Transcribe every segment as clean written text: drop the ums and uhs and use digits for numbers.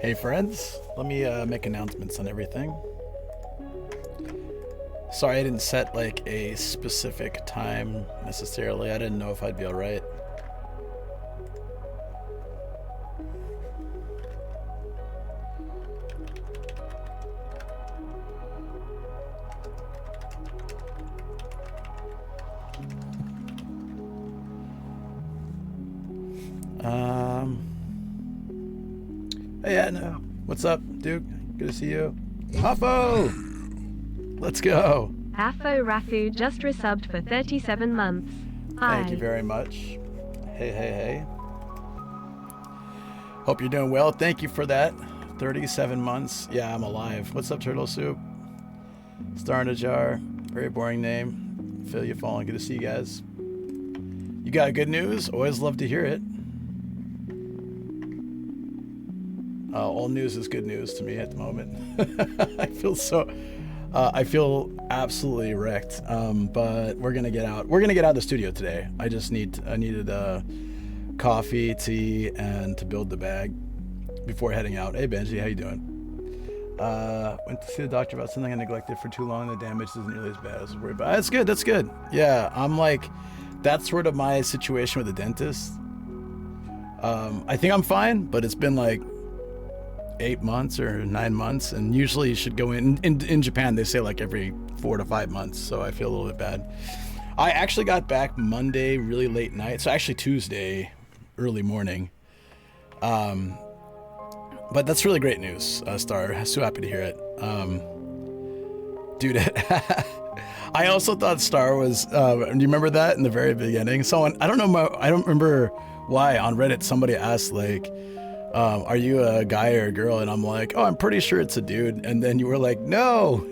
Hey friends, let me make announcements on everything. Sorry I didn't set like a specific time necessarily. I didn't know if I'd be alright. Hey, Adna. What's up, Duke? Good to see you. Huffo! Let's go. Afo Rafu just resubbed for 37 months. Hi. Thank you very much. Hey. Hope you're doing well. Thank you for that. 37 months. Yeah, I'm alive. What's up, Turtle Soup? Star in a Jar. Very boring name. Feel you falling. Good to see you guys. You got good news? Always love to hear it. All news is good news to me at the moment. I feel absolutely wrecked. But we're gonna get out. We're gonna get out of the studio today. I needed coffee, tea, and to build the bag before heading out. Hey Benji, how you doing? Went to see the doctor about something I neglected for too long. The damage isn't nearly as bad as I was worried about. That's good. Yeah, I'm like, that's sort of my situation with the dentist. I think I'm fine, but it's been like 8 months or 9 months, and usually you should go in Japan they say like every 4 to 5 months, so I feel a little bit bad. I actually got back Monday really late night, so actually Tuesday early morning, but that's really great news, Star. So happy to hear it. Dude, I also thought Star was do you remember that in the very beginning? Someone, I don't remember why, on Reddit somebody asked like, are you a guy or a girl? And I'm like, oh, I'm pretty sure it's a dude. And then you were like, no.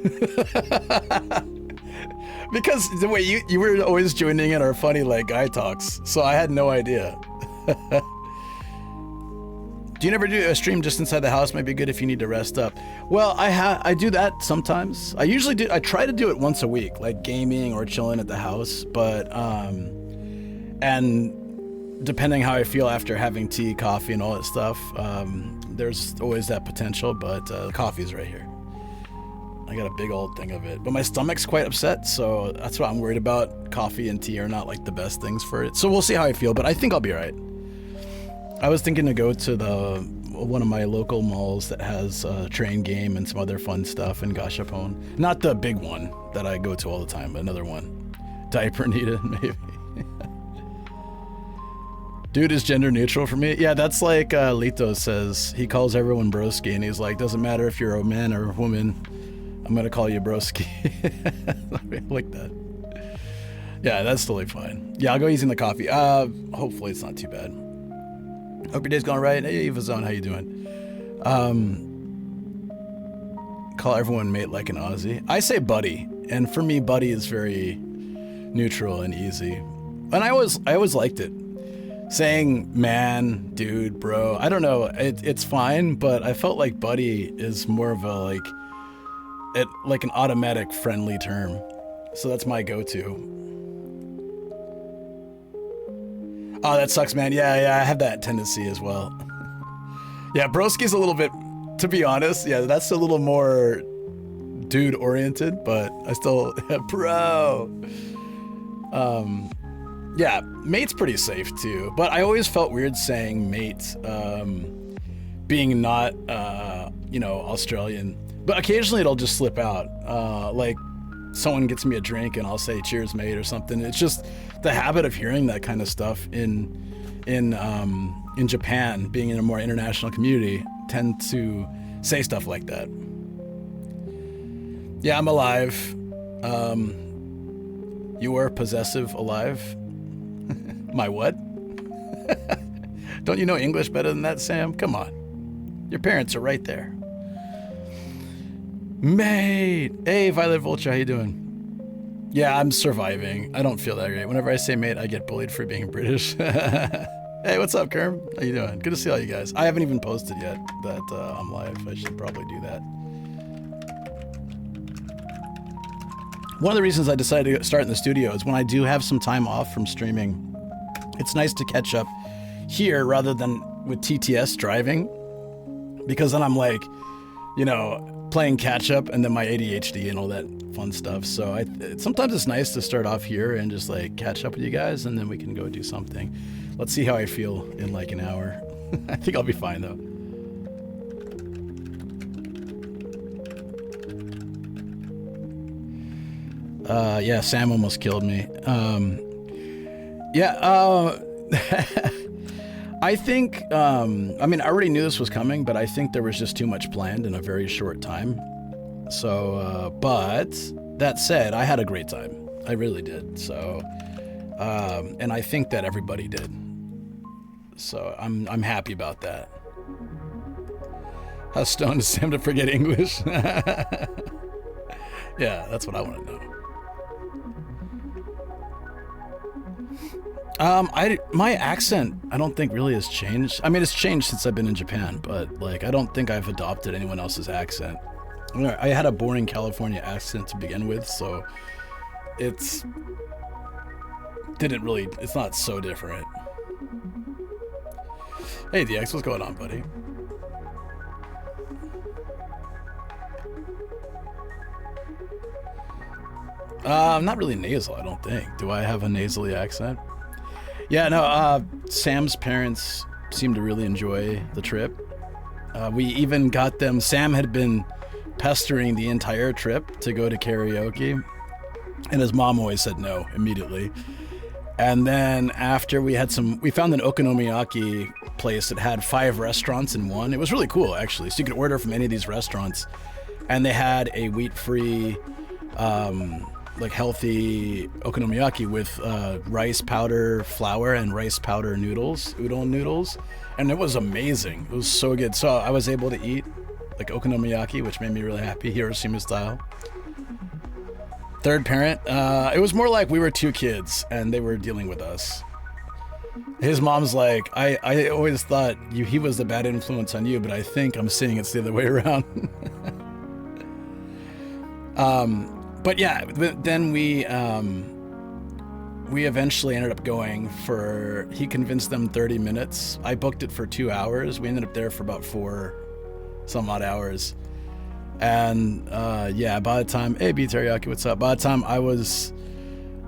Because the way you were always joining in our funny like guy talks. So I had no idea. Do you never do a stream just inside the house? Might be good if you need to rest up. Well, I do that sometimes. I try to do it once a week, like gaming or chilling at the house. But, and depending how I feel after having tea, coffee, and all that stuff, there's always that potential, but the coffee's right here. I got a big old thing of it, but my stomach's quite upset, so that's what I'm worried about. Coffee and tea are not like the best things for it, so we'll see how I feel, but I think I'll be all right. I was thinking to go to one of my local malls that has a train game and some other fun stuff in Gashapon. Not the big one that I go to all the time, but another one. Diaper needed, maybe. Dude is gender neutral for me. Yeah, that's like Lito says. He calls everyone broski, and he's like, doesn't matter if you're a man or a woman, I'm gonna call you broski. I like that. Yeah, that's totally fine. Yeah, I'll go easy on the coffee. Hopefully it's not too bad. Hope your day's going right. Hey, Evazone, how you doing? Call everyone mate like an Aussie. I say buddy, and for me, buddy is very neutral and easy. And I always liked it. Saying man, dude, bro, I don't know, it's fine, but I felt like buddy is more of a like an automatic friendly term. So that's my go-to. Oh, that sucks, man. Yeah, I have that tendency as well. Yeah, broski's a little bit, to be honest, yeah, that's a little more dude-oriented, but I still, bro. Yeah, mate's pretty safe too, but I always felt weird saying mate, being not, Australian. But occasionally it'll just slip out. Like someone gets me a drink and I'll say cheers mate or something. It's just the habit of hearing that kind of stuff in Japan, being in a more international community, tend to say stuff like that. Yeah, I'm alive. You were possessive alive? My what? Don't you know English better than that, Sam? Come on. Your parents are right there. Mate! Hey, Violet Vulture, how you doing? Yeah, I'm surviving. I don't feel that great. Whenever I say mate, I get bullied for being British. Hey, what's up, Kerm? How you doing? Good to see all you guys. I haven't even posted yet that I'm live. I should probably do that. One of the reasons I decided to start in the studio is when I do have some time off from streaming, it's nice to catch up here rather than with TTS driving, because then I'm like, you know, playing catch up and then my ADHD and all that fun stuff. So sometimes it's nice to start off here and just like catch up with you guys, and then we can go do something. Let's see how I feel in like an hour. I think I'll be fine though. Yeah, Sam almost killed me. I think, I mean, I already knew this was coming, but I think there was just too much planned in a very short time. So, but that said, I had a great time. I really did. So, and I think that everybody did. So I'm happy about that. How stoned is Sam to forget English? Yeah, that's what I want to know. My accent, I don't think really has changed. I mean, it's changed since I've been in Japan, but like, I don't think I've adopted anyone else's accent. I had a boring California accent to begin with, so it's not so different. Hey DX, what's going on, buddy? Not really nasal, I don't think. Do I have a nasally accent? Yeah, no, Sam's parents seemed to really enjoy the trip. We even got them, Sam had been pestering the entire trip to go to karaoke, and his mom always said no immediately. And then after we found an okonomiyaki place that had 5 restaurants in one. It was really cool, actually. So you could order from any of these restaurants, and they had a wheat-free, like healthy okonomiyaki with rice powder flour and rice powder noodles, udon noodles, and it was amazing. It was so good. So I was able to eat like okonomiyaki, which made me really happy, Hiroshima style. Third parent, it was more like we were 2 kids and they were dealing with us. His mom's like, I always thought he was the bad influence on you, but I think I'm seeing it's the other way around. But yeah, then we eventually ended up going he convinced them 30 minutes. I booked it for 2 hours. We ended up there for about 4 some odd hours. And yeah, by the time, hey B Teriyaki, what's up? By the time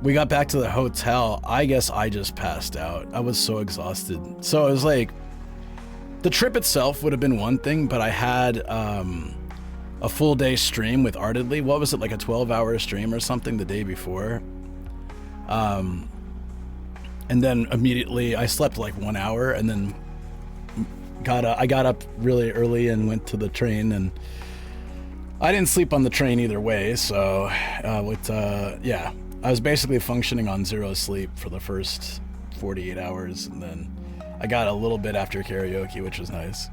we got back to the hotel, I guess I just passed out. I was so exhausted. So it was like, the trip itself would have been one thing, but I had a full day stream with Artedly. What was it, like a 12-hour stream or something the day before? And then immediately I slept like 1 hour, and then I got up really early and went to the train, and I didn't sleep on the train either way. So yeah, I was basically functioning on 0 sleep for the first 48 hours, and then I got a little bit after karaoke, which was nice.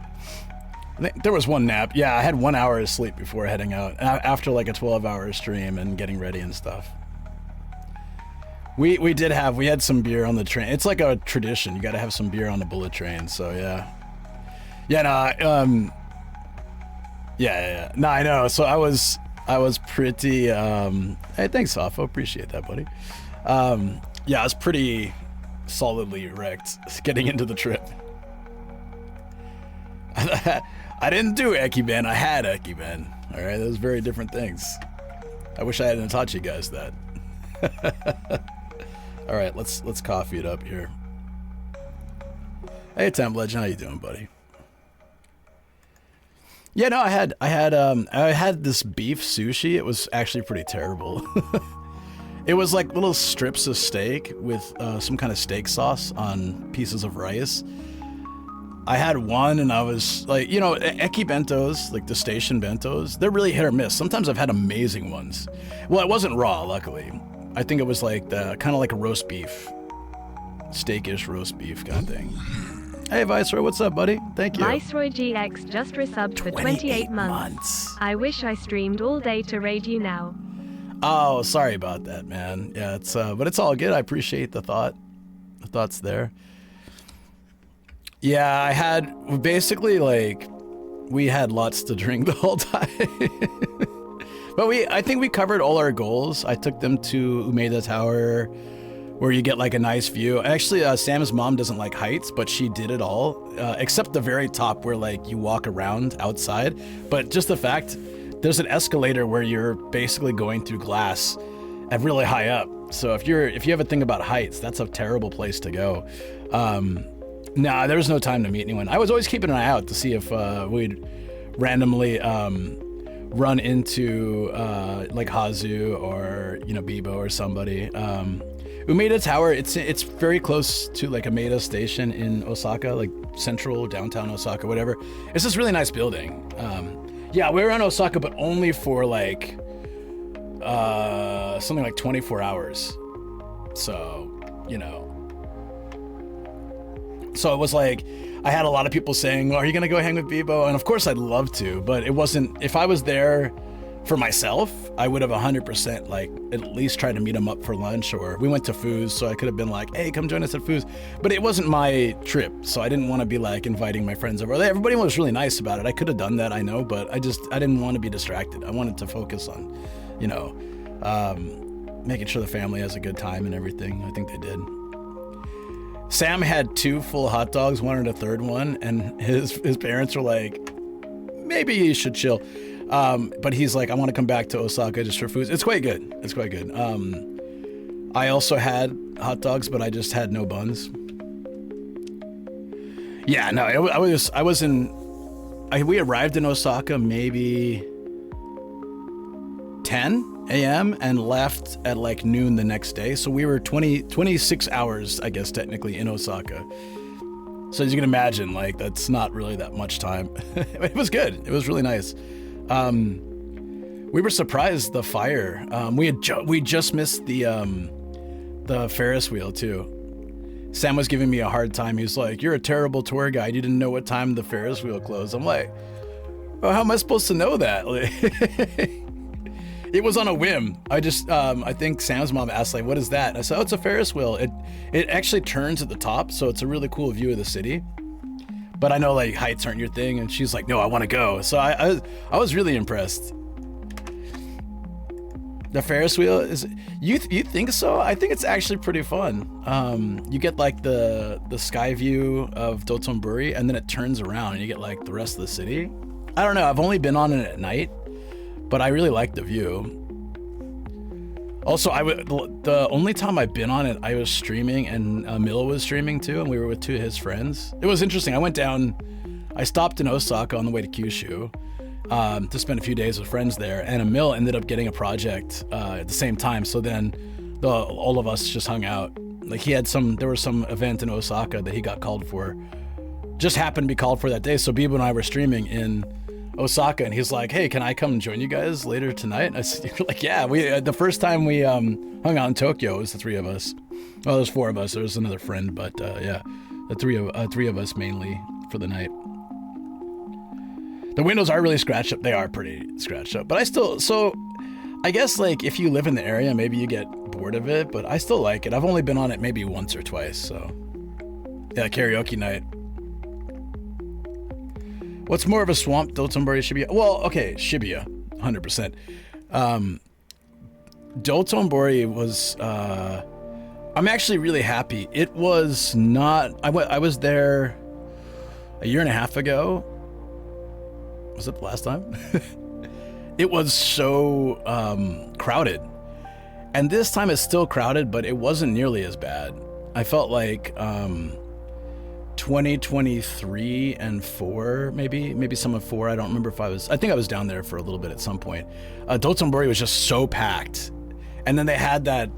I think there was one nap. Yeah, I had 1 hour of sleep before heading out, after like a 12-hour stream and getting ready and stuff. We had some beer on the train. It's like a tradition. You got to have some beer on the bullet train. So yeah. Yeah, no, yeah. No, I know. So I was pretty, hey, thanks, Safo. Appreciate that, buddy. Yeah, I was pretty solidly wrecked getting into the trip. I didn't do Ekiben, I had Ekiben. All right, those very different things. I wish I hadn't taught you guys that. All right, let's coffee it up here. Hey, Temp Legend, how you doing, buddy? Yeah, no, I had this beef sushi. It was actually pretty terrible. It was like little strips of steak with some kind of steak sauce on pieces of rice. I had one and I was like, you know, Eki bentos, like the station bentos, they're really hit or miss. Sometimes I've had amazing ones. Well, it wasn't raw, luckily. I think it was like kind of like a roast beef, steakish roast beef kind of thing. Hey Viceroy, what's up, buddy? Thank you. Viceroy GX just resubbed for 28 months. I wish I streamed all day to raid you now. Oh, sorry about that, man. Yeah, it's but it's all good. I appreciate the thoughts there. Yeah, I had basically like we had lots to drink the whole time. But I think we covered all our goals. I took them to Umeda Tower. where you get like a nice view. Actually, Sam's mom doesn't like heights, but she did it all, except the very top where like you walk around outside. But just the fact there's an escalator where you're basically going through glass at really high up. So if you have a thing about heights, that's a terrible place to go. Nah, there was no time to meet anyone. I was always keeping an eye out to see if we'd randomly run into like Hazu or Bibo or somebody. Umeda Tower, it's very close to like Umeda Station in Osaka, like central downtown Osaka, whatever. It's this really nice building. Yeah, we were in Osaka, but only for like something like 24 hours. So, So it was like, I had a lot of people saying, well, are you going to go hang with Bibo? And of course I'd love to, but it wasn't, if I was there for myself, I would have 100% like at least tried to meet him up for lunch, or we went to Foo's, so I could have been like, hey, come join us at Foo's. But it wasn't my trip, so I didn't want to be like inviting my friends over. Everybody was really nice about it. I could have done that, I know, but I didn't want to be distracted. I wanted to focus on, making sure the family has a good time and everything. I think they did. Sam had 2 full hot dogs, wanted a third one, and his parents were like, maybe you should chill. But he's like, I want to come back to Osaka just for food. It's quite good. I also had hot dogs, but I just had no buns. Yeah, no, we arrived in Osaka maybe 10 a.m. and left at like noon the next day. So we were 26 hours, I guess, technically in Osaka. So as you can imagine, like that's not really that much time. It was good. It was really nice. We were surprised the fire. We just missed the Ferris wheel too. Sam was giving me a hard time. He was like, "You're a terrible tour guide. You didn't know what time the Ferris wheel closed." I'm like, "Well, how am I supposed to know that?" It was on a whim. I think Sam's mom asked, like, "What is that?" And I said, "Oh, it's a Ferris wheel. It actually turns at the top, so it's a really cool view of the city." But I know like heights aren't your thing, and she's like, "No, I want to go." So I was really impressed. The Ferris wheel is, you think so? I think it's actually pretty fun. You get like the sky view of Dotonbori, and then it turns around and you get like the rest of the city. I don't know, I've only been on it at night, but I really like the view. Also, the only time I've been on it, I was streaming, and Mila was streaming too, and we were with 2 of his friends. It was interesting. I stopped in Osaka on the way to Kyushu to spend a few days with friends there, and Emil ended up getting a project at the same time. So then all of us just hung out. Like there was some event in Osaka that he got called for, just happened to be called for that day. So Bibo and I were streaming in Osaka, and he's like, "Hey, can I come join you guys later tonight?" And I said, like, "Yeah." The first time we hung out in Tokyo, it was the 3 of us. Well, there's 4 of us. There was another friend, but yeah, the 3 of us mainly for the night. The windows are really scratched up. They are pretty scratched up, but I guess like if you live in the area, maybe you get bored of it, but I still like it. I've only been on it maybe once or twice, so yeah, karaoke night. What's more of a swamp, Dotonbori, Shibuya? Well, okay, Shibuya, 100%. Dotonbori was, I'm actually really happy. It was not, I was there a year and a half ago. Was it the last time? It was so crowded. And this time it's still crowded, but it wasn't nearly as bad. I felt like 2023 and 4, maybe some of 4. I don't remember if I think I was down there for a little bit at some point. Dotonbori was just so packed. And then they had that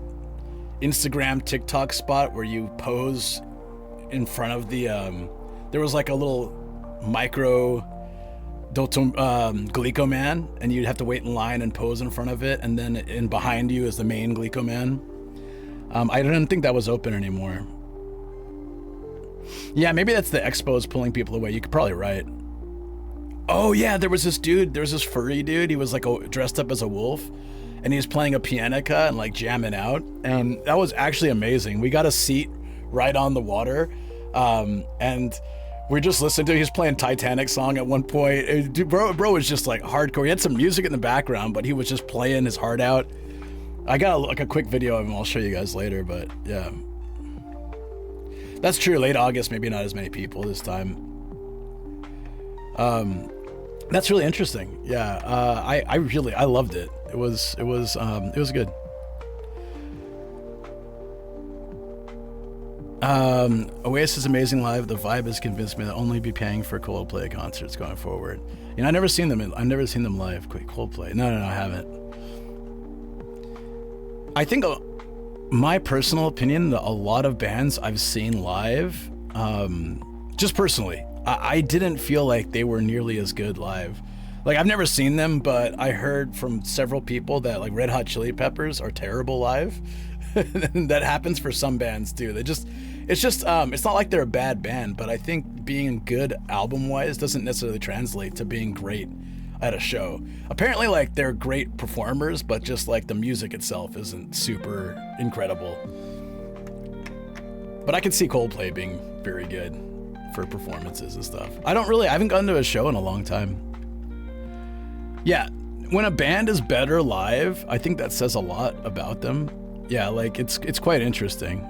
Instagram TikTok spot where you pose in front of the, there was like a little micro Glico man, and you'd have to wait in line and pose in front of it, and then in behind you is the main Glico man. I didn't think that was open anymore. Yeah, maybe that's the expos pulling people away. You could probably right. Oh yeah, there was this furry dude. He was like dressed up as a wolf, and he was playing a pianica and like jamming out, and that was actually amazing. We got a seat right on the water, and we just listened to it. He was playing Titanic song at one point. Bro was just like hardcore. He had some music in the background, but he was just playing his heart out. I got like a quick video of him. I'll show you guys later, but yeah. That's true. Late August, maybe not as many people this time. That's really interesting. Yeah, I loved it. It was good. Oasis amazing live. The vibe has convinced me that I'll only be paying for Coldplay concerts going forward. You know, I've never seen them live. Coldplay. No, I haven't. I think my personal opinion that a lot of bands I've seen live, just personally, I didn't feel like they were nearly as good live. Like, I've never seen them, but I heard from several people that like Red Hot Chili Peppers are terrible live. That happens for some bands too. It's not like they're a bad band, but I think being good album-wise doesn't necessarily translate to being great at a show. Apparently, like, they're great performers, but just like the music itself isn't super incredible. But I can see Coldplay being very good for performances and stuff. I haven't gone to a show in a long time. Yeah, when a band is better live, I think that says a lot about them. Yeah, like, it's quite interesting.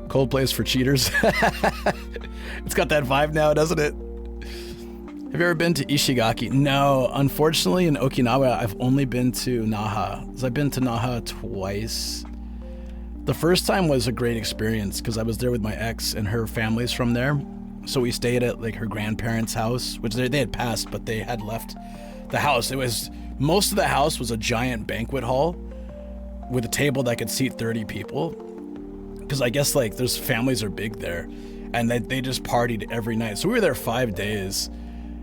Coldplay's for cheaters. It's got that vibe now, doesn't it? Have you ever been to Ishigaki? No, unfortunately in Okinawa, I've only been to Naha. I've been to Naha twice. The first time was a great experience because I was there with my ex and her family's from there. So we stayed at like her grandparents' house, which they had passed, but they had left the house. Most of the house was a giant banquet hall with a table that could seat 30 people. Because I guess like there's families are big there, and they just partied every night. So we were there 5 days,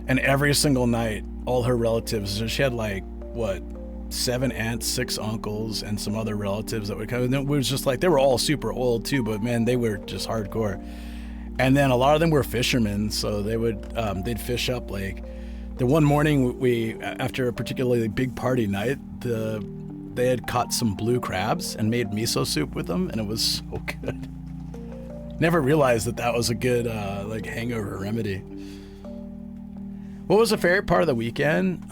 and every single night, all her relatives. So she had like 7 aunts, 6 uncles, and some other relatives that would come. And it was just like they were all super old too, but man, they were just hardcore. And then a lot of them were fishermen, so they'd fish up like. The one morning we after a particularly big party night, they had caught some blue crabs and made miso soup with them, and it was so good. Never realized that was a good like hangover remedy. What was the favorite part of the weekend?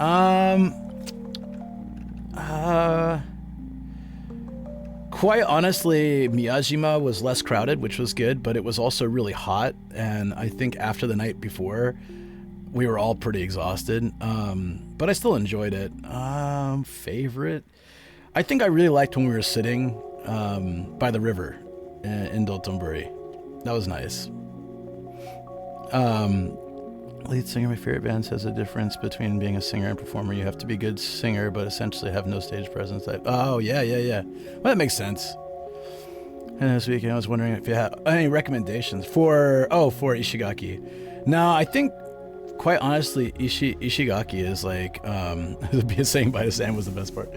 Quite honestly, Miyajima was less crowded, which was good, but it was also really hot, and I think after the night before, we were all pretty exhausted. But I still enjoyed it. Favorite? I think I really liked when we were sitting by the river in Dotonbori. That was nice. Lead singer of my favorite band says the difference between being a singer and performer. You have to be a good singer, but essentially have no stage presence. Oh, yeah. Well, that makes sense. And this weekend, I was wondering if you have any recommendations for Ishigaki. No, I think, quite honestly, Ishigaki is like, saying by the sand was the best part.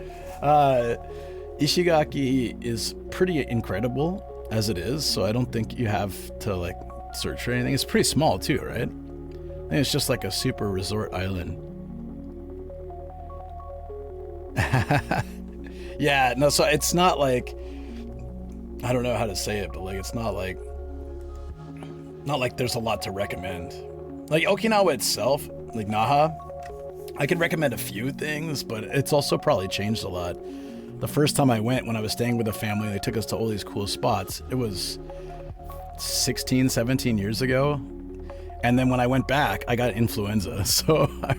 Ishigaki is pretty incredible as it is, so I don't think you have to like search for anything. It's pretty small too, right? I think it's just like a super resort island. Yeah, no, so it's not like, I don't know how to say it, but like it's not like there's a lot to recommend. Like Okinawa itself, like Naha, I can recommend a few things, but it's also probably changed a lot. The first time I went, when I was staying with a family, they took us to all these cool spots. It was 16, 17 years ago. And then when I went back, I got influenza. So I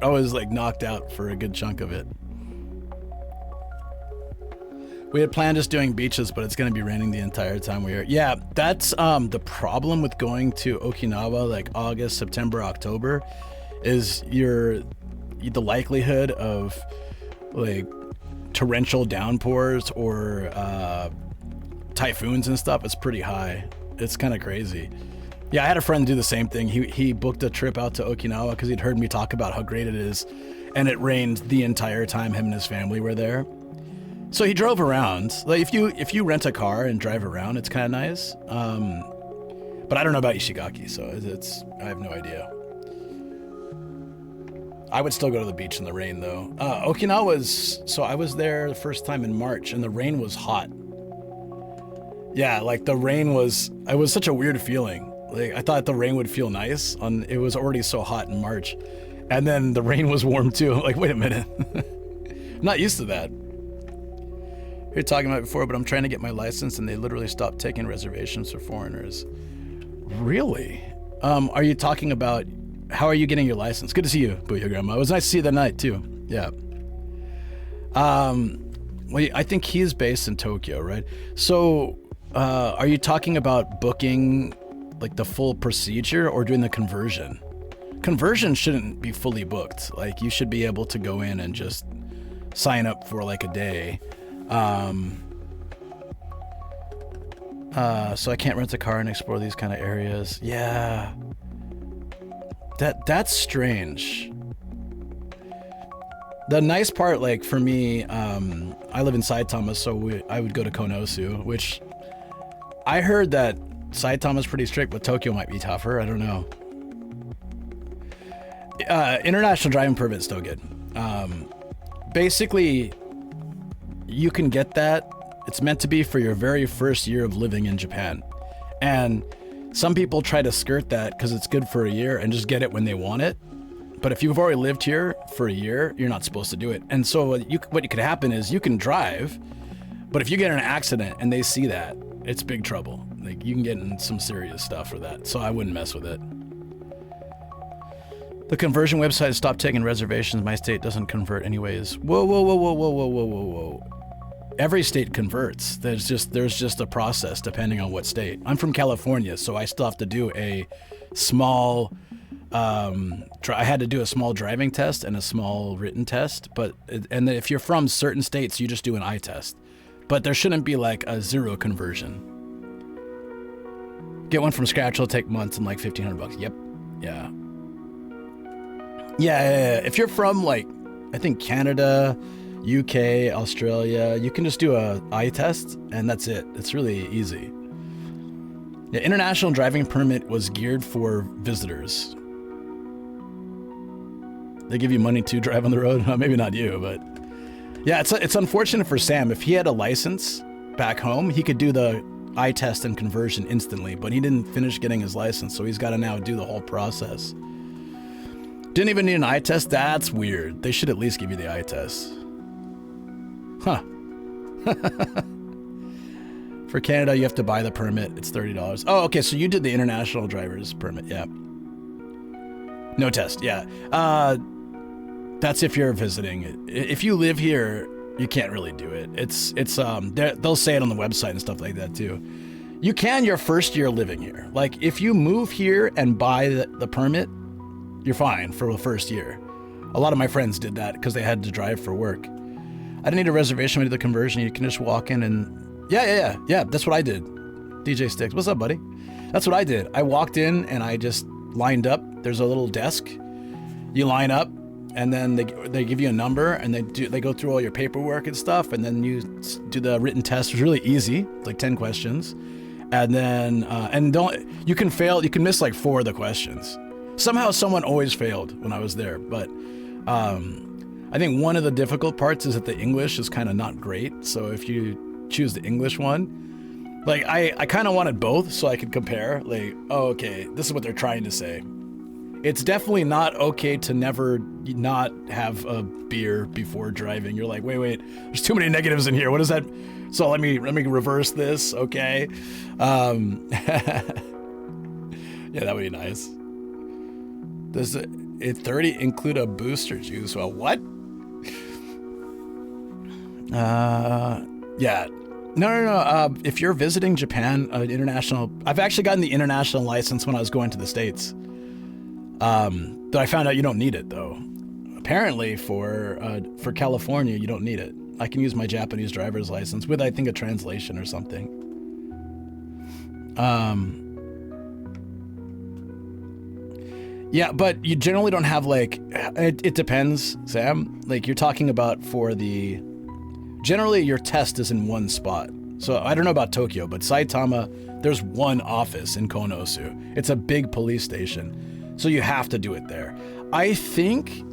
was like knocked out for a good chunk of it. We had planned just doing beaches, but it's going to be raining the entire time we are. Yeah, that's the problem with going to Okinawa like August, September, October is the likelihood of like torrential downpours or typhoons and stuff is pretty high. It's kind of crazy. Yeah, I had a friend do the same thing. He booked a trip out to Okinawa because he'd heard me talk about how great it is, and it rained the entire time him and his family were there. So he drove around. Like if you rent a car and drive around, it's kind of nice. But I don't know about Ishigaki, so I have no idea. I would still go to the beach in the rain though. Okinawa I was there the first time in March, and the rain was hot. Yeah, like it was such a weird feeling. Like I thought the rain would feel nice. It was already so hot in March, and then the rain was warm too. I'm like, wait a minute, I'm not used to that. we were talking about it before, but I'm trying to get my license and they literally stopped taking reservations for foreigners. Really? Are you talking about, how are you getting your license? Good to see you, Booyah Grandma. It was nice to see you that night too. Yeah. Well, I think he's based in Tokyo, right? So, are you talking about booking like the full procedure or doing the conversion? Conversion shouldn't be fully booked. Like you should be able to go in and just sign up for like a day. So I can't rent a car and explore these kind of areas. Yeah. That's strange. The nice part, like for me, I live in Saitama, so I would go to Konosu, which I heard that Saitama's pretty strict, but Tokyo might be tougher. I don't know. International driving permit's still good. Basically, you can get that. It's meant to be for your very first year of living in Japan. And some people try to skirt that because it's good for a year and just get it when they want it. But if you've already lived here for a year, you're not supposed to do it. And so what could happen is you can drive, but if you get in an accident and they see that, it's big trouble. Like you can get in some serious stuff for that. So I wouldn't mess with it. The conversion website stopped taking reservations. My state doesn't convert anyways. Whoa. Every state converts. There's just a process depending on what state. I'm from California, so I still have to do a small, I had to do a small driving test and a small written test, and then if you're from certain states, you just do an eye test. But there shouldn't be like a zero conversion. Get one from scratch, it'll take months and like $1,500. Yep. Yeah. Yeah. If you're from like, I think Canada, UK, Australia, you can just do a eye test and that's it. It's really easy. Yeah, international driving permit was geared for visitors. They give you money to drive on the road. Maybe not you, but yeah, it's unfortunate for Sam. If he had a license back home, he could do the eye test and conversion instantly, but he didn't finish getting his license, so he's got to now do the whole process. Didn't even need an eye test? That's weird. They should at least give you the eye test. Huh. For Canada, you have to buy the permit. It's $30. Oh, okay, so you did the international driver's permit, yeah. No test, yeah. That's if you're visiting. If you live here, you can't really do it. They'll say it on the website and stuff like that too. You can your first year living here. Like if you move here and buy the permit, you're fine for the first year. A lot of my friends did that because they had to drive for work. I didn't need a reservation when I did the conversion. You can just walk in and yeah. That's what I did. DJ Sticks, what's up, buddy? That's what I did. I walked in and I just lined up. There's a little desk. You line up, and then they give you a number, and they go through all your paperwork and stuff, and then you do the written test. It's really easy, like 10 questions, and then you can miss like 4 of the questions. Somehow someone always failed when I was there, but I think one of the difficult parts is that the English is kind of not great. So if you choose the English one, like I kind of wanted both so I could compare. Like, oh, okay, this is what they're trying to say. It's definitely not okay to never not have a beer before driving. You're like, wait, there's too many negatives in here. What is that? So let me reverse this, okay? Yeah, that would be nice. Does a 30 include a booster juice? Well, what? Yeah. No. If you're visiting Japan, international, I've actually gotten the international license when I was going to the States. But I found out you don't need it though. Apparently for California, you don't need it. I can use my Japanese driver's license with, I think, a translation or something. Yeah, but you generally don't have like, it depends, Sam. Like you're talking about generally your test is in one spot. So I don't know about Tokyo, but Saitama, there's one office in Konosu. It's a big police station. So you have to do it there. I think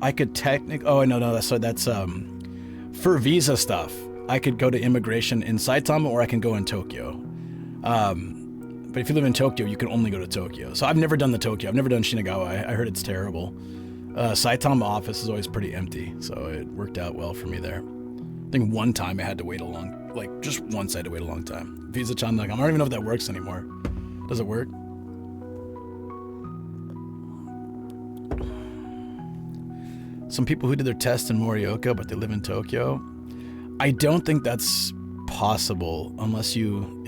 I could that's for visa stuff. I could go to immigration in Saitama or I can go in Tokyo. But if you live in Tokyo, you can only go to Tokyo. So I've never done the Tokyo. I've never done Shinagawa. I heard it's terrible. Saitama office is always pretty empty, so it worked out well for me there. I think one time I had to wait just once I had to wait a long time. Visa-chan, I don't even know if that works anymore. Does it work? Some people who did their test in Morioka, but they live in Tokyo. I don't think that's possible unless you,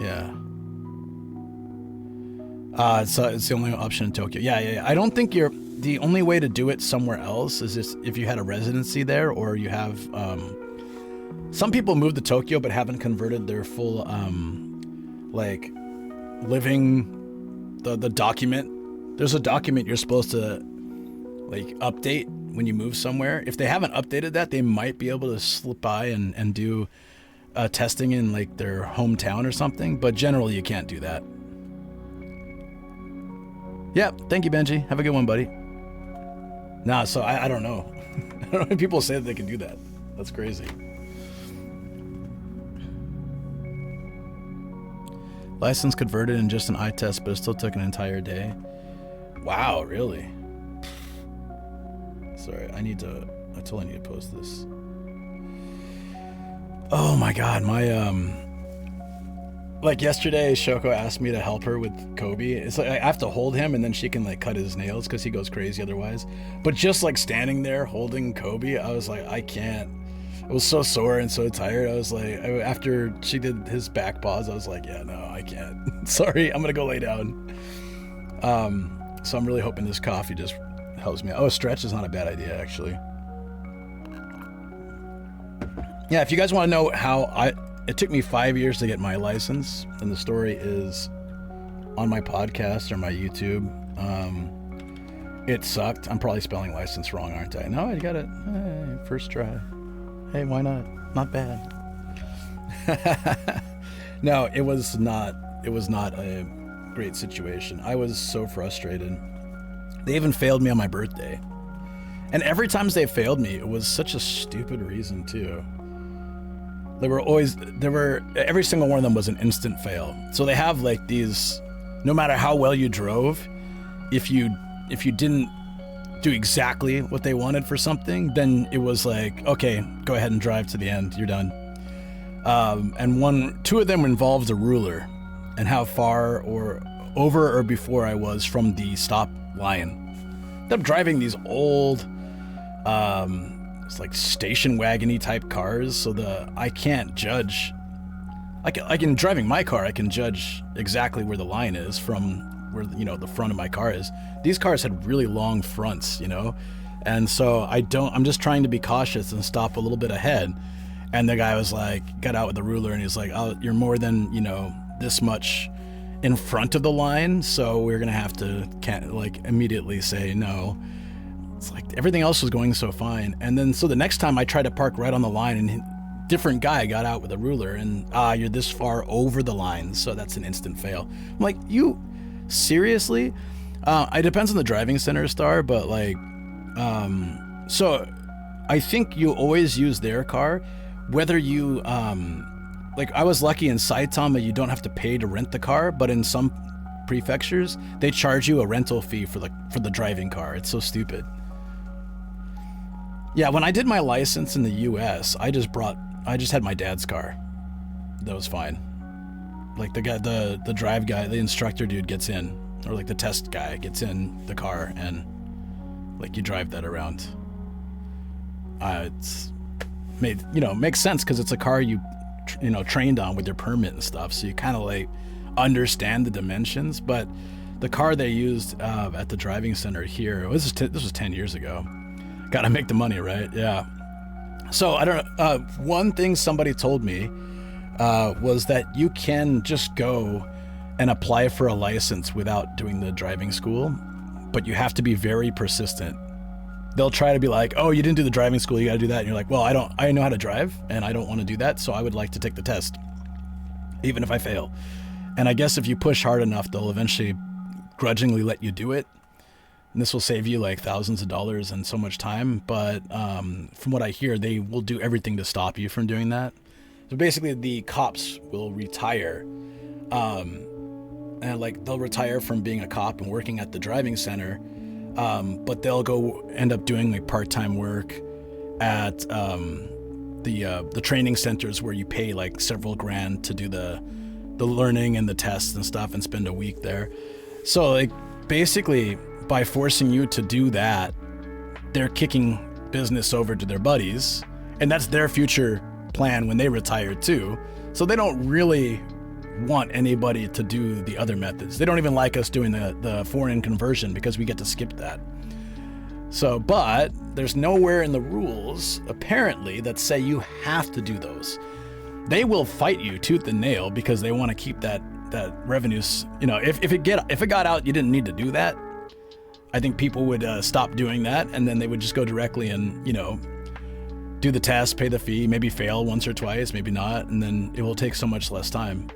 so it's the only option in Tokyo. Yeah. I don't think the only way to do it somewhere else is just if you had a residency there, or you have, some people moved to Tokyo but haven't converted their full, living, the document. There's a document you're supposed to, update when you move somewhere. If they haven't updated that, they might be able to slip by and do testing in their hometown or something, but generally you can't do that. Yeah, thank you, Benji. Have a good one, buddy. Nah, so I don't know. I don't know if people say that they can do that. That's crazy. License converted in just an eye test, but it still took an entire day. Wow, really? Sorry, I totally need to post this. Oh my god, yesterday, Shoko asked me to help her with Kobe. It's I have to hold him, and then she can cut his nails because he goes crazy otherwise. But just standing there holding Kobe, I was I can't. I was so sore and so tired. I was after she did his back paws, I was yeah, no, I can't. Sorry, I'm gonna go lay down. So I'm really hoping this coffee just helps me out. Oh, stretch is not a bad idea, actually. Yeah, if you guys want to know how it took me 5 years to get my license, and the story is on my podcast or my YouTube. It sucked. I'm probably spelling license wrong, aren't I? No, I got it. Hey, first try. Hey, why not? Not bad. No, it was not a great situation. I was so frustrated. They even failed me on my birthday. And every time they failed me, it was such a stupid reason too. Every single one of them was an instant fail. So they have these, no matter how well you drove, if you didn't do exactly what they wanted for something, then it was okay, go ahead and drive to the end, you're done. And two of them involved a ruler and how far or over or before I was from the stop line. I'm driving these old, it's station wagon-y type cars, so I can't judge. I can driving my car, I can judge exactly where the line is from where the front of my car is. These cars had really long fronts, and so I'm just trying to be cautious and stop a little bit ahead. And the guy was got out with the ruler, and he's oh, you're more than this much in front of the line, so we're gonna have to immediately say no. It's everything else was going so fine, and then so the next time I tried to park right on the line, and different guy got out with a ruler, and you're this far over the line, so that's an instant fail. I'm you seriously? It depends on the driving center, Star, but so I think you always use their car, whether you I was lucky in Saitama, you don't have to pay to rent the car, but in some prefectures, they charge you a rental fee for the driving car. It's so stupid. Yeah, when I did my license in the US, I just had my dad's car. That was fine. The guy, the drive guy, the instructor dude gets in, or the test guy gets in the car, and you drive that around. It's makes sense because it's a car you trained on with your permit and stuff, so you kind of understand the dimensions. But the car they used at the driving center here, this was 10 years ago. Gotta make the money, right? Yeah. So I don't know. One thing somebody told me was that you can just go and apply for a license without doing the driving school, but you have to be very persistent. They'll try to be oh, you didn't do the driving school, you gotta do that. And you're well, I know how to drive, and I don't want to do that, so I would like to take the test, even if I fail. And I guess if you push hard enough, they'll eventually grudgingly let you do it. And this will save you thousands of dollars and so much time. But from what I hear, they will do everything to stop you from doing that. So basically, the cops will retire. And they'll retire from being a cop and working at the driving center. But they'll go end up doing part-time work at the training centers where you pay like several grand to do the learning and the tests and stuff and spend a week there. So like basically by forcing you to do that, they're kicking business over to their buddies, and that's their future plan when they retire too. So they don't really want anybody to do the other methods. They don't even like us doing the foreign conversion because we get to skip that. So, but there's nowhere in the rules, apparently, that say you have to do those. They will fight you tooth and nail because they want to keep that revenues. You know, if it got out, you didn't need to do that. I think people would stop doing that, and then they would just go directly and, you know, do the test, pay the fee, maybe fail once or twice, maybe not, and then it will take so much less time.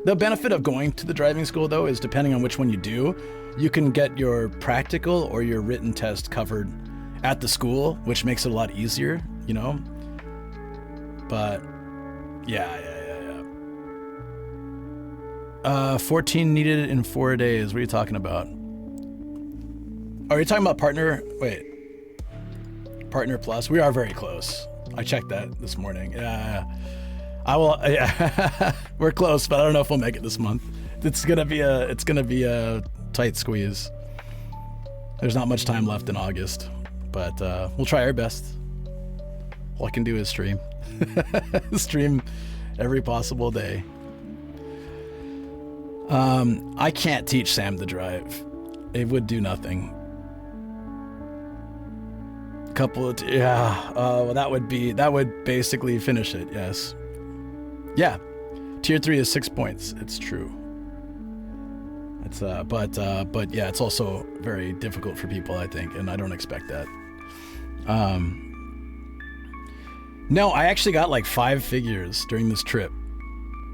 The benefit of going to the driving school, though, is depending on which one you do, you can get your practical or your written test covered at the school, which makes it a lot easier, you know? But, yeah. 14 needed in 4 days. What are you talking about? Are you talking about Partner? Wait. Partner Plus? We are very close. I checked that this morning. Yeah. I will. Yeah. We're close, but I don't know if we'll make it this month. It's gonna be a tight squeeze. There's not much time left in August, but we'll try our best. All I can do is stream. Stream every possible day. I can't teach Sam to drive. It would do nothing. Well, that would basically finish it. Yes. Yeah. Tier 3 is 6 points. It's true. It's but yeah, it's also very difficult for people, I think, and I don't expect that. No, I actually got like 5 figures during this trip.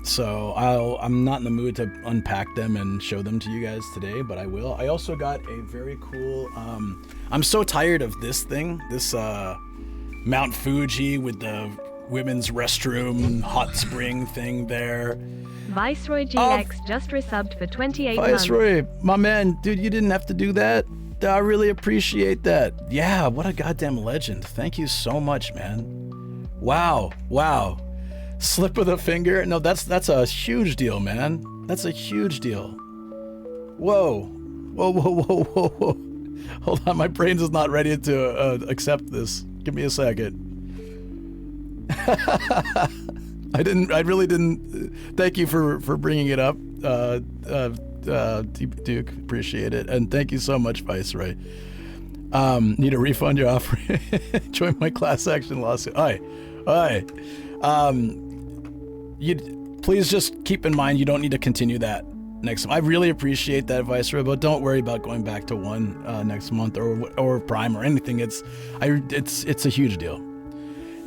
So I'm not in the mood to unpack them and show them to you guys today, but I will. I also got a very cool, I'm so tired of this thing, this Mount Fuji with the women's restroom hot spring thing there. Viceroy GX just resubbed for 28 months. Viceroy, my man, dude, you didn't have to do that. I really appreciate that. Yeah, what a goddamn legend. Thank you so much, man. Wow. Slip of the finger? No, that's a huge deal, man. That's a huge deal. Whoa. Hold on, my brain is not ready to accept this. Give me a second. I really didn't. Thank you for bringing it up, Duke. Appreciate it, and thank you so much, Viceroy. Need a refund your offer? Join my class action lawsuit. Aye. You please just keep in mind you don't need to continue that next month. I really appreciate that, Viceroy, but don't worry about going back to 1 next month or Prime or anything. It's a huge deal.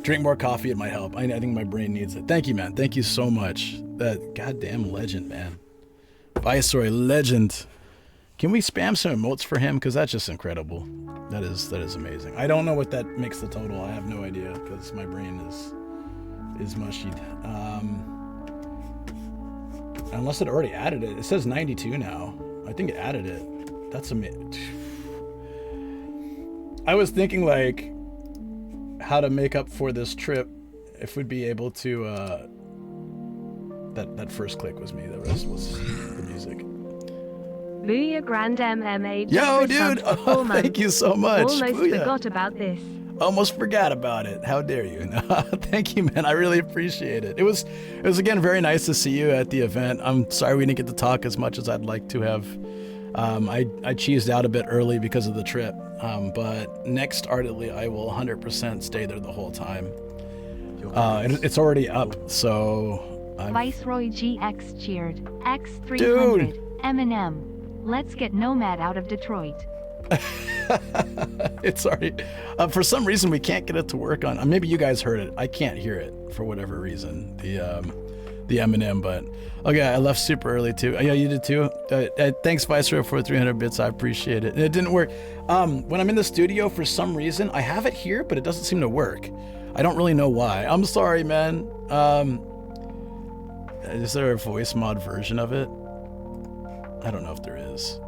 Drink more coffee, it might help. I think my brain needs it. Thank you, man. Thank you so much. That goddamn legend, man. Viceroy legend. Can we spam some emotes for him? Because that's just incredible. That is amazing. I don't know what that makes the total. I have no idea because my brain is mushied. Unless it already added it. It says 92 now. I think it added it. That's amazing. I was thinking like how to make up for this trip if we'd be able to that first click was me, the rest was the music. Booyah Grand MMA. Yo, dude! Oh, thank you so much. Almost Booyah. forgot about this. Almost forgot about it. How dare you? Thank you, man. I really appreciate it. It was again very nice to see you at the event. I'm sorry we didn't get to talk as much as I'd like to have. I cheesed out a bit early because of the trip, but next Ardently I will 100% stay there the whole time. It's already up, so. Viceroy GX cheered. X300. Dude. Eminem. Let's get Nomad out of Detroit. It's already. For some reason we can't get it to work on. Maybe you guys heard it. I can't hear it for whatever reason. The Eminem, but okay, I left super early too. Yeah, you did too. Thanks, Viceroy, for 300 bits. I appreciate it. It didn't work. When I'm in the studio, for some reason, I have it here, but it doesn't seem to work. I don't really know why. I'm sorry, man. Is there a voice mod version of it? I don't know if there is.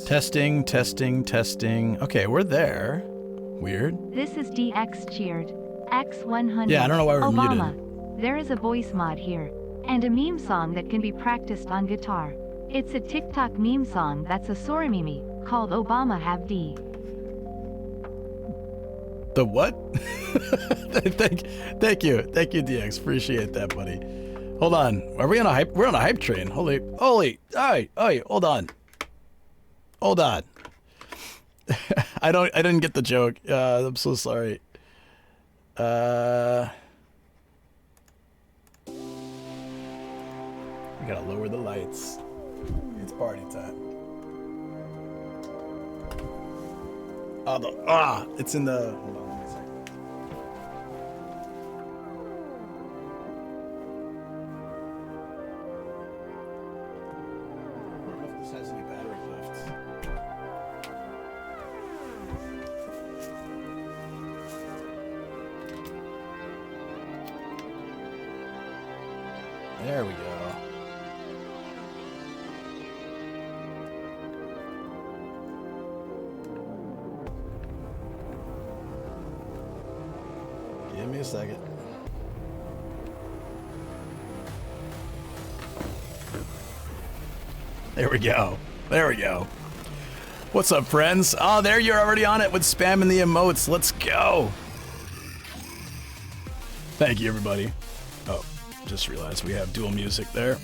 Testing, testing, testing. Okay, we're there. Weird. This is DX cheered. X100. Yeah, I don't know why we're Obama. muted. There is a voice mod here. And a meme song that can be practiced on guitar. It's a TikTok meme song that's a Soramimi, called Obama Have D. The what? Thank you, DX. Appreciate that, buddy. Hold on. Are we on a hype? We're on a hype train. Holy. Oi, hold on. I didn't get the joke. I'm so sorry. We gotta lower the lights. It's party time. It's in the. Hold on, let me a second. I don't know if this has any battery left. There we go. Give me a second. There we go. There we go. What's up, friends? Oh, there you're already on it with spamming the emotes. Let's go. Thank you, everybody. Oh, just realized we have dual music there.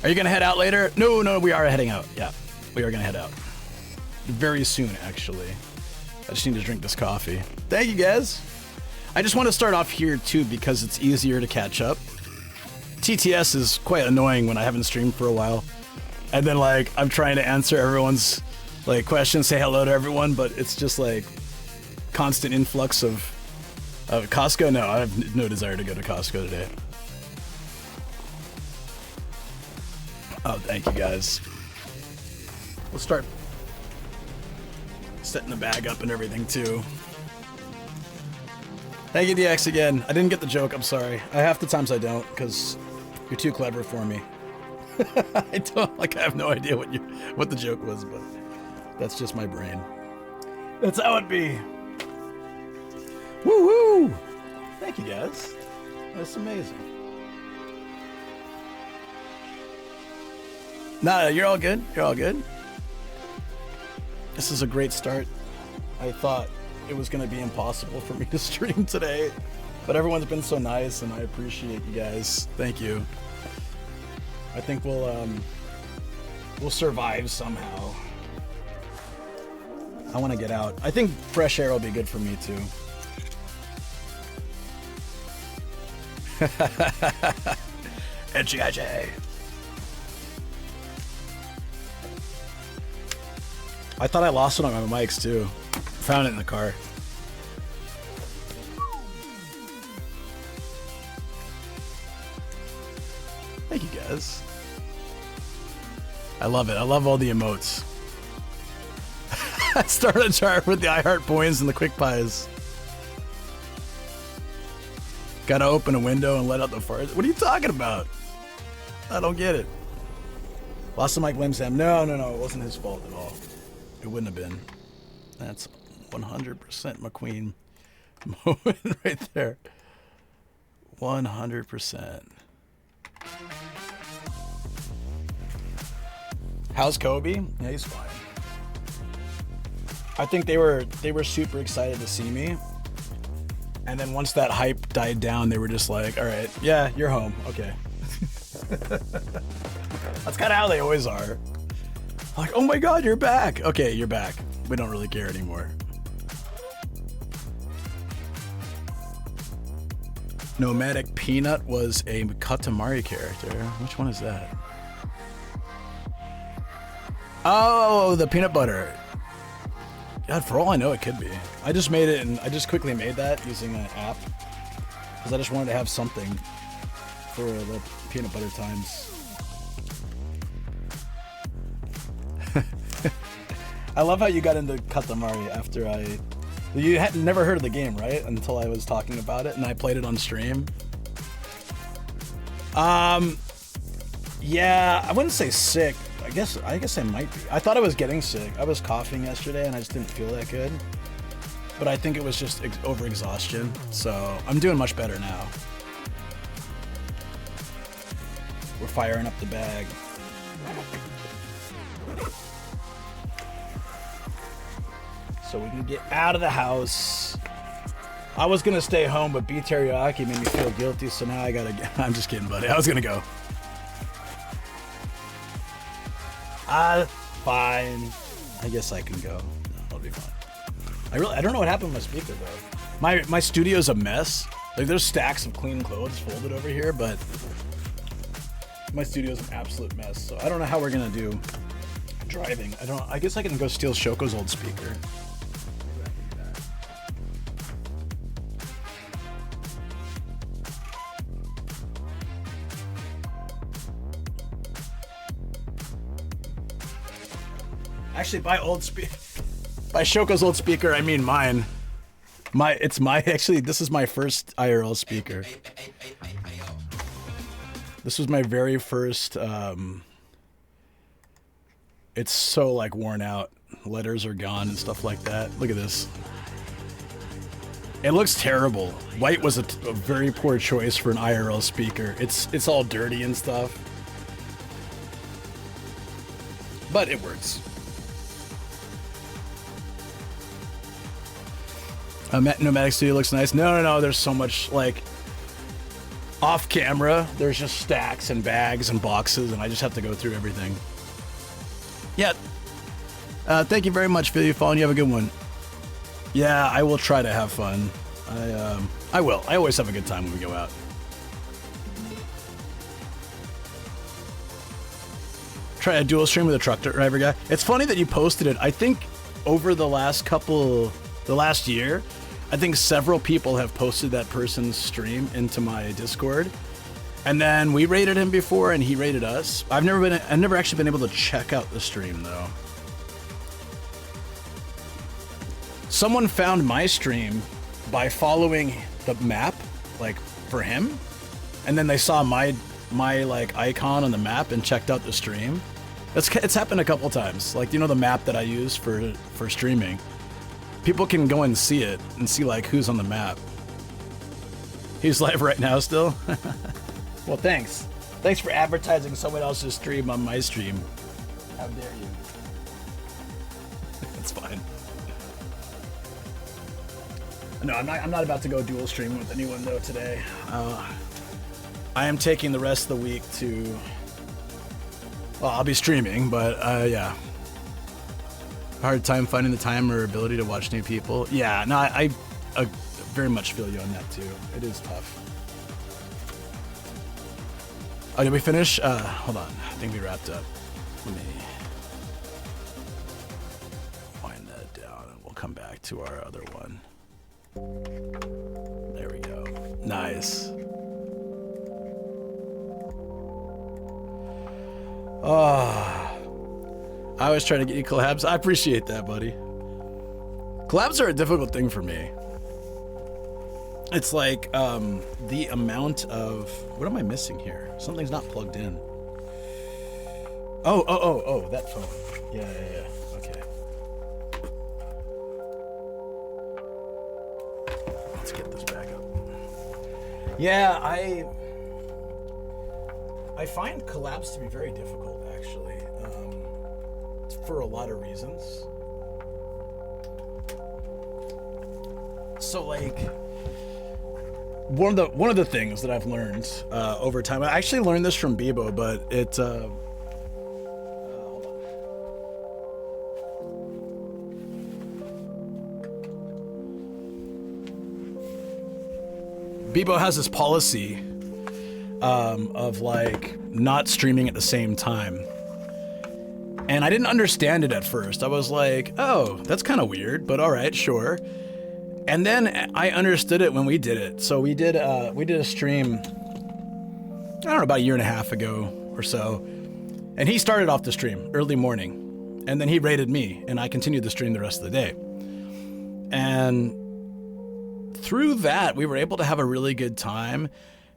Are you gonna head out later? No, we are heading out. Yeah, we are gonna head out. Very soon, actually. I just need to drink this coffee. Thank you, guys. I just want to start off here, too, because it's easier to catch up. TTS is quite annoying when I haven't streamed for a while. And then, like, I'm trying to answer everyone's, like, questions, say hello to everyone, but it's just, like, constant influx of Costco? No, I have no desire to go to Costco today. Oh, thank you, guys. We'll start setting the bag up and everything, too. Thank you, DX, again. I didn't get the joke, I'm sorry. Half the times I don't, because you're too clever for me. I have no idea what the joke was, but that's just my brain. That's how it be. Woo-woo! Thank you, guys. That's amazing. Nah, you're all good. You're all good. This is a great start. I thought it was going to be impossible for me to stream today, but everyone's been so nice, and I appreciate you guys. Thank you. I think we'll survive somehow. I want to get out. I think fresh air will be good for me too. Edgy. I thought I lost it on my mics too. Found it in the car. Thank you, guys. I love it. I love all the emotes. I started a chart with the iHeart Boys and the Quick Pies. Gotta open a window and let out the farts. What are you talking about? I don't get it. Lost the Mike Limsam. No. It wasn't his fault at all. It wouldn't have been. That's 100% McQueen moment right there. 100%. How's Kobe? Yeah, he's fine. I think they were super excited to see me. And then once that hype died down, they were just like, all right, yeah, you're home. Okay. That's kind of how they always are. Like, oh my God, you're back. Okay, you're back. We don't really care anymore. Nomadic Peanut was a Katamari character. Which one is that? Oh, the peanut butter. God, for all I know, it could be. I just made it, and I just quickly made that using an app because I just wanted to have something for the peanut butter times. I love how you got into Katamari after you had never heard of the game, right? Until I was talking about it, and I played it on stream. Yeah, I wouldn't say sick. I guess I might be. I thought I was getting sick. I was coughing yesterday and I just didn't feel that good. But I think it was just overexhaustion. So I'm doing much better now. We're firing up the bag. So we can get out of the house. I was gonna stay home, but beef teriyaki made me feel guilty, so now I gotta get. I'm just kidding, buddy. I was gonna go. Fine. I guess I can go. No, I'll be fine. I don't know what happened with my speaker though. My studio's a mess. Like there's stacks of clean clothes folded over here, but my studio's an absolute mess. So I don't know how we're gonna do driving. I guess I can go steal Shoko's old speaker. Actually, by Shoko's old speaker, I mean mine. Actually, this is my first IRL speaker. This was my very first, it's so like worn out. Letters are gone and stuff like that. Look at this. It looks terrible. White was a very poor choice for an IRL speaker. It's all dirty and stuff. But it works. Nomadic Studio looks nice. No. There's so much, like, off camera. There's just stacks and bags and boxes, and I just have to go through everything. Yeah. Thank you very much, Phil. You following. You have a good one. Yeah, I will try to have fun. I will. I always have a good time when we go out. Try a dual stream with a truck driver guy. It's funny that you posted it. I think over the last year, I think several people have posted that person's stream into my Discord. And then we rated him before and he rated us. I've never actually been able to check out the stream though. Someone found my stream by following the map, like for him. And then they saw my like icon on the map and checked out the stream. It's happened a couple times. Like, you know, the map that I use for streaming. People can go and see it and see like who's on the map. He's live right now still? Well, thanks. Thanks for advertising someone else's stream on my stream. How dare you? That's fine. No, I'm not about to go dual stream with anyone though today. I am taking the rest of the week to... Well, I'll be streaming, but yeah. Hard time finding the time or ability to watch new people. Yeah, no, I very much feel you on that too. It is tough. Oh, did we finish? Hold on. I think we wrapped up. Let me wind that down and we'll come back to our other one. There we go. Nice. Oh. I always try to get you collabs. I appreciate that, buddy. Collabs are a difficult thing for me. It's like the amount of... What am I missing here? Something's not plugged in. Oh, that phone. Yeah. Okay. Let's get this back up. Yeah, I find collabs to be very difficult, actually. For a lot of reasons. So like one of the things that I've learned over time, I actually learned this from Bebo, but it hold on. Bebo has this policy of like not streaming at the same time. And I didn't understand it at first. I was like, oh, that's kind of weird, but all right, sure. And then I understood it when we did it. So we did a stream, I don't know, about a year and a half ago or so. And he started off the stream early morning. And then he rated me, and I continued the stream the rest of the day. And through that, we were able to have a really good time.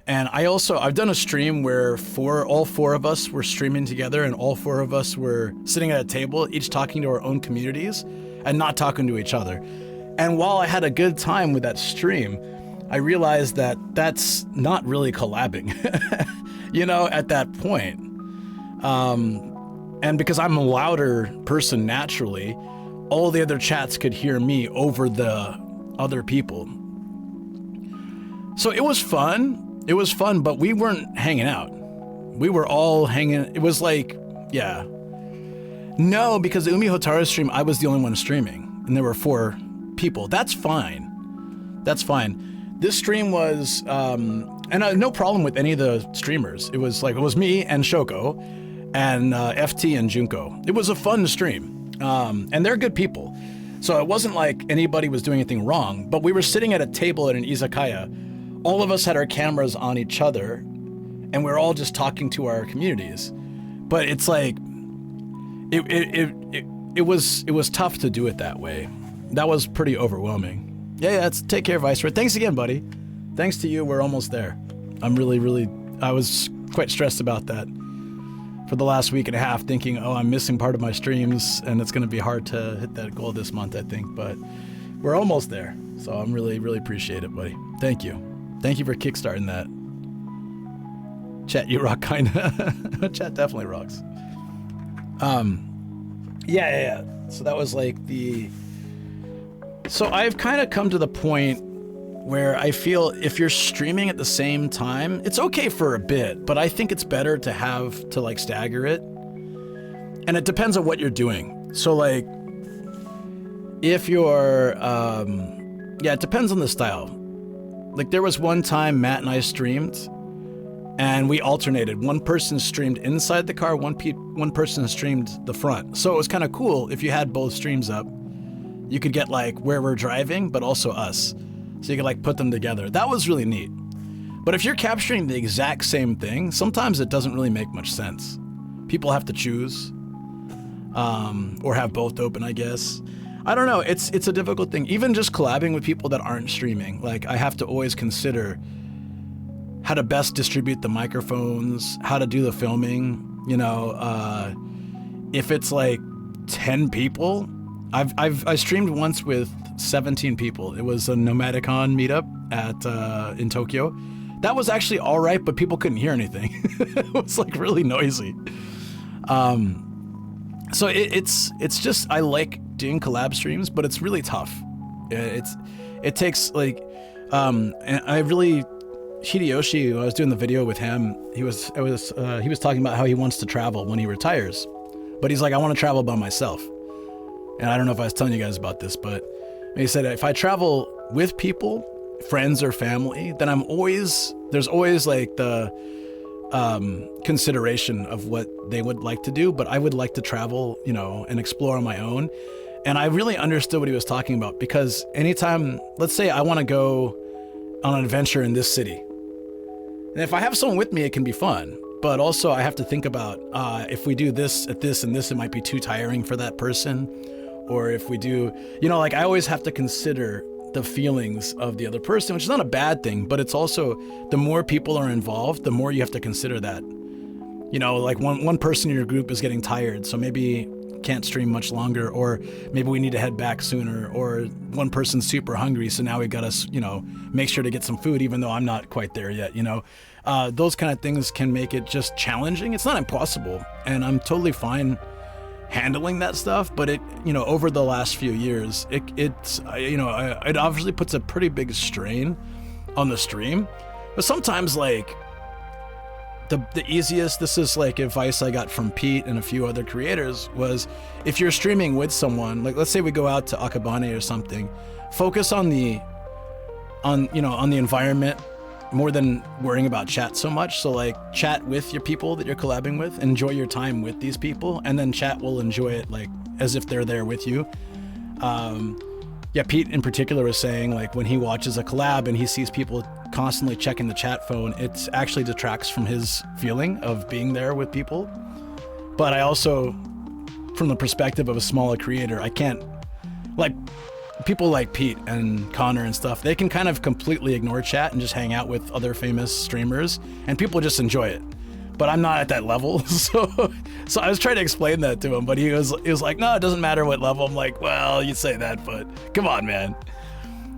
And I've done a stream where all four of us were streaming together, and all four of us were sitting at a table, each talking to our own communities and not talking to each other. And while I had a good time with that stream, I realized that that's not really collabing, at that point. And because I'm a louder person naturally, all the other chats could hear me over the other people. So it was fun. It was fun, but we weren't hanging out. We were all hanging. It was like, yeah. No, because the Umi Hotaru stream, I was the only one streaming, and there were 4 people. That's fine. That's fine. This stream was, and no problem with any of the streamers. It was me and Shoko, and FT and Junko. It was a fun stream, and they're good people. So it wasn't like anybody was doing anything wrong, but we were sitting at a table at an izakaya. All of us had our cameras on each other, and we were all just talking to our communities. But it's like, it was tough to do it that way. That was pretty overwhelming. Yeah, take care, Viceroy. Thanks again, buddy. Thanks to you, we're almost there. I was quite stressed about that for the last week and a half, thinking, I'm missing part of my streams, and it's going to be hard to hit that goal this month, I think. But we're almost there, so I'm really, really appreciate it, buddy. Thank you. Thank you for kickstarting that. Chat, you rock, kinda. Chat definitely rocks. Yeah. So that was like So I've kind of come to the point where I feel if you're streaming at the same time, it's okay for a bit, but I think it's better to have to like stagger it. And it depends on what you're doing. So like, if you're, it depends on the style. Like there was one time Matt and I streamed, and we alternated. One person streamed inside the car, one person streamed the front. So it was kind of cool if you had both streams up. You could get like where we're driving, but also us. So you could like put them together. That was really neat. But if you're capturing the exact same thing, sometimes it doesn't really make much sense. People have to choose, or have both open, I guess. I don't know, it's a difficult thing. Even just collabing with people that aren't streaming, like I have to always consider how to best distribute the microphones, how to do the filming, if it's like 10 people. I streamed once with 17 people. It was a Nomadicon meetup in Tokyo. That was actually all right, but people couldn't hear anything. It was like really noisy. So it's just, I like doing collab streams, but it's really tough. It takes like, and Hideyoshi, when I was doing the video with him, he was talking about how he wants to travel when he retires, but he's like, I want to travel by myself. And I don't know if I was telling you guys about this, but he said, if I travel with people, friends or family, then there's always like the consideration of what they would like to do, but I would like to travel, and explore on my own. And I really understood what he was talking about, because anytime, let's say I want to go on an adventure in this city, and if I have someone with me, it can be fun. But also I have to think about if we do this at this and this, it might be too tiring for that person. Or if we do, like I always have to consider the feelings of the other person, which is not a bad thing, but it's also the more people are involved, the more you have to consider that. Like one person in your group is getting tired, so maybe can't stream much longer, or maybe we need to head back sooner, or one person's super hungry, so now we gotta, make sure to get some food, even though I'm not quite there yet, those kind of things can make it just challenging. It's not impossible, and I'm totally fine handling that stuff, but it, over the last few years, it obviously puts a pretty big strain on the stream. But sometimes, like, the easiest, this is like advice I got from Pete and a few other creators, was if you're streaming with someone, like let's say we go out to Akabane or something, focus on the environment more than worrying about chat so much. So like chat with your people that you're collabing with, enjoy your time with these people, and then chat will enjoy it like as if they're there with you. Pete in particular was saying like when he watches a collab and he sees people constantly checking the chat phone, it actually detracts from his feeling of being there with people. But I also, from the perspective of a smaller creator, I can't, like, people like Pete and Connor and stuff, they can kind of completely ignore chat and just hang out with other famous streamers, and people just enjoy it. But I'm not at that level, so I was trying to explain that to him, but he was like, no, it doesn't matter what level. I'm like, well, you say that, but come on, man.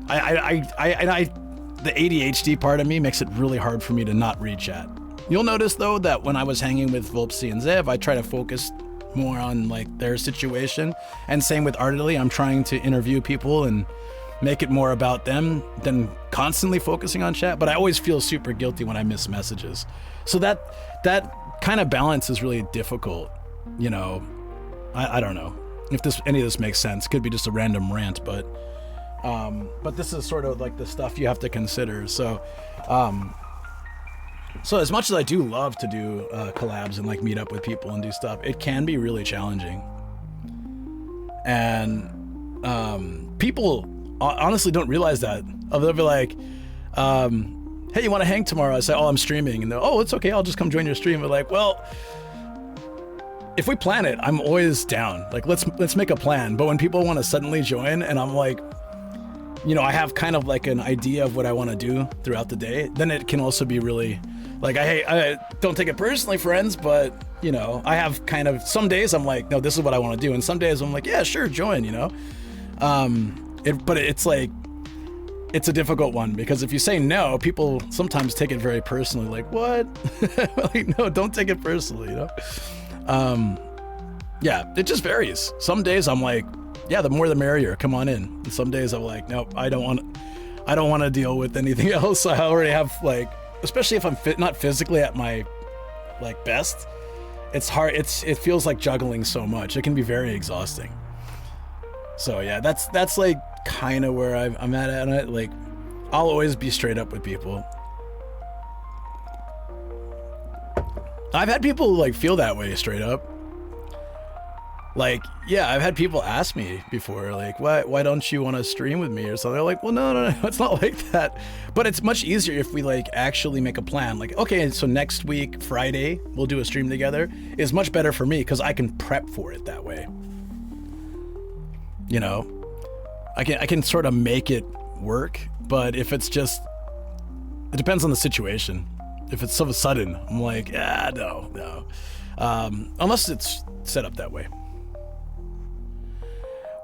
The ADHD part of me makes it really hard for me to not read chat. You'll notice though that when I was hanging with Volpsy and Zev, I try to focus more on like their situation, and same with Ardily. I'm trying to interview people and make it more about them than constantly focusing on chat, but I always feel super guilty when I miss messages. So that kind of balance is really difficult, you know. I don't know if any of this makes sense. Could be just a random rant, but this is sort of like the stuff you have to consider. So as much as I do love to do collabs and like meet up with people and do stuff, it can be really challenging. And people honestly don't realize that. They'll be like, hey, you want to hang tomorrow? I say, oh, I'm streaming. And they're, oh, it's okay, I'll just come join your stream. We're like, well, if we plan it, I'm always down. Like, let's make a plan. But when people want to suddenly join and I'm like, you know, I have kind of like an idea of what I want to do throughout the day, then it can also be really like, I don't take it personally, friends, but you know, I have kind of, some days I'm like, no, this is what I want to do. And some days I'm like, yeah, sure, join, you know? But it's like, it's a difficult one, because if you say no, people sometimes take it very personally. Like, what? Like, no, don't take it personally, you know? Yeah, it just varies. Some days I'm like, yeah, the more the merrier, come on in. And some days I'm like, nope, I don't want to deal with anything else. I already have, like, especially if I'm not physically at my like best, it's hard. It feels like juggling so much. It can be very exhausting. So yeah, that's like kind of where I'm at it. Like, I'll always be straight up with people. I've had people like feel that way straight up. Like, yeah, I've had people ask me before, like, why don't you want to stream with me or something? They're like, well, no, it's not like that. But it's much easier if we like actually make a plan. Like, okay, so next week, Friday, we'll do a stream together. Is much better for me because I can prep for it that way. You know, I can sort of make it work, but if it's just, it depends on the situation. If it's so sudden, I'm like, no. Unless it's set up that way.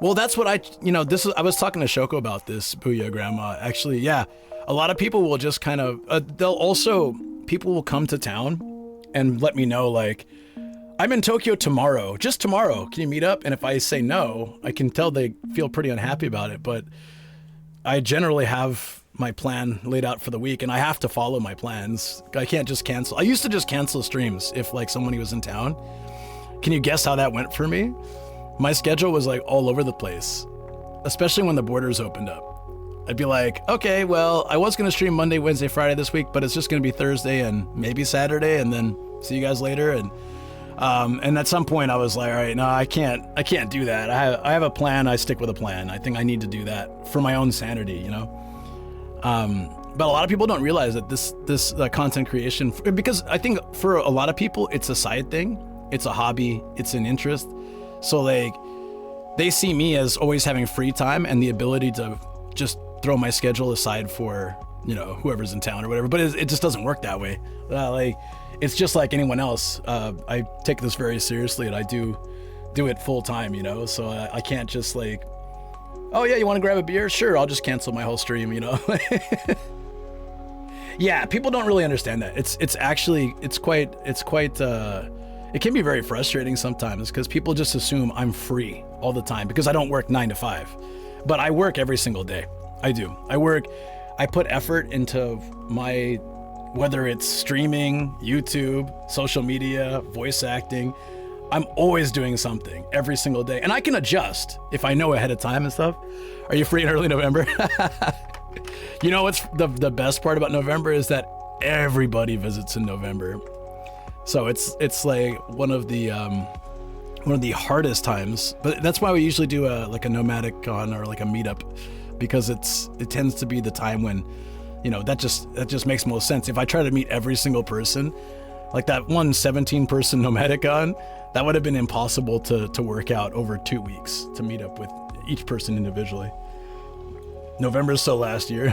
Well, that's what I was talking to Shoko about this, Booyah Grandma. Actually, yeah, a lot of people will just kind of, people will come to town and let me know, like, I'm in Tokyo tomorrow, just tomorrow. Can you meet up? And if I say no, I can tell they feel pretty unhappy about it. But I generally have my plan laid out for the week, and I have to follow my plans. I can't just cancel. I used to just cancel streams if like somebody was in town. Can you guess how that went for me? My schedule was like all over the place, especially when the borders opened up. I'd be like, okay, well, I was going to stream Monday, Wednesday, Friday this week, but it's just going to be Thursday and maybe Saturday, and then see you guys later. And at some point I was like, all right, no, I can't do that. I have a plan. I stick with a plan. I think I need to do that for my own sanity, you know? But a lot of people don't realize that this content creation, because I think for a lot of people, it's a side thing. It's a hobby. It's an interest. So like, they see me as always having free time and the ability to just throw my schedule aside for, you know, whoever's in town or whatever. But it just doesn't work that way. Like, it's just like anyone else. I take this very seriously, and I do it full time, you know? So I can't just like, oh yeah, you want to grab a beer? Sure, I'll just cancel my whole stream, you know? Yeah, people don't really understand that. It can be very frustrating sometimes because people just assume I'm free all the time because I don't work 9 to 5. But I work every single day. I do. I put effort into my, whether it's streaming, YouTube, social media, voice acting. I'm always doing something every single day. And I can adjust if I know ahead of time and stuff. Are you free in early November? You know what's the best part about November is that everybody visits in November. So it's like one of the hardest times, but that's why we usually do a nomadic con or like a meetup, because it tends to be the time when, you know, that just makes most sense. If I try to meet every single person, like that one 17-person nomadic con, that would have been impossible to work out over 2 weeks to meet up with each person individually. November's so last year.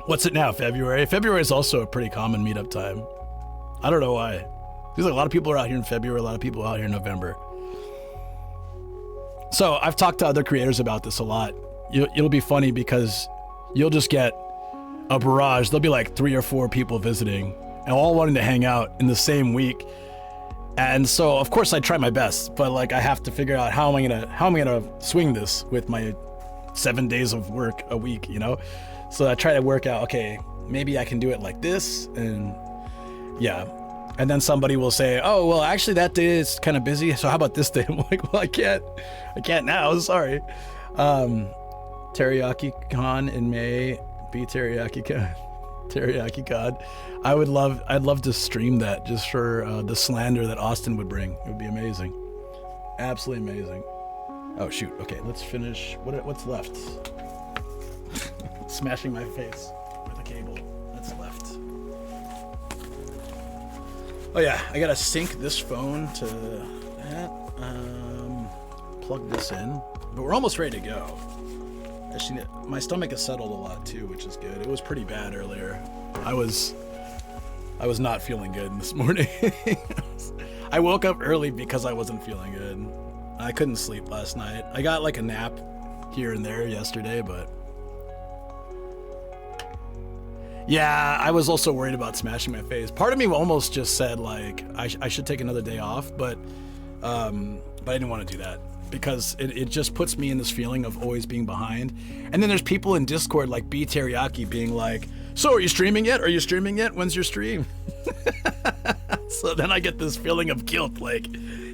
What's it now? February? February is also a pretty common meetup time. I don't know why. There's like a lot of people are out here in February, a lot of people are out here in November. So I've talked to other creators about this a lot. It'll be funny because you'll just get a barrage. There'll be like 3 or 4 people visiting and all wanting to hang out in the same week. And so of course I try my best, but like I have to figure out how am I gonna swing this with my 7 days of work a week, you know? So I try to work out, okay, maybe I can do it like this, and yeah. And then somebody will say, oh, well, actually that day is kind of busy, so how about this day? I'm like, well, I can't now, sorry. Teriyaki Con in May, be Teriyaki Con. Teriyaki Con. I'd love to stream that just for the slander that Austin would bring. It would be amazing. Absolutely amazing. Oh shoot, okay, let's finish. What's left? Smashing my face with a cable. That's left. Oh yeah, I gotta sync this phone to that. Plug this in. But we're almost ready to go. Actually, my stomach has settled a lot too, which is good. It was pretty bad earlier. I was not feeling good this morning. I woke up early because I wasn't feeling good. I couldn't sleep last night. I got like a nap here and there yesterday, but yeah, I was also worried about smashing my face. Part of me almost just said like I should take another day off, but I didn't want to do that because it just puts me in this feeling of always being behind. And then there's people in Discord like B Teriyaki being like, so are you streaming yet? Are you streaming yet? When's your stream? So then I get this feeling of guilt, like,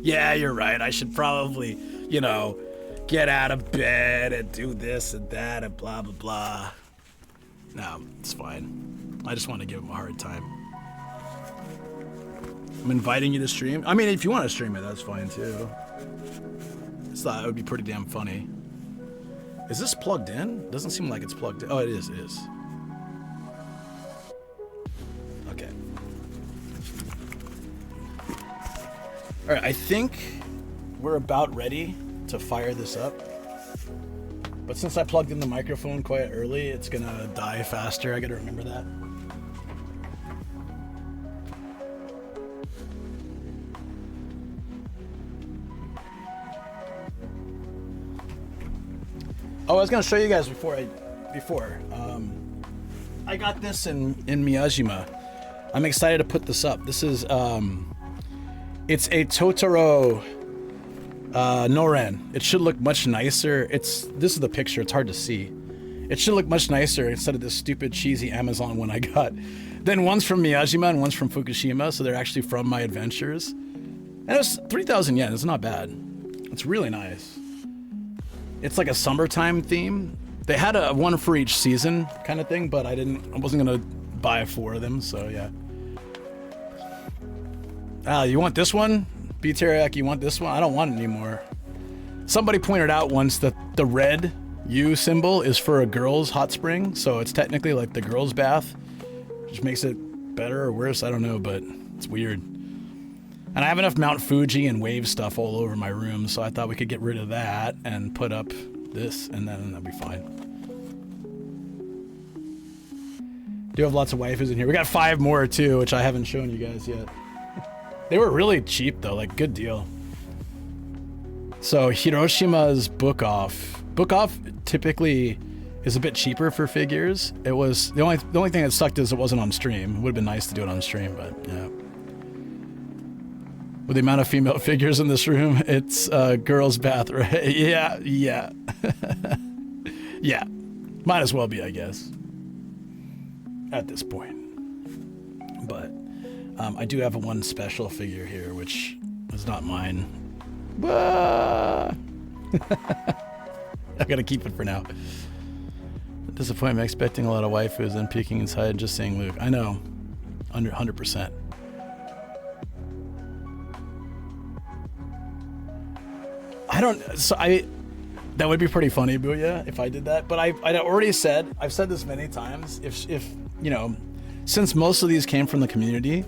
yeah, you're right. I should probably, get out of bed and do this and that and blah, blah, blah. No, it's fine. I just want to give him a hard time. I'm inviting you to stream. I mean, if you want to stream it, that's fine too. I just thought it would be pretty damn funny. Is this plugged in? Doesn't seem like it's plugged in. Oh, it is. Okay. All right, I think we're about ready to fire this up. But since I plugged in the microphone quite early, it's gonna die faster. I gotta remember that. Oh, I was gonna show you guys before. I got this in Miyajima. I'm excited to put this up. This is it's a Totoro Noren. It should look much nicer. This is the picture. It's hard to see. It should look much nicer instead of this stupid cheesy Amazon one I got. Then one's from Miyajima and one's from Fukushima, so they're actually from my adventures. And it was 3,000 yen. It's not bad. It's really nice. It's like a summertime theme. They had a one for each season kind of thing, but I wasn't gonna buy 4 of them, so yeah. You want this one? B Teriyaki, you want this one? I don't want it anymore. Somebody pointed out once that the red U symbol is for a girl's hot spring, so it's technically like the girl's bath, which makes it better or worse, I don't know, but it's weird. And I have enough Mount Fuji and wave stuff all over my room, so I thought we could get rid of that and put up this, and then that'll be fine. Do have lots of waifus in here. We got 5 more too, which I haven't shown you guys yet. They were really cheap though, like good deal. So Hiroshima's Book Off typically is a bit cheaper for figures. It was the only thing that sucked is it wasn't on stream. It would have been nice to do it on stream, but yeah. With the amount of female figures in this room, it's a girl's bath, right? Yeah. Yeah. Might as well be, I guess. At this point. But I do have one special figure here, which is not mine. I gotta keep it for now. Disappointment, expecting a lot of waifus and peeking inside and just seeing Luke. I know. 100%. That would be pretty funny, Booyah, if I did that. But I've said this many times, if since most of these came from the community,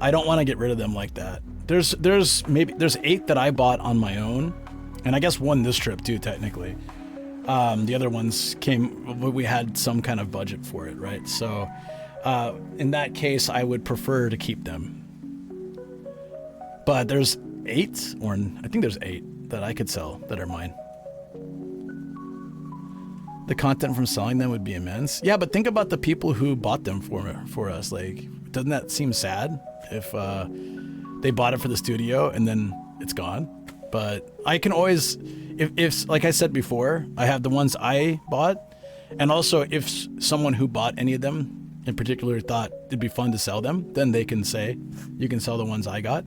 I don't want to get rid of them like that. There's 8 that I bought on my own, and I guess 1 this trip too, technically. The other ones we had some kind of budget for it, right? So in that case, I would prefer to keep them. But there's 8, or I think there's 8 that I could sell that are mine. The content from selling them would be immense. Yeah, but think about the people who bought them for us. Like, doesn't that seem sad if they bought it for the studio and then it's gone? But I can always, if like I said before, I have the ones I bought, and also if someone who bought any of them in particular thought it'd be fun to sell them, then they can say, you can sell the ones I got.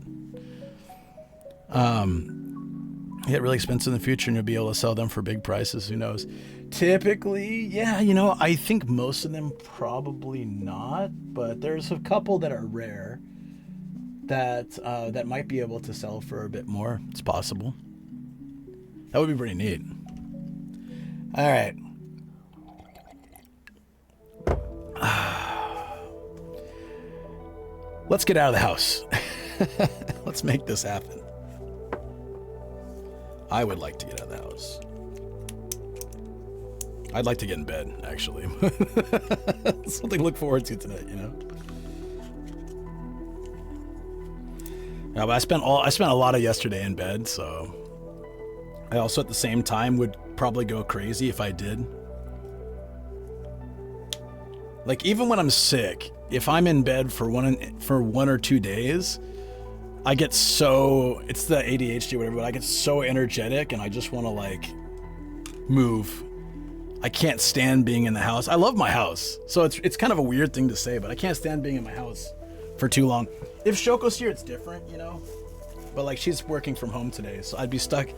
Get really expensive in the future and you'll be able to sell them for big prices. Who knows? Typically, yeah, you know, I think most of them probably not, but there's a couple that are rare that might be able to sell for a bit more. It's possible. That would be pretty neat. All right. Let's get out of the house. Let's make this happen. I would like to get out of the house. I'd like to get in bed, actually. Something to look forward to tonight, you know? Yeah, but I spent a lot of yesterday in bed, so I also at the same time would probably go crazy if I did. Like, even when I'm sick, if I'm in bed for 1 or 2 days, I get so, it's the ADHD or whatever, but I get so energetic and I just want to like move. I can't stand being in the house. I love my house. So it's kind of a weird thing to say, but I can't stand being in my house for too long. If Shoko's here, it's different, you know? But like, she's working from home today, so I'd be stuck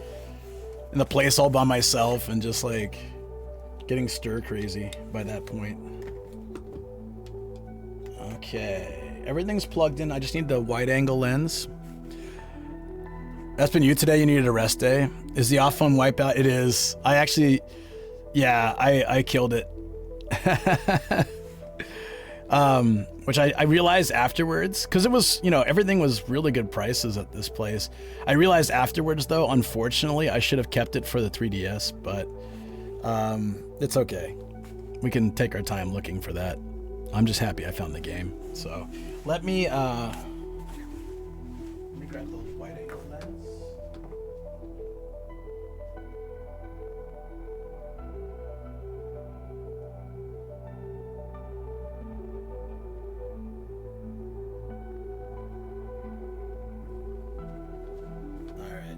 in the place all by myself and just like getting stir crazy by that point. Okay, everything's plugged in. I just need the wide angle lens. That's been you today. You needed a rest day. Is the off phone wipeout? It is. I actually, yeah, I killed it. Which I realized afterwards, because it was, you know, everything was really good prices at this place. I realized afterwards, though, unfortunately, I should have kept it for the 3DS, but it's okay. We can take our time looking for that. I'm just happy I found the game. So let me grab the wide angle lens. All right.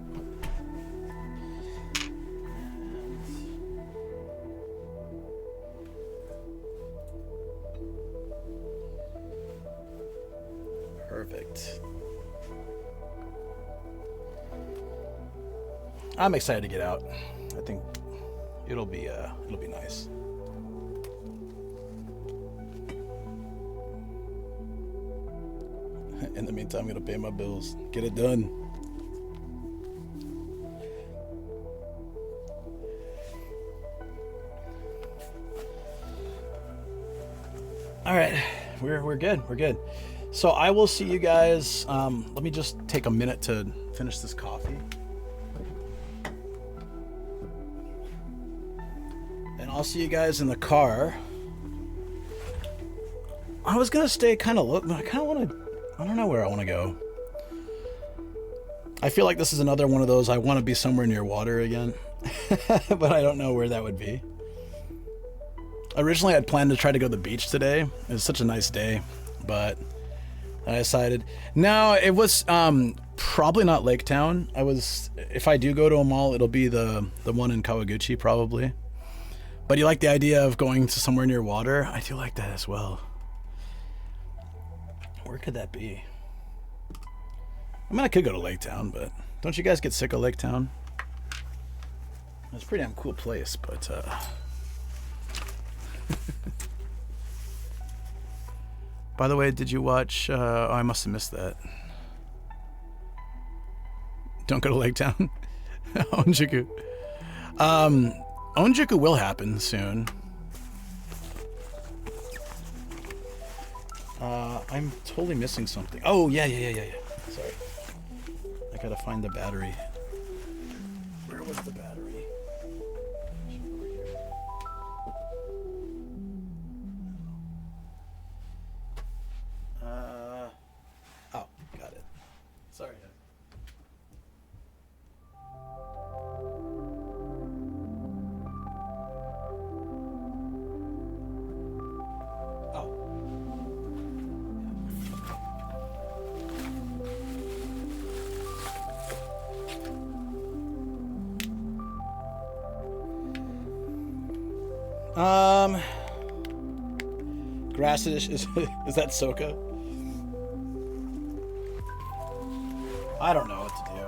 Perfect. I'm excited to get out. I think it'll be nice. In the meantime, I'm gonna pay my bills. Get it done. All right, we're good. We're good. So I will see you guys. Let me just take a minute to finish this coffee. And I'll see you guys in the car. I was going to stay kind of look, but I kind of want to, I don't know where I want to go. I feel like this is another one of those, I want to be somewhere near water again. But I don't know where that would be. Originally, I'd planned to try to go to the beach today. It was such a nice day, but I decided, no, it was probably not Lake Town. If I do go to a mall, it'll be the one in Kawaguchi probably. But you like the idea of going to somewhere near water? I do like that as well. Where could that be? I mean, I could go to Lake Town, but don't you guys get sick of Lake Town? It's a pretty damn cool place, but by the way, did you watch oh, I must have missed that. Don't go to Lake Town. Onjuku. Onjuku will happen soon. I'm totally missing something. Oh, yeah. Sorry. I gotta find the battery. Where was the battery? Over here. Grass is is that Soka? I don't know what to do.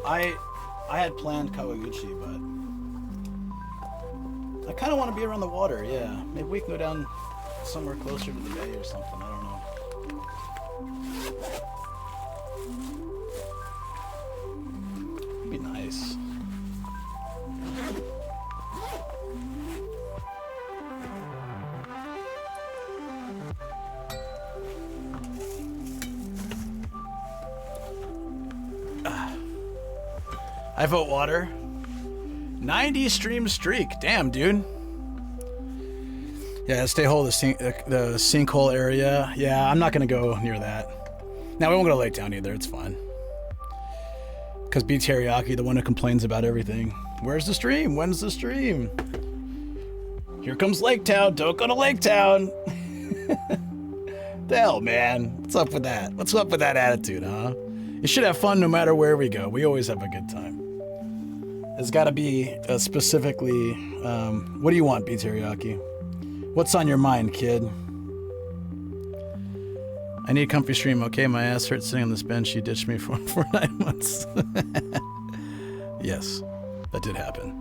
I had planned Kawaguchi, but I kind of want to be around the water. Yeah, maybe we can go down somewhere closer to the bay or something. I don't know. It'd be nice. I vote water. 90 stream streak. Damn, dude. Yeah, stay whole the sinkhole area. Yeah, I'm not gonna go near that. Now we won't go to Lake Town either. It's fine. Cause B Teriyaki, the one who complains about everything. Where's the stream? When's the stream? Here comes Lake Town. Don't go to Lake Town. The hell, man. What's up with that? What's up with that attitude, huh? You should have fun no matter where we go. We always have a good time. It's got to be specifically, what do you want, B Teriyaki? What's on your mind, kid? I need a comfy stream. Okay, my ass hurts sitting on this bench. You ditched me for 9 months. Yes, that did happen.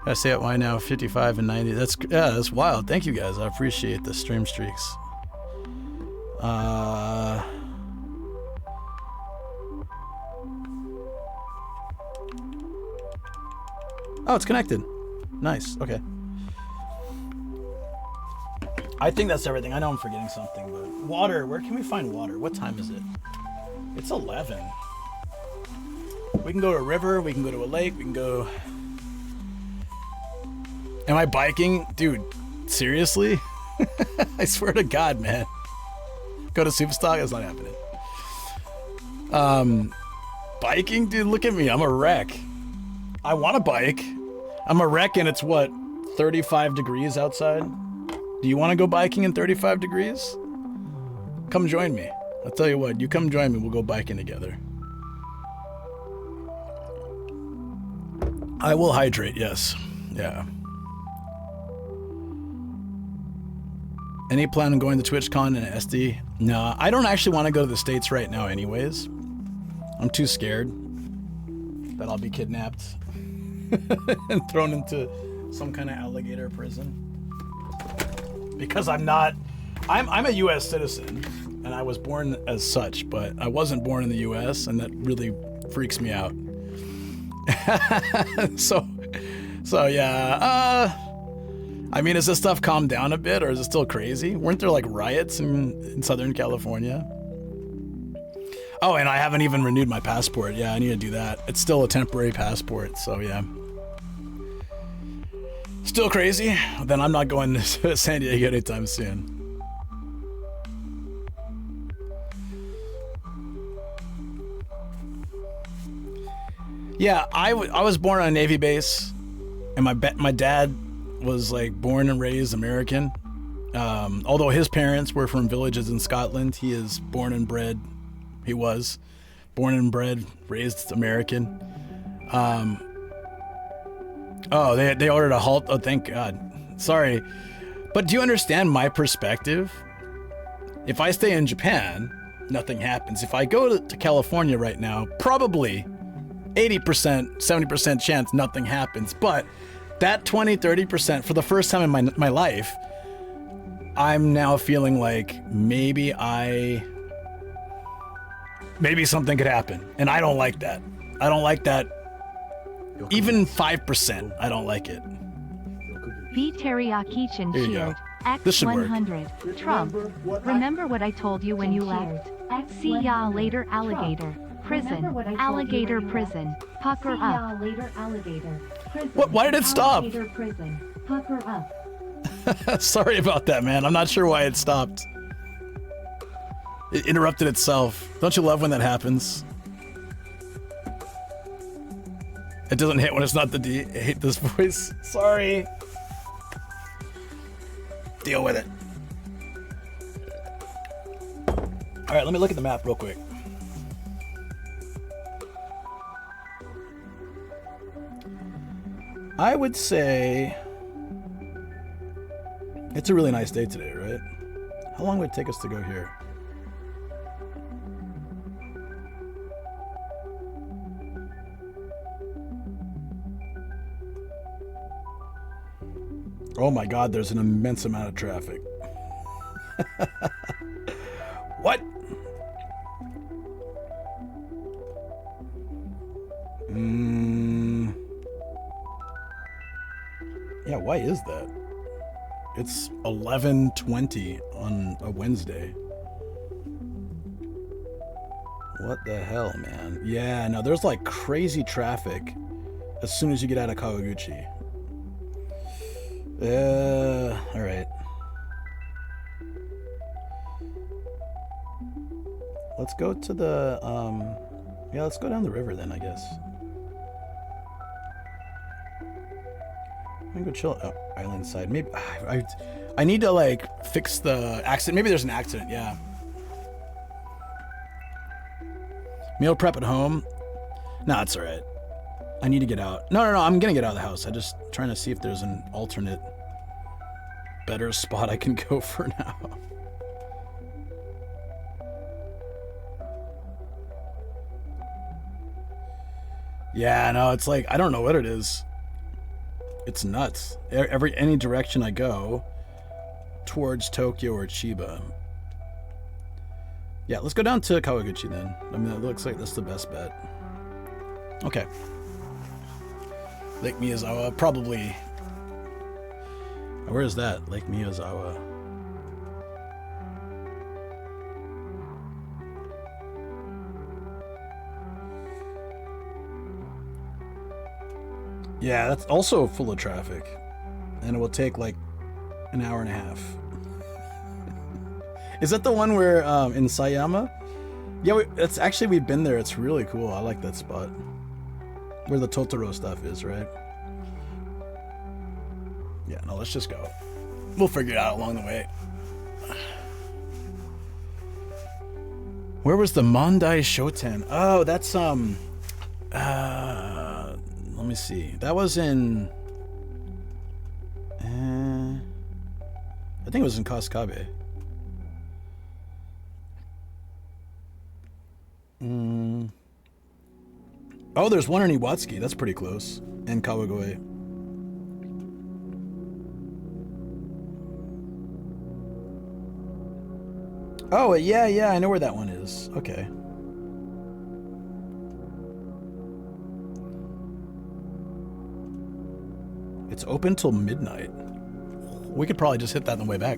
I stay at why now? 55 and 90. That's wild. Thank you guys. I appreciate the stream streaks. Oh, it's connected. Nice. Okay. I think that's everything. I know I'm forgetting something, but water. Where can we find water? What time is it? It's 11. We can go to a river. We can go to a lake. We can go. Am I biking? Dude, seriously? I swear to God, man. Go to Superstock? That's not happening. Biking? Dude, look at me. I'm a wreck. I want to bike. I'm a wreck and it's what? 35 degrees outside? Do you want to go biking in 35 degrees? Come join me. I'll tell you what. You come join me. We'll go biking together. I will hydrate, yes. Yeah. Any plan on going to TwitchCon and SD? No, I don't actually want to go to the States right now anyways. I'm too scared that I'll be kidnapped and thrown into some kind of alligator prison. Because I'm a US citizen and I was born as such, but I wasn't born in the US and that really freaks me out. So yeah, I mean, has this stuff calmed down a bit, or is it still crazy? Weren't there like riots in Southern California? Oh, and I haven't even renewed my passport. Yeah, I need to do that. It's still a temporary passport, so yeah. Still crazy? Then I'm not going to San Diego anytime soon. Yeah, I was born on a Navy base, and my dad was like born and raised American. Although his parents were from villages in Scotland, he is born and bred. He was born and bred, raised American. Oh, they ordered a halt. Oh, thank God. Sorry, but do you understand my perspective? If I stay in Japan, nothing happens. If I go to California right now, probably 80%, 70% chance nothing happens. But that 20, 30%, for the first time in my life, I'm now feeling like maybe something could happen. And I don't like that. I don't like that. Even 5%, I don't like it. B Teriyaki Chin Here you go. cheered. X This should work. 100. Trump. Remember what I told you when you left? See ya later, alligator. Prison. Alligator prison. Pucker up. What? Why did it stop? Alligator prison. Pucker up. Sorry about that, man. I'm not sure why it stopped. It interrupted itself. Don't you love when that happens? It doesn't hit when it's not the D. I hate this voice. Sorry. Deal with it. All right, let me look at the map real quick. I would say it's a really nice day today, right? How long would it take us to go here? Oh my God, there's an immense amount of traffic. What? Yeah, why is that? It's 11:20 on a Wednesday. What the hell, man? Yeah, no, there's like crazy traffic as soon as you get out of Kawaguchi. All right. Let's go to the, yeah, let's go down the river then, I guess. I'm gonna go chill island side. Maybe I need to like fix the accident. Maybe there's an accident. Yeah. Meal prep at home. Nah, it's all right. I need to get out. No. I'm gonna get out of the house. I'm just trying to see if there's an alternate, better spot I can go for now. Yeah, no, it's like I don't know what it is. It's nuts. Any direction I go towards Tokyo or Chiba. Yeah, let's go down to Kawaguchi then. I mean, it looks like that's the best bet. Okay. Lake Miyazawa, probably. Where is that? Lake Miyazawa. Yeah, that's also full of traffic. And it will take like an hour and a half. Is that the one where in Sayama? Yeah, it's actually, we've been there. It's really cool. I like that spot. Where the Totoro stuff is, right? Yeah, no, let's just go. We'll figure it out along the way. Where was the Mondai Shoten? Oh, that's let me see. That was in I think it was in Kasukabe. Oh, there's one in Iwatsuki. That's pretty close. And Kawagoe. Oh, yeah, I know where that one is. Okay. It's open till midnight. We could probably just hit that on the way back.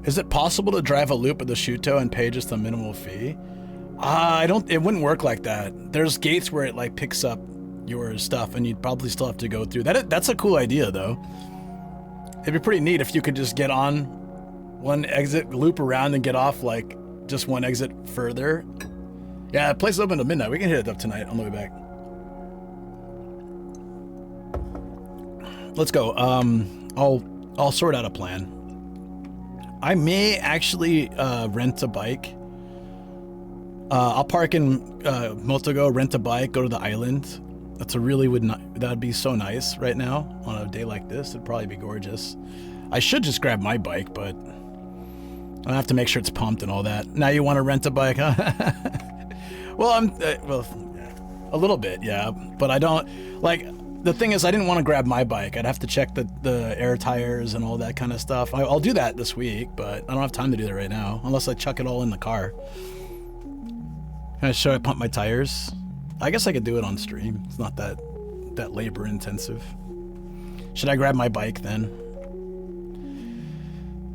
Is it possible to drive a loop at the Shuto and pay just a minimal fee? It wouldn't work like that. There's gates where it like picks up your stuff and you'd probably still have to go through. That's a cool idea though. It'd be pretty neat if you could just get on one exit, loop around and get off like just one exit further. Yeah, the place is open till midnight. We can hit it up tonight on the way back. Let's go. I'll sort out a plan. I may actually rent a bike. I'll park in Motogo, rent a bike, go to the island. That'd be so nice right now on a day like this. It'd probably be gorgeous. I should just grab my bike, but I have to make sure it's pumped and all that. Now you want to rent a bike, huh? Well, a little bit, yeah. But I don't like. The thing is, I didn't want to grab my bike. I'd have to check the air tires and all that kind of stuff. I'll do that this week, but I don't have time to do that right now, unless I chuck it all in the car. Can I show I pump my tires? I guess I could do it on stream. It's not that labor intensive. Should I grab my bike then?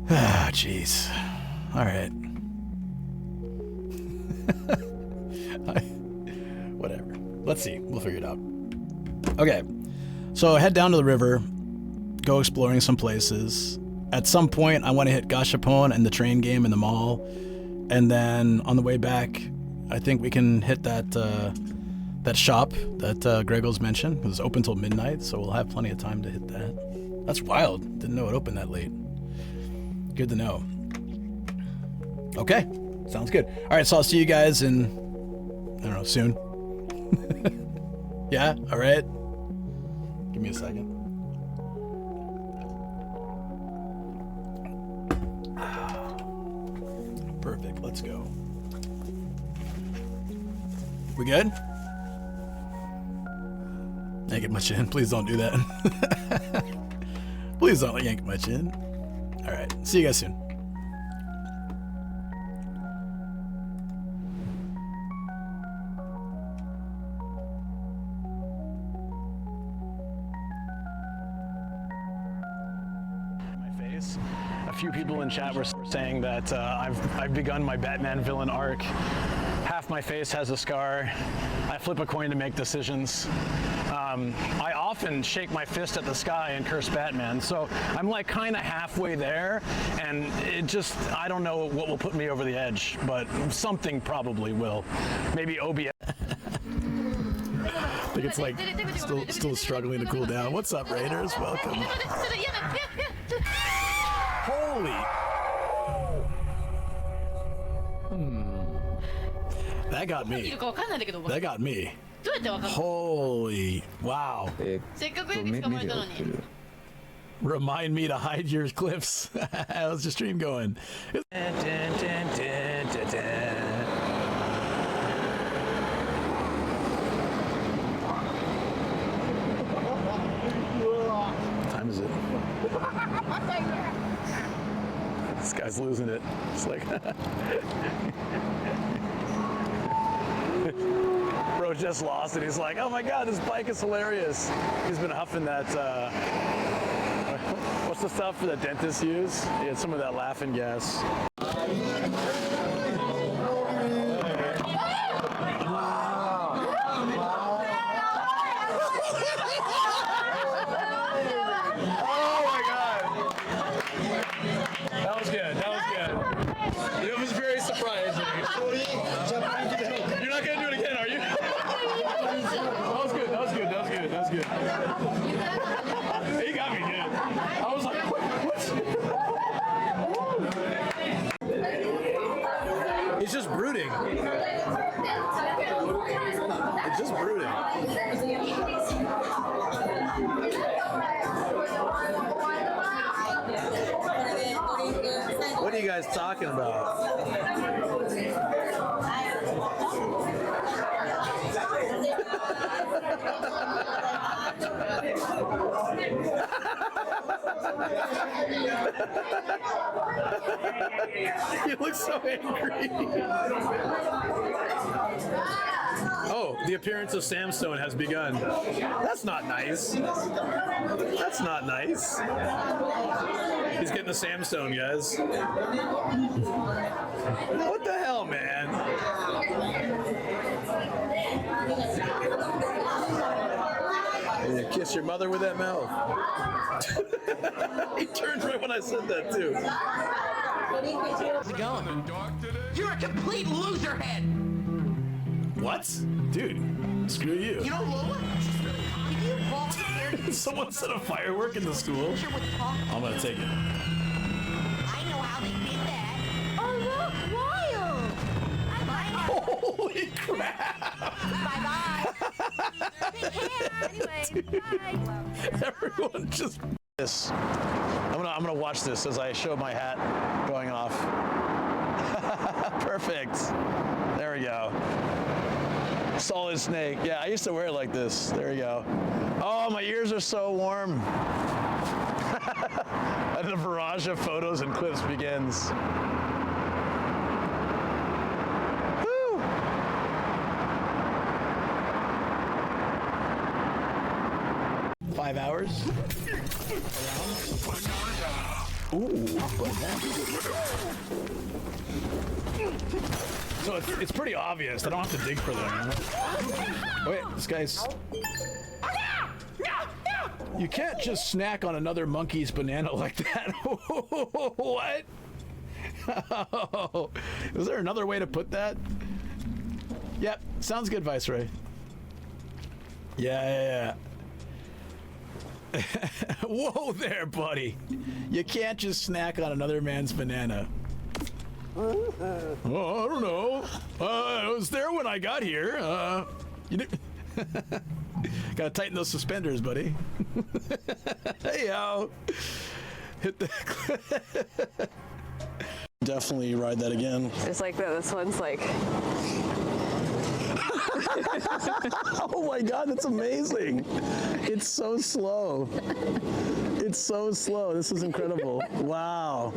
Ah, jeez. All right. Whatever. Let's see. We'll figure it out. Okay, so head down to the river, go exploring some places. At some point, I want to hit Gashapon and the train game in the mall, and then on the way back, I think we can hit that shop that Gregor's mentioned. It was open till midnight, so we'll have plenty of time to hit that. That's wild. Didn't know it opened that late. Good to know. Okay, sounds good. All right, so I'll see you guys in, I don't know, soon. Yeah, all right. Give me a second. Perfect, let's go. We good? Yank my chin. Please don't do that. Please don't yank my chin. All right, see you guys soon. A few people in chat were saying that I've begun my Batman villain arc. Half my face has a scar. I flip a coin to make decisions. I often shake my fist at the sky and curse Batman, so I'm like kind of halfway there, and it just, I don't know what will put me over the edge, but something probably will. Maybe OBS. I think it's like still struggling to cool down. What's up, Raiders? Welcome. Holy. That got me. That got me. Holy. Wow. Remind me to hide your clips. How's the stream going? What time is it? This guy's losing it. It's like bro just lost it. He's like, oh my god, this bike is hilarious. He's been huffing that what's the stuff that dentists use? He had some of that laughing gas. It's just brooding. It's just brooding. What are you guys talking about? You look so angry. Oh, the appearance of Sam Stone has begun. That's not nice. That's not nice. He's getting the Sam Stone, guys. What the hell, man? And you kiss your mother with that mouth. He turned right when I said that, too. How's it going? You're a complete loserhead! What? Dude, screw you. You know, Lola, did you volunteer to Someone set a firework in the school? picture with Paul? I'm gonna take it. I know how they did that. Oh, look, wild! Holy crap! Bye-bye! Take care! Anyway, bye! Everyone just... This. I'm gonna watch this as I show my hat going off. Perfect. There we go. Solid Snake. Yeah, I used to wear it like this. There we go. Oh, my ears are so warm. And the barrage of photos and clips begins. Woo! 5 hours? Ooh, so it's pretty obvious. I don't have to dig for them. Oh, wait, this guy's... You can't just snack on another monkey's banana like that. What? Oh, is there another way to put that? Yep, sounds good, Viceroy. Yeah. Whoa there, buddy. You can't just snack on another man's banana. Oh, I don't know. I was there when I got here. You didn't. Gotta tighten those suspenders, buddy. Hey, yo. Hit the. Definitely ride that again. It's like that. This one's like. Oh my God, that's amazing. It's so slow. It's so slow. This is incredible. Wow.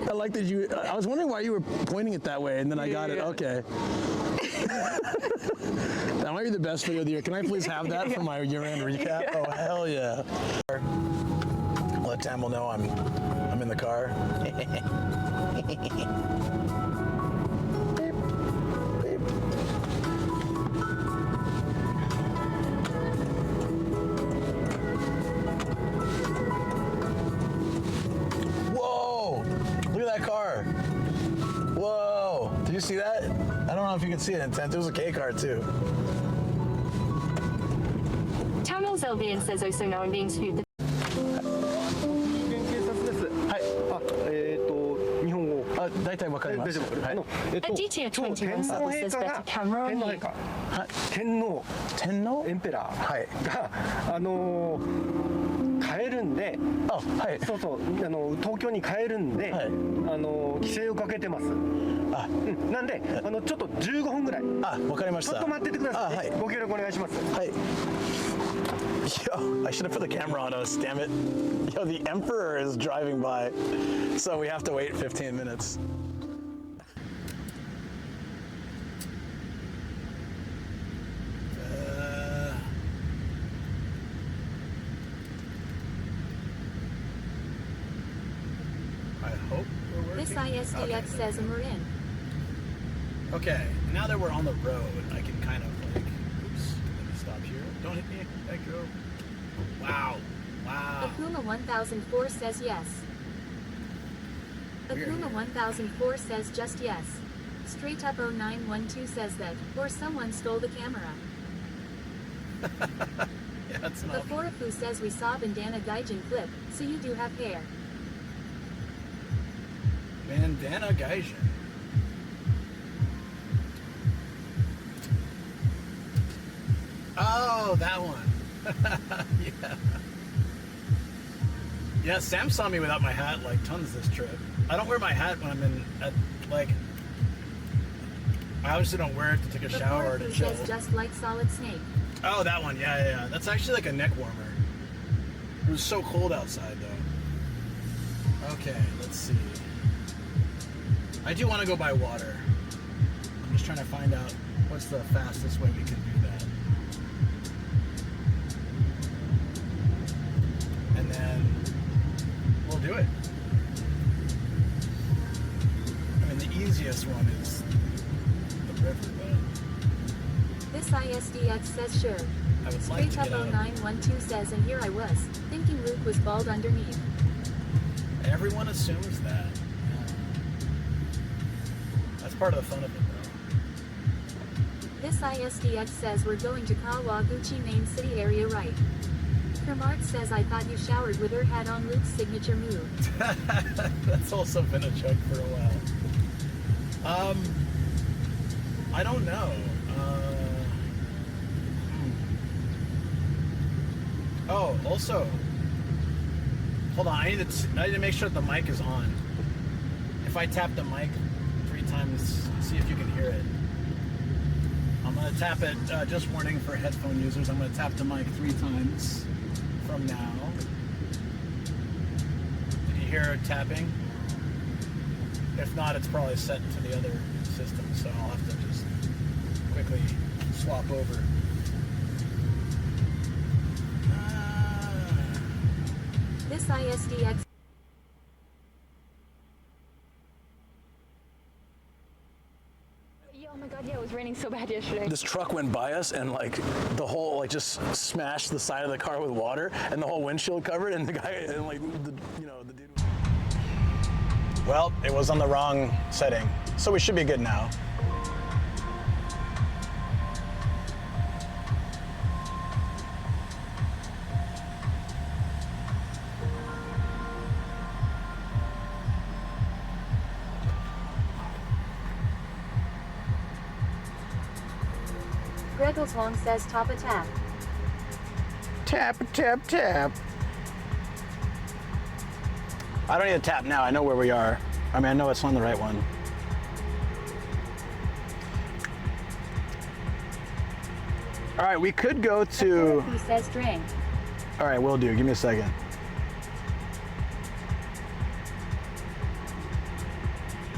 I like that you, I was wondering why you were pointing it that way, and then I got it. Okay. That might be the best video of the year. Can I please have that for my year-end recap? Oh, hell yeah. Let Tamil know I'm in the car. Whoa! Look at that car. Whoa! Did you see that? I don't know if you can see it in tent. There was a K car too. Terminal LVN says also now I'm being spooked. 大体わかります。はい。A DTO 21 says better camera on you. 天皇エンペラーが、帰るんで、そうそう東京に帰るんで、規制をかけてます。なんでちょっと15分ぐらい。わかりました。ちょっと待っててください。ご協力お願いします。はい。Yo, I should have put the camera on us, damn it. Yo, the Emperor is driving by, so we have to wait 15 minutes. I hope we're working. This ISDX says we're in. Okay, now that we're on the road, I can kind of like, oops, let me stop here. Don't hit me, let go. Wow, wow. Akuma 1004 says yes. Akuma 1004 says just yes. Straight up 0912 says that, or someone stole the camera. Yeah, that's The not. Forafu says we saw Bandana Gaijin clip, so you do have hair. Bandana Gaijin. Oh, that one. Yeah. Yeah, Sam saw me without my hat like tons this trip. I don't wear my hat when I'm in, I obviously don't wear it to take a shower or to The chill. Forafu says just like Solid Snake. Oh, that one, yeah. That's actually like a neck warmer. It was so cold outside though. Okay, let's see. I do want to go by water. I'm just trying to find out what's the fastest way we can do that. And then we'll do it. I mean, the easiest one is the river, but This ISDX says sure. I would like Straight to up get out. 0912 says and here I was, thinking Luke was bald underneath. Everyone assumes that. That's part of the fun of it, though. This ISDX says we're going to Kawaguchi main city area right. Kermart says I thought you showered with her hat on Luke's signature move. That's also been a joke for a while. I don't know. Oh, also, hold on. I need to make sure that the mic is on. If I tap the mic 3 times, see if you can hear it. I'm gonna tap it. Just warning for headphone users. I'm gonna tap the mic 3 times from now. Did you hear it tapping? If not, it's probably set to the other system, so I'll have to just quickly swap over. This ISDX Oh my god, yeah, it was raining so bad yesterday. This truck went by us and like the whole, like just smashed the side of the car with water and the whole windshield covered and the guy, and like the dude. Well, it was on the wrong setting, so we should be good now. Freckles Long says top a tap. Tap, tap, tap. I don't need a tap now. I know where we are. I mean, I know it's on the right one. All right, we could go to... Who says drink? All right, will do. Give me a second.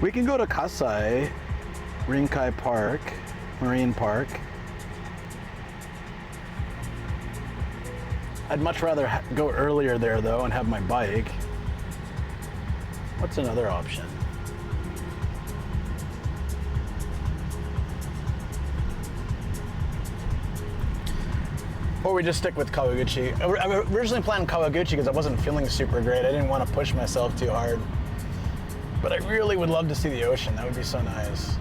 We can go to Kasai Rinkai Park, Marine Park. I'd much rather go earlier there though and have my bike. What's another option? Or we just stick with Kawaguchi. I originally planned Kawaguchi because I wasn't feeling super great. I didn't want to push myself too hard. But I really would love to see the ocean. That would be so nice.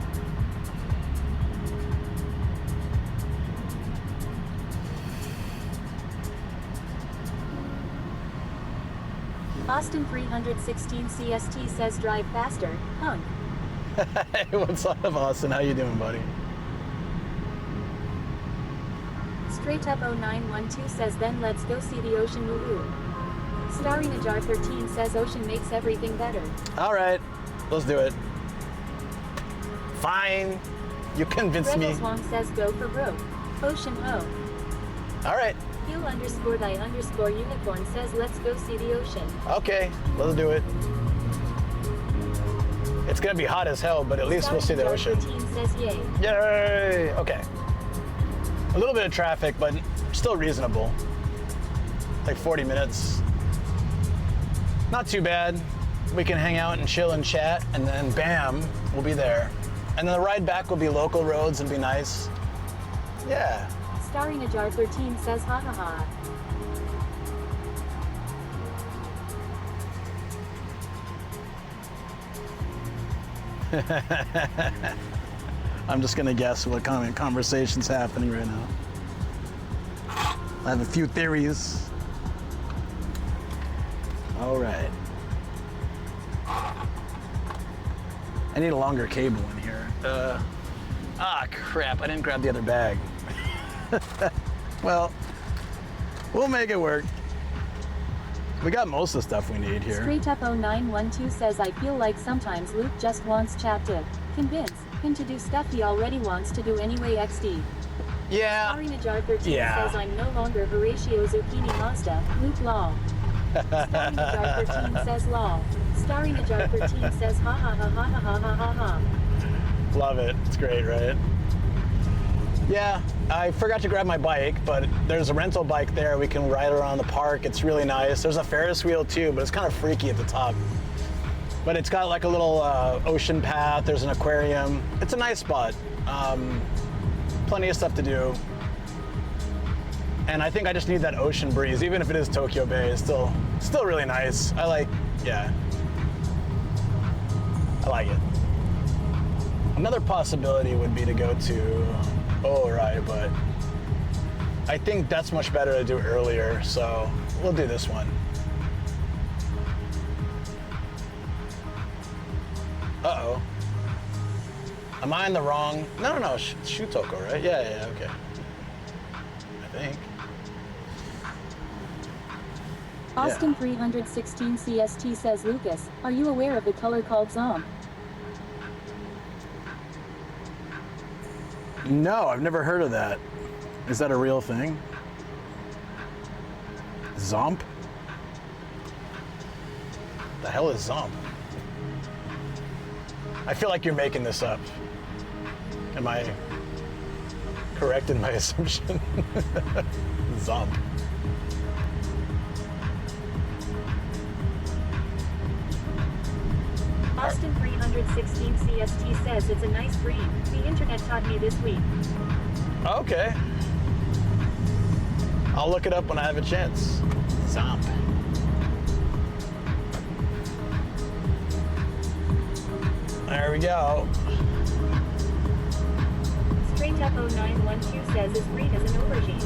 Austin 316 CST says drive faster, hunk. Hey, what's up, Austin? How you doing, buddy? Straight up 0912 says then let's go see the ocean woo-woo. Starry Najar 13 says ocean makes everything better. All right, let's do it. Fine, you convinced me. Freckles Long says go for broke. Ocean ho. All right. Heal underscore die underscore unicorn says let's go see the ocean. Okay, let's do it. It's gonna be hot as hell, but at least we'll see the ocean. 13 says yay. Yay! Okay. A little bit of traffic, but still reasonable. Like 40 minutes. Not too bad. We can hang out and chill and chat, and then bam, we'll be there. And then the ride back will be local roads and be nice. Yeah. Starry Najar 13 says ha ha ha. I'm just gonna guess what kind of conversation's happening right now. I have a few theories. All right. I need a longer cable in here. Crap, I didn't grab the other bag. Well, we'll make it work. We got most of the stuff we need here. Straight up 0912 says I feel like sometimes Luke just wants Chatt to convince him to do stuff he already wants to do anyway XD. Yeah. Starry Najar 13 says I'm no longer Horatio Zucchini Mazda, Luke Law. Starry Najar 13 says lol. Starry Najar 13 says ha ha ha ha ha ha ha ha ha. Love it. It's great, right? Yeah, I forgot to grab my bike, but there's a rental bike there. We can ride around the park. It's really nice. There's a Ferris wheel too, but it's kind of freaky at the top. But it's got like a little ocean path. There's an aquarium. It's a nice spot. Plenty of stuff to do. And I think I just need that ocean breeze, even if it is Tokyo Bay. It's still really nice. I like it. Another possibility would be to go to Ori, but I think that's much better to do earlier, so we'll do this one. Uh-oh. Am I in the wrong? No, Shutoko, right? Yeah, okay. I think. Austin 316 CST says Lucas, are you aware of the color called Zom? No, I've never heard of that. Is that a real thing? Zomp? The hell is Zomp? I feel like you're making this up. Am I correct in my assumption? Zomp. Austin 316 CST says it's a nice dream. The internet taught me this week. Okay. I'll look it up when I have a chance. Zomp. There we go. Straight up 0912 says it's green as an aubergine.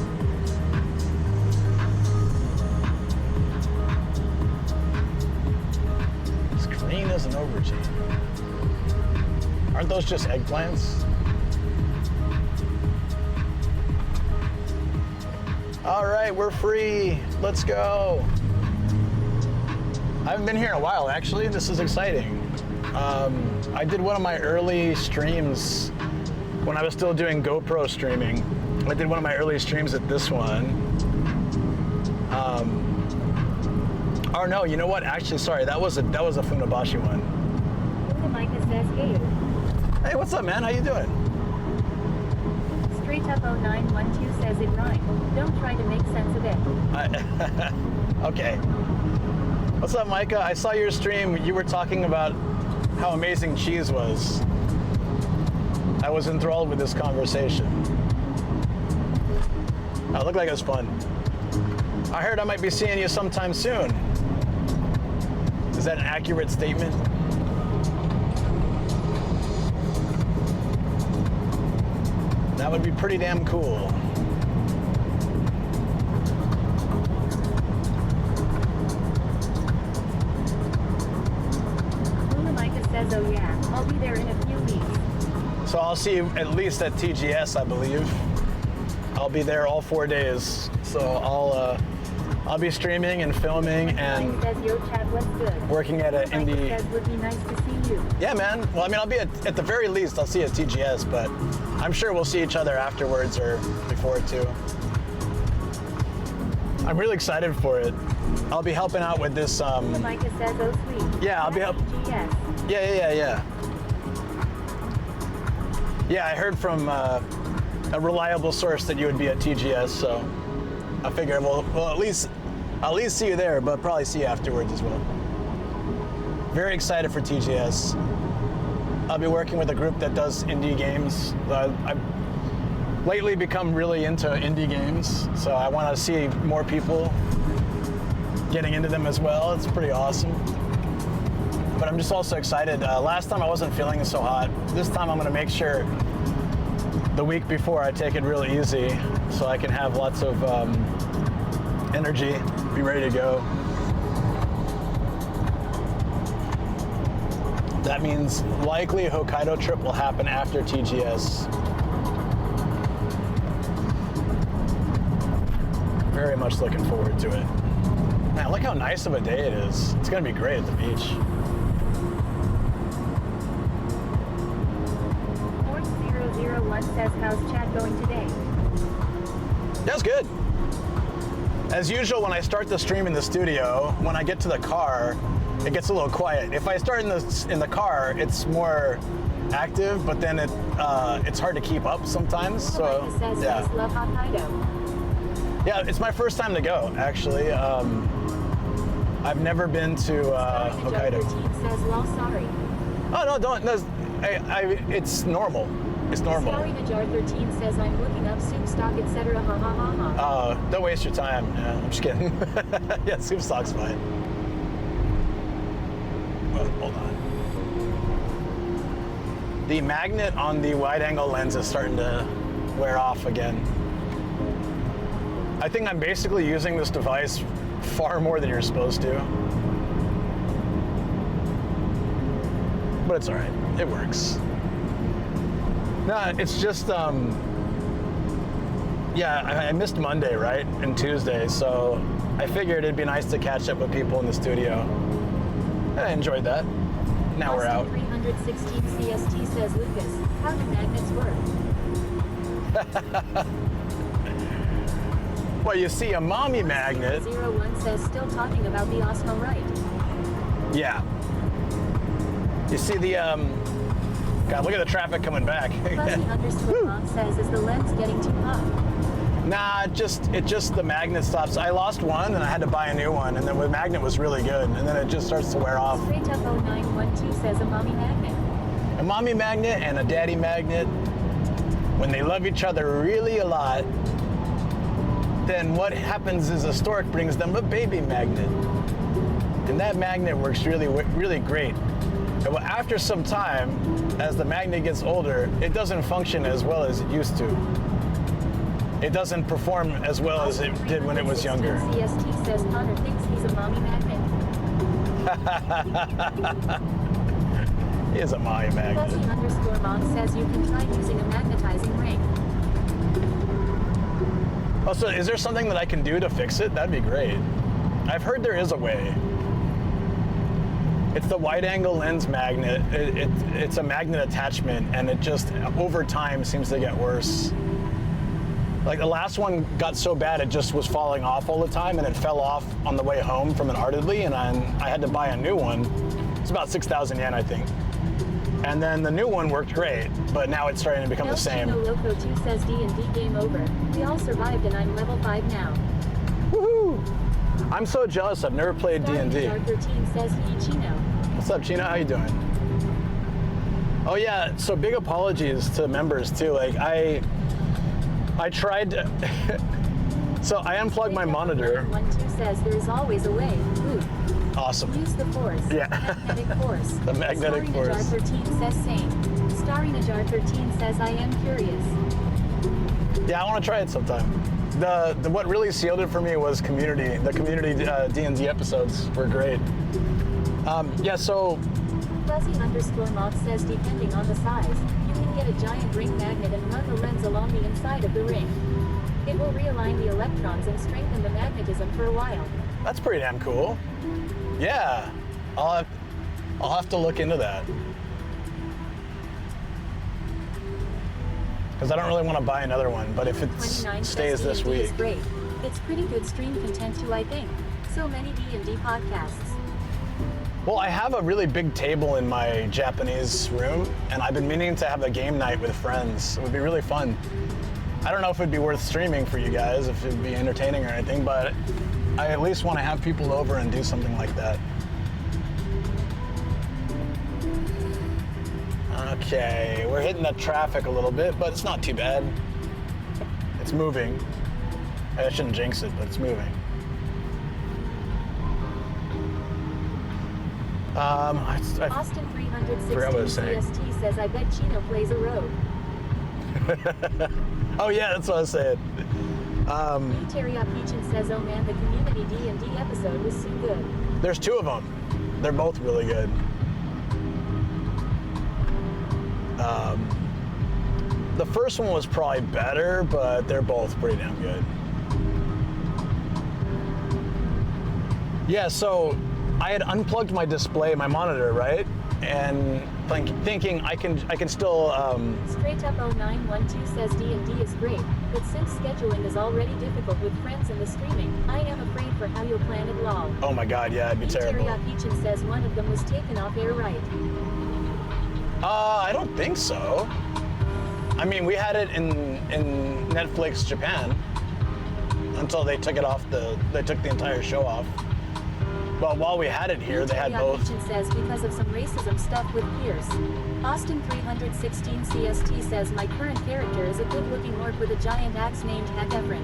Green as an aubergine. Aren't those just eggplants? All right, we're free. Let's go. I haven't been here in a while, actually. This is exciting. I did one of my early streams when I was still doing GoPro streaming. I did one of my early streams at this one. Oh no, you know what? Actually, sorry, that was a Funabashi one. Micah says, hey. Hey, what's up, man? How you doing? Straight up 0912 says it rhymes. Don't try to make sense of it. Okay. What's up, Micah? I saw your stream. You were talking about how amazing cheese was. I was enthralled with this conversation. It looked like it was fun. I heard I might be seeing you sometime soon. Is that an accurate statement? That would be pretty damn cool. Micah says, oh yeah, I'll be there in a few weeks. So I'll see you at least at TGS, I believe. I'll be there all 4 days. So I'll be streaming and filming and working at an indie. Says, would be nice to see you. Yeah, man. Well, I mean, I'll be at the very least, I'll see you at TGS, but I'm sure we'll see each other afterwards or before too. I'm really excited for it. I'll be helping out with this. Micah says, oh sweet. Yeah, I'll be helping. Yeah. Yeah, I heard from a reliable source that you would be at TGS, so I figure we'll at least see you there, but probably see you afterwards as well. Very excited for TGS. I'll be working with a group that does indie games. I've lately become really into indie games, so I want to see more people getting into them as well. It's pretty awesome. But I'm just also excited. Last time I wasn't feeling so hot. This time I'm going to make sure the week before I take it real easy so I can have lots of energy, be ready to go. That means likely a Hokkaido trip will happen after TGS. Very much looking forward to it. Man, look how nice of a day it is. It's gonna be great at the beach. 4001 says, how's chat going today? That's good. As usual, when I start the stream in the studio, when I get to the car, it gets a little quiet. If I start in the car, it's more active, but then it's hard to keep up sometimes. So yeah. Love Hokkaido. Yeah, it's my first time to go, actually. I've never been to Hokkaido. Says, well, sorry. Oh no, don't. No, it's normal. It's normal. Sorry, Najar 13 says I'm looking up soup stock, etc. Ha ha ha ha. Don't waste your time. Yeah, I'm just kidding. Yeah, soup stock's fine. Well, hold on. The magnet on the wide-angle lens is starting to wear off again. I think I'm basically using this device far more than you're supposed to. But it's all right. It works. No, it's just, yeah, I missed Monday, right? And Tuesday, so I figured it'd be nice to catch up with people in the studio. I enjoyed that. Now we're out. 316 CST says, Lucas, how do magnets work? Well, you see, a mommy magnet. 01 says, still talking about the Osmo, right? Yeah. You see the, God, look at the traffic coming back. Fuzzy_mom says, is the lens getting too hot? Nah, it just the magnet stops. I lost one and I had to buy a new one, and then the magnet was really good, and then it just starts to wear off. Straight up 0912 says a mommy magnet. A mommy magnet and a daddy magnet, when they love each other really a lot, then what happens is a stork brings them a baby magnet. And that magnet works really, really great. And well, after some time, as the magnet gets older, it doesn't function as well as it used to. It doesn't perform as well as it did when it was younger. CST says Connor thinks he's a mommy magnet. He is a mommy magnet. Fuzzy_mom says you can try using a magnetizing ring. Oh, so is there something that I can do to fix it? That'd be great. I've heard there is a way. It's the wide-angle lens magnet. It's a magnet attachment, and it just, over time, seems to get worse. Like the last one got so bad it just was falling off all the time, and it fell off on the way home from an Ardedly, and I had to buy a new one. It's about 6,000 yen, I think. And then the new one worked great, but now it's starting to become the same. No Loco 2 says D&D game over. We all survived and I'm level 5 now. Woohoo! I'm so jealous. I've never played D&D. Dark 13 says he Chino. What's up, Chino? How you doing? Oh yeah, so big apologies to members too. Like I tried to so I unplugged my monitor. 12 says there's always a way. Ooh. Awesome. Use the force. Yeah. Magnetic force. The magnetic force. Starry Najar 13 says same. Starry Najar 13 says I am curious. Yeah, I want to try it sometime. The what really sealed it for me was community. The community D&D episodes were great. Yeah, so Fuzzy_moth says depending on the size, you can get a giant ring magnet and run the lens along the inside of the ring. It will realign the electrons and strengthen the magnetism for a while. that's pretty damn cool. Yeah, I'll have to look into that. Because I don't really want to buy another one, but if it 29 stays says this D&D is week. great. It's pretty good stream content too, I think. So many D&D podcasts. Well, I have a really big table in my Japanese room, and I've been meaning to have a game night with friends. It would be really fun. I don't know if it'd be worth streaming for you guys, if it'd be entertaining or anything, but I at least want to have people over and do something like that. Okay, we're hitting the traffic a little bit, but it's not too bad. It's moving. I shouldn't jinx it, but it's moving. Austin 316 CST says I bet Chino plays a rogue. Oh yeah, that's what I was saying. Teriyaki says, oh man, the community D&D episode was so good. There's two of them. They're both really good. The first one was probably better, but they're both pretty damn good. Yeah, so I had unplugged my display, my monitor, right? And thinking I can still. Straight up 0912 says D&D is great, but since scheduling is already difficult with friends and the streaming, I am afraid for how you'll plan it lol. Oh my God, yeah, it'd be terrible. Teriyaki says one of them was taken off air, right? I don't think so. I mean, we had it in Netflix Japan until they took it off they took the entire show off. But while we had it here, they had both. Says because of some racism stuff with Pierce. Austin 316 CST says my current character is a good-looking orc with a giant axe named Hack Efren.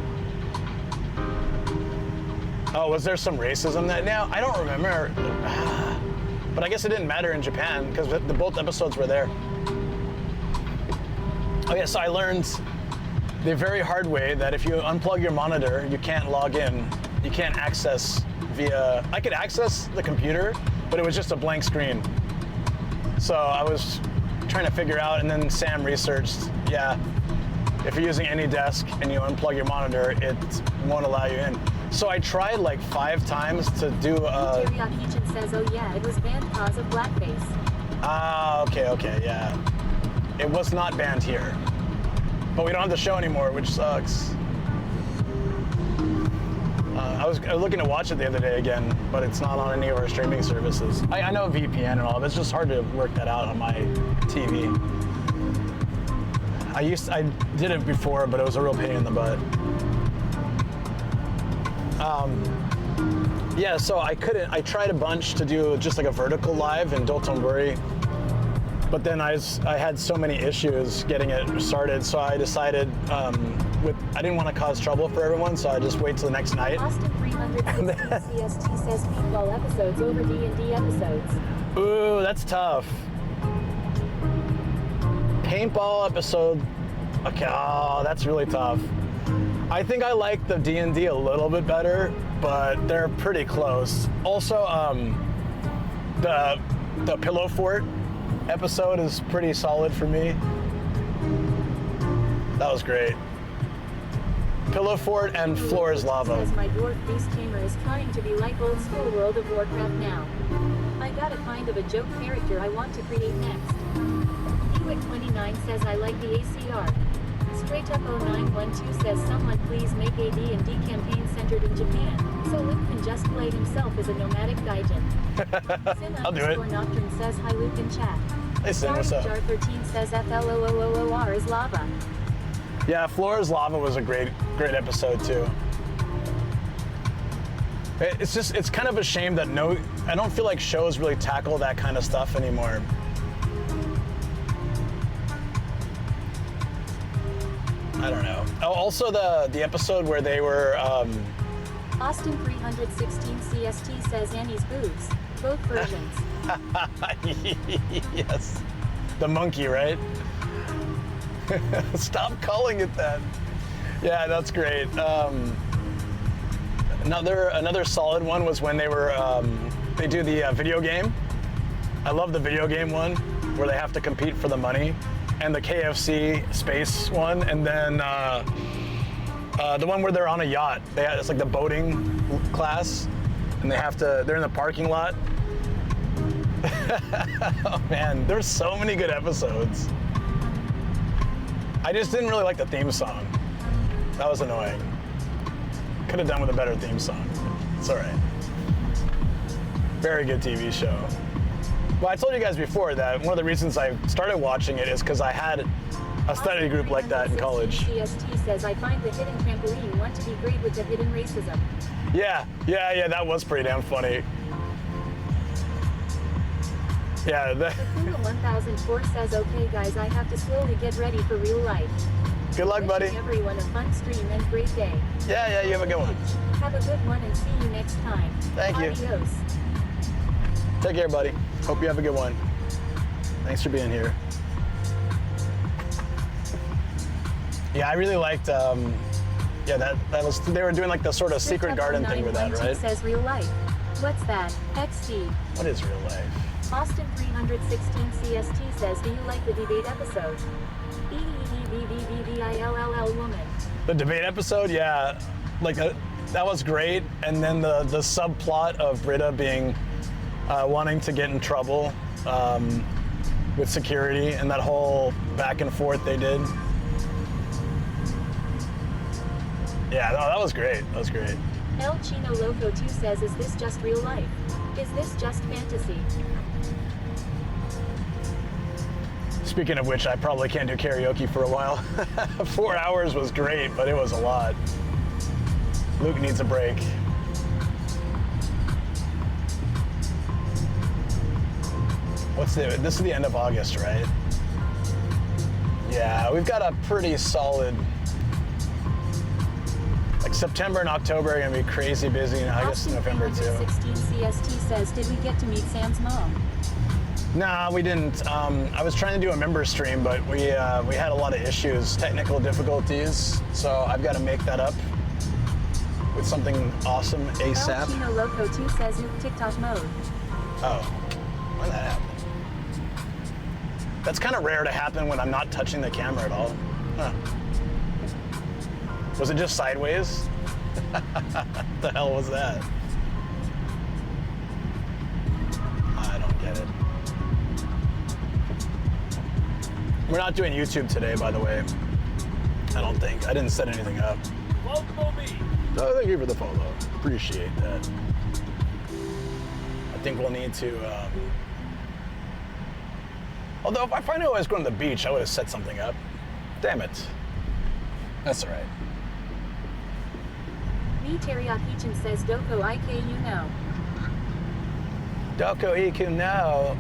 Oh, was there some racism that now? I don't remember. But I guess it didn't matter in Japan because both episodes were there. Oh yeah, so I learned the very hard way that if you unplug your monitor, you can't log in. You can't access via, I could access the computer, but it was just a blank screen. So I was trying to figure out, and then Sam researched, yeah, if you're using any desk and you unplug your monitor, it won't allow you in. So I tried like 5 times to do a... Teriyaki says, oh yeah, it was banned cause of blackface. Ah, okay, yeah. It was not banned here. But we don't have the show anymore, which sucks. I was looking to watch it the other day again, but it's not on any of our streaming services. I know VPN and all, but it's just hard to work that out on my TV. I did it before, but it was a real pain in the butt. Yeah, so I tried a bunch to do just like a vertical live in Dotonbori, but then I had so many issues getting it started, so I decided I didn't want to cause trouble for everyone, so I just wait till the next night. Austin 316 CST says paintball episodes over D&D episodes. Ooh, that's tough. Paintball episode, okay, oh, that's really tough. I think I like the D&D a little bit better, but they're pretty close. Also, the Pillow Fort episode is pretty solid for me. That was great. Pillow Fort and Floor is Lava. Says my dwarf beast tamer is trying to be like old school World of Warcraft now. I got a kind of a joke character I want to create next. Hewitt29 says I like the ACR. Straight Up 0912 says someone please make AD&D campaign centered in Japan, so Luke can just play himself as a nomadic gaijin. I'll do it. Nocturne says hi Luke in chat. Hey Sin, what's up? Jar 13 says FLOOOOR is lava. Yeah, Floor is Lava was a great episode too. It's kind of a shame that I don't feel like shows really tackle that kind of stuff anymore. I don't know. Oh, also the episode where they were Austin 316 CST says Annie's boobs. Both versions. yes. The monkey, right? Stop calling it that. Yeah, that's great. Another solid one was when they were they do the video game. I love the video game one where they have to compete for the money, and the KFC space one, and then the one where they're on a yacht. It's like the boating class, and they're in the parking lot. Oh man, there's so many good episodes. I just didn't really like the theme song. That was annoying. Could have done with a better theme song. It's all right. Very good TV show. Well, I told you guys before that one of the reasons I started watching it is because I had a study group like that in college. CST says I find the hidden trampoline one to be great with the hidden racism. Yeah, that was pretty damn funny. Yeah. 1004 says, okay guys, I have to slowly get ready for real life. Good luck, buddy. Wishing everyone a fun stream and great day. Yeah, you have a good one. Have a good one and see you next time. Thank you. Adios. Take care, buddy. Hope you have a good one. Thanks for being here. Yeah, I really liked, that was, they were doing like the sort of secret garden thing with that, right? Says real life. What's that? XD. What is real life? Austin 316 CST says, do you like the debate episode? EEEBBBBILLL woman. The debate episode, yeah, like that was great. And then the subplot of Britta being wanting to get in trouble with security and that whole back and forth they did. Yeah, no, that was great. That was great. El Chino Loco 2 says, is this just real life? Is this just fantasy? Speaking of which, I probably can't do karaoke for a while. 4 hours was great, but it was a lot. Luke needs a break. This is the end of August, right? Yeah, we've got a pretty solid, like September and October are gonna be crazy busy, and I guess November too. 16 CST says, did we get to meet Sam's mom? Nah, we didn't. I was trying to do a member stream, but we had a lot of issues, technical difficulties, so I've got to make that up with something awesome ASAP. El Chino Loco 2 says, TikTok mode. Oh, when did that happen? That's kind of rare to happen when I'm not touching the camera at all. Huh. Was it just sideways? What the hell was that? I don't get it. We're not doing YouTube today, by the way. I don't think. I didn't set anything up. Follow me. Oh, thank you for the follow. Appreciate that. I think we'll need to, although if I knew I was going to the beach, I would have set something up. Damn it. That's all right. Me Teriyaki-chan says, Doko IK you know. Doko Iku, no.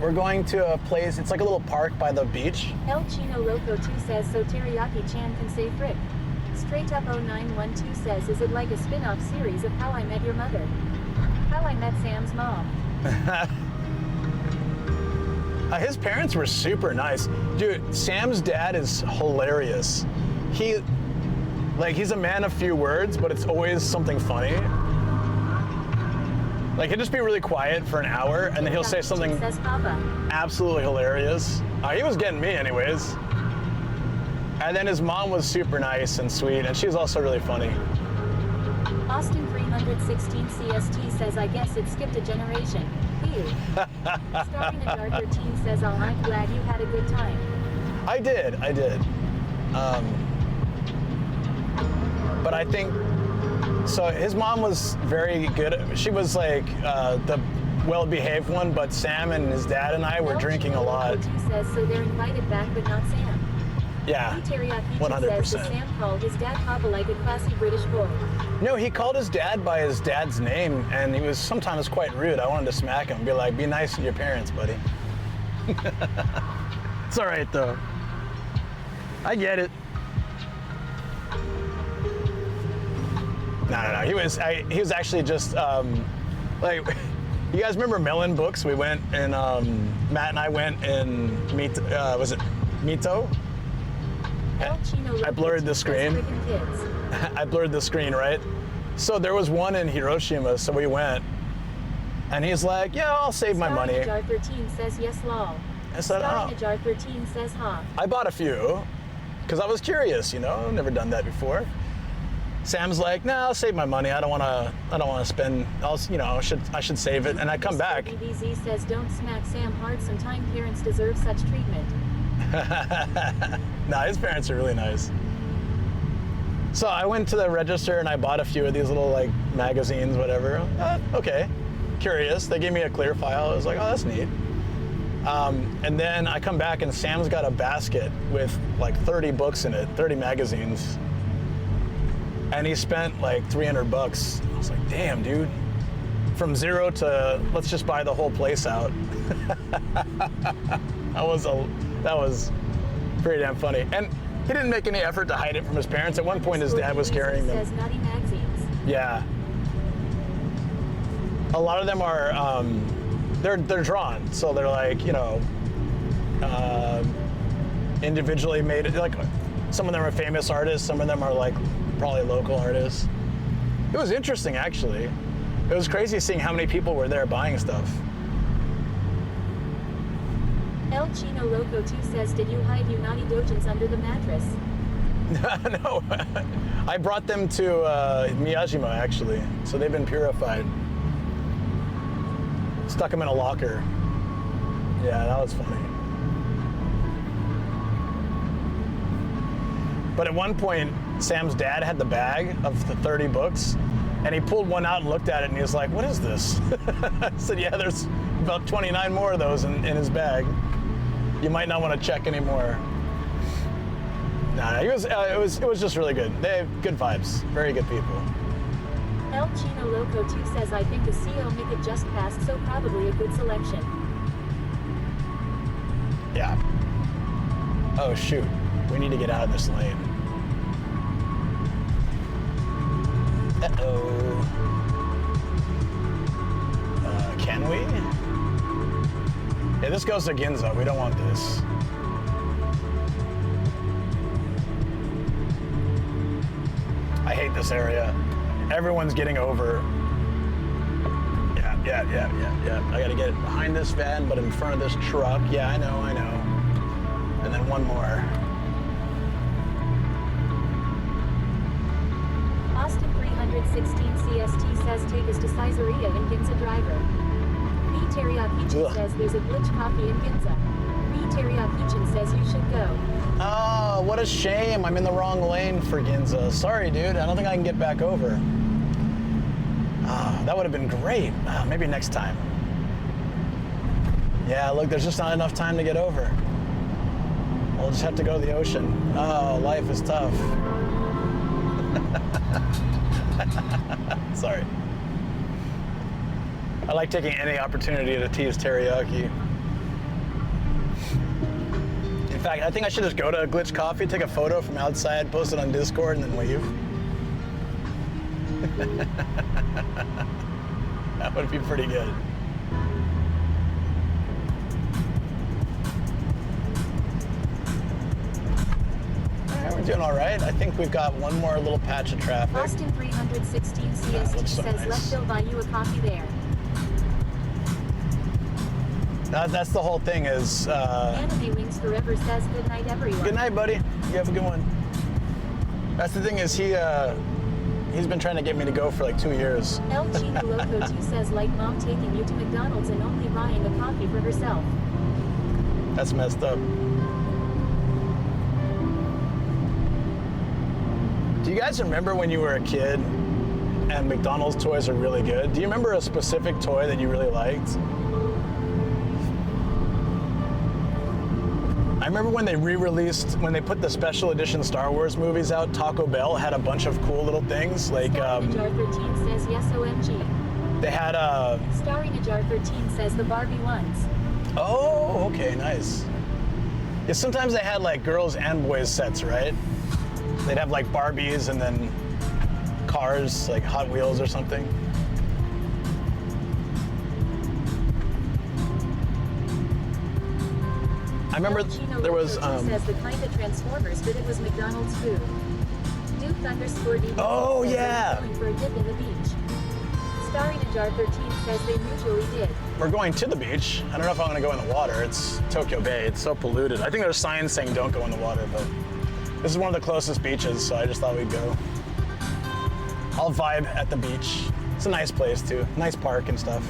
We're going to a place, it's like a little park by the beach. El Chino Loco 2 says, so Teriyaki-chan can say frick. Straight Up 0912 says, is it like a spin-off series of How I Met Your Mother? How I Met Sam's Mom. His parents were super nice. Dude, Sam's dad is hilarious. He's a man of few words, but it's always something funny. Like, he'll just be really quiet for an hour, and then he'll say something absolutely hilarious. He was getting me anyways. And then his mom was super nice and sweet, and she was also really funny. Austin 316 CST says, I guess it skipped a generation. Ew. Starring a Jar 13 says, oh, I'm glad you had a good time. I did. But I think, so his mom was very good. She was like the well-behaved one, but Sam and his dad and I were drinking a lot. Says, so they're invited back, but not Sam. Yeah, Teriyaki 100%. Says, Sam called his dad Papa like a classy British boy. No, he called his dad by his dad's name, and he was sometimes quite rude. I wanted to smack him and be like, be nice to your parents, buddy. It's all right, though. I get it. No. He was actually just like, you guys remember Melon Books? We went and Matt and I went and was it Mito? I blurred the screen. I blurred the screen, right? So there was one in Hiroshima, so we went, and he's like, "Yeah, I'll save my money." Jar 13 says yes, lol. I said, "Oh." Jar 13 says ha. I bought a few, because I was curious, I've never done that before. Sam's like, "No, I'll save my money. I don't want to spend. I should save it." And I come back. BBZ says, "Don't smack Sam hard. Sometimes parents deserve such treatment." Nah, his parents are really nice. So I went to the register and I bought a few of these little like magazines, whatever. Okay, curious. They gave me a clear file. I was like, oh, that's neat. And then I come back and Sam's got a basket with like 30 books in it, 30 magazines. And he spent like $300. I was like, damn, dude. From zero to let's just buy the whole place out. That was pretty damn funny. And he didn't make any effort to hide it from his parents. At one point, his dad was carrying them. Says naughty magazines. Yeah. A lot of them are, they're drawn. So they're like, individually made. Like, some of them are famous artists. Some of them are like probably local artists. It was interesting, actually. It was crazy seeing how many people were there buying stuff. El Chino Loco 2 says, did you hide you naughty dojins under the mattress? No, I brought them to Miyajima, actually, so they've been purified. Stuck them in a locker. Yeah, that was funny. But at one point, Sam's dad had the bag of the 30 books, and he pulled one out and looked at it, and he was like, what is this? I said, yeah, there's about 29 more of those in his bag. You might not want to check anymore. Nah, it was just really good. They have good vibes. Very good people. El Chino Loco 2 says, I think the CO Mickett just passed, so probably a good selection. Yeah. Oh, shoot. We need to get out of this lane. Uh-oh. Can we? Yeah, this goes to Ginza. We don't want this. I hate this area. Everyone's getting over. Yeah. I gotta get behind this van, but in front of this truck. Yeah, I know. And then one more. Austin 316 CST says, take us to Caesarea and Ginza driver. B Teriyaki says there's a glitch coffee in Ginza. B Teriyaki says you should go. Oh, what a shame. I'm in the wrong lane for Ginza. Sorry, dude. I don't think I can get back over. That would have been great. Maybe next time. Yeah, look, there's just not enough time to get over. We'll just have to go to the ocean. Oh, life is tough. Sorry. I like taking any opportunity to tease teriyaki. In fact, I think I should just go to Glitch Coffee, take a photo from outside, post it on Discord, and then leave. That would be pretty good. Alright, we're doing all right. I think we've got one more little patch of traffic. Austin 316 CST so says, nice. let's still buy you a coffee there. That's the whole thing is... Anime Wings Forever says good night, everyone. Good night, buddy. You have a good one. That's the thing is he's been trying to get me to go for like 2 years. El Chino Loco 2 says like mom taking you to McDonald's and only buying a coffee for herself. That's messed up. Do you guys remember when you were a kid and McDonald's toys are really good? Do you remember a specific toy that you really liked? I remember when they re-released, when they put the special edition Star Wars movies out, Taco Bell had a bunch of cool little things, like, Starinajar 13 says yes OMG. They had Starinajar 13 says the Barbie ones. Oh, okay, nice. Yeah, sometimes they had like girls and boys sets, right? They'd have like Barbies and then cars, like Hot Wheels or something. I remember there was says the kind of Transformers, but it was McDonald's food. Duke _DB Oh yeah. Going for a dip in the beach. Starinajar 13 says they usually did. We're going to the beach. I don't know if I want to go in the water. It's Tokyo Bay. It's so polluted. I think there's signs saying don't go in the water, but this is one of the closest beaches, so I just thought we'd go. I'll vibe at the beach. It's a nice place too. Nice park and stuff.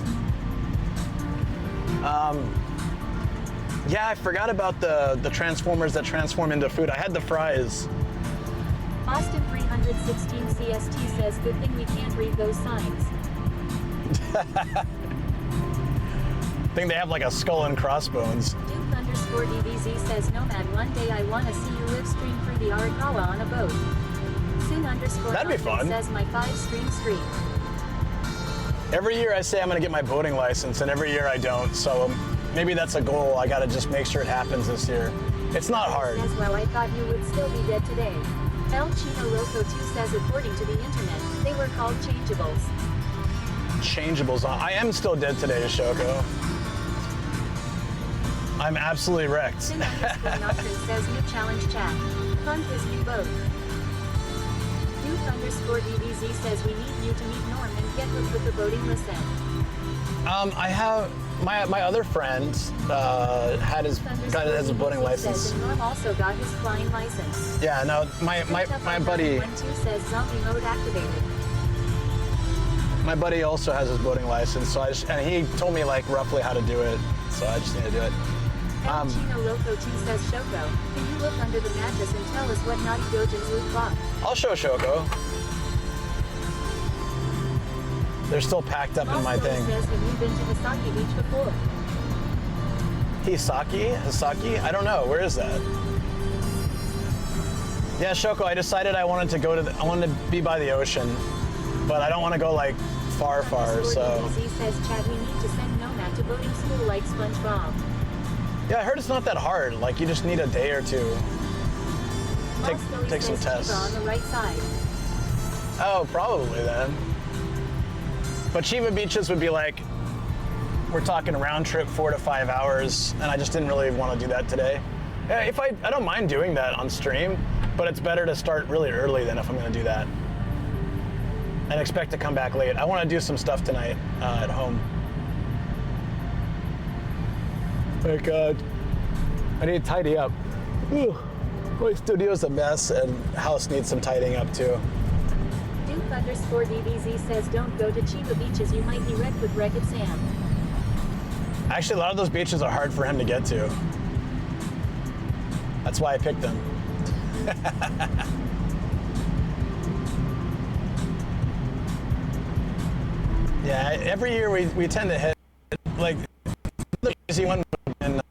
Yeah, I forgot about the Transformers that transform into food. I had the fries. Austin 316 CST says good thing we can't read those signs. I think they have like a skull and crossbones. Duke _DBZ says Nomad, one day I want to see you live stream through the Arakawa on a boat. Soon That'd be fun. says my 5-stream streak. Every year I say I'm gonna get my boating license, and every year I don't, so maybe that's a goal. I gotta just make sure it happens this year. It's not hard. Says, well, I thought you would still be dead today. El Chino Loco 2 says according to the internet, they were called changeables. Changeables on. I am still dead today, Shoko. I'm absolutely wrecked. Sin _Nocturne says new challenge chat. Fun is you both. Duke _DBZ says we need you to meet Norm and get hooked with the boating listen. I have my other friend has a boating license. And Norm also got his flying license. Yeah, no, my buddy. 12 says zombie mode activated. My buddy also has his boating license, so and he told me like roughly how to do it, so I just need to do it. El Chino Loco 2 says Shoko, can you look under the mattress and tell us what Naughty Dojin's loot bought? I'll show Shoko. They're still packed up in my thing. Says, have you been to Hisaki Beach before? Hisaki? I don't know. Where is that? Yeah, Shoko, I decided I wanted to go to I wanted to be by the ocean, but I don't want to go like far, so. Z says, Chad, we need to send Nomad to boating school like SpongeBob. Yeah, I heard it's not that hard. Like you just need a day or two. Take some tests. Chiba on the right side. Oh, probably then. But Chiba beaches would be like, we're talking round trip 4 to 5 hours, and I just didn't really want to do that today. Yeah, I don't mind doing that on stream, but it's better to start really early than if I'm going to do that. And expect to come back late. I want to do some stuff tonight at home. Oh God, I need to tidy up. Whew. My studio's a mess, and house needs some tidying up too. Duke _DBZ says don't go to Chiba beaches, you might be wrecked with Wreck-It Sam. Actually, a lot of those beaches are hard for him to get to. That's why I picked them. Yeah, every year we tend to hit, like, the easy one would have been,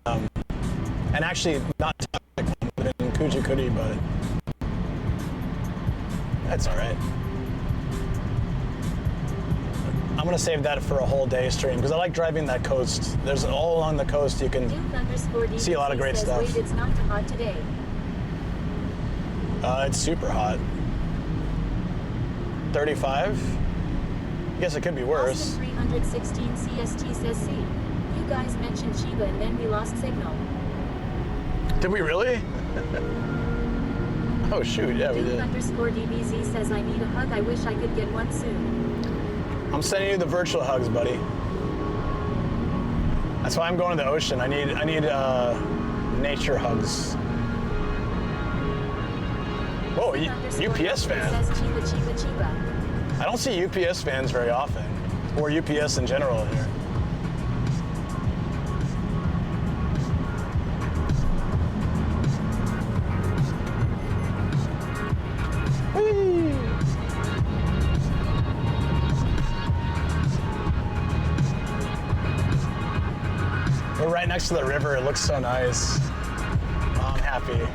and actually not toxic one would have been Kujikuri, but that's all right. I'm gonna save that for a whole day stream because I like driving that coast. There's all along the coast you can see a lot of great stuff. Wait, it's not too hot today. It's super hot. 35? I guess it could be worse. Austin 316 CST says C. You guys mentioned Chiba and then we lost signal. Did we really? Oh shoot, yeah, we did. Duke_DBZ says I need a hug, I wish I could get one soon. I'm sending you the virtual hugs, buddy. That's why I'm going to the ocean. I need nature hugs. Whoa, UPS fan. Says Chiba Chiba Chiba. I don't see UPS fans very often, or UPS in general here. Whee! We're right next to the river. It looks so nice. Oh, I'm happy.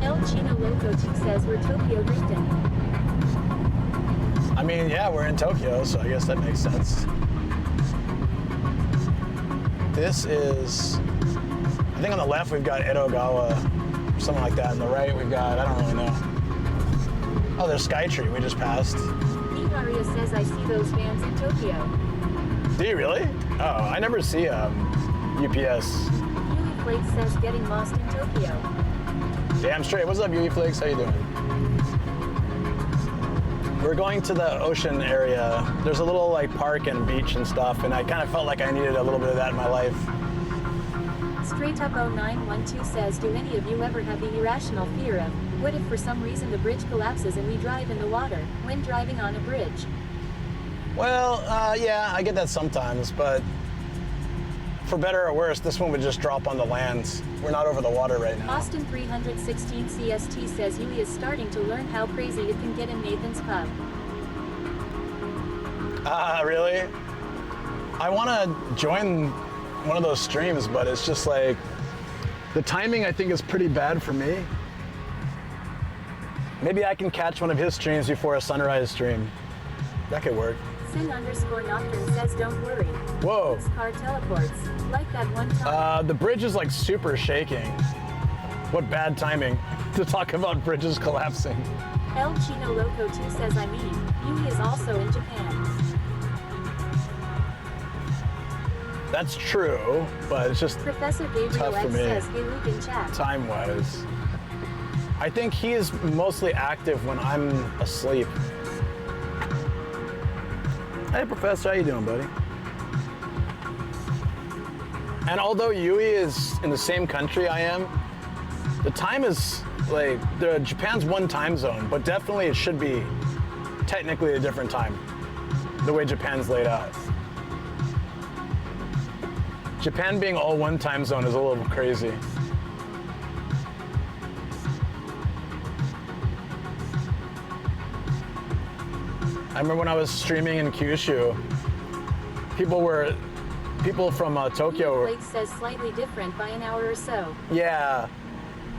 El Chino Loco 2 says we're Tokyo drifting. I mean, yeah, we're in Tokyo, so I guess that makes sense. This is, I think on the left we've got Edogawa, something like that. On the right we've got, I don't really know. Oh, there's Skytree we just passed. Niharia says I see those vans in Tokyo. Do you really? Oh, I never see UPS. Yui Flake says getting lost in Tokyo. Damn straight. What's up, Yui Flakes? How you doing? We're going to the ocean area. There's a little like park and beach and stuff, and I kind of felt like I needed a little bit of that in my life. Straight Up 0912 says, do any of you ever have the irrational fear of, what if for some reason the bridge collapses and we drive in the water, when driving on a bridge? Well, yeah, I get that sometimes, but for better or worse, this one would just drop on the land. We're not over the water right now. Austin 316 CST says Yui is starting to learn how crazy it can get in Nathan's pub. Really? I want to join one of those streams, but it's just like, the timing I think is pretty bad for me. Maybe I can catch one of his streams before a sunrise stream. That could work. Sin_Nocturne says don't worry. Whoa. This car teleports. Like that one time. The bridge is like super shaking. What bad timing to talk about bridges collapsing. El Chino Loco 2 says I mean, Yui is also in Japan. That's true, but it's just Professor Gabriel tough for X me. says hey Luke in chat. Time-wise. I think he is mostly active when I'm asleep. Hey, Professor, how you doing, buddy? And although Yui is in the same country I am, the time is like, Japan's one time zone, but definitely it should be technically a different time, the way Japan's laid out. Japan being all one time zone is a little crazy. I remember when I was streaming in Kyushu, people from Tokyo. Blake says slightly different by an hour or so. Yeah,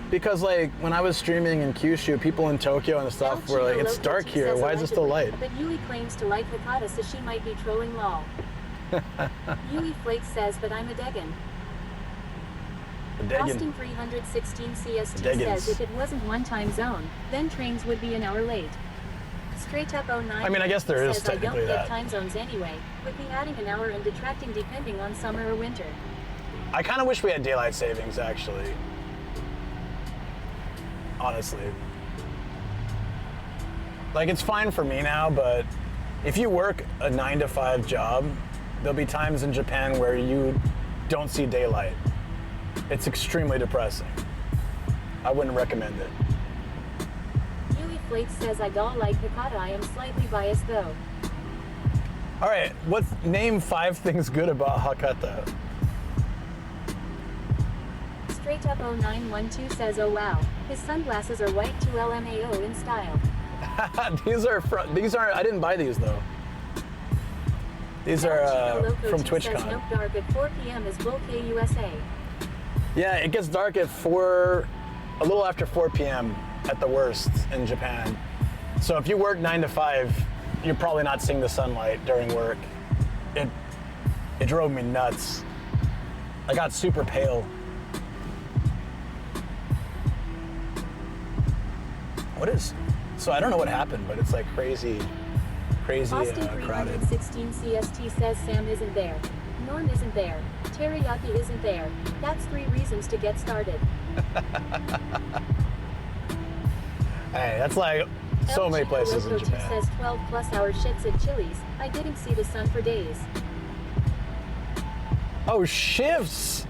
because like when I was streaming in Kyushu, people in Tokyo and stuff were like, "It's dark here. Why is it still light?" But Yui claims to like Hakata, so she might be trolling lol. Yui Flake says, but I'm a Degan. Austin 316 CST says if it wasn't one time zone, then trains would be an hour late. Straight Up 09 I mean, I guess there is technically I don't that. get time zones anyway, with me adding an hour and detracting depending on summer or winter. I kind of wish we had daylight savings, actually. Honestly. Like, it's fine for me now, but if you work a 9-to-5 job, there'll be times in Japan where you don't see daylight. It's extremely depressing. I wouldn't recommend it. Yui Flake says I don't like Hakata, I am slightly biased though. All right, name 5 things good about Hakata. Straight Up 0912 says oh wow, his sunglasses are white to LMAO in style. These are, I didn't buy these though. These are from TwitchCon. Says nope, dark at 4 p.m. is Bull KUSA. Yeah, it gets dark at a little after 4 p.m. at the worst in Japan. So if you work 9 to 5, you're probably not seeing the sunlight during work. It drove me nuts. I got super pale. So I don't know what happened, but it's like crazy Austin crowded. 316 CST says Sam isn't there. Norm isn't there. Teriyaki isn't there. That's 3 reasons to get started. Hey, that's like so many places in Japan. says 12 plus hour shits at Chili's. I didn't see the sun for days. Oh, shifts!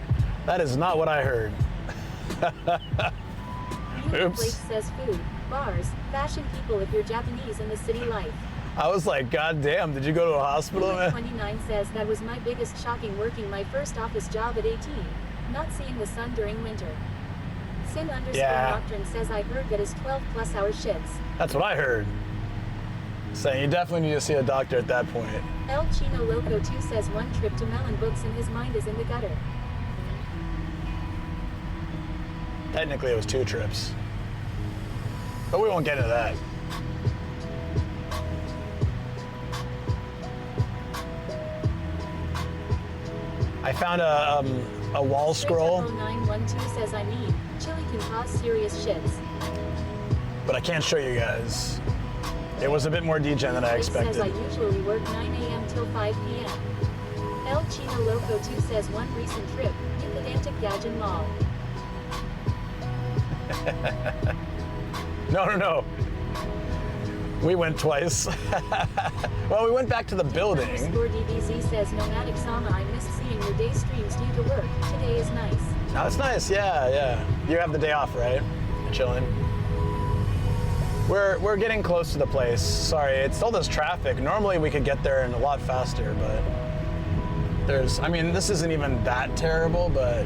That is not what I heard. Oops. Place says food, bars, fashion people if you're Japanese and the city life. I was like, God damn, did you go to a hospital, man? 29 says that was my biggest shocking working my first office job at 18. Not seeing the sun during winter. Sin _ Doctrine says I heard that is 12 plus hour shits. That's what I heard. Saying you definitely need to see a doctor at that point. El Chino Loco 2 says one trip to Melon Books and his mind is in the gutter. Technically it was 2 trips. But we won't get into that. I found a wall scroll. 0912 says I mean, chili can cause serious shits. But I can't show you guys. It was a bit more degen than I expected. Says I usually work 9 a.m. till 5 p.m. El Chino Loco 2 says one recent trip, in the Pedantic Gaijin Mall. No. We went twice. Well, we went back to the building. DBZ says Nomadic Sama, I missed seeing your day streams due to work. Today is nice. Oh, it's nice, yeah. You have the day off, right? You're chilling. We're getting close to the place. Sorry, it's all this traffic. Normally we could get there in a lot faster, but this isn't even that terrible, but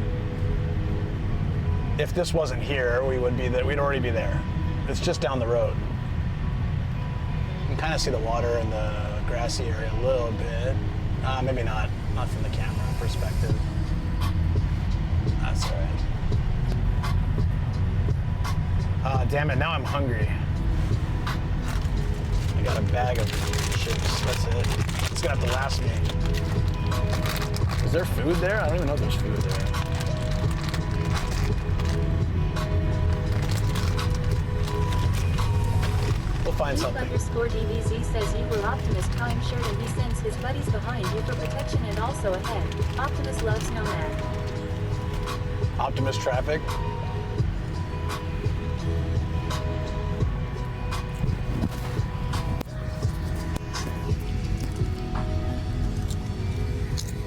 if this wasn't here, we'd already be there. It's just down the road. You can kind of see the water in the grassy area a little bit. Maybe not from the camera perspective. That's all right. Damn it, now I'm hungry. I got a bag of chips, that's it. It's gonna have to last me. Is there food there? I don't even know if there's food there. We'll find something. _DBZ says you were Optimus Prime shirt and he sends his buddies behind you for protection and also ahead. Optimus loves Nomad. Optimus traffic.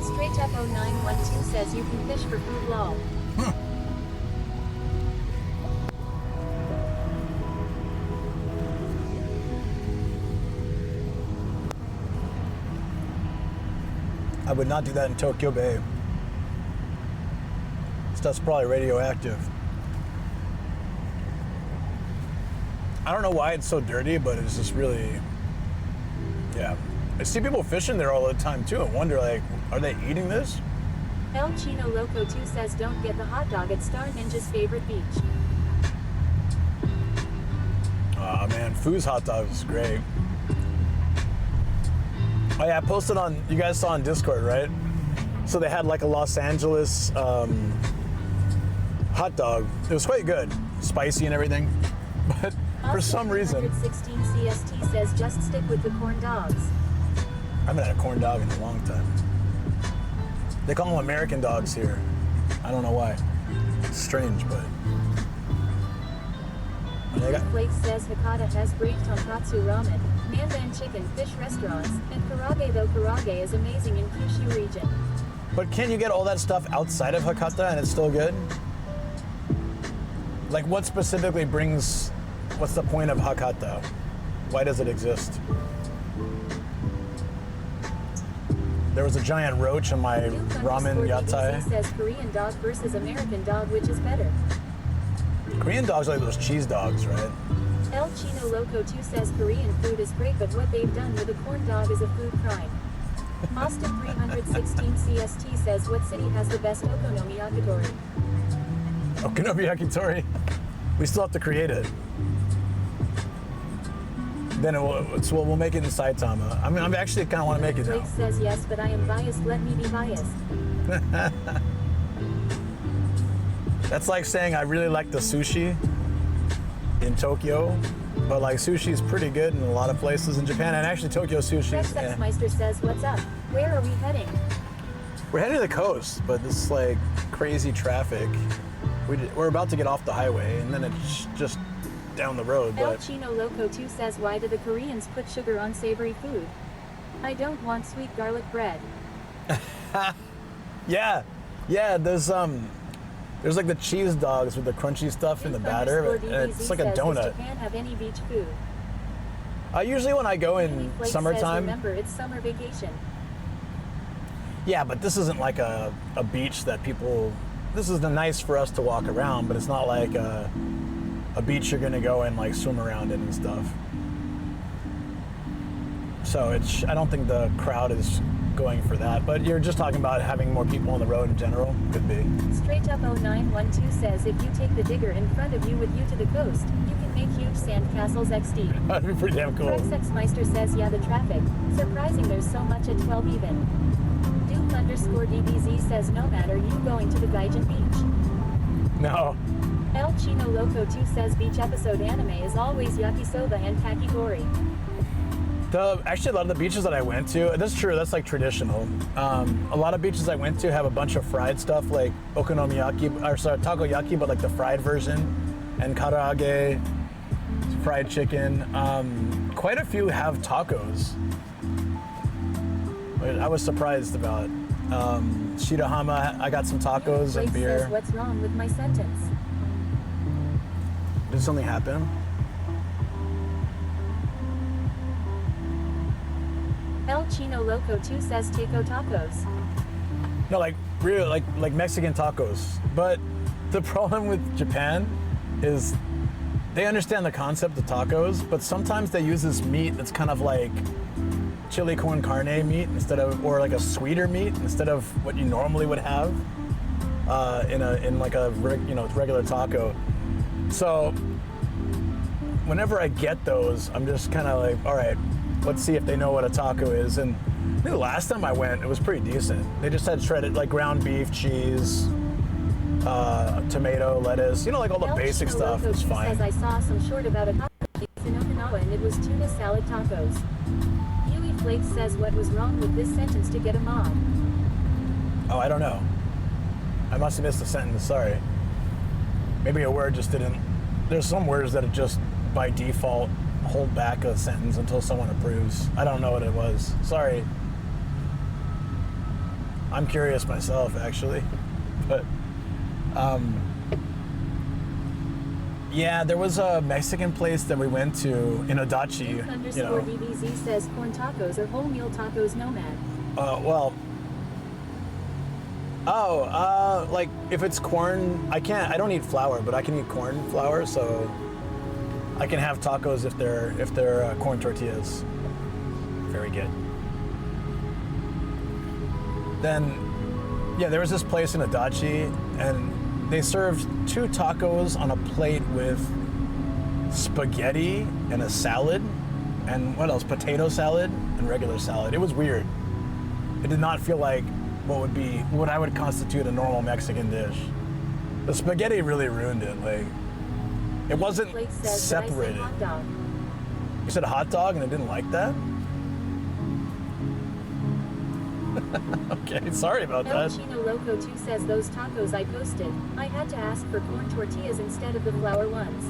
Straight up 0912 says you can fish for food lol. I would not do that in Tokyo Bay. Stuff's probably radioactive. I don't know why it's so dirty, but it's just really, yeah. I see people fishing there all the time too. I wonder, like, are they eating this? El Chino Loco 2 says don't get the hot dog at Star Ninja's favorite beach. Oh man, Foo's hot dogs is great. Oh yeah, I posted on, you guys saw on Discord, right? So they had like a Los Angeles hot dog. It was quite good, spicy and everything. But for some reason, 116 CST says just stick with the corn dogs. I haven't had a corn dog in a long time. They call them American dogs here. I don't know why. It's strange, but. Flake says Hakata has great tonkatsu ramen, mandan chicken fish restaurants, and karage, though karage is amazing in Kyushu region. But can't you get all that stuff outside of Hakata and it's still good? Like what specifically brings, what's the point of Hakata? Why does it exist? There was a giant roach in my ramen yatai. Says Korean dog versus American dog, which is better? Korean dogs are like those cheese dogs, right? El Chino Loco 2 says Korean food is great, but what they've done with a corn dog is a food crime. Austin 316 CST says what city has the best Okonomi Yakitori? Okonomi Yakitori? We still have to create it. Then we'll make it in Saitama. I mean, I actually kind of want to make it now. Blake says yes, but I am biased. Let me be biased. That's like saying I really like the sushi in Tokyo, but like sushi is pretty good in a lot of places in Japan, and actually Tokyo sushi. Sexmeister says, what's up? Where are we heading? We're heading to the coast, but this is like crazy traffic. we're about to get off the highway, and then it's just down the road. El But Chino Loco 2 says, why do the Koreans put sugar on savory food? I don't want sweet garlic bread. yeah, there's like the cheese dogs with the crunchy stuff in the batter, and it's like a donut. Does Japan have any beach food? Usually when I go in Flake summertime. Says, remember, it's summer vacation. Yeah, but this isn't like a beach that people. This is nice for us to walk around, but it's not like a beach you're gonna go and like swim around in and stuff. So I don't think the crowd is going for that, but you're just talking about having more people on the road in general. Could be. Straight up 0912 says, if you take the digger in front of you with you to the coast, you can make huge sand castles XD. That'd be pretty damn cool. Meister says, yeah, the traffic. Surprising there's so much at 12 even. Duke_DBZ says, no matter you going to the Gaijin beach. No. El Chino Loco 2 says, beach episode anime is always yakisoba and kakigori. Actually, a lot of the beaches that I went to, that's true, that's like traditional. A lot of beaches I went to have a bunch of fried stuff like takoyaki, but like the fried version, and karaage, fried chicken. Quite a few have tacos. I was surprised about. Shirahama, I got some tacos and beer. Says, what's wrong with my sentence? Did something happen? El Chino Loco 2 says, taco tacos. No, like real, like Mexican tacos. But the problem with Japan is they understand the concept of tacos, but sometimes they use this meat that's kind of like chili con carne meat or like a sweeter meat instead of what you normally would have in like a regular taco. So whenever I get those, I'm just kind of like, all right, let's see if they know what a taco is. And I think the last time I went, it was pretty decent. They just had shredded like ground beef, cheese, tomato, lettuce, like all the basic stuff. It's fine. Says, I saw some short about a taco place in Okinawa and it was tuna salad tacos. Huey Flake says, what was wrong with this sentence to get a mod? Oh, I don't know. I must have missed a sentence, sorry. Maybe a word just didn't. There's some words that just by default hold back a sentence until someone approves. I don't know what it was. Sorry. I'm curious myself, actually. But, yeah, there was a Mexican place that we went to in Adachi. DBZ says corn tacos or whole meal tacos nomad. Like if it's corn, I don't eat flour, but I can eat corn flour, so I can have tacos if they're corn tortillas. Very good. Then, yeah, there was this place in Adachi, and they served 2 tacos on a plate with spaghetti and a salad, and what else? Potato salad and regular salad. It was weird. It did not feel like what I would constitute a normal Mexican dish. The spaghetti really ruined it. Like, it wasn't separated. You said hot dog and I didn't like that? Okay, sorry about El that. Chino Loco 2 says those tacos I posted, I had to ask for corn tortillas instead of the flour ones.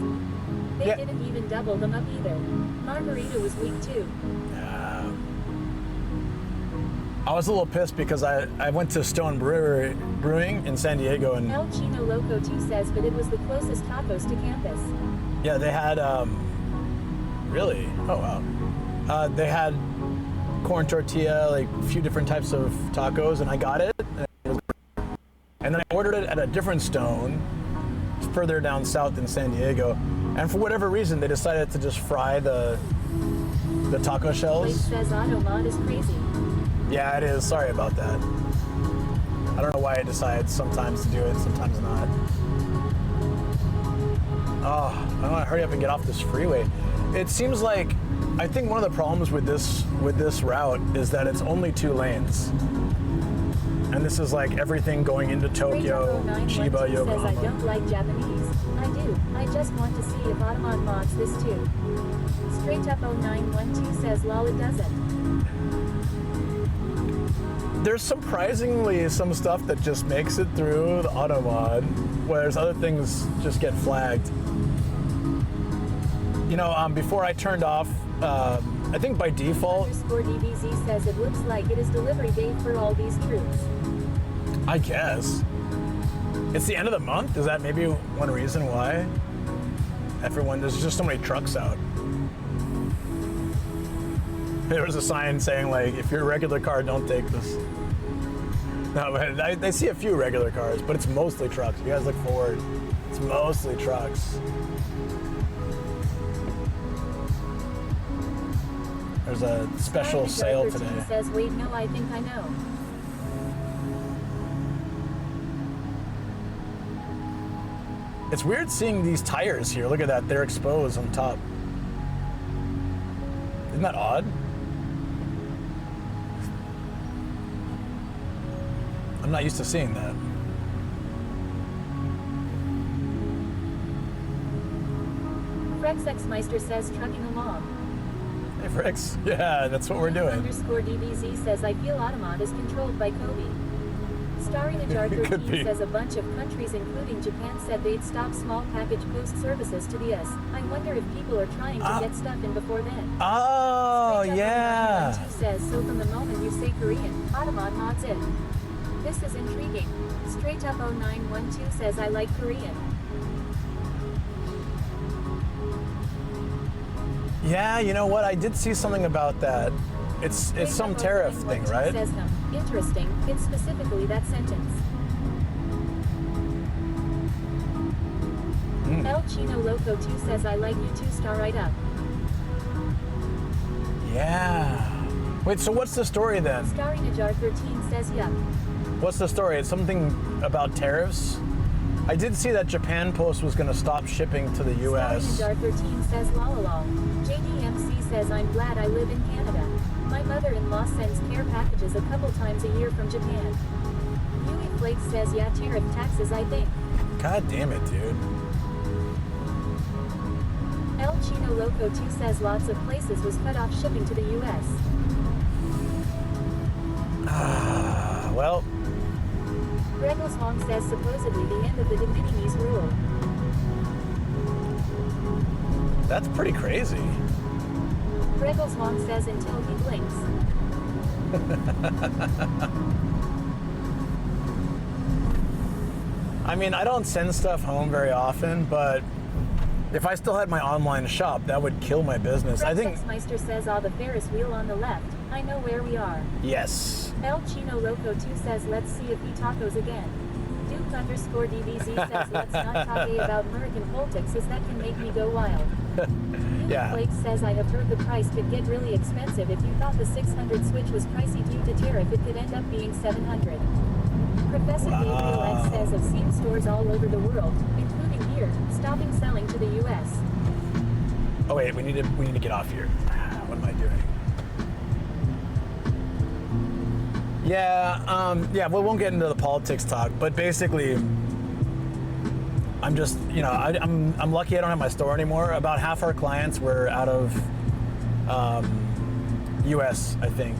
They didn't even double them up either. Margarita was weak too. I was a little pissed because I went to Stone Brewing in San Diego, and El Chino Loco 2 says, but it was the closest tacos to campus. Yeah, they had really? Oh wow. They had corn tortilla, like a few different types of tacos, and I got it. And then I ordered it at a different Stone further down south in San Diego, and for whatever reason they decided to just fry the taco shells. Blake says Automod is crazy. Yeah, it is. Sorry about that. I don't know why I decide sometimes to do it, sometimes not. Oh, I want to hurry up and get off this freeway. It seems like, I think one of the problems with this route is that it's only 2 lanes. And this is like everything going into Tokyo, Chiba, Yokohama. Says I don't like Japanese. I do. I just want to see if Automod mods this too. Straight up 0912 says lol it doesn't. there's surprisingly some stuff that just makes it through the auto mod, whereas other things just get flagged. You know, before I turned off, I think by default. _DBZ says it looks like it is delivery day for all these troops. I guess. It's the end of the month? Is that maybe one reason why? There's just so many trucks out. There was a sign saying, like, if you're a regular car, don't take this. No, but I see a few regular cars, but it's mostly trucks. You guys look forward. It's mostly trucks. There's a special sale today. Says, wait, no, I think I know. It's weird seeing these tires here. Look at that. They're exposed on top. Isn't that odd? I'm not used to seeing that. Frexxmeister says trucking along. Hey, Frix. Yeah, that's what we're doing. _DBZ says, I feel Automod is controlled by Kobe. Starring Ajar 13 says a bunch of countries including Japan said they'd stop small package post services to the US. I wonder if people are trying to get stuff in before then. Oh, yeah. 912 says, so from the moment you say Korean, Automod mods it. This is intriguing. Straight up 0912 says, I like Korean. Yeah, you know what? I did see something about that. It's some tariff thing, right? Says no. Interesting. It's specifically that sentence. El Chino Loco 2 says, I like you too, star right up. Yeah. Wait, so what's the story then? Starring Ajar 13 says, yup. What's the story? It's something about tariffs? I did see that Japan Post was going to stop shipping to the U.S. Starring Ajar 13 says, lol. JDMC says, I'm glad I live in Canada. My mother-in-law sends care packages a couple times a year from Japan. Yui Flake says, yeah, tariff taxes, I think. God damn it, dude. El Chino Loco 2 says lots of places was cut off shipping to the U.S. Well. Regals Hong says supposedly the end of the de minimis rule. That's pretty crazy. Regals Hong says until he blinks. I mean, I don't send stuff home very often, but if I still had my online shop, that would kill my business. I think. Meister says, the Ferris wheel on the left. I know where we are. Yes. El Chino Loco 2 says, let's see if he tacos again. Duke _DBZ says, let's not talk about American politics as that can make me go wild. Yeah. Blake says, I have heard the price could get really expensive. If you thought the 600 Switch was pricey due to tariff, it could end up being 700. Professor Gabriel X says, I've seen stores all over the world, including here, stopping selling to the U.S. Oh wait, we need to get off here. What am I doing? Yeah, we won't get into the politics talk, but basically, I'm just, I'm lucky I don't have my store anymore. About half our clients were out of U.S., I think.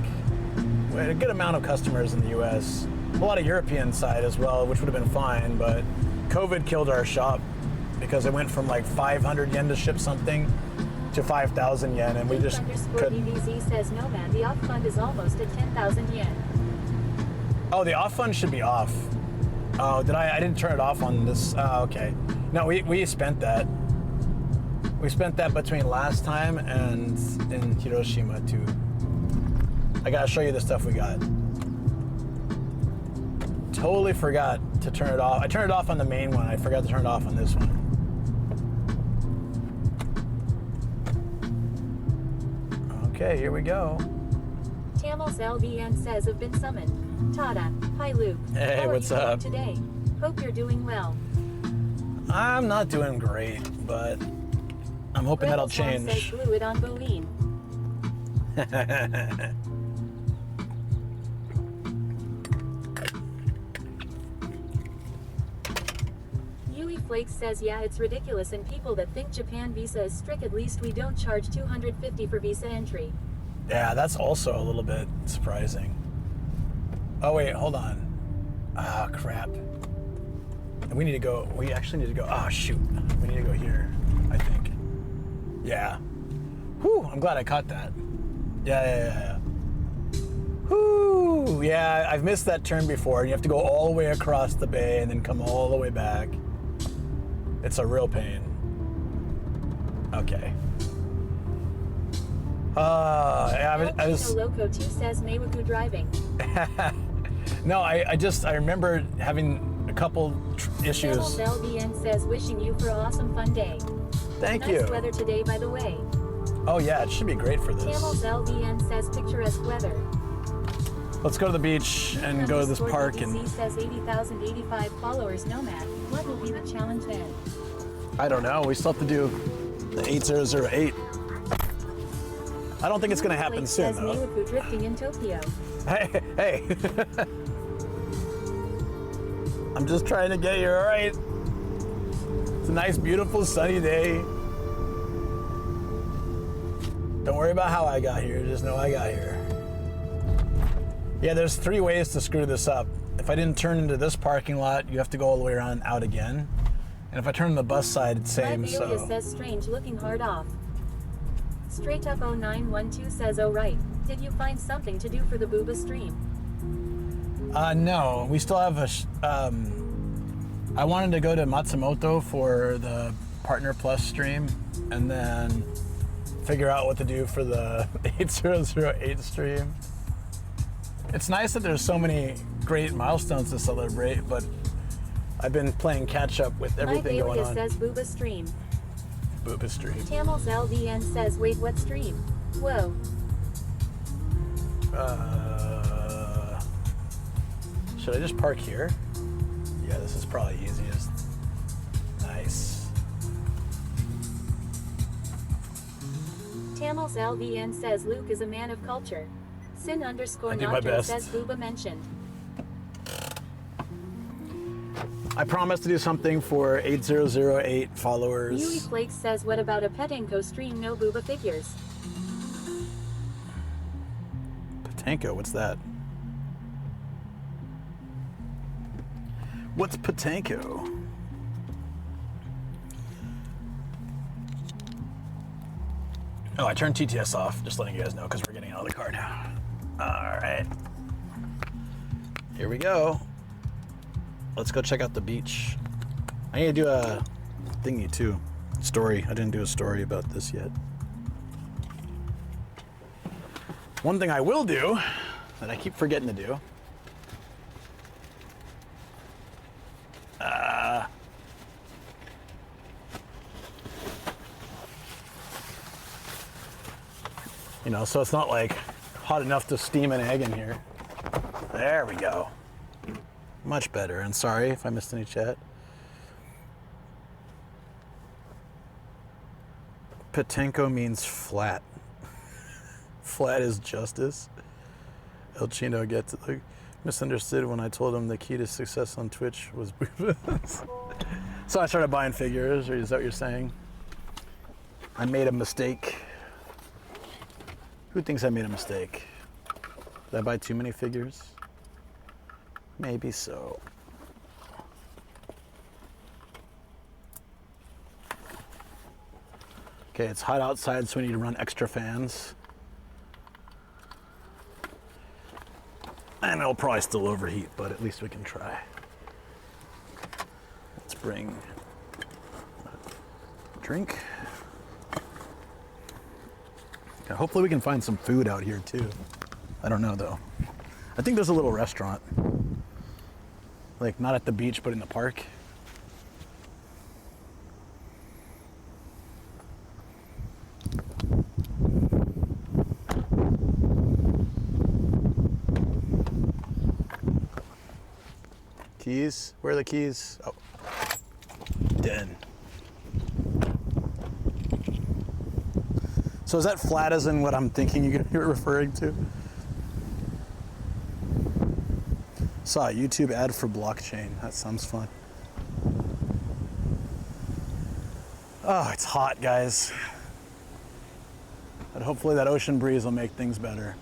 We had a good amount of customers in the U.S. A lot of European side as well, which would have been fine, but COVID killed our shop because it went from like 500 yen to ship something to 5,000 yen, and we just couldn't. DBZ says, no man, the off fund is almost at 10,000 yen. Oh, the off fund should be off. Oh, I didn't turn it off on this. Okay. No, we spent that. We spent that between last time and in Hiroshima too. I gotta show you the stuff we got. Totally forgot to turn it off. I turned it off on the main one. I forgot to turn it off on this one. Okay, here we go. Tamils LBN says, I've been summoned. Tada. Hi, Luke. Hey, how what's are you up? doing today? Hope you're doing well. I'm not doing great, but I'm hoping that'll change. Says fluid on Boleen. Yui Flake says, yeah, it's ridiculous, and people that think Japan visa is strict, at least we don't charge $250 for visa entry. Yeah, that's also a little bit surprising. Oh wait, hold on. Ah, crap. We need to go. We actually need to go. Oh shoot. We need to go here, I think. Yeah. Whew, I'm glad I caught that. Yeah. Whew, yeah, I've missed that turn before. You have to go all the way across the bay and then come all the way back. It's a real pain. Okay. Yeah, I was... Loco 2 says Meiwaku driving. No, I remember having a couple issues. LVN says wishing you for an awesome fun day. Thank nice you. Nice weather today, by the way. Oh yeah, it should be great for this. Tamils LVN says picturesque weather. Let's go to the beach and go to this park. And DC says 80,085 followers Nomad. What will be the challenge then? I don't know. We still have to do the 8008. I don't think it's going to happen soon, though. Meiwaku drifting in Tokyo. Hey. I'm just trying to get here, all right? It's a nice, beautiful, sunny day. Don't worry about how I got here. Just know I got here. Yeah, there's 3 ways to screw this up. If I didn't turn into this parking lot, you have to go all the way around out again. And if I turn on the bus side, it's same, so... says strange looking hard off. Straight up 0912 says, oh right, did you find something to do for the Booba stream? No, we still have a... I wanted to go to Matsumoto for the Partner Plus stream, and then figure out what to do for the 8008 stream. It's nice that there's so many great milestones to celebrate, but I've been playing catch up with everything going on. says Booba stream. Booba stream. Tamils LVN says, wait, what stream? Whoa. Should I just park here? Yeah, this is probably easiest. Nice. Tamils LVN says Luke is a man of culture. Sin _ do my Nacho best. says Booba mentioned. I promised to do something for 8008 followers. Yui Flake says, what about a Petenko stream, no Booba figures? Petenko, what's that? What's Petenko? Oh, I turned TTS off, just letting you guys know, because we're getting out of the car now. All right. Here we go. Let's go check out the beach. I need to do a thingy too. Story. I didn't do a story about this yet. One thing I will do, that I keep forgetting to do, you know, so it's not like hot enough to steam an egg in here. There we go. Much better, and sorry if I missed any chat. Petenko means flat. Flat is justice. El Chino gets it. Misunderstood when I told him the key to success on Twitch was So I started buying figures, or is that what you're saying? I made a mistake. Who thinks I made a mistake? Did I buy too many figures? Maybe so. Okay, it's hot outside, so we need to run extra fans. And it'll probably still overheat, but at least we can try. Let's bring a drink. Okay, hopefully we can find some food out here too. I don't know though. I think there's a little restaurant. Like not at the beach, but in the park. Keys? Where are the keys? Oh, den. So is that flat as in what I'm thinking you're referring to? Saw a YouTube ad for blockchain. That sounds fun. Oh, it's hot, guys. But hopefully that ocean breeze will make things better.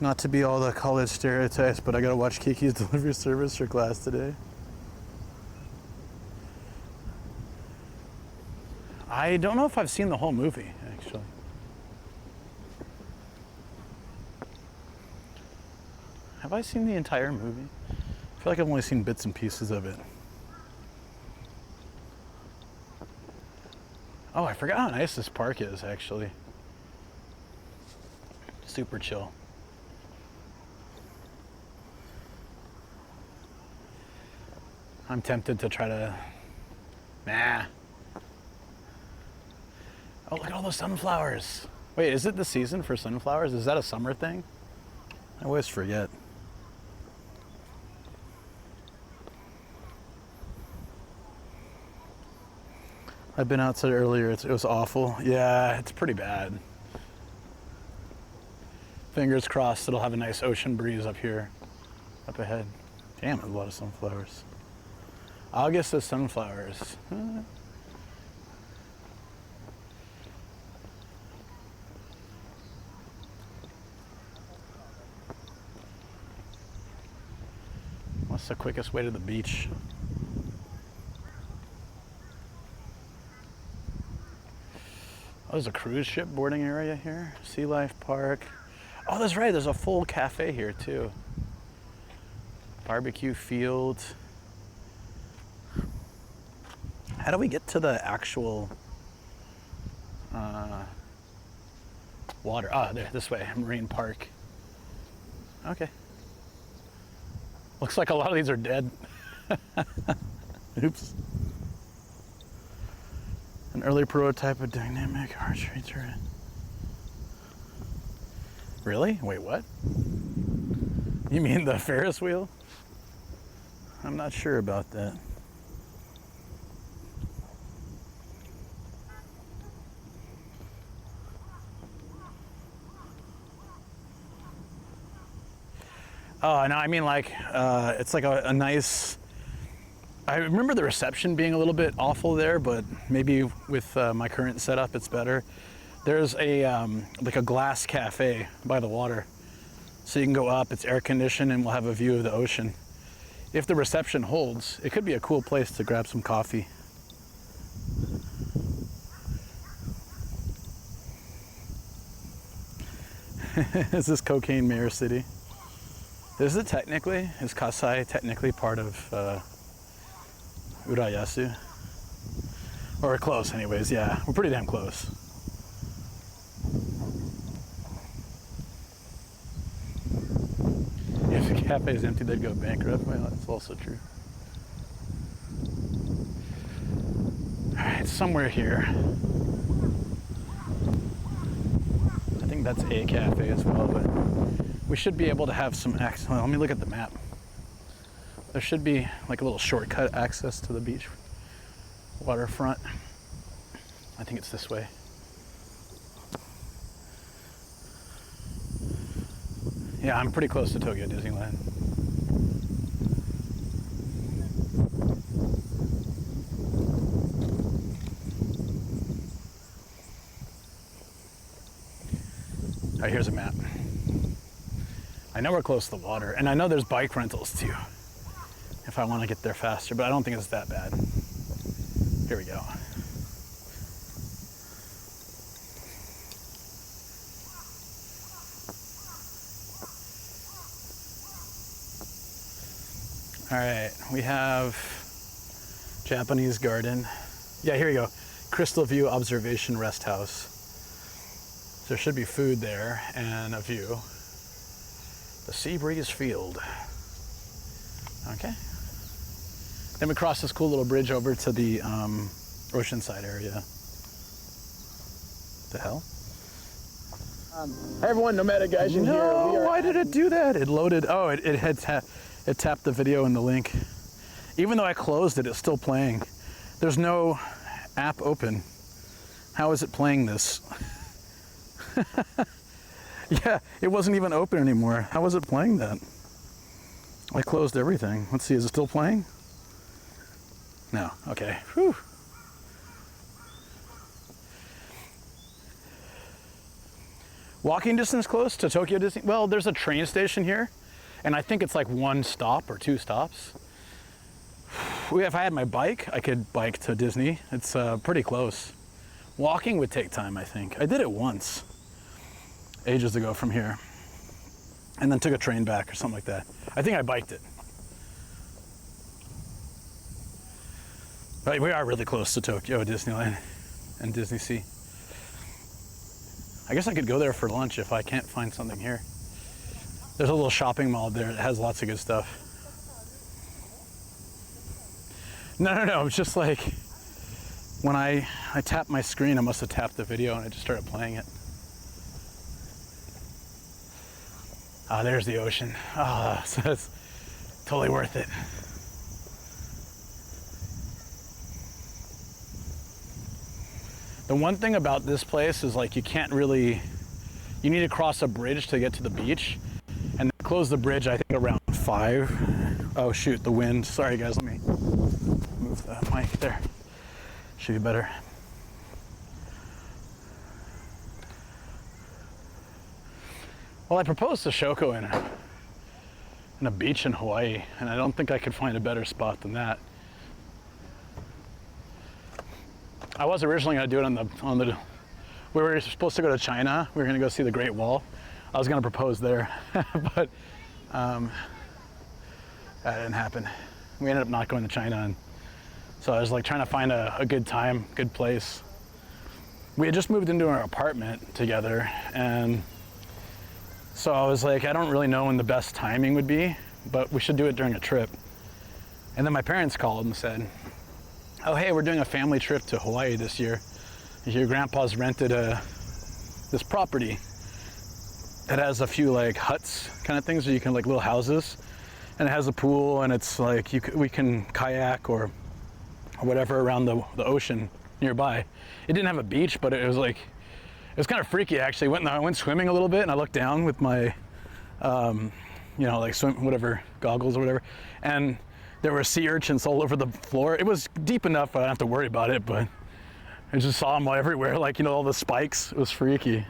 Not to be all the college stereotypes, but I gotta watch Kiki's Delivery Service for class today. I don't know if I've seen the whole movie, actually. Have I seen the entire movie? I feel like I've only seen bits and pieces of it. Oh, I forgot how nice this park is, actually. Super chill. I'm tempted to try to... Nah. Oh, look at all those sunflowers. Wait, is it the season for sunflowers? Is that a summer thing? I always forget. I've been outside earlier. It was awful. Yeah, it's pretty bad. Fingers crossed it'll have a nice ocean breeze up here, up ahead. Damn, there's a lot of sunflowers. August is sunflowers. What's the quickest way to the beach? Oh, there's a cruise ship boarding area here. Sea Life Park. Oh, that's right. There's a full cafe here too. Barbecue field. How do we get to the actual water? Ah, there, this way, Marine Park. Okay. Looks like a lot of these are dead. Oops. An early prototype of dynamic archery turret. Really? Wait, what? You mean the Ferris wheel? I'm not sure about that. Oh, no, I mean like, it's like a nice, I remember the reception being a little bit awful there, but maybe with my current setup, it's better. There's a, like a glass cafe by the water. So you can go up, it's air conditioned, and we'll have a view of the ocean. If the reception holds, it could be a cool place to grab some coffee. Is this Cocaine Mayor City? Is it technically? Is Kasai technically part of Urayasu? Or we're close anyways, yeah. We're pretty damn close. If the cafe is empty, they'd go bankrupt. Well, that's also true. Alright, somewhere here. I think that's a cafe as well, but we should be able to have some access. Let me look at the map. There should be like a little shortcut access to the beach waterfront. I think it's this way. Yeah, I'm pretty close to Tokyo Disneyland. All right, here's a map. I know we're close to the water, and I know there's bike rentals too, if I want to get there faster, but I don't think it's that bad. Here we go. All right, we have Japanese garden. Yeah, here we go. Crystal View Observation Rest House. There should be food there and a view. The Seabreeze Field. Okay. Then we cross this cool little bridge over to the Oceanside area. What the hell? Hey everyone, Nomadic Guys in here. Why did it do that? It loaded. Oh, it tapped the video in the link. Even though I closed it, it's still playing. There's no app open. How is it playing this? Yeah, it wasn't even open anymore. How was it playing that? I closed everything. Let's see, is it still playing? No, okay. Whew. Walking distance close to Tokyo Disney? Well, there's a train station here, and I think it's like 1 stop or 2 stops. If I had my bike, I could bike to Disney. It's pretty close. Walking would take time, I think. I did it once, ages ago from here, and then took a train back or something like that. I think I biked it. But we are really close to Tokyo Disneyland and Disney Sea. I guess I could go there for lunch if I can't find something here. There's a little shopping mall there that has lots of good stuff. No, it's just like when I tapped my screen, I must have tapped the video and I just started playing it. Ah, there's the ocean. Ah, so it's totally worth it. The one thing about this place is like you need to cross a bridge to get to the beach, and they close the bridge I think around 5. Oh shoot, the wind. Sorry guys, let me move the mic there. Should be better. Well, I proposed to Shoko in a beach in Hawaii, and I don't think I could find a better spot than that. I was originally going to do it we were supposed to go to China. We were going to go see the Great Wall. I was going to propose there, but that didn't happen. We ended up not going to China, and so I was like trying to find a good time, good place. We had just moved into our apartment together, and so I was like, I don't really know when the best timing would be, but we should do it during a trip. And then my parents called and said, oh hey, we're doing a family trip to Hawaii this year. Your grandpa's rented this property that has a few like huts kind of things, where you can like little houses, and it has a pool, and it's like we can kayak or whatever around the ocean nearby. It didn't have a beach, but it was kind of freaky actually. I went swimming a little bit, and I looked down with my like goggles or whatever, and there were sea urchins all over the floor. It was deep enough I don't have to worry about it, but I just saw them everywhere, like, all the spikes. It was freaky. I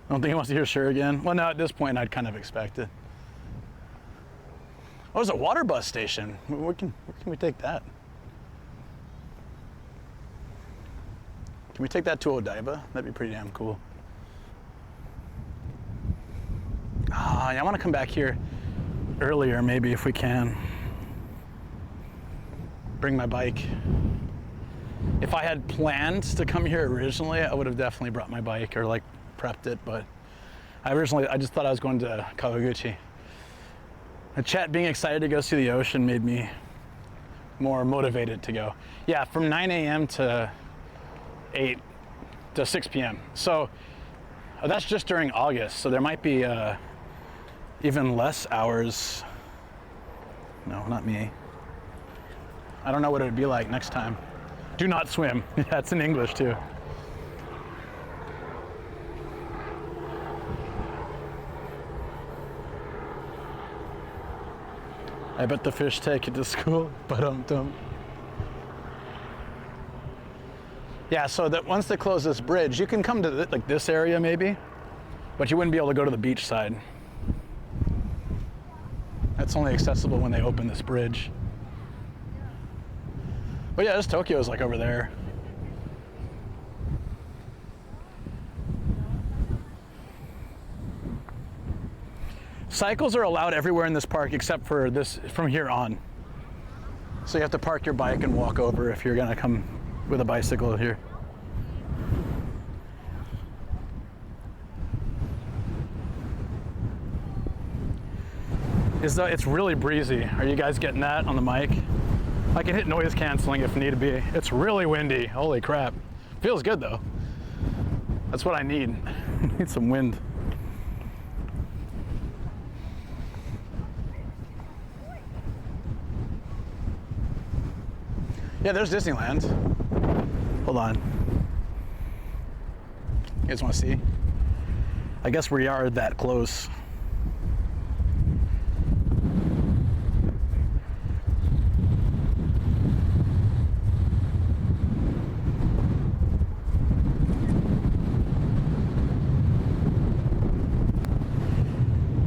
don't think he wants to hear Sure again. Well, no, at this point, I'd kind of expect it. Oh, there's a water bus station. Where can we take that? Can we take that to Odaiba? That'd be pretty damn cool. I want to come back here earlier, maybe, if we can. Bring my bike. If I had planned to come here originally, I would have definitely brought my bike or like prepped it, but I just thought I was going to Kawaguchi. The Chatt being excited to go see the ocean made me more motivated to go. Yeah, from 9 a.m. to 6 p.m. So that's just during August, so there might be even less hours. No, not me. I don't know what it would be like next time. Do not swim. Yeah, it's in English too. I bet the fish take it to school, but yeah, so that once they close this bridge, you can come to like this area maybe, but you wouldn't be able to go to the beach side. That's only accessible when they open this bridge. But yeah, this Tokyo is like over there. Cycles are allowed everywhere in this park except for this from here on. So you have to park your bike and walk over if you're gonna come with a bicycle here. It's really breezy. Are you guys getting that on the mic? I can hit noise canceling if need be. It's really windy. Holy crap. Feels good though. That's what I need. I need some wind. Yeah, there's Disneyland. Hold on. You guys want to see? I guess we are that close.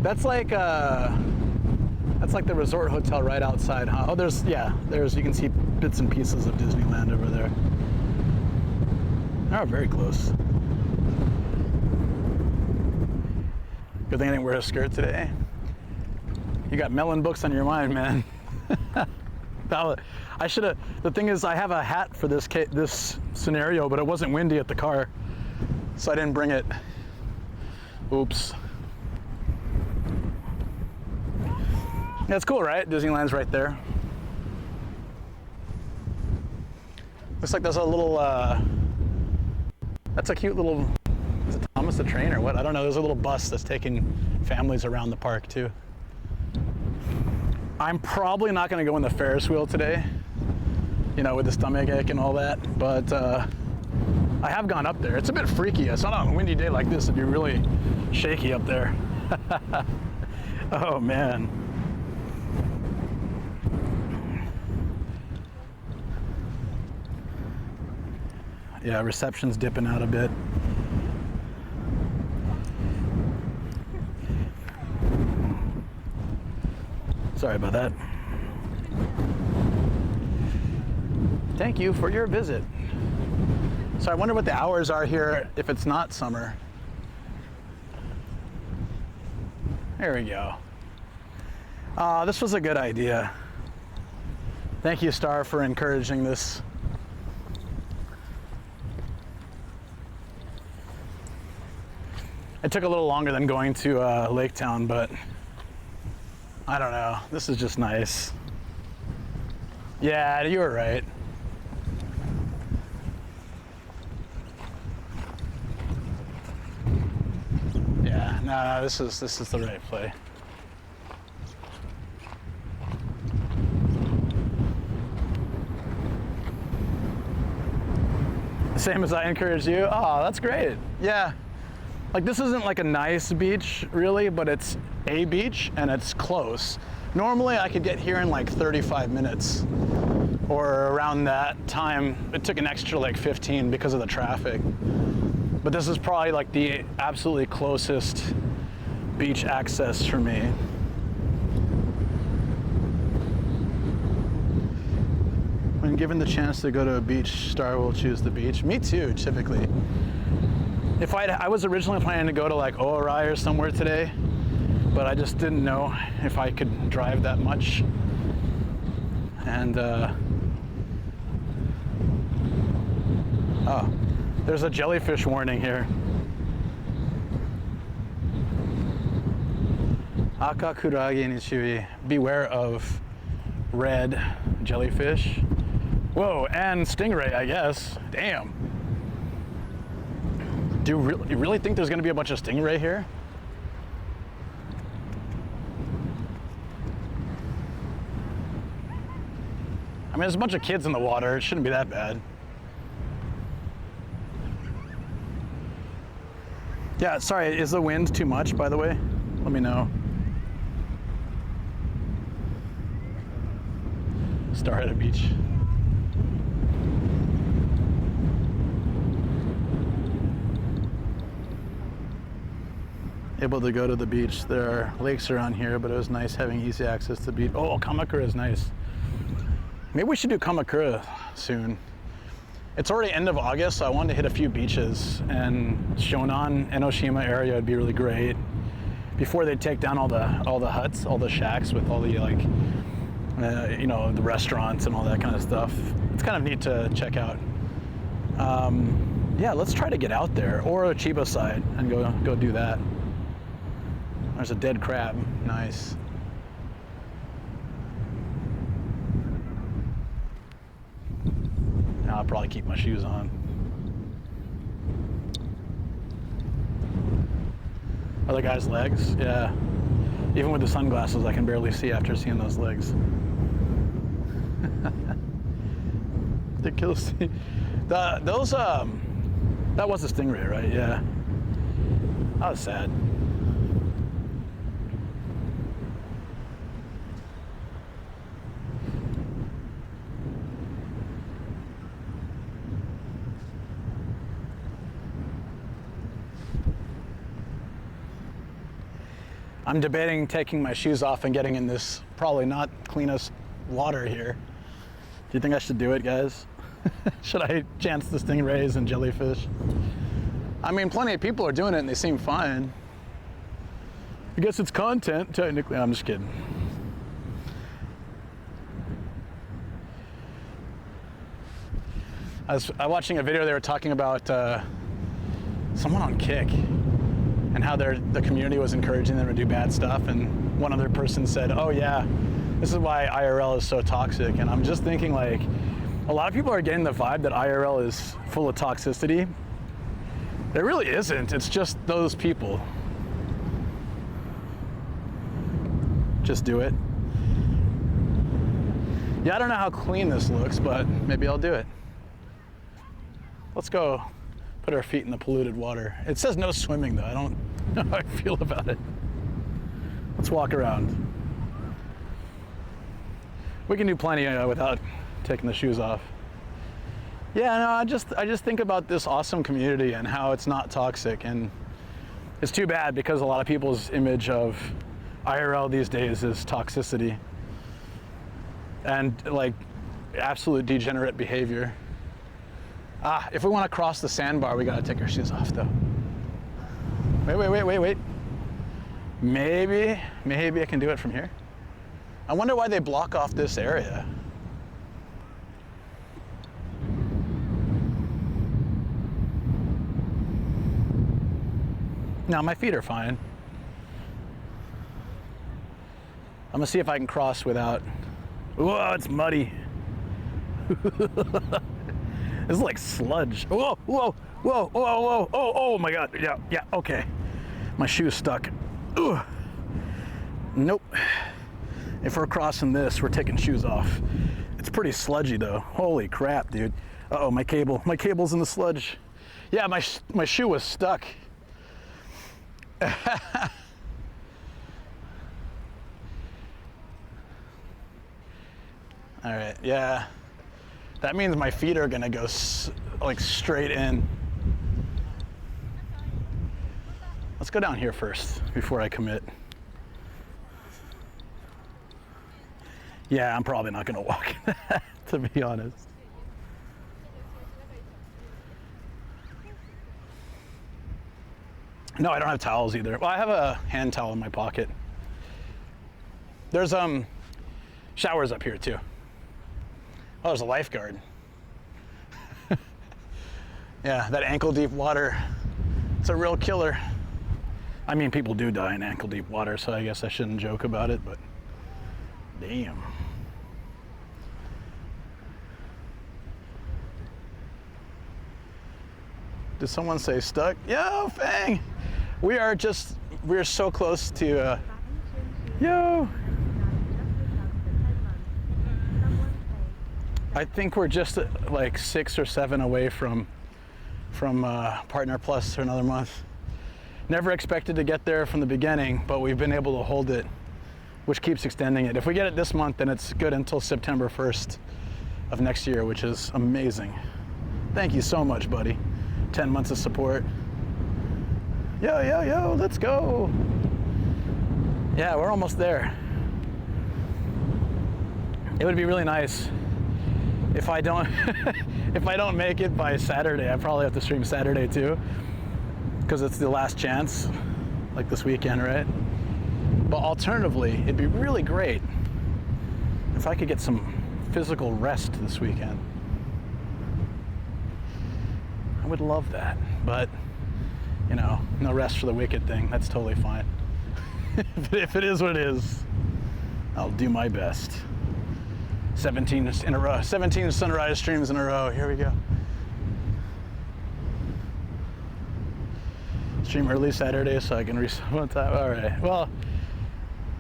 That's like the resort hotel right outside, huh? Oh, there's you can see bits and pieces of Disneyland over there. Oh, very close. Good thing I didn't wear a skirt today. You got melon books on your mind, man. I should have. The thing is, I have a hat for this scenario, but it wasn't windy at the car, so I didn't bring it. Oops. That's cool, right? Disneyland's right there. Looks like there's a little. That's a cute little. Is it Thomas the Train or what? I don't know. There's a little bus that's taking families around the park too. I'm probably not going to go in the Ferris wheel today, you know, with the stomach ache and all that, but I have gone up there. It's a bit freaky. It's not on a windy day like this. It'd be really shaky up there. Oh, man. Yeah, reception's dipping out a bit. Sorry about that. Thank you for your visit. So I wonder what the hours are here if it's not summer. There we go. This was a good idea. Thank you, Star, for encouraging this. It took a little longer than going to Lake Town, but I don't know. This is just nice. Yeah, you were right. Yeah, no, this is the right play. Same as I encouraged you. Oh, that's great. Yeah. Like, this isn't like a nice beach, really, but it's a beach and it's close. Normally, I could get here in like 35 minutes or around that time. It took an extra like 15 because of the traffic. But this is probably like the absolutely closest beach access for me. When given the chance to go to a beach, Star will choose the beach. Me too, typically. If I was originally planning to go to like Oarai or somewhere today, but I just didn't know if I could drive that much. And oh, there's a jellyfish warning here. Akakurage ni shui. Beware of red jellyfish. Whoa, and stingray, I guess. Damn. Do you really think there's going to be a bunch of stingray here? I mean, there's a bunch of kids in the water. It shouldn't be that bad. Yeah, sorry, is the wind too much, by the way? Let me know. Star at a beach. Able to go to the beach. There are lakes around here, but it was nice having easy access to the beach. Oh, Kamakura is nice. Maybe we should do Kamakura soon. It's already end of August, so I wanted to hit a few beaches, and Shonan, Enoshima area would be really great before they take down all the huts, all the shacks with all the like, you know, the restaurants and all that kind of stuff. It's kind of neat to check out. Yeah, let's try to get out there, or Chiba side, and go do that. There's a dead crab. Nice. I'll probably keep my shoes on. Other guy's legs? Yeah. Even with the sunglasses, I can barely see after seeing those legs. Ridiculous. That was a stingray, right? Yeah. That was sad. I'm debating taking my shoes off and getting in this probably not cleanest water here. Do you think I should do it, guys? Should I chance the stingrays and jellyfish? I mean, plenty of people are doing it and they seem fine. I guess it's content, technically. I'm just kidding. I was watching a video, they were talking about someone on Kick and how the community was encouraging them to do bad stuff, and one other person said, oh yeah, this is why IRL is so toxic. And I'm just thinking, like, a lot of people are getting the vibe that IRL is full of toxicity. It really isn't, it's just those people. Just do it. Yeah, I don't know how clean this looks, but maybe I'll do it. Let's go put our feet in the polluted water. It says no swimming though. I don't know how I feel about it. Let's walk around. We can do plenty without taking the shoes off. Yeah, no, I just think about this awesome community and how it's not toxic, and it's too bad because a lot of people's image of IRL these days is toxicity and like absolute degenerate behavior. If we want to cross the sandbar, we gotta take our shoes off though. Wait. Maybe I can do it from here. I wonder why they block off this area. No, my feet are fine. I'm gonna see if I can cross without, whoa, it's muddy. This is like sludge. Whoa, oh my God, yeah, okay. My shoe's stuck. Ugh. Nope. If we're crossing this, we're taking shoes off. It's pretty sludgy though. Holy crap, dude. Uh-oh, my cable's in the sludge. Yeah, my shoe was stuck. All right, yeah. That means my feet are gonna go like straight in. Let's go down here first before I commit. Yeah, I'm probably not gonna walk in that, to be honest. No, I don't have towels either. Well, I have a hand towel in my pocket. There's showers up here too. Oh, there's a lifeguard. Yeah, that ankle deep water, it's a real killer. I mean, people do die in ankle deep water, so I guess I shouldn't joke about it, but damn. Did someone say stuck? Yo, Fang! We're so close to, yo! I think we're just like 6 or 7 away from Partner Plus for another month. Never expected to get there from the beginning, but we've been able to hold it, which keeps extending it. If we get it this month, then it's good until September 1st of next year, which is amazing. Thank you so much, buddy. 10 months of support. Yo, let's go. Yeah, we're almost there. It would be really nice if I don't if I don't make it by Saturday. I probably have to stream Saturday too, because it's the last chance, like this weekend, right? But alternatively, it'd be really great if I could get some physical rest this weekend. I would love that, but you know, no rest for the wicked thing. That's totally fine. If it is what it is, I'll do my best. 17 in a row, 17 sunrise streams in a row. Here we go. Stream early Saturday so I can reset one time. All right. Well,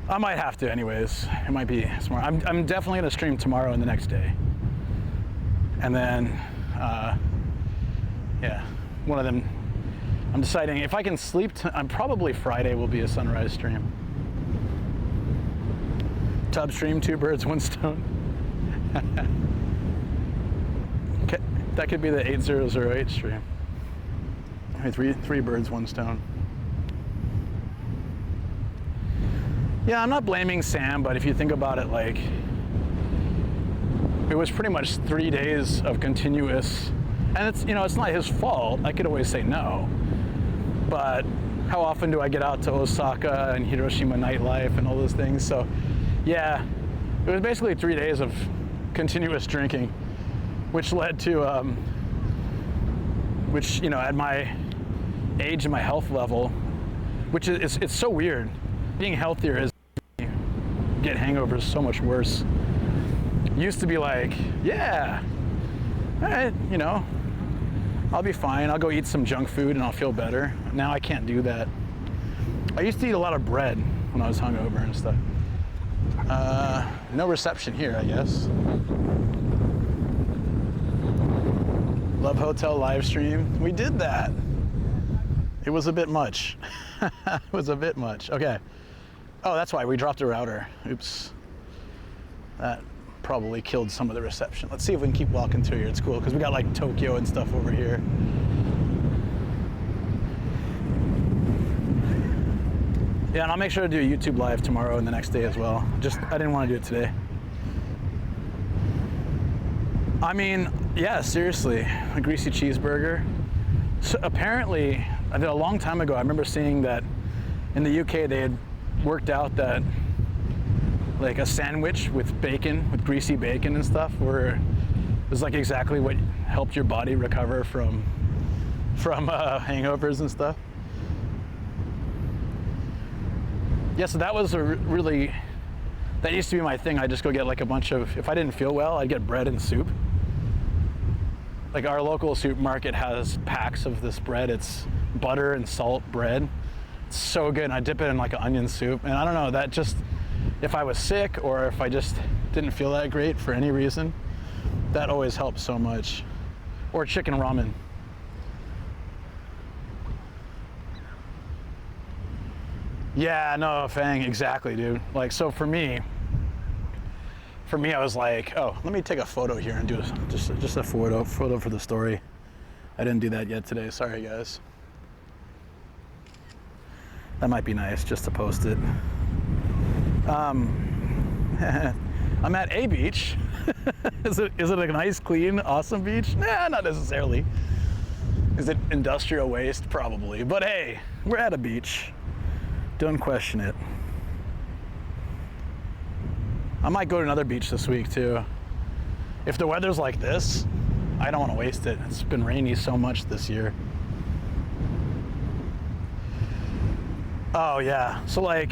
I might have to anyways. It might be smart. I'm definitely gonna stream tomorrow and the next day. And then, yeah, one of them. I'm deciding if I can sleep. I'm probably Friday will be a sunrise stream. Tub stream, 2 birds, 1 stone. Okay, that could be the 8008 stream. Three birds, 1 stone. Yeah, I'm not blaming Sam, but if you think about it, like, it was pretty much 3 days of continuous, and it's, you know, it's not his fault. I could always say no, but how often do I get out to Osaka and Hiroshima nightlife and all those things? So yeah, it was basically 3 days of continuous drinking, which led to, which, you know, at my age and my health level, which is, it's so weird. Being healthier is get hangovers so much worse. Used to be like, yeah, all right, you know, I'll be fine. I'll go eat some junk food and I'll feel better. Now I can't do that. I used to eat a lot of bread when I was hungover and stuff. No reception here, I guess. Love Hotel live stream. We did that. It was a bit much. It was a bit much. Okay. Oh, that's why we dropped a router. Oops. That probably killed some of the reception. Let's see if we can keep walking through here. It's cool because we got like Tokyo and stuff over here. Yeah, and I'll make sure to do a YouTube live tomorrow and the next day as well. Just, I didn't want to do it today. I mean, yeah, seriously, a greasy cheeseburger. So apparently, I did a long time ago, I remember seeing that in the UK they had worked out that like a sandwich with bacon, with greasy bacon and stuff, where it was like exactly what helped your body recover from hangovers and stuff. Yeah, so that was a really, that used to be my thing. I'd just go get like a bunch of, if I didn't feel well, I'd get bread and soup. Like our local supermarket has packs of this bread. It's butter and salt bread. It's so good, and I dip it in like an onion soup. And I don't know, that just, if I was sick or if I just didn't feel that great for any reason, that always helps so much. Or chicken ramen. Yeah, no, Fang, exactly, dude. Like, so for me, I was like, oh, let me take a photo here and do just a photo for the story. I didn't do that yet today. Sorry, guys. That might be nice just to post it. I'm at a beach. Is it a nice, clean, awesome beach? Nah, not necessarily. Is it industrial waste? Probably. But hey, we're at a beach. Don't question it. I might go to another beach this week too. If the weather's like this, I don't want to waste it. It's been rainy so much this year. Oh yeah, so like,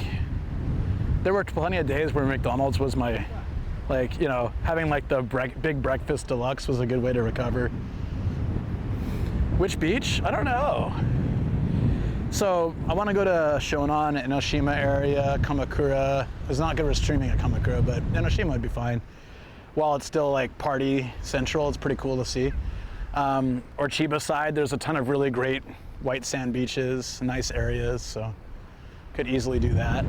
there were plenty of days where McDonald's was my, like, you know, having like the big breakfast deluxe was a good way to recover. Which beach? I don't know. So I want to go to Shonan, Enoshima area, Kamakura. It's not good for streaming at Kamakura, but Enoshima would be fine. While it's still like party central, it's pretty cool to see. Or Chiba side, there's a ton of really great white sand beaches, nice areas, so could easily do that.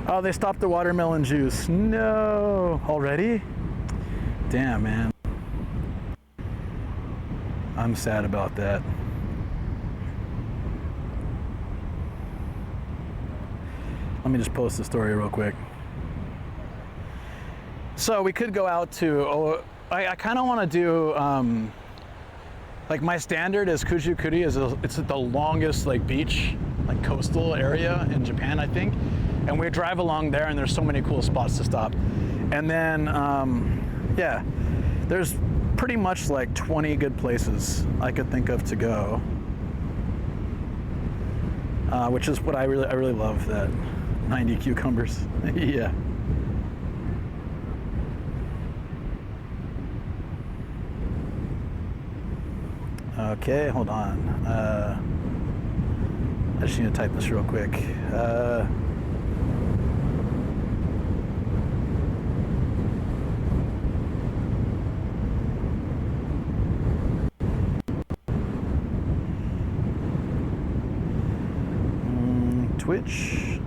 Oh, they stopped the watermelon juice. No, already? Damn, man. I'm sad about that. Let me just post the story real quick. So we could go out to, I kind of want to do, like my standard is Kujukuri, it's the longest like beach, like coastal area in Japan, I think. And we drive along there and there's so many cool spots to stop. And then, yeah, there's pretty much like 20 good places I could think of to go, which is what I really love, that 90 cucumbers. Yeah. Okay, hold on. I just need to type this real quick. Twitch.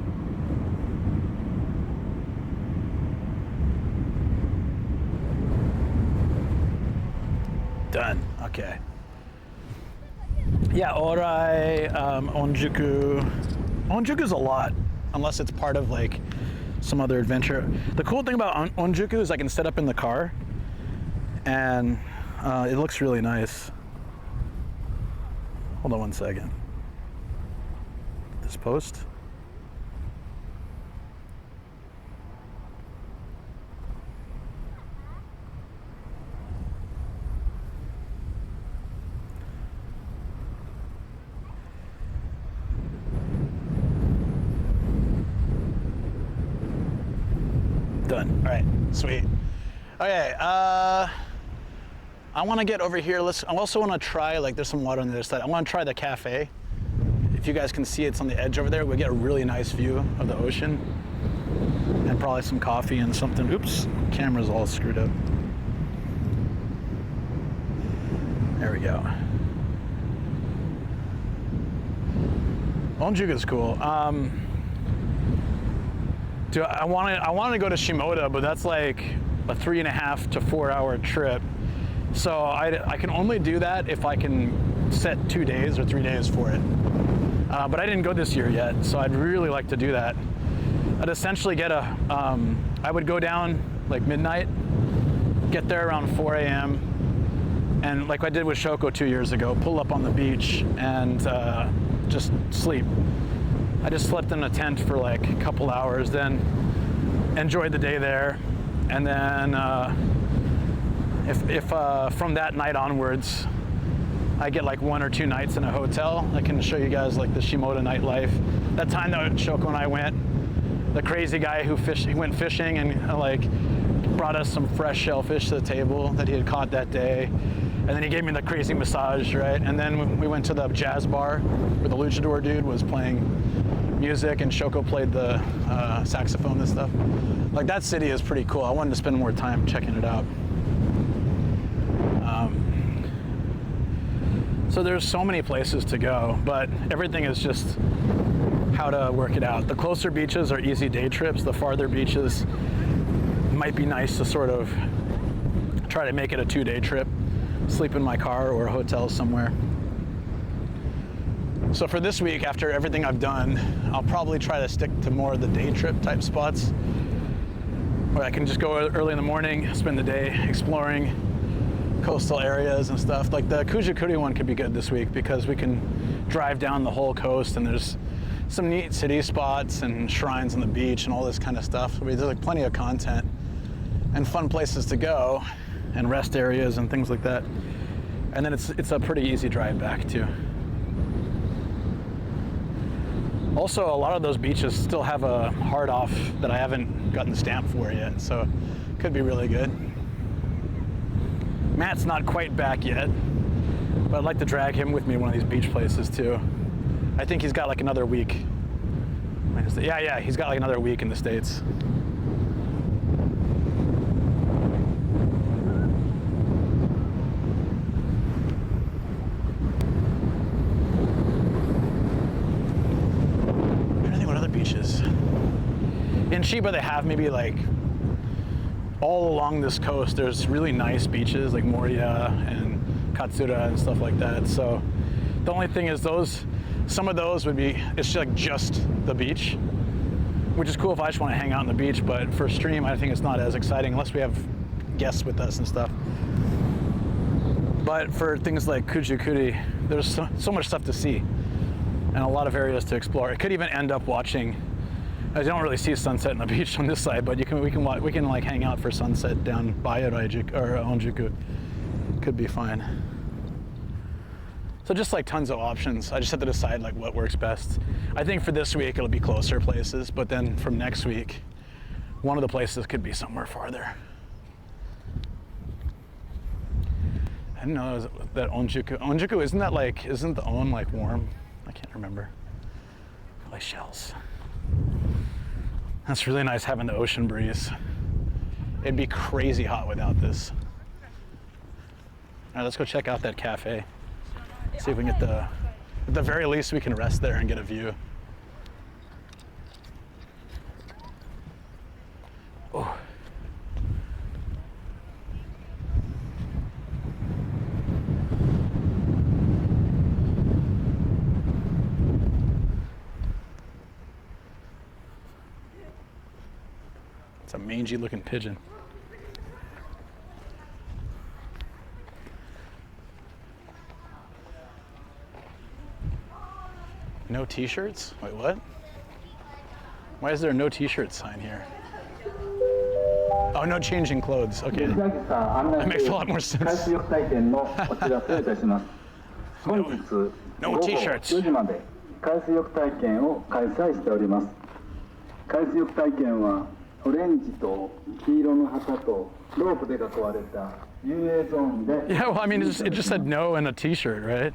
Done. Okay. Yeah, Orai, Onjuku. Onjuku's a lot, unless it's part of like some other adventure. The cool thing about Onjuku is I can set up in the car, and it looks really nice. Hold on one second. This post. Done. All right, sweet. Okay, I want to get over here. I also want to try, like, there's some water on the other side. I want to try the cafe. If you guys can see, it's on the edge over there. We get a really nice view of the ocean, and probably some coffee and something. Oops, camera's all screwed up. There we go. Onjuku is cool. I wanted to go to Shimoda, but that's like a 3.5 to 4 hour trip. So I can only do that if I can set 2 days or 3 days for it. But I didn't go this year yet, so I'd really like to do that. I'd essentially get I would go down like midnight, get there around 4 a.m. and like I did with Shoko 2 years ago, pull up on the beach and just sleep. I just slept in a tent for like a couple hours, then enjoyed the day there, and then if from that night onwards I get like 1 or 2 nights in a hotel, I can show you guys like the Shimoda nightlife. That time that Shoko and I went, the crazy guy who went fishing and like brought us some fresh shellfish to the table that he had caught that day. And then he gave me the crazy massage, right? And then we went to the jazz bar where the luchador dude was playing music and Shoko played the saxophone and stuff. Like, that city is pretty cool. I wanted to spend more time checking it out. So there's so many places to go, but everything is just how to work it out. The closer beaches are easy day trips. The farther beaches might be nice to sort of try to make it a 2-day trip. Sleep in my car or a hotel somewhere. So for this week, after everything I've done, I'll probably try to stick to more of the day trip type spots where I can just go early in the morning, spend the day exploring coastal areas and stuff. Like the Kujikuri one could be good this week because we can drive down the whole coast and there's some neat city spots and shrines on the beach and all this kind of stuff. I mean, there's like plenty of content and fun places to go and rest areas and things like that. And then it's a pretty easy drive back too. Also, a lot of those beaches still have a hard off that I haven't gotten the stamp for yet, so could be really good. Matt's not quite back yet, but I'd like to drag him with me to one of these beach places too. I think he's got like another week. Yeah, he's got like another week in the States. Beaches. In Chiba, they have maybe like all along this coast, there's really nice beaches like Moriya and Katsura and stuff like that. So the only thing is some of those would be, it's just the beach, which is cool if I just want to hang out on the beach, but for stream, I think it's not as exciting unless we have guests with us and stuff. But for things like Kujikuri, there's so much stuff to see and a lot of areas to explore. It could even end up watching. I don't really see sunset on the beach on this side, but we can like hang out for sunset down by Onjuku. Could be fine. So just like tons of options. I just have to decide like what works best. I think for this week it'll be closer places, but then from next week, one of the places could be somewhere farther. I didn't know that Onjuku. Onjuku, isn't the On like warm? I can't remember. Like shells. That's really nice having the ocean breeze. It'd be crazy hot without this. All right, let's go check out that cafe. See if we can get at the very least we can rest there and get a view. Oh. mangy looking pigeon. No t-shirts? Wait, what? Why is there a no t-shirt sign here? Oh, no changing clothes. Okay. That makes a lot more sense. No t-shirts. 海水浴体験を開催しております。海水浴体験はオレンジと黄色の旗とロープで囲われた遊泳ゾーンで Yeah, well, I mean, it just said no and a t-shirt, right?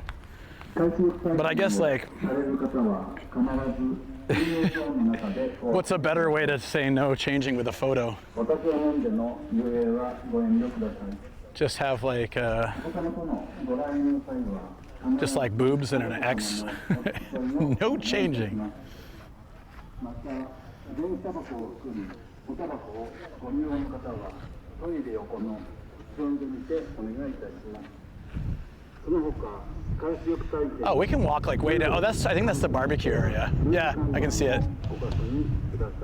But I guess, like, what's a better way to say no changing with a photo? Just have, like, just like boobs and an X. No changing. Oh, we can walk like way down. Oh, I think that's the barbecue area. Yeah, I can see it.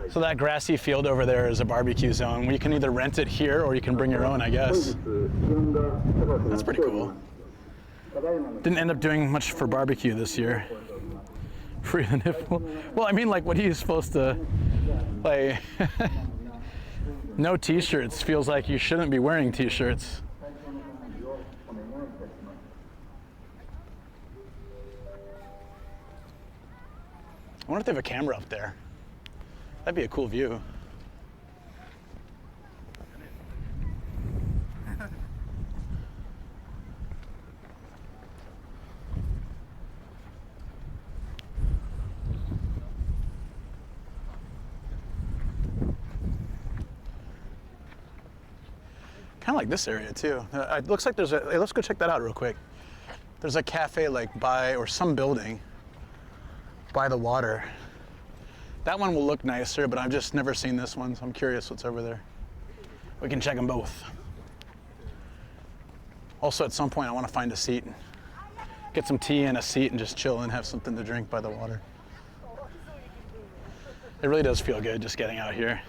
So that grassy field over there is a barbecue zone. You can either rent it here or you can bring your own, I guess. That's pretty cool. Didn't end up doing much for barbecue this year. Free the nipple. Well, I mean, like, what are you supposed to, like, no t-shirts feels like you shouldn't be wearing t-shirts. I wonder if they have a camera up there. That'd be a cool view. Kind of like this area too. It looks like there's a, hey, let's go check that out real quick. There's a cafe like by, or some building by the water. That one will look nicer, but I've just never seen this one, so I'm curious what's over there. We can check them both. Also, at some point, I want to find a seat, get some tea and a seat and just chill and have something to drink by the water. It really does feel good just getting out here.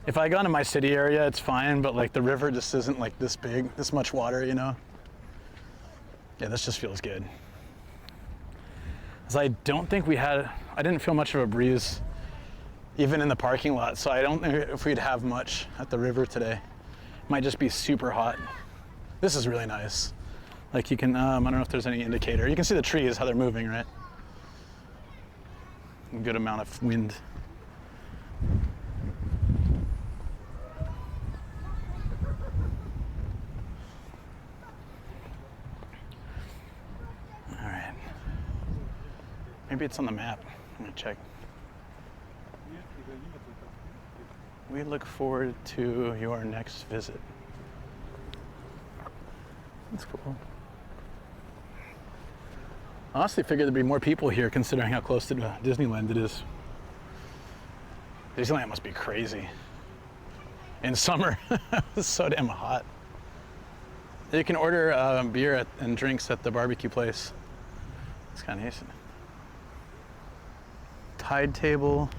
If I go to my city area, it's fine, but like the river just isn't like this big, this much water, you know? Yeah, this just feels good. I don't think I didn't feel much of a breeze even in the parking lot, so I don't know if we'd have much at the river today. It might just be super hot. This is really nice. Like you can, I don't know if there's any indicator. You can see the trees, how they're moving, right? A good amount of wind. Maybe it's on the map. I'm gonna check. We look forward to your next visit. That's cool. I honestly figured there'd be more people here considering how close to Disneyland it is. Disneyland must be crazy. In summer, it's so damn hot. You can order beer and drinks at the barbecue place. It's kind of nice. Tide table.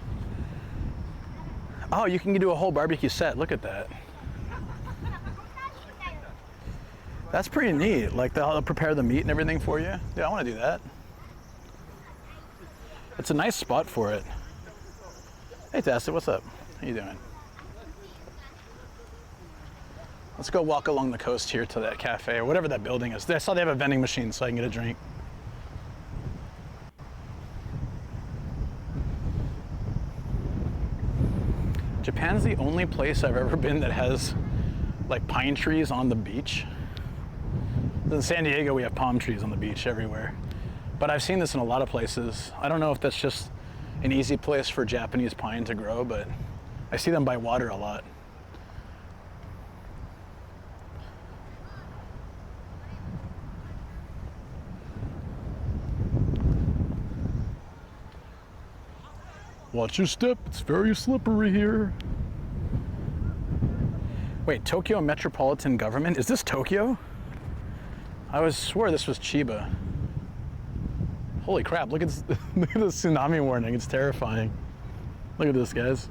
Oh, you can do a whole barbecue set. Look at that. That's pretty neat. Like they'll prepare the meat and everything for you. Yeah, I want to do that. It's a nice spot for it. Hey, Tessa, what's up? How you doing? Let's go walk along the coast here to that cafe or whatever that building is. I saw they have a vending machine so I can get a drink. Japan's the only place I've ever been that has like pine trees on the beach. In San Diego, we have palm trees on the beach everywhere. But I've seen this in a lot of places. I don't know if that's just an easy place for Japanese pine to grow, but I see them by water a lot. Watch your step, it's very slippery here. Wait, Tokyo Metropolitan Government? Is this Tokyo? I swore this was Chiba. Holy crap, look at this, look at the tsunami warning, it's terrifying. Look at this, guys.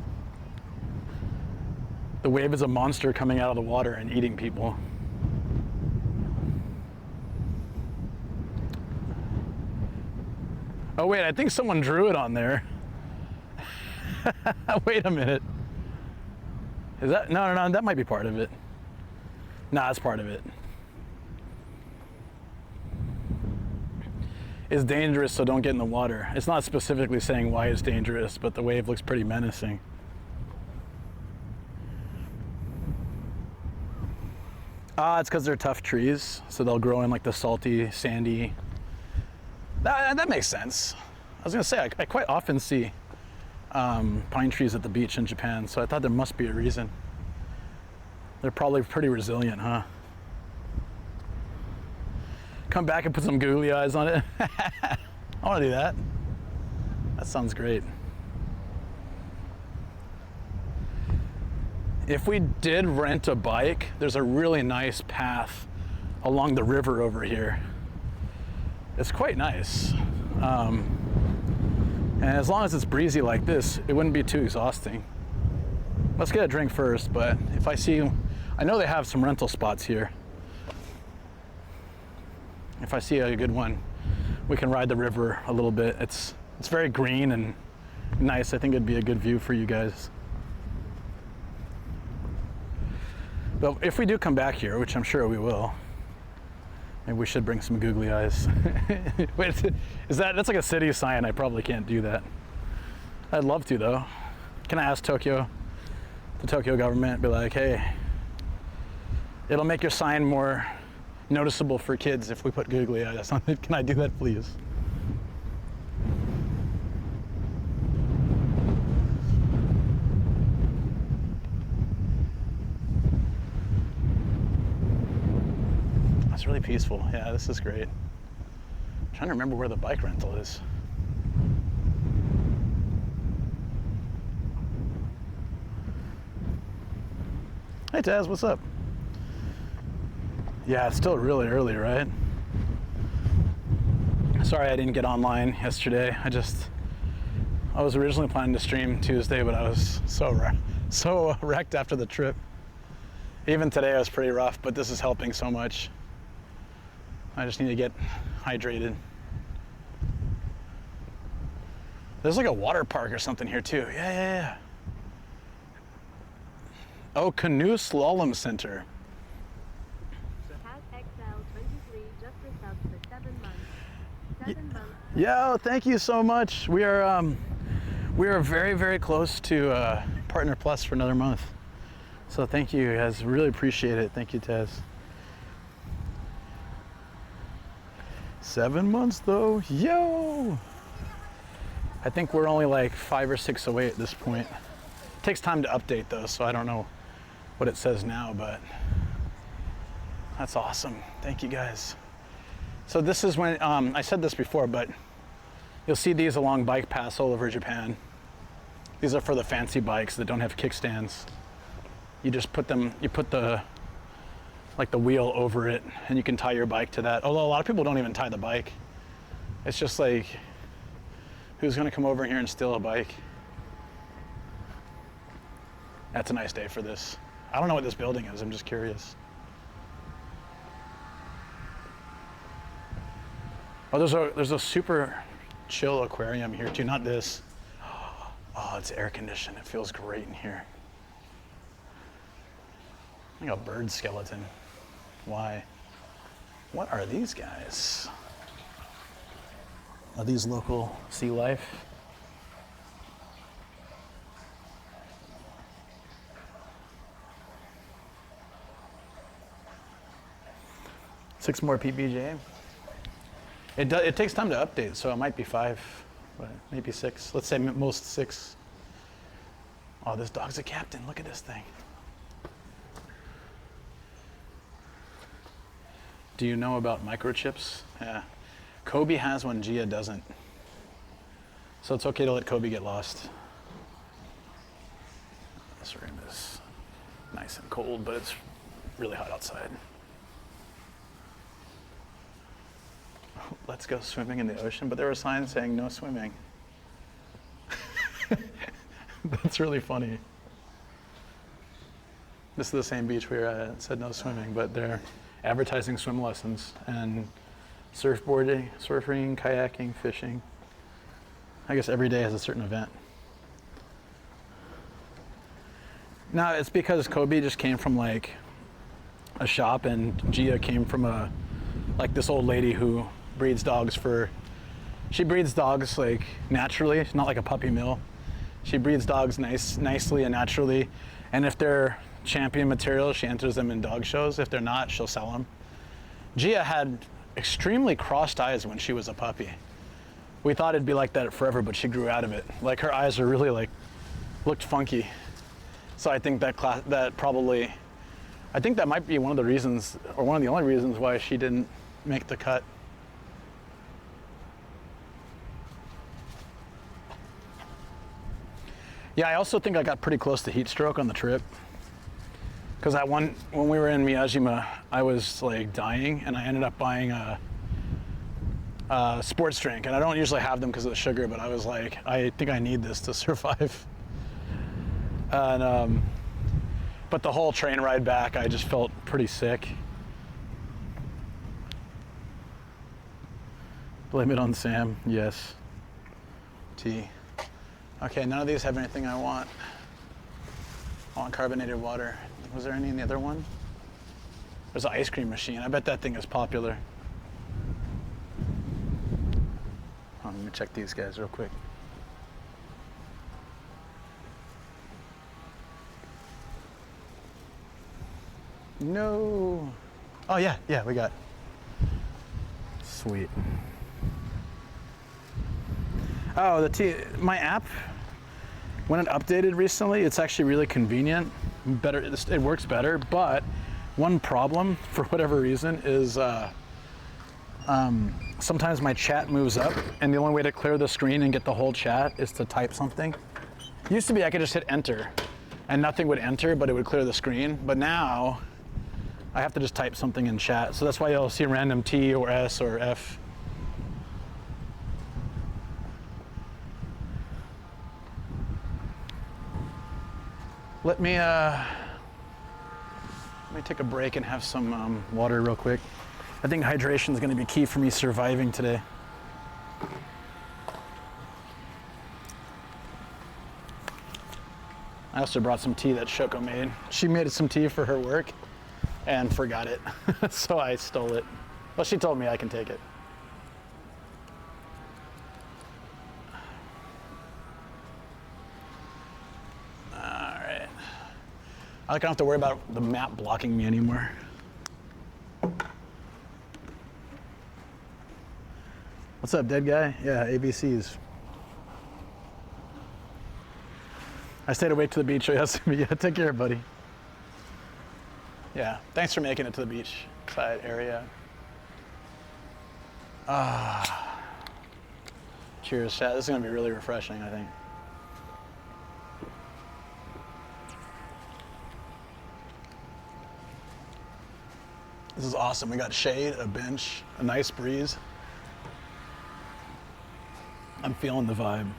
The wave is a monster coming out of the water and eating people. Oh wait, I think someone drew it on there. Wait a minute. Is that, no, that might be part of it. Nah, that's part of it. It's dangerous, so don't get in the water. It's not specifically saying why it's dangerous, but the wave looks pretty menacing. It's because they're tough trees, so they'll grow in like the salty, sandy. That makes sense. I was gonna say, I quite often see pine trees at the beach in Japan, so I thought there must be a reason. They're probably pretty resilient, huh? Come back and put some googly eyes on it. I wanna do that. That sounds great. If we did rent a bike, there's a really nice path along the river over here. It's quite nice. And as long as it's breezy like this, it wouldn't be too exhausting. Let's get a drink first, but if I see, I know they have some rental spots here. If I see a good one, we can ride the river a little bit. It's very green and nice. I think it'd be a good view for you guys. But if we do come back here, which I'm sure we will, maybe we should bring some googly eyes. Wait, that's like a city sign. I probably can't do that. I'd love to though. Can I ask the Tokyo government, be like, hey, it'll make your sign more noticeable for kids if we put googly eyes on it. Can I do that, please? It's really peaceful. Yeah, this is great. I'm trying to remember where the bike rental is. Hey Taz, what's up? Yeah, it's still really early, right? Sorry I didn't get online yesterday. I was originally planning to stream Tuesday, but I was so wrecked after the trip. Even today was pretty rough, but this is helping so much. I just need to get hydrated. There's like a water park or something here too. Yeah. Oh, Canoe Slalom Center. Yo, thank you so much. We are very, very close to Partner Plus for another month. So thank you guys, really appreciate it. Thank you, Taz. 7 months though, yo! I think we're only like 5 or 6 away at this point. It takes time to update though, so I don't know what it says now, but that's awesome. Thank you guys. So this is when, I said this before, but you'll see these along bike paths all over Japan. These are for the fancy bikes that don't have kickstands. You just put the wheel over it and you can tie your bike to that. Although a lot of people don't even tie the bike. It's just like, who's gonna come over here and steal a bike? That's a nice day for this. I don't know what this building is, I'm just curious. Oh, there's a super chill aquarium here too, not this. Oh, it's air conditioned, it feels great in here. Like a bird skeleton. Why? What are these guys? Are these local sea life? Six more PBJ. It takes time to update, so it might be 5, but maybe 6. Let's say most 6. Oh, this dog's a captain. Look at this thing. Do you know about microchips? Yeah. Kobe has one, Gia doesn't. So it's okay to let Kobe get lost. This room is nice and cold, but it's really hot outside. Let's go swimming in the ocean, but there were signs saying no swimming. That's really funny. This is the same beach where I said no swimming, but they're advertising swim lessons and surfboarding, surfing, kayaking, fishing. I guess every day has a certain event. No, it's because Kobe just came from like a shop, and Gia came from like this old lady who breeds dogs she breeds dogs like naturally, not like a puppy mill. She breeds dogs nicely and naturally, and if they're champion material, she enters them in dog shows. If they're not, she'll sell them. Gia had extremely crossed eyes when she was a puppy. We thought it'd be like that forever, but she grew out of it. Like her eyes are really like, looked funky. So I think that might be one of the reasons, or one of the only reasons why she didn't make the cut. Yeah, I also think I got pretty close to heat stroke on the trip. Because when we were in Miyajima, I was like dying, and I ended up buying a sports drink. And I don't usually have them because of the sugar, but I was like, I think I need this to survive. And but the whole train ride back, I just felt pretty sick. Blame it on Sam. Yes. Tea. Okay, none of these have anything I want. I want carbonated water. Was there any in the other one? There's an ice cream machine. I bet that thing is popular. Let me check these guys real quick. No. Oh yeah, we got. Sweet. Oh, my app, when it updated recently, it's actually really convenient. Better, it works better, but one problem, for whatever reason, is sometimes my chat moves up, and the only way to clear the screen and get the whole chat is to type something. It used to be I could just hit enter, and nothing would enter, but it would clear the screen. But now, I have to just type something in chat. So that's why you'll see random T or S or F. Let me take a break and have some water real quick. I think hydration is going to be key for me surviving today. I also brought some tea that Shoko made. She made some tea for her work and forgot it, so I stole it. Well, she told me I can take it. I don't have to worry about the map blocking me anymore. What's up, dead guy? Yeah, ABCs. I stayed awake to the beach yesterday. Yeah, take care, buddy. Yeah, thanks for making it to the beach side area. Cheers, chat. This is gonna be really refreshing, I think. This is awesome. We got shade, a bench, a nice breeze. I'm feeling the vibe.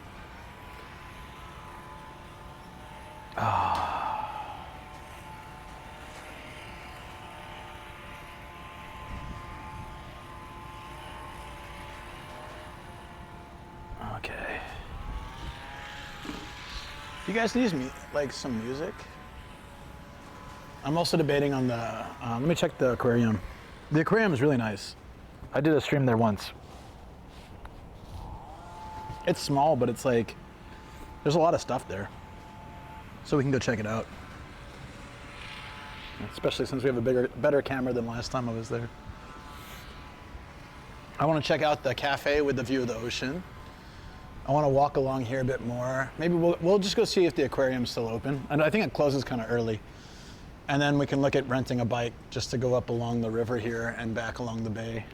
Okay. You guys need me like some music? I'm also debating on the, let me check the aquarium. The aquarium is really nice. I did a stream there once. It's small, but it's like, there's a lot of stuff there. So we can go check it out. Especially since we have a better camera than last time I was there. I want to check out the cafe with the view of the ocean. I want to walk along here a bit more. Maybe we'll just go see if the aquarium's still open. And I think it closes kind of early. And then we can look at renting a bike just to go up along the river here and back along the bay.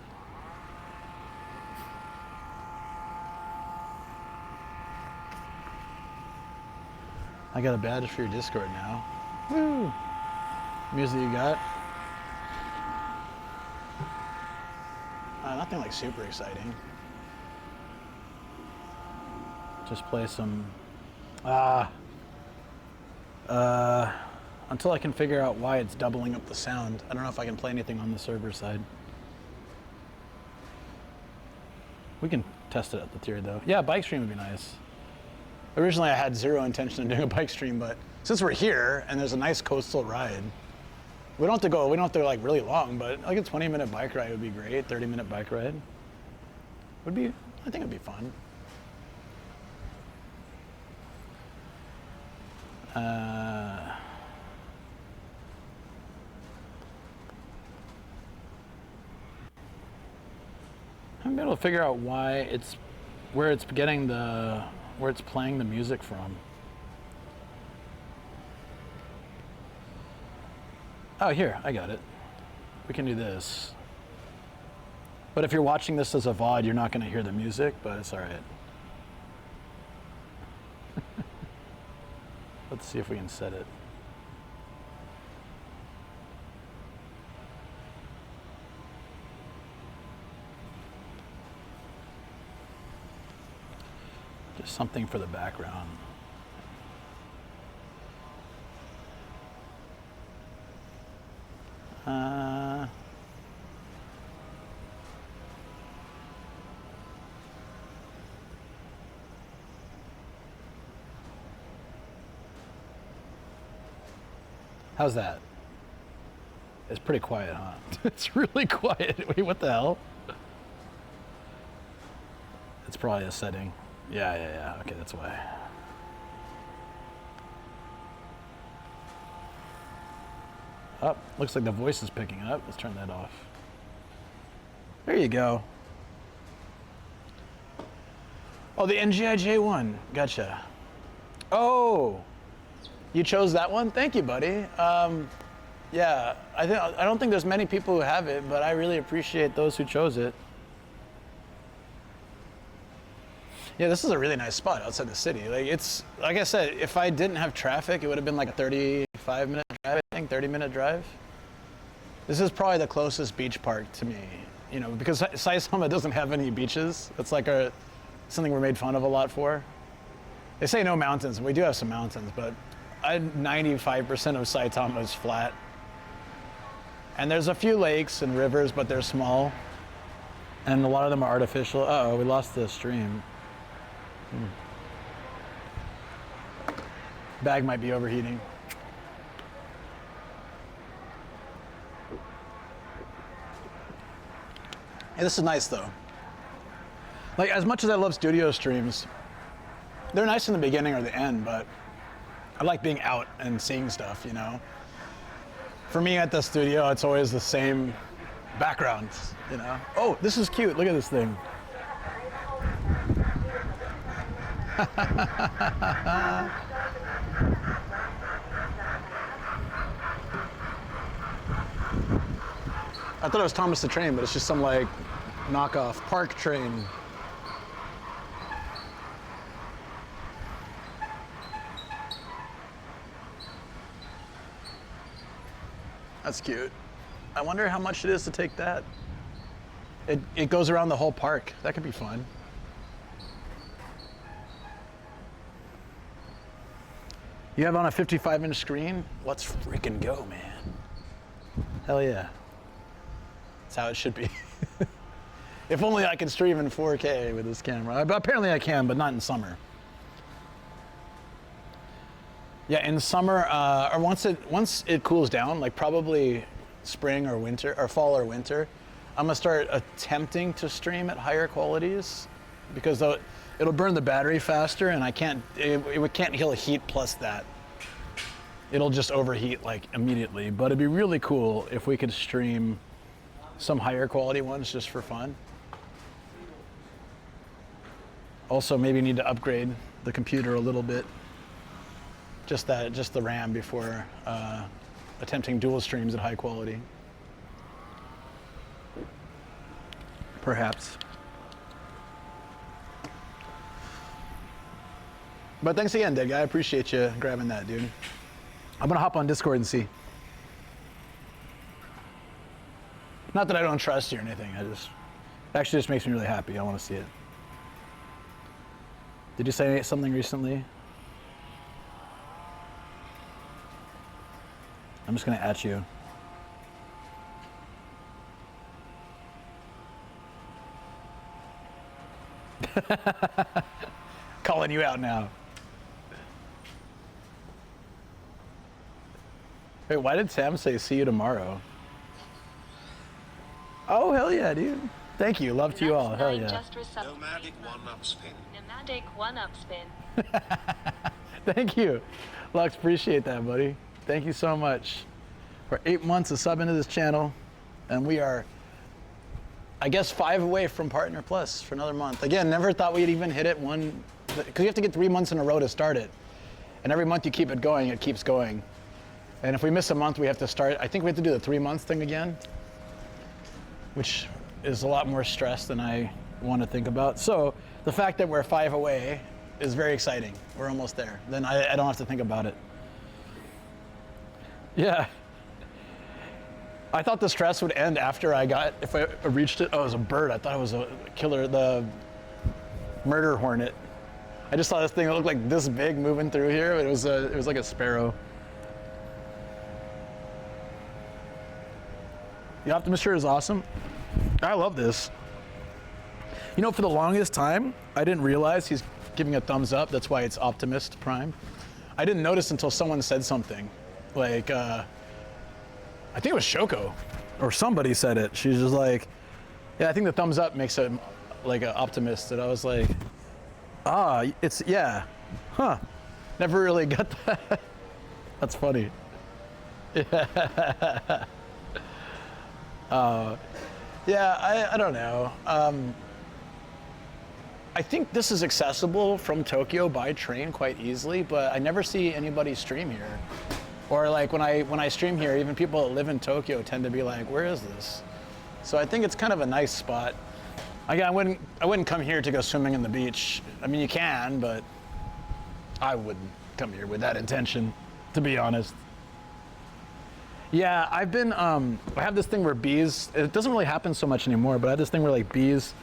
I got a badge for your Discord now. Woo! Music you got? Nothing like super exciting. Just play some, until I can figure out why it's doubling up the sound. I don't know if I can play anything on the server side. We can test it at the tier though. Yeah, bike stream would be nice. Originally I had zero intention of doing a bike stream, but since we're here and there's a nice coastal ride, we don't have to like really long, but like a 20-minute bike ride would be great, 30-minute bike ride. I think it'd be fun. I'm able to figure out why where it's playing the music from. Oh, here, I got it. We can do this. But if you're watching this as a VOD, you're not going to hear the music, but it's all right. Let's see if we can set it. Just something for the background. How's that? It's pretty quiet, huh? It's really quiet. Wait, what the hell? It's probably a setting. Yeah. Okay, that's why. Oh, looks like the voice is picking up. Let's turn that off. There you go. Oh, the NGIJ one. Gotcha. Oh, you chose that one? Thank you, buddy. Yeah, I don't think there's many people who have it, but I really appreciate those who chose it. Yeah, this is a really nice spot outside the city. Like I said, if I didn't have traffic, it would have been like a 35-minute drive, I think, 30-minute drive. This is probably the closest beach park to me, you know, because Saitama doesn't have any beaches. It's like something we're made fun of a lot for. They say no mountains, and we do have some mountains, but 95% of Saitama is flat. And there's a few lakes and rivers, but they're small. And a lot of them are artificial. Uh-oh, we lost the stream. Bag might be overheating. Hey, this is nice though. Like, as much as I love studio streams, they're nice in the beginning or the end, but I like being out and seeing stuff, you know? For me at the studio, it's always the same background, you know? Oh, this is cute. Look at this thing. I thought it was Thomas the Train, but it's just some like knockoff park train. That's cute. I wonder how much it is to take that. It goes around the whole park. That could be fun. You have on a 55-inch screen? Let's freaking go, man. Hell yeah. That's how it should be. If only I could stream in 4K with this camera. Apparently I can, but not in summer. Yeah, in summer, or once it cools down, like probably spring or winter, or fall or winter, I'm gonna start attempting to stream at higher qualities, because it'll burn the battery faster, and it can't handle heat plus that. It'll just overheat like immediately. But it'd be really cool if we could stream some higher quality ones just for fun. Also, maybe need to upgrade the computer a little bit. Just the RAM before attempting dual streams at high quality. Perhaps. But thanks again, Dead Guy. I appreciate you grabbing that, dude. I'm gonna hop on Discord and see. Not that I don't trust you or anything. It actually just makes me really happy. I want to see it. Did you say something recently? I'm just gonna at you. Calling you out now. Wait, why did Sam say see you tomorrow? Oh, hell yeah, dude. Thank you. Love to you all. Hell yeah. Nomadic one-up spin. Nomadic one-up spin. Thank you. Lux, appreciate that, buddy. Thank you so much. For 8 months of subbing to this channel, and we are, I guess, 5 away from Partner Plus for another month. Again, never thought we'd even hit it one, because you have to get 3 months in a row to start it. And every month you keep it going, it keeps going. And if we miss a month, we have to start, I think we have to do the 3 months thing again, which is a lot more stress than I want to think about. So the fact that we're 5 away is very exciting. We're almost there. Then I don't have to think about it. Yeah. I thought the stress would end after if I reached it. Oh, it was a bird. I thought it was a killer, the murder hornet. I just saw this thing that looked like this big moving through here. It was like a sparrow. The Optimist shirt is awesome. I love this. You know, for the longest time, I didn't realize he's giving a thumbs up. That's why it's Optimist Prime. I didn't notice until someone said something. Like, I think it was Shoko, or somebody said it. She's just like, yeah, I think the thumbs up makes it like an optimist. And I was like, it's, yeah, huh. Never really got that. That's funny. Yeah. Yeah, I don't know. I think this is accessible from Tokyo by train quite easily, but I never see anybody stream here. Or like when I stream here, even people that live in Tokyo tend to be like, where is this? So I think it's kind of a nice spot. Again, I wouldn't come here to go swimming in the beach. I mean, you can, but I wouldn't come here with that intention, to be honest. Yeah, I've been, I have this thing where bees, it doesn't really happen so much anymore, but I have this thing where like bees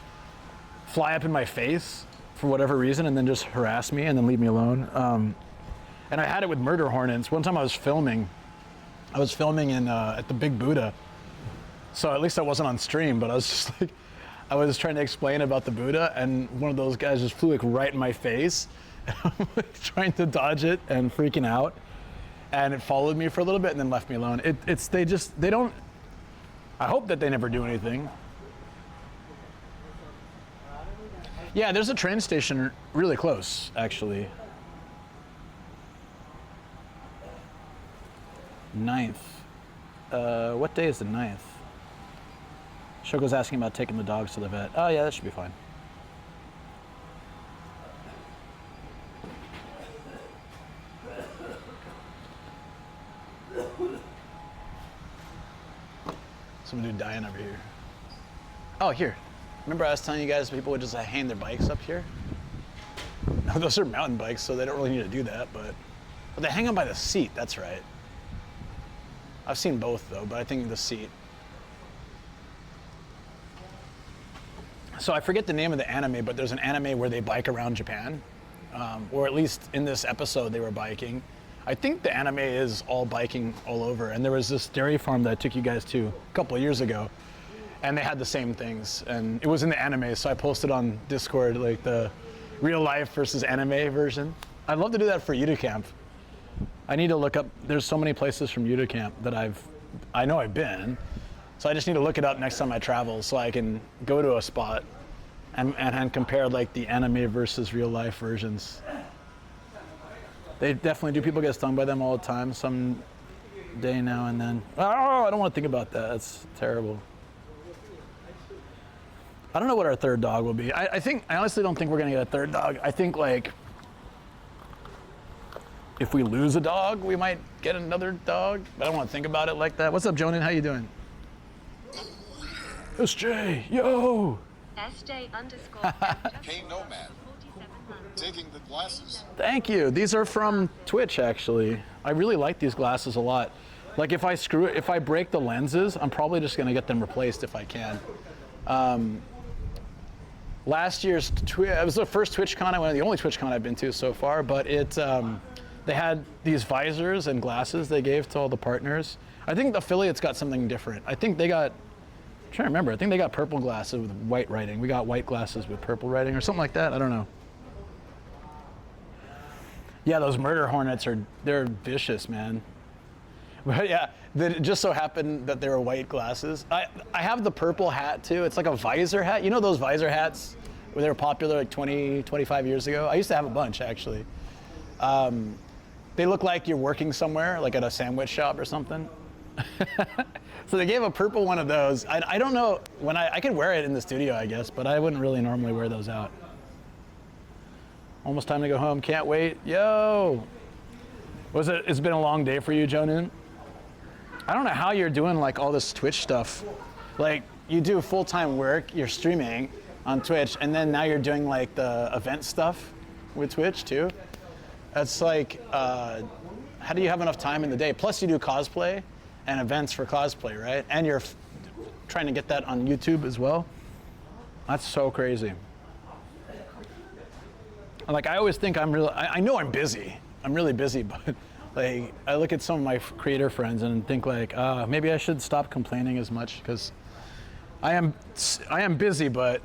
fly up in my face for whatever reason and then just harass me and then leave me alone. And I had it with murder hornets. One time I was filming in, at the Big Buddha. So at least I wasn't on stream, but I was just like, I was trying to explain about the Buddha and one of those guys just flew like right in my face. I'm like trying to dodge it and freaking out. And it followed me for a little bit and then left me alone. They don't, I hope that they never do anything. Yeah, there's a train station really close, actually. 9th. What day is the 9th? Shoko's asking about taking the dogs to the vet. Oh yeah, that should be fine. Some dude dying over here. Oh, here. Remember I was telling you guys people would just hang their bikes up here? No, those are mountain bikes, so they don't really need to do that, but they hang them by the seat, that's right. I've seen both though, but I think the seat. So I forget the name of the anime, but there's an anime where they bike around Japan. Or at least in this episode they were biking. I think the anime is all biking all over. And there was this dairy farm that I took you guys to a couple of years ago. And they had the same things. And it was in the anime, so I posted on Discord like the real life versus anime version. I'd love to do that for Uticamp. I need to look up, there's so many places from Uticamp that I know I've been. So I just need to look it up next time I travel so I can go to a spot and compare like the anime versus real life versions. They definitely do. People get stung by them all the time, some day now and then. Oh, I don't want to think about that. That's terrible. I don't know what our third dog will be. I honestly don't think we're gonna get a third dog. I think like, if we lose a dog, we might get another dog. But I don't want to think about it like that. What's up, Jonan? How you doing? SJ, yo! SJ_. Hey, Nomad. Taking the glasses. Thank you. These are from Twitch, actually. I really like these glasses a lot. Like if I break the lenses, I'm probably just gonna get them replaced if I can. Last year's it was the first TwitchCon I went, the only TwitchCon I've been to so far, but they had these visors and glasses they gave to all the partners. I think the affiliates got something different. I think they got, I'm trying to remember, I think they got purple glasses with white writing. We got white glasses with purple writing or something like that. I don't know. Yeah, those murder hornets they're vicious, man. But yeah, it just so happened that they were white glasses. I have the purple hat too. It's like a visor hat. You know those visor hats where they were popular like 20, 25 years ago? I used to have a bunch actually. They look like you're working somewhere, like at a sandwich shop or something. So they gave a purple one of those. I don't know, when I could wear it in the studio, I guess, but I wouldn't really normally wear those out. Almost time to go home, can't wait. Yo! It's been a long day for you, Jonan? I don't know how you're doing like all this Twitch stuff. Like you do full-time work, you're streaming on Twitch, and then now you're doing like the event stuff with Twitch too. That's like, how do you have enough time in the day? Plus you do cosplay and events for cosplay, right? And you're trying to get that on YouTube as well. That's so crazy. Like I always think I know I'm busy. I'm really busy, but like I look at some of my creator friends and think like, maybe I should stop complaining as much because I am busy, but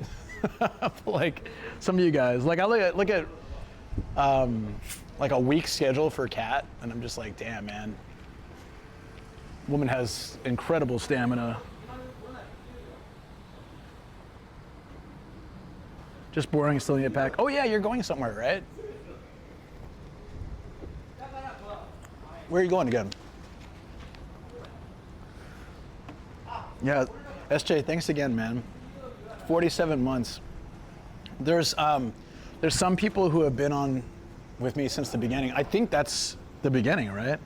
like some of you guys, like I look at like a week schedule for Kat, and I'm just like, damn, man. Woman has incredible stamina. Just boring, still need a pack. Oh yeah, you're going somewhere, right? Where are you going again? Yeah, SJ, thanks again, man. 47 months. There's some people who have been on with me since the beginning. I think that's the beginning, right?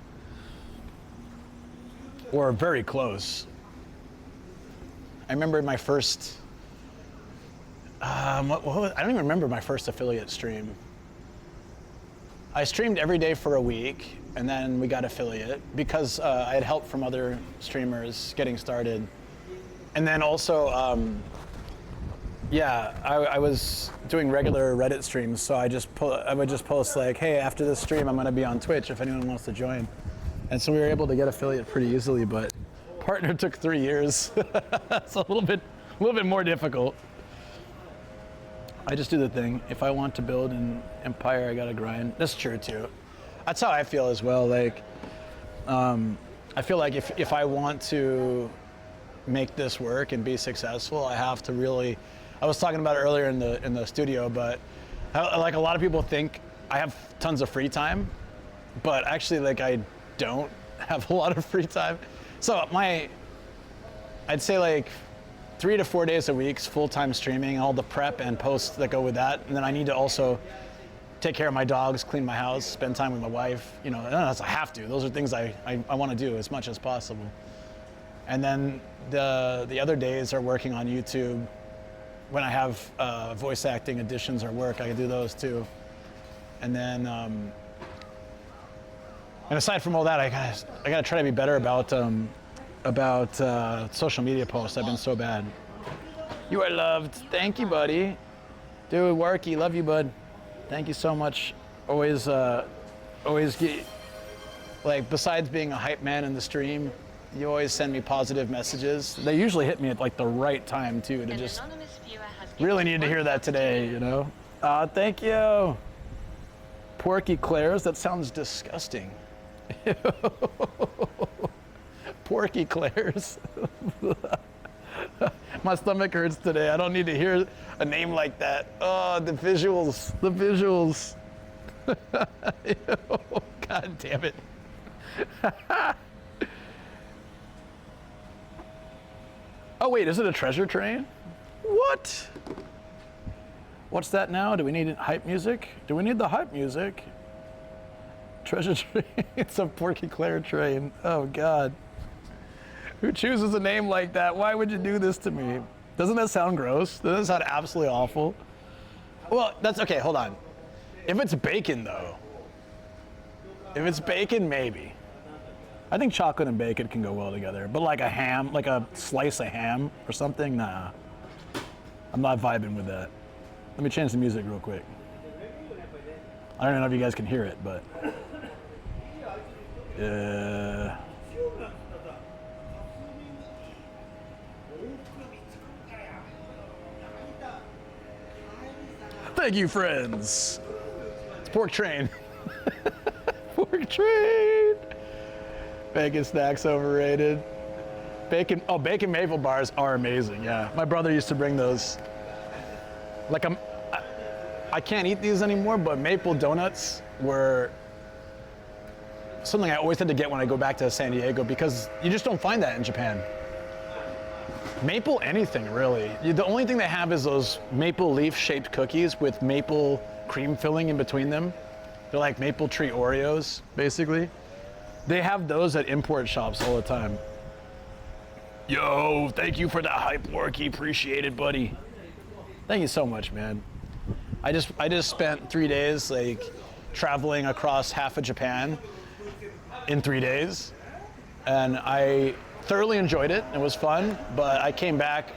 Or very close. I remember my first, I don't even remember my first affiliate stream. I streamed every day for a week, and then we got affiliate because I had help from other streamers getting started. And then also, I was doing regular Reddit streams, so I would just post like, hey, after this stream, I'm gonna be on Twitch if anyone wants to join. And so we were able to get affiliate pretty easily, but partner took 3 years. It's a little bit more difficult. I just do the thing. If I want to build an empire, I gotta grind. That's true too. That's how I feel as well. Like, I feel like if I want to make this work and be successful, I have to really, I was talking about it earlier in the studio, but like a lot of people think I have tons of free time, but actually like I don't have a lot of free time. So I'd say like 3 to 4 days a week, full-time streaming, all the prep and posts that go with that. And then I need to also take care of my dogs, clean my house, spend time with my wife. You know, that's I have to. Those are things I want to do as much as possible. And then the other days are working on YouTube. When I have voice acting auditions or work, I can do those too. And then, and aside from all that, I gotta try to be better about social media posts. I've been so bad. You are loved. Thank you, buddy. Dude, Worky, love you, bud. Thank you so much. Always get, like, besides being a hype man in the stream, you always send me positive messages. They usually hit me at like the right time too, to just really need to hear that today, you know? Thank you. Porky Claire's, that sounds disgusting. Porky Claire's. My stomach hurts today. I don't need to hear a name like that. Oh, the visuals. God damn it. Oh wait, is it a treasure train? What? What's that now? Do we need hype music? Do we need the hype music? Treasure train. It's a Porky Claire train. Oh God. Who chooses a name like that? Why would you do this to me? Doesn't that sound gross? Doesn't that sound absolutely awful? Well, that's okay, hold on. If it's bacon though, if it's bacon, maybe. I think chocolate and bacon can go well together, but like a ham, like a slice of ham or something, nah. I'm not vibing with that. Let me change the music real quick. I don't know if you guys can hear it, but Thank you, friends. It's Pork Train. Pork Train. Bacon snacks overrated. Bacon maple bars are amazing. Yeah, my brother used to bring those. Like I can't eat these anymore, but maple donuts were something I always had to get when I go back to San Diego because you just don't find that in Japan. Maple anything, really. The only thing they have is those maple leaf shaped cookies with maple cream filling in between them. They're like maple tree Oreos, basically. They have those at import shops all the time. Yo, thank you for the hype, Porky. Appreciate it, buddy. Thank you so much, man. I just spent 3 days like traveling across half of Japan in 3 days, and I thoroughly enjoyed it. It was fun, but I came back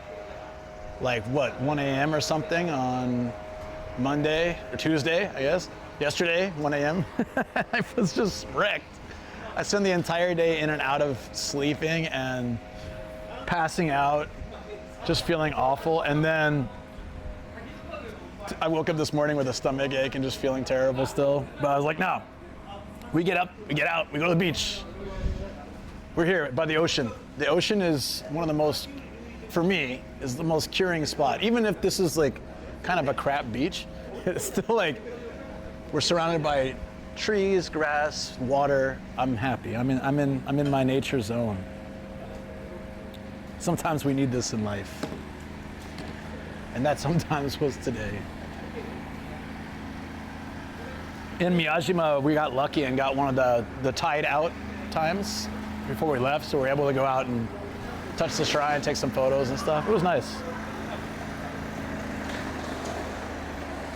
like 1 a.m. or something on Monday or Tuesday, I guess. Yesterday, 1 a.m. I was just wrecked. I spent the entire day in and out of sleeping and passing out, just feeling awful. And then I woke up this morning with a stomach ache and just feeling terrible still. But I was like, no, we get up, we get out, we go to the beach. We're here by the ocean. The ocean is one of the most, for me, is the most curing spot. Even if this is like kind of a crap beach, it's still like, we're surrounded by trees, grass, water. I'm happy. I'm in my nature zone. Sometimes we need this in life. And that sometimes was today. In Miyajima, we got lucky and got one of the tide out times before we left, so we were able to go out and touch the shrine, take some photos and stuff. It was nice.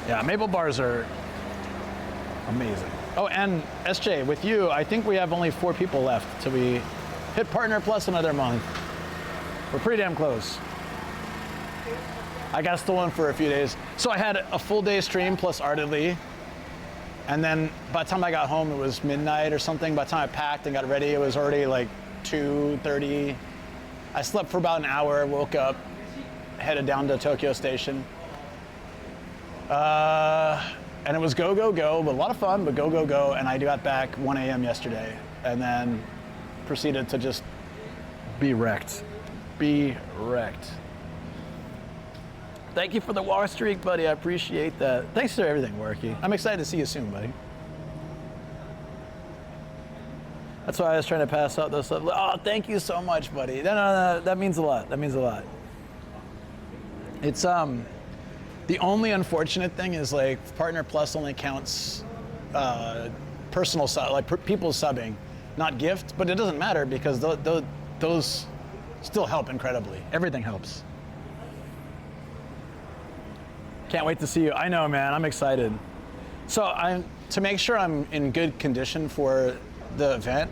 Yeah, maple bars are amazing. Oh, and SJ, with you, I think we have only 4 people left till we hit Partner Plus another month. We're pretty damn close. I got stolen for a few days. So I had a full day stream plus Ardently. And then by the time I got home, it was midnight or something. By the time I packed and got ready, it was already like 2:30. I slept for about an hour, woke up, headed down to Tokyo Station. And it was go, go, go, but a lot of fun, but go, go, go. And I got back 1 a.m. yesterday and then proceeded to just be wrecked. Be wrecked. Thank you for the war streak, buddy. I appreciate that. Thanks for everything, Worky. I'm excited to see you soon, buddy. That's why I was trying to pass out those stuff. Oh, thank you so much, buddy. No, that means a lot. That means a lot. It's the only unfortunate thing is like Partner Plus only counts personal sub, like people subbing, not gift. But it doesn't matter because those still help incredibly. Everything helps. Can't wait to see you. I know, man. I'm excited. So to make sure I'm in good condition for the event,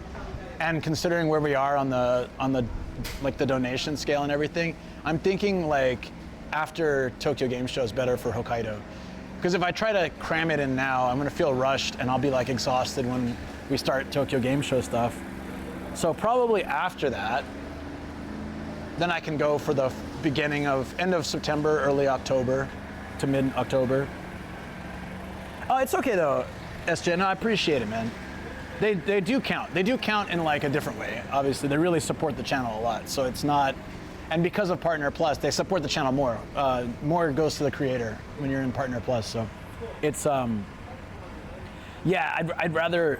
and considering where we are on the like the donation scale and everything, I'm thinking like after Tokyo Game Show is better for Hokkaido. Because if I try to cram it in now, I'm gonna feel rushed and I'll be like exhausted when we start Tokyo Game Show stuff. So probably after that, then I can go for the end of September, early October to mid-October. Oh, it's okay though, SJ. No, I appreciate it, man. They do count. They do count in like a different way. Obviously, they really support the channel a lot. So it's not, and because of Partner Plus, they support the channel more. More goes to the creator when you're in Partner Plus. So it's yeah. I'd rather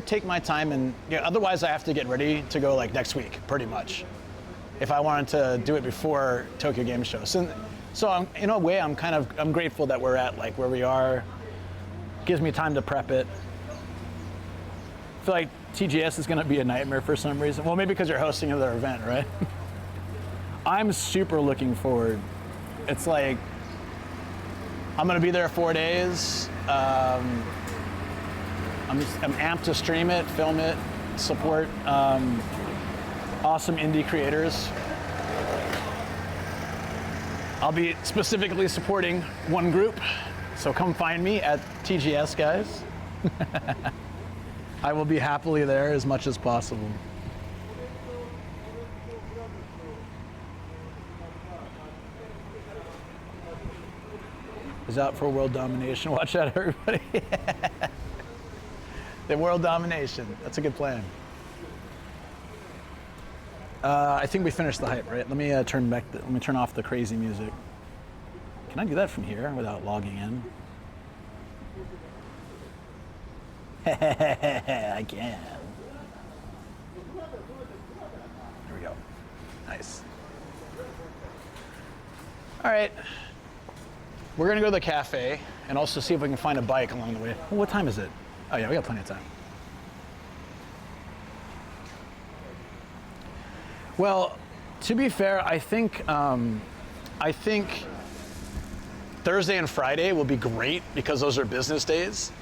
take my time and otherwise I have to get ready to go like next week, pretty much. If I wanted to do it before Tokyo Game Show. So in a way, I'm grateful that we're at like where we are. Gives me time to prep it. I feel like TGS is gonna be a nightmare for some reason. Well, maybe because you're hosting another event, right? I'm super looking forward. It's like, I'm gonna be there 4 days. I'm amped to stream it, film it, support awesome indie creators. I'll be specifically supporting one group, so come find me at TGS, guys. I will be happily there as much as possible. Is out for world domination. Watch out, everybody. The world domination. That's a good plan. I think we finished the hype, right? Let me turn off the crazy music. Can I do that from here without logging in? I can. There we go. Nice. All right. We're gonna go to the cafe and also see if we can find a bike along the way. Oh, what time is it? Oh yeah, we got plenty of time. Well, to be fair, I think Thursday and Friday will be great because those are business days.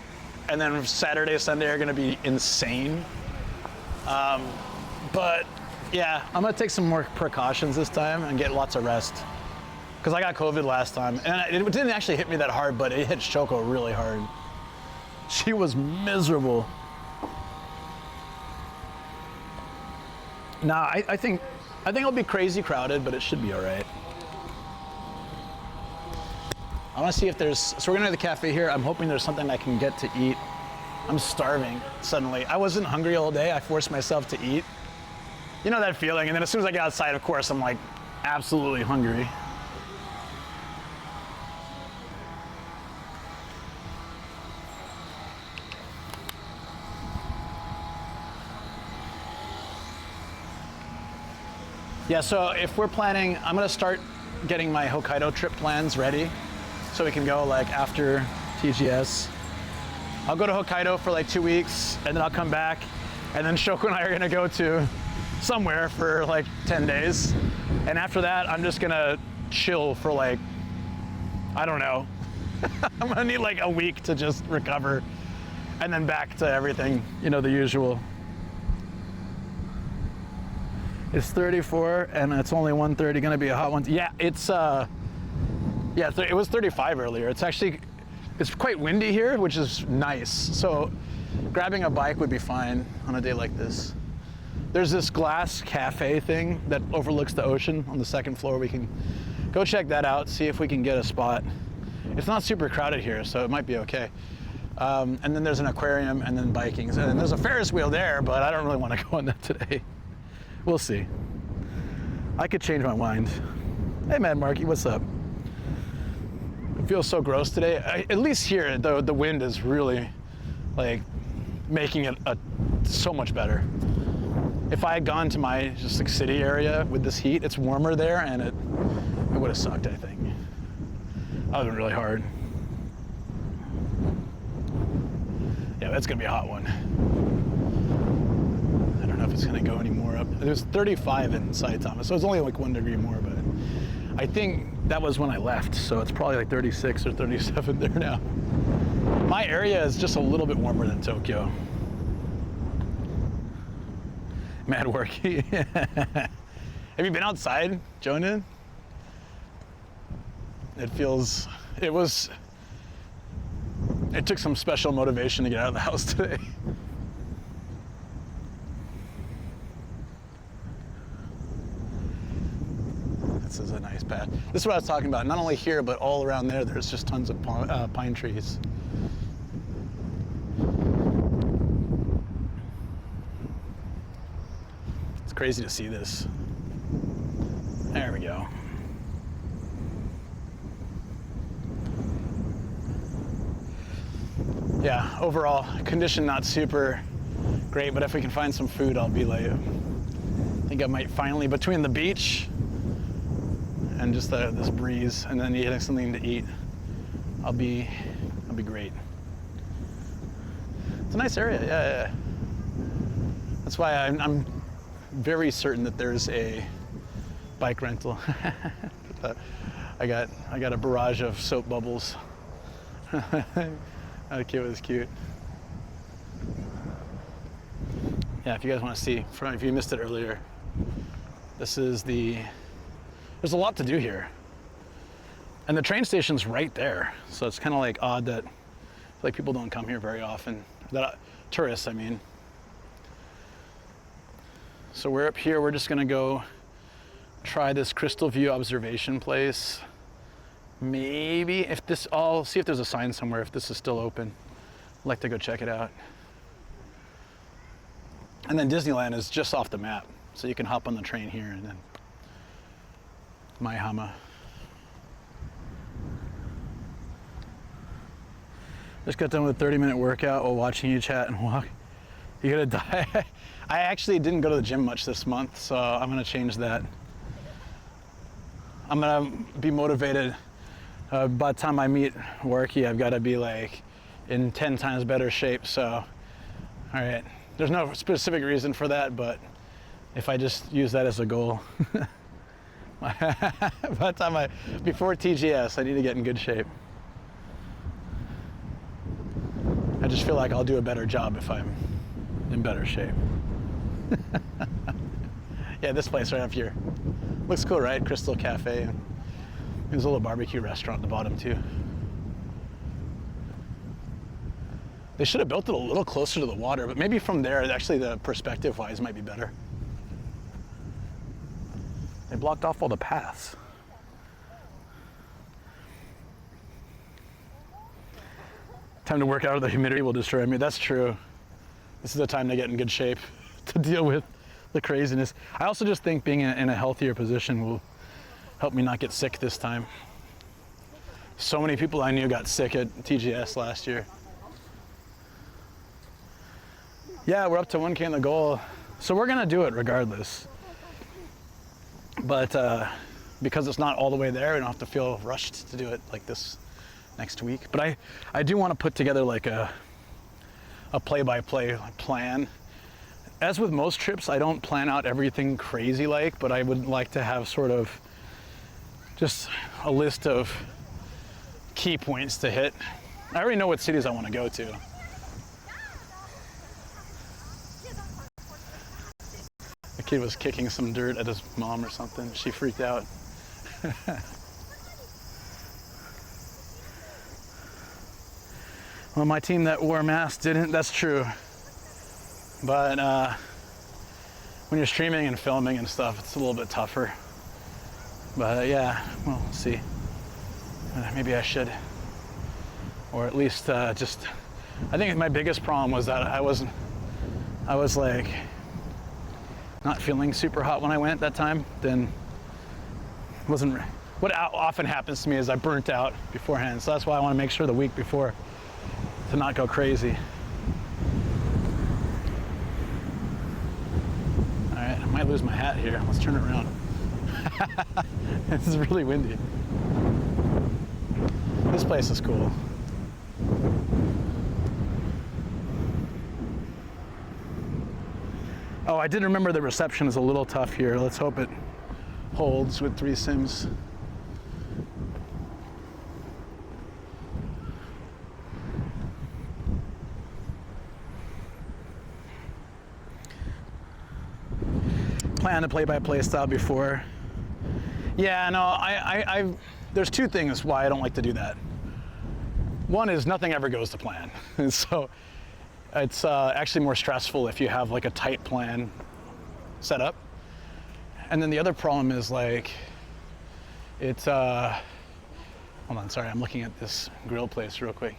And then Saturday, Sunday are gonna be insane. But yeah, I'm gonna take some more precautions this time and get lots of rest. Because I got COVID last time, and it didn't actually hit me that hard, but it hit Shoko really hard. She was miserable. Nah, I think it'll be crazy crowded, but it should be all right. I want to see if there's, so we're gonna go to the cafe here. I'm hoping there's something I can get to eat. I'm starving suddenly. I wasn't hungry all day. I forced myself to eat. You know that feeling, and then as soon as I get outside, of course, I'm like absolutely hungry. Yeah, so if we're planning, I'm gonna start getting my Hokkaido trip plans ready so we can go like after TGS. I'll go to Hokkaido for like 2 weeks and then I'll come back, and then Shoko and I are gonna go to somewhere for like 10 days. And after that, I'm just gonna chill for like, I don't know. I'm gonna need like a week to just recover and then back to everything, you know, the usual. It's 34 and it's only 1:30, gonna be a hot one. Yeah, it's, it was 35 earlier. It's quite windy here, which is nice. So grabbing a bike would be fine on a day like this. There's this glass cafe thing that overlooks the ocean on the second floor. We can go check that out, see if we can get a spot. It's not super crowded here, so it might be okay. And then there's an aquarium and then biking. And then there's a Ferris wheel there, but I don't really want to go on that today. We'll see. I could change my mind. Hey, Mad Marky, what's up? It feels so gross today. At least here, the wind is really like making it so much better. If I had gone to my just like city area with this heat, it's warmer there, and it would have sucked, I think. That would have been really hard. Yeah, that's gonna be a hot one. I don't know if it's gonna go any more up. It was 35 in Saitama, so it's only like 1 degree more, but I think that was when I left, so it's probably like 36 or 37 there now. My area is just a little bit warmer than Tokyo. Mad worky. Have you been outside, Jonan? It took some special motivation to get out of the house today. This is a nice path. This is what I was talking about. Not only here, but all around there, there's just tons of pine trees. It's crazy to see this. There we go. Yeah, overall, condition not super great, but if we can find some food, I'll be like, I think I might finally, between the beach and just this breeze, and then eating something to eat, I'll be great. It's a nice area, yeah. That's why I'm very certain that there's a bike rental. I got a barrage of soap bubbles. That kid was cute. Yeah, if you guys want to see, if you missed it earlier, this is there's a lot to do here. And the train station's right there. So it's kind of like odd that like people don't come here very often. Tourists, I mean. So we're up here. We're just gonna go try this crystal view observation place. Maybe if this, I'll see if there's a sign somewhere if this is still open. I'd like to go check it out. And then Disneyland is just off the map, so you can hop on the train here and then Maihama. Just got done with a 30-minute workout while watching you chat and walk. You're gonna die. I actually didn't go to the gym much this month, so I'm gonna change that. I'm gonna be motivated. By the time I meet Worky, I've got to be like in 10 times better shape. So, all right. There's no specific reason for that, but if I just use that as a goal, by the time before TGS, I need to get in good shape. I just feel like I'll do a better job if I'm in better shape. Yeah, this place right up here. Looks cool, right? Crystal Cafe. There's a little barbecue restaurant at the bottom too. They should have built it a little closer to the water, but maybe from there, actually the perspective-wise might be better. They blocked off all the paths. Time to work out, or the humidity will destroy me. That's true. This is the time to get in good shape to deal with the craziness. I also just think being in a healthier position will help me not get sick this time. So many people I knew got sick at TGS last year. Yeah, we're up to 1K in the goal. So we're gonna do it regardless. But because it's not all the way there, we don't have to feel rushed to do it like this next week. But I do want to put together like a play-by-play plan. As with most trips, I don't plan out everything crazy like, but I would like to have sort of just a list of key points to hit. I already know what cities I want to go to. The kid was kicking some dirt at his mom or something. She freaked out. Well, my team that wore masks didn't, that's true. But when you're streaming and filming and stuff, it's a little bit tougher. But yeah, we'll see. Maybe I should. Or at least just, I think my biggest problem was that I was like not feeling super hot when I went that time. Then wasn't, what often happens to me is I burnt out beforehand. So that's why I want to make sure the week before to not go crazy. All right, I might lose my hat here. Let's turn it around. This is really windy. This place is cool. Oh, I did remember the reception is a little tough here. Let's hope it holds with 3 sims. Planned a play-by-play style before. Yeah, no, there's 2 things why I don't like to do that. One is nothing ever goes to plan. So it's actually more stressful if you have like a tight plan set up. And then the other problem is like, it's, hold on, sorry, I'm looking at this grill place real quick.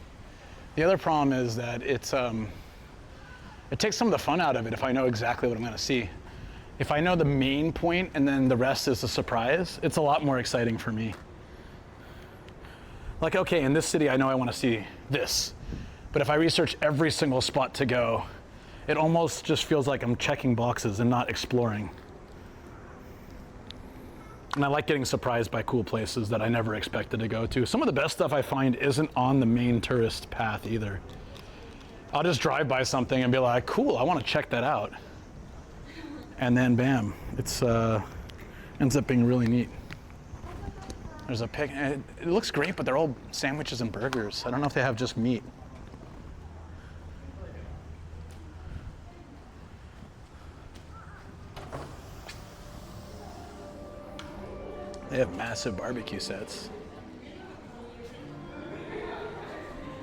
The other problem is that it's, it takes some of the fun out of it if I know exactly what I'm gonna see. If I know the main point and then the rest is a surprise, it's a lot more exciting for me. Like, okay, in this city, I know I want to see this. But if I research every single spot to go, it almost just feels like I'm checking boxes and not exploring. And I like getting surprised by cool places that I never expected to go to. Some of the best stuff I find isn't on the main tourist path either. I'll just drive by something and be like, cool, I want to check that out. And then bam, it's ends up being really neat. There's a pig, it looks great, but they're all sandwiches and burgers. I don't know if they have just meat. They have massive barbecue sets.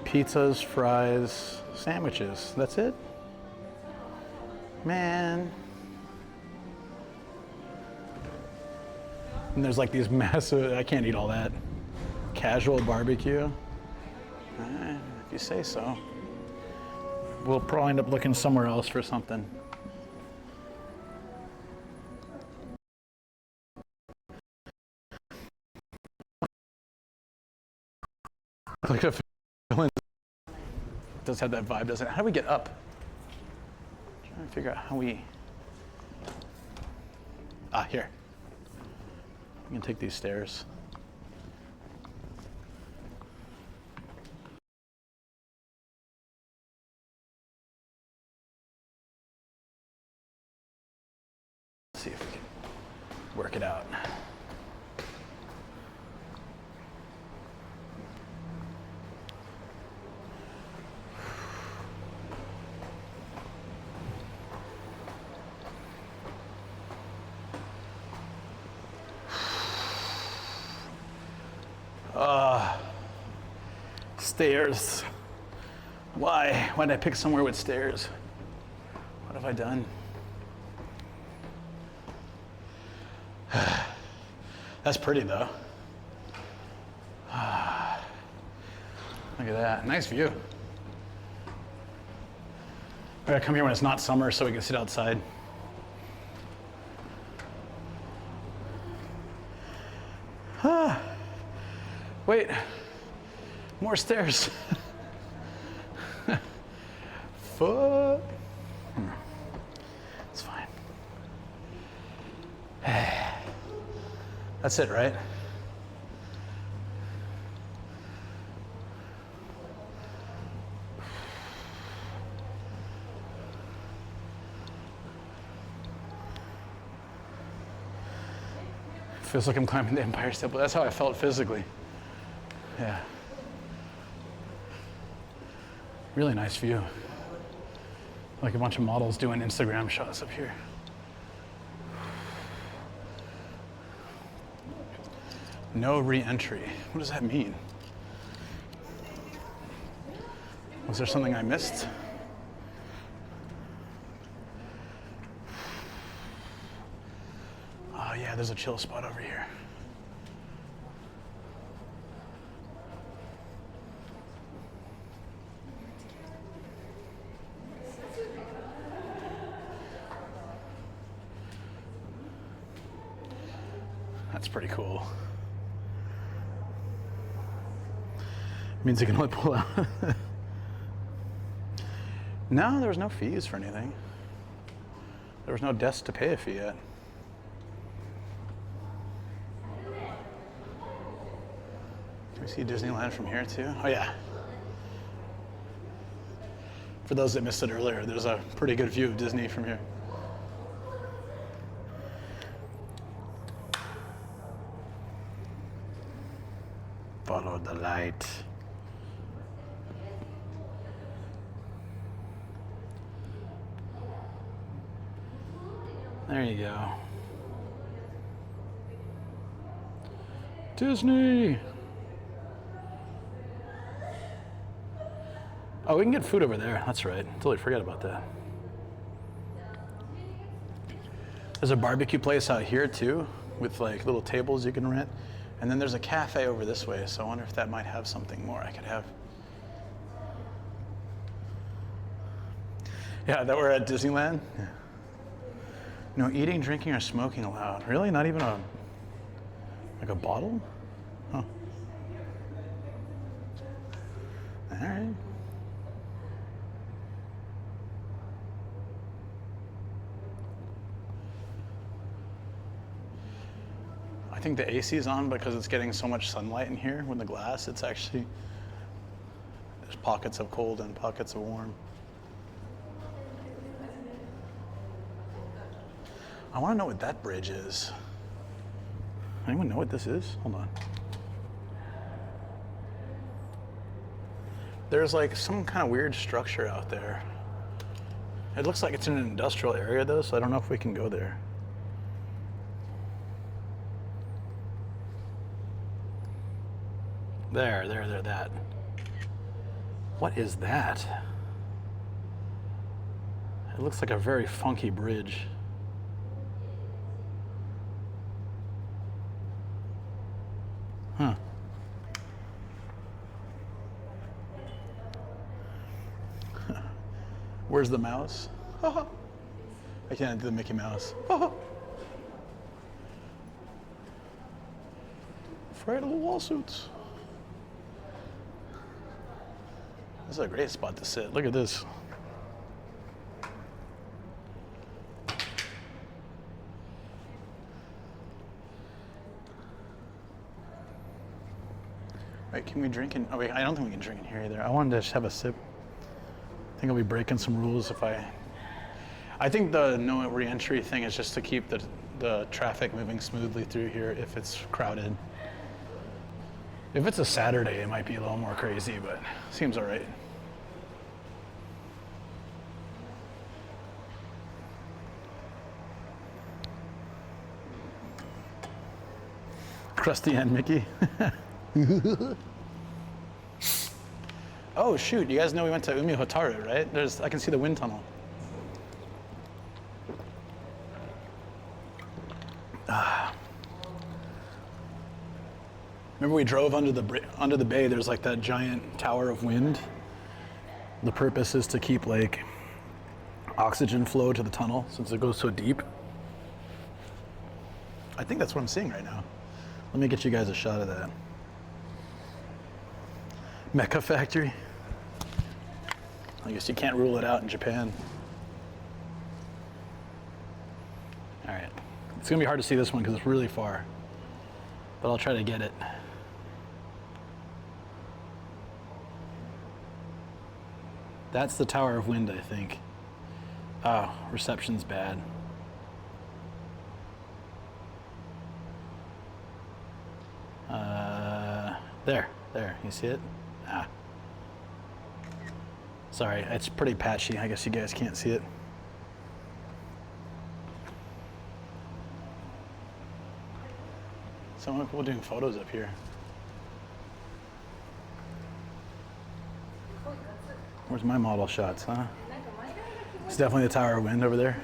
Pizzas, fries, sandwiches. That's it? Man. And there's like these massive, I can't eat all that. Casual barbecue. If you say so. We'll probably end up looking somewhere else for something. Like a does have that vibe, doesn't it? How do we get up? I'm trying to figure out how we. Here. I'm gonna take these stairs. Let's see if we can work it out. Stairs. Why? Why did I pick somewhere with stairs? What have I done? That's pretty though. Look at that, nice view. I gotta come here when it's not summer so we can sit outside. Wait, more stairs. Fuck. It's fine. That's it, right? Feels like I'm climbing the Empire State Building. That's how I felt physically. Yeah. Really nice view. Like a bunch of models doing Instagram shots up here. No re-entry. What does that mean? Was there something I missed? Oh yeah, there's a chill spot over here. That's pretty cool. Means you can only pull out. No, there was no fees for anything. There was no desk to pay a fee yet. Can we see Disneyland from here too? Oh yeah. For those that missed it earlier, there's a pretty good view of Disney from here. Follow the light. There you go. Disney! Oh, we can get food over there. That's right. Totally forget about that. There's a barbecue place out here too, with like little tables you can rent. And then there's a cafe over this way, so I wonder if that might have something more I could have. Yeah, that we're at Disneyland? Yeah. No eating, drinking, or smoking allowed. Really? Not even like a bottle? Huh. All right. I think the AC is on because it's getting so much sunlight in here with the glass. It's actually, there's pockets of cold and pockets of warm. I want to know what that bridge is. Anyone know what this is? Hold on. There's like some kind of weird structure out there. It looks like it's in an industrial area though, so I don't know if we can go there. There, that. What is that? It looks like a very funky bridge. Huh. Where's the mouse? I can't do the Mickey Mouse. Afraid of the lawsuits. This is a great spot to sit. Look at this. Wait, can we drink in? Oh wait, I don't think we can drink in here either. I wanted to just have a sip. I think I'll be breaking some rules if I think the no re-entry thing is just to keep the traffic moving smoothly through here if it's crowded. If it's a Saturday, it might be a little more crazy, but seems all right. Krusty and Mickey. Oh shoot, you guys know we went to Umi Hotaru, right? I can see the wind tunnel. Remember we drove under the bay, there's like that giant tower of wind. The purpose is to keep like oxygen flow to the tunnel since it goes so deep. I think that's what I'm seeing right now. Let me get you guys a shot of that. Mecha factory. I guess you can't rule it out in Japan. All right, it's gonna be hard to see this one because it's really far, but I'll try to get it. That's the Tower of Wind, I think. Oh, reception's bad. There, you see it? Ah. Sorry, it's pretty patchy. I guess you guys can't see it. So many people doing photos up here. Where's my model shots, huh? It's definitely the Tower of Wind over there.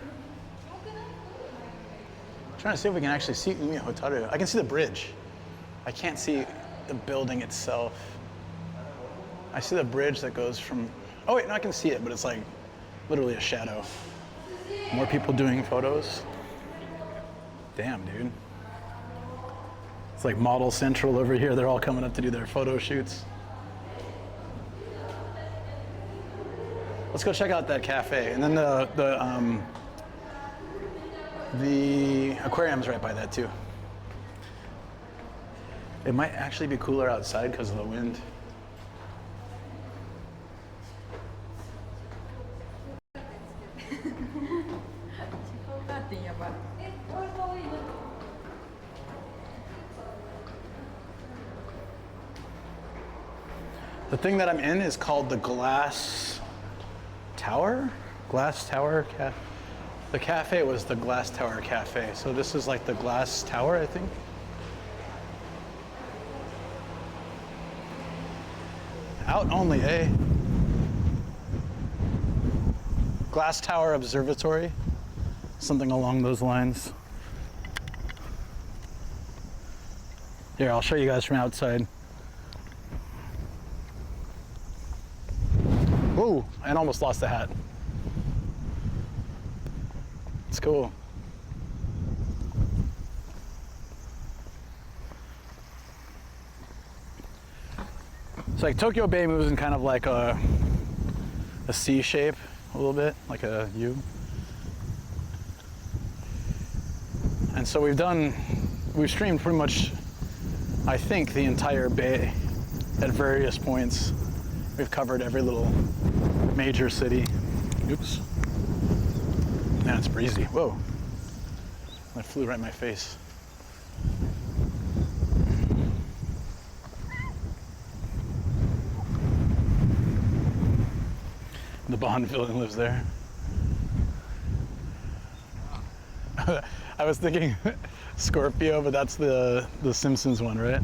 I'm trying to see if we can actually see Umi Hotaru. I can see the bridge. I can't see the building itself. I see the bridge that goes from, oh wait, no, I can see it, but it's like literally a shadow. More people doing photos. Damn, dude. It's like Model Central over here. They're all coming up to do their photo shoots. Let's go check out that cafe. And then the aquarium's right by that too. It might actually be cooler outside because of the wind. The thing that I'm in is called the Glass Tower? Glass Tower Cafe. The cafe was the Glass Tower Cafe. So this is like the Glass Tower, I think. Out only, eh? Glass Tower Observatory, something along those lines. Here, I'll show you guys from outside. Whoa, I almost lost the hat. It's cool. So like Tokyo Bay moves in kind of like a C shape a little bit, like a U. And so we've streamed pretty much, I think, the entire bay at various points. We've covered every little major city. Oops. Man, it's breezy. Whoa. That flew right in my face. The Bond villain lives there. I was thinking Scorpio, but that's the Simpsons one, right?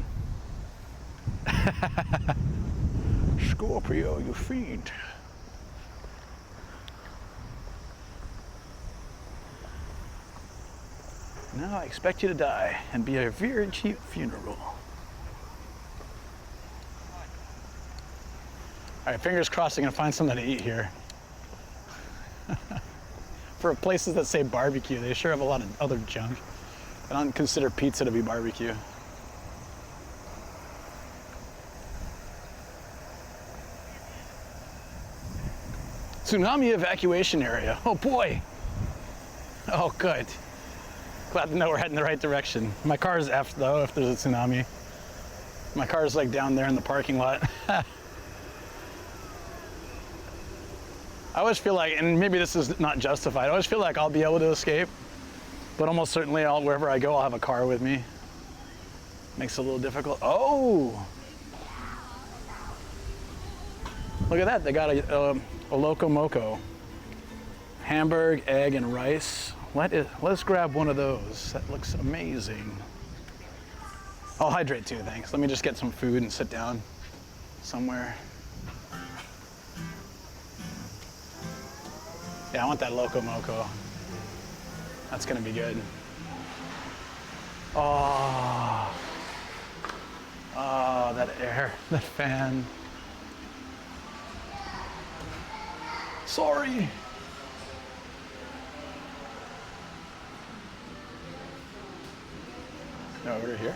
Scorpio, you fiend. Now I expect you to die and be a very cheap funeral. All right, fingers crossed I can find something to eat here. For places that say barbecue, they sure have a lot of other junk. I don't consider pizza to be barbecue. Tsunami evacuation area. Oh boy. Oh, good. Glad to know we're heading the right direction. My car is effed though if there's a tsunami. My car is like down there in the parking lot. I always feel like, and maybe this is not justified, I always feel like I'll be able to escape, but almost certainly wherever I go, I'll have a car with me. Makes it a little difficult. Oh! Look at that, they got a Loco Moco. Hamburg, egg, and rice. Let's grab one of those. That looks amazing. I'll hydrate too, thanks. Let me just get some food and sit down somewhere. Yeah, I want that Loco Moco. That's gonna be good. Oh, that air, that fan. Sorry. No, over here.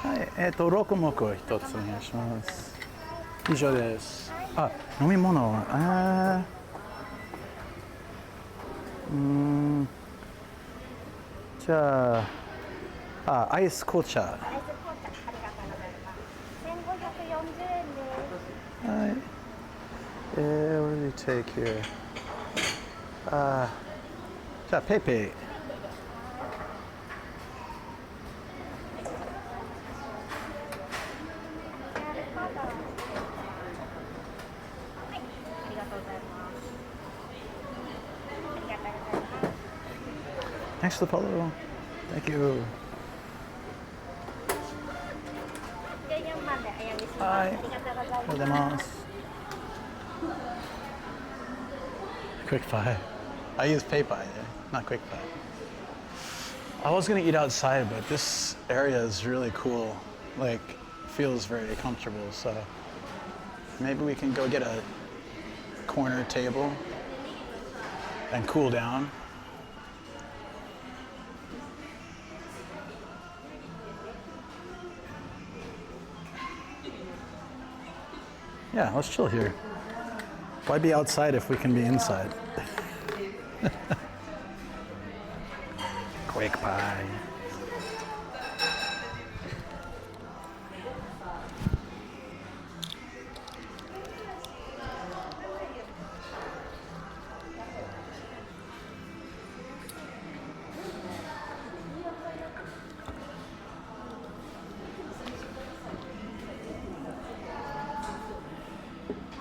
Hi, ロコモコ一つお願いします。以上です。あ、飲み物は、じゃあ、アイス紅茶。アイス紅茶、ありがとうございます。1540円です。はい。what do you take here? じゃあ、ペイペイ。Thanks for the follow. Thank you. Hi. Quick Buy. I use PayPal, not Quick Buy. I was gonna eat outside, but this area is really cool. Like, feels very comfortable. So maybe we can go get a corner table and cool down. Yeah, let's chill here. Why be outside if we can be inside? Quick Pie.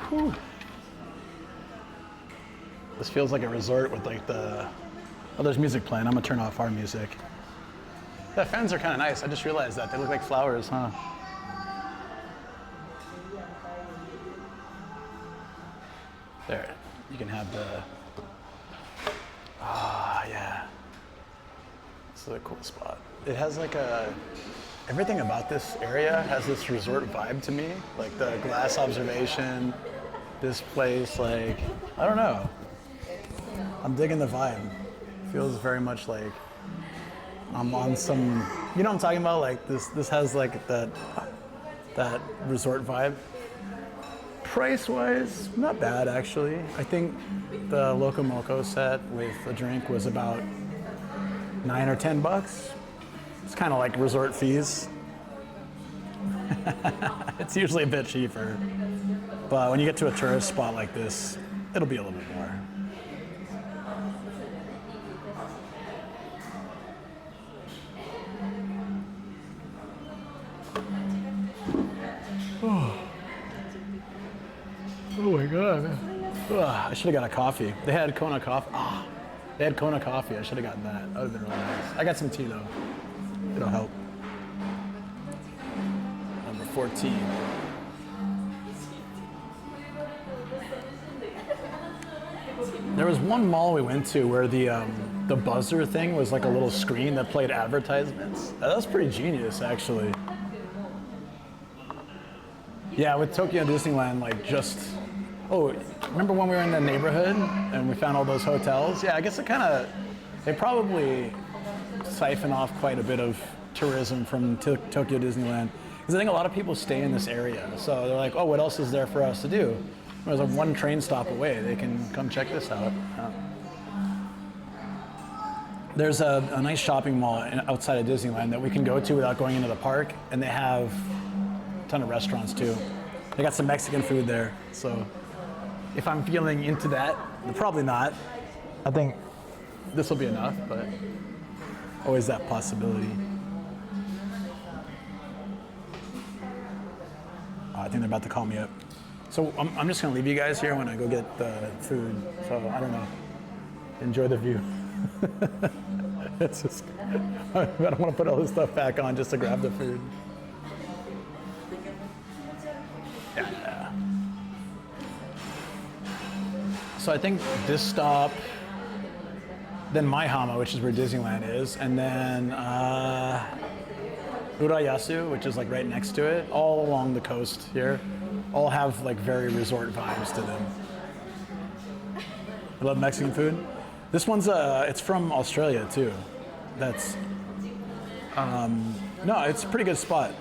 Whew. This feels like a resort with like oh, there's music playing. I'm gonna turn off our music. The fans are kind of nice. I just realized that. They look like flowers, huh? There, you can have the, yeah. This is a cool spot. It has like everything about this area has this resort vibe to me. Like the glass observation, this place, like, I don't know. I'm digging the vibe. Feels very much like I'm on some, you know what I'm talking about? Like this has like that resort vibe. Price-wise, not bad actually. I think the Loco Moco set with a drink was about $9 or $10. It's kind of like resort fees. It's usually a bit cheaper, but when you get to a tourist spot like this, it'll be a little bit more. Oh my God. Ugh. I should have got a coffee. They had Kona coffee. They had Kona coffee. I should have gotten that. That would have been really nice. I got some tea though. It'll help. Number 14. There was one mall we went to where the buzzer thing was like a little screen that played advertisements. That was pretty genius, actually. Yeah, with Tokyo Disneyland, like just, remember when we were in the neighborhood and we found all those hotels? Yeah, I guess they probably siphon off quite a bit of tourism from Tokyo Disneyland. Because I think a lot of people stay in this area. So they're like, oh, what else is there for us to do? There's like one train stop away. They can come check this out. There's a nice shopping mall outside of Disneyland that we can go to without going into the park, and they have a ton of restaurants too. They got some Mexican food there, so if I'm feeling into that, probably not. I think this will be enough, but always that possibility. I think they're about to call me up. So I'm just gonna leave you guys here when I go get the food. So I don't know. Enjoy the view. It's just, I don't want to put all this stuff back on just to grab the food. Yeah. So I think this stop, then Maihama, which is where Disneyland is, and then Urayasu, which is like right next to it, all along the coast here, all have like very resort vibes to them. I love Mexican food. This one's it's from Australia too. That's no, it's a pretty good spot.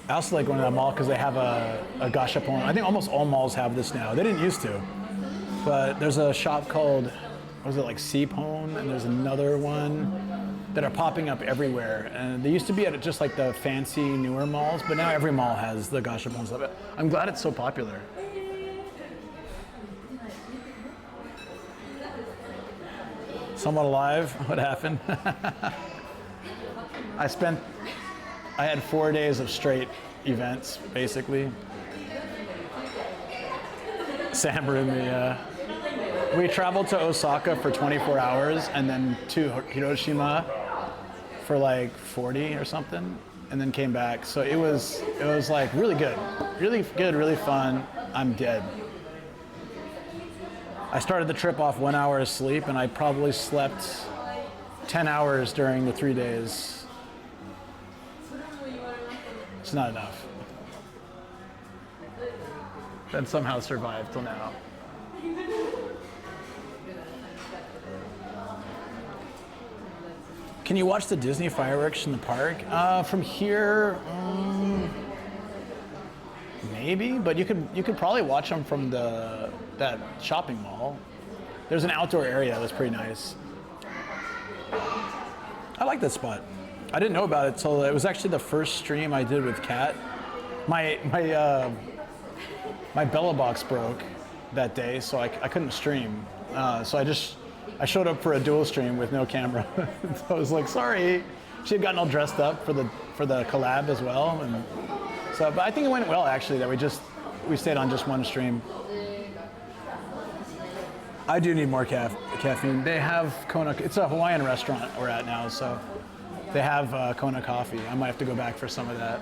I also like going to that mall because they have a gashapon. I think almost all malls have this now. They didn't used to, but there's a shop called, what was it, like Seapone, and there's another one that are popping up everywhere. And they used to be at just like the fancy newer malls, but now every mall has the gashapon stuff. I'm glad it's so popular. Somewhat alive. What happened? I had 4 days of straight events, basically. Sam, we traveled to Osaka for 24 hours and then to Hiroshima for like 40 or something, and then came back. So it was like really good, really fun. I'm dead. I started the trip off 1 hour of sleep, and I probably slept 10 hours during the 3 days. It's not enough. Then somehow survived till now. Can you watch the Disney fireworks in the park? From here, maybe, but you could probably watch them from that shopping mall. There's an outdoor area that's pretty nice. I like that spot. I didn't know about it till it was actually the first stream I did with Kat. My Bella box broke that day, so I couldn't stream. So I showed up for a dual stream with no camera. So I was like, sorry. She had gotten all dressed up for the collab as well, and so. But I think it went well actually. That we stayed on just one stream. I do need more caffeine. They have Kona. It's a Hawaiian restaurant we're at now, so they have Kona coffee. I might have to go back for some of that.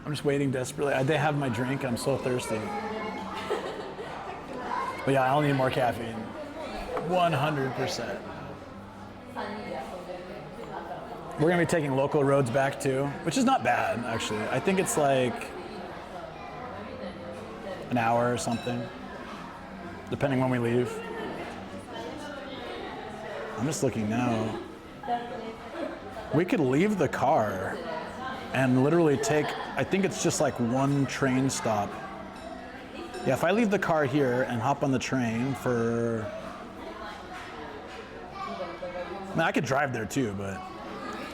I'm just waiting desperately. They have my drink. I'm so thirsty. But yeah, I'll need more caffeine. 100%. We're gonna be taking local roads back too, which is not bad actually. I think it's like an hour or something, depending when we leave. I'm just looking now. We could leave the car and literally take, I think it's just like one train stop. Yeah, if I leave the car here and hop on the train for, I could drive there too, but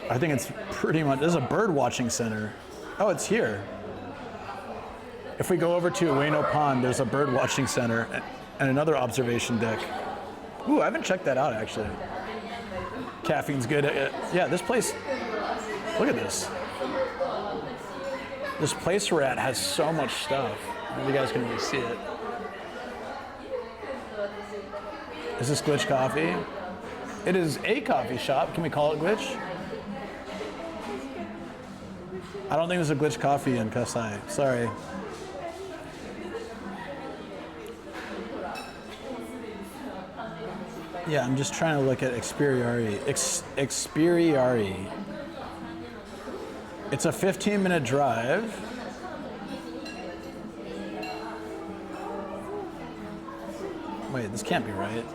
I think it's pretty much, there's a bird watching center. Oh, it's here. If we go over to Ueno Pond, there's a bird watching center and another observation deck. Ooh, I haven't checked that out actually. Caffeine's good. Yeah, this place, look at this. This place we're at has so much stuff. I don't know if you guys can really see it. Is this Glitch Coffee? It is a coffee shop. Can we call it Glitch? I don't think there's a Glitch Coffee in Kasai. Sorry. Yeah, I'm just trying to look at Experiari. Experiari. It's a 15-minute drive. Wait, this can't be right.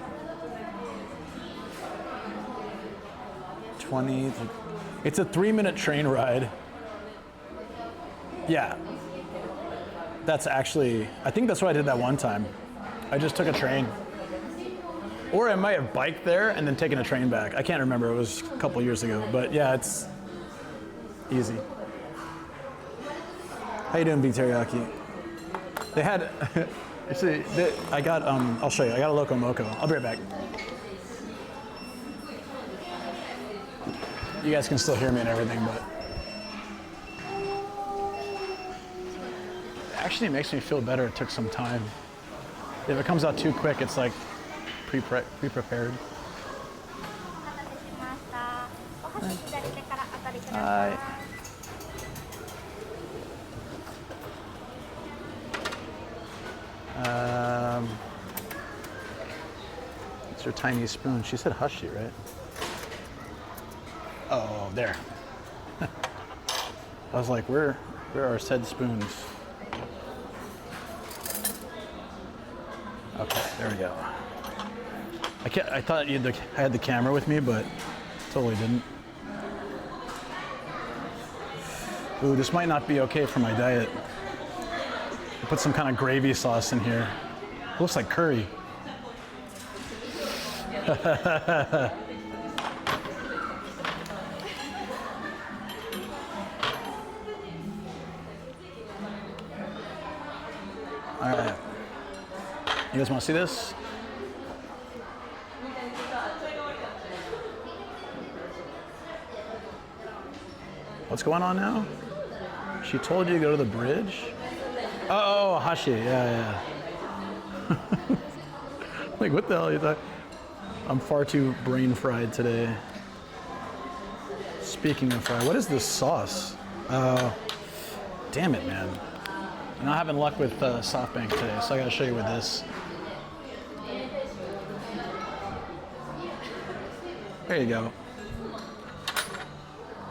20. It's a 3-minute train ride. Yeah. That's actually, I think that's what I did that one time. I just took a train. Or I might have biked there and then taken a train back. I can't remember, it was a couple years ago. But yeah, it's easy. How you doing, Big Teriyaki? They had, see, I got, I'll show you. I got a Loco Moco. I'll be right back. You guys can still hear me and everything, but it actually makes me feel better. It took some time. If it comes out too quick, it's like pre-prepared. Hi. It's your tiny spoon. She said Hushy, right? Oh, there. I was like, where are said spoons? Okay, there we go. I thought I had the camera with me, but totally didn't. Ooh, this might not be okay for my diet. I put some kind of gravy sauce in here. It looks like curry. All right. You guys want to see this? What's going on now? She told you to go to the bridge? Oh, Hashi, yeah. Like, what the hell you thought? I'm far too brain fried today. Speaking of fried, what is this sauce? Damn it, man. I'm not having luck with SoftBank today, so I gotta show you with this. There you go.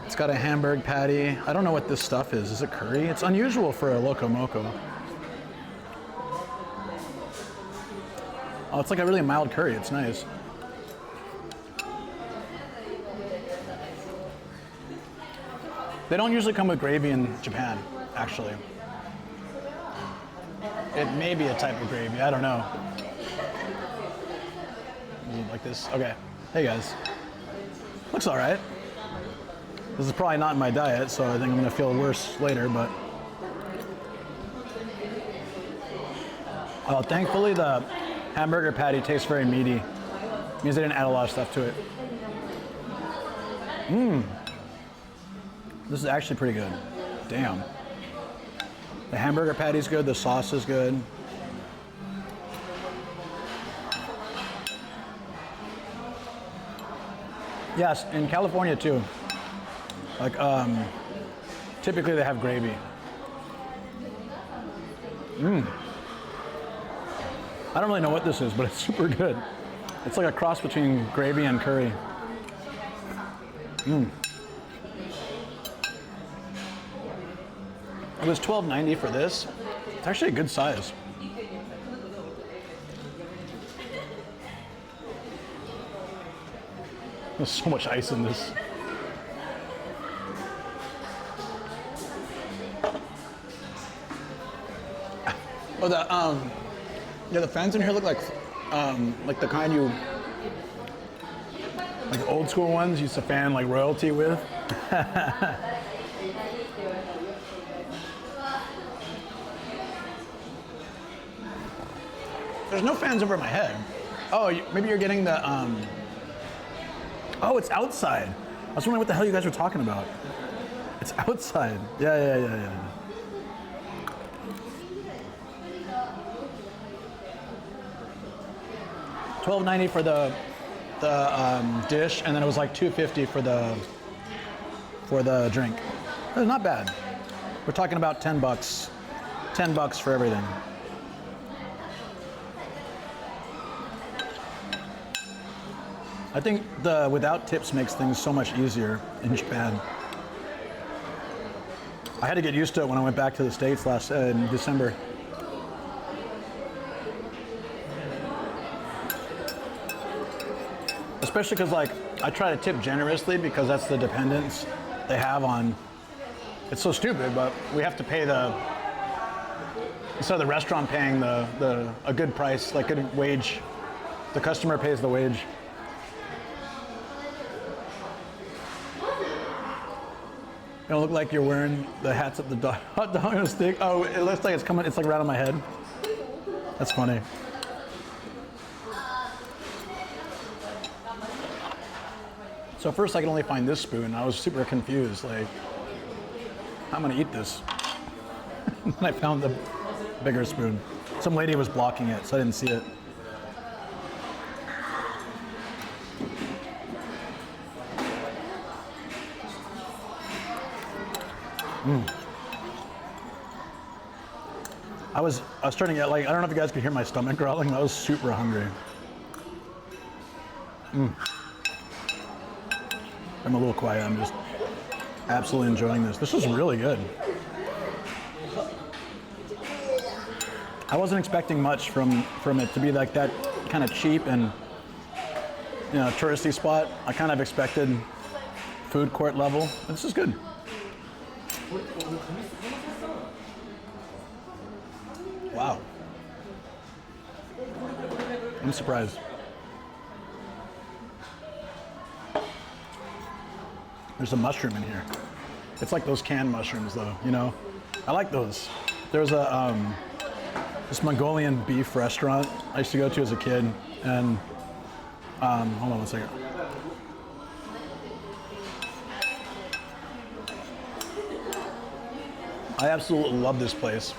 It's got a hamburg patty. I don't know what this stuff is. Is it curry? It's unusual for a Loco Moco. Oh, it's like a really mild curry. It's nice. They don't usually come with gravy in Japan, actually. It may be a type of gravy. I don't know. Like this. Okay. Hey, guys. Looks all right. This is probably not in my diet, so I think I'm gonna feel worse later, but. Thankfully the hamburger patty tastes very meaty. It means they didn't add a lot of stuff to it. This is actually pretty good. Damn. The hamburger patty's good, the sauce is good. Yes, in California too. Like, typically they have gravy. I don't really know what this is, but it's super good. It's like a cross between gravy and curry. It was $12.90 for this. It's actually a good size. There's so much ice in this. Oh, the fans in here look like the kind you, like the old school ones you used to fan like royalty with. There's no fans over my head. Oh, maybe you're getting the, oh, it's outside. I was wondering what the hell you guys were talking about. It's outside. Yeah. $12.90 for the dish, and then it was like $2.50 for the drink. It's not bad. We're talking about $10. $10 for everything. I think the without tips makes things so much easier in Japan. I had to get used to it when I went back to the States in December. Especially because like I try to tip generously because that's the dependence they have on. It's so stupid, but we have to pay instead of the restaurant paying a good price, like good wage, the customer pays the wage. You don't look like you're wearing the hats at the hot dog and a stick. Oh, it looks like it's coming. It's like right on my head. That's funny. So first I could only find this spoon. I was super confused. Like, how am I gonna eat this? And I found the bigger spoon. Some lady was blocking it, so I didn't see it. I was starting to get like, I don't know if you guys could hear my stomach growling. I was super hungry. I'm a little quiet. I'm just absolutely enjoying this. This is really good. I wasn't expecting much from it to be like that kind of cheap and touristy spot. I kind of expected food court level. This is good. Wow. I'm surprised. There's a mushroom in here. It's like those canned mushrooms though, I like those. There's this Mongolian beef restaurant I used to go to as a kid, and hold on one second. I absolutely love this place.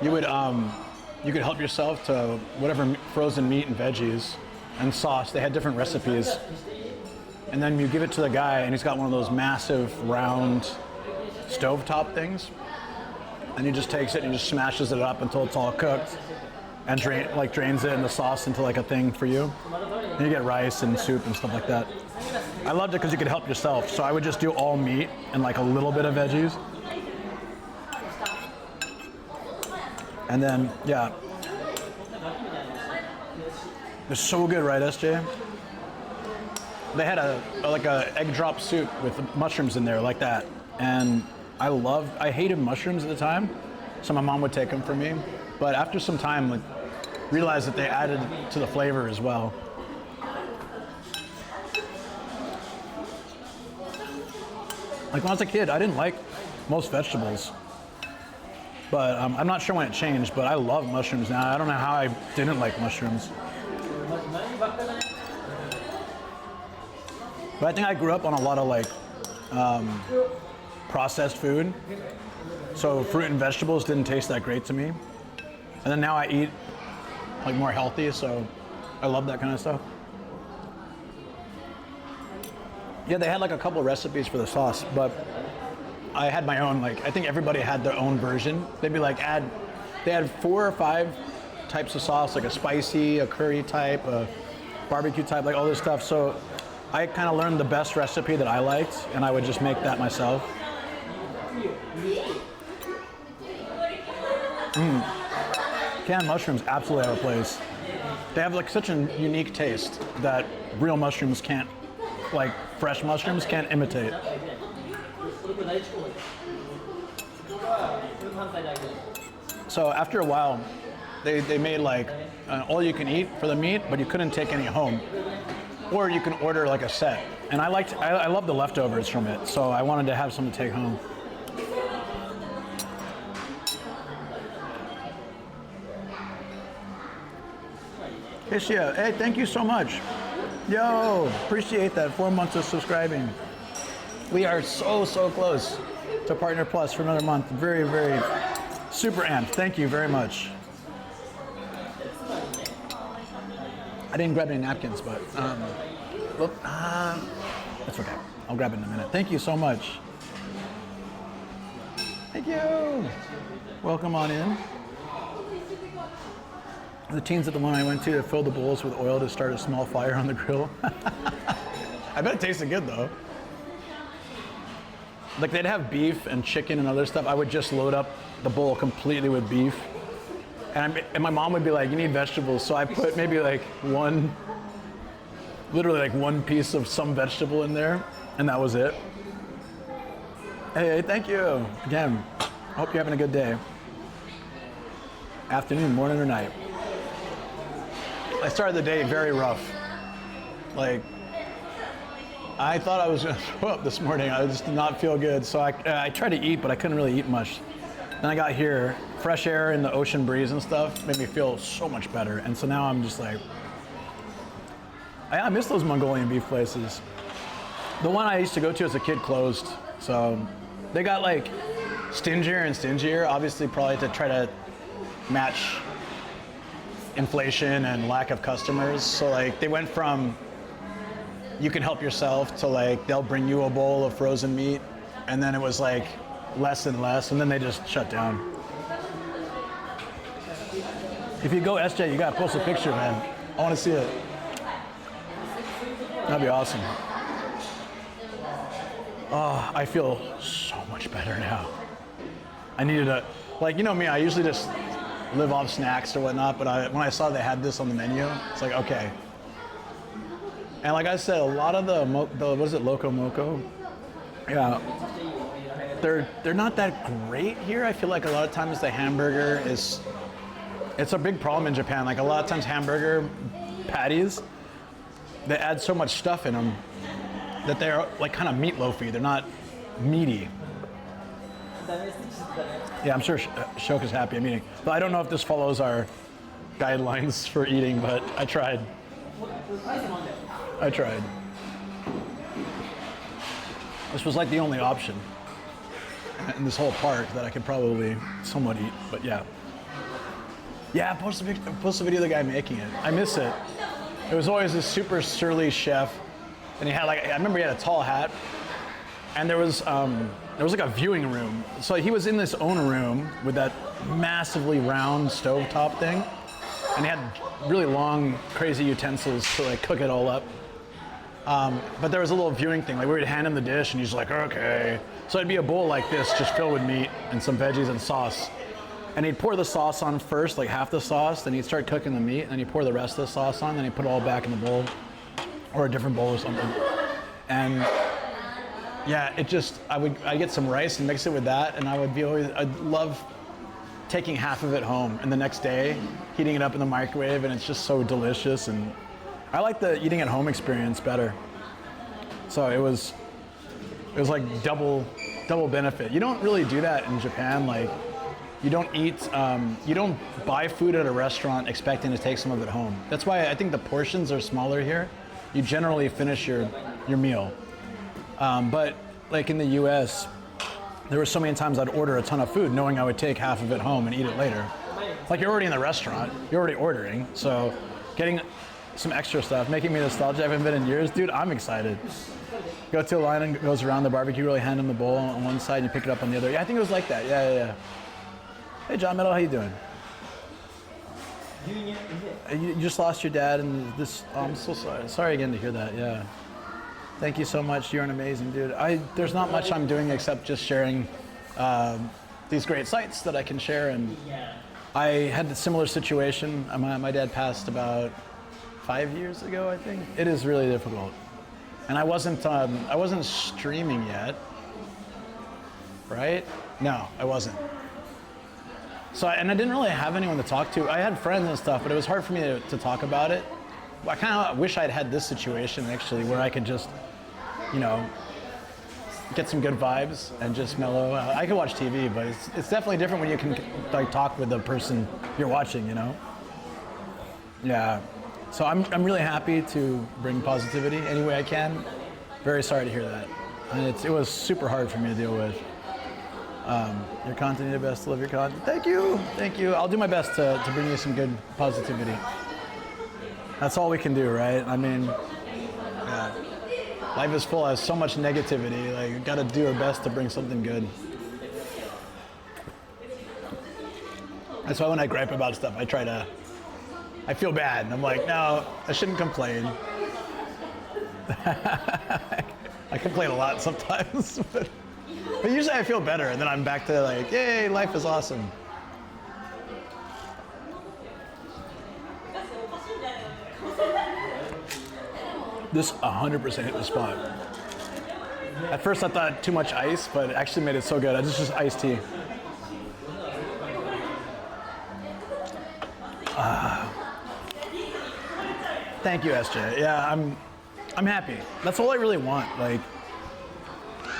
You could help yourself to whatever frozen meat and veggies and sauce. They had different recipes. And then you give it to the guy, and he's got one of those massive round stovetop things. And he just takes it and he just smashes it up until it's all cooked, and drains it in the sauce into like a thing for you. And you get rice and soup and stuff like that. I loved it because you could help yourself. So I would just do all meat and like a little bit of veggies. And then, yeah. They're so good, right, SJ? They had a egg drop soup with mushrooms in there like that. And I hated mushrooms at the time, so my mom would take them for me. But after some time, realized that they added to the flavor as well. Like when I was a kid, I didn't like most vegetables. But I'm not sure when it changed, but I love mushrooms now. I don't know how I didn't like mushrooms. But I think I grew up on a lot of processed food. So fruit and vegetables didn't taste that great to me. And then now I eat more healthy, so I love that kind of stuff. Yeah, they had a couple recipes for the sauce, but I had my own. I think everybody had their own version. They'd be they had 4 or 5 types of sauce, like a spicy, a curry type, a barbecue type, all this stuff. So I kind of learned the best recipe that I liked, and I would just make that myself. Canned mushrooms absolutely have a place. They have such a unique taste that real mushrooms can't, fresh mushrooms can't imitate. So after a while, they made all you can eat for the meat, but you couldn't take any home. Or you can order a set. And I love the leftovers from it, so I wanted to have some to take home. Ishia, hey, thank you so much. Yo, appreciate that. 4 months of subscribing. We are so close to Partner Plus for another month. Very, very super amped. Thank you very much. I didn't grab any napkins, but that's okay. I'll grab it in a minute. Thank you so much. Thank you. Welcome on in. The teens at the one I went to filled the bowls with oil to start a small fire on the grill. I bet it tasted good though. Like they'd have beef and chicken and other stuff. I would just load up the bowl completely with beef. And my mom would be like, you need vegetables. So I put maybe like literally like one piece of some vegetable in there, and that was it. Hey, thank you. Again, I hope you're having a good day. Afternoon, morning, or night. I started the day very rough. Like, I thought I was gonna throw up this morning. I just did not feel good. So I tried to eat, but I couldn't really eat much. Then I got here, fresh air and the ocean breeze and stuff made me feel so much better. And so now I'm just like, I miss those Mongolian beef places. The one I used to go to as a kid closed. So they got like stingier and stingier, obviously probably to try to match inflation and lack of customers. So like they went from you can help yourself to like they'll bring you a bowl of frozen meat, and then it was like less and less, and then they just shut down. If you go SJ, you gotta post a picture, man. I wanna see it. That'd be awesome. Oh, I feel so much better now. I needed a, like, you know me, I usually just live off snacks or whatnot, but when I saw they had this on the menu, it's like, okay. And like I said, a lot of the what is it, Loco Moco? Yeah, they're not that great here. I feel like a lot of times the hamburger it's a big problem in Japan. Like a lot of times hamburger patties, they add so much stuff in them that they're like kind of meatloafy. They're not meaty. Yeah, I'm sure Shoka's happy I'm eating. But I don't know if this follows our guidelines for eating, but I tried. This was like the only option in this whole park that I could probably somewhat eat, but yeah. Yeah, post a video of the guy making it. I miss it. It was always this super surly chef, and he had like, I remember he had a tall hat, and there was like a viewing room. So he was in this own room with that massively round stovetop thing, and he had really long, crazy utensils to like cook it all up. But there was a little viewing thing, like we would hand him the dish, and he's like, okay. So it'd be a bowl like this, just filled with meat and some veggies and sauce. And he'd pour the sauce on first, like half the sauce, then he'd start cooking the meat, and then he'd pour the rest of the sauce on, then he'd put it all back in the bowl, or a different bowl or something. And yeah, I'd get some rice and mix it with that, and I'd love taking half of it home, and the next day, heating it up in the microwave, and it's just so delicious. And I like the eating at home experience better. So it was like double benefit. You don't really do that in Japan. Like, you don't buy food at a restaurant expecting to take some of it home. That's why I think the portions are smaller here. You generally finish your meal. But like in the US, there were so many times I'd order a ton of food knowing I would take half of it home and eat it later. Like, you're already in the restaurant, you're already ordering, so getting some extra stuff, making me nostalgic. I haven't been in years. Dude, I'm excited. Go to a line and goes around the barbecue, really hand him the bowl on one side and you pick it up on the other. Yeah, I think it was like that. Yeah. Hey, John Meadow, how you doing? You just lost your dad and this, oh, I'm so sorry. Sorry again to hear that, yeah. Thank you so much, you're an amazing dude. There's not much I'm doing except just sharing these great sites that I can share. And I had a similar situation. My dad passed about 5 years ago, I think. It is really difficult. And I wasn't streaming yet, right? No, I wasn't. So, and I didn't really have anyone to talk to. I had friends and stuff, but it was hard for me to talk about it. I kind of wish I'd had this situation actually, where I could just, get some good vibes and just mellow. I could watch TV, but it's definitely different when you can like talk with the person you're watching, Yeah. So I'm really happy to bring positivity any way I can. Very sorry to hear that. And it was super hard for me to deal with. Your content, you're the best. Love your content. Thank you. I'll do my best to bring you some good positivity. That's all we can do, right? I mean, yeah. Life is full of so much negativity. Like, you gotta do our best to bring something good. That's why when I gripe about stuff, I feel bad. I'm like, no, I shouldn't complain. I complain a lot sometimes, but usually I feel better, and then I'm back to like, yay, life is awesome. This 100% hit the spot. At first I thought too much ice, but it actually made it so good. This is just iced tea. Thank you, SJ. Yeah, I'm happy. That's all I really want. Like,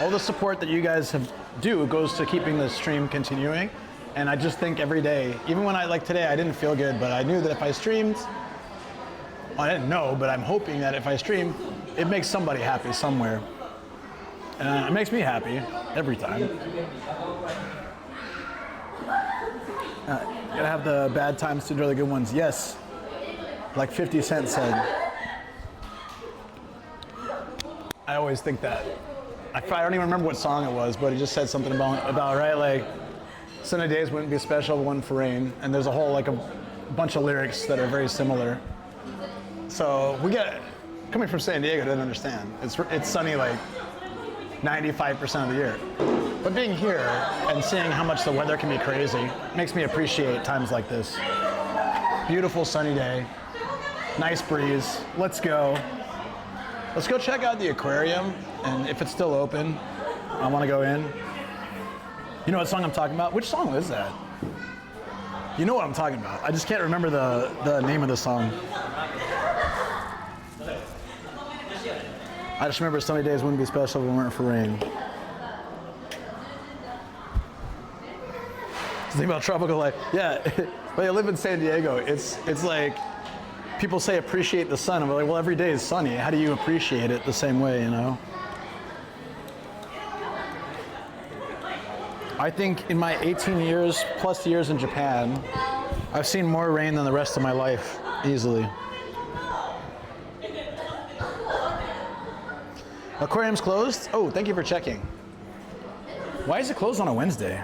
all the support that you guys do goes to keeping the stream continuing. And I just think every day, even when like today, I didn't feel good, but I knew that if I streamed, well, I didn't know, but I'm hoping that if I stream, it makes somebody happy somewhere. And it makes me happy every time. Gotta have the bad times to enjoy the good ones. Yes, like 50 Cent said. I always think that. I don't even remember what song it was, but he just said something about right, like, sunny days wouldn't be special if it wasn't for rain. And there's a whole, like, a bunch of lyrics that are very similar. So coming from San Diego, I didn't understand. It's sunny like 95% of the year. But being here and seeing how much the weather can be crazy makes me appreciate times like this. Beautiful sunny day, nice breeze. Let's go check out the aquarium, and if it's still open, I want to go in. You know what song I'm talking about? Which song is that? You know what I'm talking about. I just can't remember the name of the song. I just remember sunny days wouldn't be special if it weren't for rain. Think about tropical life. Yeah, when I live in San Diego, it's like people say appreciate the sun. I'm like, well, every day is sunny. How do you appreciate it the same way, you know? I think in my 18 plus years in Japan, I've seen more rain than the rest of my life, easily. Aquarium's closed? Oh, thank you for checking. Why is it closed on a Wednesday?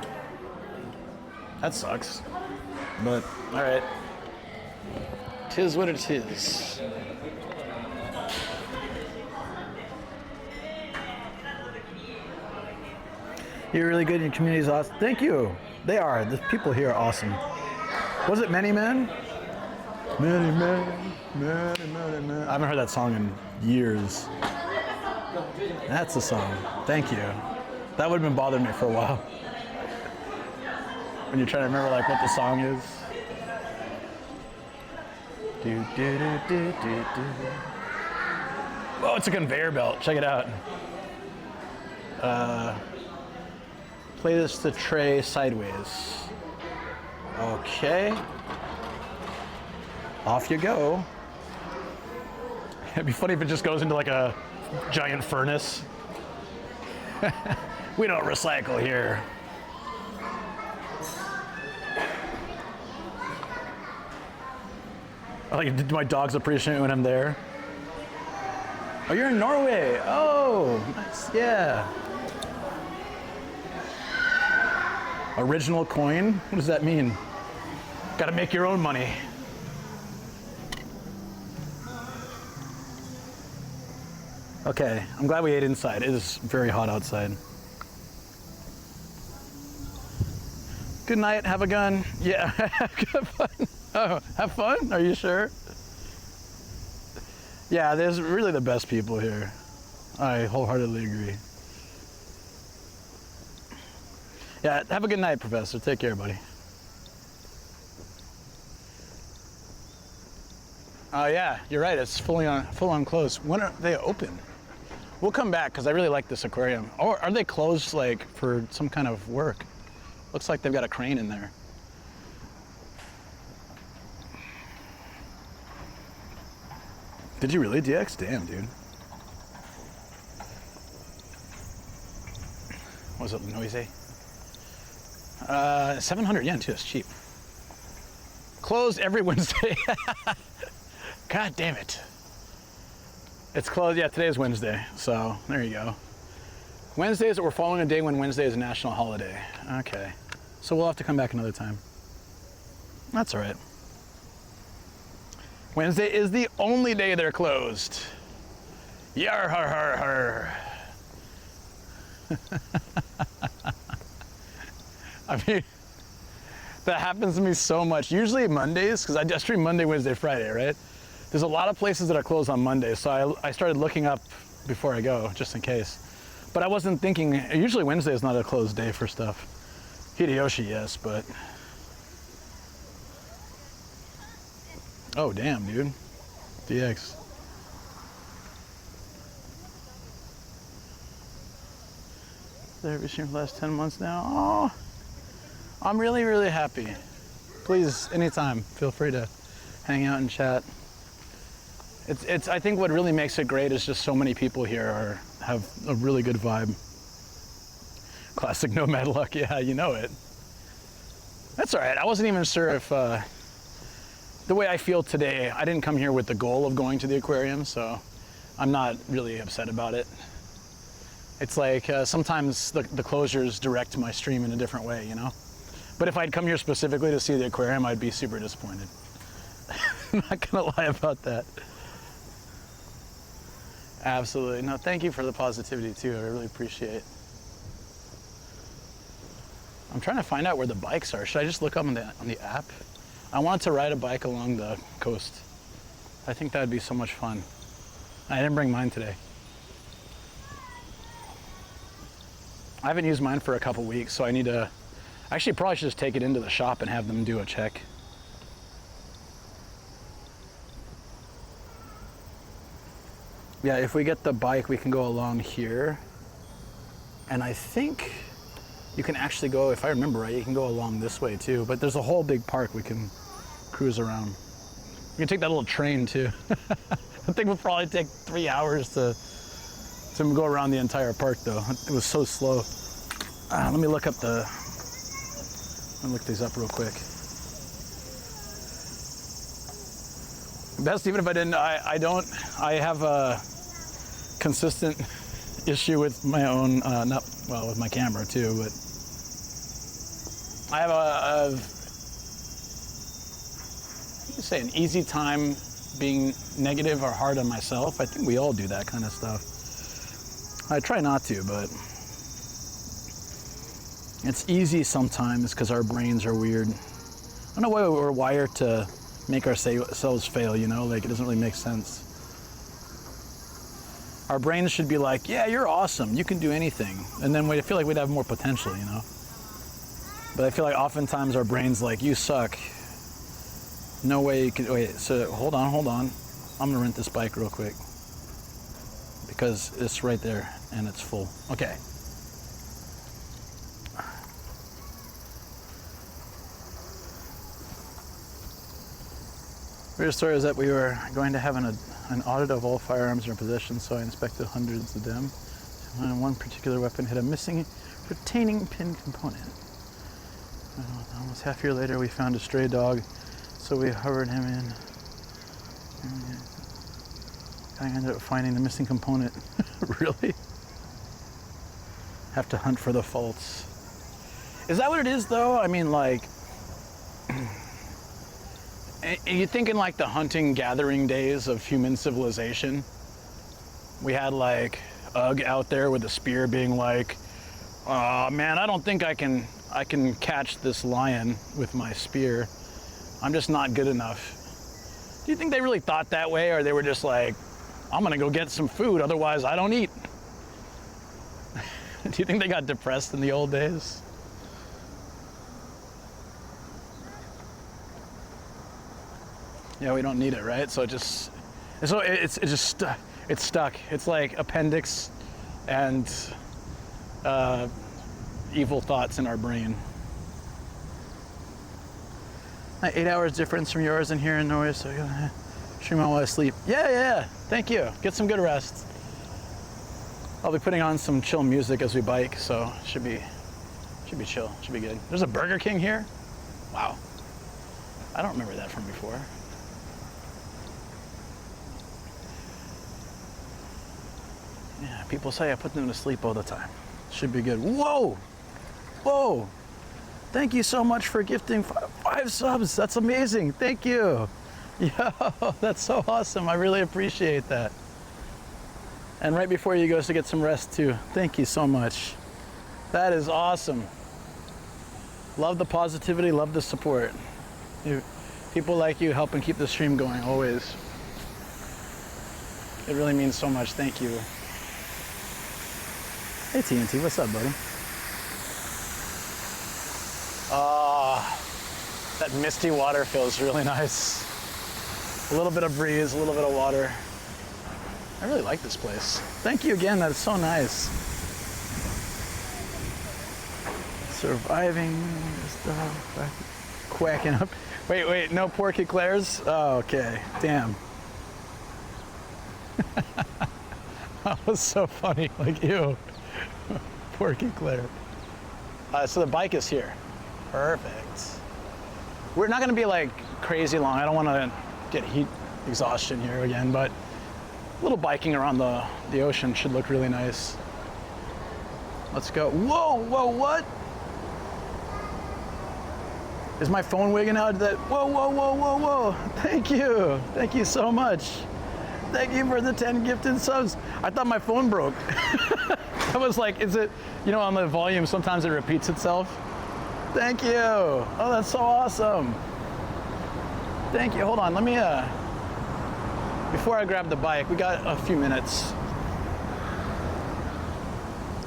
That sucks. But, all right. 'Tis what it is. You're really good. Your community's awesome. Thank you. They are. The people here are awesome. Was it Many Men? Many Men, many, many men. I haven't heard that song in years. That's the song. Thank you. That would have been bothering me for a while. When you're trying to remember like what the song is. Do, do, do, do, do, do. Oh, it's a conveyor belt. Check it out. Play this to tray sideways. Okay. Off you go. It'd be funny if it just goes into like a giant furnace. We don't recycle here. Like, my dogs appreciate when I'm there. Oh, you're in Norway. Oh, nice. Yeah. Original coin? What does that mean? Gotta make your own money. Okay, I'm glad we ate inside. It is very hot outside. Good night, have a gun. Yeah, have fun. Oh, have fun? Are you sure? Yeah, there's really the best people here. I wholeheartedly agree. Yeah, have a good night, Professor. Take care, buddy. Oh yeah, you're right. It's full on closed. When are they open? We'll come back because I really like this aquarium. Or are they closed like for some kind of work? Looks like they've got a crane in there. Did you really, DX? Damn, dude. Was it noisy? 700 yen too, it's cheap. Closed every Wednesday. God damn it. It's closed. Yeah, today's Wednesday. So there you go. Wednesdays, we're following a day when Wednesday is a national holiday. Okay. So we'll have to come back another time. That's all right. Wednesday is the only day they're closed. Yar har har har. I mean, that happens to me so much. Usually Mondays, because I stream Monday, Wednesday, Friday, right? There's a lot of places that are closed on Monday, so I started looking up before I go, just in case. But I wasn't thinking, usually Wednesday is not a closed day for stuff. Hideyoshi, yes, but... Oh, damn, dude. DX. Every stream for the last 10 months now. Oh, I'm really, really happy. Please, anytime, feel free to hang out and chat. It's. I think what really makes it great is just so many people here have a really good vibe. Classic nomad luck, yeah, you know it. That's all right. I wasn't even sure if the way I feel today. I didn't come here with the goal of going to the aquarium, so I'm not really upset about it. It's like sometimes the closures direct my stream in a different way, you know? But if I'd come here specifically to see the aquarium, I'd be super disappointed. I'm not gonna lie about that. Absolutely. No, thank you for the positivity too. I really appreciate it. I'm trying to find out where the bikes are. Should I just look up on the app? I wanted to ride a bike along the coast. I think that would be so much fun. I didn't bring mine today. I haven't used mine for a couple weeks, so I need to... Actually, probably should just take it into the shop and have them do a check. Yeah, if we get the bike, we can go along here. And I think you can actually go, if I remember right, you can go along this way too. But there's a whole big park we can cruise around. You can take that little train too. The thing would probably take 3 hours to go around the entire park though. It was so slow. Let me look these up real quick. Best, even if I didn't, I have a consistent issue with my own, with my camera too, but I have an easy time being negative or hard on myself. I think we all do that kind of stuff. I try not to, but it's easy sometimes because our brains are weird. I don't know why we're wired to make ourselves fail, you know? Like, it doesn't really make sense. Our brains should be like, yeah, you're awesome, you can do anything. And then I feel like we'd have more potential, you know? But I feel like oftentimes our brain's like, you suck. No way you can, wait, so hold on. I'm gonna rent this bike real quick. Because it's right there and it's full. Okay. Weird story is that we were going to have an audit of all firearms in our possession, so I inspected hundreds of them. And one particular weapon had a missing retaining pin component. Almost half a year later, we found a stray dog, so we hovered him in. I ended up finding the missing component. Really? Have to hunt for the faults. Is that what it is, though? I mean, like... You think in like the hunting gathering days of human civilization, we had like Ugg out there with a spear being like, oh man, I don't think I can catch this lion with my spear. I'm just not good enough. Do you think they really thought that way, or they were just like, I'm gonna go get some food, otherwise I don't eat? Do you think they got depressed in the old days? Yeah, we don't need it, right? So it's stuck. It's like appendix and evil thoughts in our brain. 8 hours difference from yours and here in Norway, so stream while I sleep. Yeah. Thank you. Get some good rest. I'll be putting on some chill music as we bike, so should be chill. Should be good. There's a Burger King here. Wow. I don't remember that from before. Yeah, people say I put them to sleep all the time. Should be good. Whoa! Whoa! Thank you so much for gifting 5 subs. That's amazing. Thank you. Yo, that's so awesome. I really appreciate that. And right before you go to get some rest too. Thank you so much. That is awesome. Love the positivity, love the support. People like you helping keep the stream going always. It really means so much. Thank you. Hey TNT, what's up, buddy? That misty water feels really nice. A little bit of breeze, a little bit of water. I really like this place. Thank you again, that's so nice. Surviving stuff, quacking up. Wait, no pork eclairs? Oh, okay, damn. That was so funny, like, ew. Pork eclair. So the bike is here. Perfect. We're not gonna be like crazy long. I don't wanna get heat exhaustion here again, but a little biking around the ocean should look really nice. Let's go. Whoa, what? Is my phone wigging out? Whoa. Thank you so much. Thank you for the 10 gifted subs. I thought my phone broke. I was like, is it, on the volume, sometimes it repeats itself. Thank you. Oh, that's so awesome. Thank you. Hold on, let me, before I grab the bike, we got a few minutes.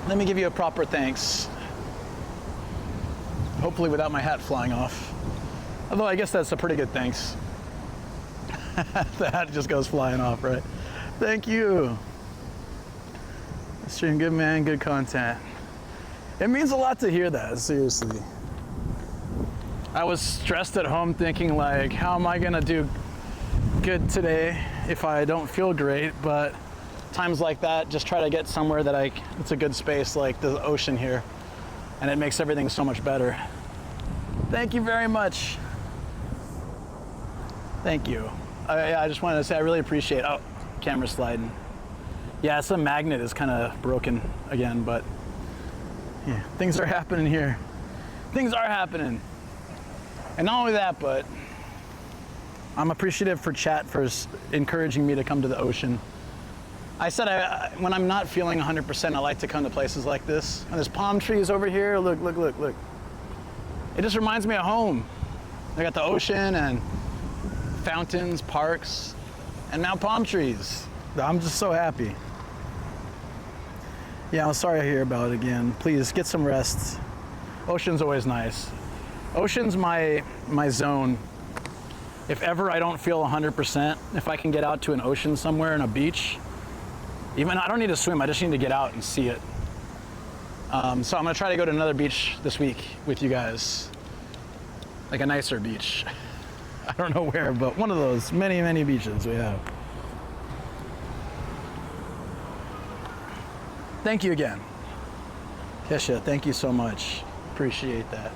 Let me give you a proper thanks. Hopefully without my hat flying off. Although I guess that's a pretty good thanks. The hat just goes flying off, right? Thank you. Stream good, man, good content. It means a lot to hear that, seriously. I was stressed at home thinking like, how am I gonna do good today if I don't feel great? But times like that, just try to get somewhere that it's a good space, like the ocean here, and it makes everything so much better. Thank you very much. Thank you. I just wanted to say I really appreciate, camera sliding. Yeah, the magnet is kind of broken again, but yeah, things are happening here. Things are happening. And not only that, but I'm appreciative for Chatt for encouraging me to come to the ocean. I said when I'm not feeling 100%, I like to come to places like this. And there's palm trees over here. Look. It just reminds me of home. I got the ocean and fountains, parks, and now palm trees. I'm just so happy. Yeah, I'm sorry to hear about it again. Please get some rest. Ocean's always nice. Ocean's my zone. If ever I don't feel 100%, if I can get out to an ocean somewhere and a beach, even I don't need to swim, I just need to get out and see it. So I'm gonna try to go to another beach this week with you guys. Like a nicer beach. I don't know where, but one of those many beaches we have. Thank you again. Kesha, thank you so much. Appreciate that.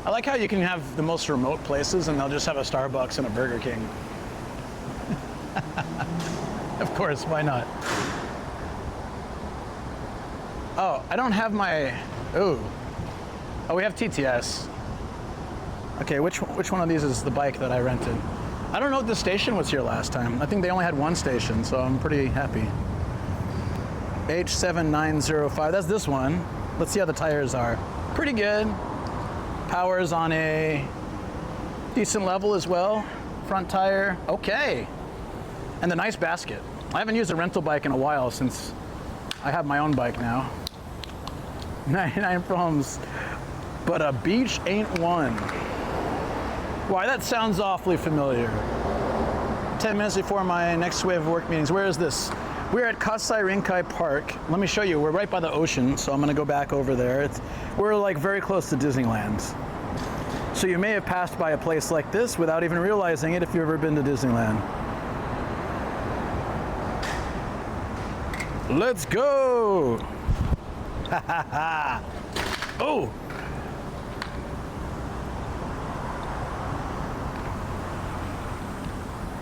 I like how you can have the most remote places and they'll just have a Starbucks and a Burger King. Of course, why not? Oh, I don't have my, oh, we have TTS. Okay, which one of these is the bike that I rented? I don't know if the station was here last time. I think they only had one station, so I'm pretty happy. H7905, that's this one. Let's see how the tires are. Pretty good. Power's on a decent level as well. Front tire, okay. And the nice basket. I haven't used a rental bike in a while since I have my own bike now. 99 problems, but a beach ain't one. Why, that sounds awfully familiar. 10 minutes before my next wave of work meetings. Where is this? We're at Kasai Rinkai Park. Let me show you. We're right by the ocean, so I'm gonna go back over there. We're like very close to Disneyland. So you may have passed by a place like this without even realizing it if you've ever been to Disneyland. Let's go! Ha ha ha! Oh!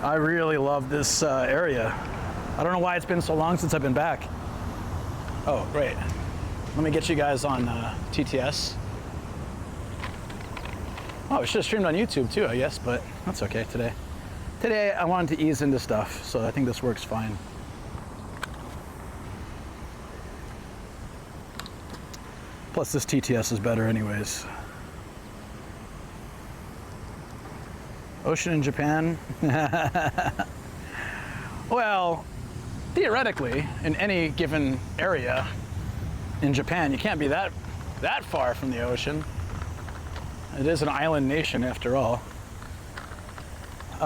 I really love this area. I don't know why it's been so long since I've been back. Oh, great. Let me get you guys on TTS. Oh, we should have streamed on YouTube too, I guess, but that's okay today. Today I wanted to ease into stuff, so I think this works fine. Plus this TTS is better anyways. Ocean in Japan? Well, theoretically, in any given area in Japan, you can't be that far from the ocean. It is an island nation after all. It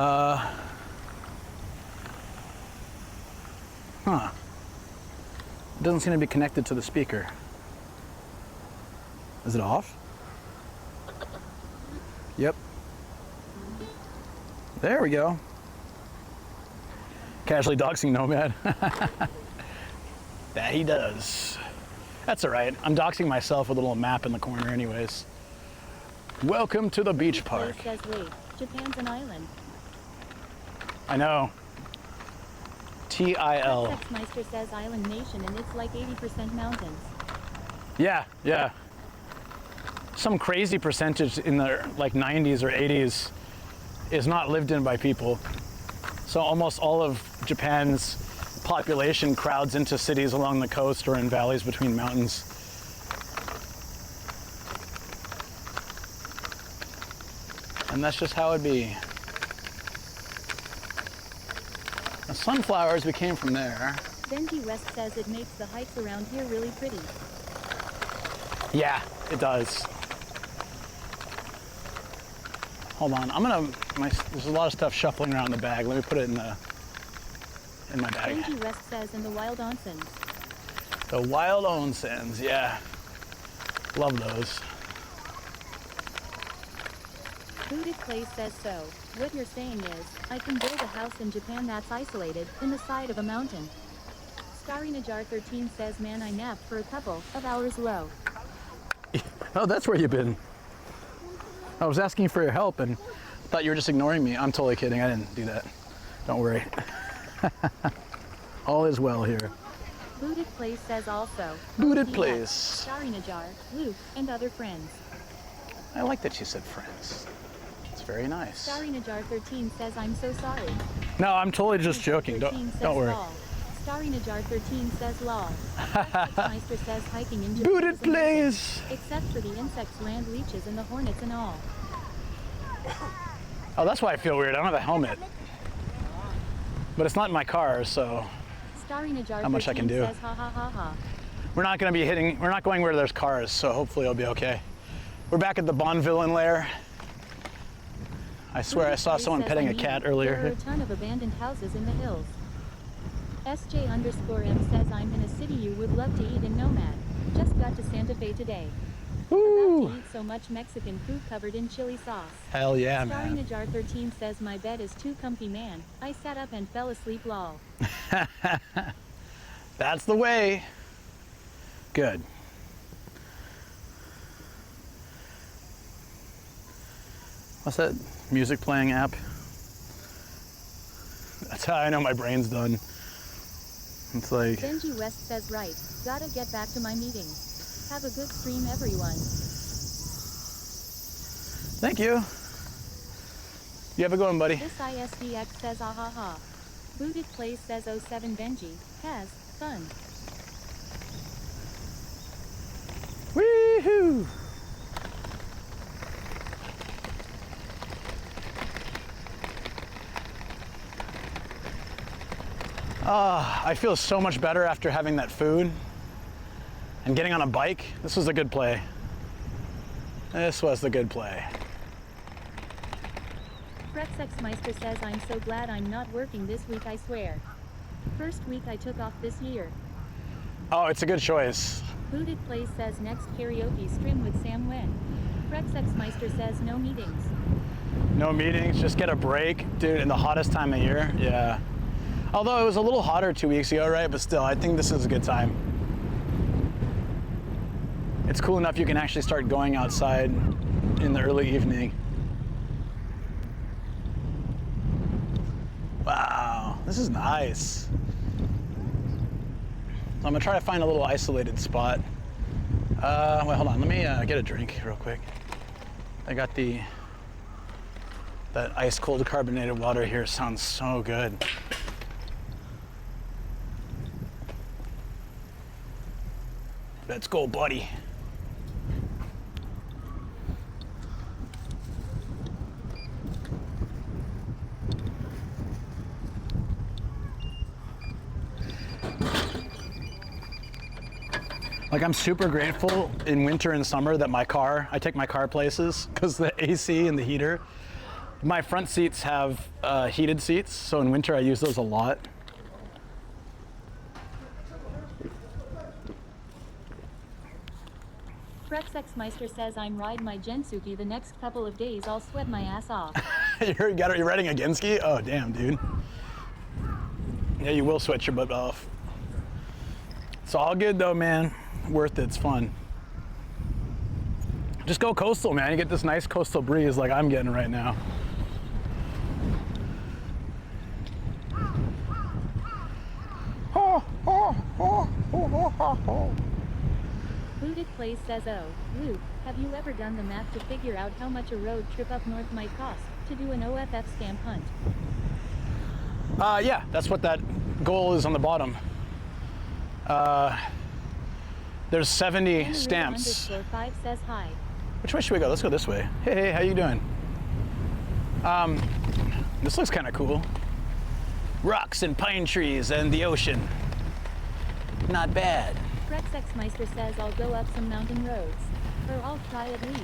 doesn't seem to be connected to the speaker. Is it off? Yep. There we go. Casually doxing Nomad. That he does. That's all right. I'm doxing myself with a little map in the corner anyways. Welcome to the beach park. Says, wait, Japan's an island. I know. TIL. Sexmeister says island nation and it's like 80% mountains. Yeah, yeah. Some crazy percentage in the like 90s or 80s is not lived in by people. So almost all of Japan's population crowds into cities along the coast or in valleys between mountains. And that's just how it'd be. The sunflowers, we came from there. Benji West says it makes the hikes around here really pretty. Yeah, it does. Hold on, there's a lot of stuff shuffling around in the bag. Let me put it in my bag. Benji West says in the wild onsens. The wild onsens, yeah. Love those. Booted Clay says so. What you're saying is, I can build a house in Japan that's isolated, in the side of a mountain. Starry Najar 13 says, man, I napped for a couple of hours low. Oh, that's where you've been. I was asking for your help and thought you were just ignoring me. I'm totally kidding. I didn't do that. Don't worry. All is well here. Booted Place says also. Booted Place. Starry Najar, Luke, and other friends. I like that she said friends. It's very nice. Starry Najar 13 says, I'm so sorry. No, I'm totally just joking. Don't worry. Lol. Starry Najar 13 says lol. Meister says hiking in Japan. Booted Place. Except for the insects, land leeches, and the hornets and all. Oh, that's why I feel weird. I don't have a helmet. But it's not in my car, so Starry Najar not much I can do. Says, ha, ha, ha, ha. We're not going where there's cars, so hopefully it'll be okay. We're back at the Bond villain lair. I swear I saw someone petting a cat earlier. There are a ton of abandoned houses in the hills. SJ_M says, I'm in a city you would love to eat in Nomad. Just got to Santa Fe today. Woo! About to eat so much Mexican food covered in chili sauce. Hell yeah, Starry man. Najar 13 says, my bed is too comfy, man. I sat up and fell asleep, lol. That's the way. Good. What's that music playing app? That's how I know my brain's done. It's like... Benji West says, right, gotta get back to my meeting. Have a good stream, everyone. Thank you. You have a good one, buddy. This ISDX says, ah ha ha. Booted Place says, 07 Benji. Has fun. Woohoo! I feel so much better after having that food and getting on a bike. This was a good play. This was the good play. Sexmeister says, I'm so glad I'm not working this week, I swear. First week I took off this year. Oh, it's a good choice. Booted Place says, next karaoke stream with Sam Wen. Sexmeister says, no meetings. No meetings, just get a break. Dude, in the hottest time of year, yeah. Although it was a little hotter 2 weeks ago, right? But still, I think this is a good time. It's cool enough you can actually start going outside in the early evening. This is nice. So I'm gonna try to find a little isolated spot. Wait, hold on. Let me get a drink real quick. I got that ice cold carbonated water here. Sounds so good. Let's go, buddy. Like, I'm super grateful in winter and summer that I take my car places because the AC and the heater. My front seats have heated seats, so in winter I use those a lot. Rexexmeister says I'm riding my Gensuki the next couple of days. I'll sweat my ass off. You're riding a Genski? Oh, damn, dude. Yeah, you will sweat your butt off. It's all good though, man. Worth it, it's fun. Just go coastal, man. You get this nice coastal breeze like I'm getting right now. Booted Plays says, oh, Luke, have you ever done the math to figure out how much a road trip up north might cost to do an OFF stamp hunt? Yeah, that's what that goal is on the bottom. There's 70 stamps. _5 says hi. Which way should we go? Let's go this way. Hey, how you doing? This looks kind of cool. Rocks and pine trees and the ocean. Not bad. Rexexmeister says I'll go up some mountain roads. Or I'll try at least.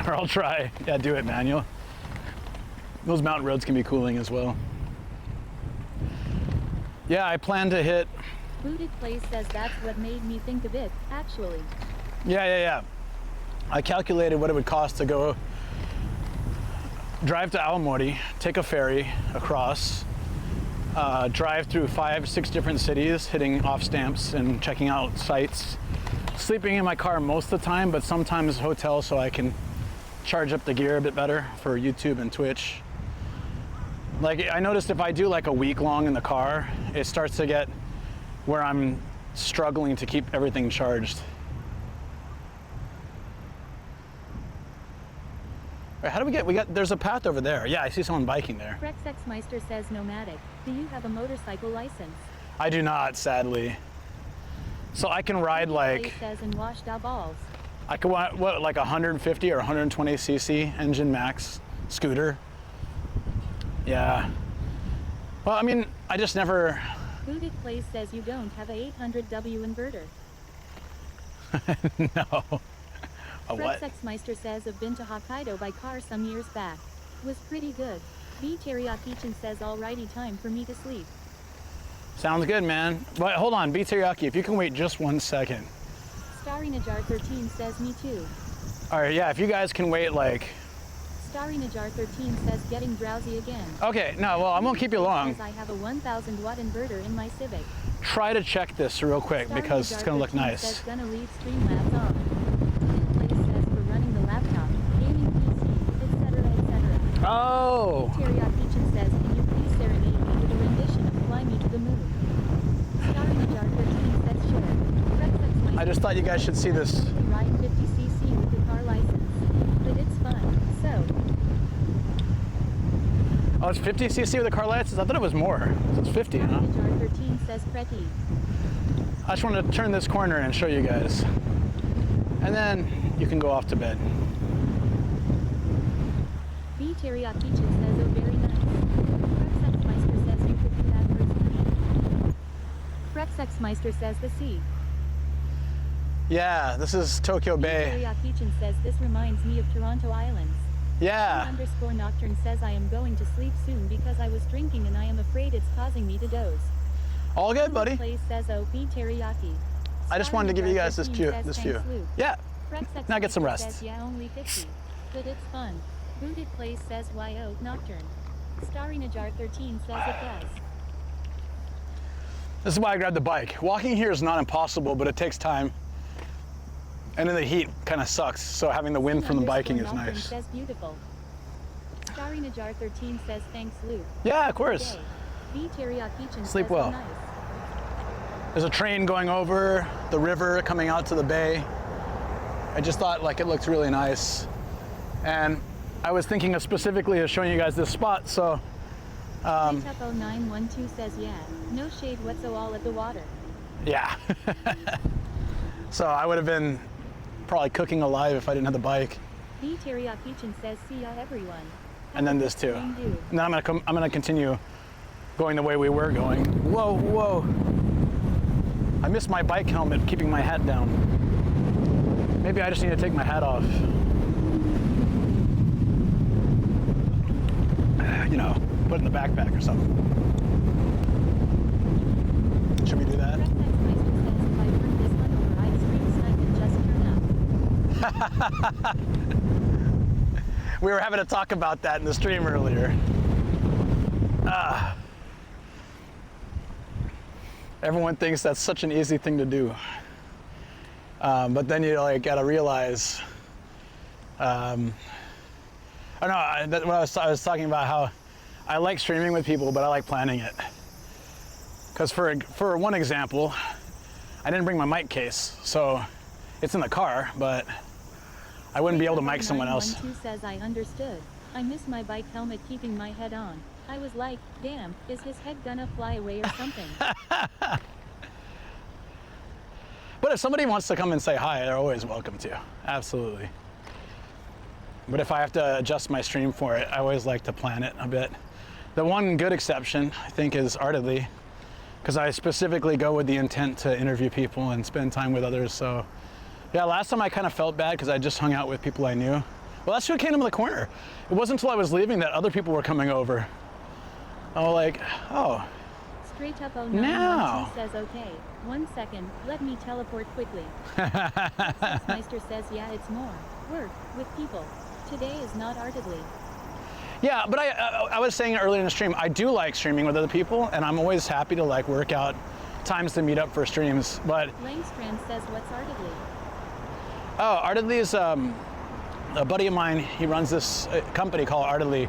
Or I'll try. Yeah, do it, Manuel. Those mountain roads can be cooling as well. Yeah, I plan to hit... Booted Place says that's what made me think of it, actually. Yeah. I calculated what it would cost to go drive to Aomori, take a ferry across, drive through 5-6 different cities, hitting off stamps and checking out sites, sleeping in my car most of the time, but sometimes hotel so I can charge up the gear a bit better for YouTube and Twitch. Like, I noticed if I do like a week long in the car, it starts to get where I'm struggling to keep everything charged. Right, how do we get, there's a path over there. Yeah, I see someone biking there. Rexexmeister says nomadic. Do you have a motorcycle license? I do not, sadly. So I can ride like... says and wash da balls. I could want, what, like 150 or 120 cc engine max scooter. Yeah. Well, I mean, I just never... Booted Place says you don't have a 800W inverter. No. A what? Rexexmeister says I've been to Hokkaido by car some years back. Was pretty good. B Teriyaki-chan says alrighty, time for me to sleep. Sounds good, man. But hold on, B Teriyaki, if you can wait just 1 second. Starry Najar 13 says me too. Alright, yeah, if you guys can wait like... Starry Najar 13 says getting drowsy again. Okay, no, well, I won't keep you long. I have a 1000 watt inverter in my Civic. Try to check this real quick Starry because it's gonna look nice. Says gonna leave Streamlabs on. Place says for running the laptop, gaming PC, etc. Oh! Teriyaki-chan says, can you please serenade me with a rendition of Fly Me to the Moon? Starry Najar 13 says sure. I just thought you guys should see this. Ride 50cc with the car license. But it's fun, so. Oh, it's 50cc with the car license? I thought it was more. So it's 50, huh? Najar 13 says pretty. I just wanted to turn this corner and show you guys. And then you can go off to bed. B Teriyaki-chan says, oh, very nice. Rexexmeister says you could do that first. Rexexmeister says the sea. Yeah, this is Tokyo Bay. Teriyaki-chan says this reminds me of Toronto Islands. Yeah. _Nocturne says I am going to sleep soon because I was drinking and I am afraid it's causing me to doze. All good, buddy. Place says OP Teriyaki. I just wanted to give you guys this view. Yeah. Now get some rest. Says, yeah, only 50. But it's fun. Booted Place says YO Nocturne. Starry Najar 13 says it does. This is why I grabbed the bike. Walking here is not impossible, but it takes time. And in the heat kind of sucks, so having the wind from the biking is nice. Says beautiful. Starry Najar 13 says thanks, Luke. Yeah, of course. Sleep well. There's a train going over the river coming out to the bay. I just thought like it looked really nice. And I was thinking of specifically of showing you guys this spot, so. 912 says, yeah, no shade whatsoever at the water. Yeah. So I would have been probably cooking alive if I didn't have the bike. The Teriyaki says, see ya everyone. And then this too. And then I'm gonna continue going the way we were going. Whoa, whoa. I missed my bike helmet keeping my hat down. Maybe I just need to take my hat off. You know, put it in the backpack or something. Should we do that? We were having a talk about that in the stream earlier. Everyone thinks that's such an easy thing to do. But then you like gotta realize, I don't know, I was talking about how I like streaming with people, but I like planning it. Because for one example, I didn't bring my mic case, so it's in the car, but I wouldn't be able to mic someone else. 912 says, I understood. I miss my bike helmet keeping my head on. I was like, damn, is his head gonna fly away or something? But if somebody wants to come and say hi, they're always welcome to. Absolutely. But if I have to adjust my stream for it, I always like to plan it a bit. The one good exception, I think, is Artedly, because I specifically go with the intent to interview people and spend time with others. So yeah, last time I kind of felt bad because I just hung out with people I knew. Well, that's who came to the corner. It wasn't until I was leaving that other people were coming over. I was like, oh. Straight up 0912 says, okay, 1 second, let me teleport quickly. Sexmeister says, yeah, it's more work with people. Today is not Artedly. Yeah, but I was saying earlier in the stream, I do like streaming with other people, and I'm always happy to like work out times to meet up for streams. But Langstrand says, what's Artedly? Oh, Artedly is a buddy of mine. He runs this company called Artedly.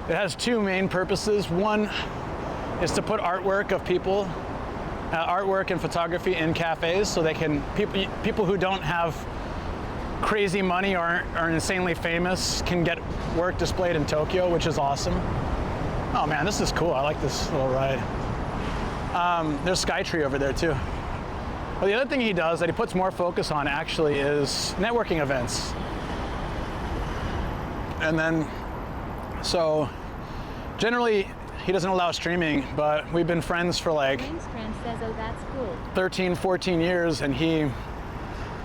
It has two main purposes. One is to put artwork of people, artwork and photography in cafes, so they can people who don't have crazy money or are insanely famous can get work displayed in Tokyo, which is awesome. Oh man, this is cool. I like this little ride. There's Skytree over there too. Well, the other thing he does that he puts more focus on actually is networking events. And then, so generally he doesn't allow streaming, but we've been friends for like Langstrand says, oh, that's cool. 13, 14 years, and he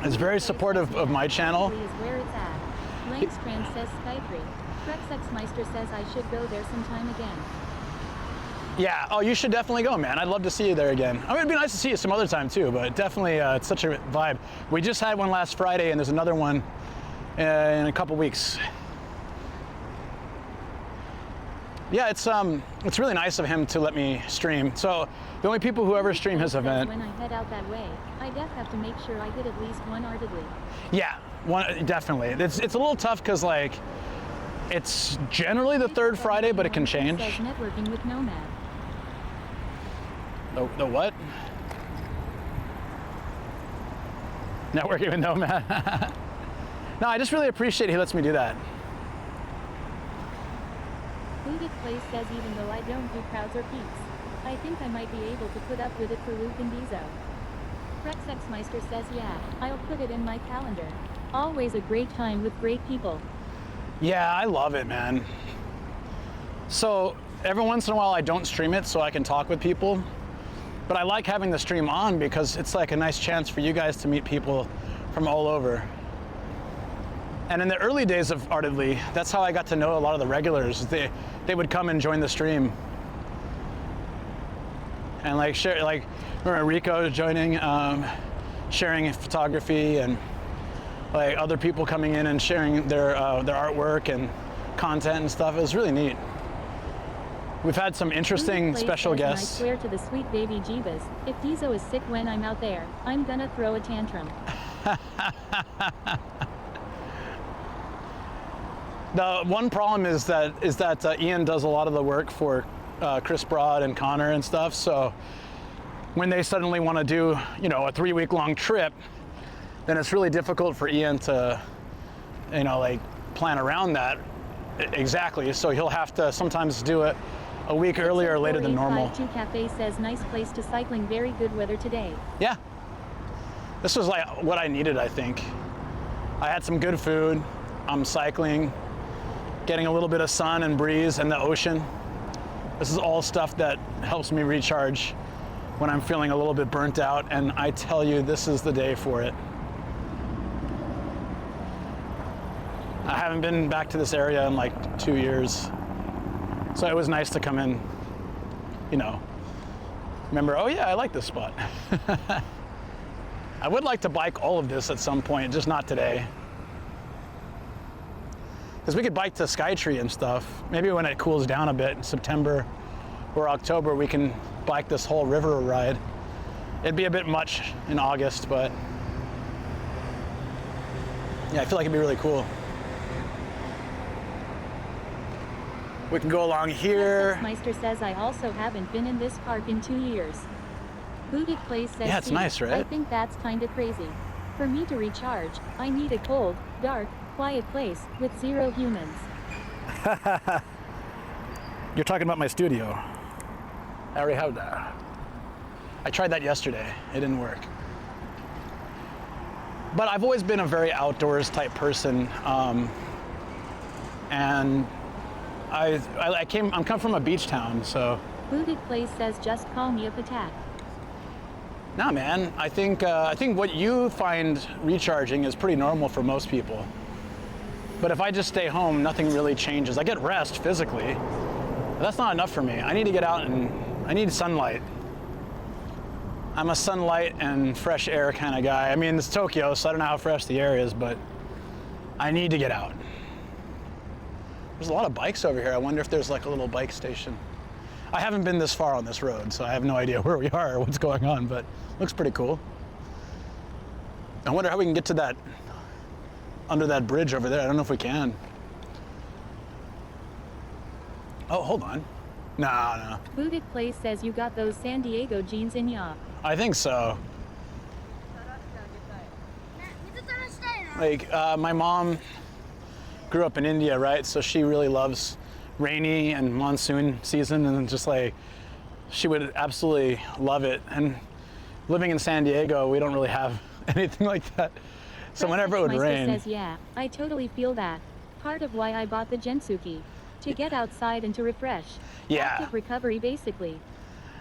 is very supportive of my channel. Is where it's at. Langstrand says Skytree. Sexmeister says I should go there sometime again. Yeah, oh, you should definitely go, man. I'd love to see you there again. I mean, it'd be nice to see you some other time too, but definitely it's such a vibe. We just had one last Friday, and there's another one in a couple weeks. Yeah, it's really nice of him to let me stream. So the only people who ever stream his event. When I head out that way, I def have to make sure I hit at least one Artedly. Yeah, one definitely. It's a little tough because like it's generally the third Friday, but it can change. Says networking with Nomad. The what? Networking with Nomad. No, I just really appreciate he lets me do that. Ludic Place says even though I don't do crowds or peaks, I think I might be able to put up with it for Luke and Bezo. Sexmeister says yeah, I'll put it in my calendar. Always a great time with great people. Yeah, I love it, man. So every once in a while I don't stream it so I can talk with people, but I like having the stream on because it's like a nice chance for you guys to meet people from all over. And in the early days of Artedly, that's how I got to know a lot of the regulars. They would come and join the stream. And like share, like remember Rico joining, sharing photography, and like other people coming in and sharing their artwork and content and stuff. It was really neat. We've had some interesting special guests. I swear to the sweet baby Jeebus, if Bezo is sick when I'm out there, I'm gonna throw a tantrum. The one problem is that Ian does a lot of the work for Chris Broad and Connor and stuff. So when they suddenly want to do, you know, a 3-week-long trip, then it's really difficult for Ian to, you know, like plan around that exactly. So he'll have to sometimes do it a week earlier or later than normal. 2 Cafe says nice place to cycling, very good weather today. Yeah. This was like what I needed, I think. I had some good food. I'm cycling, getting a little bit of sun and breeze and the ocean. This is all stuff that helps me recharge when I'm feeling a little bit burnt out, and I tell you, this is the day for it. I haven't been back to this area in like 2 years, so it was nice to come in, you know, remember, oh yeah, I like this spot. I would like to bike all of this at some point, just not today. Because we could bike to Skytree and stuff. Maybe when it cools down a bit in September or October, we can bike this whole river ride. It'd be a bit much in August, but yeah, I feel like it'd be really cool. We can go along here. Meister says I also haven't been in this park in 2 years. Booted Place says, yeah, it's nice, right? I think that's kinda crazy. For me to recharge, I need a cold, dark, quiet place with 0 humans. You're talking about my studio. I already have that. I tried that yesterday. It didn't work. But I've always been a very outdoors type person, and I'm come from a beach town, so. Booted Place says just call me a patak. Nah, man. I think what you find recharging is pretty normal for most people. But if I just stay home, nothing really changes. I get rest physically, but that's not enough for me. I need to get out and I need sunlight. I'm a sunlight and fresh air kind of guy. I mean, it's Tokyo, so I don't know how fresh the air is, but I need to get out. There's a lot of bikes over here. I wonder if there's like a little bike station. I haven't been this far on this road, so I have no idea where we are or what's going on, but looks pretty cool. I wonder how we can get to that, under that bridge over there. I don't know if we can. Oh, hold on. No. Booted Place says you got those San Diego jeans in ya. I think so. Like, my mom grew up in India, right? So she really loves rainy and monsoon season, and just like, she would absolutely love it. And living in San Diego, we don't really have anything like that. So whenever it would rain. Says, yeah, I totally feel that. Part of why I bought the Gensuki. To get outside and to refresh. Yeah. Active recovery, basically.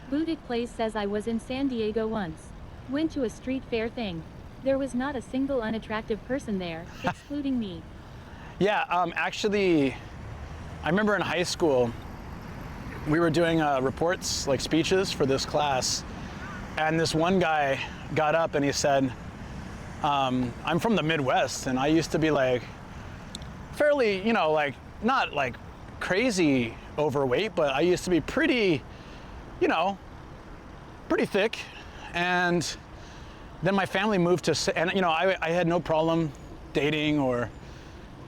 Booted Place says I was in San Diego once. Went to a street fair thing. There was not a single unattractive person there, excluding me. Yeah, actually, I remember in high school, we were doing reports, like speeches for this class, and this one guy got up and he said, I'm from the Midwest, and I used to be like fairly, you know, like not like crazy overweight, but I used to be pretty, you know, pretty thick. And then my family moved to, and you know, I had no problem dating or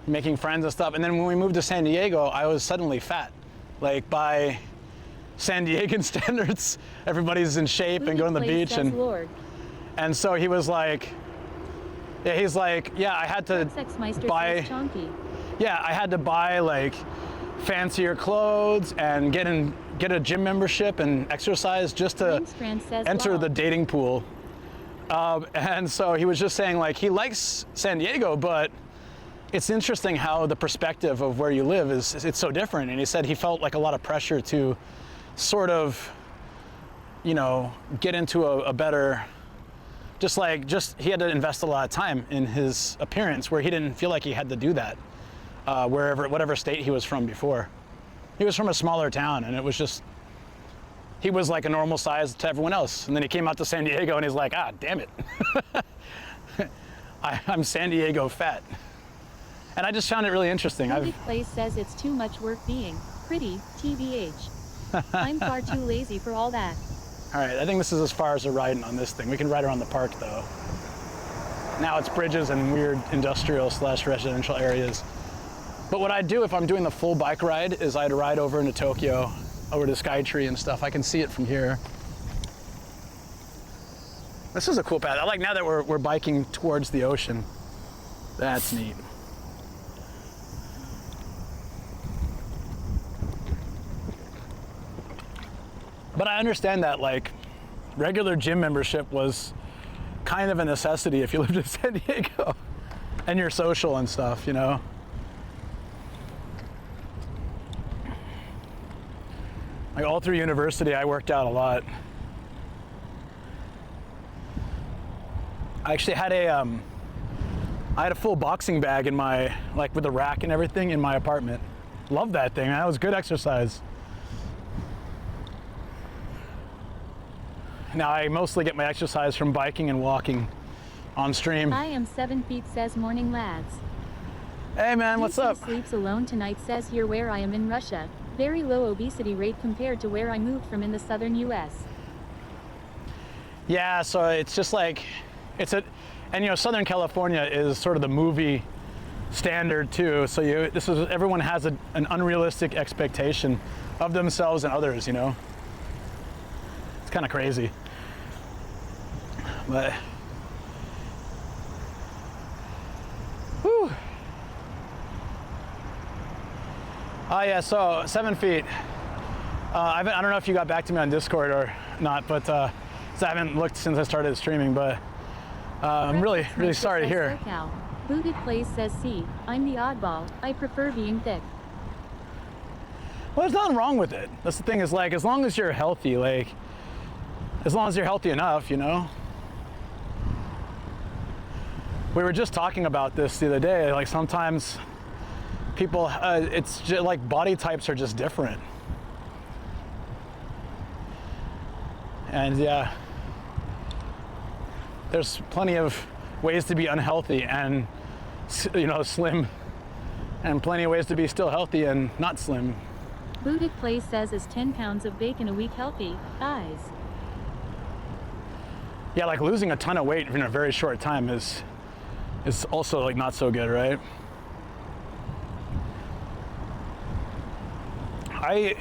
making friends and stuff. And then when we moved to San Diego, I was suddenly fat. Like by San Diegan standards, everybody's in shape and going to the beach. And so he was like, yeah, he's like, yeah, I had to buy, yeah, I had to buy like fancier clothes and get a gym membership and exercise just to enter the dating pool. And so he was just saying like, he likes San Diego, but it's interesting how the perspective of where you live it's so different. And he said he felt like a lot of pressure to sort of, you know, get into a better, just he had to invest a lot of time in his appearance where he didn't feel like he had to do that whatever state he was from before. He was from a smaller town, and it was just, he was like a normal size to everyone else. And then he came out to San Diego and he's like, ah, damn it. I'm San Diego fat. And I just found it really interesting. Place says it's too much work being pretty, TBH. I'm far too lazy for all that. All right, I think this is as far as we're riding on this thing. We can ride around the park though. Now it's bridges and weird industrial / residential areas. But what I'd do if I'm doing the full bike ride is I'd ride over into Tokyo over to Skytree and stuff. I can see it from here. This is a cool path. I like now that we're biking towards the ocean. That's neat. But I understand that like regular gym membership was kind of a necessity if you lived in San Diego and you're social and stuff, you know. Like all through university, I worked out a lot. I actually had a full boxing bag in my, like with a rack and everything in my apartment. Love that thing, man. That was good exercise. Now I mostly get my exercise from biking and walking on stream. I am 7 feet says morning lads. Hey man, what's up? Sleeps alone tonight says here where I am in Russia. Very low obesity rate compared to where I moved from in the southern US. Yeah, so it's just like, and you know, Southern California is sort of the movie standard too. So everyone has an unrealistic expectation of themselves and others, you know? It's kind of crazy. But, whew. Oh yeah, so 7 feet. I don't know if you got back to me on Discord or not, but so I haven't looked since I started streaming, but I'm really sorry to hear. Booted Plays says C. I'm the oddball. I prefer being thick. Well, there's nothing wrong with it. That's the thing, is like, as long as you're healthy, like, as long as you're healthy enough, you know? We were just talking about this the other day, like sometimes people, it's just like body types are just different. And yeah, there's plenty of ways to be unhealthy and, you know, slim, and plenty of ways to be still healthy and not slim. Booted Plays says is 10 pounds of bacon a week healthy? Eyes. Yeah, like losing a ton of weight in a very short time is also like not so good, right?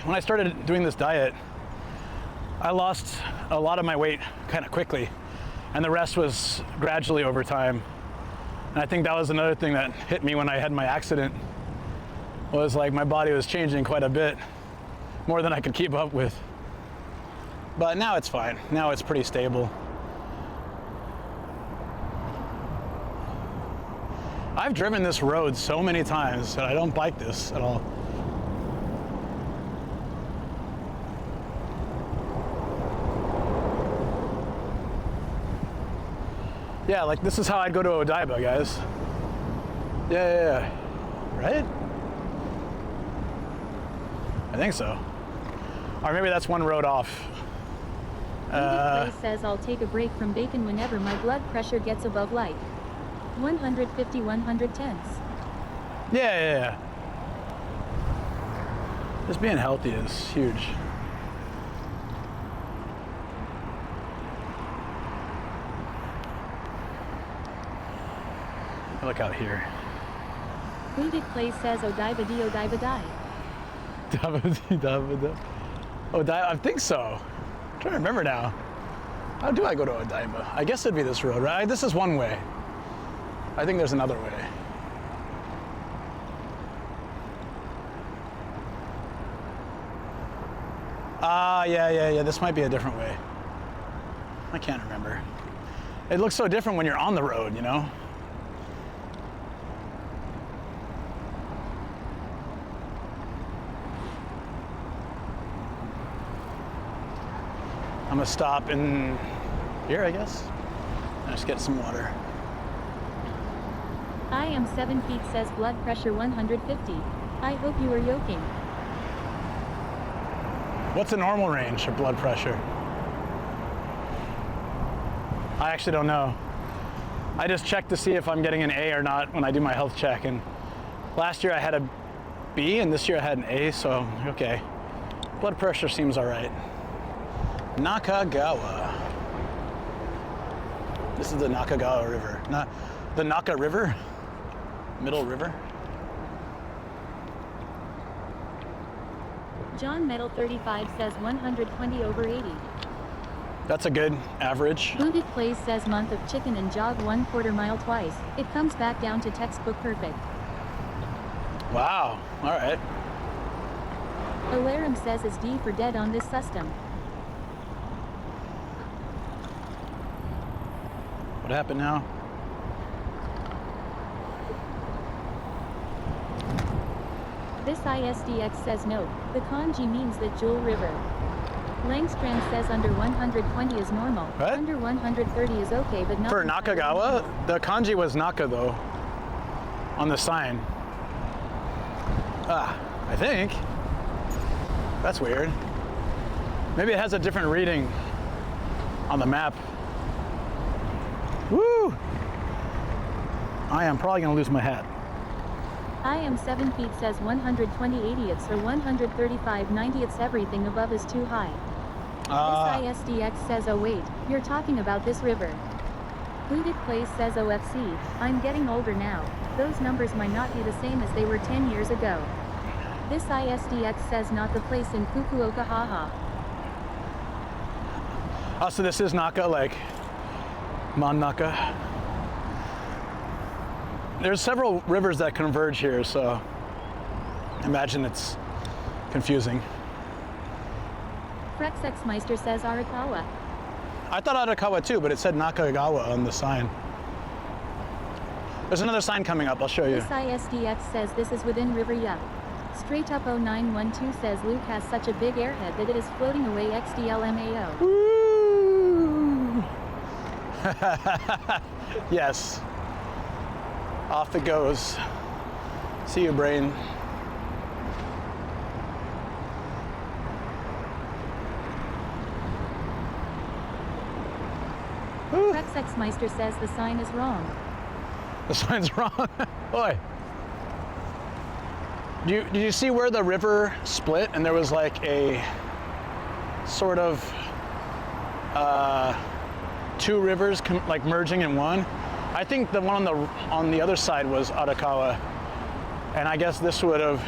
When I started doing this diet, I lost a lot of my weight kind of quickly, and the rest was gradually over time. And I think that was another thing that hit me when I had my accident, was like my body was changing quite a bit, more than I could keep up with. But now it's fine. Now it's pretty stable. I've driven this road so many times that I don't bike this at all. Yeah, like this is how I'd go to Odaiba, guys. Yeah. Right? I think so. Or maybe that's one road off. Plays says I'll take a break from bacon whenever my blood pressure gets above like 150, 110s. Yeah. Just being healthy is huge. Look out here. Booted Plays says Odaiba di Odaiba die. Odaiba, I think so. I'm trying to remember now. How do I go to Odaiba? I guess it'd be this road, right? This is one way. I think there's another way. Yeah. This might be a different way. I can't remember. It looks so different when you're on the road, you know? I'm gonna stop in here, I guess. And just get some water. I am 7 feet says blood pressure 150. I hope you are yoking. What's a normal range of blood pressure? I actually don't know. I just check to see if I'm getting an A or not when I do my health check. And last year I had a B and this year I had an A, so okay. Blood pressure seems all right. Nakagawa. This is the Nakagawa River. Not the Naka River? Middle River? John Metal 35 says 120 over 80. That's a good average. Booted Plays says month of chicken and jog 1/4 mile twice. It comes back down to textbook perfect. Wow. All right. Alarum says it's D for dead on this system. What happened now? This ISDX says no. The kanji means that Jewel River. Langstrand says under 120 is normal. What? Under 130 is okay, but not For Nakagawa, the kanji was Naka though, on the sign. I think. That's weird. Maybe it has a different reading on the map. Woo! I am probably gonna lose my hat. I am 7 feet says 120 80ths or 135 90ths. Everything above is too high. This ISDX says oh wait, you're talking about this river. Booted Place says OFC, I'm getting older now. Those numbers might not be the same as they were 10 years ago. This ISDX says not the place in Fukuoka haha. Oh, so this is Naka, like Mon Naka. There's several rivers that converge here, so imagine it's confusing. Frexexmeister says Arakawa. I thought Arakawa too, but it said Nakagawa on the sign. There's another sign coming up, I'll show you. This ISDX says this is within River Yup. Straight up 0912 says Luke has such a big airhead that it is floating away XDLMAO. Woo! Yes. Off it goes. See you, brain. Frexexmeister says the sign is wrong. The sign's wrong. Boy. Did you see where the river split and there was like a sort of two rivers like merging in one? I think the one on the other side was Arakawa, and I guess this would have,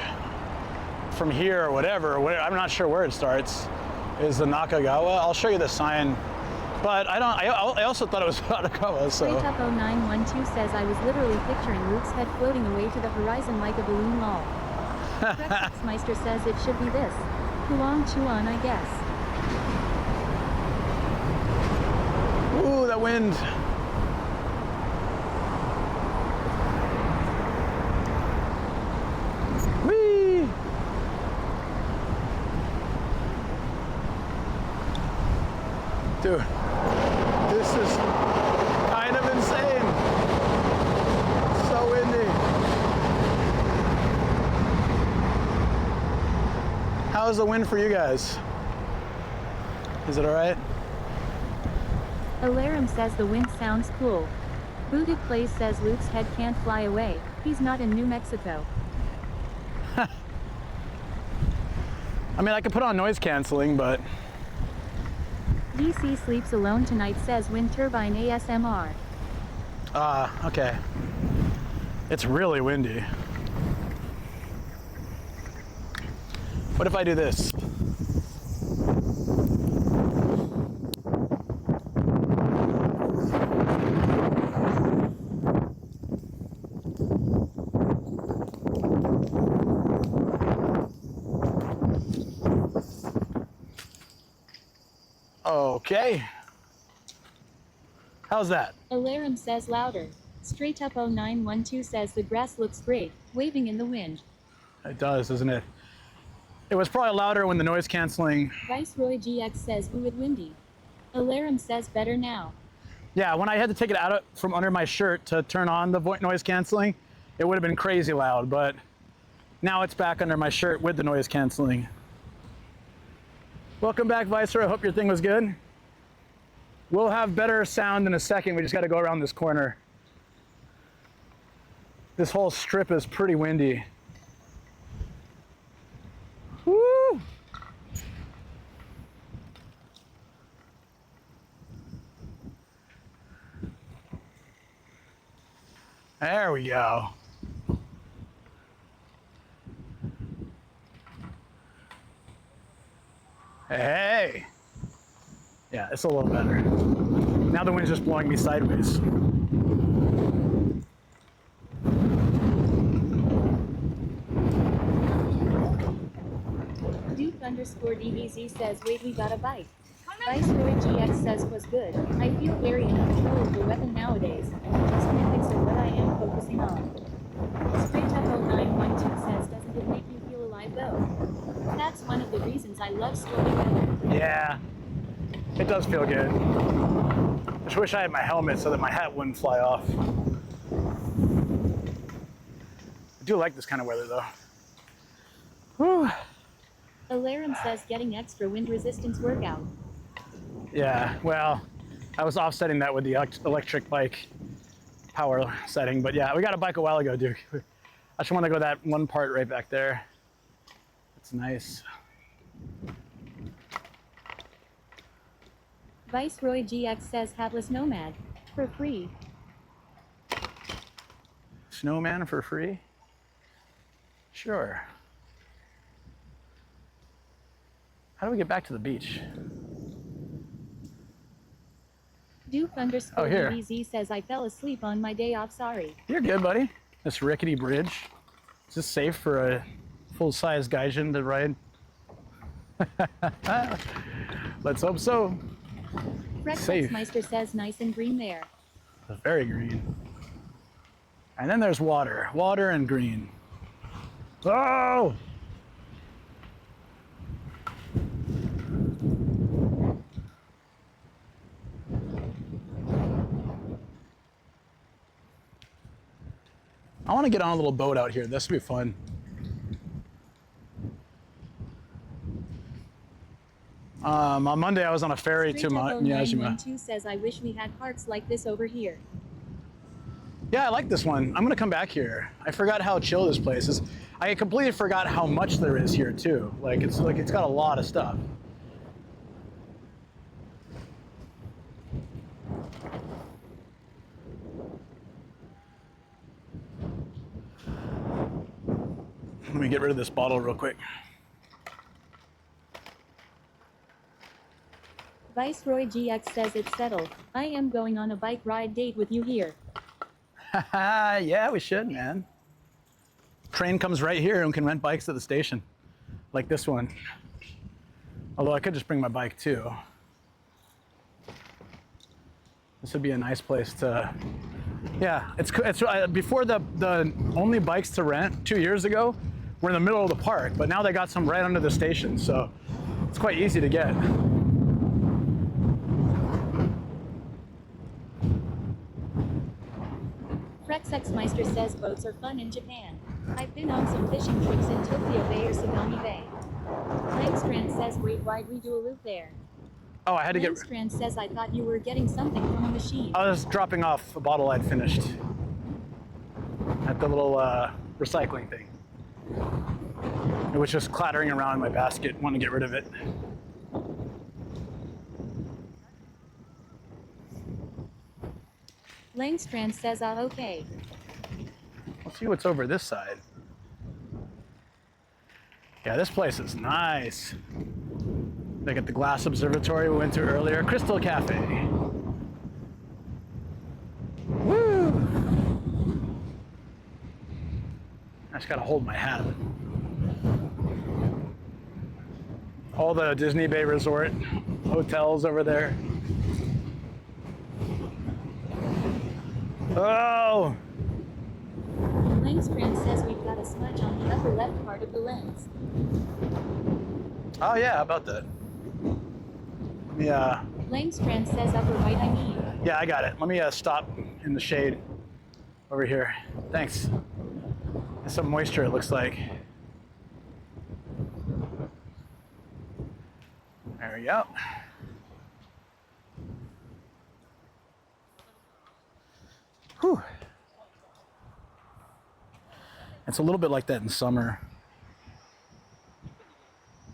from here or whatever, I'm not sure where it starts, is the Nakagawa. I'll show you the sign, but I also thought it was Arakawa. So. Straight up 0912 says I was literally picturing Luke's head floating away to the horizon like a balloon lol. Frexexmeister says it should be this. Huang Chuan, I guess. Ooh, that wind. Whee! Dude, this is kind of insane. It's so windy. How's the wind for you guys? Is it all right? Alarum says the wind sounds cool. Booted Place says Luke's head can't fly away. He's not in New Mexico. I mean, I could put on noise canceling, but... DC Sleeps Alone Tonight says wind turbine ASMR. Okay. It's really windy. What if I do this? Okay. How's that? Alarum says louder. Straight up 0912 says the grass looks great, waving in the wind. It does, doesn't it? It was probably louder when the noise canceling. Viceroy GX says ooh it windy. Alarum says better now. Yeah, when I had to take it out from under my shirt to turn on the noise canceling, it would have been crazy loud, but now it's back under my shirt with the noise canceling. Welcome back, Viceroy. I hope your thing was good. We'll have better sound in a second. We just got to go around this corner. This whole strip is pretty windy. Woo! There we go. Hey! Yeah, it's a little better. Now the wind's just blowing me sideways. Duke_DBZ says, wait, we got a bike. Viceroy GX says, was good. I feel very in control of the weapon nowadays. Just mythics are what I am focusing on. Straight up 0912 says, doesn't it make you feel alive though? That's one of the reasons I love stormy weather. Yeah, it does feel good. I just wish I had my helmet so that my hat wouldn't fly off. I do like this kind of weather though. Whew. Alarum says, getting extra wind resistance workout. Yeah, well, I was offsetting that with the electric bike power setting, but yeah, we got a bike a while ago, Duke. I just want to go that one part right back there. It's nice. Viceroy GX says, hatless nomad. For free. Snowman for free? Sure. How do we get back to the beach? Duke_DBZ says, I fell asleep on my day off, sorry. You're good, buddy. This rickety bridge. Is this safe for a full-size gaijin to ride? Let's hope so. Safe. Meister says, nice and green there. Very green. And then there's water. Water and green. Oh! I want to get on a little boat out here. This will be fun. On Monday, I was on a ferry to Miyajima. 0912 says, I wish we had parks like this over here. Yeah, I like this one. I'm gonna come back here. I forgot how chill this place is. I completely forgot how much there is here too. It's got a lot of stuff. Let me get rid of this bottle real quick. Viceroy GX says, it's settled. I am going on a bike ride date with you here. Yeah, we should, man. Train comes right here and we can rent bikes at the station. Like this one. Although I could just bring my bike too. This would be a nice place to... Yeah, it's before the only bikes to rent 2 years ago were in the middle of the park, but now they got some right under the station, so it's quite easy to get. Meister says boats are fun in Japan. I've been on some fishing trips in Tokyo Bay or Sagami Bay. Langstrand says, wait, why'd we do a loop there? Oh, I had to get... Langstrand says, I thought you were getting something from a machine. I was dropping off a bottle I'd finished at the little recycling thing. It was just clattering around in my basket. Want to get rid of it. Langstrand says, okay. Let's see what's over this side. Yeah, this place is nice. They got the glass observatory we went to earlier. Crystal Cafe. Woo! I just gotta hold my hat. All the Disney Bay Resort hotels over there. Oh! Langstrand says we've got a smudge on the upper left part of the lens. Oh yeah, how about that? Yeah. Langstrand says upper right, I mean. Yeah, I got it. Let me stop in the shade over here. Thanks. There's some moisture, it looks like. There we go. Whew. It's a little bit like that in summer.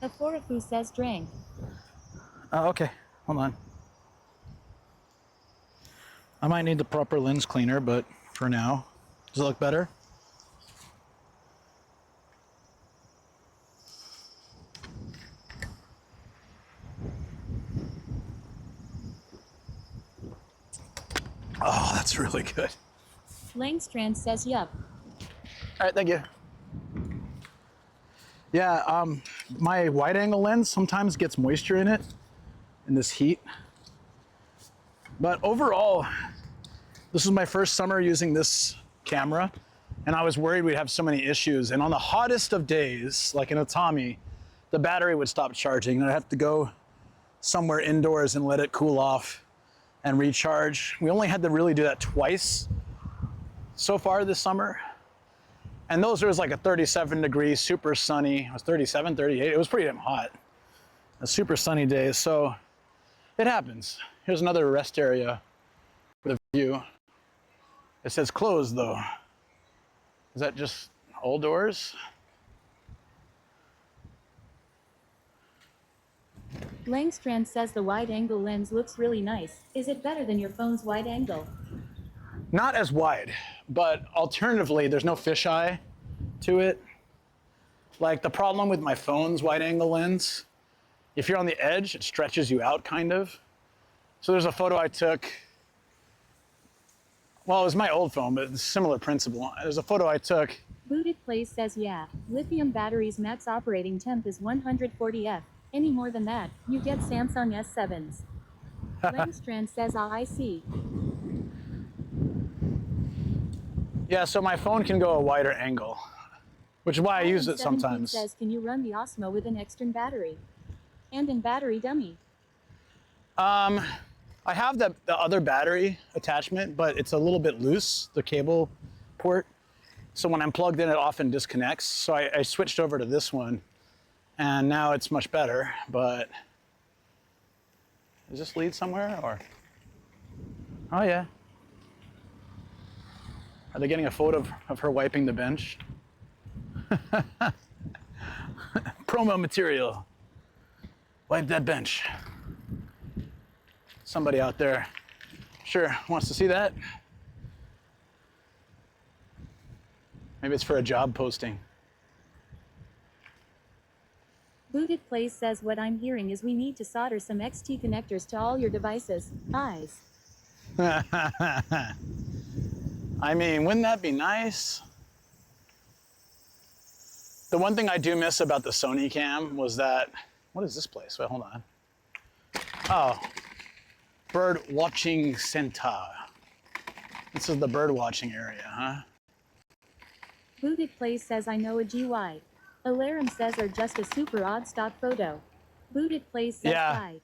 Aforofu says drank. Oh, okay. Hold on. I might need the proper lens cleaner, but for now, does it look better? Oh, that's really good. Langstrand says yup. All right, thank you. Yeah, my wide angle lens sometimes gets moisture in it in this heat. But overall, this is my first summer using this camera, and I was worried we'd have so many issues. And on the hottest of days, like in a Tommy, the battery would stop charging, and I'd have to go somewhere indoors and let it cool off and recharge. We only had to really do that twice so far this summer. And those was like a 37 degree, super sunny. It was 37, 38. It was pretty damn hot. A super sunny day, so it happens. Here's another rest area with a view. It says closed though. Is that just all doors? Langstrand says the wide-angle lens looks really nice. Is it better than your phone's wide angle? Not as wide, but alternatively, there's no fisheye to it. Like the problem with my phone's wide angle lens, if you're on the edge, it stretches you out kind of. So there's a photo I took, well, it was my old phone, but it's a similar principle. There's a photo I took. Booted Place says yeah, lithium batteries max operating temp is 140 F. Any more than that, you get Samsung S7s. Langstrand says I see. Yeah, so my phone can go a wider angle, which is why I use it sometimes. Says, can you run the Osmo with an extern battery? And in battery dummy? I have the other battery attachment, but it's a little bit loose, the cable port. So when I'm plugged in, it often disconnects. So I switched over to this one, and now it's much better, but does this lead somewhere, or? Oh yeah. Are they getting a photo of her wiping the bench? Promo material. Wipe that bench. Somebody out there sure wants to see that. Maybe it's for a job posting. Booted Place says what I'm hearing is we need to solder some XT connectors to all your devices. Eyes. I mean, wouldn't that be nice? The one thing I do miss about the Sony cam was that, what is this place? Wait, hold on. Oh, bird watching center. This is the bird watching area, huh? Booted Place says I know a GY. Alarum says are just a super odd stock photo. Booted Place says hi.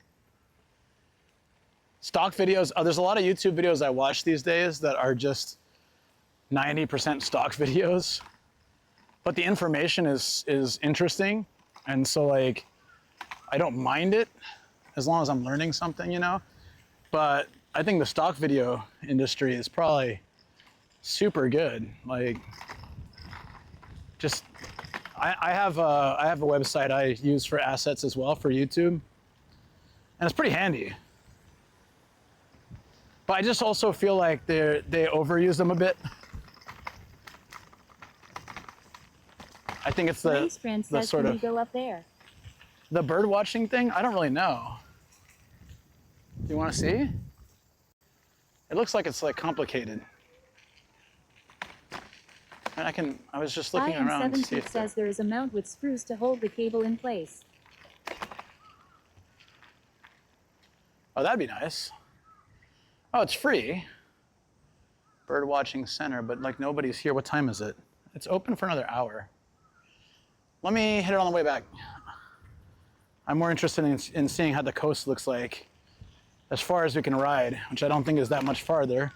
Stock videos, there's a lot of YouTube videos I watch these days that are just 90% stock videos, but the information is interesting, and so like I don't mind it as long as I'm learning something, you know. But I think the stock video industry is probably super good. Like, just I have a website I use for assets as well for YouTube, and it's pretty handy. But I just also feel like they overuse them a bit. I think it's the sort of, go up there. The bird watching thing. I don't really know. Do you want to see? It looks like it's like complicated. And I was just looking around to see if says there is a mount with screws to hold the cable in place. Oh, that'd be nice. Oh, it's free. Bird watching center, but like nobody's here. What time is it? It's open for another hour. Let me hit it on the way back. I'm more interested in seeing how the coast looks like as far as we can ride, which I don't think is that much farther.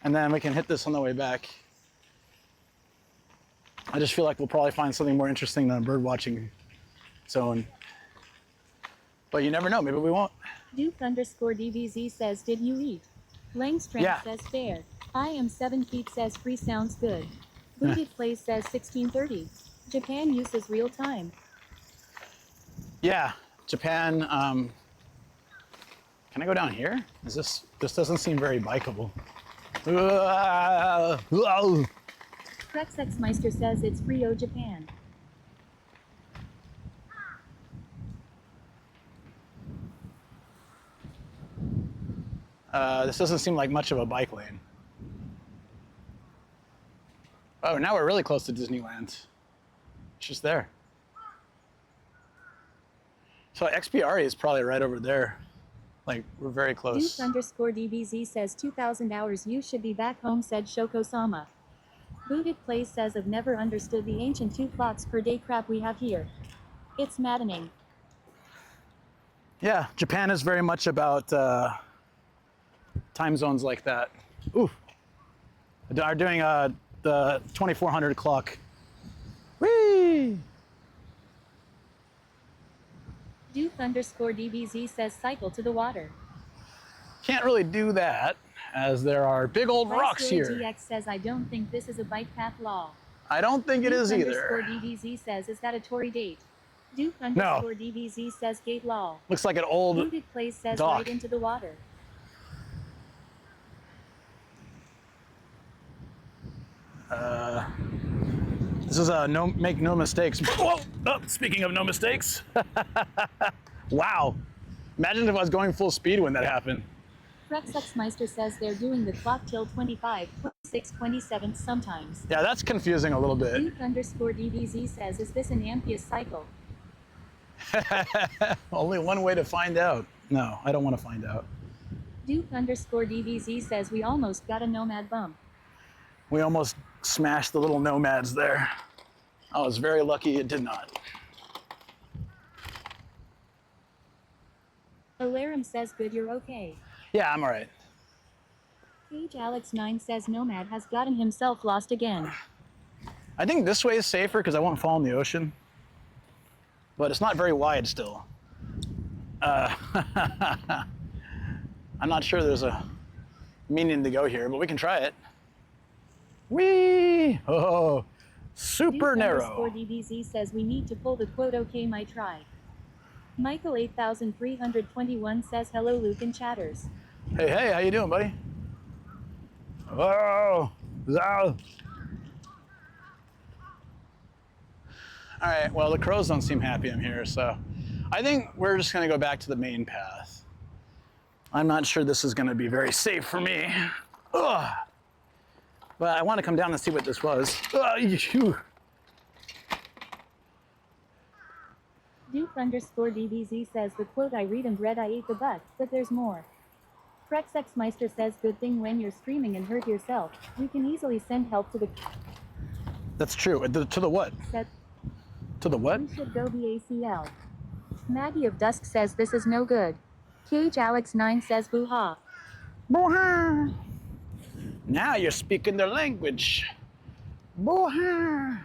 And then we can hit this on the way back. I just feel like we'll probably find something more interesting than a bird watching zone. But you never know, maybe we won't. Duke_DVZ says, did you eat? Langstrand says fair. I am 7 feet says free sounds good. Booted Place says 1630. Japan uses real time. Yeah, Japan, can I go down here? This doesn't seem very bikeable. Krexexmeister says it's Rio, Japan. This doesn't seem like much of a bike lane. Oh, now we're really close to Disneyland. It's just there. So XPRE is probably right over there. Like, we're very close. Duke_DBZ says 2,000 hours you should be back home, said Shoko-sama. Booted Place says I've never understood the ancient 2 clocks per day crap we have here. It's maddening. Yeah, Japan is very much about time zones like that. Ooh. Are doing the 2400 clock. Whee! Duke_DBZ says cycle to the water. Can't really do that, as there are big old rocks here. GX says I don't think this is a bike path law. I don't think it is either. Duke_DBZ says is that a Tory date? No. Duke_DBZ says gate law. Looks like an old Booted Place says dock. right into the water. This is a make no mistakes. Whoa! Oh, speaking of no mistakes. Wow. Imagine if I was going full speed when that happened. Rexexmeister says they're doing the clock till 25, 26, 27 sometimes. Yeah, that's confusing a little bit. Duke_DBZ says, is this an Ampius cycle? Only one way to find out. No, I don't want to find out. Duke_DBZ says we almost got a nomad bump. We almost smashed the little nomads there. I was very lucky it did not. Alarum says good, you're okay. Yeah, I'm all right. Page Alex9 says Nomad has gotten himself lost again. I think this way is safer because I won't fall in the ocean. But it's not very wide still. I'm not sure there's a meaning to go here, but we can try it. Whee! Oh, super narrow. DBZ says we need to pull the quote, okay, my try. Michael 8321 says hello, Luke and chatters. Hey, hey, how you doing, buddy? Oh, all right, well, the crows don't seem happy I'm here, so I think we're just gonna go back to the main path. I'm not sure this is gonna be very safe for me. Ugh. But I want to come down and see what this was. Duke_DBZ says the quote I read and read I ate the butt, but there's more. Rexexmeister says good thing when you're streaming and hurt yourself, we can easily send help to the... That's true. To the what? To the what? We should go BACL. Maggie of Dusk says this is no good. Cage Alex9 says boo-ha. Boo-ha! Now you're speaking their language. Boo-ha!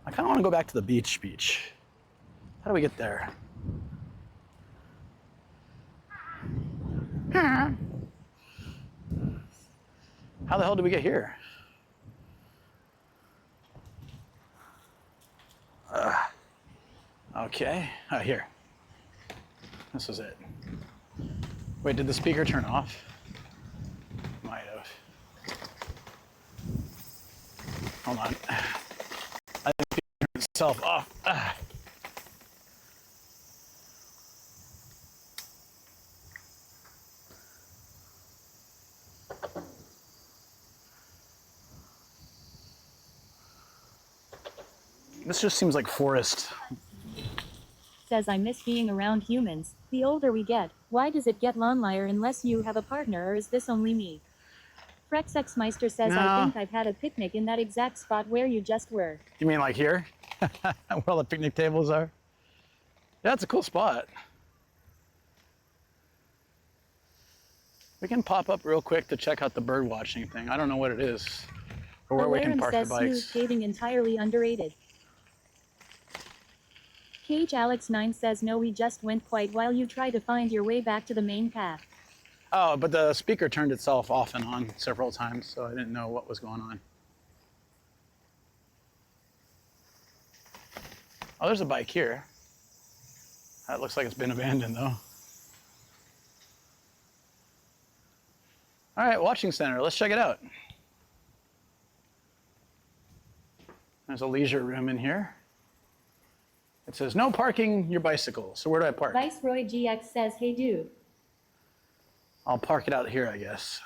I kind of want to go back to the beach. How do we get there? How the hell did we get here? Okay, here. This is it. Wait, did the speaker turn off? Might have. Hold on. I think the speaker turned itself off. This just seems like forest. Says I miss being around humans. The older we get, why does it get lonelier unless you have a partner, or is this only me? Rexexmeister says No. I think I've had a picnic in that exact spot where you just were. You mean like here? Where all the picnic tables are? Yeah, it's a cool spot. We can pop up real quick to check out the bird watching thing. I don't know what it is. Or where we can Alarum park the says smooth bikes. skating entirely underrated. Cage Alex9 says no, we just went quite while you try to find your way back to the main path. Oh, but the speaker turned itself off and on several times, so I didn't know what was going on. Oh, there's a bike here. That looks like it's been abandoned, though. All right, watching center. Let's check it out. There's a leisure room in here. It says, no parking your bicycle. So where do I park? Viceroy GX says, hey dude. I'll park it out here, I guess.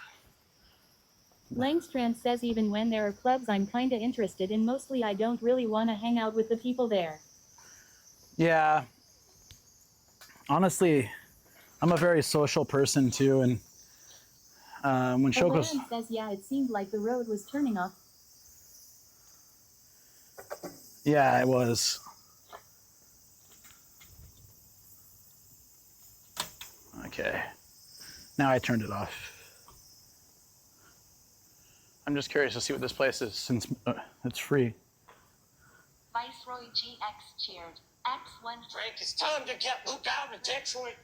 Langstrand says even when there are clubs I'm kinda interested in, mostly I don't really wanna hang out with the people there. Yeah. Honestly, I'm a very social person too, and when Shoko's... Lauren says yeah, it seemed like the road was turning off. Yeah, it was. Okay. Now I turned it off. I'm just curious to see what this place is since it's free. Viceroy GX cheered. X1. Frank, it's time to get Luke out of Detroit.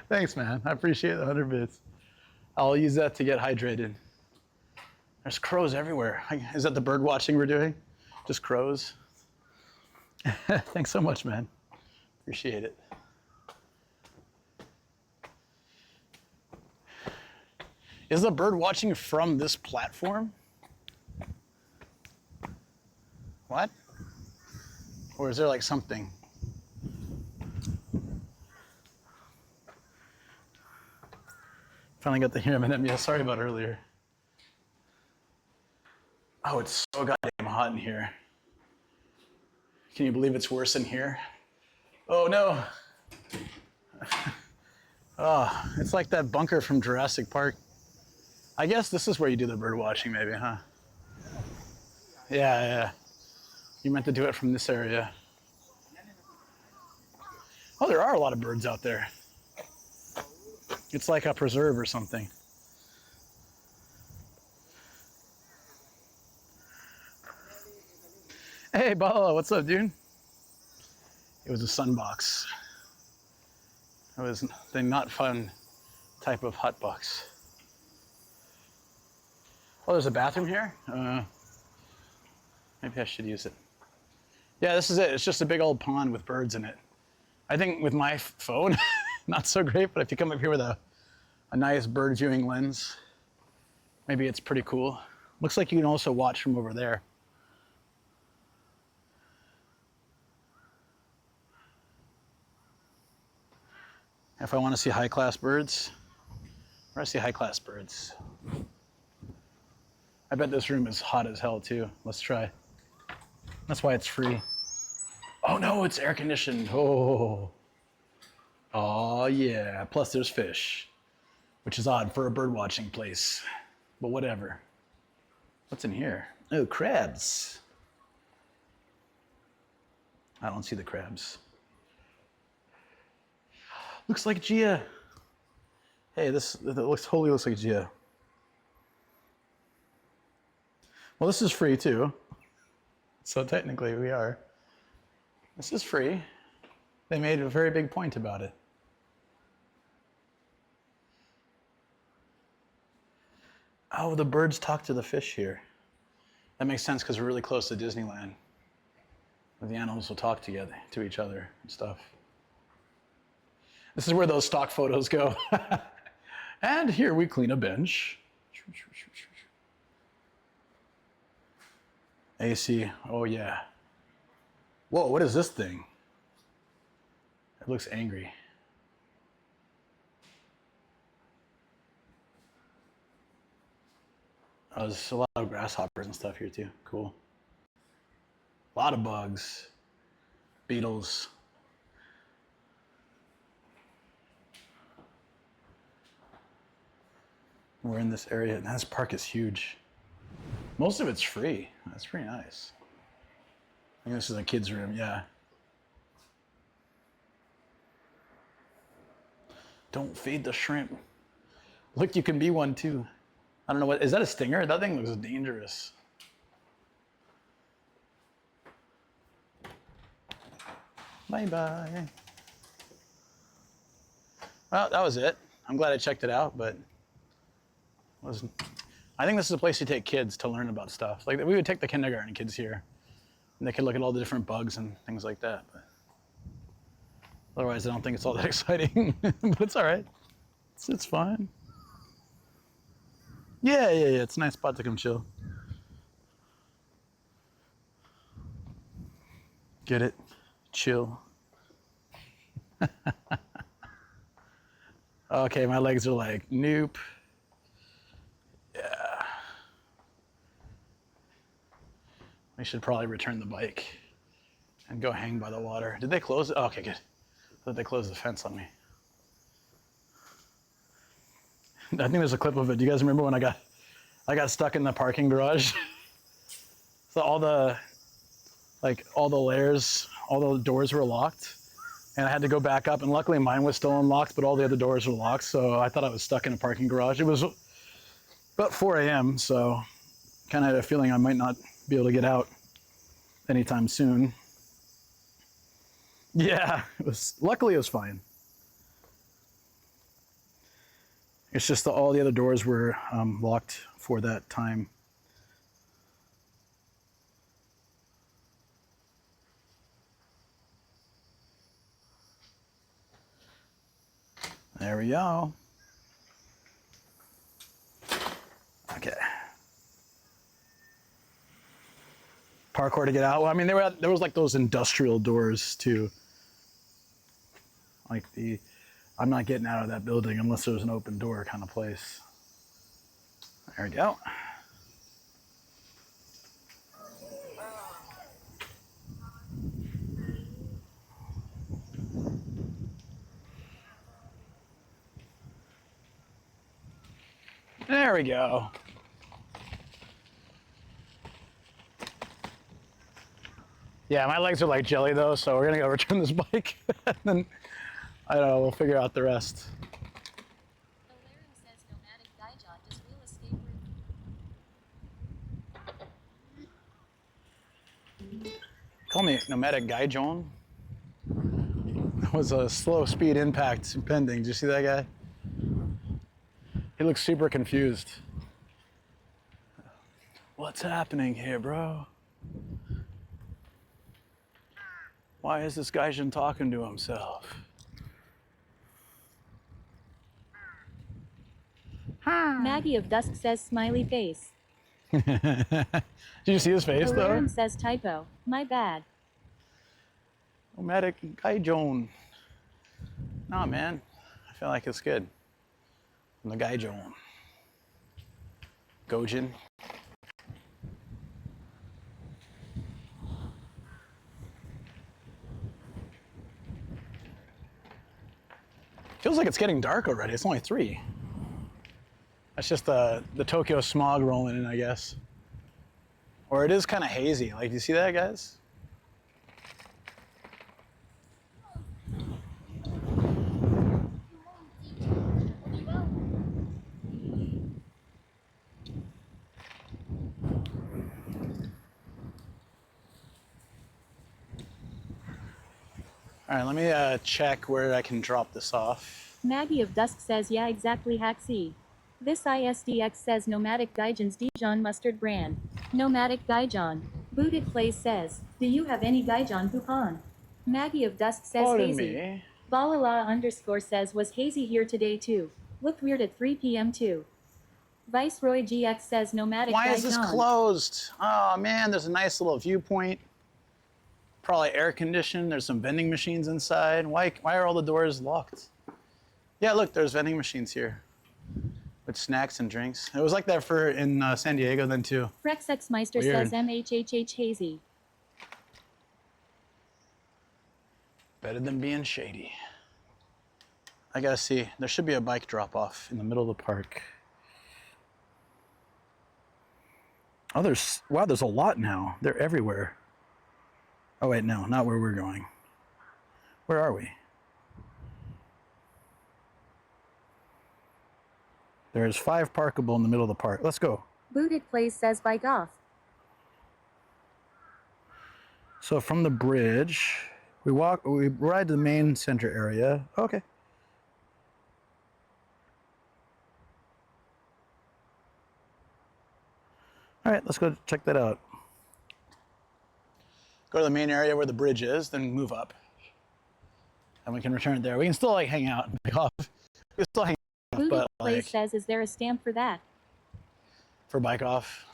Thanks, man. I appreciate the 100 bits. I'll use that to get hydrated. There's crows everywhere. Is that the bird watching we're doing? Just crows? Thanks so much, man. Appreciate it. Is the bird watching from this platform? What? Or is there like something? Finally got to hear him in. Yeah, sorry about earlier. Oh, it's so goddamn hot in here. Can you believe it's worse in here? Oh no. Oh, it's like that bunker from Jurassic Park. I guess this is where you do the bird watching maybe, huh? Yeah. You meant to do it from this area. Oh, there are a lot of birds out there. It's like a preserve or something. Hey, Bala, what's up, dude? It was a sunbox. It was the not fun type of hot box. Oh, there's a bathroom here? Maybe I should use it. Yeah, this is it. It's just a big old pond with birds in it. I think with my phone, not so great, but if you come up here with a nice bird viewing lens, maybe it's pretty cool. Looks like you can also watch from over there. If I want to see high-class birds, where I see high-class birds. I bet this room is hot as hell too. Let's try. That's why it's free. Oh no, it's air conditioned. Oh yeah. Plus there's fish, which is odd for a bird watching place, but whatever. What's in here? Oh, crabs. I don't see the crabs. Looks like Gia. Hey, that totally looks like Gia. Well, this is free too. So technically we are. This is free. They made a very big point about it. Oh, the birds talk to the fish here. That makes sense because we're really close to Disneyland. The animals will talk together to each other and stuff. This is where those stock photos go. And here we clean a bench. AC, oh yeah. Whoa, what is this thing? It looks angry. Oh, there's a lot of grasshoppers and stuff here too. Cool. A lot of bugs, beetles. We're in this area, and this park is huge. Most of it's free. That's pretty nice. I think this is a kid's room, yeah. Don't feed the shrimp. Look, you can be one too. I don't know what, is that a stinger? That thing looks dangerous. Bye-bye. Well, that was it. I'm glad I checked it out, but I think this is a place to take kids to learn about stuff. Like we would take the kindergarten kids here, and they could look at all the different bugs and things like that. But otherwise, I don't think it's all that exciting. But it's all right. It's fine. Yeah. It's a nice spot to come chill. Get it? Chill. Okay, my legs are like, nope. Yeah. We should probably return the bike and go hang by the water. Did they close it? Oh, okay, good. I thought they closed the fence on me. I think there's a clip of it. Do you guys remember when I got stuck in the parking garage? So all the layers, all the doors were locked, and I had to go back up, and luckily mine was still unlocked, but all the other doors were locked, so I thought I was stuck in a parking garage. It was about 4 a.m., so kind of had a feeling I might not be able to get out anytime soon. Yeah, luckily it was fine. It's just that all the other doors were locked for that time. There we go. Okay. Parkour to get out. Well, I mean, there was like those industrial doors too. Like I'm not getting out of that building unless there's an open door kind of place. There we go. There we go. Yeah, my legs are like jelly though, so we're gonna go return this bike. And then, I don't know, we'll figure out the rest. Says nomadic Gaijon does real escape route. Call me nomadic Gaijon. That was a slow speed impact impending. Did you see that guy? He looks super confused. What's happening here, bro? Why is this Gaijin talking to himself? Maggie of Dusk says smiley face. Did you see his face though? Alarum says typo. My bad. Nomadic Gaijon. Nah, man. I feel like it's good. I'm the Gaijon. Gojin. Feels like it's getting dark already. It's only 3. That's just the Tokyo smog rolling in, I guess. Or it is kind of hazy. Like, do you see that, guys? All right, let me check where I can drop this off. Maggie of Dusk says yeah exactly Haxi. This ISDX says Nomadic Gaijon's Dijon mustard brand. Nomadic Gaijon. Booted Place says, do you have any Gaijon coupon? Maggie of Dusk says Pardon hazy. me. Balala _ says was hazy here today too. Looked weird at 3 p.m. too. Viceroy GX says Nomadic Why Gaijon. is this closed? Oh man, there's a nice little viewpoint. Probably air conditioned. There's some vending machines inside. Why are all the doors locked? Yeah, look, there's vending machines here with snacks and drinks. It was like that in San Diego then too. Rexexmeister Weird. says MHHH hazy. Better than being shady. I gotta see. There should be a bike drop off in the middle of the park. Oh, there's a lot now. They're everywhere. Oh wait, no, not where we're going. Where are we? There's 5 parkable in the middle of the park. Let's go. Booted Place says bike off. So from the bridge, we ride to the main center area. Okay. All right, let's go check that out. Go to the main area where the bridge is, then move up. And we can return it there. We can still like hang out and pick off. We can still hang out, Booted but Place like says, is there a stamp for that? for bike off.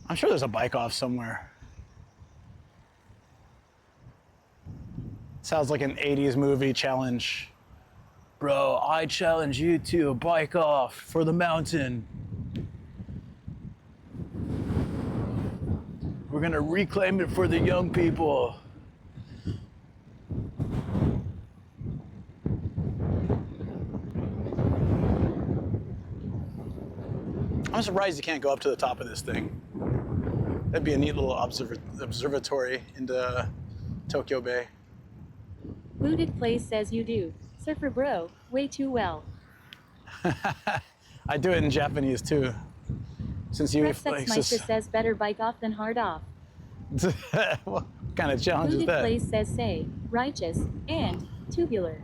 I'm sure there's a bike off somewhere. Sounds like an 80s movie challenge. Bro, I challenge you to bike off for the mountain. We're gonna reclaim it for the young people. I'm surprised you can't go up to the top of this thing. That'd be a neat little observatory into Tokyo Bay. Booted Place says you do. Surfer bro, way too well. I do it in Japanese too. Since you Sexmeister says better bike off than hard off. what kind of challenge is Booted that? Place says say, righteous, and tubular.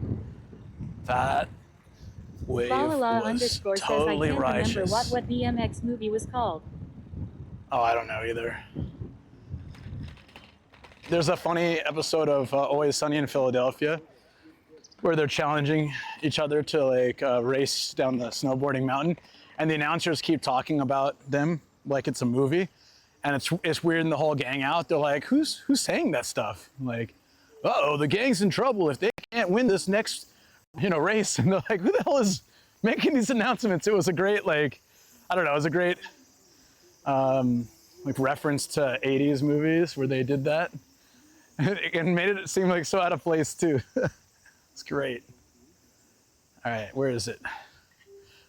That wave Balala was _ totally says I can't righteous. remember what BMX movie was called. Oh, I don't know either. There's a funny episode of Always Sunny in Philadelphia where they're challenging each other to like race down the snowboarding mountain, and the announcers keep talking about them like it's a movie, and it's weirding the whole gang out. They're like, who's saying that stuff? I'm like, uh-oh, the gang's in trouble if they can't win this next, race. And they're like, who the hell is making these announcements? It was a great, like, I don't know, it was a great like reference to 80s movies where they did that. And made it seem like so out of place too. It's great. All right, where is it?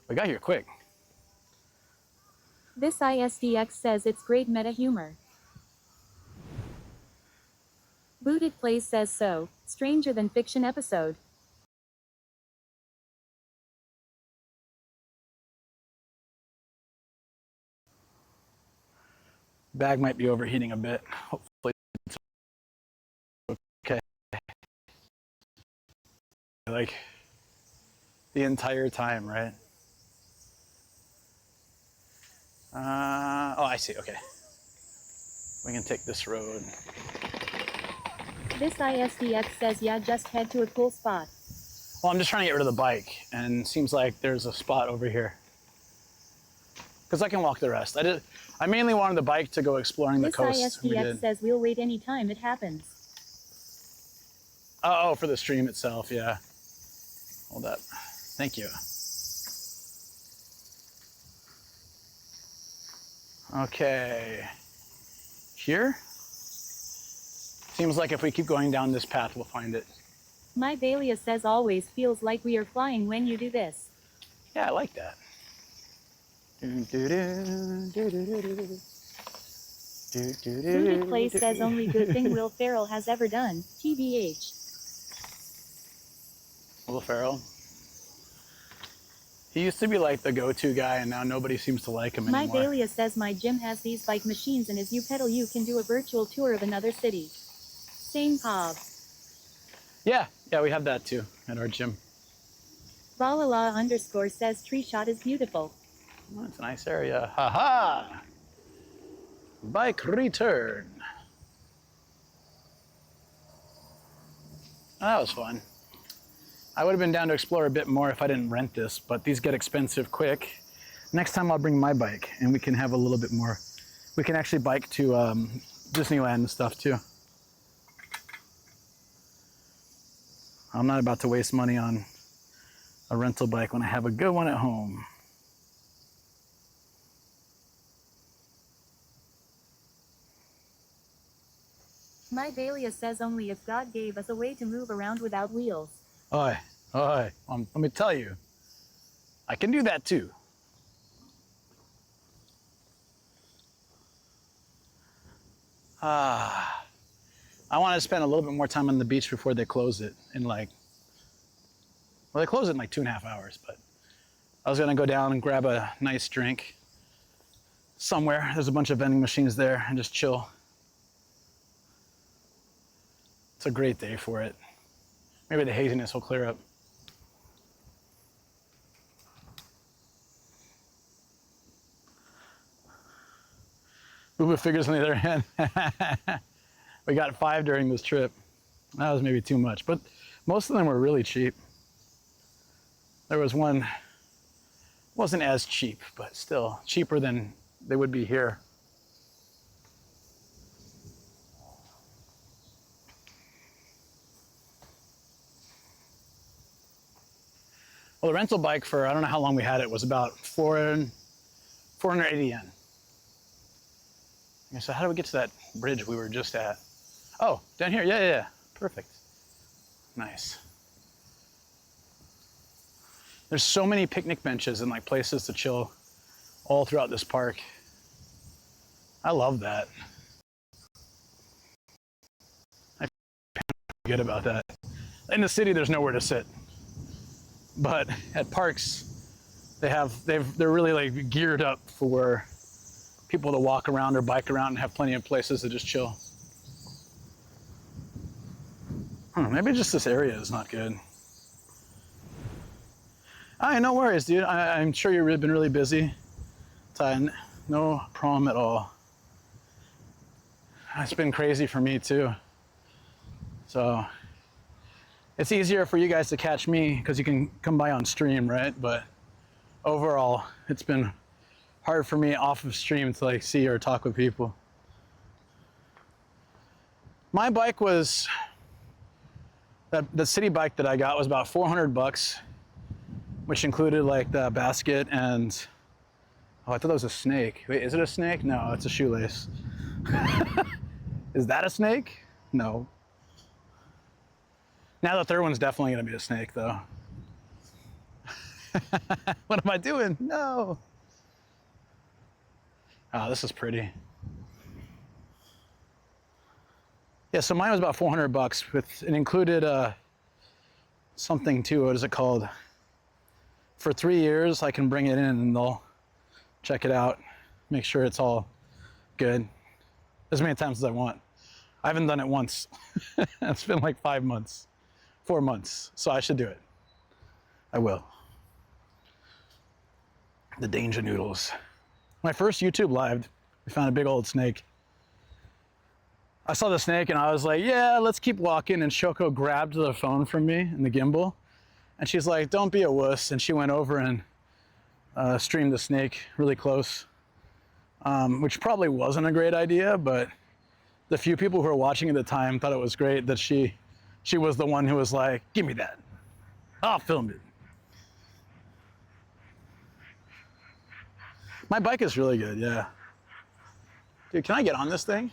We got here quick. This ISDX says it's great meta humor. Booted Place says so, stranger than fiction episode. Bag might be overheating a bit. Hopefully it's okay. Like the entire time, right? Oh, I see, okay. We can take this road. This ISDX says yeah, just head to a cool spot. Well, I'm just trying to get rid of the bike, and it seems like there's a spot over here. Because I can walk the rest. I mainly wanted the bike to go exploring the coast. This ISDX says we'll wait any time it happens. Oh, for the stream itself, yeah. Hold up. Thank you. Okay. Here? Seems like if we keep going down this path, we'll find it. My Balia says always feels like we are flying when you do this. Yeah, I like that. Booted Place says only good thing Will Ferrell has ever done, TBH. Will Ferrell? He used to be like the go-to guy, and now nobody seems to like him anymore. My Balia says my gym has these bike machines, and as you pedal you can do a virtual tour of another city. Same Cobb. Yeah, we have that too at our gym. Balala _ says tree shot is beautiful. Oh, it's a nice area. Ha-ha! Bike return. Oh, that was fun. I would have been down to explore a bit more if I didn't rent this, but these get expensive quick. Next time I'll bring my bike and we can have a little bit more. We can actually bike to Disneyland and stuff too. I'm not about to waste money on a rental bike when I have a good one at home. My Balia says only if God gave us a way to move around without wheels. Oi. Let me tell you, I can do that too. I want to spend a little bit more time on the beach before they close it in they close it in like 2.5 hours, but I was gonna go down and grab a nice drink somewhere. There's a bunch of vending machines there and just chill. It's a great day for it. Maybe the haziness will clear up. Booba figures on the other hand. We got 5 during this trip. That was maybe too much, but most of them were really cheap. There was one, wasn't as cheap, but still cheaper than they would be here. Well, the rental bike for, I don't know how long we had it, was about 480 yen. Okay, so how do we get to that bridge we were just at? Oh, down here, yeah. Perfect. Nice. There's so many picnic benches and like places to chill all throughout this park. I love that. I feel good about that. In the city, there's nowhere to sit. But at parks, they're really like geared up for people to walk around or bike around and have plenty of places to just chill. Maybe just this area is not good. No worries, dude. I'm sure you've been really busy. No problem at all. It's been crazy for me too. So it's easier for you guys to catch me because you can come by on stream, right? But overall, it's been hard for me off of stream to like see or talk with people. My bike was, the city bike that I got was about $400, which included like the basket and, oh, I thought that was a snake. Wait, is it a snake? No, it's a shoelace. Is that a snake? No. Now the third one's definitely gonna be a snake though. What am I doing? No. Oh, this is pretty. Yeah, so mine was about $400 with, it included something too, what is it called? For 3 years, I can bring it in and they'll check it out, make sure it's all good. As many times as I want. I haven't done it once. It's been like 4 months, so I should do it. I will. The danger noodles. My first YouTube live, we found a big old snake. I saw the snake and I was like, yeah, let's keep walking. And Shoko grabbed the phone from me and the gimbal. And she's like, don't be a wuss. And she went over and streamed the snake really close, which probably wasn't a great idea, but the few people who were watching at the time thought it was great that she was the one who was like, give me that. I'll film it. My bike is really good, yeah. Dude, can I get on this thing?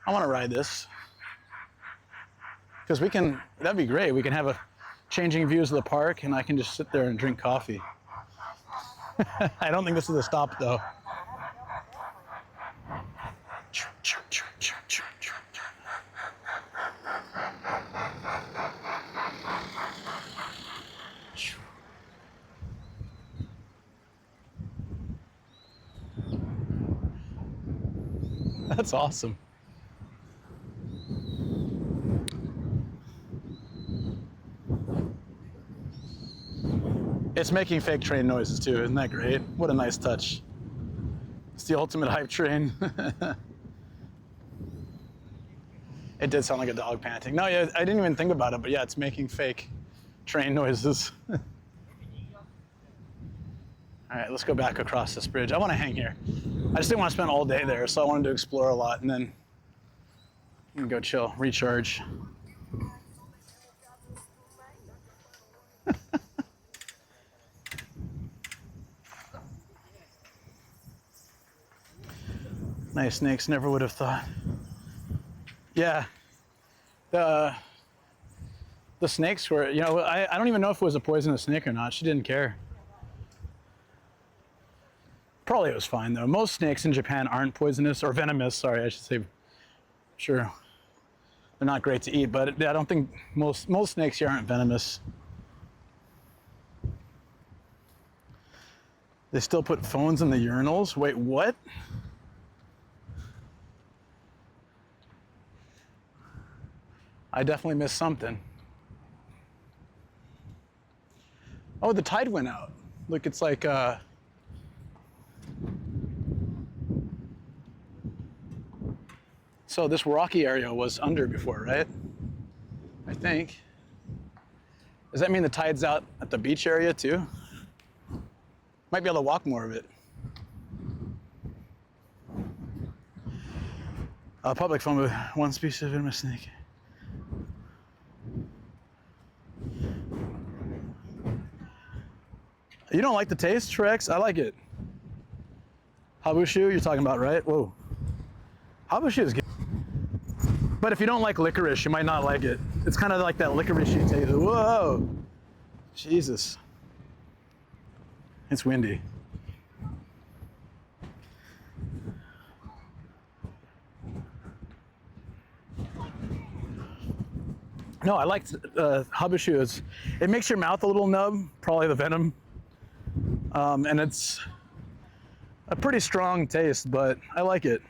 I want to ride this. Because that'd be great. We can have changing views of the park and I can just sit there and drink coffee. I don't think this is a stop though. That's awesome. It's making fake train noises too, isn't that great? What a nice touch. It's the ultimate hype train. It did sound like a dog panting. No, yeah, I didn't even think about it, but yeah, it's making fake train noises. All right, let's go back across this bridge. I want to hang here. I just didn't want to spend all day there, so I wanted to explore a lot and then go chill, recharge. Nice snakes, never would have thought. Yeah, the snakes were, you know, I don't even know if it was a poisonous snake or not. She didn't care. Probably it was fine though. Most snakes in Japan aren't poisonous, or venomous, sorry, I should say. Sure, they're not great to eat, but I don't think most snakes here aren't venomous. They still put phones in the urinals? Wait, what? I definitely missed something. Oh, the tide went out. Look, it's like, so this rocky area was under before, right? I think. Does that mean the tide's out at the beach area too? Might be able to walk more of it. Public phone booth, one species of venomous snake. You don't like the taste, Rex? I like it. Habushu, you're talking about, right? Whoa. Habushu is good. But if you don't like licorice, you might not like it. It's kind of like that licorice-y taste. Whoa. Jesus. It's windy. No, I like habushu. It makes your mouth a little numb, probably the venom. And it's a pretty strong taste, but I like it.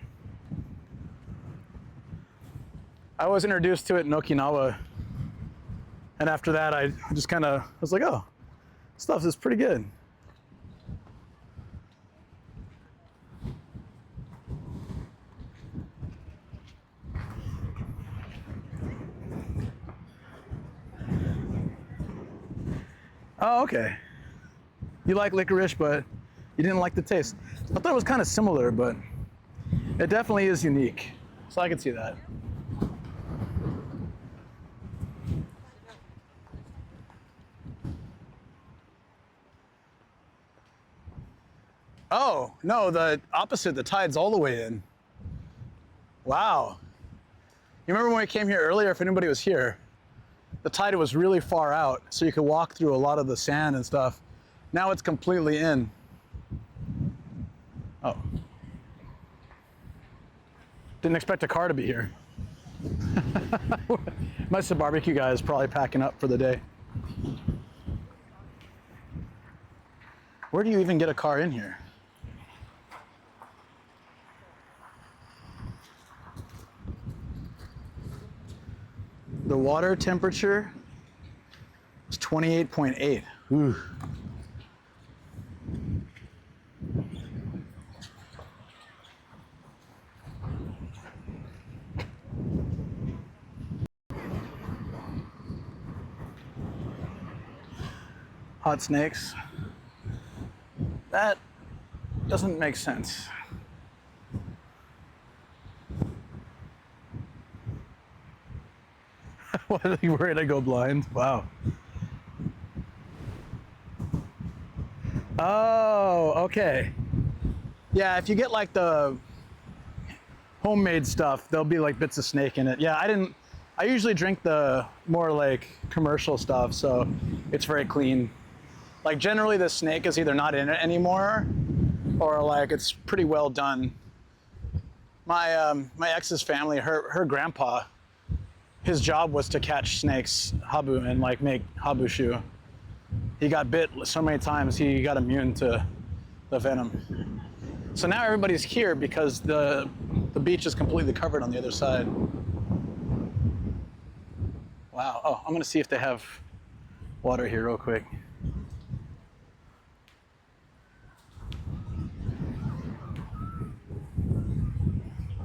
I was introduced to it in Okinawa. And after that, I just kind of was like, oh, stuff is pretty good. Oh, okay. You like licorice, but you didn't like the taste. I thought it was kind of similar, but it definitely is unique. So I can see that. Oh, no, the opposite. The tide's all the way in. Wow. You remember when we came here earlier, if anybody was here, the tide was really far out, so you could walk through a lot of the sand and stuff. Now it's completely in. Oh. Didn't expect a car to be here. Most of the barbecue guys probably packing up for the day. Where do you even get a car in here? The water temperature is 28.8. Ooh. Hot snakes. That doesn't make sense. What, are you worried I go blind? Wow. Oh, okay. Yeah, if you get like the homemade stuff, there'll be like bits of snake in it. Yeah, I usually drink the more like commercial stuff, so it's very clean. Like generally the snake is either not in it anymore or like it's pretty well done. My ex's family, her grandpa, his job was to catch snakes, habu, and like make habushu. He got bit so many times he got immune to the venom. So now everybody's here because the beach is completely covered on the other side. Wow. Oh, I'm gonna see if they have water here real quick.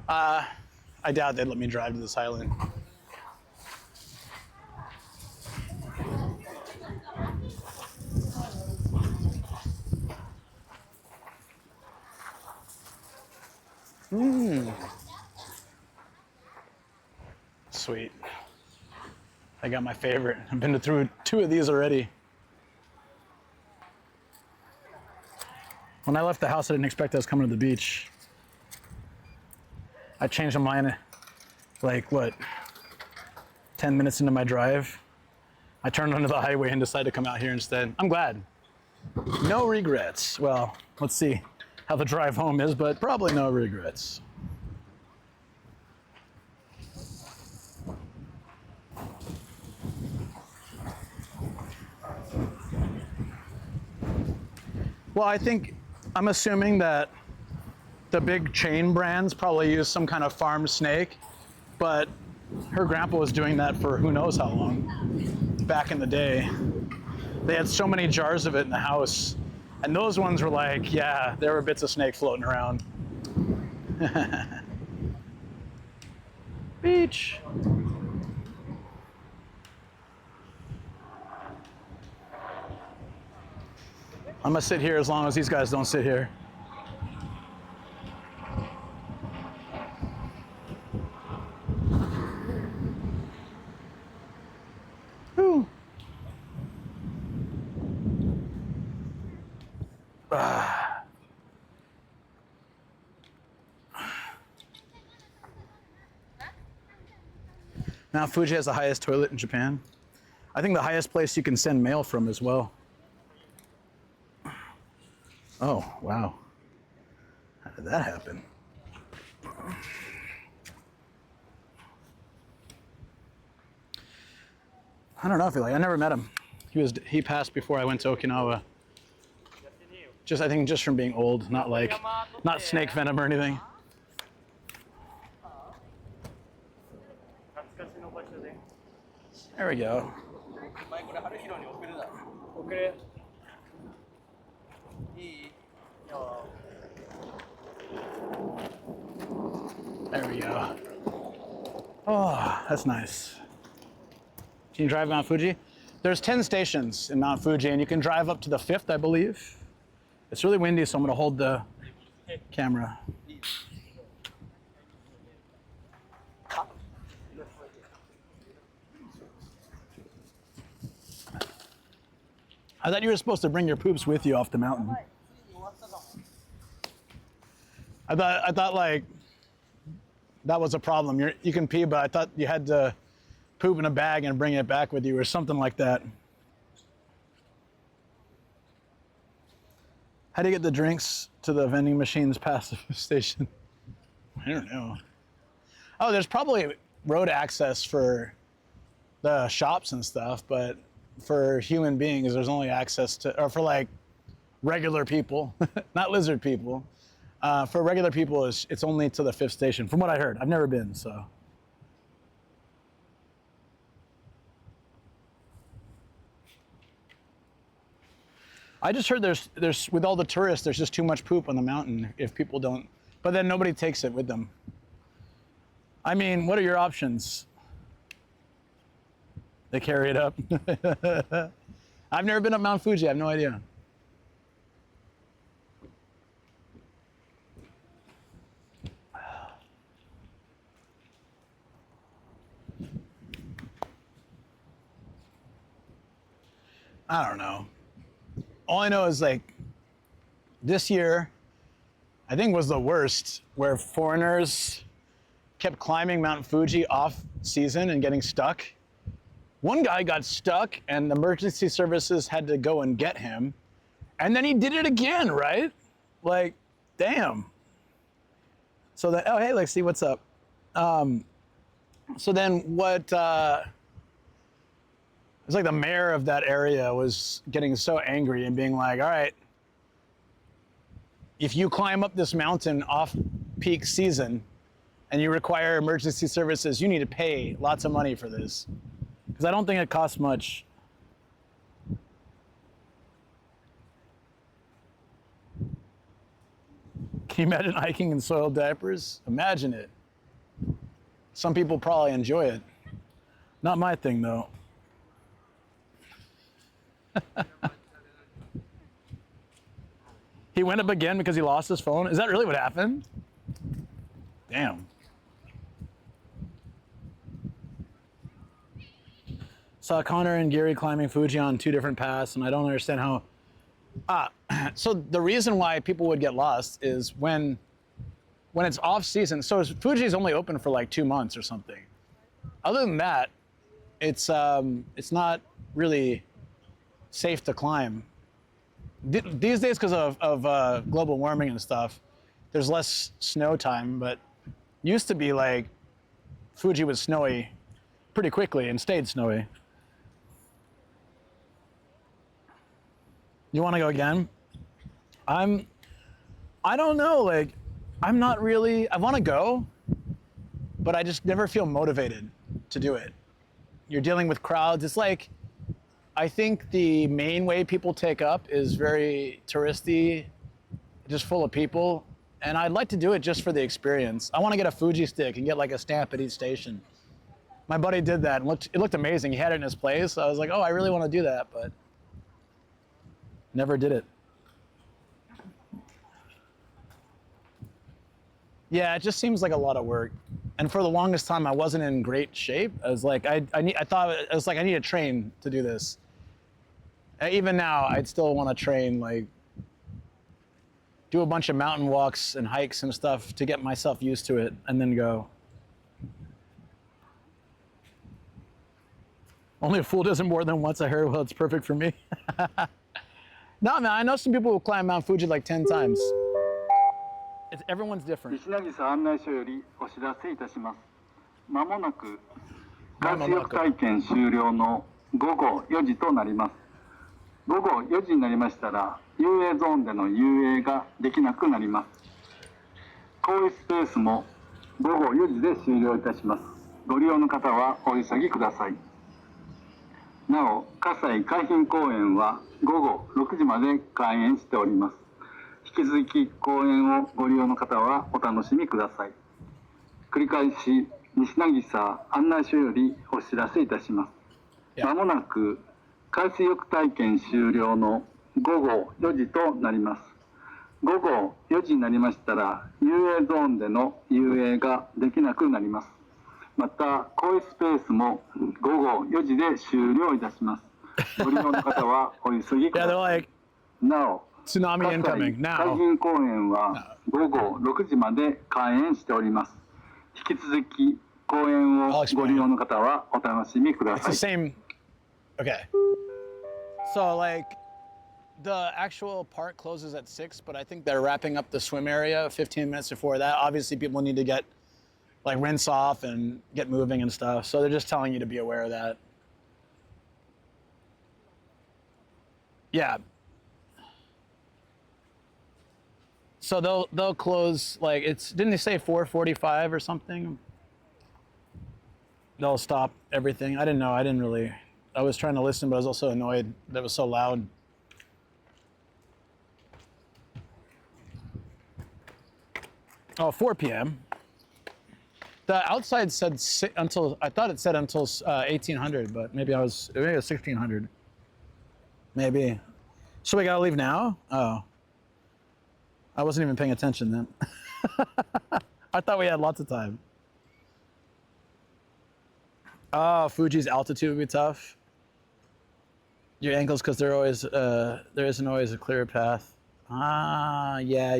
I doubt they'd let me drive to this island. Sweet. I got my favorite. I've been through 2 of these already. When I left the house, I didn't expect I was coming to the beach. I changed my mind like, what, 10 minutes into my drive. I turned onto the highway and decided to come out here instead. I'm glad. No regrets. Well, let's see how the drive home is, but probably no regrets. Well, I'm assuming that the big chain brands probably use some kind of farm snake, but her grandpa was doing that for who knows how long. Back in the day, they had so many jars of it in the house, and those ones were like, yeah, there were bits of snake floating around. Beach. I'm gonna sit here as long as these guys don't sit here. Whew. Mount Fuji has the highest toilet in Japan. I think the highest place you can send mail from as well. Oh, wow. How did that happen? I don't know if I never met him. He passed before I went to Okinawa. I think just from being old, not snake venom or anything. There we go. There we go. Oh, that's nice. Can you drive Mount Fuji? There's 10 stations in Mount Fuji, and you can drive up to the 5th, I believe. It's really windy, so I'm going to hold the camera. I thought you were supposed to bring your poops with you off the mountain. I thought like that was a problem. You can pee, but I thought you had to poop in a bag and bring it back with you or something like that. How do you get the drinks to the vending machines past the station? I don't know. Oh, there's probably road access for the shops and stuff, but for human beings, there's only access to, or for like regular people, not lizard people. For regular people, it's only to the 5th station, from what I heard. I've never been, so. I just heard there's with all the tourists, there's just too much poop on the mountain if people don't, but then nobody takes it with them. I mean, what are your options? They carry it up. I've never been up Mount Fuji, I have no idea. I don't know. All I know is like this year, I think was the worst, where foreigners kept climbing Mount Fuji off season and getting stuck. One guy got stuck and emergency services had to go and get him. And then he did it again, right? Like, damn. So then, oh, hey, Lexi, what's up? So then what, it's like the mayor of that area was getting so angry and being like, all right, if you climb up this mountain off peak season and you require emergency services, you need to pay lots of money for this. Because I don't think it costs much. Can you imagine hiking in soiled diapers? Imagine it. Some people probably enjoy it. Not my thing, though. He went up again because he lost his phone? Is that really what happened? Damn. Saw Connor and Gary climbing Fuji on 2 different paths, and I don't understand how. So the reason why people would get lost is when it's off season. So Fuji is only open for like 2 months or something. Other than that, it's not really safe to climb. These days, because of global warming and stuff, there's less snow time, but used to be like Fuji was snowy pretty quickly and stayed snowy. You want to go again? I don't know, like, I'm not really, I want to go, but I just never feel motivated to do it. You're dealing with crowds. It's like, I think the main way people take up is very touristy, just full of people. And I'd like to do it just for the experience. I want to get a Fuji stick and get like a stamp at each station. My buddy did that and it looked amazing. He had it in his place. So I was like, oh, I really want to do that, but never did it. Yeah, it just seems like a lot of work. And for the longest time, I wasn't in great shape. I was like, I need to train to do this. Even now, I'd still want to train, like, do a bunch of mountain walks and hikes and stuff to get myself used to it, and then go. Only a fool does it more than once. I heard, well, it's perfect for me. No, man, I know some people who climb Mount Fuji like 10 times. Everyone's different. 西渚案内所よりお知らせいたします。まもなく海水浴体験終了の午後4時となります。午後4時になりましたら、遊泳ゾーンでの遊泳ができなくなります。更衣スペースも午後4時で終了いたします。ご利用の方はお急ぎください。なお、葛西海浜公園は午後6時まで開園しております。引き続き公園をご利用の方はお楽しみください。繰り返し、西渚案内所よりお知らせいたします。まもなく海水浴体験終了の午後4時となります。午後4時になりましたら、遊泳ゾーンでの遊泳ができなくなります。また、更衣スペースも午後4時で終了いたします。ご利用の方はお急ぎください。なお、Tsunami incoming 海浜公園は午後6時まで開園しております。引き続き公園をご利用の方はお楽しみください。It's the same. Okay. So like the actual park closes at 6, but I think they're wrapping up the swim area 15 minutes before that. Obviously people need to get like rinse off and get moving and stuff. So they're just telling you to be aware of that. Yeah. So they'll close like didn't they say 4:45 or something? They'll stop everything. I didn't know. I was trying to listen, but I was also annoyed that it was so loud. Oh, 4 p.m. The outside said I thought it said until 1800, but maybe it was 1600. Maybe. So we gotta leave now? Oh. I wasn't even paying attention then. I thought we had lots of time. Oh, Fuji's altitude would be tough. Your ankles, because there isn't always a clear path. Ah, yeah.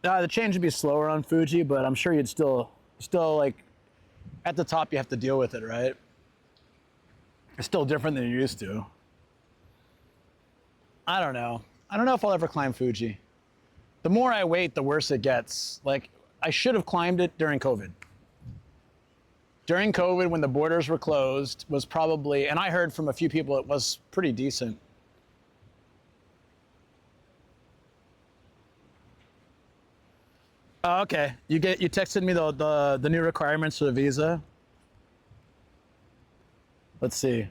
The change would be slower on Fuji, but I'm sure you'd still like, at the top you have to deal with it, right? It's still different than you're used to. I don't know. I don't know if I'll ever climb Fuji. The more I wait, the worse it gets. Like, I should have climbed it during COVID. During COVID, when the borders were closed, was probably, and I heard from a few people it was pretty decent. Oh, okay. You texted me the new requirements for the visa. Let's see.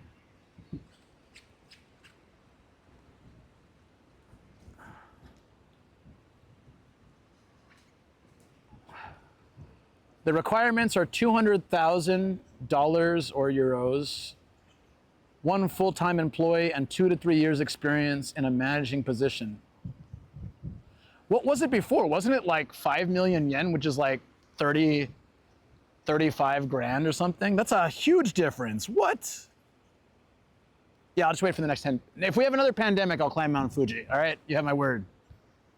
The requirements are $200,000 or euros, 1 full-time employee, and 2 to 3 years experience in a managing position. What was it before? Wasn't it like 5 million yen, which is like 35 grand or something? That's a huge difference. What? Yeah, I'll just wait for the next 10. If we have another pandemic, I'll climb Mount Fuji. All right, you have my word.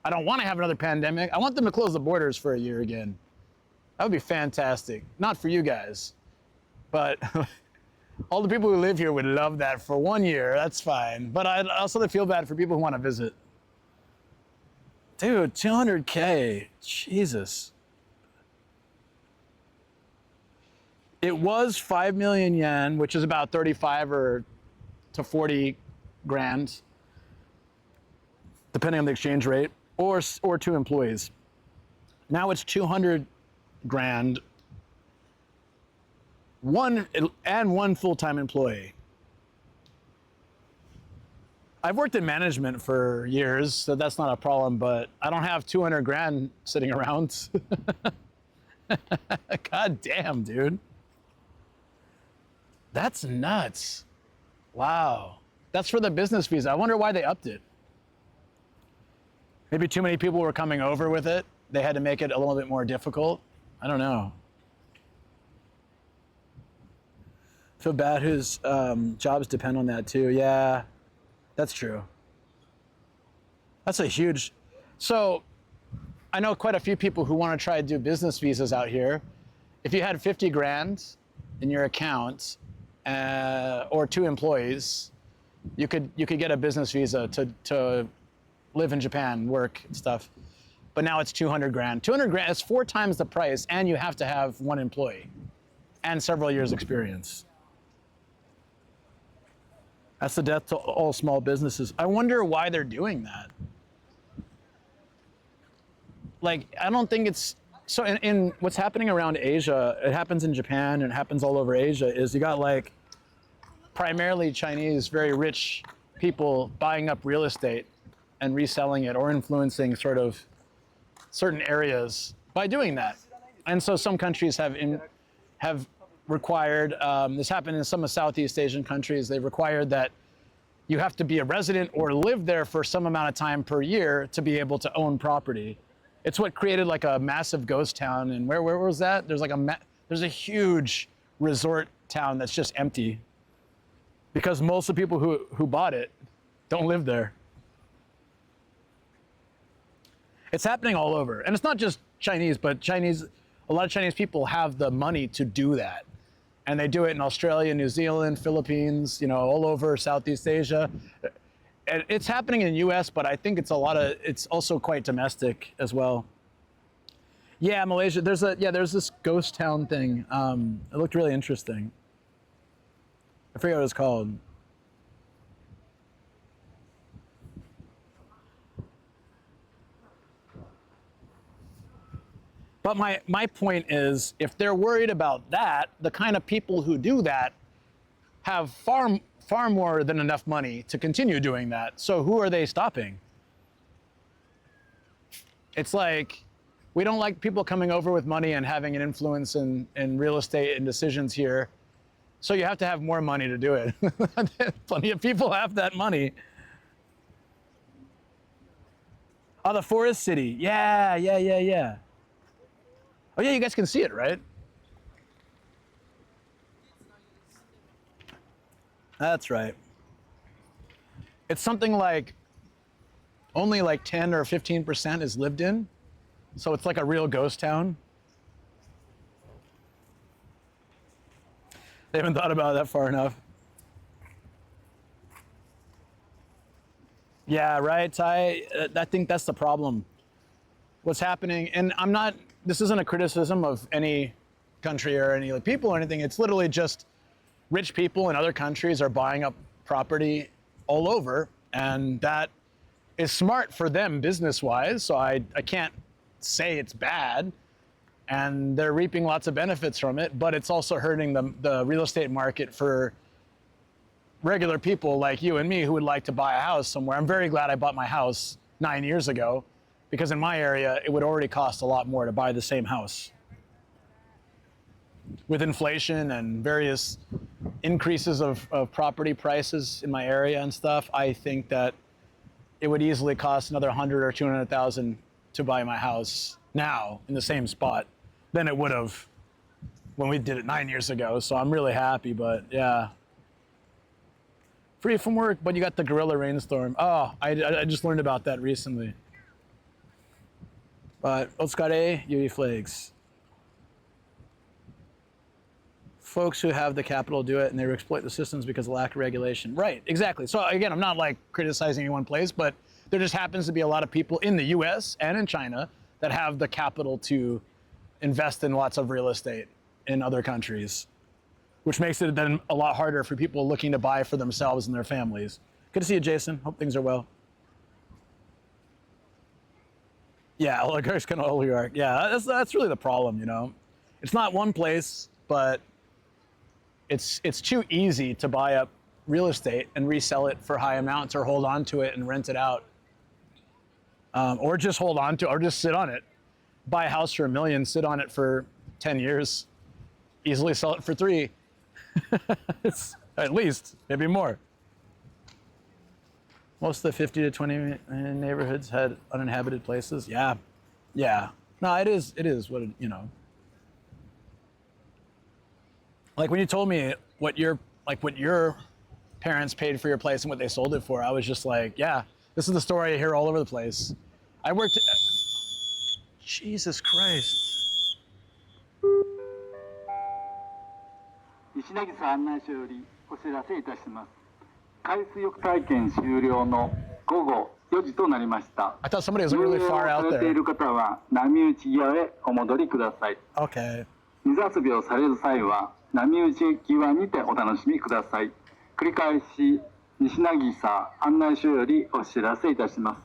I don't want to have another pandemic. I want them to close the borders for a year again. That would be fantastic. Not for you guys, but all the people who live here would love that for 1 year. That's fine. But I also feel bad for people who want to visit. Dude, 200K. Jesus. It was 5 million yen, which is about 35 or to 40 grand, depending on the exchange rate, or 2 employees. Now it's 200 grand, one full-time employee. I've worked in management for years, so that's not a problem, but I don't have 200 grand sitting around. God damn, dude. That's nuts. Wow. That's for the business visa. I wonder why they upped it. Maybe too many people were coming over with it. They had to make it a little bit more difficult. I don't know. Feel bad whose jobs depend on that too. Yeah, that's true. That's a huge, so I know quite a few people who want to try to do business visas out here. if you had 50 grand in your account or 2 employees, you could get a business visa to live in Japan, work and stuff. But now it's 200 grand. 200 grand is 4 times the price, and you have to have 1 employee and several years experience. That's the death to all small businesses. I wonder why they're doing that. Like, I don't think it's, so in what's happening around Asia, it happens in Japan and it happens all over Asia, is you got like primarily Chinese, very rich people buying up real estate and reselling it or influencing sort of certain areas by doing that. And so some countries have required, this happened in some of Southeast Asian countries, they've required that you have to be a resident or live there for some amount of time per year to be able to own property. It's what created like a massive ghost town. And where was that? There's like there's a huge resort town that's just empty because most of the people who bought it don't live there. It's happening all over. And it's not just Chinese, but a lot of Chinese people have the money to do that. And they do it in Australia, New Zealand, Philippines, you know, all over Southeast Asia. And it's happening in the US, but I think it's also quite domestic as well. Yeah, Malaysia, there's this ghost town thing. It looked really interesting. I forget what it's called. But my point is, if they're worried about that, the kind of people who do that have far more than enough money to continue doing that. So who are they stopping? It's like, we don't like people coming over with money and having an influence in real estate and decisions here. So you have to have more money to do it. Plenty of people have that money. Oh, the forest city. Yeah. Oh yeah, you guys can see it, right? That's right. It's something like only like 10 or 15% is lived in. So it's like a real ghost town. They haven't thought about that far enough. Yeah, right, I think that's the problem. What's happening, and this isn't a criticism of any country or any people or anything. It's literally just rich people in other countries are buying up property all over, and that is smart for them business-wise. So I can't say it's bad, and they're reaping lots of benefits from it, but it's also hurting the real estate market for regular people like you and me who would like to buy a house somewhere. I'm very glad I bought my house 9 years ago, because in my area, it would already cost a lot more to buy the same house. With inflation and various increases of property prices in my area and stuff, I think that it would easily cost another 100 or 200,000 to buy my house now in the same spot than it would have when we did it 9 years ago. So I'm really happy, but yeah. Free from work, but you got the gorilla rainstorm. Oh, I just learned about that recently. But otsukare, Yuri Flakes. Folks who have the capital do it, and they exploit the systems because of lack of regulation. Right, exactly. So again, I'm not like criticizing any one place, but there just happens to be a lot of people in the US and in China that have the capital to invest in lots of real estate in other countries, which makes it then a lot harder for people looking to buy for themselves and their families. Good to see you, Jason. Hope things are well. Yeah, oligarch's kind of oligarch. Yeah, that's really the problem, you know. It's not one place, but it's too easy to buy up real estate and resell it for high amounts, or hold on to it and rent it out, or just hold on to, or just sit on it. Buy a house for $1 million, sit on it for 10 years, easily sell it for 3. It's at least, maybe more. Most of the 50 to 20 neighborhoods had uninhabited places. Yeah. No, it is what it, you know. Like when you told me what your parents paid for your place and what they sold it for, I was just like, yeah, this is the story I hear all over the place. Jesus Christ. 西渚案内所よりお知らせいたします。海水浴体験終了の午後4時となりました。I thought somebody was really far out 遊泳をされてい there. る方は波打ち際へお戻りください。Okay. 水遊びをされる際は波打ち際にてお楽しみください。繰り返し西渚案内所よりお知らせいたします。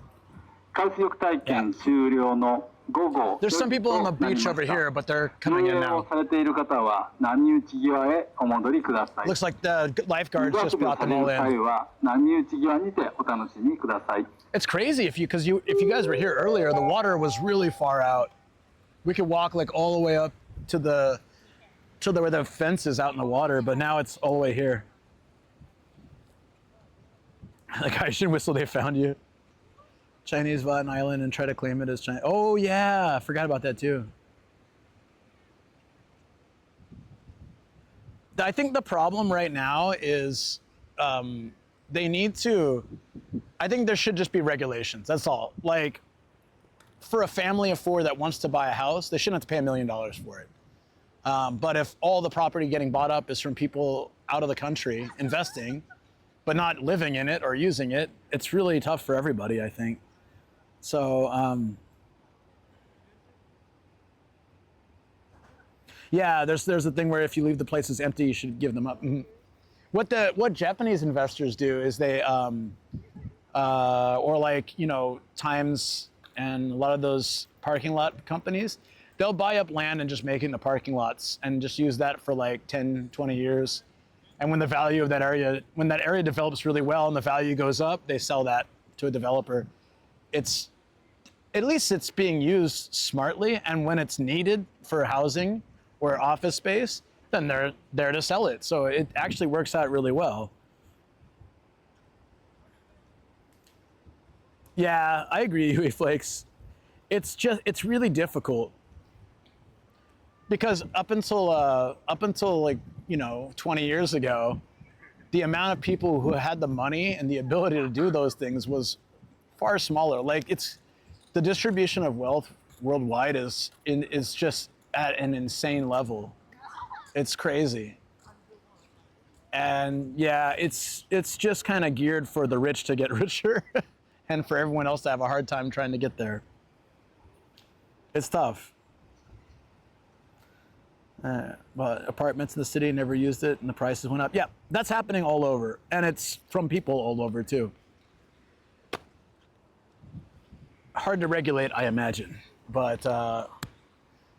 海水浴体験終了の午後 There's some people on the beach over here, but they're coming in 遊泳 now. をされている方は波打ち際へお戻りください。 Looks like the lifeguards 水 just 遊びを brought さ them れ all る際 in. は波打ち際にてお楽しみください。 It's crazy if you guys were here earlier, the water was really far out. We could walk like all the way up to where the fence is out in the water, but now it's all the way here. Like I should whistle they found you. Chinese bought an island and try to claim it as China. Oh yeah, I forgot about that too. I think the problem right now is they need to, I think there should just be regulations, that's all. Like for a family of 4 that wants to buy a house, they shouldn't have to pay $1 million for it. But if all the property getting bought up is from people out of the country investing, but not living in it or using it, it's really tough for everybody, I think. So, yeah, there's a thing where if you leave the places empty, you should give them up. Mm-hmm. What Japanese investors do is they, or like, you know, Times and a lot of those parking lot companies, they'll buy up land and just make it into parking lots and just use that for like 10, 20 years. And when the value of that area, when that area develops really well and the value goes up, they sell that to a developer. At least it's being used smartly, and when it's needed for housing or office space, then they're there to sell it. So it actually works out really well. Yeah, I agree, Huey Flakes. It's really difficult because up until like, you know, 20 years ago, the amount of people who had the money and the ability to do those things was far smaller. Like the distribution of wealth worldwide is just at an insane level. It's crazy. And yeah, it's just kind of geared for the rich to get richer and for everyone else to have a hard time trying to get there. It's tough. But apartments in the city never used it and the prices went up. Yeah, that's happening all over. And it's from people all over too. Hard to regulate, I imagine. But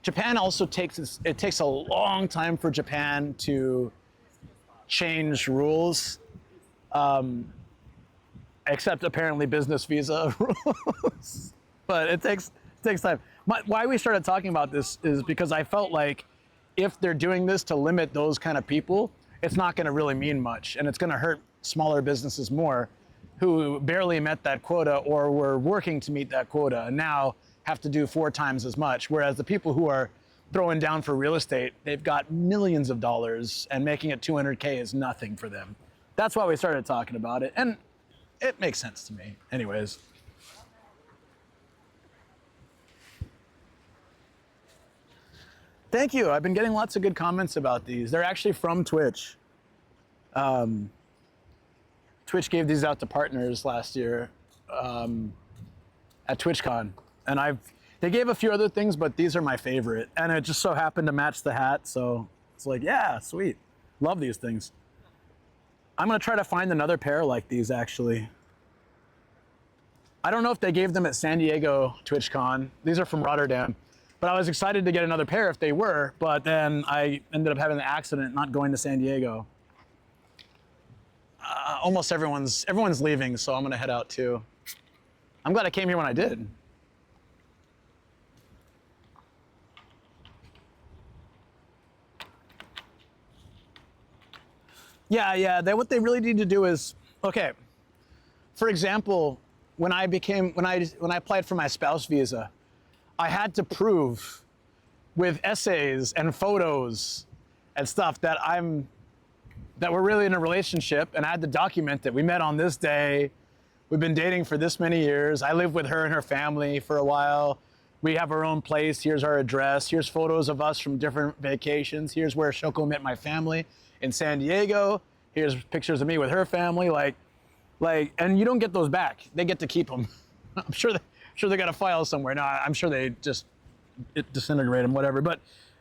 Japan also takes a long time for Japan to change rules, except apparently business visa rules. But it takes time. Why we started talking about this is because I felt like if they're doing this to limit those kind of people, it's not going to really mean much, and it's going to hurt smaller businesses more who barely met that quota or were working to meet that quota and now have to do 4 times as much. Whereas the people who are throwing down for real estate, they've got millions of dollars, and making it 200K is nothing for them. That's why we started talking about it, and it makes sense to me. Anyways. Thank you. I've been getting lots of good comments about these. They're actually from Twitch. Twitch gave these out to partners last year at TwitchCon. And they gave a few other things, but these are my favorite. And it just so happened to match the hat, so it's like, yeah, sweet. Love these things. I'm gonna try to find another pair like these, actually. I don't know if they gave them at San Diego TwitchCon. These are from Rotterdam. But I was excited to get another pair if they were, but then I ended up having an accident not going to San Diego. Almost everyone's leaving, so I'm gonna head out too. I'm glad I came here when I did. Yeah, what they really need to do is, okay, for example, when I applied for my spouse visa, I had to prove with essays and photos and stuff that we're really in a relationship, and I had to document it. We met on this day. We've been dating for this many years. I lived with her and her family for a while. We have our own place. Here's our address. Here's photos of us from different vacations. Here's where Shoko met my family. in San Diego. Here's pictures of me with her family. Like, and you don't get those back. They get to keep them. I'm sure they got a file somewhere. No, I'm sure they just disintegrate them, whatever. But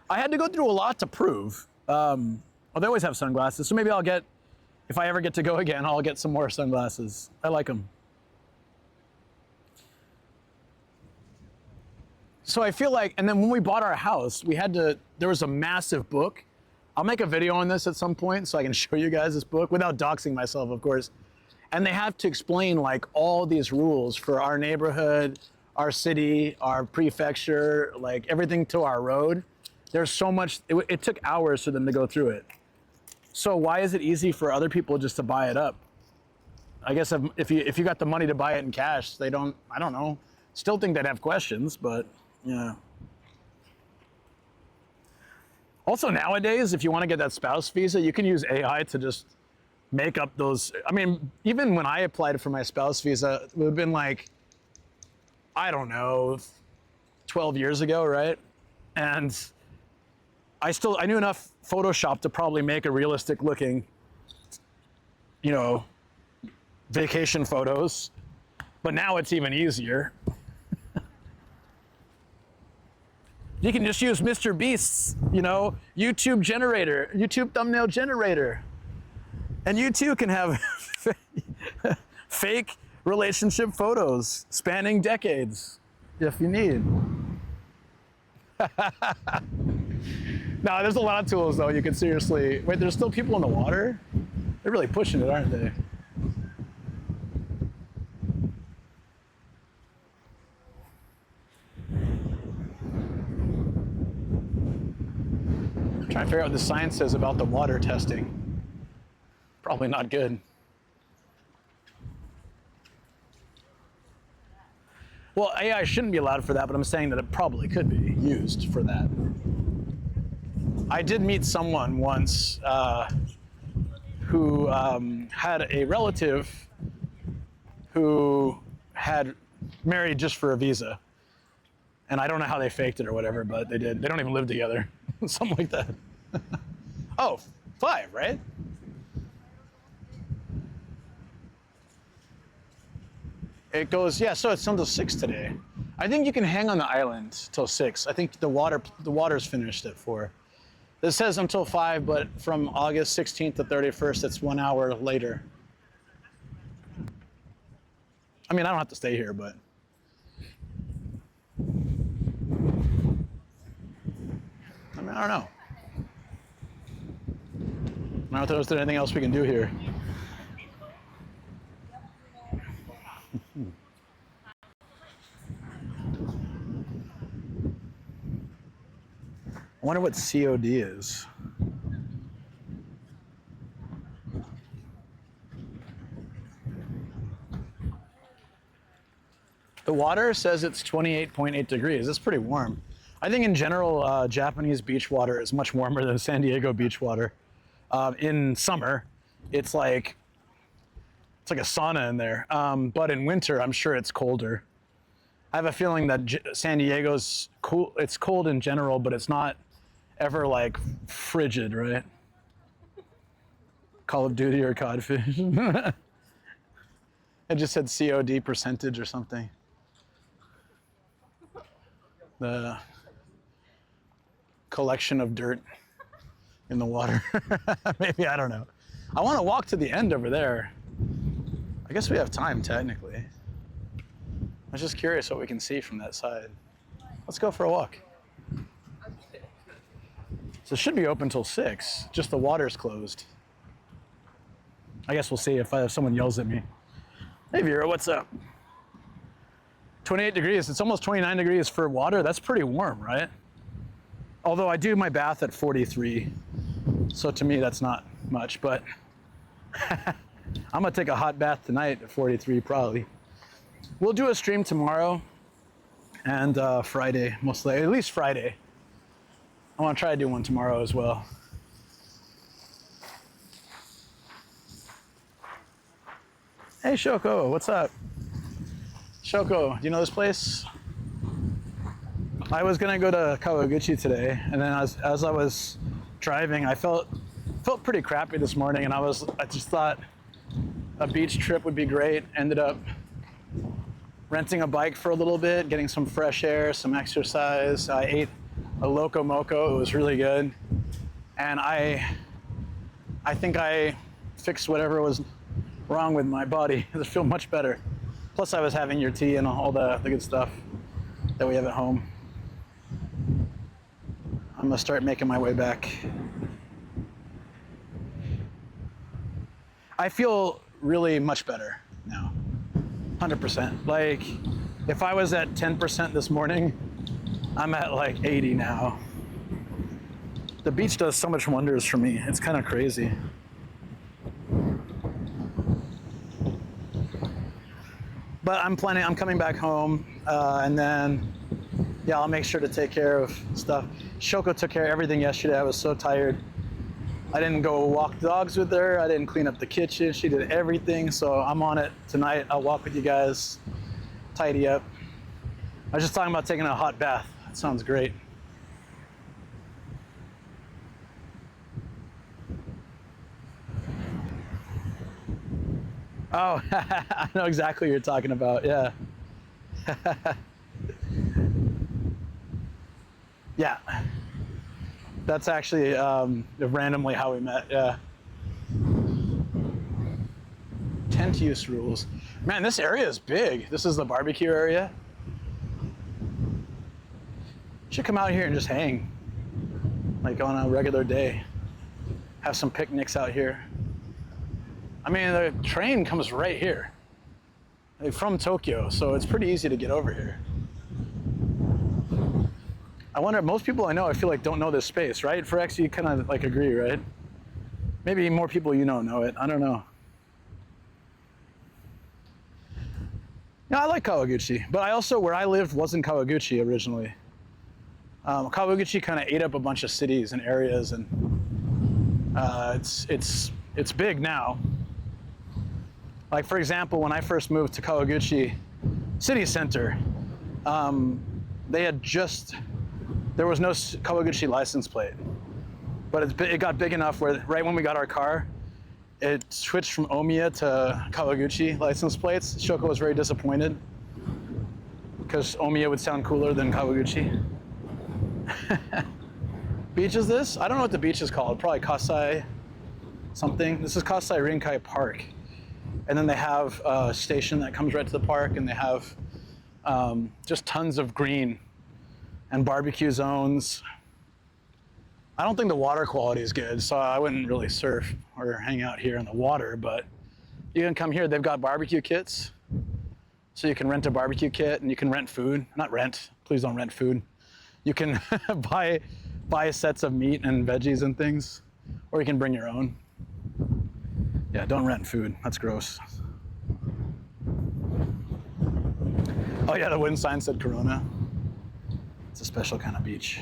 I had to go through a lot to prove. Well, they always have sunglasses, so maybe I'll get, if I ever get to go again, I'll get some more sunglasses. I like them. So I feel like, and then when we bought our house, there was a massive book. I'll make a video on this at some point so I can show you guys this book without doxing myself, of course. And they have to explain like all these rules for our neighborhood, our city, our prefecture, like everything to our road. There's so much, it took hours for them to go through it. So why is it easy for other people just to buy it up? I guess if you got the money to buy it in cash, I don't know. Still think they'd have questions, but yeah. Also nowadays, if you want to get that spouse visa, you can use AI to just make up those. I mean, even when I applied for my spouse visa, it would have been like, I don't know, 12 years ago, right? And I knew enough Photoshop to probably make a realistic looking, vacation photos. But now it's even easier. You can just use Mr. Beast's, YouTube generator, YouTube thumbnail generator. And you too can have fake relationship photos spanning decades if you need. No, there's a lot of tools though. You can seriously, wait, there's still people in the water? They're really pushing it, aren't they? Trying to figure out what the science says about the water testing. Probably not good. Well, AI shouldn't be allowed for that, but I'm saying that it probably could be used for that. I did meet someone once who had a relative who had married just for a visa. And I don't know how they faked it or whatever, but they did. They don't even live together. Something like that. Oh, 5, right? It goes, yeah, so it's until 6 today. I think you can hang on the island till 6. I think the water's finished at 4. It says until 5, but from August 16th to 31st, it's 1 hour later. I mean, I don't have to stay here, but. I mean, I don't know. I don't know if there's anything else we can do here. I wonder what COD is. The water says it's 28.8 degrees. That's pretty warm. I think in general, Japanese beach water is much warmer than San Diego beach water. In summer, it's like a sauna in there. But in winter, I'm sure it's colder. I have a feeling that San Diego's cool. It's cold in general, but it's not ever like frigid, right? Call of Duty or Codfish. I just said COD percentage or something. The collection of dirt in the water. Maybe, I don't know. I want to walk to the end over there. I guess we have time technically. I was just curious what we can see from that side. Let's go for a walk. So it should be open till 6, just the water's closed. I guess we'll see if someone yells at me. Hey Vera, what's up? 28 degrees, it's almost 29 degrees for water. That's pretty warm, right? Although I do my bath at 43. So to me, that's not much, but I'm gonna take a hot bath tonight at 43 probably. We'll do a stream tomorrow and Friday, mostly, at least Friday. I want to try to do one tomorrow as well. Hey Shoko, what's up? Shoko, do you know this place? I was gonna go to Kawaguchi today, and then as I was driving, I felt Felt pretty crappy this morning, and I just thought a beach trip would be great. Ended up renting a bike for a little bit, getting some fresh air, some exercise. I ate a Loco Moco. It was really good. And I think I fixed whatever was wrong with my body. I feel much better. Plus I was having your tea and all the good stuff that we have at home. I'm gonna start making my way back. I feel really much better now, 100%. Like, if I was at 10% this morning, I'm at like 80 now. The beach does so much wonders for me. It's kind of crazy. But I'm coming back home, and then, yeah, I'll make sure to take care of stuff. Shoko took care of everything yesterday. I was so tired. I didn't go walk dogs with her. I didn't clean up the kitchen. She did everything, so I'm on it tonight. I'll walk with you guys, tidy up. I was just talking about taking a hot bath. That sounds great. Oh, I know exactly what you're talking about, yeah. Yeah. That's actually randomly how we met, yeah. Tent use rules. Man, this area is big. This is the barbecue area. Should come out here and just hang, like on a regular day. Have some picnics out here. I mean, the train comes right here, like from Tokyo, so it's pretty easy to get over here. I wonder, most people I know, I feel like don't know this space, right? Frex, you kind of like agree, right? Maybe more people you know it, I don't know. Yeah, I like Kawaguchi, but I also, where I lived wasn't Kawaguchi originally. Kawaguchi kind of ate up a bunch of cities and areas, and it's big now. Like, for example, when I first moved to Kawaguchi city center, there was no Kawaguchi license plate, but it got big enough where right when we got our car, it switched from Omiya to Kawaguchi license plates. Shoko was very disappointed because Omiya would sound cooler than Kawaguchi. Beach is this? I don't know what the beach is called. Probably Kasai something. This is Kasai Rinkai Park. And then they have a station that comes right to the park, and they have just tons of green and barbecue zones. I don't think the water quality is good, so I wouldn't really surf or hang out here in the water, but you can come here. They've got barbecue kits, so you can rent a barbecue kit, and you can rent food. Not rent, please don't rent food. You can buy sets of meat and veggies and things, or you can bring your own. Yeah, don't rent food, that's gross. Oh yeah, the wooden sign said Corona. It's a special kind of beach.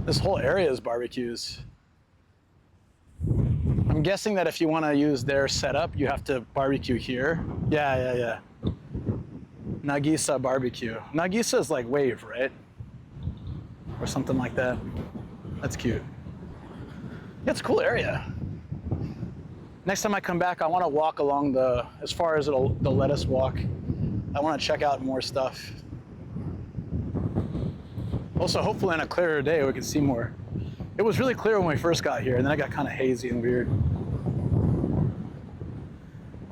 This whole area is barbecues. I'm guessing that if you want to use their setup, you have to barbecue here. Yeah. Nagisa barbecue. Nagisa is like wave, right? Or something like that. That's cute. Yeah, it's a cool area. Next time I come back, I want to walk along as far as they'll let us walk. I want to check out more stuff. Also, hopefully on a clearer day, we can see more. It was really clear when we first got here, and then I got kind of hazy and weird.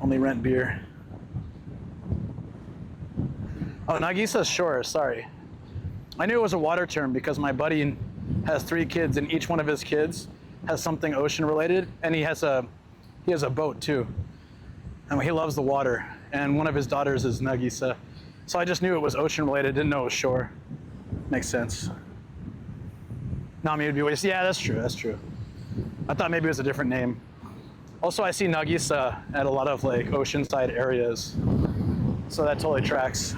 Only rent beer. Oh, Nagisa's shore, sorry. I knew it was a water term because my buddy has 3 kids, and each one of his kids has something ocean related, and he has a boat too. And he loves the water, and one of his daughters is Nagisa. So I just knew it was ocean related, didn't know it was shore. Makes sense. Nami would be waste. Yeah, that's true. I thought maybe it was a different name. Also, I see Nagisa at a lot of like oceanside areas, so that totally tracks.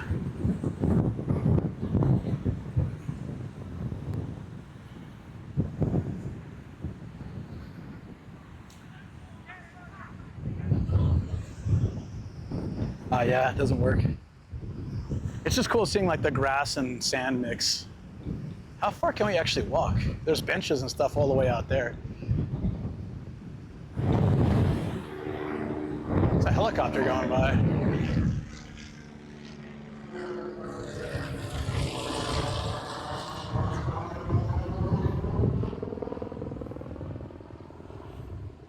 Yeah, it doesn't work. It's just cool seeing like the grass and sand mix. How far can we actually walk? There's benches and stuff all the way out there. There's a helicopter going by.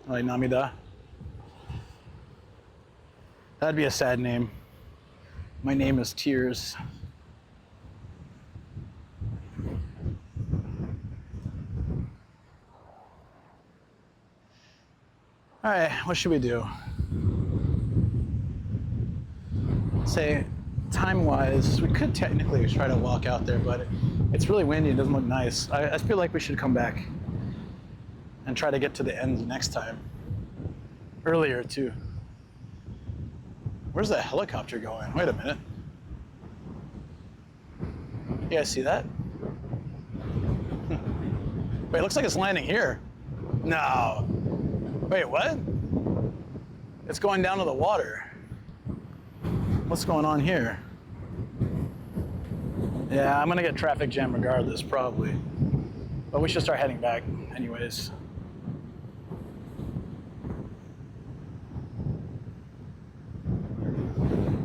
Like Namida. That'd be a sad name. My name is Tears. All right, what should we do? Say, time-wise, we could technically try to walk out there, but it's really windy. It doesn't look nice. I feel like we should come back and try to get to the end next time. Earlier, too. Where's that helicopter going? Wait a minute. You guys see that? Wait, it looks like it's landing here. No. Wait, what? It's going down to the water. What's going on here? Yeah, I'm gonna get traffic jam regardless, probably. But we should start heading back anyways.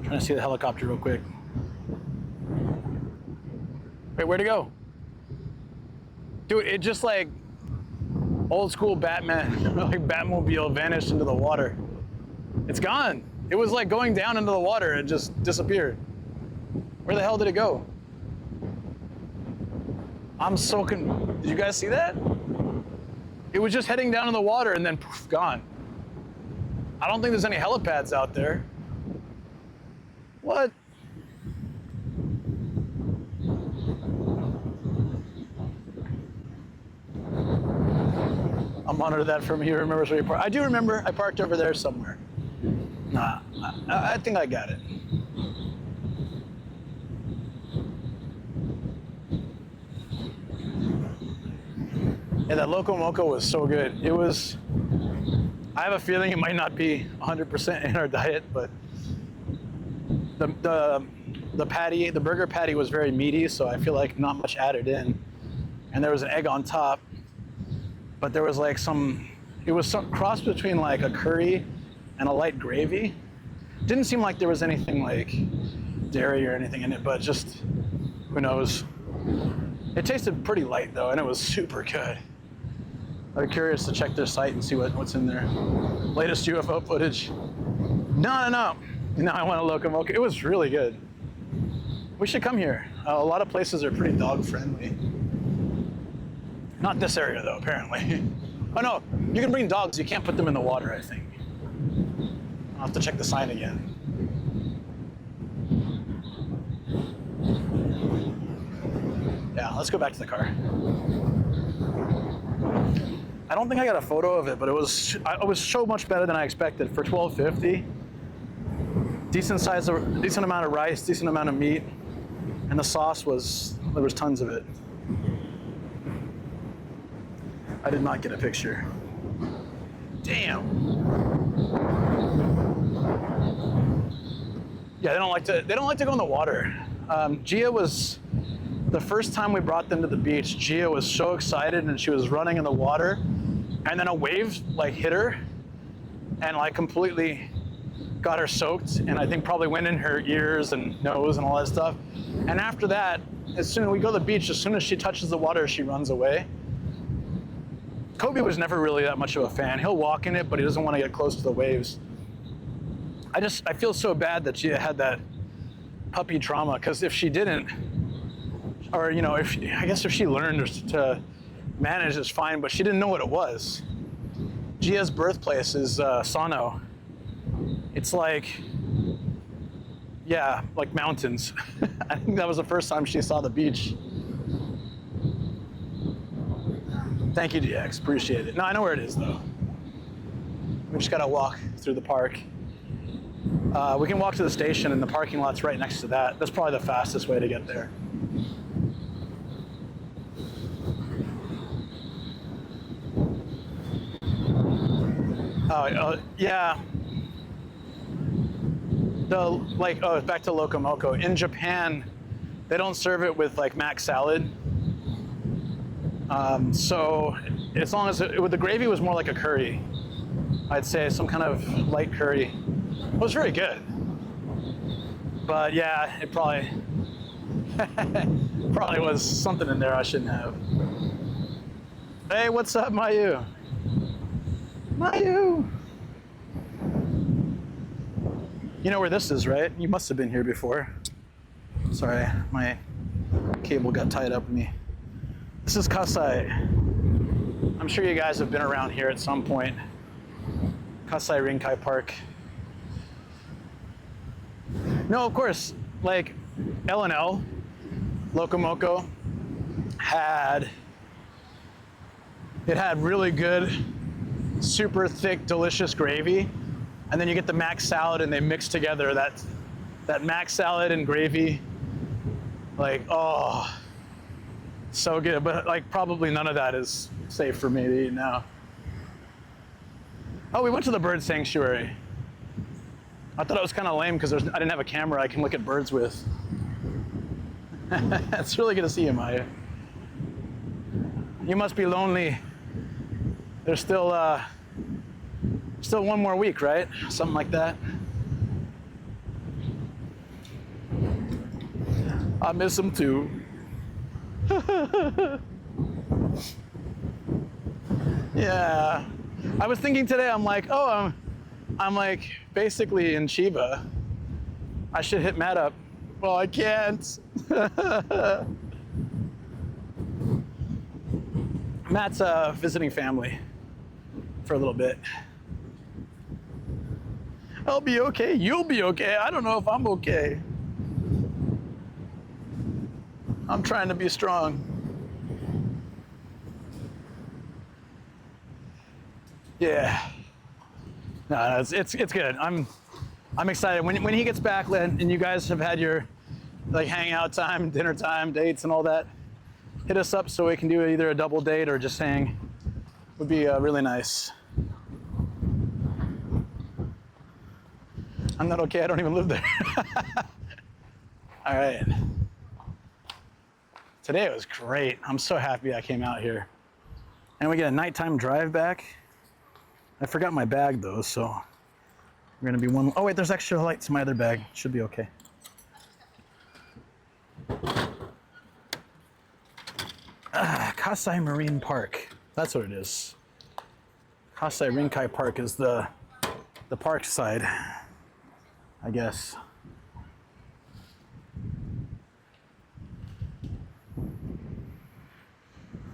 Trying to see the helicopter real quick. Wait, where'd it go? Dude, it just like old school Batman, like Batmobile vanished into the water. It's gone. It was like going down into the water. It just disappeared. Where the hell did it go? I'm so did you guys see that? It was just heading down in the water and then poof, gone. I don't think there's any helipads out there. What? I'll monitor that from here. Remembers where you parked. I do remember. I parked over there somewhere. Nah, I think I got it. Yeah, that Loco Moco was so good. It was. I have a feeling it might not be 100% in our diet, but the patty, the burger patty was very meaty, so I feel like not much added in. And there was an egg on top, but there was like it was some cross between like a curry and a light gravy. Didn't seem like there was anything like dairy or anything in it, but just, who knows. It tasted pretty light though, and it was super good. I'm curious to check their site and see what's in there. Latest UFO footage. No. Now I want a Loco Moco. It was really good. We should come here. A lot of places are pretty dog friendly. Not this area though, apparently. Oh no, you can bring dogs, you can't put them in the water, I think. I'll have to check the sign again. Yeah, let's go back to the car. I don't think I got a photo of it, but it was so much better than I expected for $12.50. Decent amount of rice, decent amount of meat, and the sauce there was tons of it. I did not get a picture. Damn. Yeah, they don't like to go in the water. Gia was, the first time we brought them to the beach, Gia was so excited and she was running in the water, and then a wave like hit her and like completely got her soaked, and I think probably went in her ears and nose and all that stuff. And after that, as soon as we go to the beach, as soon as she touches the water, she runs away. Kobe was never really that much of a fan. He'll walk in it, but he doesn't want to get close to the waves. I feel so bad that she had that puppy trauma, because if she didn't, or I guess if she learned to manage, it's fine, but she didn't know what it was. Gia's birthplace is Sano. It's like, yeah, like mountains. I think that was the first time she saw the beach. Thank you, DX, appreciate it. No, I know where it is though. We just gotta walk through the park. We can walk to the station, and the parking lot's right next to that. That's probably the fastest way to get there. Oh, yeah. Back to Loco Moco. In Japan, they don't serve it with like mac salad. So as long as the gravy was more like a curry, I'd say some kind of light curry. It was very good. But yeah, it probably probably was something in there I shouldn't have. Hey, what's up, Mayu? Mayu! You know where this is, right? You must have been here before. Sorry, my cable got tied up with me. This is Kasai. I'm sure you guys have been around here at some point. Kasai Rinkai Park. No, of course, like L&L, Locomoco, had really good, super thick, delicious gravy. And then you get the mac salad and they mix together that mac salad and gravy. Like, oh, so good. But like probably none of that is safe for me to eat now. Oh, we went to the bird sanctuary. I thought it was kind of lame because I didn't have a camera I can look at birds with. It's really good to see you, Maya. You must be lonely. There's still one more week, right? Something like that. I miss him too. Yeah. I was thinking today, I'm like, oh, I'm like basically in Chiba. I should hit Matt up. Well, I can't. Matt's visiting family for a little bit. I'll be okay. You'll be okay. I don't know if I'm okay. I'm trying to be strong. Yeah. No, it's good. I'm excited. When he gets back, and you guys have had your like hangout time, dinner time, dates, and all that, hit us up so we can do either a double date or just hang. Would be really nice. I'm not okay. I don't even live there. All right. Today was great. I'm so happy I came out here. And we get a nighttime drive back. I forgot my bag though, so we're gonna be one. Oh wait, there's extra lights in my other bag. Should be okay. Kasai Marine Park. That's what it is. Kasai Rinkai Park is the park side, I guess.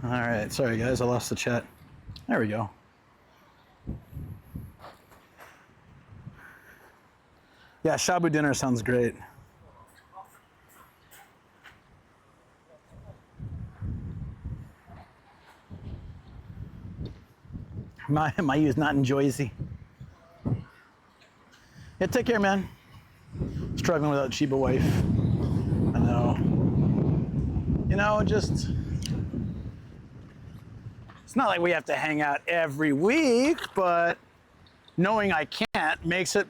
All right, sorry guys, I lost the chat. There we go. Yeah, shabu dinner sounds great. Mayu's not in Jersey. Yeah, take care, man. Struggling without Chiba wife. I know. You know, just... It's not like we have to hang out every week, but knowing I can't makes it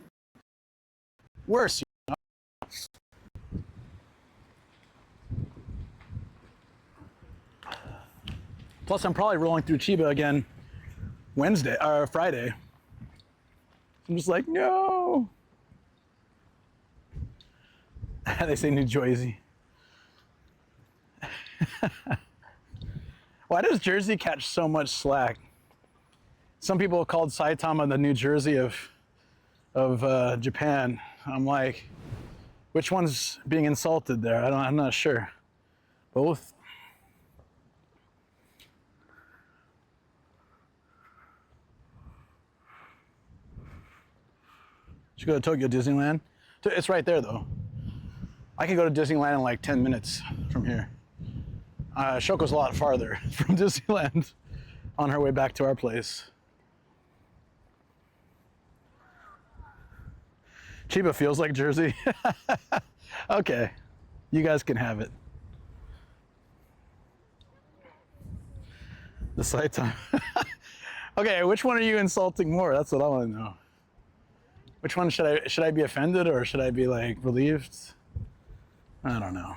worse, you know? Plus, I'm probably rolling through Chiba again Wednesday or Friday. I'm just like, no. They say New Jersey. Why does Jersey catch so much slack? Some people called Saitama the New Jersey of Japan. I'm like, which one's being insulted there? I'm not sure. Both. Should go to Tokyo Disneyland. It's right there though. I can go to Disneyland in like 10 minutes from here. Shoko's a lot farther from Disneyland on her way back to our place. Chiba feels like Jersey. Okay, you guys can have it. The site time. Okay, which one are you insulting more? That's what I want to know. Which one should I be offended or should I be like relieved? I don't know.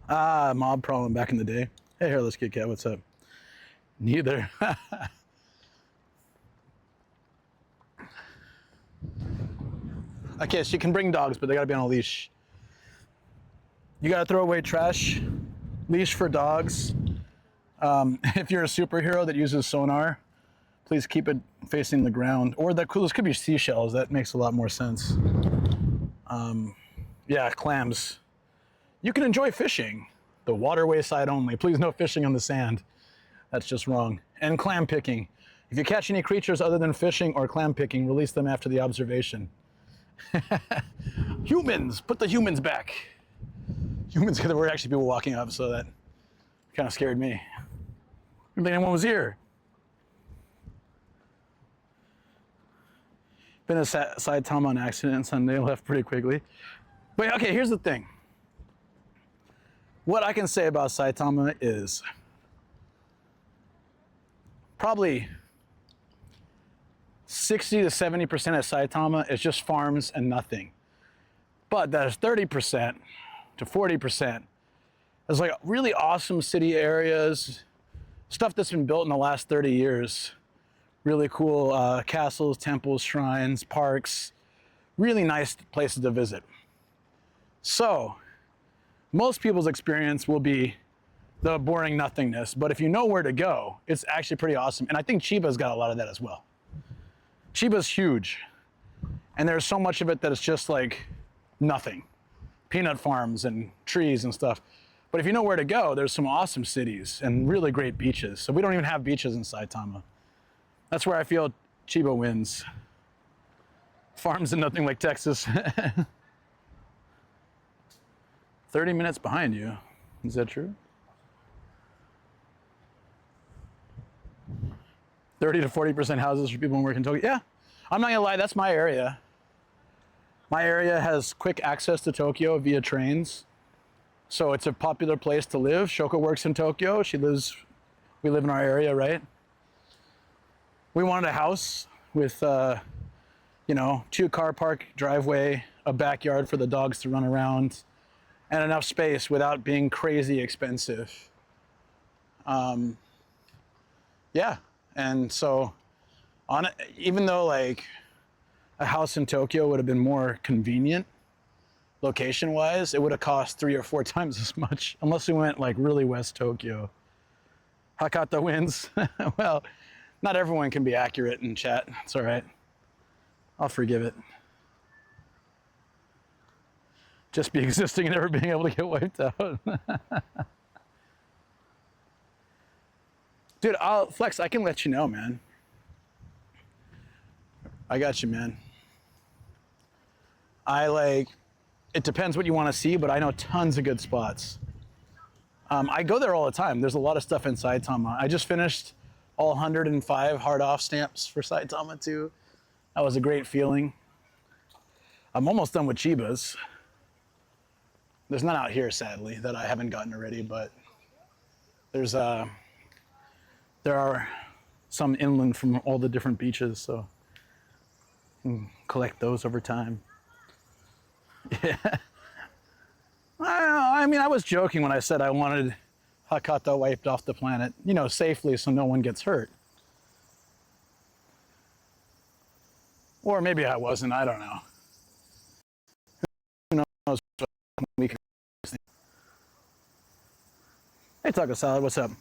Ah, mob problem back in the day. Hey, Hairless Kit Kat, what's up? Neither. Okay, so you can bring dogs, but they gotta be on a leash. You gotta throw away trash. Leash for dogs. If you're a superhero that uses sonar, please keep it facing the ground. Or those could be seashells. That makes a lot more sense. Yeah, clams. You can enjoy fishing. The waterway side only. Please no fishing on the sand. That's just wrong. And clam picking. If you catch any creatures other than fishing or clam picking, release them after the observation. Humans! Put the humans back. Humans, because there were actually people walking up, so that kind of scared me. I didn't think anyone was here. Been a Saitama on accident on Sunday, left pretty quickly. But okay, here's the thing. What I can say about Saitama is probably 60 to 70% of Saitama is just farms and nothing. But there's 30% to 40% is like really awesome city areas, stuff that's been built in the last 30 years. Really cool castles, temples, shrines, parks, really nice places to visit. So, most people's experience will be the boring nothingness, but if you know where to go, it's actually pretty awesome. And I think Chiba's got a lot of that as well. Chiba's huge, and there's so much of it that it's just like nothing. Peanut farms and trees and stuff. But if you know where to go, there's some awesome cities and really great beaches. So we don't even have beaches in Saitama. That's where I feel Chiba wins. Farms and nothing like Texas. 30 minutes behind you. Is that true? 30 to 40% houses for people who work in Tokyo. Yeah, I'm not gonna lie, that's my area. My area has quick access to Tokyo via trains. So it's a popular place to live. Shoko works in Tokyo. We live in our area, right? We wanted a house with, 2-car park driveway, a backyard for the dogs to run around, and enough space without being crazy expensive. Yeah, and so even though like a house in Tokyo would have been more convenient location-wise, it would have cost 3 or 4 times as much, unless we went like really West Tokyo. Hakata wins. Well, not everyone can be accurate in chat. It's all right. I'll forgive it. Just be existing and never being able to get wiped out. Dude, Flex, I can let you know, man. I got you, man. It depends what you want to see, but I know tons of good spots. I go there all the time. There's a lot of stuff in Saitama. I just finished all 105 hard off stamps for Saitama 2. That was a great feeling. I'm almost done with Chiba's. There's none out here, sadly, that I haven't gotten already, but there are some inland from all the different beaches, so you can collect those over time. Yeah. I mean, I was joking when I said I wanted Hakata wiped off the planet, safely so no one gets hurt. Or maybe I wasn't, I don't know. Who knows? Hey, Taco Salad, what's up?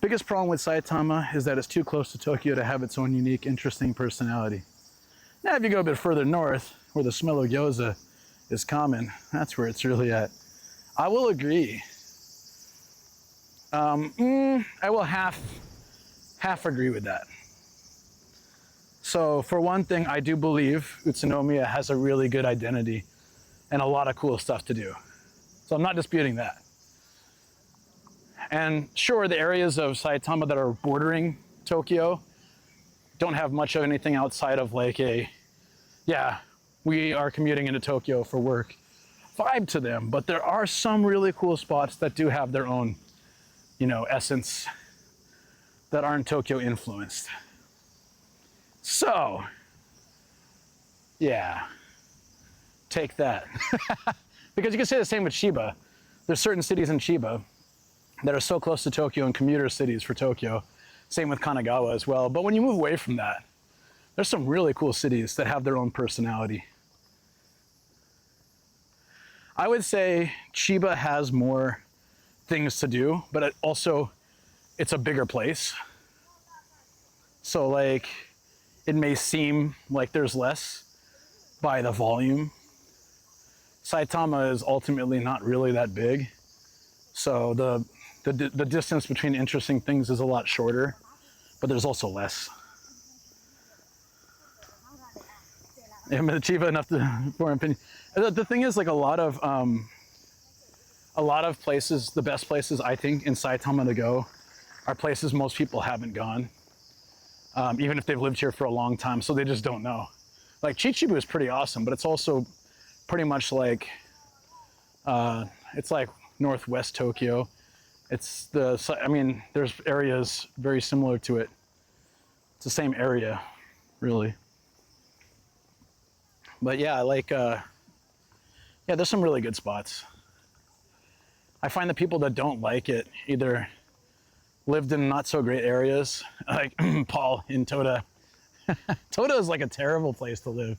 Biggest problem with Saitama is that it's too close to Tokyo to have its own unique, interesting personality. Now, if you go a bit further north, where the smell of gyoza is common, that's where it's really at. I will agree. I will half agree with that. So, for one thing, I do believe Utsunomiya has a really good identity and a lot of cool stuff to do. So I'm not disputing that. And sure, the areas of Saitama that are bordering Tokyo don't have much of anything outside of like we are commuting into Tokyo for work vibe to them, but there are some really cool spots that do have their own, essence that aren't Tokyo influenced. So, yeah, take that. Because you can say the same with Shiba. there's certain cities in Chiba that are so close to Tokyo and commuter cities for Tokyo. Same with Kanagawa as well. But when you move away from that, there's some really cool cities that have their own personality. I would say Chiba has more things to do, but it's a bigger place. So like, it may seem like there's less by the volume. Saitama is ultimately not really that big. So the distance between interesting things is a lot shorter, but there's also less. Yeah, but Chiba enough for an opinion. The thing is, like a lot of places, the best places I think in Saitama to go are places most people haven't gone, even if they've lived here for a long time, so they just don't know. Like Chichibu is pretty awesome, but it's also pretty much like, it's like Northwest Tokyo. I mean, there's areas very similar to it. It's the same area, really. But yeah, yeah, there's some really good spots. I find the people that don't like it either lived in not so great areas, like Paul in Toda. Toda is like a terrible place to live.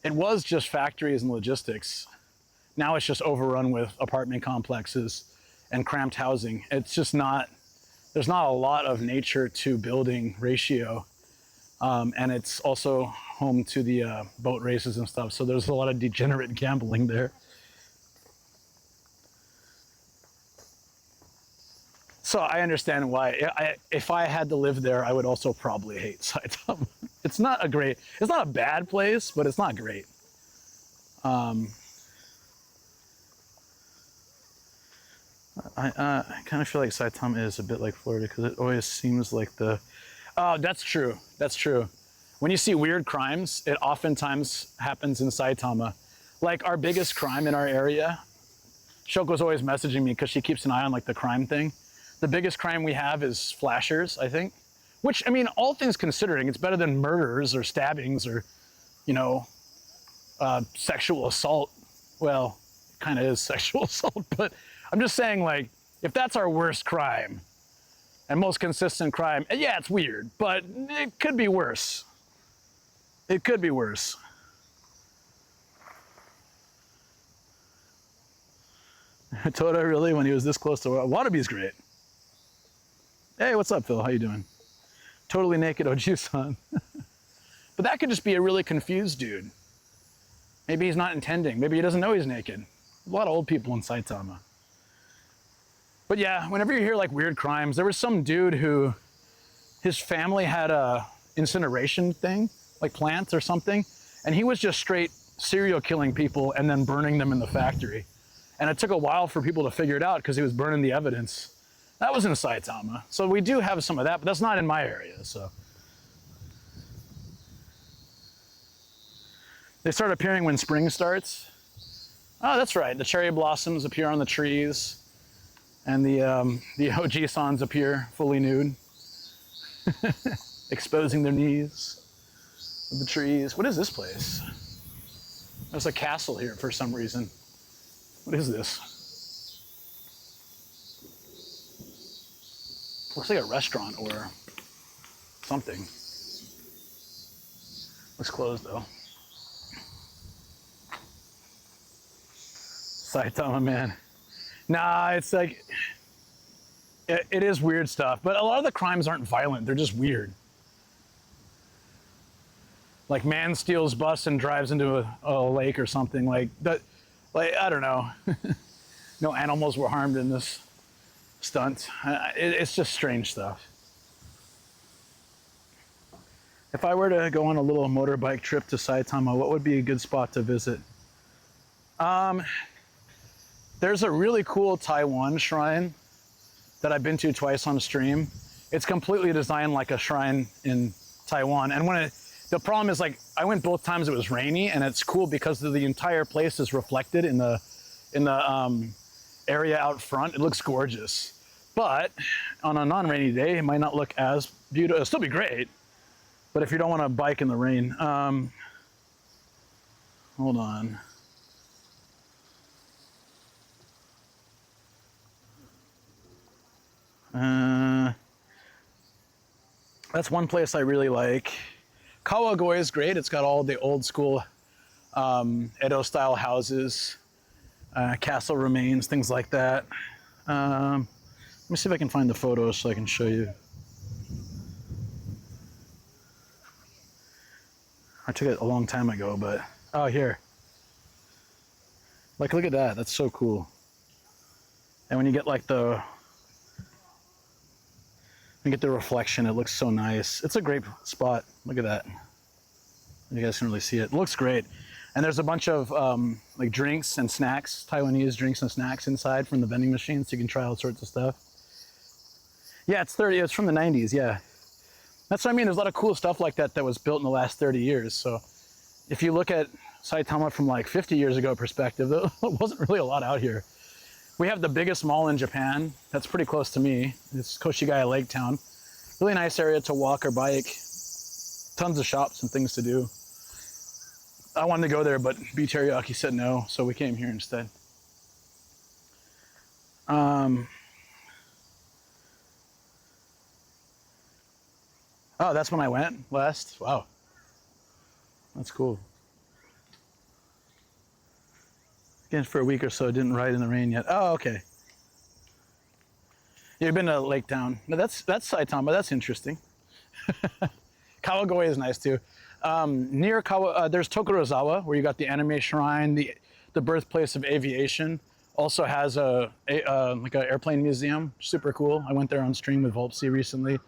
It was just factories and logistics. Now it's just overrun with apartment complexes and cramped housing. It's just there's not a lot of nature to building ratio. And it's also home to the boat races and stuff. So there's a lot of degenerate gambling there. So I understand why. If I had to live there, I would also probably hate Saitama. It's not a bad place, but it's not great. I kind of feel like Saitama is a bit like Florida because it always seems like oh, that's true. That's true. When you see weird crimes, it oftentimes happens in Saitama. Like our biggest crime in our area, Shoko's always messaging me because she keeps an eye on like the crime thing. The biggest crime we have is flashers, I think. Which, I mean, all things considering, it's better than murders or stabbings or, you know, sexual assault. Well, it kind of is sexual assault, but I'm just saying, like, if that's our worst crime and most consistent crime, yeah, it's weird, but it could be worse. It could be worse. Toda, really, when he was this close to Watabi's great. Hey, what's up, Phil? How you doing? Totally naked Oju-san. But that could just be a really confused dude. Maybe he's not intending. Maybe he doesn't know he's naked. A lot of old people in Saitama. But yeah, whenever you hear like weird crimes, there was some dude who, his family had a incineration thing, like plants or something, and he was just straight serial killing people and then burning them in the factory. And it took a while for people to figure it out because he was burning the evidence. That was in Saitama. So we do have some of that, but that's not in my area, so. They start appearing when spring starts. Oh, that's right. The cherry blossoms appear on the trees. And the Oji-sans appear fully nude, exposing their knees of the trees. What is this place? There's a castle here for some reason. What is this? Looks like a restaurant or something. Looks closed though. Saitama, man. Nah, it's like, it is weird stuff, but a lot of the crimes aren't violent, they're just weird. Like man steals bus and drives into a lake or something like that. Like, I don't know. No animals were harmed in this stunt. It's just strange stuff. If I were to go on a little motorbike trip to Saitama, what would be a good spot to visit? There's a really cool Taiwan shrine that I've been to twice on stream. It's completely designed like a shrine in Taiwan. And the problem is, like, I went both times it was rainy, and it's cool because the entire place is reflected in the area out front. It looks gorgeous. But on a non-rainy day, it might not look as beautiful. It'll still be great, but if you don't want to bike in the rain, hold on. That's one place I really like. Kawagoe is great. It's got all the old school Edo style houses, castle remains, things like that. Let me see if I can find the photos so I can show you. I took it a long time ago, but oh, here. Like, look at that. That's so cool. And when you get like the reflection, it looks so nice. It's a great spot. Look at that. You guys can really see it. It looks great. And there's a bunch of like drinks and snacks, Taiwanese drinks and snacks inside from the vending machines, so you can try all sorts of stuff. Yeah, it's from the 90s, yeah. That's what I mean, there's a lot of cool stuff like that that was built in the last 30 years. So if you look at Saitama from like 50 years ago perspective, there wasn't really a lot out here. We have the biggest mall in Japan. That's pretty close to me. It's Koshigaya Lake Town. Really nice area to walk or bike. Tons of shops and things to do. I wanted to go there, but B Teriyaki said no, so we came here instead. Oh, that's when I went last? Wow. That's cool. Again, for a week or so, didn't ride in the rain yet. Oh, okay. You've been to Lake Town. No, that's Saitama. That's interesting. Kawagoe is nice too. Near there's Tokorozawa, where you got the anime shrine, the birthplace of aviation. Also has like an airplane museum. Super cool. I went there on stream with Volpsy recently.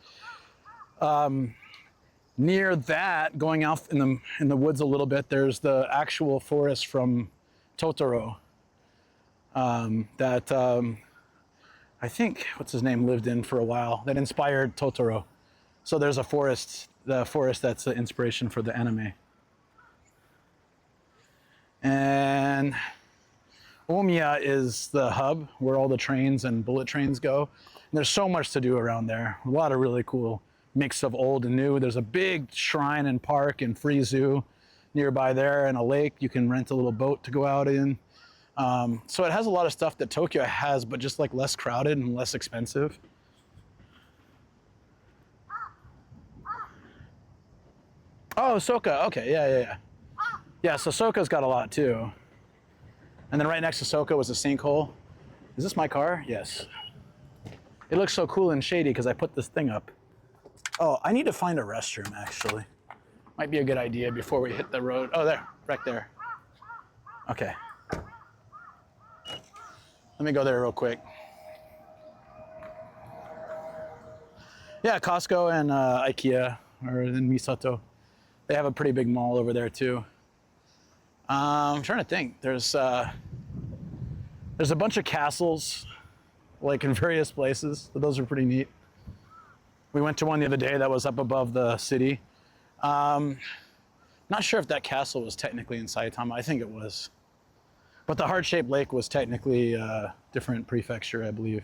Near that, going out in the woods a little bit, there's the actual forest from Totoro that I think, what's his name, lived in for a while, that inspired Totoro. So there's a forest, the forest that's the inspiration for the anime. And Omiya is the hub where all the trains and bullet trains go. And there's so much to do around there. A lot of really cool mix of old and new. There's a big shrine and park and free zoo nearby there, and a lake you can rent a little boat to go out in. So it has a lot of stuff that Tokyo has, but just like less crowded and less expensive. Oh, Soka, okay, yeah. Yeah, so Soka's got a lot too. And then right next to Soka was a sinkhole. Is this my car? Yes. It looks so cool and shady because I put this thing up. Oh, I need to find a restroom, actually. Might be a good idea before we hit the road. Oh, there, right there. Okay. Let me go there real quick. Yeah, Costco and IKEA are in Misato. They have a pretty big mall over there too. I'm trying to think. There's a bunch of castles, like in various places. So those are pretty neat. We went to one the other day that was up above the city. Not sure if that castle was technically in Saitama. I think it was. But the heart-shaped lake was technically a different prefecture, I believe.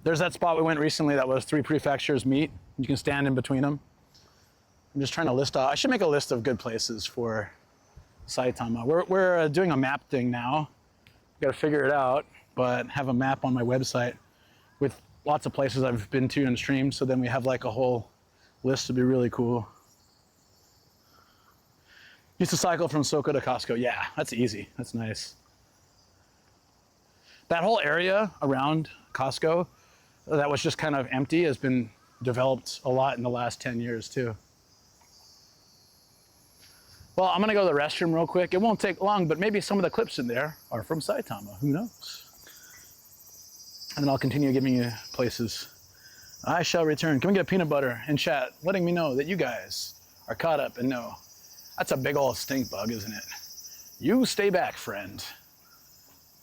There's that spot we went recently that was 3 prefectures meet. You can stand in between them. I'm just trying to list out. I should make a list of good places for Saitama. We're doing a map thing now. Got to figure it out, but have a map on my website with lots of places I've been to and streamed, so then we have like a whole list. Would be really cool. Used to cycle from Soka to Costco. Yeah, that's easy. That's nice. That whole area around Costco that was just kind of empty has been developed a lot in the last 10 years too. Well, I'm gonna go to the restroom real quick. It won't take long, but maybe some of the clips in there are from Saitama. Who knows? And then I'll continue giving you places. I shall return. Can we get peanut butter in chat, letting me know that you guys are caught up and know. That's a big old stink bug, isn't it? You stay back, friend.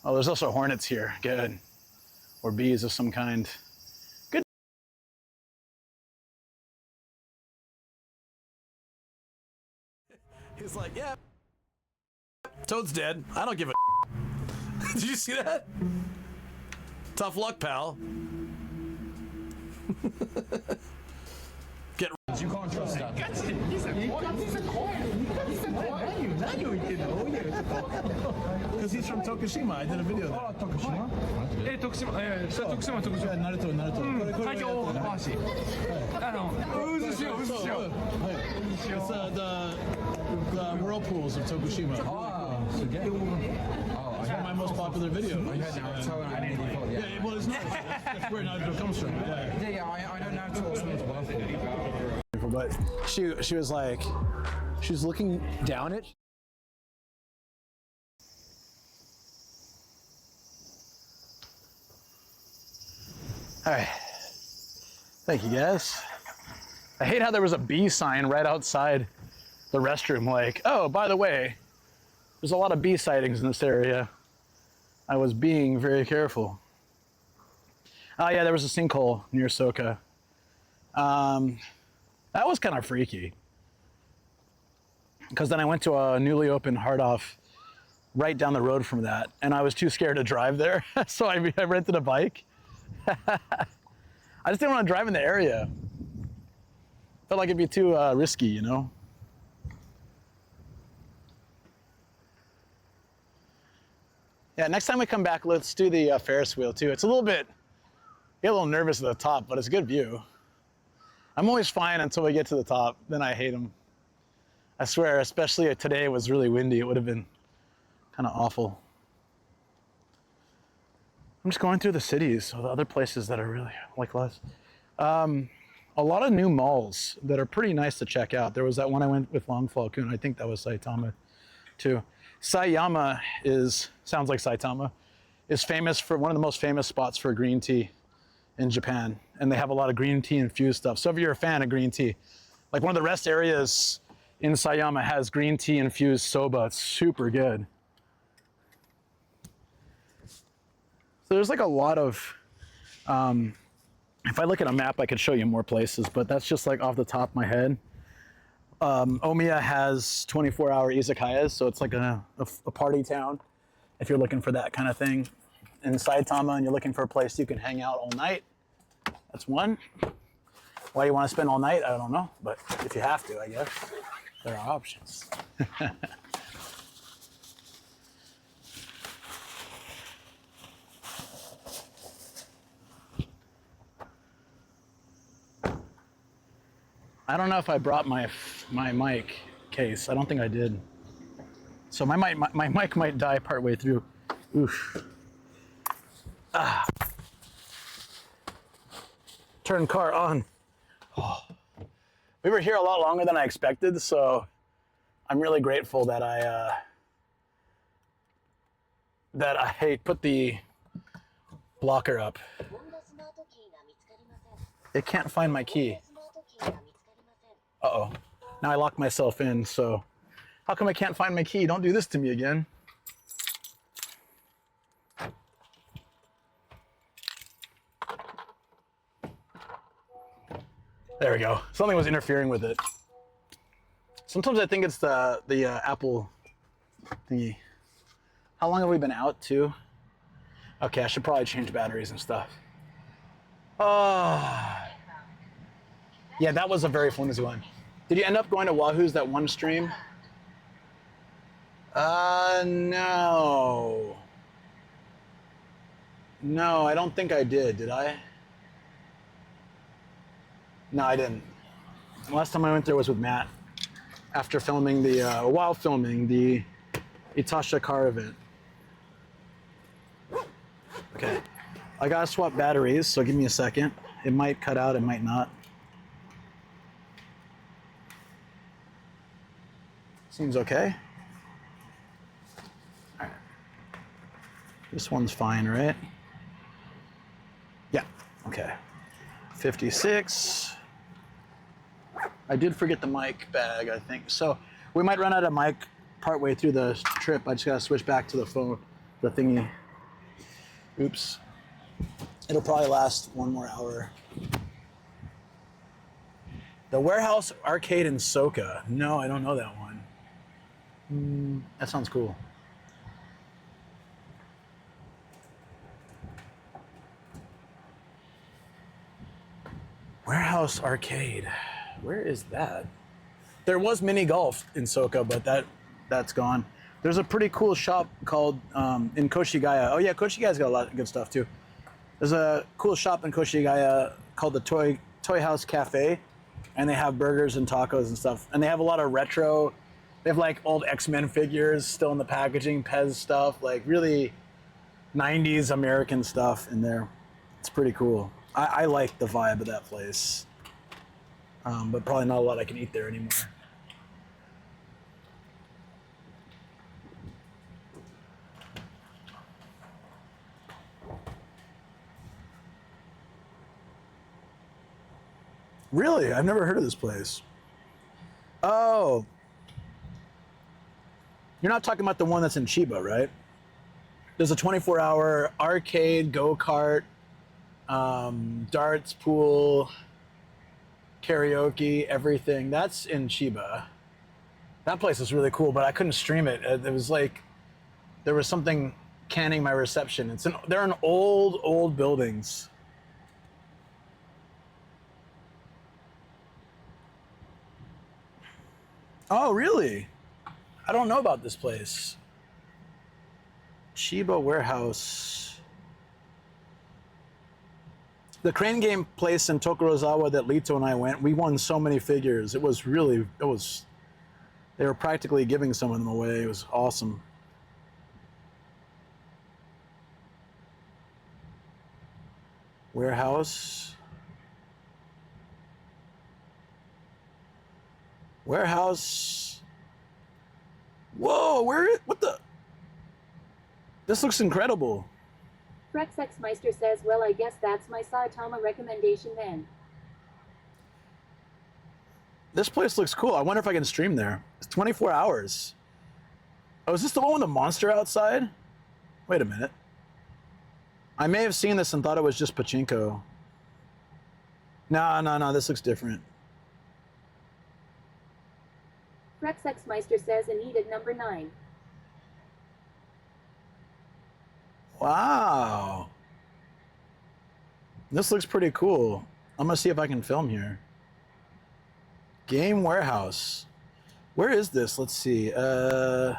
Oh, there's also hornets here. Good. Or bees of some kind. Good. He's like, yeah, Toad's dead. I don't give a Did you see that? Tough luck, pal. Get you can't trust that. Because because he's from Tokushima. I did a video there. Oh, Tokushima? Tokushima. Tokushima. Naruto, Naruto. It's the whirlpools of Tokushima. It's one of my most popular videos. Yeah, well, it's not. That's where Naruto comes from. Yeah, I know Naruto as well. But she was like, she was looking down at. All right. Thank you, guys. I hate how there was a B sign right outside the restroom. Like, oh, by the way, there's a lot of bee sightings in this area. I was being very careful. Oh yeah, there was a sinkhole near Soka. That was kind of freaky. Because then I went to a newly opened Hard Off right down the road from that, and I was too scared to drive there, so I rented a bike. I just didn't want to drive in the area. Felt like it'd be too risky, you know? Yeah, next time we come back, let's do the Ferris wheel too. It's a little bit, get a little nervous at the top, but it's a good view. I'm always fine until we get to the top, then I hate them. I swear, especially today was really windy, it would have been kind of awful. I'm just going through the cities, or the other places that are really like less. A lot of new malls that are pretty nice to check out. There was that one I went with Longfall Kun, I think that was Saitama too. Sayama sounds like Saitama, is famous for one of the most famous spots for green tea in Japan. And they have a lot of green tea infused stuff. So if you're a fan of green tea, like one of the rest areas in Sayama has green tea infused soba. It's super good. So there's like a lot of, if I look at a map, I could show you more places, but that's just like off the top of my head. Omiya has 24-hour izakayas, so it's like a party town if you're looking for that kind of thing. In Saitama and you're looking for a place you can hang out all night, that's one. Why you want to spend all night, I don't know, but if you have to, I guess, there are options. I don't know if I brought my mic case. I don't think I did. So my mic might die partway through. Oof. Ah. Turn car on. Oh. We were here a lot longer than I expected, so I'm really grateful that I put the blocker up. It can't find my key. Uh-oh. Now I locked myself in, so how come I can't find my key? Don't do this to me again. There we go. Something was interfering with it. Sometimes I think it's the Apple thingy. How long have we been out too? Okay, I should probably change batteries and stuff. Yeah, that was a very flimsy one. Did you end up going to Wahoo's that one stream? No. No, I don't think I did I? No, I didn't. The last time I went there was with Matt after filming while filming the Itasha car event. Okay, I gotta swap batteries, so give me a second. It might cut out, it might not. Seems okay. All right. This one's fine, right? Yeah, okay. 56. I did forget the mic bag, I think. So we might run out of mic partway through the trip. I just gotta switch back to the phone, the thingy. Oops. It'll probably last one more hour. The Warehouse Arcade in Soka. No, I don't know that one. That sounds cool. Warehouse Arcade. Where is that? There was mini golf in Soka, but that's gone. There's a pretty cool shop called in Koshigaya. Oh yeah, Koshigaya's got a lot of good stuff too. There's a cool shop in Koshigaya called the Toy House Cafe, and they have burgers and tacos and stuff. And they have a lot of retro. They have like old X-Men figures still in the packaging, Pez stuff, like really 90s American stuff in there. It's pretty cool. I like the vibe of that place, but probably not a lot I can eat there anymore. Really? I've never heard of this place. Oh. You're not talking about the one that's in Chiba, right? There's a 24-hour arcade, go-kart, darts, pool, karaoke, everything. That's in Chiba. That place is really cool, but I couldn't stream it. It was like there was something canning my reception. They're in old buildings. Oh, really? I don't know about this place. Chiba Warehouse. The crane game place in Tokorozawa that Lito and I went, we won so many figures. They were practically giving some of them away. It was awesome. Warehouse. Warehouse. Whoa, what the? This looks incredible. Rexxmeister says, well, I guess that's my Saitama recommendation then. This place looks cool. I wonder if I can stream there. It's 24 hours. Oh, is this the one with the monster outside? Wait a minute. I may have seen this and thought it was just pachinko. No, this looks different. Rexxmeister says, and eat at number 9. Wow. This looks pretty cool. I'm gonna see if I can film here. Game Warehouse. Where is this? Let's see. Oh,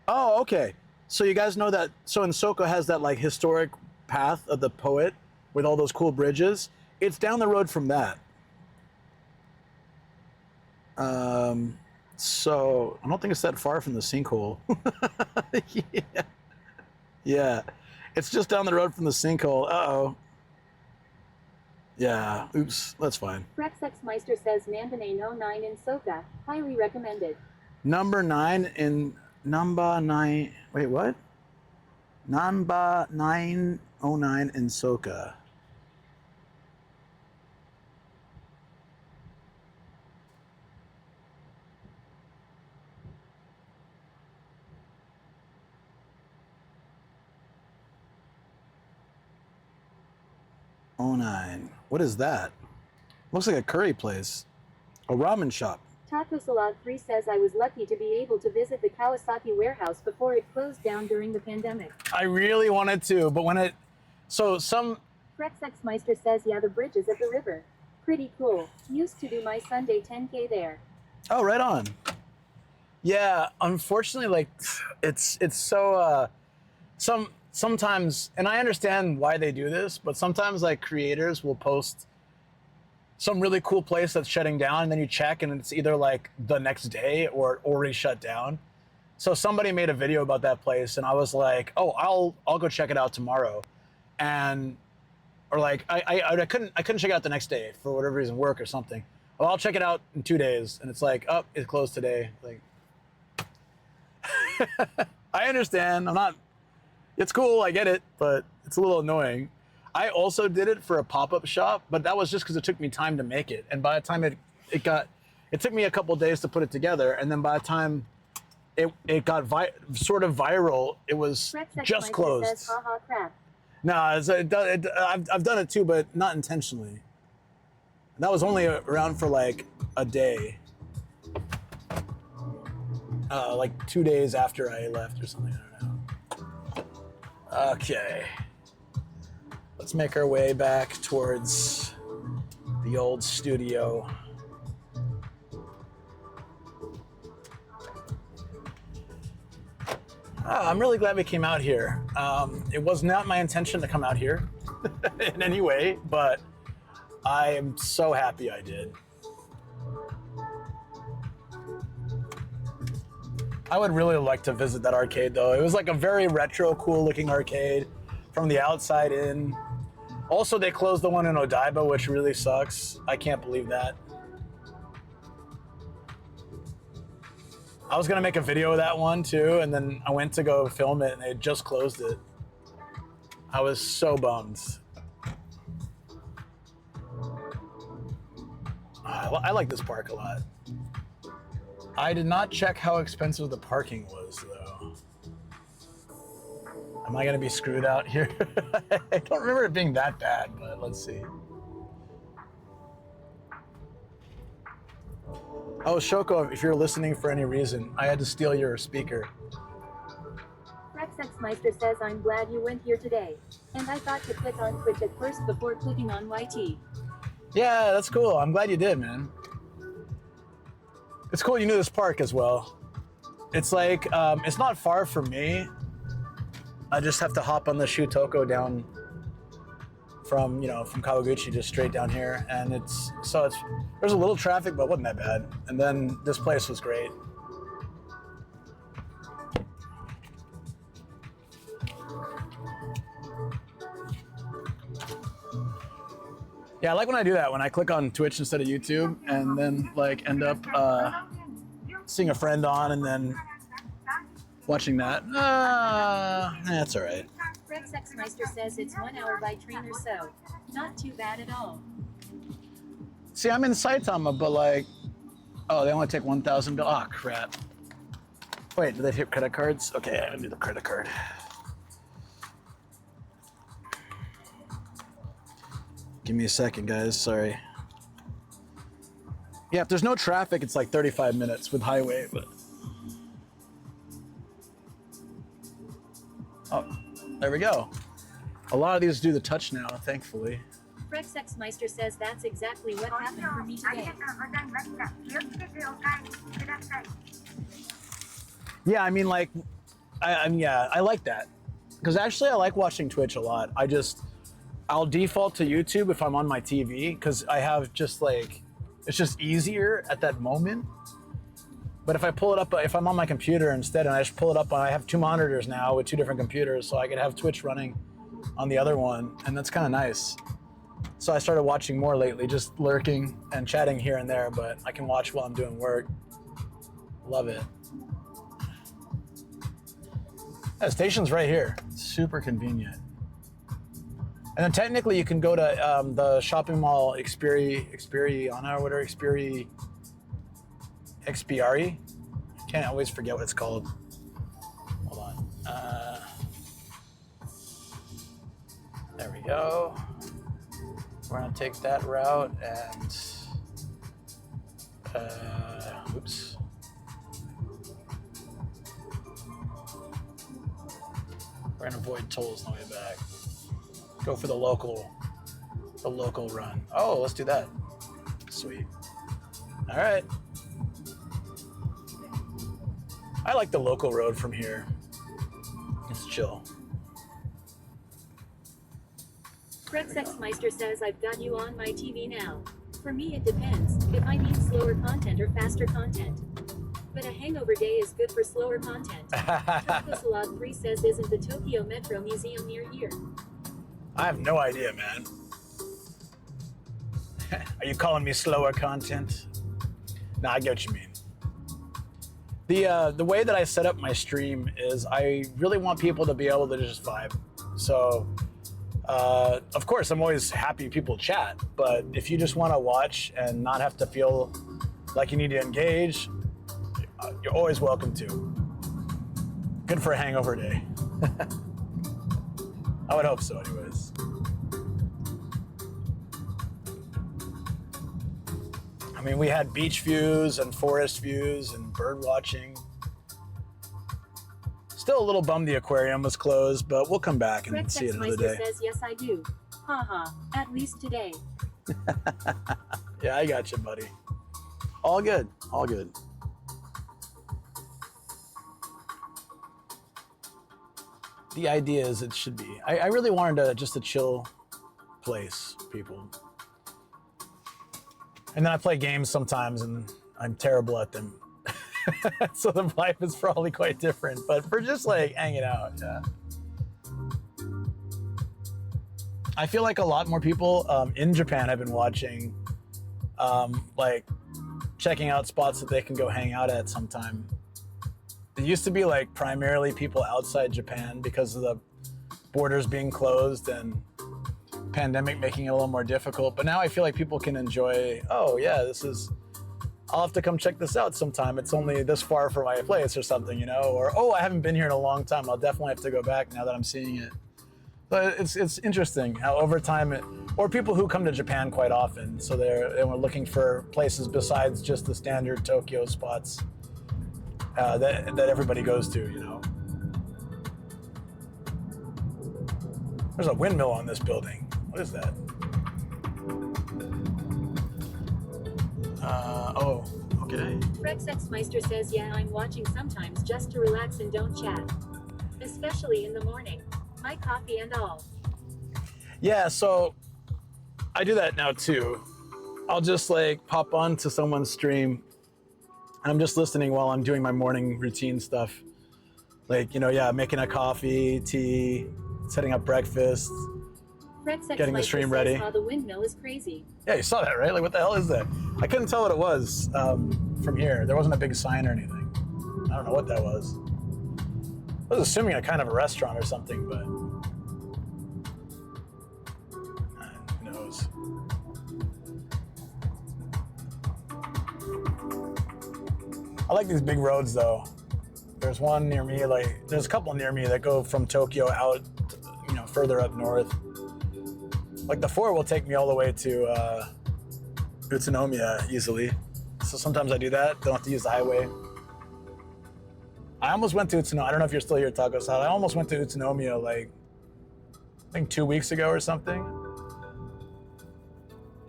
okay. So you guys know that, so Nsoko has that like historic path of the poet with all those cool bridges. It's down the road from that. So I don't think it's that far from the sinkhole. Yeah. It's just down the road from the sinkhole. Uh-oh. Yeah, oops, that's fine. Rexxmeister says Nambane no 9 in Soka. Highly recommended. Number 9 in Namba 9. Wait, what? Namba 909 in Soka. Oh, 09. What is that? Looks like a curry place. A ramen shop. Taco Salad 3 says I was lucky to be able to visit the Kawasaki warehouse before it closed down during the pandemic. I really wanted to, but when it... So some... Rexxmeister says, yeah, the bridge is at the river. Pretty cool. Used to do my Sunday 10K there. Oh, right on. Yeah, unfortunately, like, it's so... Sometimes, and I understand why they do this, but sometimes like creators will post some really cool place that's shutting down, and then you check and it's either like the next day or already shut down. So somebody made a video about that place, and I was like, oh, I'll go check it out tomorrow, or like I couldn't check it out the next day for whatever reason, work or something. Well, I'll check it out in 2 days, and it's like, oh, it's closed today. Like, I understand. It's cool, I get it, but it's a little annoying. I also did it for a pop-up shop, but that was just because it took me time to make it. And by the time it took me a couple days to put it together, and then by the time it got sort of viral, it was just closed. Says, haha, crap. No, I've done it too, but not intentionally. That was only around for like a day. Like 2 days after I left or something, I don't know. Okay, let's make our way back towards the old studio. I'm really glad we came out here. It was not my intention to come out here in any way, but I am so happy I did. I would really like to visit that arcade though. It was like a very retro, cool looking arcade from the outside in. Also, they closed the one in Odaiba, which really sucks. I can't believe that. I was gonna make a video of that one too, and then I went to go film it and they just closed it. I was so bummed. I like this park a lot. I did not check how expensive the parking was though. Am I gonna be screwed out here? I don't remember it being that bad, but let's see. Oh, Shoko, if you're listening for any reason, I had to steal your speaker. RexXmeister says, I'm glad you went here today. And I thought to click on Twitch at first before clicking on YT. Yeah, that's cool. I'm glad you did, man. It's cool you knew this park as well. It's like, it's not far from me. I just have to hop on the Shutoko down from, you know, from Kawaguchi just straight down here. And there's a little traffic, but it wasn't that bad. And then this place was great. Yeah, I like when I do that, when I click on Twitch instead of YouTube and then like end up seeing a friend on and then watching that. That's all right. RexXmeister says it's 1 hour by train or so. Not too bad at all. See, I'm in Saitama, but like, oh, they only take 1,000. Oh, crap. Wait, do they take credit cards? Okay, I'm gonna do the credit card. Give me a second, guys. Sorry. Yeah, if there's no traffic, it's like 35 minutes with highway, but. Oh, there we go. A lot of these do the touch now, thankfully. RexXmeister says that's exactly what happened for me today. Yeah, I mean, like, I like that. Because actually, I like watching Twitch a lot. I'll default to YouTube if I'm on my TV, because I have just like, it's just easier at that moment. But if I pull it up, if I'm on my computer instead and I just pull it up, I have 2 monitors now with 2 different computers, so I could have Twitch running on the other one, and that's kind of nice. So I started watching more lately, just lurking and chatting here and there, but I can watch while I'm doing work. Love it. The station's right here. Super convenient. And then technically you can go to the shopping mall Experiana or whatever, Expiari. Can't always forget what it's called. Hold on. There we go. We're gonna take that route and oops. We're gonna avoid tolls on the way back. Go for the local run. Oh, let's do that. Sweet. All right. I like the local road from here. It's chill. RexXmeister says I've got you on my TV now. For me it depends, if I need slower content or faster content. But a hangover day is good for slower content. Chocosalad 3 says isn't the Tokyo Metro Museum near here? I have no idea, man. Are you calling me slower content? Nah, I get what you mean. The way that I set up my stream is I really want people to be able to just vibe. So, of course, I'm always happy people chat, but if you just want to watch and not have to feel like you need to engage, you're always welcome to. Good for a hangover day. I would hope so, anyways. I mean, we had beach views and forest views and bird watching. Still a little bummed the aquarium was closed, but we'll come back and see it another day. Says, yes, I do. Haha, at least today. Yeah, I got you, buddy. All good, all good. the idea is it should be. I really wanted just a chill place, people. And then I play games sometimes and I'm terrible at them. So the vibe is probably quite different, but for just like hanging out, yeah. I feel like a lot more people in Japan have been watching, like checking out spots that they can go hang out at sometime. It used to be like primarily people outside Japan because of the borders being closed and pandemic making it a little more difficult. But now I feel like people can enjoy, oh yeah, I'll have to come check this out sometime. It's only this far from my place or something, you know? Or, oh, I haven't been here in a long time. I'll definitely have to go back now that I'm seeing it. But it's interesting how over time, or people who come to Japan quite often, so they were looking for places besides just the standard Tokyo spots that everybody goes to, you know? There's a windmill on this building. What is that? Oh, okay. Rexxmeister says, yeah, I'm watching sometimes just to relax and don't chat. Especially in the morning. My coffee and all. Yeah, so I do that now too. I'll just like pop on to someone's stream and I'm just listening while I'm doing my morning routine stuff. Like, you know, yeah, making a coffee, tea, setting up breakfast, getting the stream ready. How the windmill is crazy. Yeah, you saw that, right? Like, what the hell is that? I couldn't tell what it was from here. There wasn't a big sign or anything. I don't know what that was. I was assuming a kind of a restaurant or something, but who knows? I like these big roads though. There's one near me, there's a couple near me that go from Tokyo out, you know, further up north. Like the 4 will take me all the way to Utsunomiya easily. So sometimes I do that, don't have to use the highway. I almost went to Utsunomiya, I don't know if you're still here, Taco Salad. I almost went to Utsunomiya like, I think 2 weeks ago or something.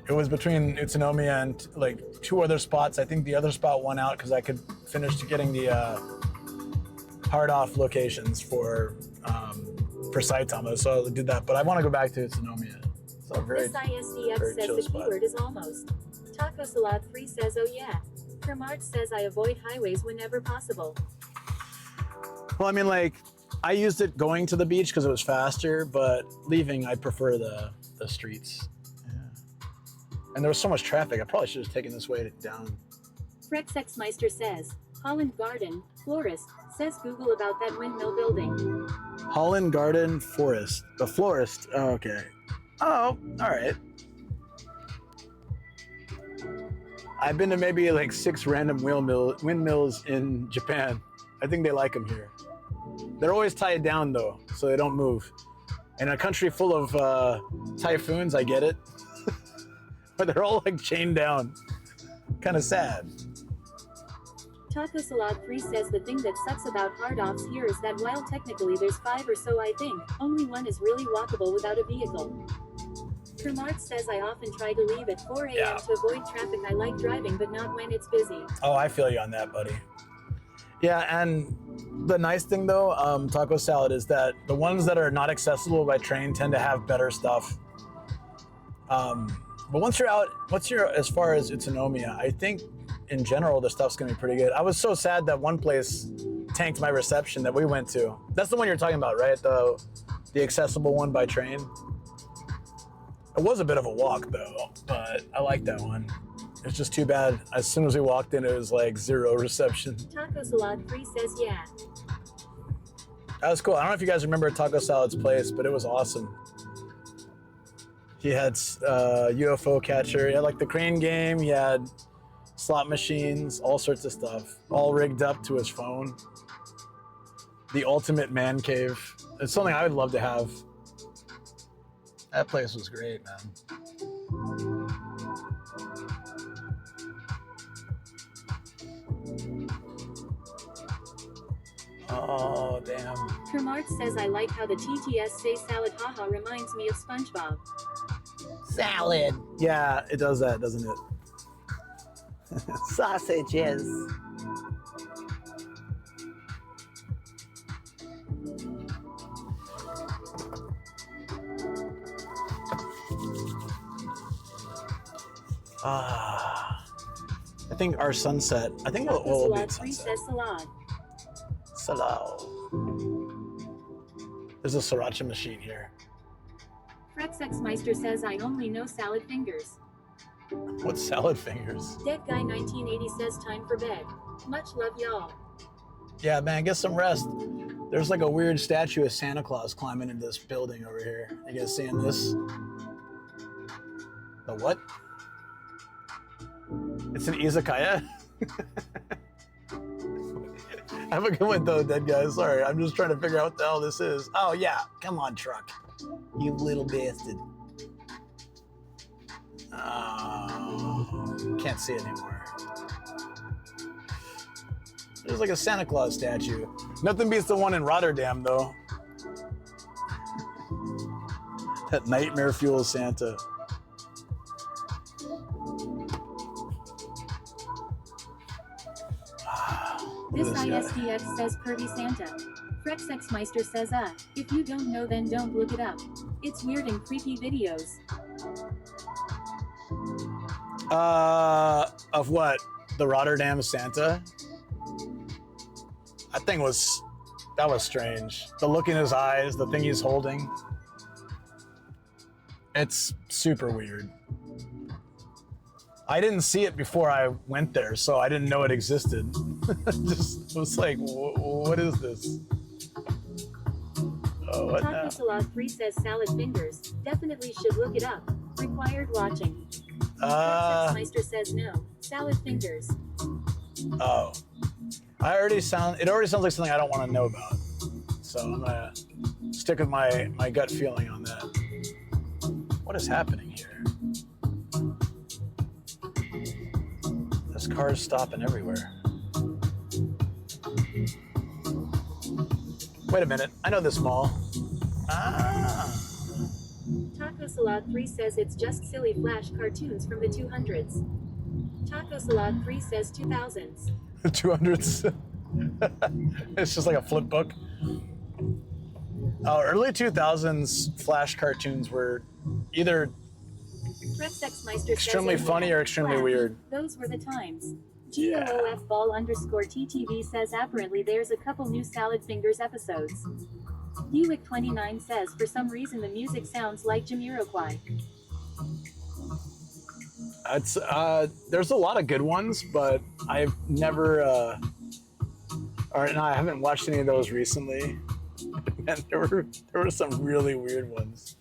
It was between Utsunomiya and like 2 other spots. I think the other spot won out because I could finish getting the hard off locations for Saitama, so I did that. But I want to go back to Utsunomiya. So very, this ISDF very says the keyword is almost. Taco Salad 3 says, oh yeah. Kermart says I avoid highways whenever possible. Well, I mean, like, I used it going to the beach because it was faster, but leaving, I prefer the streets. Yeah. And there was so much traffic, I probably should have taken this way down. Rexxmeister says, Holland Garden, florist, says Google about that windmill building. Holland Garden Forest. The florist. Oh, okay. Oh, all right. I've been to maybe like 6 random windmills in Japan. I think they like them here. They're always tied down though, so they don't move. In a country full of typhoons, I get it. But they're all like chained down. Kind of sad. Taco Salad 3 says the thing that sucks about hard offs here is that while technically there's 5 or so, I think, only one is really walkable without a vehicle. Kermart says I often try to leave at 4 a.m. to avoid traffic. I like driving, but not when it's busy. Oh, I feel you on that, buddy. Yeah, and the nice thing though, Taco Salad, is that the ones that are not accessible by train tend to have better stuff. But once you're out, as far as Utsunomiya, I think in general the stuff's gonna be pretty good. I was so sad that one place tanked my reception that we went to. That's the one you're talking about, right? The accessible one by train. It was a bit of a walk though, but I like that one. It's just too bad. As soon as we walked in, it was like 0 reception. Taco Salad 3 says yeah. That was cool. I don't know if you guys remember Taco Salad's place, but it was awesome. He had UFO catcher. He had like the crane game. He had slot machines, all sorts of stuff, all rigged up to his phone. The ultimate man cave. It's something I would love to have. That place was great, man. Oh, damn. Kermart says I like how the TTS say salad haha reminds me of SpongeBob. Salad. Yeah, it does that, doesn't it? Sausages. I think our sunset. I think we'll be at sunset. Salad. There's a sriracha machine here. Frexexmeister says I only know salad fingers. What's salad fingers? Dead Guy 1980 says time for bed. Much love, y'all. Yeah, man, get some rest. There's like a weird statue of Santa Claus climbing into this building over here. You guys seeing this? The what? It's an izakaya? Have a good one though, Dead Guy. Sorry, I'm just trying to figure out what the hell this is. Oh yeah, come on, truck. You little bastard. Oh, can't see it anymore. There's like a Santa Claus statue. Nothing beats the one in Rotterdam, though. That nightmare fuel Santa. This ISDX says Kirby Santa. Frexexmeister says if you don't know then don't look it up. It's weird and creepy videos. Of what? The Rotterdam Santa? That was strange. The look in his eyes, the thing he's holding. It's super weird. I didn't see it before I went there, so I didn't know it existed. Just was like, what is this? Oh, what now? Taco 3 says salad fingers. Definitely should look it up. Required watching. Meister says no. Salad fingers. Oh. It already sounds like something I don't want to know about. So I'm gonna stick with my gut feeling on that. What is happening here? There's cars stopping everywhere. Wait a minute, I know this mall. Taco Salad 3 says it's just silly flash cartoons from the 200s. Taco Salad 3 says 2000s. 200s. It's just like a flip book. Oh, early 2000s flash cartoons were either extremely funny or extremely weird. Those were the times. GOOF ball _TTV says apparently there's a couple new Salad Fingers episodes. Buick29 says for some reason the music sounds like Jamiroquai. It's there's a lot of good ones, but I've never I haven't watched any of those recently. And there were some really weird ones.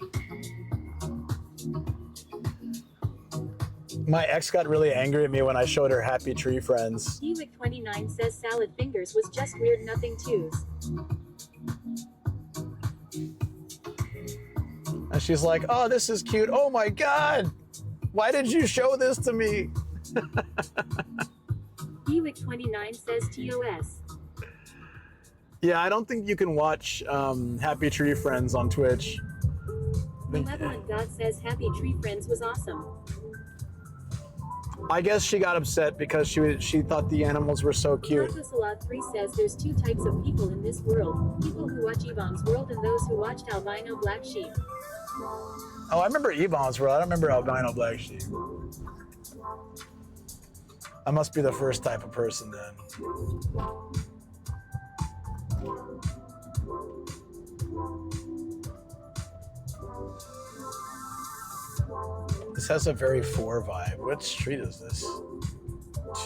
My ex got really angry at me when I showed her Happy Tree Friends. Buick29 says Salad Fingers was just weird nothing twos. And she's like, oh, this is cute. Oh my God. Why did you show this to me? Buick29 says TOS. Yeah, I don't think you can watch Happy Tree Friends on Twitch. Malevolent God says Happy Tree Friends was awesome. I guess she got upset because she thought the animals were so cute. Taco Salad 3 says there's two types of people in this world. People who watch Yvonne's World and those who watched Albino Black Sheep. Oh, I remember Yvonne's World. I don't remember Albino Black Sheep. I must be the first type of person then. This has a very 4 vibe. What street is this?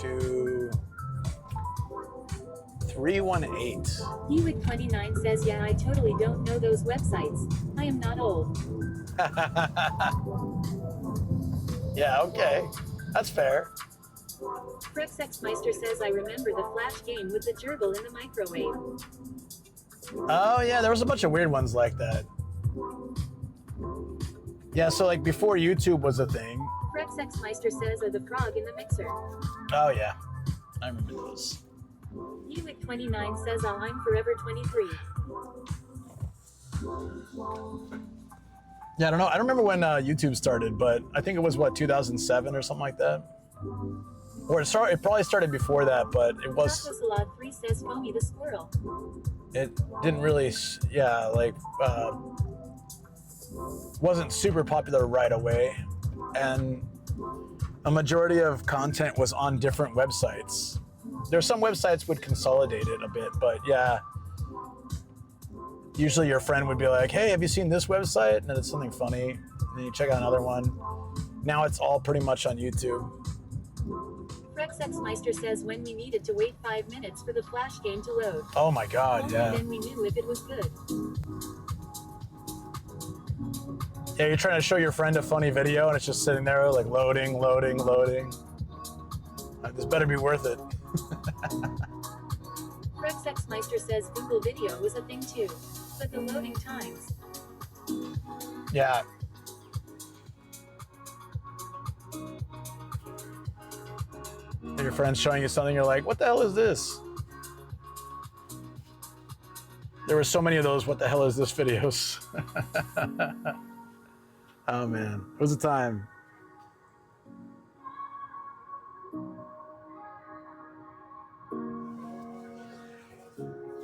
2318. Buick29 says, yeah, I totally don't know those websites. I am not old. Yeah, okay. That's fair. Frexexmeister says, I remember the Flash game with the gerbil in the microwave. Oh, yeah, there was a bunch of weird ones like that. Yeah, so like before YouTube was a thing. Frexexmeister says, the frog in the mixer. Oh, yeah. I remember those. Buick29 says, I'm forever 23. Yeah, I don't know. I don't remember when YouTube started, but I think it was, what, 2007 or something like that? Or it probably started before that, but it was... Taco Salad 3 says, Foamy the squirrel. It didn't really, wasn't super popular right away. And a majority of content was on different websites. There's some websites would consolidate it a bit, but yeah. Usually your friend would be like, hey, have you seen this website? And then it's something funny. And then you check out another one. Now it's all pretty much on YouTube. Rexxmeister says when we needed to wait 5 minutes for the Flash game to load. Oh my God, Only yeah. then we knew if it was good. Yeah, you're trying to show your friend a funny video and it's just sitting there like loading. This better be worth it. Rexxmeister says Google Video was a thing too, but the loading times. Yeah. And your friend's showing you something, you're like, what the hell is this? There were so many of those, what the hell is this videos? Oh man, it was a time.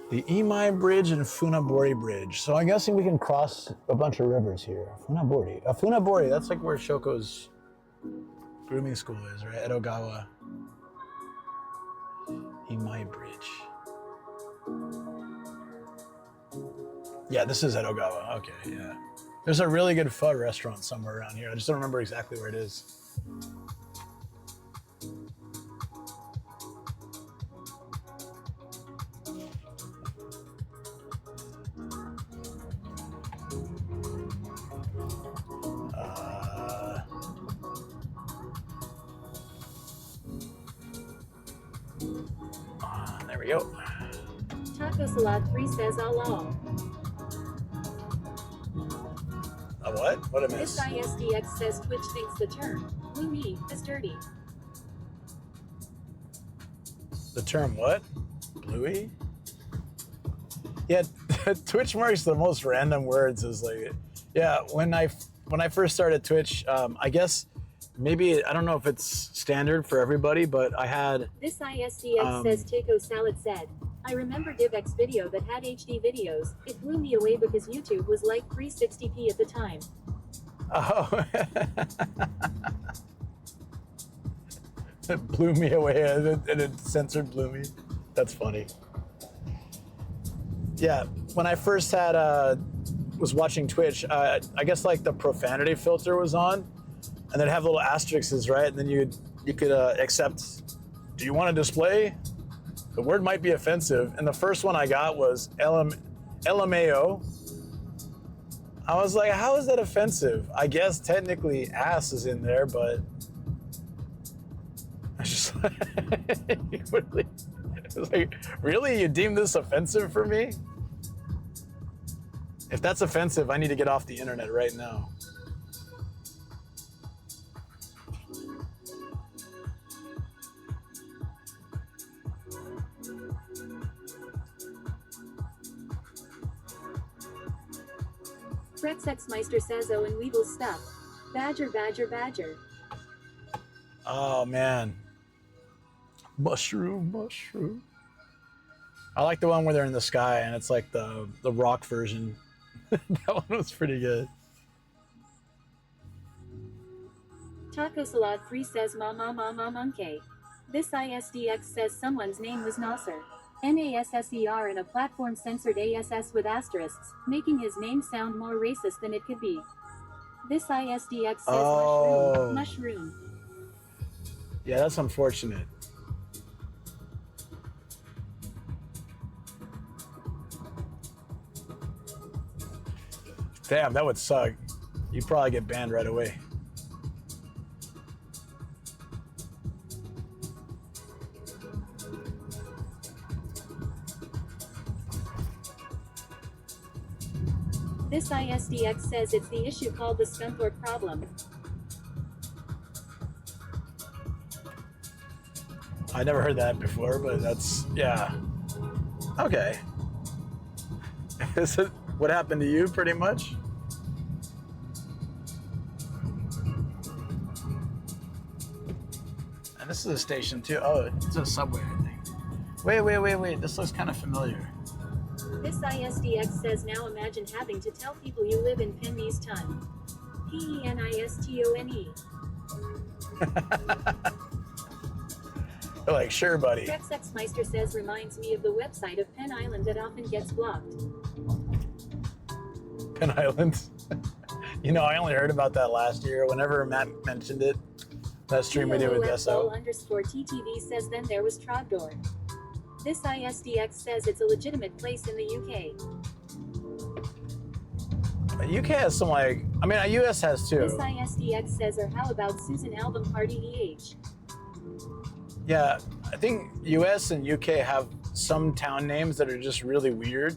The Imai Bridge and Funabori Bridge. So I'm guessing we can cross a bunch of rivers here. Funabori, that's like where Shoko's grooming school is, right? Edogawa. Imai Bridge. Yeah, this is Edogawa. Okay, yeah. There's a really good pho restaurant somewhere around here. I just don't remember exactly where it is. There we go. Taco Salad 3 says all. A what? What did I miss? This ISDX says Twitch thinks the term "Bloomy" is dirty. The term what? Bluey? Yeah, Twitch marks the most random words. Is like, yeah. When I first started Twitch, I guess maybe I don't know if it's standard for everybody, but I had. This ISDX says Taco Salad said, I remember DivX video that had HD videos. It blew me away because YouTube was like 360p at the time. Oh. It blew me away and it censored blew me. That's funny. Yeah, when I first had was watching Twitch, I guess like the profanity filter was on, and they'd have little asterisks, right? And then you could accept. Do you want to display? The word might be offensive, and the first one I got was LMAO. I was like, how is that offensive? I guess technically ass is in there, but I just it was like, really? You deem this offensive for me? If that's offensive, I need to get off the internet right now. Rexxmeister says oh and Weevil stuff. Badger. Oh man. Mushroom. I like the one where they're in the sky and it's like the rock version. That one was pretty good. Taco Salad 3 says monkey. This ISDX says someone's name was Nasser. NASSER in a platform censored ASS with asterisks, making his name sound more racist than it could be. This ISDX says mushroom. Yeah, that's unfortunate. Damn, that would suck. You'd probably get banned right away. This ISDX says it's the issue called the Scunthorpe problem. I never heard that before, but that's, yeah. Okay. Is it what happened to you, pretty much? And this is a station, too. Oh, it's a subway, I think. Wait. This looks kind of familiar. This ISDX says now imagine having to tell people you live in Penistone. PENISTONE. They're like, sure, buddy. Rex Meister says reminds me of the website of Penn Island that often gets blocked. Penn Island. You know, I only heard about that last year. Whenever Matt mentioned it, that stream we did with SO. _TTV says then there was Trogdor. This ISDX says it's a legitimate place in the UK. UK has some like, I mean, US has too. This ISDX says, or how about Susan Album Party EH? Yeah, I think US and UK have some town names that are just really weird.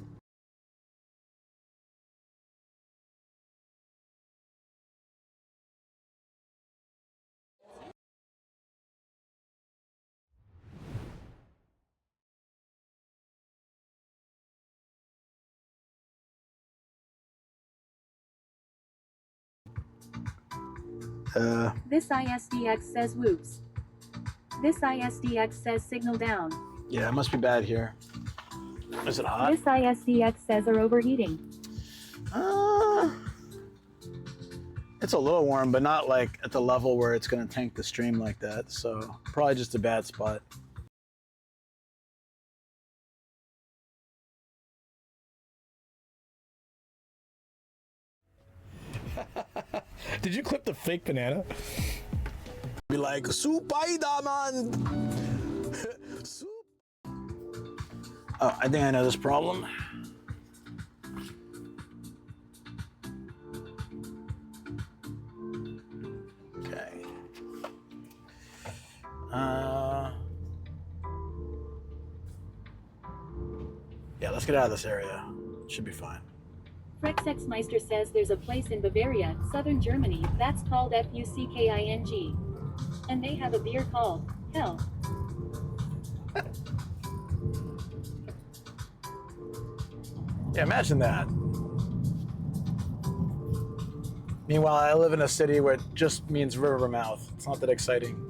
This ISDX says whoops. This ISDX says signal down. Yeah, it must be bad here. Is it hot? This ISDX says are overheating. It's a little warm, but not like at the level where it's going to tank the stream like that. So probably just a bad spot. Did you clip the fake banana? Be like, Spider-Man! Oh, I think I know this problem. Okay. Yeah, let's get out of this area. Should be fine. Rex Meister says there's a place in Bavaria, southern Germany, that's called Fucking. And they have a beer called Hell. Yeah, imagine that. Meanwhile, I live in a city where it just means river mouth. It's not that exciting.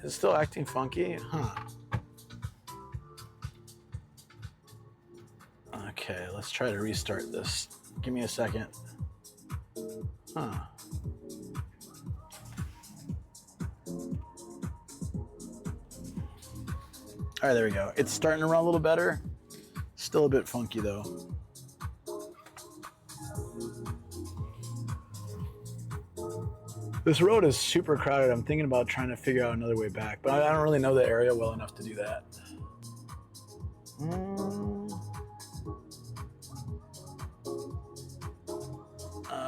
It's still acting funky? Huh. Okay, let's try to restart this. Give me a second. Huh. All right, there we go. It's starting to run a little better. Still a bit funky though. This road is super crowded. I'm thinking about trying to figure out another way back, but I don't really know the area well enough to do that.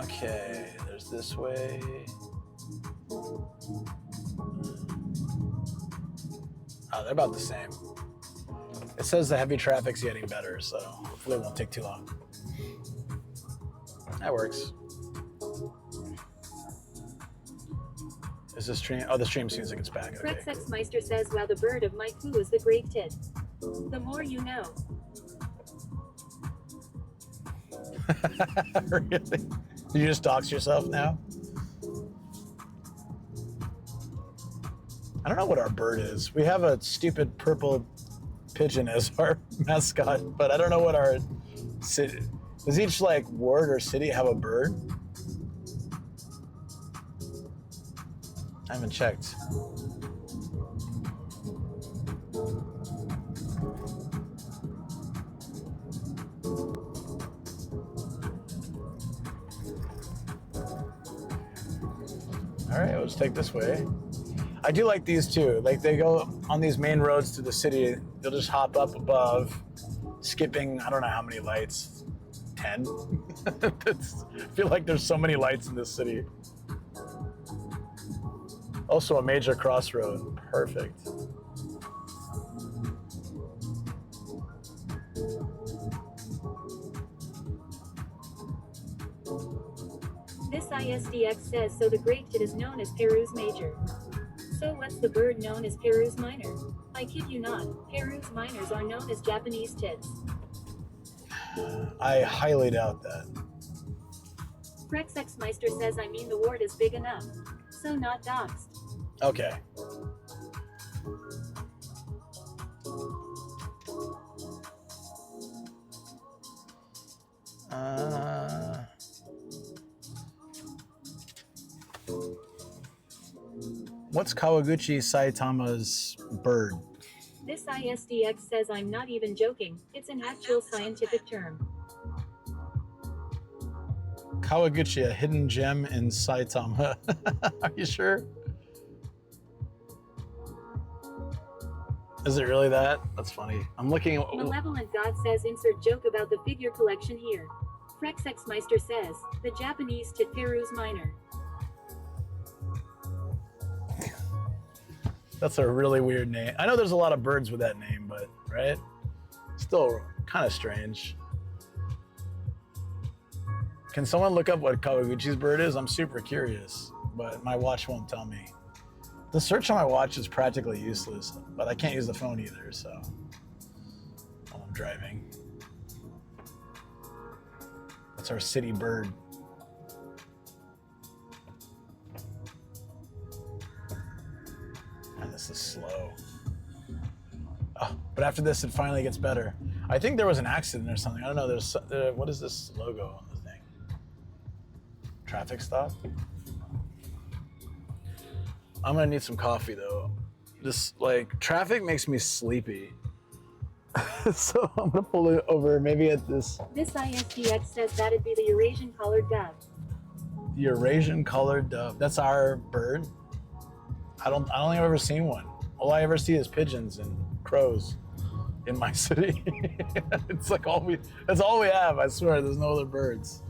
Okay, there's this way. Oh, they're about the same. It says the heavy traffic's getting better, so hopefully it won't take too long. That works. Is this stream? Oh, the stream seems like it's back. Okay. Rex Meister says, wow, the bird of my clue is the great tit. The more you know. Really? Did you just dox yourself now? I don't know what our bird is. We have a stupid purple pigeon as our mascot, but I don't know what our city. Does each like ward or city have a bird? I haven't checked. All right, let's take this way. I do like these too. Like they go on these main roads to the city. You'll just hop up above, skipping, I don't know how many lights, 10? I feel like there's so many lights in this city. Also a major crossroad, perfect. This ISDX says, so the great tit is known as Peru's major. So what's the bird known as Peru's minor? I kid you not, Peru's minors are known as Japanese tits. I highly doubt that. Rex Meister says, I mean the ward is big enough. So not doxed. Okay. What's Kawaguchi Saitama's bird? This ISDX says I'm not even joking. It's an actual scientific term. Kawaguchi, a hidden gem in Saitama. Are you sure? Is it really that? That's funny. I'm looking at... Malevolent God says insert joke about the figure collection here. Frexexmeister says, the Japanese Titeru's minor. That's a really weird name. I know there's a lot of birds with that name, but, right? Still kind of strange. Can someone look up what Kawaguchi's bird is? I'm super curious, but my watch won't tell me. The search on my watch is practically useless, but I can't use the phone either, so while I'm driving. That's our city bird. And this is slow. Oh, but after this, it finally gets better. I think there was an accident or something. I don't know. There's what is this logo on the thing? Traffic stop? I'm gonna need some coffee though. This, like, traffic makes me sleepy. So I'm gonna pull it over maybe at this. This ISDX says that'd be the Eurasian collared dove. Eurasian collared dove. That's our bird. I don't think I've ever seen one. All I ever see is pigeons and crows in my city. It's like that's all we have, I swear. There's no other birds.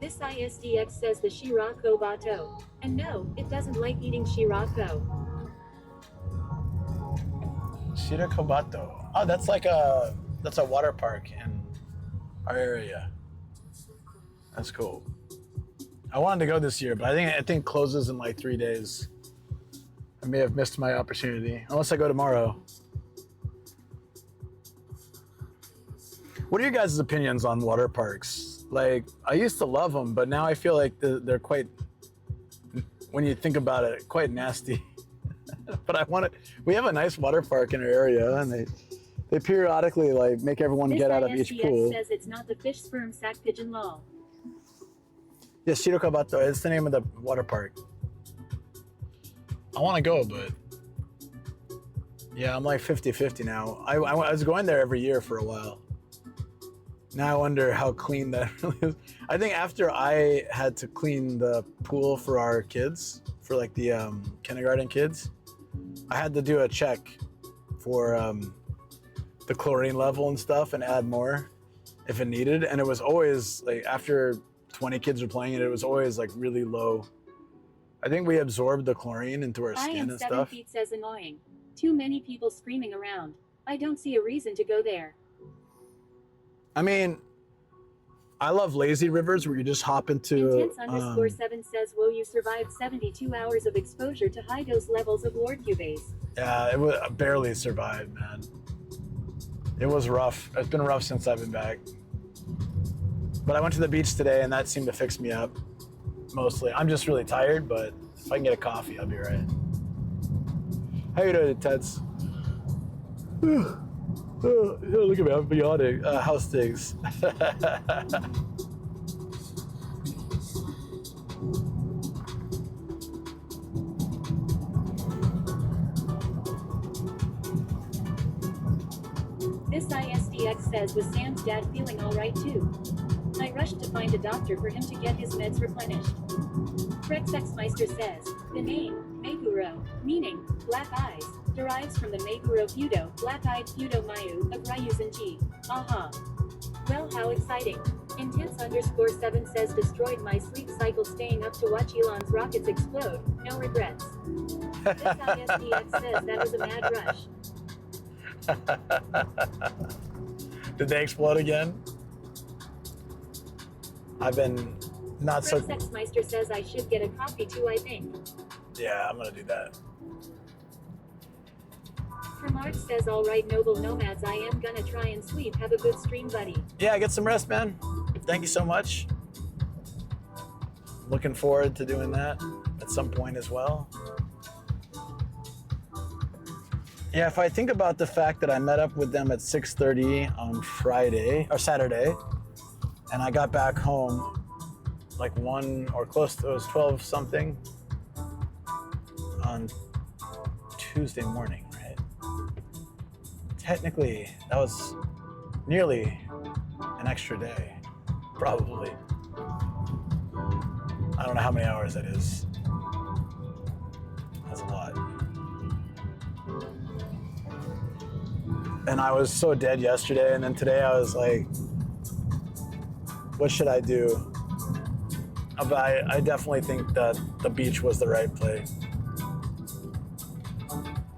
This ISDX says the Shirako Bato. And no, it doesn't like eating Shirako. Shirako Bato. Oh, that's a water park in our area. That's cool. I wanted to go this year, but I think it closes in like 3 days. I may have missed my opportunity, unless I go tomorrow. What are your guys' opinions on water parks? Like, I used to love them, but now I feel like they're quite, when you think about it, quite nasty. But we have a nice water park in our area, and they periodically like make everyone get out of each pool. This ISDX says it's not the fish sperm sack pigeon lol. Yes, Shirokabato, it's the name of the water park. I want to go, but yeah, I'm like 50-50 now. I was going there every year for a while. Now I wonder how clean that really is. I think after I had to clean the pool for our kids, for like the kindergarten kids, I had to do a check for the chlorine level and stuff and add more if it needed. And it was always like after 20 kids were playing it was always like really low. I think we absorbed the chlorine into our skin and stuff. 7 feet says annoying. Too many people screaming around. I don't see a reason to go there. I mean, I love lazy rivers where you just hop into... Intense_7 says, whoa, you survived 72 hours of exposure to high dose levels of Lord Cubase. Yeah, I barely survived, man. It was rough. It's been rough since I've been back. But I went to the beach today and that seemed to fix me up, mostly. I'm just really tired, but if I can get a coffee, I'll be right. How you doing, Teds? Oh, look at me, I'm yawning. How's things? This ISDX says, was Sam's dad feeling alright too? I rushed to find a doctor for him to get his meds replenished. Frexexmeister says, the name, Meguro, meaning, black eyes, derives from the Meguro Fudo, black-eyed Fudo Mayu, of Ryuzenji. Aha. Well, how exciting. Intense_7 says, destroyed my sleep cycle staying up to watch Elon's rockets explode. No regrets. This ISDX says that was a mad rush. Did they explode again? I've been not so... Frexexmeister says I should get a coffee too, I think. Yeah, I'm gonna do that. Mark says, all right, noble nomads, I am gonna try and sleep. Have a good stream, buddy. Yeah, get some rest, man. Thank you so much. Looking forward to doing that at some point as well. Yeah, if I think about the fact that I met up with them at 6:30 on Friday or Saturday, and I got back home like 1 or close to, it was 12 something on Tuesday morning, right? Technically, that was nearly an extra day, probably. I don't know how many hours that is. That's a lot. And I was so dead yesterday, and then today I was like, what should I do? But I definitely think that the beach was the right play.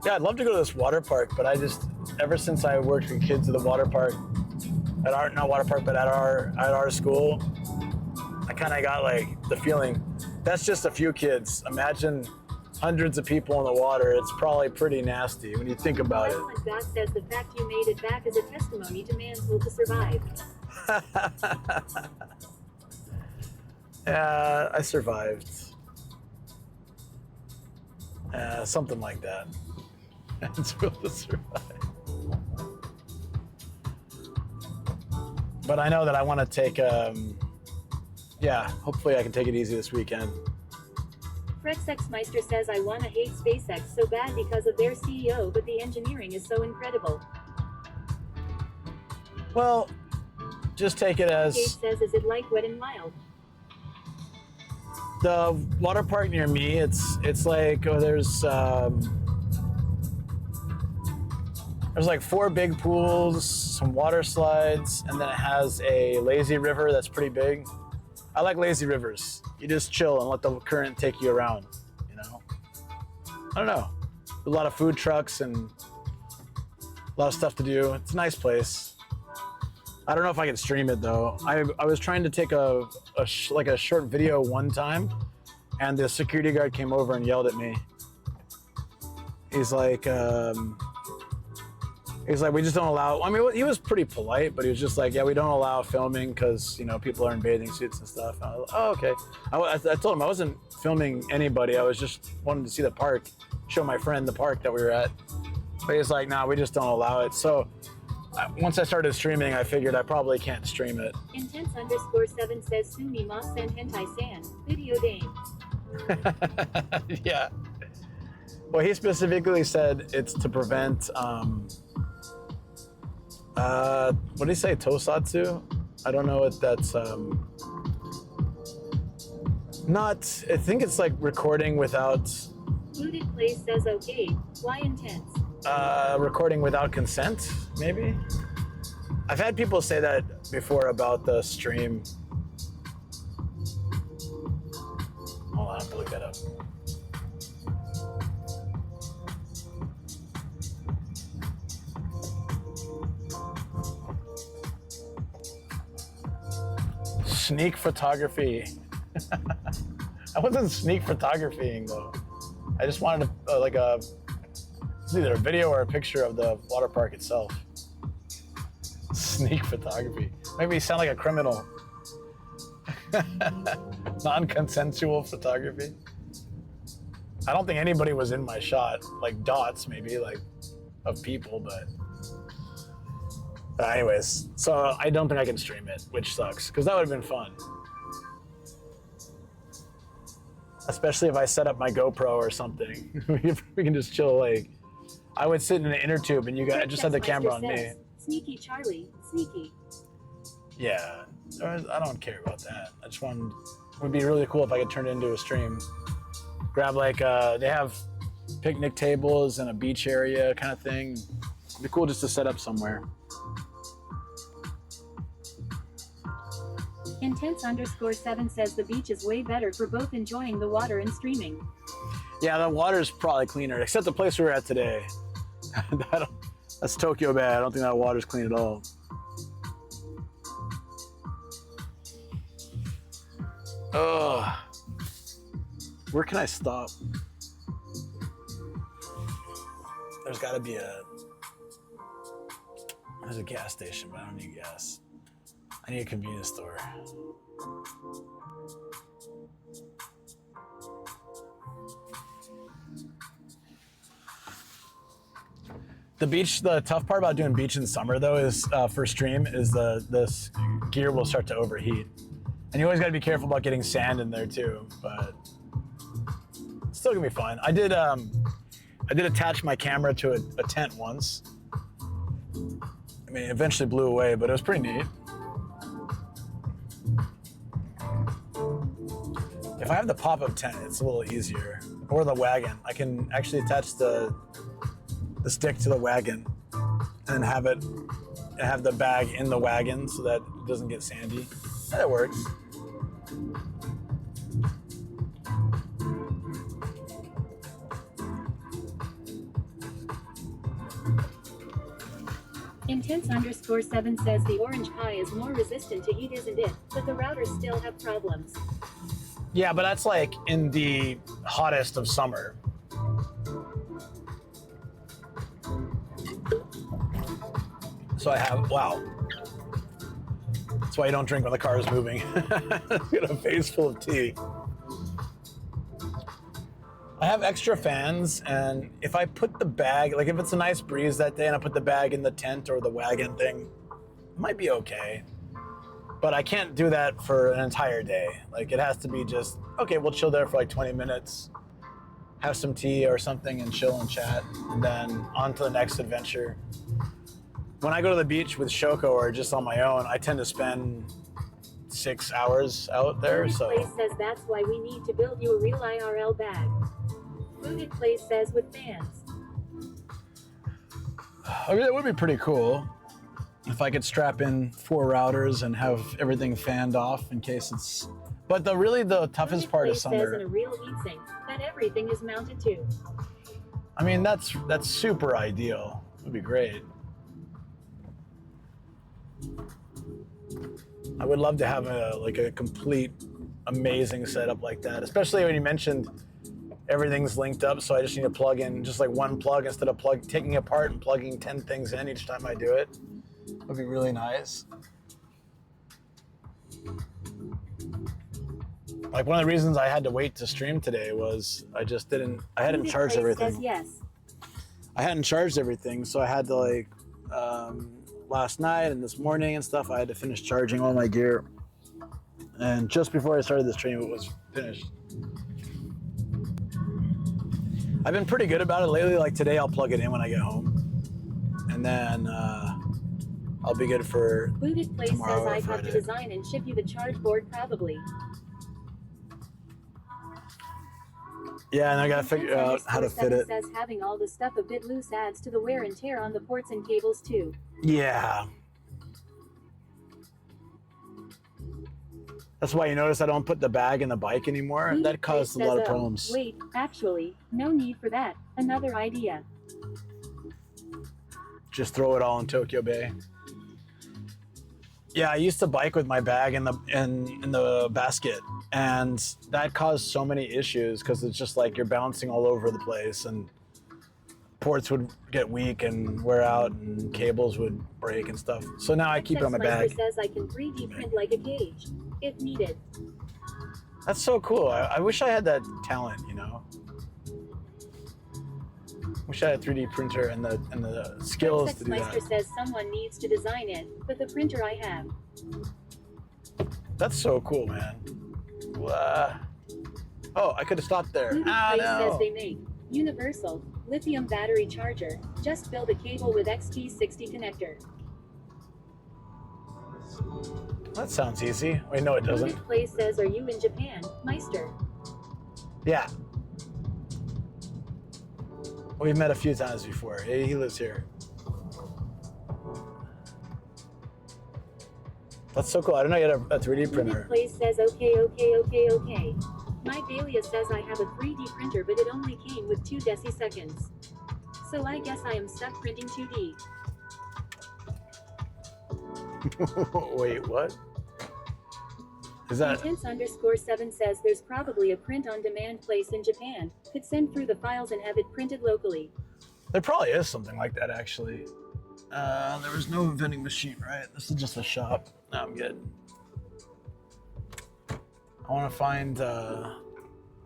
Yeah, I'd love to go to this water park, but I just, ever since I worked with kids at the water park, at our school, I kind of got like the feeling, that's just a few kids. Imagine hundreds of people in the water. It's probably pretty nasty when you think about it. God says the fact you made it back is a testimony to man's will to survive. Yeah, I survived. Something like that. Man's will to survive. But I know that I want to take, yeah, hopefully I can take it easy this weekend. Frexexmeister says I wanna hate SpaceX so bad because of their CEO, but the engineering is so incredible. Well, just take it as... Kate says, is it like Wet n Wild? The water park near me, it's like, there's like 4 big pools, some water slides, and then it has a lazy river that's pretty big. I like lazy rivers. You just chill and let the current take you around, you know? I don't know. A lot of food trucks and a lot of stuff to do. It's a nice place. I don't know if I can stream it though. I was trying to take a short video one time, and the security guard came over and yelled at me. He's like, we just don't allow, I mean, he was pretty polite, but he was just like, yeah, we don't allow filming because, you know, people are in bathing suits and stuff. And I was like, oh, okay. I told him I wasn't filming anybody. I was just wanting to see the park, show my friend the park that we were at. But he's like, nah, we just don't allow it. So once I started streaming, I figured I probably can't stream it. Intense_7 says Sumi Mas and Hentai San. Video Dame. Yeah. Well, he specifically said it's to prevent, what did he say, tosatsu? I don't know what that's, not, I think it's like recording without... Looted Place says okay. Why intense? Recording without consent, maybe? I've had people say that before about the stream. Hold on, I have to look that up. Sneak photography. I wasn't sneak photographying though. I just wanted to, it's either a video or a picture of the water park itself. Sneak photography. Maybe you sound like a criminal. Non-consensual photography. I don't think anybody was in my shot. Like dots maybe, like of people, but anyways, so I don't think I can stream it, which sucks, because that would have been fun. Especially if I set up my GoPro or something. We can just chill, like, I would sit in an inner tube and you guys just had the camera on me. Sneaky Charlie, sneaky. Yeah, I don't care about that. I just wanted, it would be really cool if I could turn it into a stream. Grab like, they have picnic tables and a beach area kind of thing. It'd be cool just to set up somewhere. Intense_7 says the beach is way better for both enjoying the water and streaming. Yeah, the water's probably cleaner, except the place we were at today. That's Tokyo Bay. I don't think that water's clean at all. Ugh. Where can I stop? There's gotta be there's a gas station, but I don't need gas. I need a convenience store. The beach, the tough part about doing beach in summer though is for stream is this gear will start to overheat. And you always gotta be careful about getting sand in there too, but it's still gonna be fun. I did attach my camera to a tent once. I mean, it eventually blew away, but it was pretty neat. If I have the pop-up tent, it's a little easier. Or the wagon. I can actually attach the stick to the wagon and have the bag in the wagon so that it doesn't get sandy. That works. Intense_7 says the orange pie is more resistant to heat, isn't it? But the routers still have problems. Yeah, but that's like in the hottest of summer. So I have, wow. That's why you don't drink when the car is moving. Got a face full of tea. I have extra fans, and if I put the bag, like if it's a nice breeze that day and I put the bag in the tent or the wagon thing, it might be okay. But I can't do that for an entire day. Like it has to be just, okay, we'll chill there for like 20 minutes, have some tea or something and chill and chat, and then on to the next adventure. When I go to the beach with Shoko or just on my own, I tend to spend 6 hours out there, so. Place says that's why we need to build you a real IRL bag. Booted Place says with fans. I mean, it would be pretty cool if I could strap in 4 routers and have everything fanned off in case it's. But the toughest part is summer. Says in a real heatsink that everything is mounted to. I mean, that's super ideal. It would be great. I would love to have a complete amazing setup like that, especially when you mentioned everything's linked up, so I just need to plug in just like one plug instead of taking apart and plugging 10 things in each time I do it. Would be really nice. Like one of the reasons I had to wait to stream today was I hadn't charged everything. Says yes. I hadn't charged everything, so I had to last night and this morning and stuff, I had to finish charging all my gear. And just before I started the stream, it was finished. I've been pretty good about it lately. Like today, I'll plug it in when I get home. And then I'll be good for Booted Place tomorrow says or I'd have to Friday. design and ship you the charge board probably. Yeah, and I gotta figure out how to fit it. Says having all the stuff a bit loose adds to the wear and tear on the ports and cables too. Yeah. That's why you notice I don't put the bag in the bike anymore. Booted That caused a Place lot of says, problems. Wait, actually, no need for that. Another idea. Just throw it all in Tokyo Bay. Yeah, I used to bike with my bag in the basket, and that caused so many issues because it's just like you're bouncing all over the place, and ports would get weak and wear out, and cables would break and stuff. So now I keep it on my bag. Says I can 3D print like a cage, if needed. That's so cool. I wish I had that talent, you know. Wish I had a 3D printer and the skills to do that. Meister says someone needs to design it, but the printer I have. That's so cool, man. Oh, I could have stopped there. Booted Ah, Place no. says they make universal lithium battery charger. Just build a cable with XT60 connector. That sounds easy. Wait, no, it doesn't. Booted Place says, are you in Japan, Meister? Yeah. We've met a few times before. He lives here. That's so cool. I didn't know you had a 3D printer. Booted Place says, okay. My Dahlia says I have a 3D printer, but it only came with 2 deciseconds. So I guess I am stuck printing 2D. Wait, what? Is that? Intense_7 says there's probably a print-on-demand place in Japan. Could send through the files and have it printed locally. There probably is something like that, actually. There was no vending machine, right? This is just a shop. No, I'm good. I want to find, I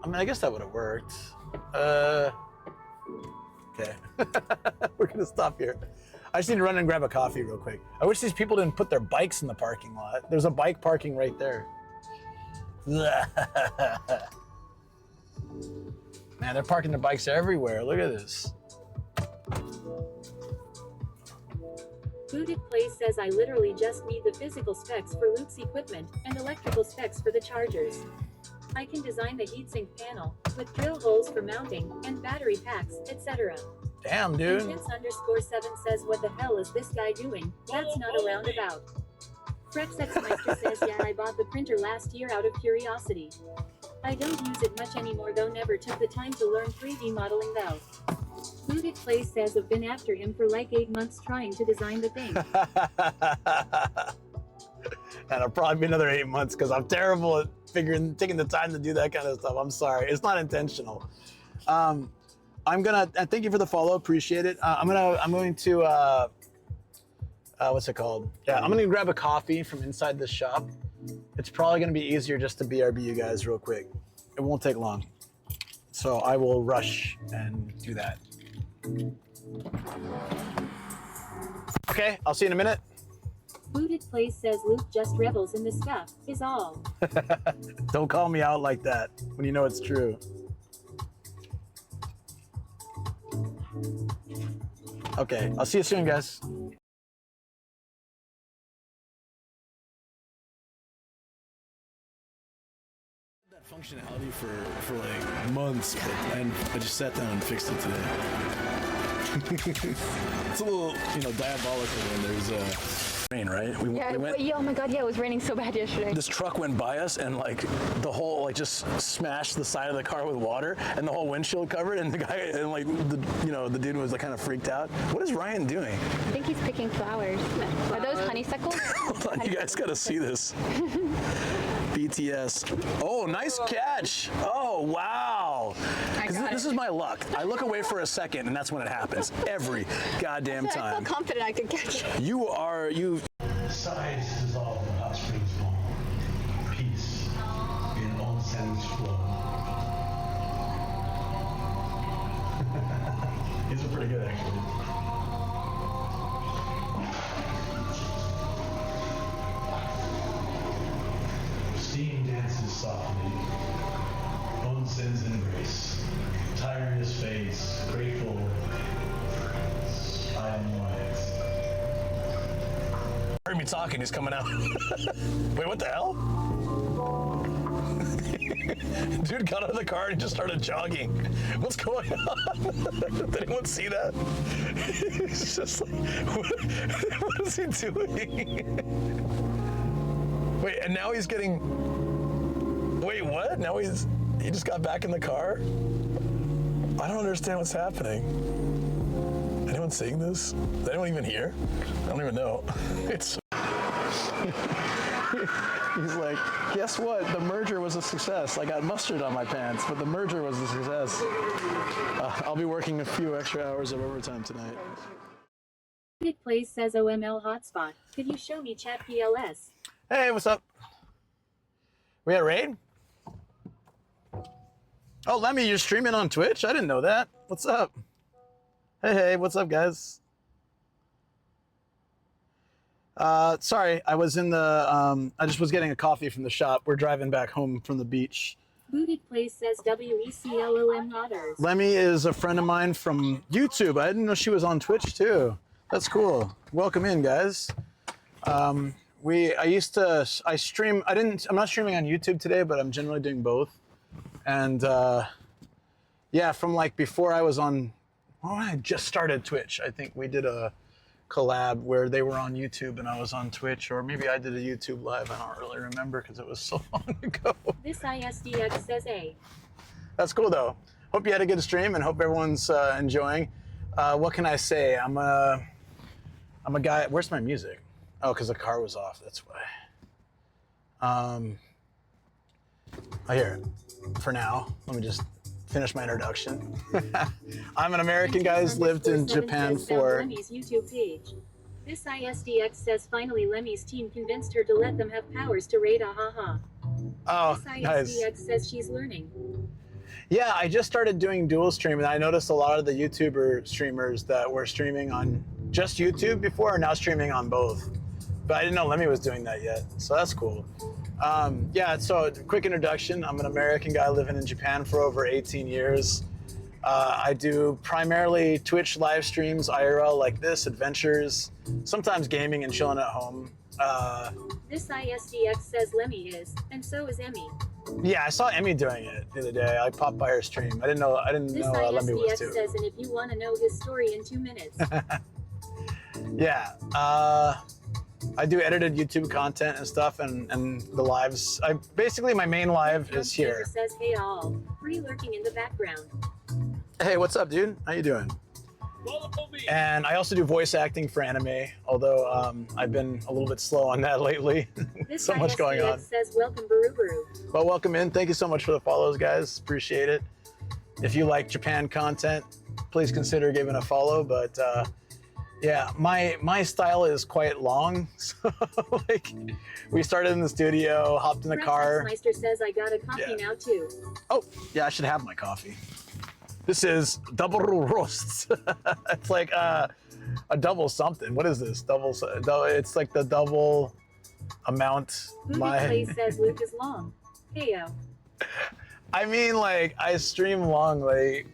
mean, I guess that would have worked. Okay. We're gonna stop here. I just need to run and grab a coffee real quick. I wish these people didn't put their bikes in the parking lot. There's a bike parking right there. Man, they're parking their bikes everywhere. Look at this. Booted Place says I literally just need the physical specs for Luke's equipment and electrical specs for the chargers. I can design the heatsink panel with drill holes for mounting and battery packs, etc. Damn, dude. Intense_7 says what the hell is this guy doing? That's not a roundabout. FrexXmeister says yeah, I bought the printer last year out of curiosity. I don't use it much anymore though, never took the time to learn 3D modeling though. Booted Place says I've been after him for like 8 months trying to design the thing. And it'll probably be another 8 months because I'm terrible at taking the time to do that kind of stuff. I'm sorry, it's not intentional. I'm gonna thank you for the follow, appreciate it. I'm going to what's it called? Yeah, I'm gonna grab a coffee from inside this shop. It's probably gonna be easier just to BRB you guys real quick. It won't take long. So I will rush and do that. Okay, I'll see you in a minute. Booted Place says Luke just revels in the stuff, is all. Don't call me out like that when you know it's true. Okay, I'll see you soon, guys. That functionality for like months, and I just sat down and fixed it today. It's a little, diabolical when there's rain, right? We went, oh my god, yeah, it was raining so bad yesterday. this truck went by us and like the whole just smashed the side of the car with water and the whole windshield covered, and the guy and the dude was like kind of freaked out. What is Ryan doing? I think he's picking flowers. Are those honeysuckles? Hold on, you guys gotta see this. BTS. Oh, nice catch. Oh, wow. This is my luck. I look away for a second and that's when it happens. Every goddamn time. I felt confident I could catch it. Sides dissolve in hot springs long. Peace in onsen's flow. These are pretty good, actually. Steam dances softly. Onsen's embrace. Tireless face, grateful. I am wise. Heard me talking, he's coming out. Wait, what the hell? Dude got out of the car and just started jogging. What's going on? Did anyone see that? He's just like, what is he doing? Wait, and now he's getting, wait, what? Now he just got back in the car? I don't understand what's happening. Anyone seeing this? Is anyone even here? I don't even know. He's like, guess what? The merger was a success. I got mustard on my pants, but the merger was a success. I'll be working a few extra hours of overtime tonight. Booted Place says OML hotspot. Could you show me Chat PLS? Hey, what's up? We at Raid? Oh, Lemmy, you're streaming on Twitch? I didn't know that. What's up? Hey, what's up, guys? Sorry, I was in the, I just was getting a coffee from the shop. We're driving back home from the beach. Booted Place says WECLOM Otters. Lemmy is a friend of mine from YouTube. I didn't know she was on Twitch too. That's cool. Welcome in, guys. I stream, I'm not streaming on YouTube today, but I'm generally doing both. And yeah, from like before I was on, I just started Twitch. I think we did a collab where they were on YouTube and I was on Twitch, or maybe I did a YouTube live. I don't really remember because it was so long ago. This ISDX says A. That's cool though. Hope you had a good stream and hope everyone's enjoying. What can I say? I'm a guy. Where's my music? Oh, because the car was off. That's why. I hear it. For now, let me just finish my introduction. I'm an American guy who's lived in Japan for... Lemmy's YouTube page. This ISDX says finally Lemmy's team convinced her to let them have powers to raid, ahaha. Oh, this nice. ISDX says she's learning. Yeah, I just started doing dual stream, and I noticed a lot of the YouTuber streamers that were streaming on just YouTube before are now streaming on both. But I didn't know Lemmy was doing that yet, so that's cool. Yeah, so quick introduction. I'm an American guy living in Japan for over 18 years. I do primarily Twitch live streams, IRL like this, adventures, sometimes gaming and chilling at home. This ISDX says Lemmy is, and so is Emmy. Yeah, I saw Emmy doing it the other day. I popped by her stream. I didn't know This Lemmy was ISDX too. says, and if you want to know his story in 2 minutes. Yeah, I do edited YouTube content and stuff, and the lives. Basically my main live is here. Says, hey all, free lurking in the background. Hey, what's up, dude? How you doing? And I also do voice acting for anime, although I've been a little bit slow on that lately. So much going on. Says, welcome, Baru Baru. Well, welcome in. Thank you so much for the follows, guys. Appreciate it. If you like Japan content, please consider giving a follow. But yeah, my style is quite long. So like, we started in the studio, hopped in the car. Meister says, I got a coffee now too. Oh, yeah, I should have my coffee. This is double roast. It's like a double something. What is this? Double. It's like the double amount. Movie Play says Luke is long. Heyo. I mean, like, I stream long, like,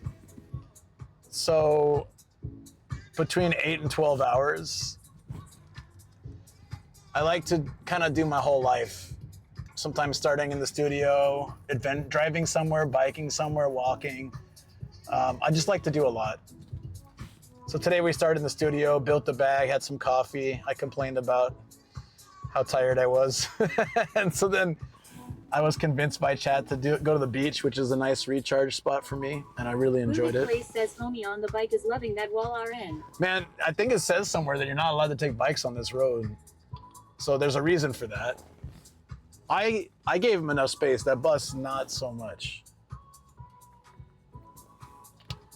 so between 8 and 12 hours. I like to kind of do my whole life. Sometimes starting in the studio, driving somewhere, biking somewhere, walking. I just like to do a lot. So today we started in the studio, built the bag, had some coffee. I complained about how tired I was. And so then I was convinced by Chatt to go to the beach, which is a nice recharge spot for me, and I really enjoyed it. Movie Play says homie on the bike is loving that wall RN. Man, I think it says somewhere that you're not allowed to take bikes on this road. So there's a reason for that. I gave him enough space. That bus, not so much.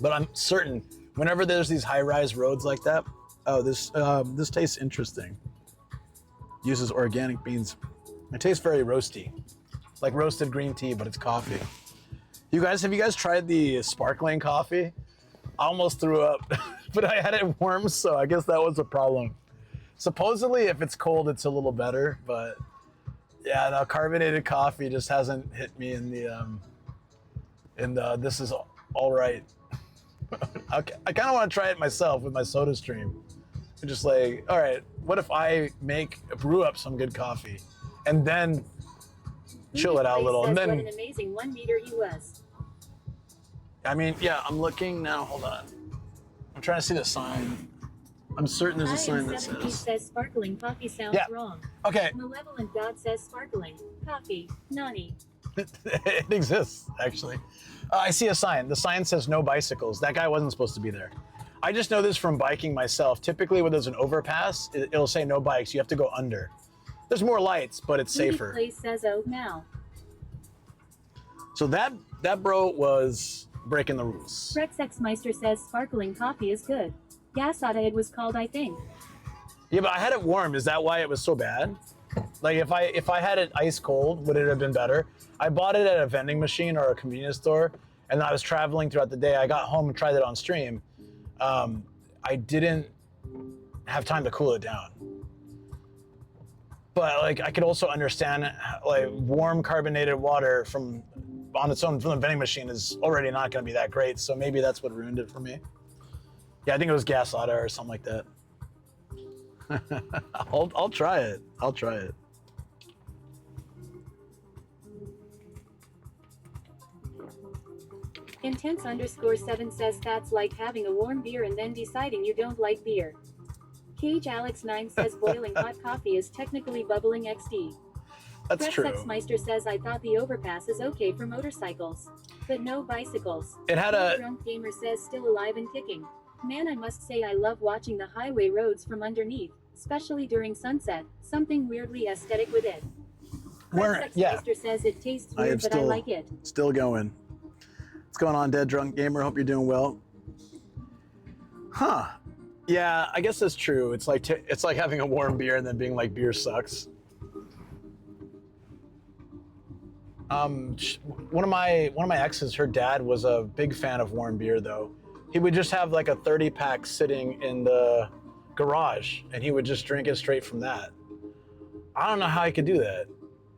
But I'm certain, whenever there's these high-rise roads like that, oh, this tastes interesting. Uses organic beans. It tastes very roasty, like roasted green tea, but it's coffee. Have you guys tried the sparkling coffee? I almost threw up, but I had it warm, so I guess that was a problem. Supposedly, if it's cold, it's a little better, but yeah, the carbonated coffee just hasn't hit me in the this is all right. Okay, I kind of want to try it myself with my soda stream. I'm just like, all right, what if I brew up some good coffee and then chill it out a little, and then. What an amazing 1 meter he was. I mean, yeah, I'm looking now. Hold on, I'm trying to see the sign. I'm certain there's a sign that says sparkling coffee sounds wrong. Okay. Malevolent God says sparkling coffee. Nani. It exists, actually. I see a sign. The sign says no bicycles. That guy wasn't supposed to be there. I just know this from biking myself. Typically, when there's an overpass, it'll say no bikes. You have to go under. There's more lights, but it's safer. Place says oh now. So that bro was breaking the rules. Rexexmeister says sparkling coffee is good. Gasada it was called, I think. Yeah, but I had it warm. Is that why it was so bad? Like if I had it ice cold, would it have been better? I bought it at a vending machine or a convenience store, and I was traveling throughout the day. I got home and tried it on stream. I didn't have time to cool it down. But like I could also understand like warm carbonated water on its own from the vending machine is already not going to be that great. So maybe that's what ruined it for me. Yeah, I think it was Gasada or something like that. I'll try it. I'll try it. Intense_7 says that's like having a warm beer and then deciding you don't like beer. Cage Alex 9 says boiling hot coffee is technically bubbling XD. That's true. Sexmeister says I thought the overpass is okay for motorcycles, but no bicycles. It had a drunk gamer says still alive and kicking. Man, I must say I love watching the highway roads from underneath, especially during sunset. Something weirdly aesthetic with it. Sexmeister says it tastes weird, but I like it. Still going. What's going on, Dead Drunk Gamer? Hope you're doing well. Huh. Yeah, I guess that's true. It's like having a warm beer and then being like beer sucks. One of my exes, her dad was a big fan of warm beer though. He would just have like a 30-pack sitting in the garage and he would just drink it straight from that. I don't know how he could do that.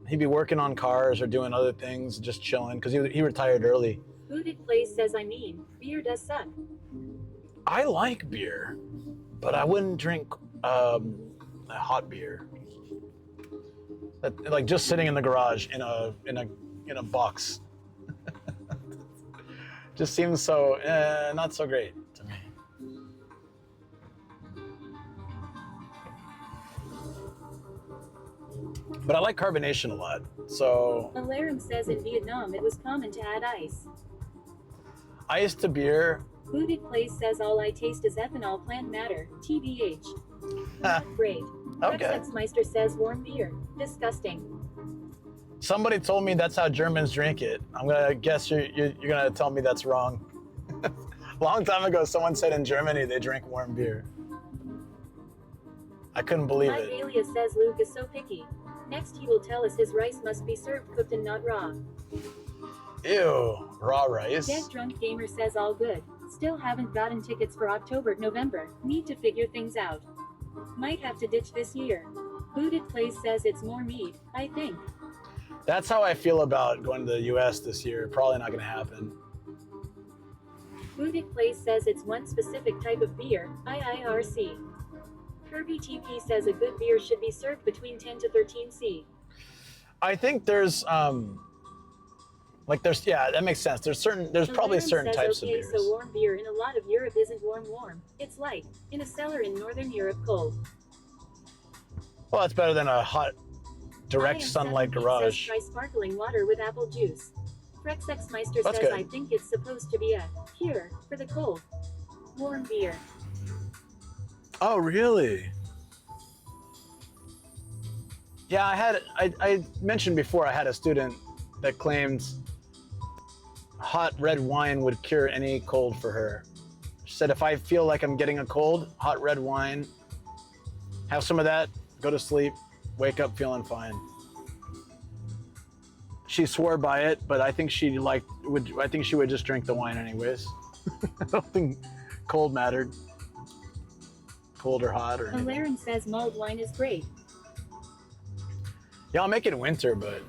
He'd be working on cars or doing other things, just chilling, because he retired early. Booted Place says, I mean, beer does suck. I like beer, but I wouldn't drink a hot beer. Like just sitting in the garage in a box. Just seems so not so great to me. But I like carbonation a lot, so. Alarum says in Vietnam it was common to add ice. Ice to beer. Booted Place says all I taste is ethanol plant matter, TBH. Not great. Okay. Sexmeister says warm beer. Disgusting. Somebody told me that's how Germans drink it. I'm gonna guess you're gonna tell me that's wrong. A long time ago, someone said in Germany they drink warm beer. I couldn't believe My it. alias says Luke is so picky. Next he will tell us his rice must be served cooked and not raw. Ew, raw rice. Dead Drunk Gamer says all good. Still haven't gotten tickets for October, November. Need to figure things out. Might have to ditch this year. Booted Place says it's more meat, I think. That's how I feel about going to the US this year. Probably not gonna happen. Booted Place says it's one specific type of beer, IIRC. Kirby TP says a good beer should be served between 10 to 13 C. I think there's yeah, that makes sense. There's probably certain types of beers. So warm beer in a lot of Europe isn't warm. It's like in a cellar in Northern Europe cold. Well, it's better than a hot, direct sunlight garage. Says try sparkling water with apple juice. Sexmeister That's says good. I think it's supposed to be a cure for the cold. Warm beer. Oh, really? Yeah, I mentioned before I had a student that claimed hot red wine would cure any cold for her. She said, if I feel like I'm getting a cold, hot red wine, have some of that, go to sleep, wake up feeling fine. She swore by it, but I think she would just drink the wine anyways. I don't think cold mattered. Cold or hot or anything. Alarum says mulled wine is great. Yeah, I'll make it in winter, but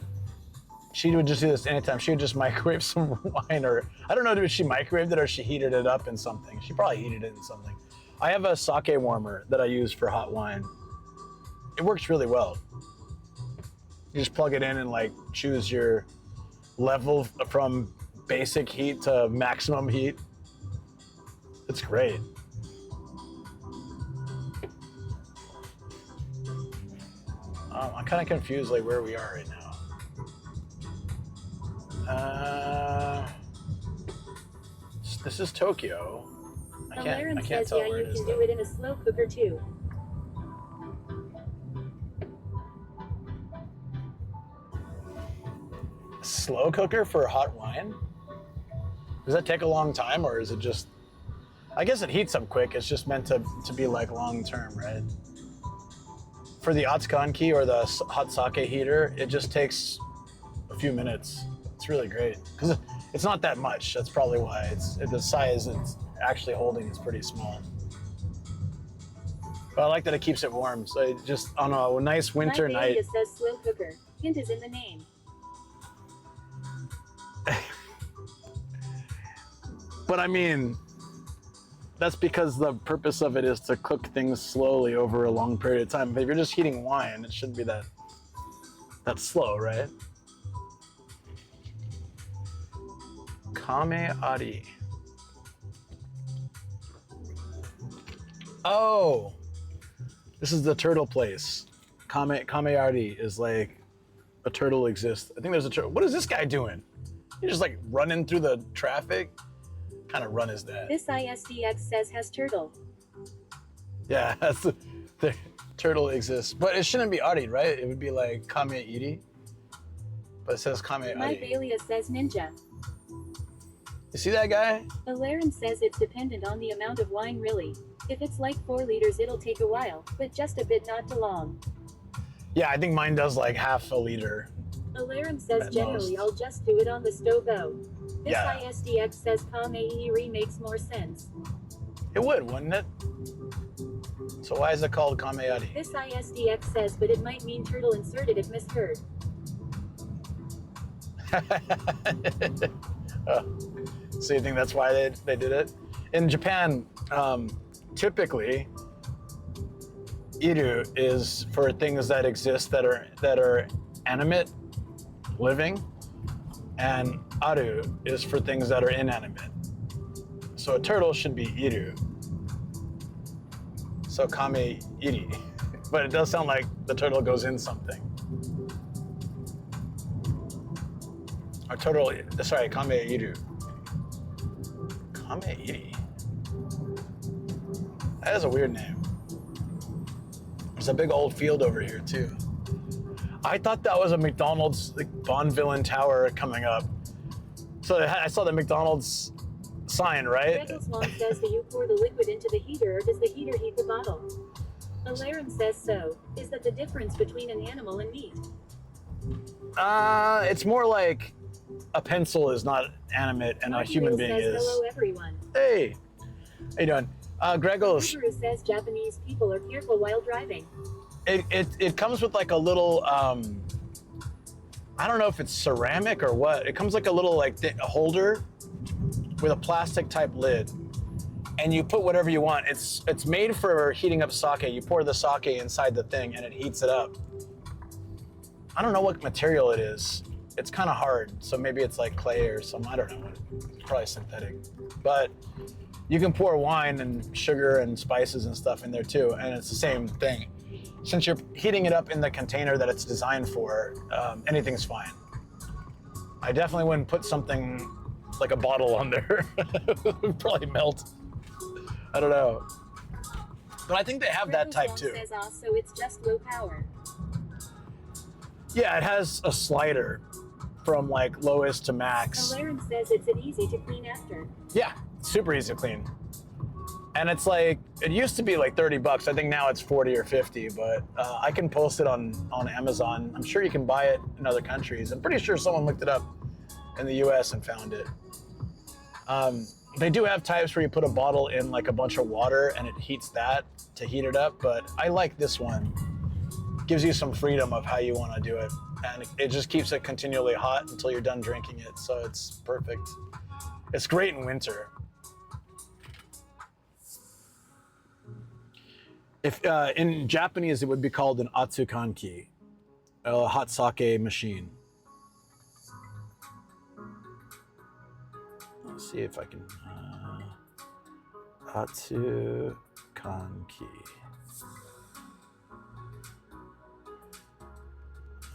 she would just do this anytime. She would just microwave some wine, or I don't know if she microwaved it or she heated it up in something. She probably heated it in something. I have a sake warmer that I use for hot wine. It works really well. You just plug it in and like choose your level from basic heat to maximum heat. It's great. I'm kind of confused like where we are right now. This is Tokyo. I can't says tell yeah, where you it is can though. do it in a slow cooker too. Slow cooker for hot wine? Does that take a long time, or is it just? I guess it heats up quick. It's just meant to be like long term, right? For the Otsukanki or the hot sake heater, it just takes a few minutes. It's really great because it's not that much. That's probably why the size it's actually holding is pretty small. But I like that it keeps it warm. So it just on a nice winter My night. It says slow cooker. Hint is in the name. But I mean, that's because the purpose of it is to cook things slowly over a long period of time. But if you're just heating wine, it shouldn't be that slow, right? Kame Ari. Oh, this is the turtle place. Kame Ari is like a turtle exists. I think there's a turtle. What is this guy doing? He's just like running through the traffic. What kind of run is that? This ISDX says has turtle. Yeah, the turtle exists. But it shouldn't be Ari, right? It would be like Kame Iri. But it says Kame My Ari. Balia says ninja. You see that guy? Alarum says it's dependent on the amount of wine really. If it's like 4 liters it'll take a while, but just a bit not too long. Yeah, I think mine does like half a liter. Alarum says At generally most. I'll just do it on the stove though. This Yeah. ISDX says Kame makes more sense. It would, wouldn't it? So why is it called Kameari? This ISDX says but it might mean turtle inserted if misheard. So you think that's why they did it? In Japan, typically, iru is for things that exist that are animate, living, and aru is for things that are inanimate. So a turtle should be iru. So kame iri. But it does sound like the turtle goes in something. Or turtle, sorry, kame iru. Kame iri. That is a weird name. There's a big old field over here too. I thought that was a McDonald's like Bond villain tower coming up. So I saw the McDonald's sign, right? Reggles Long says do you pour the liquid into the heater or does the heater heat the bottle? Alarum says so. Is that the difference between an animal and meat? It's more like a pencil is not animate and a human being says, is. hello everyone. Hey, how you doing? Gregos, Guru says Japanese people are careful while driving. it comes with like a little, I don't know if it's ceramic or what. It comes like a little like a holder with a plastic type lid. And you put whatever you want. It's made for heating up sake. You pour the sake inside the thing and it heats it up. I don't know what material it is. It's kind of hard, so maybe it's like clay or something. I don't know. It's probably synthetic. But you can pour wine and sugar and spices and stuff in there too, and it's the same thing. Since you're heating it up in the container that it's designed for, anything's fine. I definitely wouldn't put something like a bottle on there. It would probably melt. I don't know. But I think they have that type too. Says so it's just low power. Yeah, it has a slider from like lowest to max. Alarum says it's easy to clean after. Yeah, super easy to clean. And it's like, it used to be like 30 bucks. I think now it's 40 or 50, but I can post it on Amazon. I'm sure you can buy it in other countries. I'm pretty sure someone looked it up in the US and found it. They do have types where you put a bottle in like a bunch of water and it heats that to heat it up, but I like this one. Gives you some freedom of how you want to do it. And it just keeps it continually hot until you're done drinking it, so it's perfect. It's great in winter. If in Japanese, it would be called an atsukanki, a hot sake machine. Let's see if I can. Atsukanki.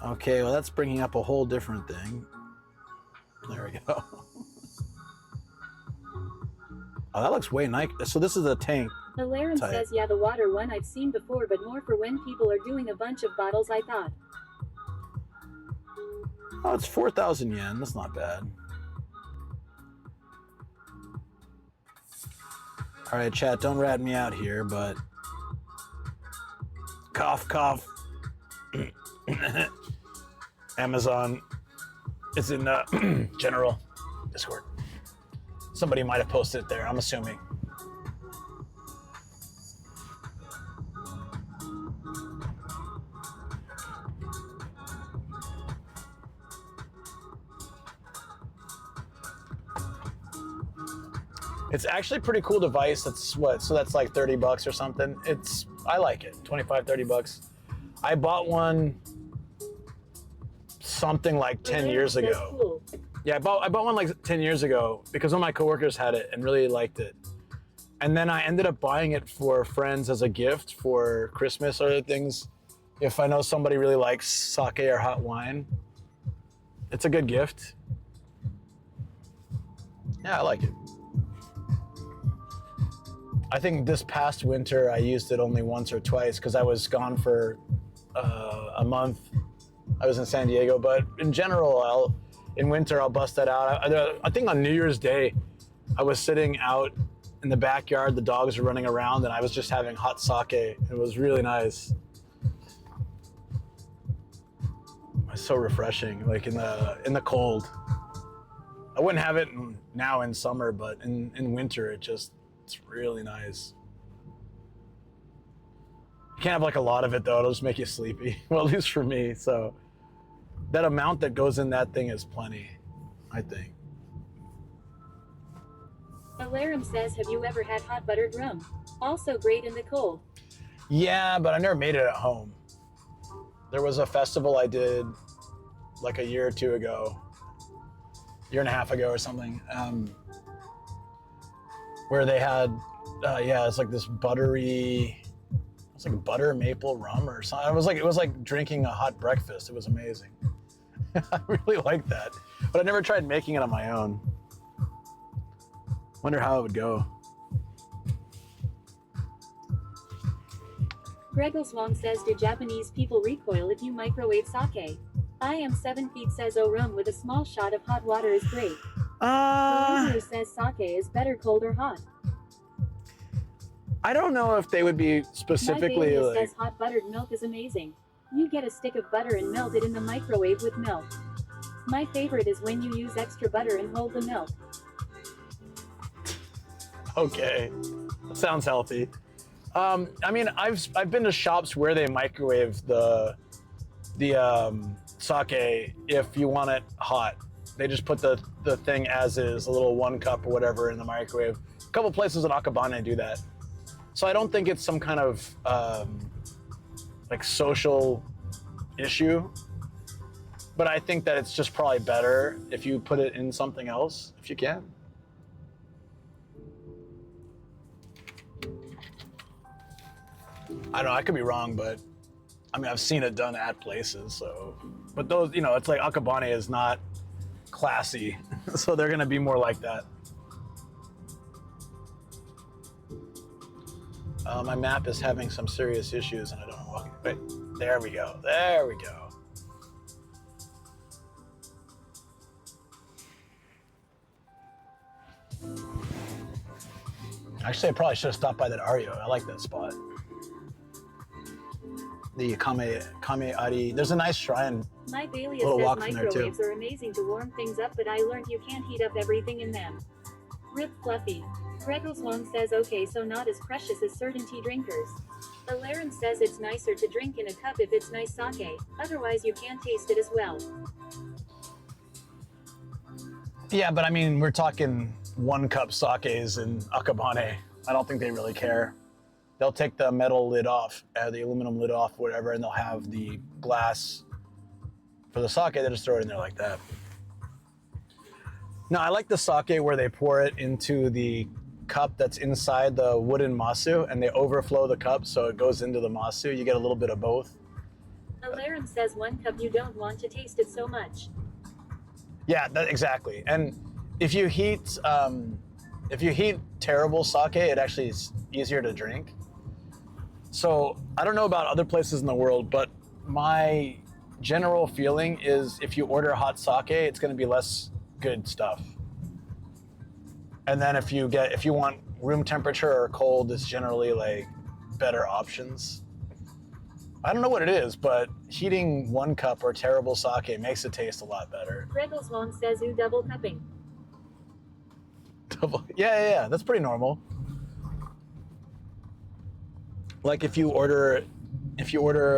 Okay, well that's bringing up a whole different thing. There we go. Oh, that looks way nice. So this is a tank. Alarum type. says, yeah, the water one I've seen before, but more for when people are doing a bunch of bottles, I thought. Oh, it's 4,000 yen. That's not bad. All right, chat, don't rat me out here, but cough, cough. Amazon is in general Discord. Somebody might have posted it there, I'm assuming. It's actually a pretty cool device. That's what, so that's like 30 bucks or something. I like it, 25, 30 bucks. I bought one something like 10 years ago. Cool. Yeah, I bought one like 10 years ago because one of my coworkers had it and really liked it. And then I ended up buying it for friends as a gift for Christmas or other things. If I know somebody really likes sake or hot wine, it's a good gift. Yeah, I like it. I think this past winter I used it only once or twice because I was gone for a month. I was in San Diego, but in general, in winter I'll bust that out. I think on New Year's Day, I was sitting out in the backyard. The dogs were running around, and I was just having hot sake. It was really nice. My so refreshing, like in the cold. I wouldn't have it now in summer, but in winter it's really nice. You can't have like a lot of it though, it'll just make you sleepy. Well, at least for me. So that amount that goes in that thing is plenty, I think. Alarum says, have you ever had hot buttered rum? Also great in the cold. Yeah, but I never made it at home. There was a festival I did like a year or two ago, year and a half ago or something, where they had, it's like this buttery, it's like butter maple rum or something. It was like drinking a hot breakfast. It was amazing. I really liked that, but I never tried making it on my own. Wonder how it would go. Gregles Wong says, do Japanese people recoil if you microwave sake? I am 7 feet says, oh, rum with a small shot of hot water is great. Who says sake is better cold or hot? I don't know if they would be specifically My like... says hot buttered milk is amazing. You get a stick of butter and melt it in the microwave with milk. My favorite is when you use extra butter and hold the milk. Okay, that sounds healthy. I mean, I've been to shops where they microwave the sake if you want it hot. They just put the thing as is, a little 1 cup or whatever in the microwave. A couple places in Akabane do that. So I don't think it's some kind of like social issue, but I think that it's just probably better if you put it in something else, if you can. I don't know, I could be wrong, but I mean, I've seen it done at places, so. But those, you know, it's like Akabane is not classy, so they're gonna be more like that. My map is having some serious issues and I don't know what. Wait, there we go, there we go. Actually, I probably should have stopped by that Ario. I like that spot. The Kame Ari. There's a nice shrine. My Bailey Little says walk from there, too. microwaves are amazing to warm things up, but I learned you can't heat up everything in them. Rip Fluffy. Gregles Wong says okay, so not as precious as certain tea drinkers. Alarum says it's nicer to drink in a cup if it's nice sake, otherwise you can't taste it as well. Yeah, but I mean, we're talking 1 cup sakes in Akabane. I don't think they really care. They'll take the metal lid off, the aluminum lid off, whatever, and they'll have the glass for the sake. They just throw it in there like that. No, I like the sake where they pour it into the cup that's inside the wooden masu, and they overflow the cup so it goes into the masu. You get a little bit of both. Alarum says 1 cup you don't want to taste it so much. Yeah, exactly. And if you heat terrible sake, it actually is easier to drink. So I don't know about other places in the world, but my general feeling is if you order hot sake, it's going to be less good stuff. And then if you want room temperature or cold, it's generally like better options. I don't know what it is, but heating 1 cup or terrible sake makes it taste a lot better. Gregles Wong says ooh, double cupping. Yeah, that's pretty normal. Like if you order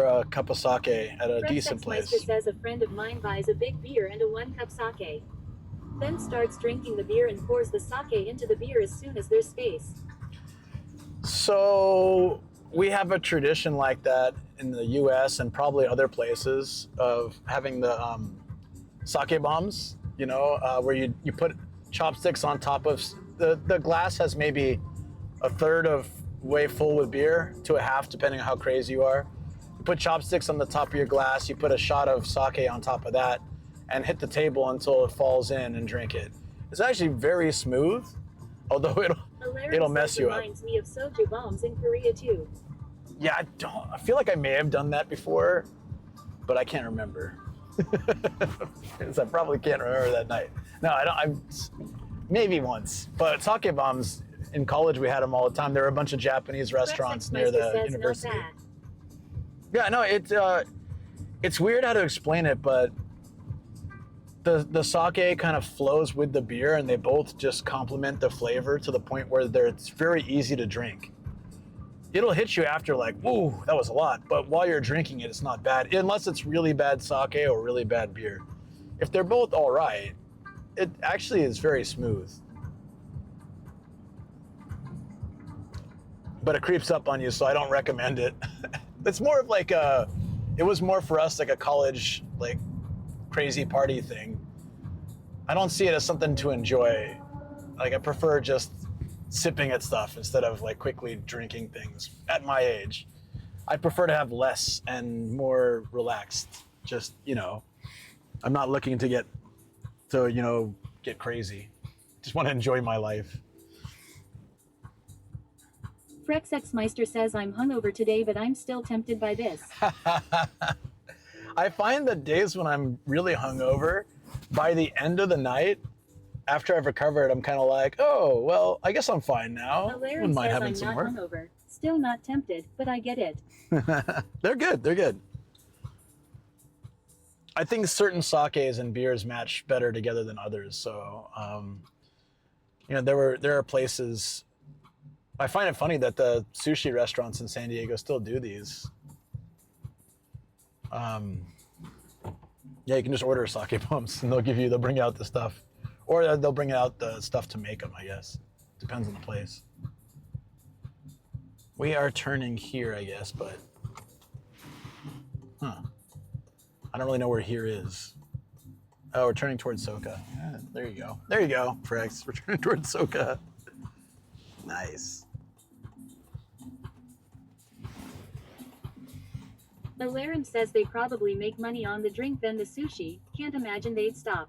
a cup of sake at a decent place. Meister says a friend of mine buys a big beer and a 1 cup sake. Then starts drinking the beer and pours the sake into the beer as soon as there's space. So we have a tradition like that in the US and probably other places of having the sake bombs, you know, where you put chopsticks on top of, the glass has maybe a third of way full with beer to a half, depending on how crazy you are. You put chopsticks on the top of your glass, you put a shot of sake on top of that, and hit the table until it falls in and drink it. It's actually very smooth, although it'll mess you up. Reminds me of soju bombs in Korea too. Yeah, I feel like I may have done that before, but I can't remember. I probably can't remember that night. No, maybe once, but sake bombs, in college we had them all the time. There were a bunch of Japanese restaurants near the university. Yeah, no, It's weird how to explain it, but the sake kind of flows with the beer, and they both just complement the flavor to the point where it's very easy to drink. It'll hit you after like, whoa, that was a lot. But while you're drinking it, it's not bad, unless it's really bad sake or really bad beer. If they're both all right, it actually is very smooth. But it creeps up on you, so I don't recommend it. It's more of like it was more for us like a college, like crazy party thing. I don't see it as something to enjoy. Like I prefer just sipping at stuff instead of like quickly drinking things at my age. I prefer to have less and more relaxed. Just, you know, I'm not looking to get crazy. Just want to enjoy my life. Frexexmeister says I'm hungover today, but I'm still tempted by this. I find that days when I'm really hungover, by the end of the night, after I've recovered, I'm kind of like, oh, well, I guess I'm fine now. Wouldn't mind having some more. Hungover. Still not tempted, but I get it. They're good. They're good. I think certain sakes and beers match better together than others. So, you know, there are places. I find it funny that the sushi restaurants in San Diego still do these. Yeah, you can just order sake pumps and they'll bring out the stuff. Or they'll bring out the stuff to make them, I guess. Depends on the place. We are turning here, I guess, but... Huh. I don't really know where here is. Oh, we're turning towards Soka. Yeah, there you go. There you go, Frex. We're turning towards Soka. Nice. Alarum says they probably make money on the drink than the sushi. Can't imagine they'd stop.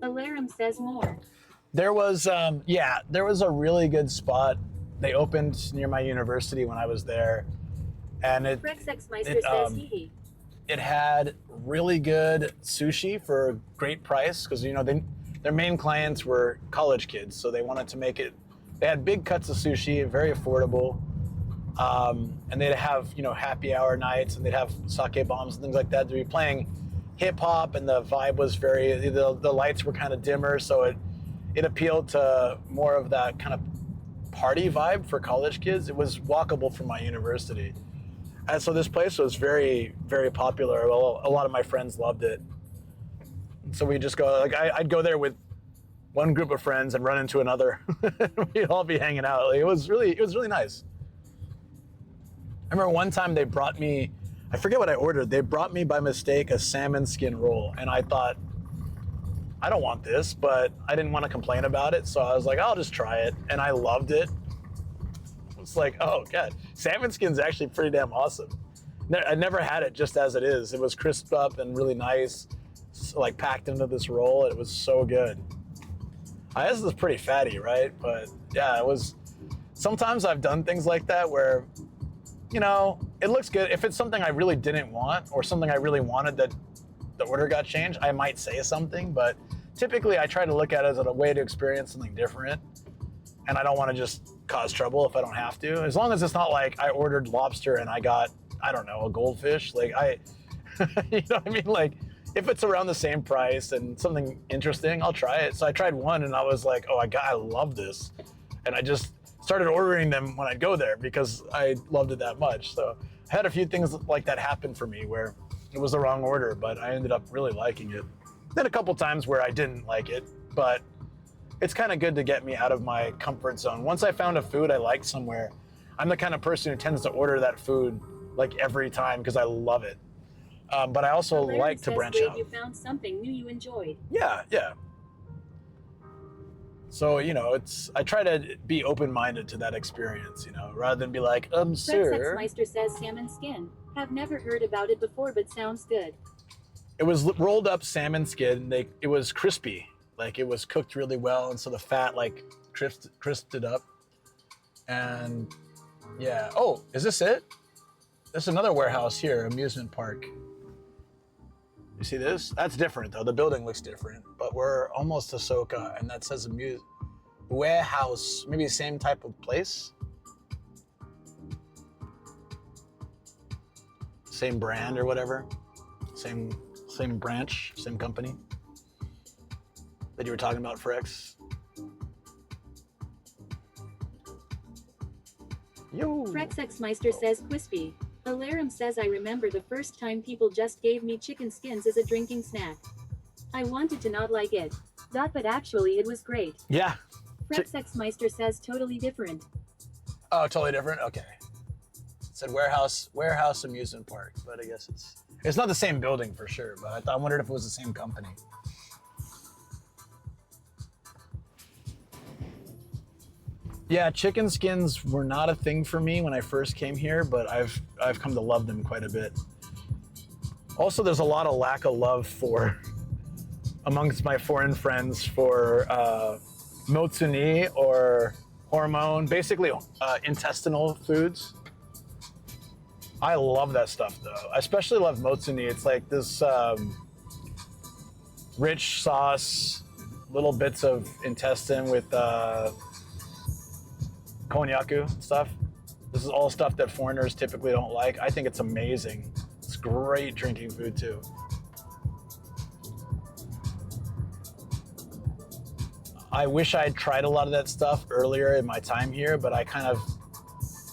Alarum says more. There was, there was a really good spot. They opened near my university when I was there. And Frexexmeister says hee. It had really good sushi for a great price because, you know, their main clients were college kids. So they wanted to make it, they had big cuts of sushi, very affordable. And they'd have, you know, happy hour nights and they'd have sake bombs and things like that. They'd be playing hip hop and the vibe was the lights were kind of dimmer. So it appealed to more of that kind of party vibe for college kids. It was walkable from my university. And so this place was very, very popular. Well, a lot of my friends loved it. So we just go, like I'd go there with one group of friends and run into another. We'd all be hanging out. Like, it was really nice. I remember one time they brought me, I forget what I ordered. They brought me by mistake a salmon skin roll. And I thought, I don't want this, but I didn't want to complain about it. So I was like, I'll just try it. And I loved it. It's like, oh God, salmon skin's actually pretty damn awesome. I never had it just as it is. It was crisped up and really nice, like packed into this roll. It was so good. I guess it's pretty fatty, right? But yeah, it was, sometimes I've done things like that where, you know, it looks good. If it's something I really didn't want or something I really wanted that the order got changed, I might say something, but typically I try to look at it as a way to experience something different. And I don't want to just cause trouble if I don't have to. As long as it's not like I ordered lobster and I got, I don't know, a goldfish. Like you know what I mean? Like if it's around the same price and something interesting, I'll try it. So I tried one and I was like, oh, I love this. And I just started ordering them when I'd go there because I loved it that much. So I had a few things like that happen for me where it was the wrong order, but I ended up really liking it. Then a couple times where I didn't like it, but it's kind of good to get me out of my comfort zone. Once I found a food I liked somewhere, I'm the kind of person who tends to order that food like every time because I love it. But I also like to branch out. You found something new you enjoyed. Yeah. So, you know, I try to be open-minded to that experience, you know, rather than be like, sir. Frexexmeister says salmon skin. Have never heard about it before, but sounds good. It was rolled up salmon skin. It was crispy. Like it was cooked really well, and so the fat like crisped it up. And yeah. Oh, is this it? There's another warehouse here, amusement park. You see this? That's different though. The building looks different, but we're almost to Soka, and that says warehouse. Maybe the same type of place. Same brand or whatever. Same branch, same company that you were talking about for X. Yo. Frexxmeister says Quispy. Alarum says I remember the first time people just gave me chicken skins as a drinking snack. I wanted to not like it. But actually it was great. Yeah. Frexxmeister says totally different. Oh, totally different? Okay. It said warehouse amusement park, but I guess it's not the same building for sure, but I wondered if it was the same company. Yeah, chicken skins were not a thing for me when I first came here, but I've come to love them quite a bit. Also, there's a lot of lack of love amongst my foreign friends for motsuni or hormone, basically intestinal foods. I love that stuff though. I especially love motsuni. It's like this rich sauce, little bits of intestine with konyaku stuff. This is all stuff that foreigners typically don't like. I think it's amazing. It's great drinking food too. I wish I had tried a lot of that stuff earlier in my time here, but I kind of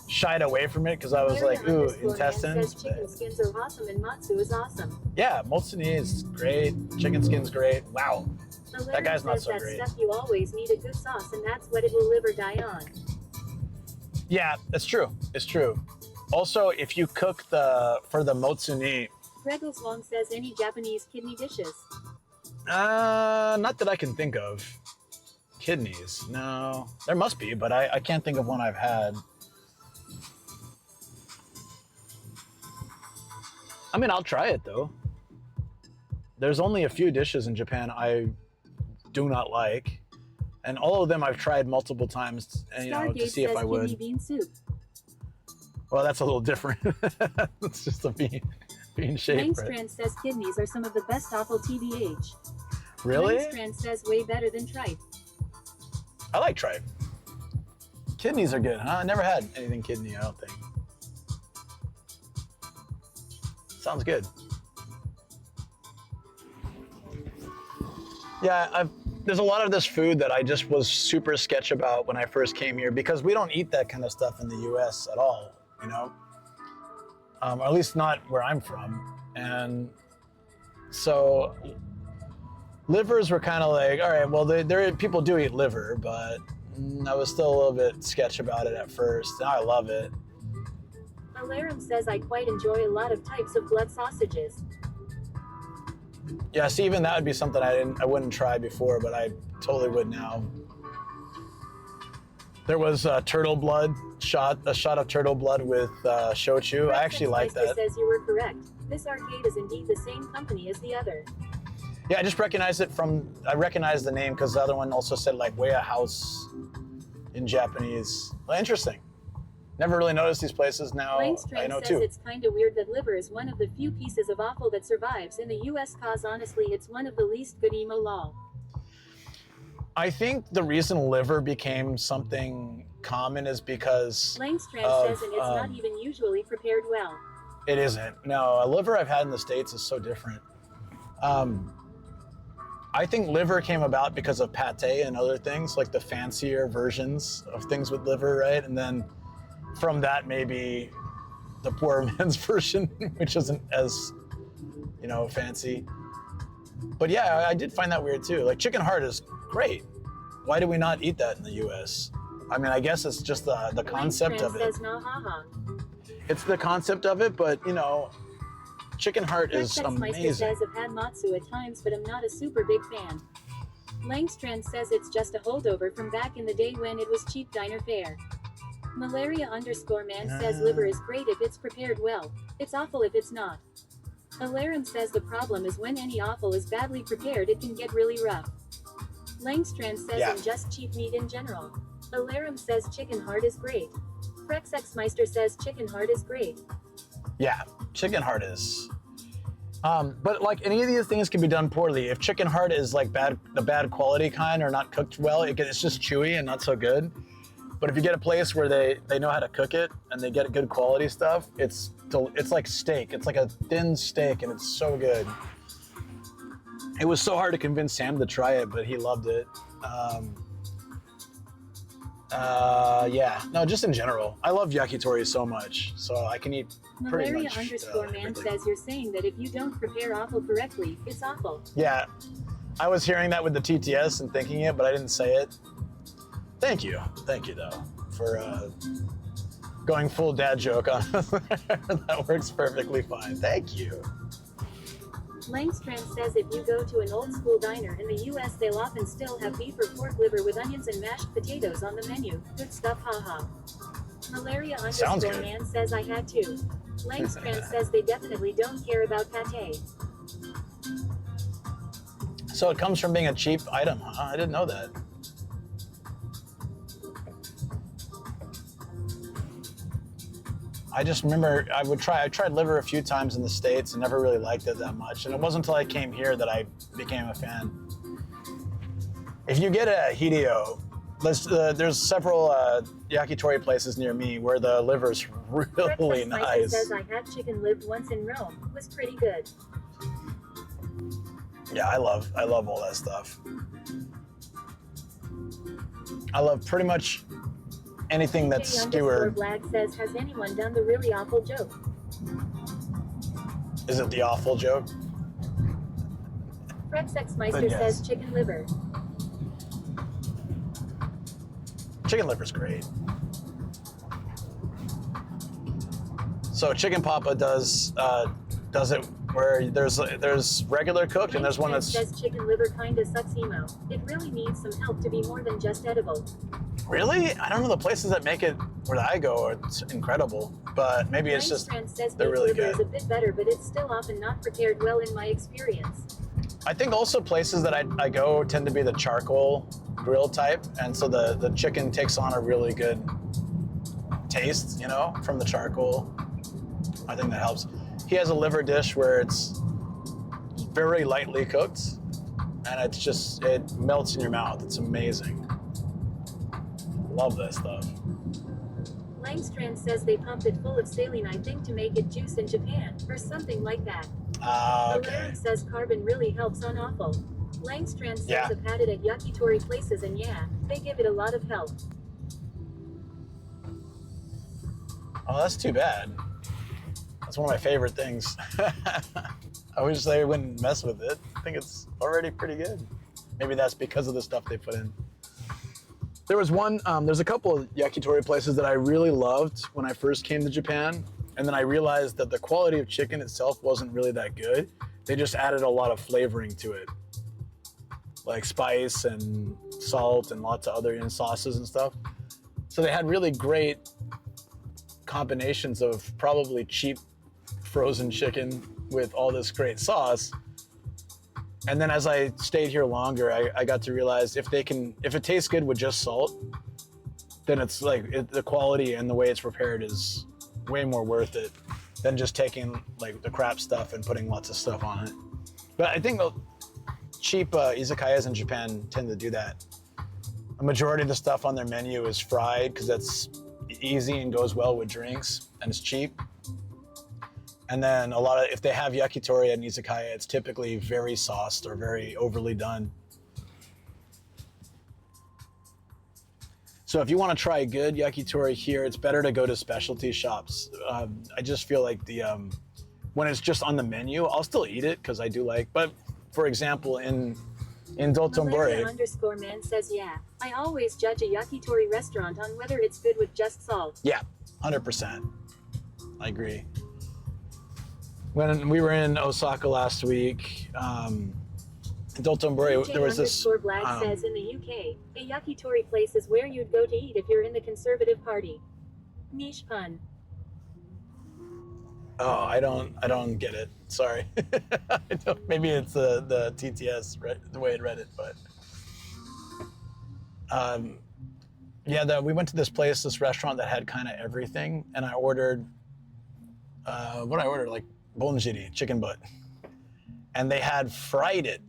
shied away from it because I was like, ooh, intestines. Says chicken skins are awesome and matsu is awesome. Yeah, motsuni is great. Chicken skin's great. Wow. That guy's not so great. Stuff you always need a good sauce, and that's what it will live or die on. Yeah, that's true. It's true. Also, if you cook for the motsuni. Regals Long says any Japanese kidney dishes. Not that I can think of. Kidneys? No, there must be, but I can't think of one I've had. I mean, I'll try it though. There's only a few dishes in Japan I do not like, and all of them I've tried multiple times, and, to see if I would. Kidney bean soup. Well, that's a little different. It's just a bean shape. Langstrand says kidneys are some of the best awful TBH. Really? Langstrand says way better than tripe. I like tripe. Kidneys are good, huh? I never had anything kidney, I don't think. Sounds good. Yeah, there's a lot of this food that I just was super sketch about when I first came here because we don't eat that kind of stuff in the US at all, you know? Or at least not where I'm from. And so livers were kind of like, all right, well, people do eat liver, but I was still a little bit sketch about it at first. Now I love it. Alarum says I quite enjoy a lot of types of blood sausages. Yeah, see, even that would be something I wouldn't try before, but I totally would now. There was turtle blood a shot of turtle blood with shochu. I actually like that. Says you were correct. This arcade is indeed the same company as the other. Yeah, I just recognized it I recognized the name because the other one also said like Weya House in Japanese. Well, interesting. Never really noticed these places. Now I know too. It's kind of weird that liver is one of the few pieces of offal that survives in the US cause honestly it's one of the least good emo lol. I think the reason liver became something common is because Langstrand says and it's not even usually prepared well. It isn't. No, a liver I've had in the States is so different. I think liver came about because of pate and other things, like the fancier versions of things with liver, right? And then from that, maybe the poor man's version, which isn't as, fancy. But yeah, I did find that weird too. Like chicken heart is great. Why do we not eat that in the US? I mean, I guess it's just the concept of it. Says, no, haha. It's the concept of it, but chicken heart is amazing. Says I've had matsu at times, but I'm not a super big fan. Langstrand says it's just a holdover from back in the day when it was cheap diner fare. Malaria_man says liver is great if it's prepared well. It's awful if it's not. Alarum says the problem is when any offal is badly prepared it can get really rough. Langstrand says and just cheap meat in general. Alarum says chicken heart is great. Frexxmeister says chicken heart is great. Yeah, chicken heart is. But like any of these things can be done poorly. If chicken heart is like the bad quality kind or not cooked well, it's just chewy and not so good. But if you get a place where they know how to cook it and they get good quality stuff, it's like steak. It's like a thin steak and it's so good. It was so hard to convince Sam to try it, but he loved it. Yeah, no, just in general. I love yakitori so much, so I can eat pretty much Malaria_man says you're saying that if you don't prepare offal correctly, it's awful. Yeah, I was hearing that with the TTS and thinking it, but I didn't say it. Thank you though, for going full dad joke on us. That works perfectly fine. Thank you. Langstrand says if you go to an old school diner in the US, they'll often still have beef or pork liver with onions and mashed potatoes on the menu. Good stuff, haha. Malaria_man says I had to. Langstrand says they definitely don't care about pate. So it comes from being a cheap item, huh? I didn't know that. I just remember I tried liver a few times in the States and never really liked it that much. And it wasn't until I came here that I became a fan. If you get a Hideo, there's several yakitori places near me where the liver's really nice. Says I had chicken lived once in Rome. Was pretty good. Yeah, I love all that stuff. I love pretty much anything that's skewered. Blag says, has anyone done the really awful joke? Is it the awful joke? Frexexmeister says chicken liver. Chicken liver's great. So Chicken Papa does it where there's regular cooked and there's one that's... says chicken liver kinda sucks emo. It really needs some help to be more than just edible. Really? I don't know, the places that make it where I go, it's incredible. But maybe it's just, they're really good. Is a bit better, but it's still often not prepared well in my experience. I think also places that I go tend to be the charcoal grill type, and so the chicken takes on a really good taste, you know, from the charcoal. I think that helps. He has a liver dish where it's very lightly cooked, and it melts in your mouth. It's amazing. Love that stuff. Langstrand says they pump it full of saline, I think, to make it juice in Japan, or something like that. Okay. Larry says carbon really helps on offal. Langstrand says I've had it at yakitori places and yeah, they give it a lot of help. Oh, that's too bad. That's one of my favorite things. I wish they wouldn't mess with it. I think it's already pretty good. Maybe that's because of the stuff they put in. There was there's a couple of yakitori places that I really loved when I first came to Japan, and then I realized that the quality of chicken itself wasn't really that good. They just added a lot of flavoring to it, like spice and salt and lots of other sauces and stuff. So they had really great combinations of probably cheap frozen chicken with all this great sauce. And then as I stayed here longer, I got to realize if it tastes good with just salt, then it's like the quality and the way it's prepared is way more worth it than just taking like the crap stuff and putting lots of stuff on it. But I think the cheap izakayas in Japan tend to do that. A majority of the stuff on their menu is fried because that's easy and goes well with drinks and it's cheap. And then if they have yakitori at an izakaya, it's typically very sauced or very overly done. So if you want to try good yakitori here, it's better to go to specialty shops. I just feel like when it's just on the menu, I'll still eat it because I do but for example, in Dotonbori. Malaria_man says yeah, I always judge a yakitori restaurant on whether it's good with just salt. Yeah, 100%. I agree. When we were in Osaka last week, Dotonbori, there was this... Black says in the UK, a yakitori place is where you'd go to eat if you're in the Conservative Party. Niche pun. Oh, I don't get it. Sorry. Maybe it's the TTS, right, the way it read it, but... we went to this restaurant that had kind of everything, and I ordered... what I ordered, like bonjiri, chicken butt. And they had fried it,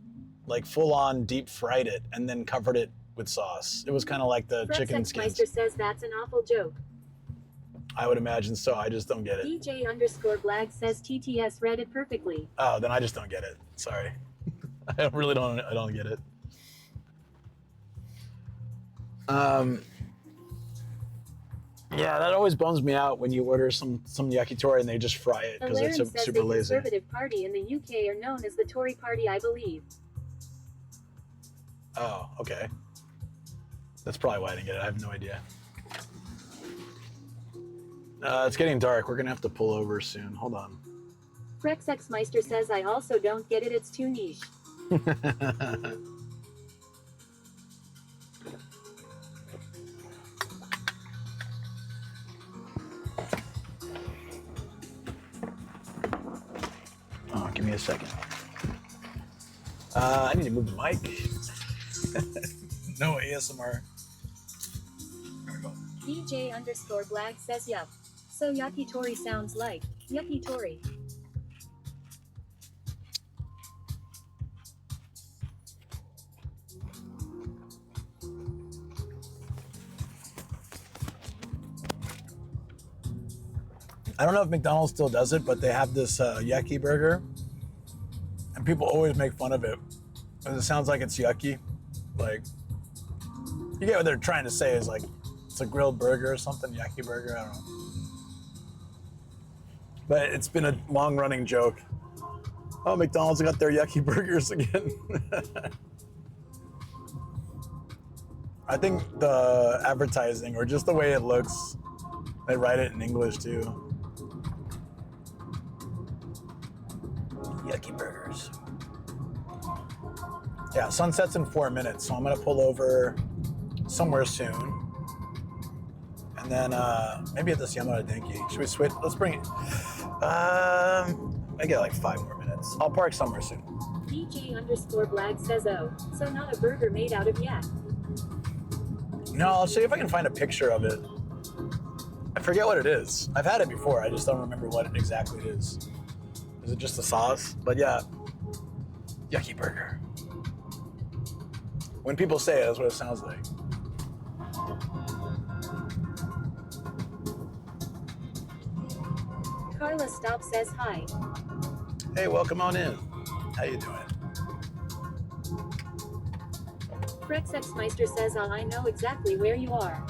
like full on deep fried it, and then covered it with sauce. It was kind of like the chicken skins. Meister says that's an awful joke. I would imagine so. I just don't get it. DJ_Blag says TTS read it perfectly. Oh, then I just don't get it. Sorry. I really don't. I don't get it. Yeah, that always bums me out when you order some yakitori and they just fry it because it's super the lazy. Conservative Party in the UK are known as the Tory Party, I believe. Oh, okay. That's probably why I didn't get it. I have no idea. It's getting dark. We're gonna have to pull over soon. Hold on. Frexx Meister says I also don't get it. It's too niche. Oh, give me a second. I need to move the mic. No ASMR. There we go. DJ_Blag says yup. So yakitori sounds like yakitori. I don't know if McDonald's still does it, but they have this yucky burger, and people always make fun of it because it sounds like it's yucky. Like, you get what they're trying to say is like it's a grilled burger or something, yucky burger. I don't know. But it's been a long-running joke. Oh, McDonald's got their yucky burgers again. I think the advertising or just the way it looks, they write it in English too. Yucky burgers. Yeah, sunset's in 4 minutes, so I'm gonna pull over somewhere soon. And then maybe at this Yamada Denki. Should we switch? Let's bring it. I get like 5 more minutes. I'll park somewhere soon. DJ_Blag says oh, so not a burger made out of yak. No, I'll see if I can find a picture of it. I forget what it is. I've had it before, I just don't remember what exactly it is. Is it just the sauce? But yeah, yucky burger. When people say it, that's what it sounds like. Carla Stop says hi. Hey, welcome on in. How you doing? Frexx Meister says I know exactly where you are.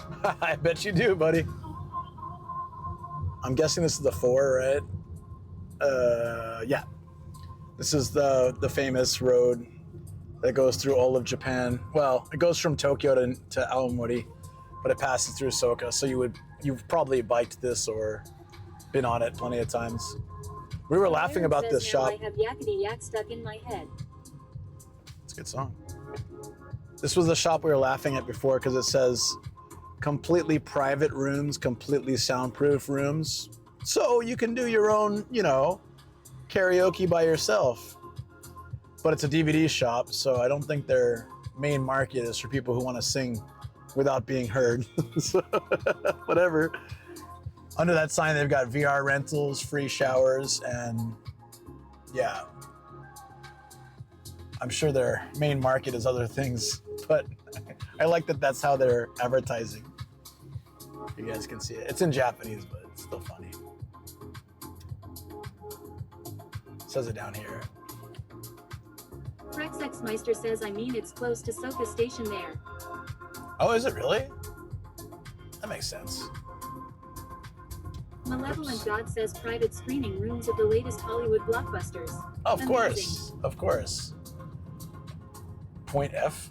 I bet you do, buddy. I'm guessing this is the 4, right? Yeah. This is the famous road that goes through all of Japan. Well, it goes from Tokyo to Aomori, but it passes through Soka. So you've probably biked this or been on it plenty of times. We were laughing about this shop. I have yakety yak stuck in my head. It's a good song. This was the shop we were laughing at before because it says completely private rooms, completely soundproof rooms. So you can do your own, karaoke by yourself. But it's a DVD shop, so I don't think their main market is for people who want to sing without being heard. So, whatever. Under that sign, they've got VR rentals, free showers, and yeah. I'm sure their main market is other things, but I like that that's how they're advertising. You guys can see it. It's in Japanese, but it's still funny. It says it down here. Frexx Meister says it's close to Soka Station there. Oh, is it really? That makes sense. Malevolent God says private screening rooms of the latest Hollywood blockbusters. Of Amazing. course, of course. Point F.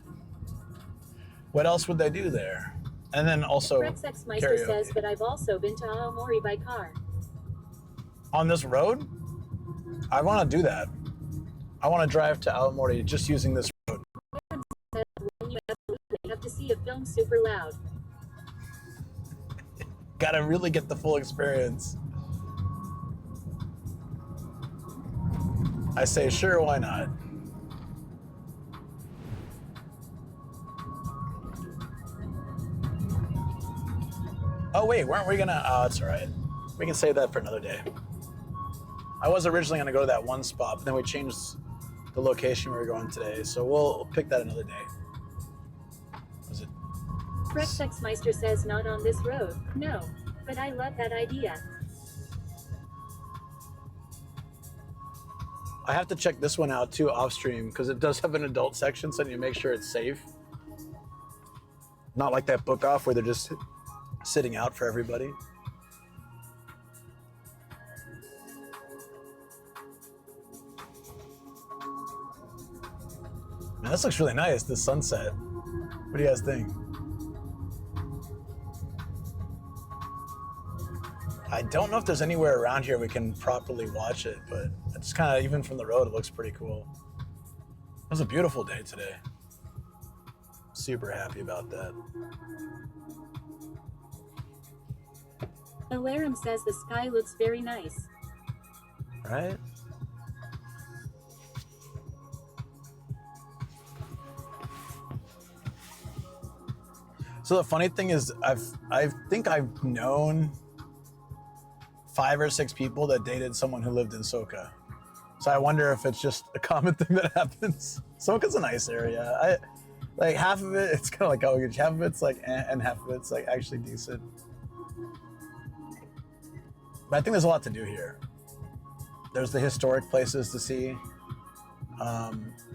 What else would they do there? And then also Frexx Meister says, but I've also been to Aomori by car. On this road? I want to do that. I want to drive to Aomori just using this road. You have to see a film super loud. Gotta really get the full experience. I say, sure, why not? Oh wait, weren't we gonna, oh, it's all right. We can save that for another day. I was originally gonna go to that one spot, but then we changed the location we were going today, so we'll pick that another day. Rexexmeister says not on this road. No. But I love that idea. I have to check this one out too off stream because it does have an adult section, so you make sure it's safe. Not like that book off where they're just sitting out for everybody. Man, this looks really nice, this sunset. What do you guys think? I don't know if there's anywhere around here we can properly watch it, but it's kind of, even from the road, it looks pretty cool. It was a beautiful day today. Super happy about that. Alarum says the sky looks very nice. Right? So the funny thing is, I think I've known 5 or 6 people that dated someone who lived in Soka. So I wonder if it's just a common thing that happens. Soka's a nice area. Like half of it, it's kind of like Elgin. Half of it's like, and half of it's like actually decent. But I think there's a lot to do here. There's the historic places to see,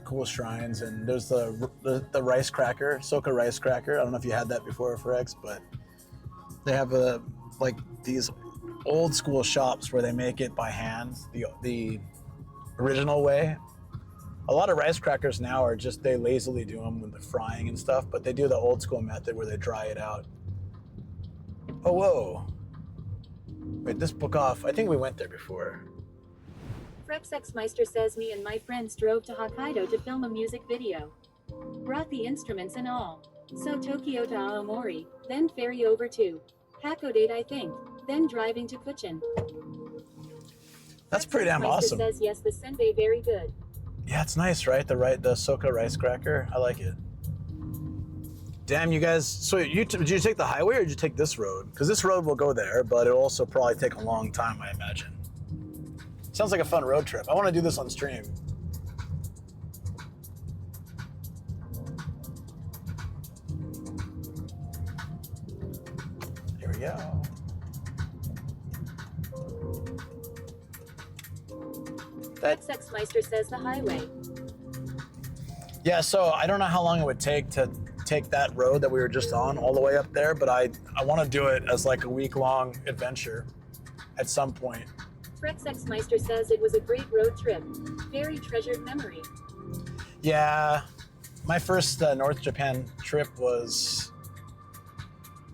cool shrines, and there's the rice cracker, Soka rice cracker. I don't know if you had that before, Forex, but they have like these old school shops where they make it by hand, the original way. A lot of rice crackers now are just, they lazily do them with the frying and stuff, but they do the old school method where they dry it out. Oh, whoa. Wait, this book off, I think we went there before. Rexexmeister says me and my friends drove to Hokkaido to film a music video. Brought the instruments and all. So Tokyo to Aomori, then ferry over to Hakodate, I think, then driving to Kuchen. That's pretty damn awesome. Says yes, the senbei very good. Yeah, it's nice, right? The Soka rice cracker. I like it. Damn, you guys. So did you take the highway or did you take this road? Because this road will go there, but it'll also probably take a long time, I imagine. Sounds like a fun road trip. I want to do this on stream. Here we go. Rexexmeister says the highway. Yeah, so I don't know how long it would take to take that road that we were just on all the way up there, but I want to do it as like a week-long adventure at some point. Rexexmeister says it was a great road trip. Very treasured memory. Yeah, my first North Japan trip was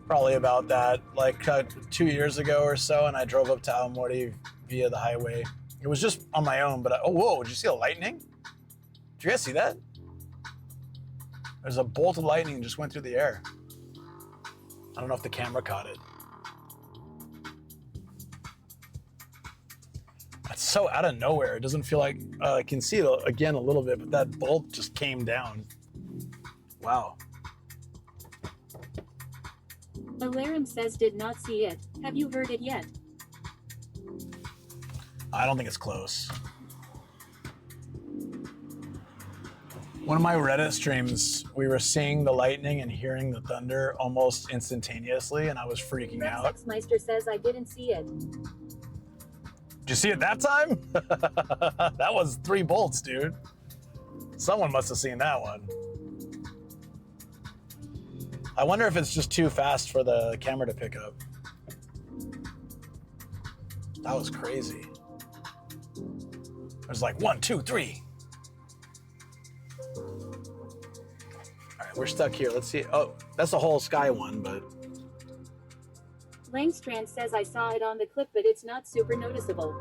probably about that, like 2 years ago or so, and I drove up to Aomori via the highway. It was just on my own, but oh, whoa, did you see the lightning? Did you guys see that? There's a bolt of lightning just went through the air. I don't know if the camera caught it. It's so out of nowhere. It doesn't feel like, I can see it again a little bit, but that bolt just came down. Wow. Alarum says did not see it. Have you heard it yet? I don't think it's close. One of my Reddit streams, we were seeing the lightning and hearing the thunder almost instantaneously, and I was freaking out. Rexexmeister says I didn't see it. Did you see it that time? That was 3 bolts, dude. Someone must have seen that one. I wonder if it's just too fast for the camera to pick up. That was crazy. It was like 1, 2, 3. All right, we're stuck here. Let's see. Oh, that's the whole sky one, but. Langstrand says I saw it on the clip, but it's not super noticeable.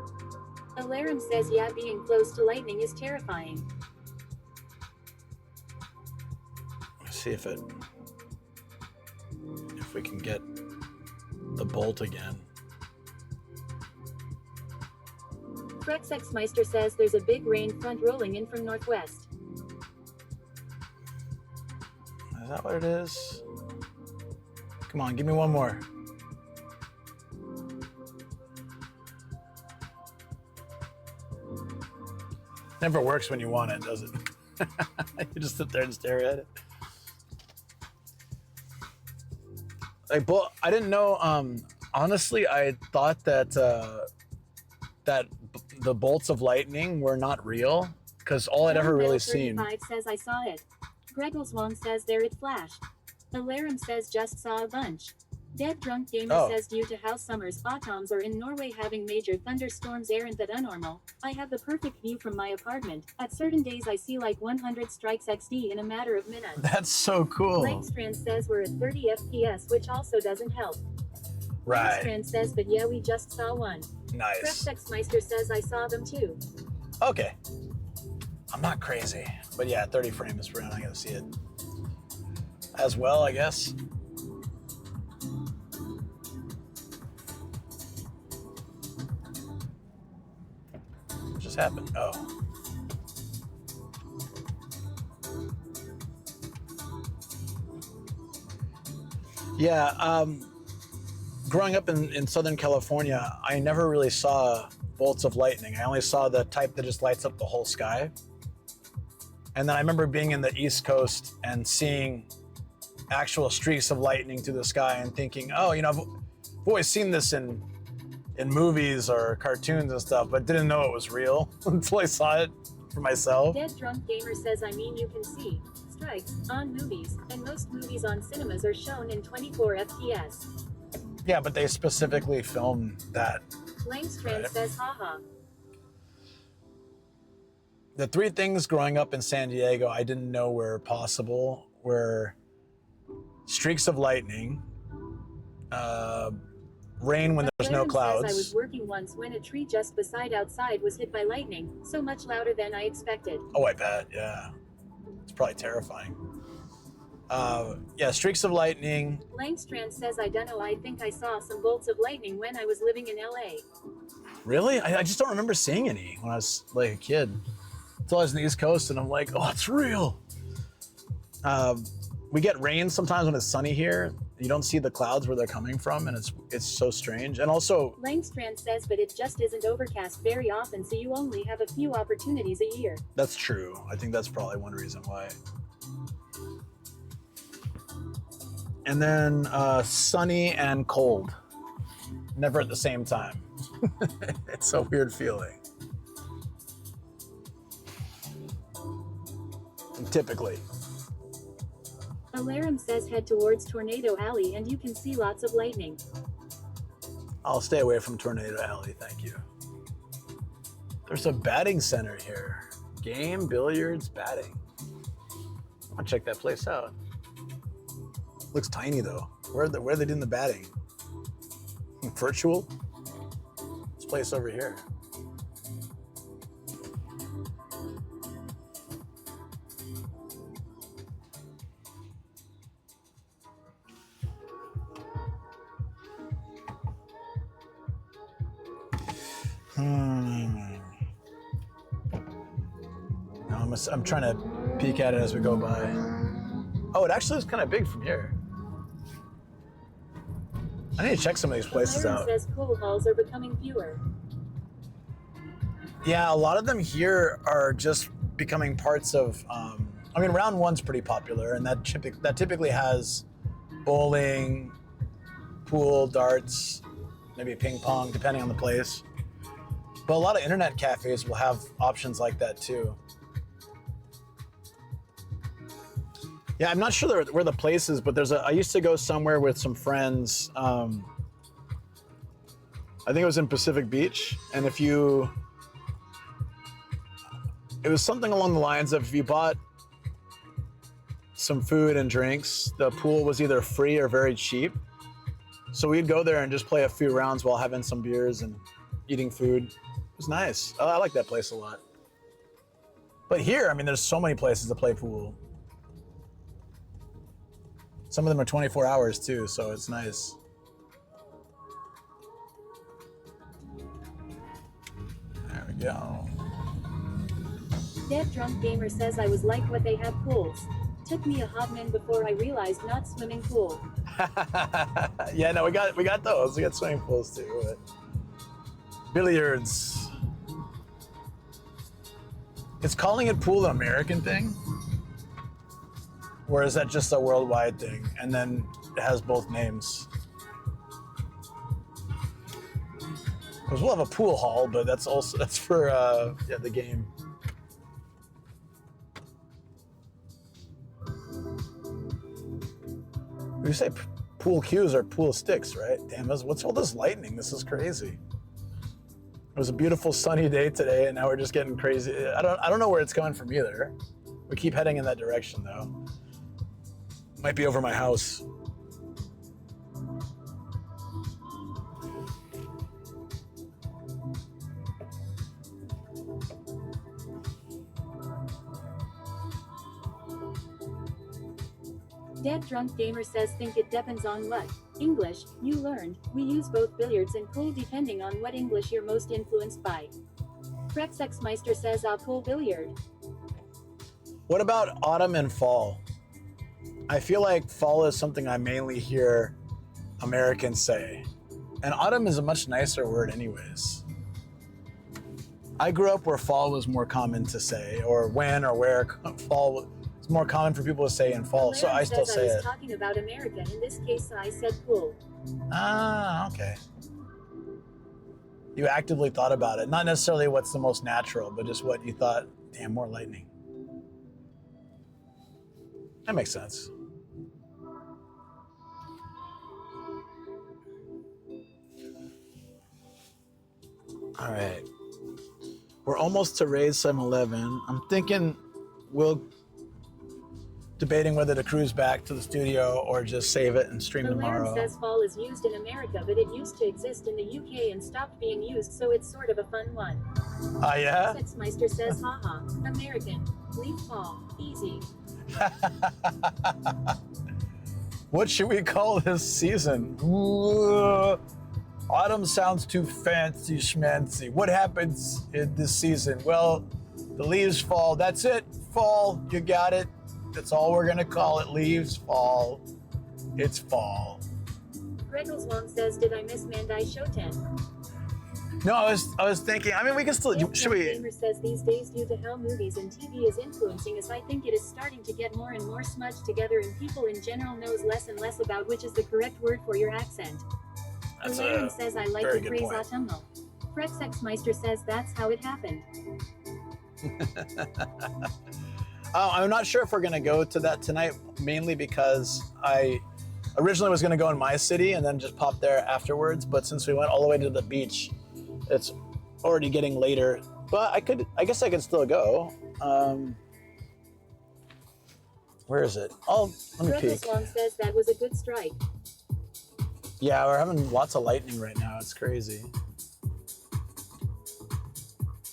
Alarum says yeah, being close to lightning is terrifying. Let's see if we can get the bolt again. Rexexmeister says there's a big rain front rolling in from northwest. Is that what it is? Come on, give me one more. Never works when you want it, does it? You just sit there and stare at it. Like, I didn't know. Honestly, I thought that that the bolts of lightning were not real because all I'd ever really seen. 35 says I saw it. Greggleswong says there it flashed. Alarum says just saw a bunch. Dead Drunk Gamer says due to how summers, autumns, or in Norway having major thunderstorms aren't that unnormal. I have the perfect view from my apartment. At certain days I see like 100 strikes XD in a matter of minutes. That's so cool. Langstrand says we're at 30 FPS, which also doesn't help. Right. Langstrand says, but yeah, we just saw one. Nice. Trepsexmeister says I saw them too. Okay. I'm not crazy, but yeah, 30 frames per round, I gotta see it. As well, I guess. What just happened? Oh. Yeah, growing up in Southern California, I never really saw bolts of lightning. I only saw the type that just lights up the whole sky. And then I remember being in the East Coast and seeing actual streaks of lightning through the sky and thinking, oh, you know, I've always seen this in movies or cartoons and stuff, but didn't know it was real until I saw it for myself. Dead Drunk Gamer says, I mean, you can see strikes on movies, and most movies on cinemas are shown in 24 FPS. Yeah, but they specifically filmed that. Langstrand says, haha. The three things growing up in San Diego I didn't know were possible were streaks of lightning, rain when there's no clouds. Says I was working once when a tree just beside outside was hit by lightning, so much louder than I expected. Oh, I bet, yeah. It's probably terrifying. Yeah, streaks of lightning. Langstrand says, I don't know, I think I saw some bolts of lightning when I was living in LA. Really? I just don't remember seeing any when I was like a kid. Until I was in the East Coast and I'm like, oh, it's real. We get rain sometimes when it's sunny here. You don't see the clouds where they're coming from, and it's so strange. And also, Langstrand says, but it just isn't overcast very often, so you only have a few opportunities a year. that's true. I think that's probably one reason why. And then sunny and cold. Never at the same time. It's a weird feeling. Typically. Alarum says head towards Tornado Alley and you can see lots of lightning. I'll stay away from Tornado Alley, thank you. There's a batting center here. Game, billiards, batting. I'll check that place out. Looks tiny though. Where are they doing the batting? Virtual? This place over here. No, I'm trying to peek at it as we go by. Oh, it actually is kind of big from here. I need to check some of these places out. Says pool halls are becoming fewer. Yeah, a lot of them here are just becoming parts of. I mean, round one's pretty popular, and that typically has bowling, pool, darts, maybe ping pong, depending on the place. But a lot of internet cafes will have options like that too. Yeah, I'm not sure where the place is, but I used to go somewhere with some friends. I think it was in Pacific Beach, and it was something along the lines of if you bought some food and drinks, the pool was either free or very cheap. So we'd go there and just play a few rounds while having some beers and eating food. It was nice. I like that place a lot. But here, I mean, there's so many places to play pool. Some of them are 24 hours too, so it's nice. There we go. Dead Drunk Gamer says I was like, what, they have pools. Took me a hot minute before I realized not swimming pool. Yeah, no, we got those. We got swimming pools too. But billiards. Is calling it pool an American thing? Or is that just a worldwide thing? And then has both names. Because we'll have a pool hall, but that's for the game. You say pool cues or pool sticks, right? Damn, what's all this lightning? This is crazy. It was a beautiful sunny day today, and now we're just getting crazy. I don't know where it's coming from either. We keep heading in that direction though. Might be over my house. Dead Drunk Gamer says think it depends on what English you learned. We use both billiards and pool depending on what English you're most influenced by. Rexexmeister says I'll pull billiard. What about autumn and fall? I feel like fall is something I mainly hear Americans say. And autumn is a much nicer word anyways. I grew up where fall was more common to say, or when or where fall was more common for people to say in fall, so I still say it. I was talking about America. In this case, I said pool. Ah, okay. You actively thought about it. Not necessarily what's the most natural, but just what you thought, damn, more lightning. That makes sense. All right. We're almost to raid 7-Eleven. I'm thinking debating whether to cruise back to the studio or just save it and stream tomorrow. Says fall is used in America, but it used to exist in the UK and stopped being used, so it's sort of a fun one. Oh, yeah? Sexmeister says, haha, American, leave fall, easy. What should we call this season? Ooh, autumn sounds too fancy schmancy. What happens in this season? Well, the leaves fall. That's it. Fall. You got it. That's all we're gonna call it. Leaves fall. It's fall. Greggles Wong says, did I miss Mandai Shoten? No, I was thinking. I mean, we can still. Should we? Gamer says these days, due to how movies and TV is influencing us, I think it is starting to get more and more smudged together, and people in general knows less and less about which is the correct word for your accent. That's Elaine says I like the phrase autumnal. Rexexmeister says that's how it happened. I'm not sure if we're gonna go to that tonight, mainly because I originally was gonna go in my city and then just pop there afterwards. But since we went all the way to the beach, it's already getting later. But I guess I could still go. Where is it? Oh, let me peek. Long says that was a good strike. Yeah, we're having lots of lightning right now. It's crazy.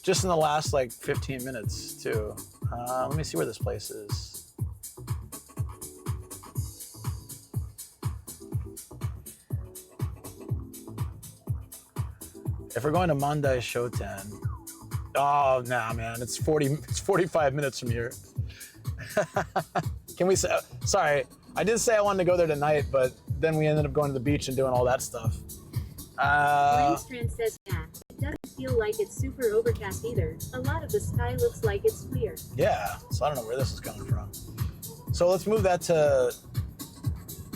Just in the last like 15 minutes too. Let me see where this place is. If we're going to Mandai Shoten, oh nah, man, it's 45 minutes from here. Can we say? Sorry, I did say I wanted to go there tonight, but then we ended up going to the beach and doing all that stuff. Rainstrand says, yeah, it doesn't feel like it's super overcast either. A lot of the sky looks like it's clear. Yeah, so I don't know where this is coming from. So let's move that to,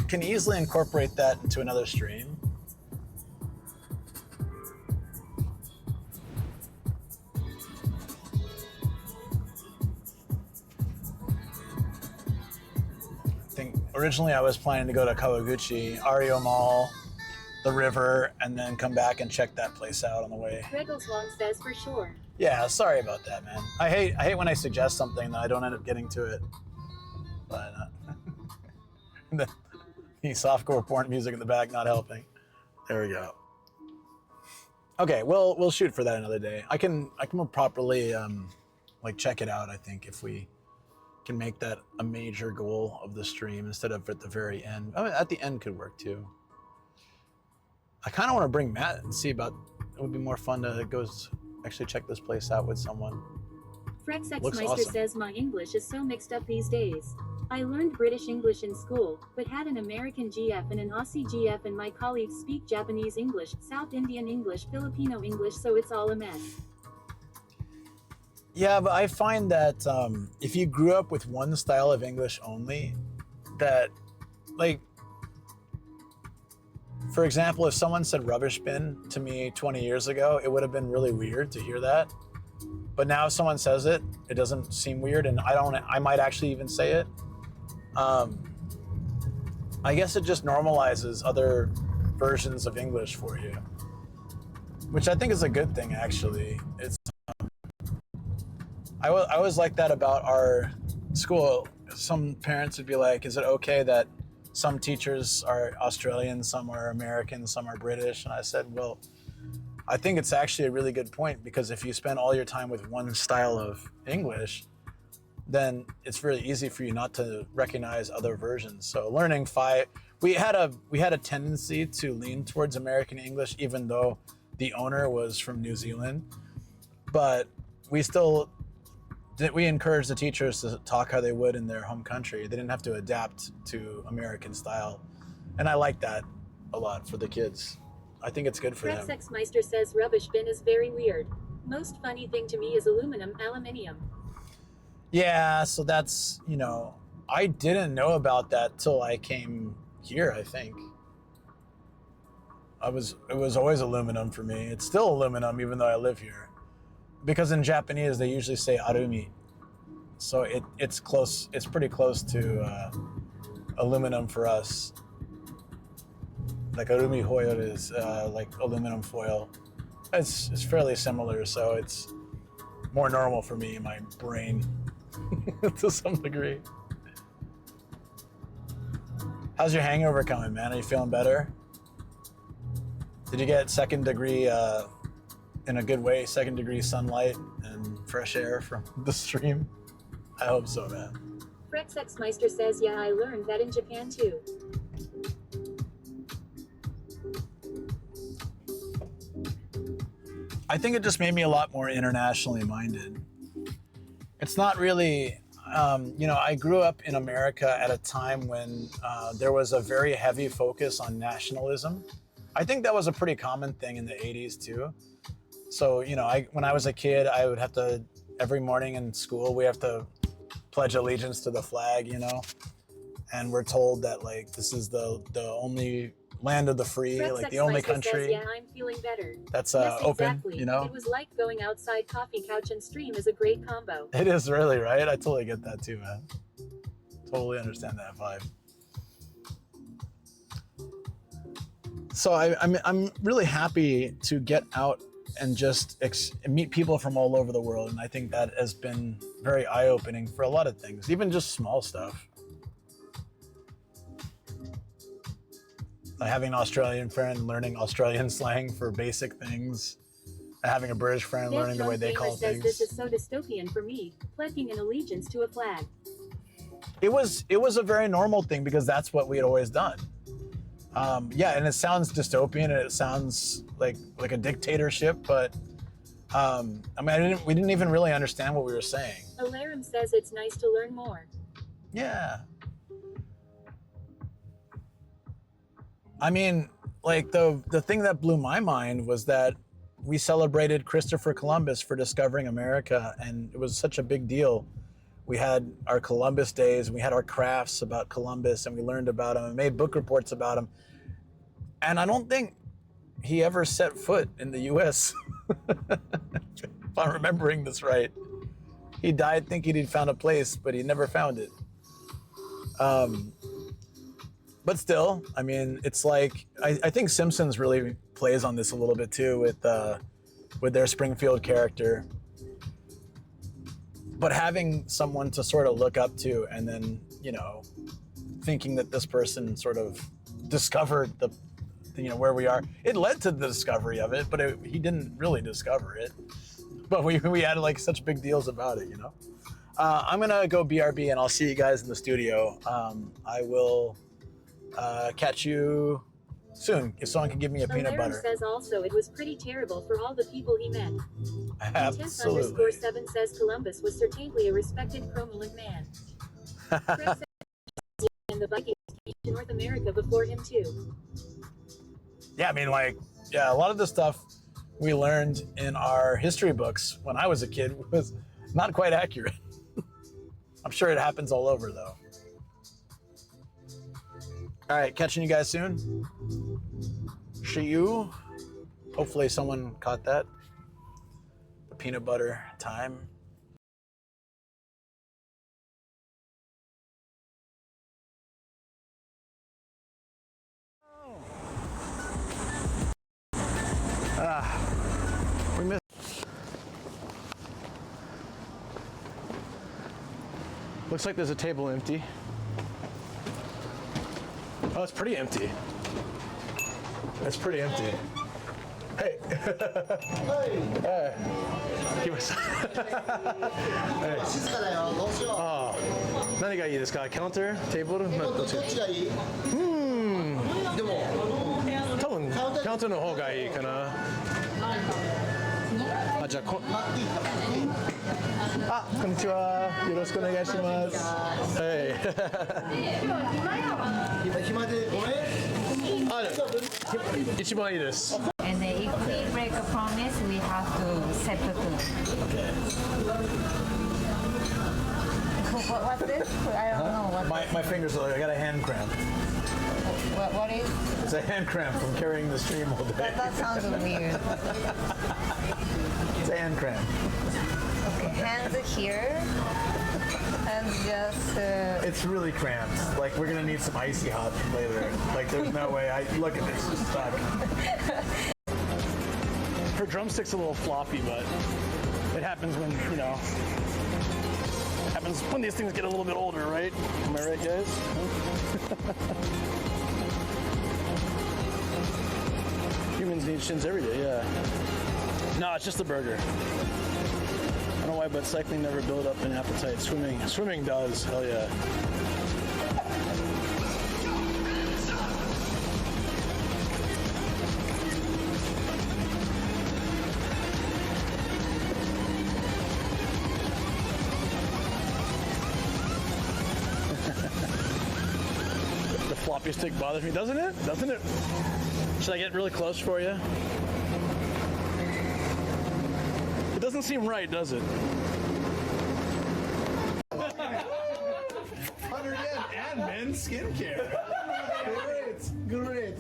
can easily incorporate that into another stream. I think originally I was planning to go to Kawaguchi, Ario Mall, the river, and then come back and check that place out on the way. Greggles Long says for sure. Yeah, sorry about that, man. I hate when I suggest something that I don't end up getting to it. But the softcore porn music in the back not helping. There we go. Okay, we'll shoot for that another day. I can more properly like check it out. I think if we can make that a major goal of the stream instead of at the very end. I mean, at the end could work too. I kind of want to bring Matt and see about. It would be more fun to go actually check this place out with someone. Frexexmeister awesome. says my English is so mixed up these days. I learned British English in school, but had an American GF and an Aussie GF, and my colleagues speak Japanese English, South Indian English, Filipino English, so it's all a mess. Yeah, but I find that if you grew up with one style of English only, that like for example, if someone said rubbish bin to me 20 years ago, it would have been really weird to hear that. But now if someone says it, it doesn't seem weird, and I might actually even say it. I guess it just normalizes other versions of English for you, which I think is a good thing, actually. It's I always like that about our school. Some parents would be like, is it okay that some teachers are Australian, some are American, some are British? And I said, well, I think it's actually a really good point, because if you spend all your time with one style of English, then it's really easy for you not to recognize other versions. So learning we had a tendency to lean towards American English, even though the owner was from New Zealand, but we encouraged the teachers to talk how they would in their home country. They didn't have to adapt to American style, and I like that a lot for the kids. I think it's good for them. Sexmeister says rubbish bin is very weird. Most funny thing to me is aluminium. Yeah, so that's, I didn't know about that till I came here, I think. It was always aluminum for me. It's still aluminum even though I live here. Because in Japanese they usually say arumi. So it's close, it's pretty close to aluminum for us. Like arumi foil is like aluminum foil. It's fairly similar, so it's more normal for me in my brain to some degree. How's your hangover coming, man? Are you feeling better? Did you get second degree in a good way, second degree sunlight and fresh air from the stream? I hope so, man. Sexmeister says, yeah, I learned that in Japan too. I think it just made me a lot more internationally minded. It's not really, I grew up in America at a time when there was a very heavy focus on nationalism. I think that was a pretty common thing in the 80s too. So, when I was a kid, I would have to, every morning in school, we have to pledge allegiance to the flag, and we're told that like, this is the only land of the free, like the only country. Says, yeah, I'm feeling better. That's yes, open, exactly. It was like going outside coffee couch and stream is a great combo. It is really, right? I totally get that too, man. Totally understand that vibe. So I'm really happy to get out and just meet people from all over the world, and I think that has been very eye-opening for a lot of things, even just small stuff. Like having an Australian friend, learning Australian slang for basic things, and having a British friend, learning the way they call things. This is so dystopian for me, pledging an allegiance to a flag. It was a very normal thing because that's what we had always done. Yeah, and it sounds dystopian and it sounds like a dictatorship, but we didn't even really understand what we were saying. Alarum says it's nice to learn more. Yeah. I mean, like the thing that blew my mind was that we celebrated Christopher Columbus for discovering America, and it was such a big deal. We had our Columbus days, we had our crafts about Columbus, and we learned about him and made book reports about him. And I don't think he ever set foot in the US, if I'm remembering this right. He died thinking he'd found a place, but he never found it. But still, I mean, it's like, I think Simpsons really plays on this a little bit too with their Springfield character. But having someone to sort of look up to, and then, thinking that this person sort of discovered where we are. It led to the discovery of it, but he didn't really discover it. But we had like such big deals about it, I'm gonna go BRB and I'll see you guys in the studio. I will catch you soon if someone can give me a peanut butter. Says also it was pretty terrible for all the people he met. Absolutely. 10_7 says Columbus was certainly a respected prominent man. And the Vikings came to North America before him too. Yeah, I mean, a lot of the stuff we learned in our history books when I was a kid was not quite accurate. I'm sure it happens all over though. All right, catching you guys soon. Shiyu. Hopefully someone caught that. The peanut butter time. We missed. Looks like there's a table empty. Oh, it's pretty empty. It's pretty empty. Hey. Hey. He was. Hey. Oh. 何がいいですか? Counter? Table? どっちがいい? でも多分カウンターの方がいいかな。あ、じゃあこんにちは。よろしくお願いします。はい。暇でごめん。一番いいです。And if we break a promise, we have to settle. Okay. What's this? I don't know. My fingers are. I got a hand cramp. What is? It's a hand cramp from carrying the stream all day. That sounds weird. It's a hand cramp. Okay, hands here. And just. It's really cramped. Like we're gonna need some icy hot later. Like there's no way. Look at this. It's stuck. Her drumstick's a little floppy, but it happens when happens when these things get a little bit older, right? Am I right, guys? Humans need shins every day, yeah. No, it's just the burger. I don't know why, but cycling never built up an appetite. Swimming does. Hell yeah. The floppy stick bothers me, doesn't it? Doesn't it? Should I get really close for you? It doesn't seem right, does it? 100 yen and men's skincare. Great.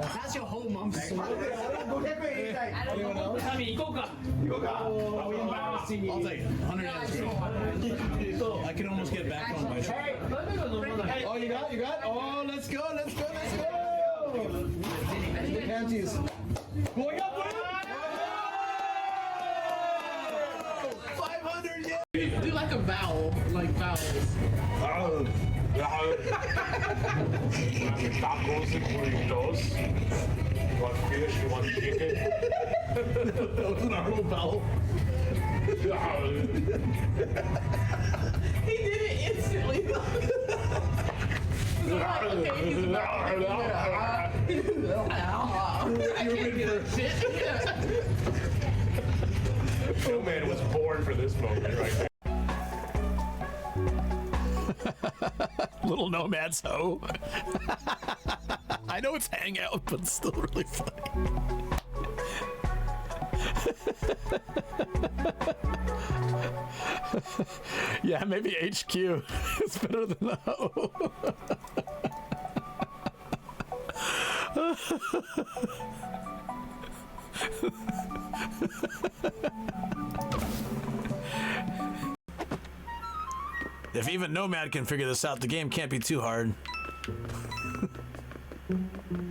How's your whole month? Anyone else? Are we embarrassing you? I'll take it. 100 yen. I can almost get back on my track. Oh, you got? Oh, let's go. The panties. Going up. 500 yen. Do like a vowel, like vowels. Tacos and burritos. You want fish? You want chicken? That was an Arnold vowel. He did it instantly. No man was born for this moment right there. Little Nomad's hoe. I know it's Hangout, but it's still really funny. Yeah, maybe HQ is better than the hoe. If even Nomad can figure this out, the game can't be too hard.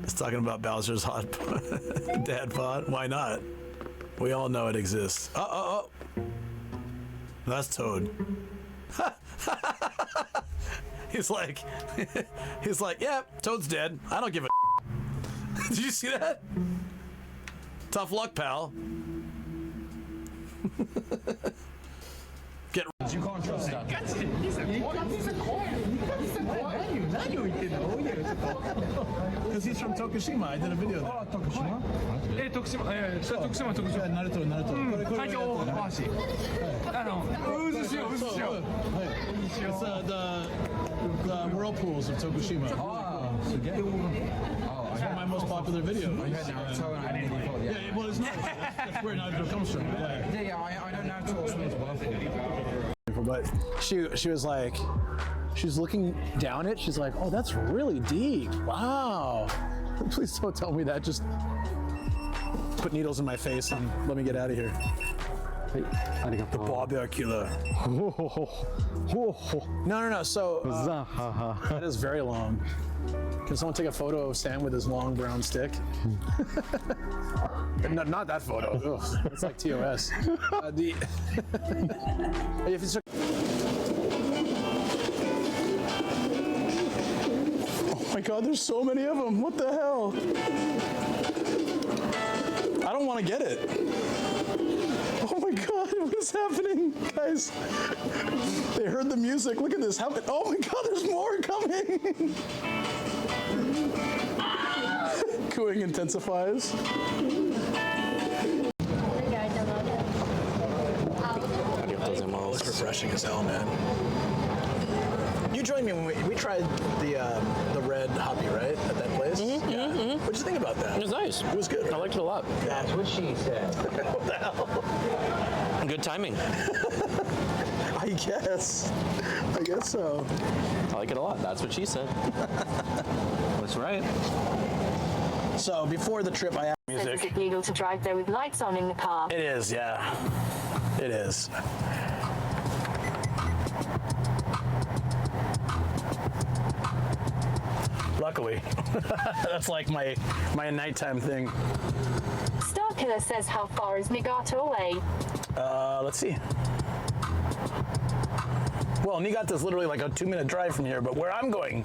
It's talking about Bowser's hot dad pod. Why not? We all know it exists. Oh. That's Toad. He's like, yeah, Toad's dead. I don't give a. Did you see that? Tough luck, pal. Get. You can't trust that. He's a quiet. Because he's from Tokushima. I did a video there. Oh, Tokushima? Tokushima. Naruto. 最近大橋。渦潮。It's the whirlpools of Tokushima. It's one of my most popular videos. Yeah, well, it's not. That's where Naruto comes from. Yeah, I know Naruto swims well. But she was like, she was looking down it. She's like, oh, that's really deep. Wow. Please don't tell me that. Just put needles in my face and let me get out of here. The barbell killer. No. So that is very long. Can someone take a photo of Sam with his long brown stick? Not that photo. Ugh, it's like TOS. Oh my God, there's so many of them. What the hell? I don't want to get it. Oh my God, what is happening? Guys, they heard the music. Look at this. Oh my God, there's more coming. Cooing intensifies. It's refreshing as hell, man. You joined me when we tried the red hoppy, right? At that place? Mm-hmm, yeah. Mm-hmm. What'd you think about that? It was nice. It was good. Right? I liked it a lot. That's what she said. What the hell? Good timing. I guess so. I like it a lot. That's what she said. That's right. So before the trip, I asked music. Is it legal to drive there with lights on in the car? It is, yeah. It is. Luckily, that's like my nighttime thing. Starkiller says, how far is Niigata away? Let's see. Well, Niigata is literally like a 2-minute drive from here, but where I'm going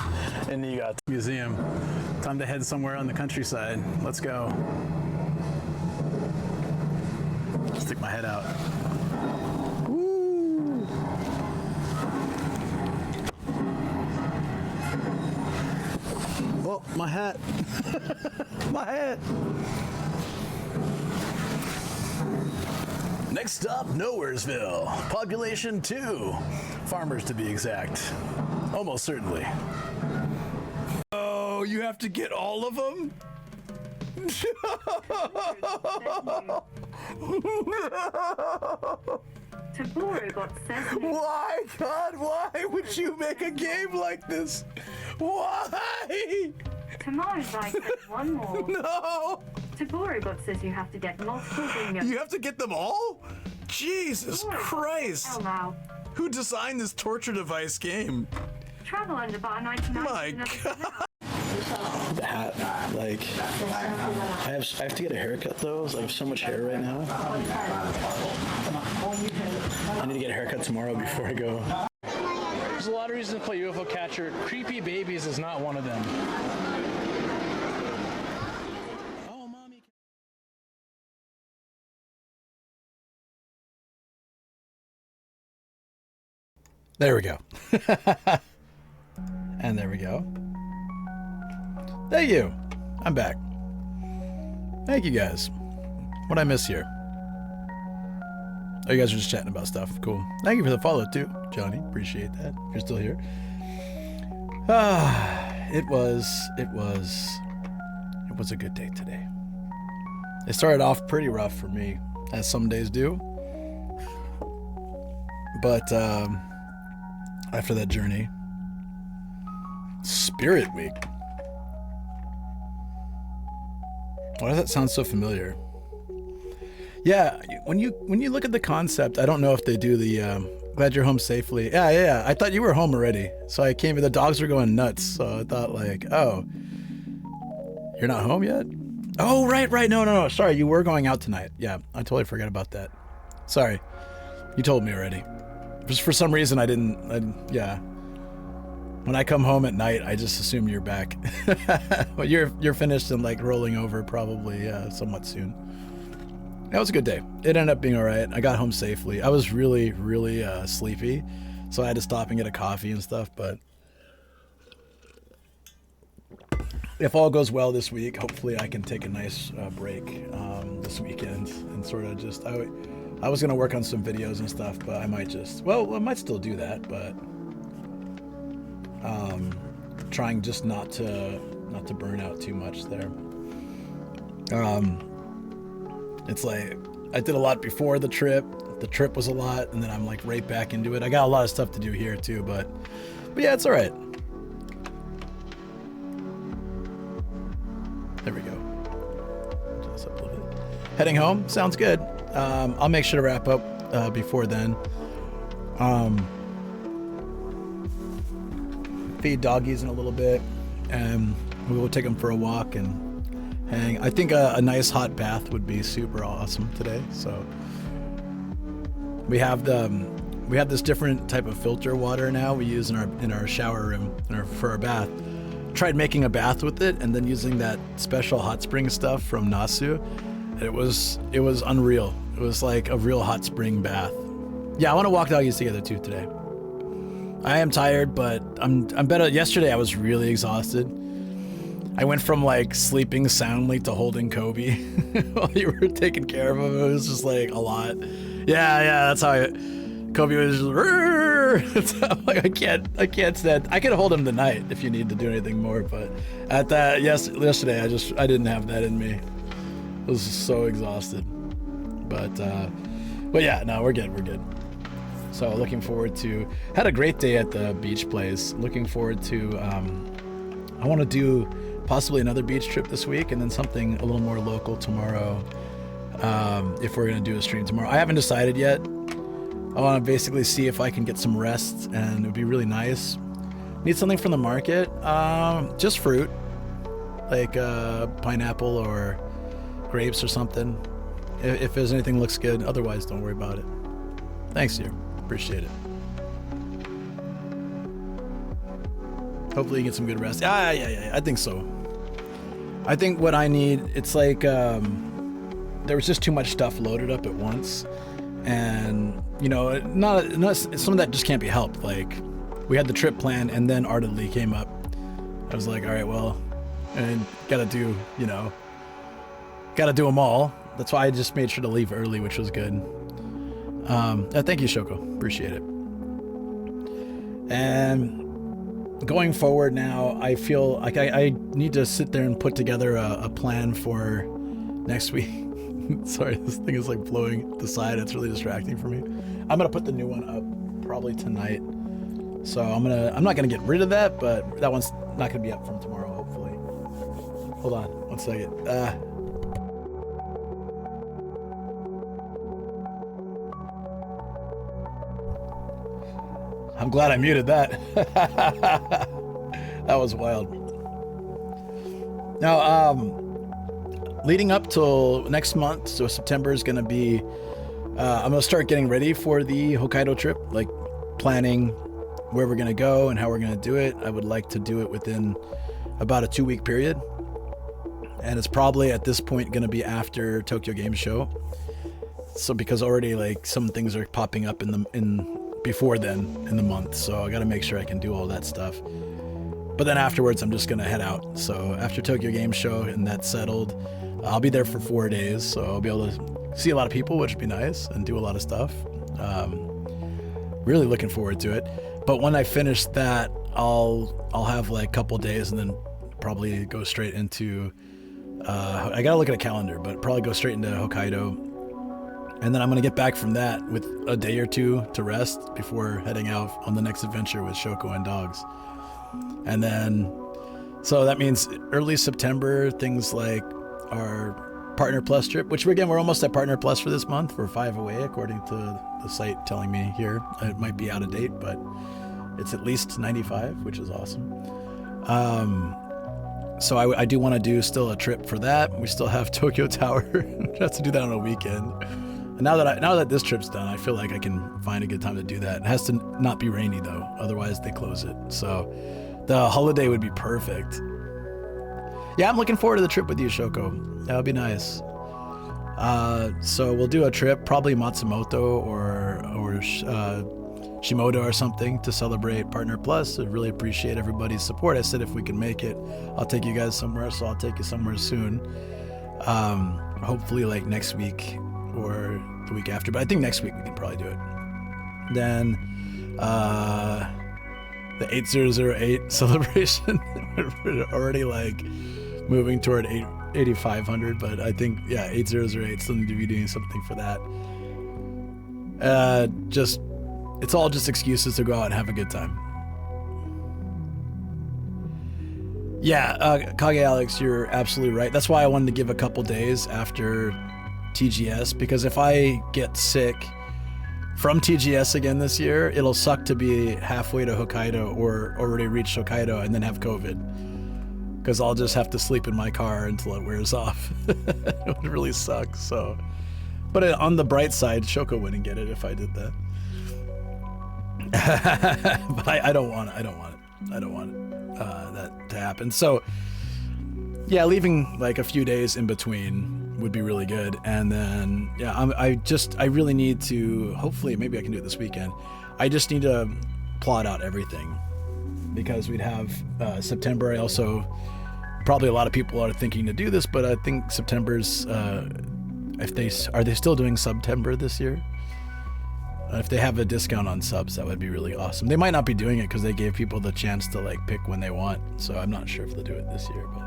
in Niigata Museum, time to head somewhere on the countryside. Let's go. Stick my head out. Woo! Oh, my hat. My hat. Next stop, Nowheresville. Population 2. Farmers to be exact. Almost certainly. Oh, you have to get all of them? Why, God, why would you make a game like this? Why? Tomorrow's like one more. No! Taborobot says you have to get multiple bingos. You have to get them all? Jesus Christ! Hell now. Who designed this torture device game? Travel under bar 99. My God. The hat, like, I have to get a haircut though. I have so much hair right now. I need to get a haircut tomorrow before I go. There's a lot of reasons to play UFO Catcher. Creepy Babies is not one of them. Oh, mommy. There we go. And there we go. Thank you. I'm back. Thank you guys. What'd I miss here? Oh, you guys are just chatting about stuff. Cool. Thank you for the follow too, Johnny. Appreciate that. If you're still here. It was a good day today. It started off pretty rough for me, as some days do. But after that journey, Spirit Week. Why does that sound so familiar? Yeah, when you look at the concept, I don't know if they do the glad you're home safely. Yeah. I thought you were home already. So I came, the dogs were going nuts. So I thought like, oh, you're not home yet? Oh, right. No. Sorry, you were going out tonight. Yeah, I totally forgot about that. Sorry. You told me already. Just for some reason yeah. When I come home at night, I just assume you're back. But you're finished and like rolling over probably somewhat soon. That was a good day. It ended up being all right. I got home safely. I was really, really sleepy, so I had to stop and get a coffee and stuff. But if all goes well this week, hopefully I can take a nice break this weekend and sort of just. I was gonna work on some videos and stuff, but I might still do that, but. Trying just not to burn out too much there. It's like I did a lot before the trip. The trip was a lot, and then I'm like right back into it. I got a lot of stuff to do here too, but yeah, it's all right. heading home. Sounds good. I'll make sure to wrap up before then. Feed doggies in a little bit, and we will take them for a walk and hang. I think a nice hot bath would be super awesome today. So we have this different type of filter water now we use in our shower room for our bath. Tried making a bath with it and then using that special hot spring stuff from Nasu. It was unreal. It was like a real hot spring bath. Yeah, I want to walk doggies together too today. I am tired, but I'm better. Yesterday I was really exhausted. I went from like sleeping soundly to holding Kobe while you were taking care of him. It was just like a lot. Yeah, that's how Kobe was just like, I can't stand. I could hold him tonight if you need to do anything more, but at that yesterday I didn't have that in me. I was so exhausted. But yeah, no, we're good. So looking forward to, had a great day at the beach place. Looking forward to, I want to do possibly another beach trip this week and then something a little more local tomorrow. If we're going to do a stream tomorrow. I haven't decided yet. I want to basically see if I can get some rest, and it would be really nice. Need something from the market. Just fruit, like pineapple or grapes or something. If there's anything looks good, otherwise don't worry about it. Thanks, dear. Appreciate it. Hopefully you get some good rest. Yeah, I think so. I think what I need, it's like there was just too much stuff loaded up at once, and not some of that just can't be helped. Like we had the trip plan, and then Ardently came up. I was like, all right, well, and gotta do them all. That's why I just made sure to leave early, which was good. Thank you, Shoko. Appreciate it. And going forward now, I feel like I need to sit there and put together a plan for next week. Sorry, this thing is like blowing to the side. It's really distracting for me. I'm gonna put the new one up probably tonight. So I'm not gonna get rid of that, but that one's not gonna be up from tomorrow, hopefully. Hold on, one second. I'm glad I muted that. That was wild. Now, leading up till next month, so September is going to be, I'm going to start getting ready for the Hokkaido trip, like planning where we're going to go and how we're going to do it. I would like to do it within about a 2-week period. And it's probably at this point going to be after Tokyo Game Show. So because already like some things are popping up before then in the month, so I got to make sure I can do all that stuff. But then afterwards I'm just gonna head out. So after Tokyo Game Show and that's settled, I'll be there for 4 days, so I'll be able to see a lot of people, which would be nice, and do a lot of stuff. Really looking forward to it. But when I finish that, I'll have like a couple days and then probably go straight into I gotta look at a calendar, but probably go straight into Hokkaido. And then I'm going to get back from that with a day or two to rest before heading out on the next adventure with Shoko and dogs. And then, so that means early September, things like our Partner Plus trip, which again, we're almost at Partner Plus for this month. We're 5 away, according to the site telling me here. It might be out of date, but it's at least 95, which is awesome. So I do want to do still a trip for that. We still have Tokyo Tower. We have to do that on a weekend. And now that this trip's done, I feel like I can find a good time to do that. It has to not be rainy though, otherwise they close it. So the holiday would be perfect. Yeah, I'm looking forward to the trip with you, Shoko. That would be nice. So we'll do a trip, probably Matsumoto or Shimoda or something to celebrate Partner Plus. I really appreciate everybody's support. I said if we can make it, I'll take you guys somewhere, so I'll take you somewhere soon. Hopefully like next week or the week after, but I think next week we can probably do it. Then the 8008 celebration, we're already like moving toward 8500, but I think 8008 still need to be doing something for that. It's all just excuses to go out and have a good time. Yeah, Kage Alex, you're absolutely right. That's why I wanted to give a couple days after TGS, because if I get sick from TGS again this year, it'll suck to be halfway to Hokkaido or already reach Hokkaido and then have COVID, because I'll just have to sleep in my car until it wears off. It would really suck. So, but on the bright side, Shoko wouldn't get it if I did that. But I don't want it. I don't want that to happen. So yeah, leaving like a few days in between would be really good. And then yeah, I really need to, hopefully maybe I can do it this weekend. I just need to plot out everything, because we'd have September. I also, probably a lot of people are thinking to do this, but I think September's are they still doing September this year? If they have a discount on subs, that would be really awesome. They might not be doing it because they gave people the chance to like pick when they want. So I'm not sure if they'll do it this year, but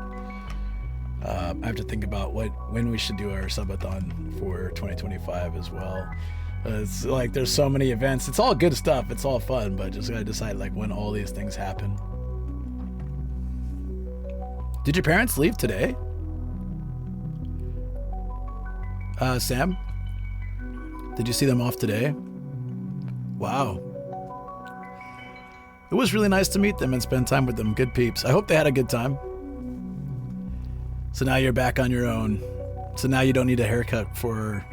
I have to think about when we should do our subathon for 2025 as well. It's like there's so many events. It's all good stuff. It's all fun, but just gotta decide like when all these things happen. Did your parents leave today? Sam? Did you see them off today? Wow. It was really nice to meet them and spend time with them. Good peeps. I hope they had a good time. So now you're back on your own. So now you don't need a haircut for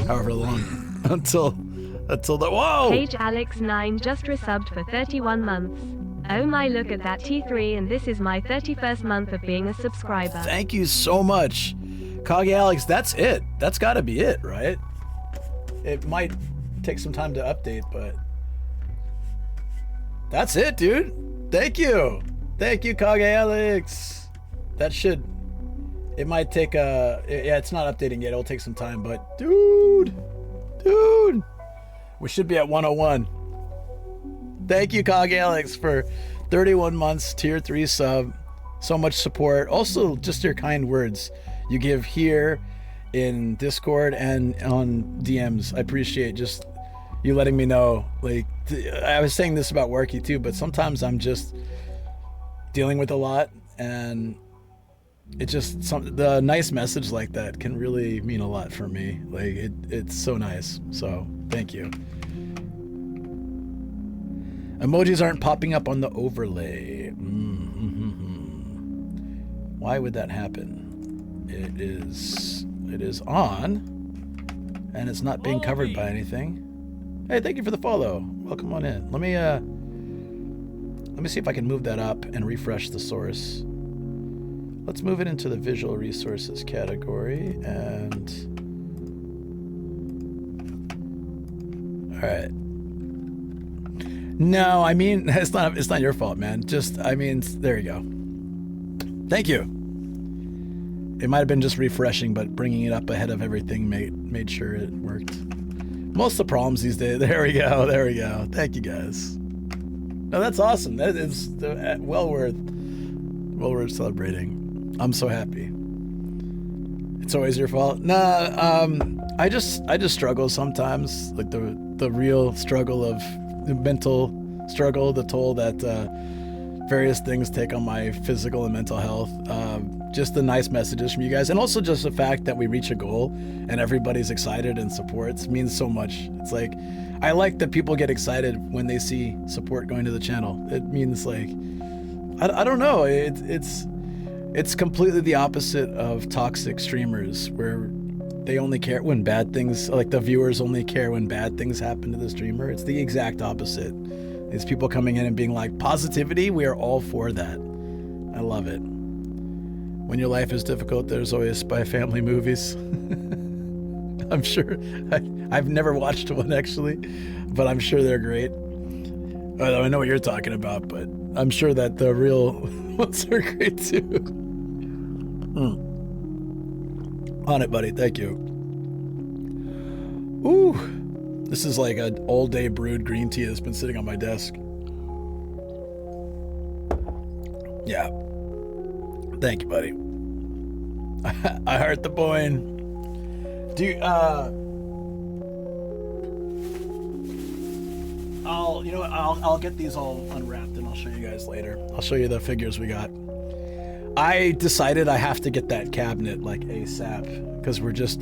however long until the whoa. Page Alex 9 just resubbed for 31 months. Oh my, look at that T3, and this is my 31st month of being a subscriber. Thank you so much, Kage Alex. That's it. That's got to be it, right? It might take some time to update, but that's it, dude. Thank you, Kage Alex. That should. It might take yeah, it's not updating yet. It'll take some time, but dude, we should be at 101. Thank you, Kage Alex, for 31 months, tier 3 sub. So much support. Also, just your kind words you give here in Discord and on DMs. I appreciate just you letting me know. Like, I was saying this about Worky too, but sometimes I'm just dealing with a lot, and it just the nice message like that can really mean a lot for me. Like it's so nice. So thank you. Emojis aren't popping up on the overlay. Why would that happen? It is on, and it's not being covered by anything. Hey, thank you for the follow. Welcome on in. Let me see if I can move that up and refresh the source. Let's move it into the visual resources category, and all right. No, I mean, it's not your fault, man. Just, I mean, there you go. Thank you. It might have been just refreshing, but bringing it up ahead of everything made sure it worked. Most of the problems these days. There we go. Thank you, guys. No, that's awesome. That is well worth celebrating. I'm so happy. It's always your fault. Nah, I just struggle sometimes, like the real struggle of the mental struggle, the toll that various things take on my physical and mental health. Just the nice messages from you guys, and also just the fact that we reach a goal and everybody's excited and supports means so much. It's like, I like that people get excited when they see support going to the channel. It means like, I don't know, it's completely the opposite of toxic streamers, where they only care when bad things, like the viewers only care when bad things happen to the streamer. It's the exact opposite. It's people coming in and being like, positivity, we are all for that. I love it. When your life is difficult, there's always Spy Family movies. I'm sure, I've never watched one actually, but I'm sure they're great. I know what you're talking about, but I'm sure that the real ones are great too. On it, buddy. Thank you. Ooh, this is like an all-day brewed green tea that's been sitting on my desk. Yeah. Thank you, buddy. I heart the boing. Do you, I'll get these all unwrapped and I'll show you guys later. I'll show you the figures we got. I decided I have to get that cabinet like ASAP because we're just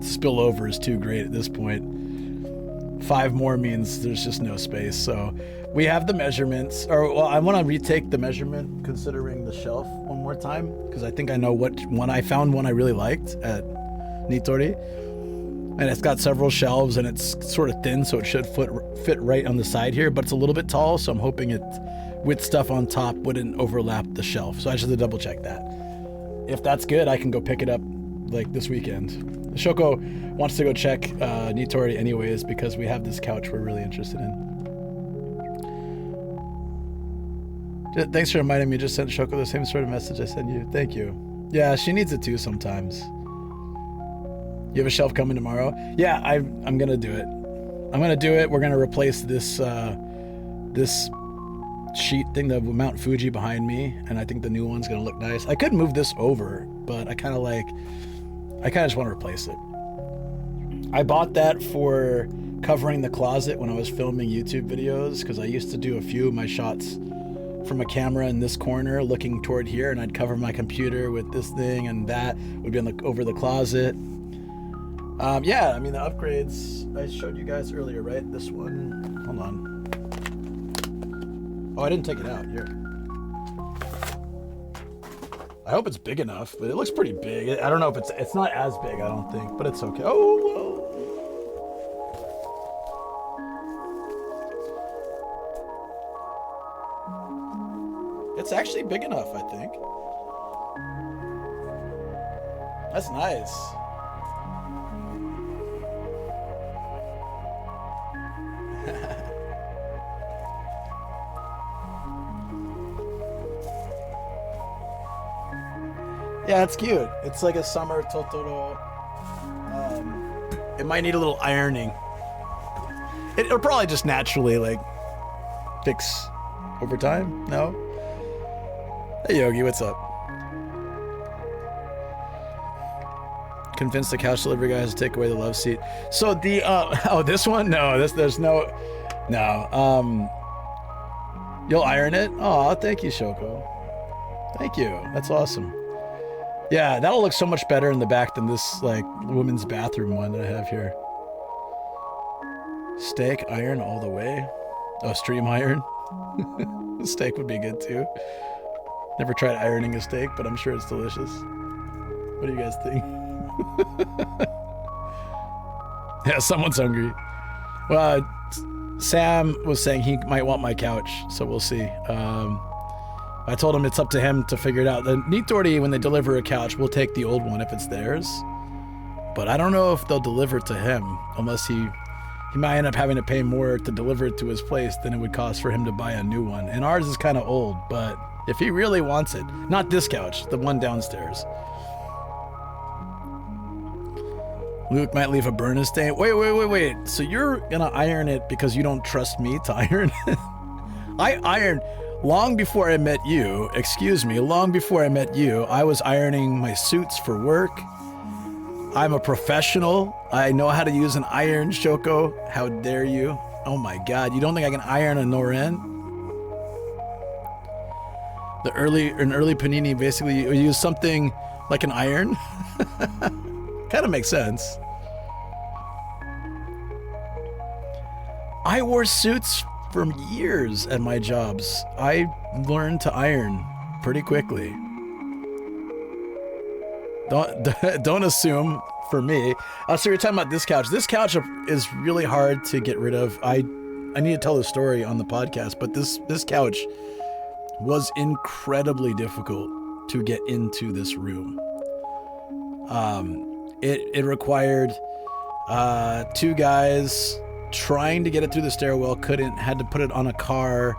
spillover is too great at this point. 5 more means there's just no space. So we have the measurements, or well, I want to retake the measurement considering the shelf one more time, because I think I know what one I found one I really liked at Nitori. And it's got several shelves and it's sort of thin, so it should fit right on the side here, but it's a little bit tall, so I'm hoping it, with stuff on top, wouldn't overlap the shelf. So I just have to double check that. If that's good, I can go pick it up like this weekend. Shoko wants to go check Nitori anyways, because we have this couch we're really interested in. Thanks for reminding me. Just sent Shoko the same sort of message I sent you. Thank you. Yeah, she needs it too sometimes. You have a shelf coming tomorrow? Yeah, I'm gonna do it. I'm gonna do it. We're gonna replace this this sheet thing, the Mount Fuji behind me, and I think the new one's gonna look nice. I could move this over, but I kind of just want to replace it. I bought that for covering the closet when I was filming YouTube videos, because I used to do a few of my shots from a camera in this corner looking toward here, and I'd cover my computer with this thing, and that would be over the closet. Yeah, I mean, the upgrades I showed you guys earlier, right? This one, hold on. Oh, I didn't take it out. Here. I hope it's big enough, but it looks pretty big. I don't know if it's not as big, I don't think, but it's okay. Oh, whoa. It's actually big enough, I think. That's nice. Yeah, it's cute. It's like a summer Totoro. It might need a little ironing. It'll probably just naturally like fix over time. No? Hey Yogi, what's up? Convince the couch delivery guys to take away the love seat. So the oh, this one? No, there's no. You'll iron it? Oh, thank you, Shoko. Thank you. That's awesome. Yeah, that'll look so much better in the back than this like women's bathroom one that I have here. Steak iron all the way. Oh, stream iron. Steak would be good too. Never tried ironing a steak, but I'm sure it's delicious. What do you guys think? Yeah, someone's hungry. Well, Sam was saying he might want my couch, so we'll see. I told him it's up to him to figure it out. The Nitori, when they deliver a couch, will take the old one if it's theirs. But I don't know if they'll deliver it to him, unless he might end up having to pay more to deliver it to his place than it would cost for him to buy a new one. And ours is kind of old, but if he really wants it, not this couch, the one downstairs. Luke might leave a burn stain. Wait. So you're gonna iron it because you don't trust me to iron it? I ironed long before I met you. Excuse me, long before I met you, I was ironing my suits for work. I'm a professional. I know how to use an iron, Shoko. How dare you? Oh my God, you don't think I can iron a Noren? An early panini, basically you use something like an iron. Kind of makes sense. I wore suits for years at my jobs. I learned to iron pretty quickly. Don't assume for me. So you're talking about this couch. This couch is really hard to get rid of. I need to tell the story on the podcast, but this couch was incredibly difficult to get into this room. It required 2 guys trying to get it through the stairwell, couldn't, had to put it on a car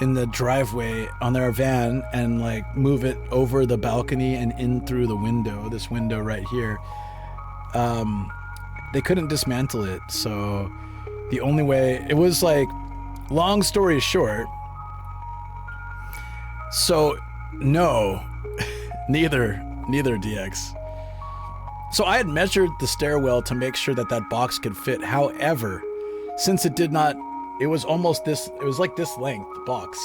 in the driveway on their van and like move it over the balcony and in through the window, this window right here. They couldn't dismantle it, so the only way, it was like, long story short, so no, neither DX. So I had measured the stairwell to make sure that box could fit. However, since it did not, it was almost this, it was like this length box.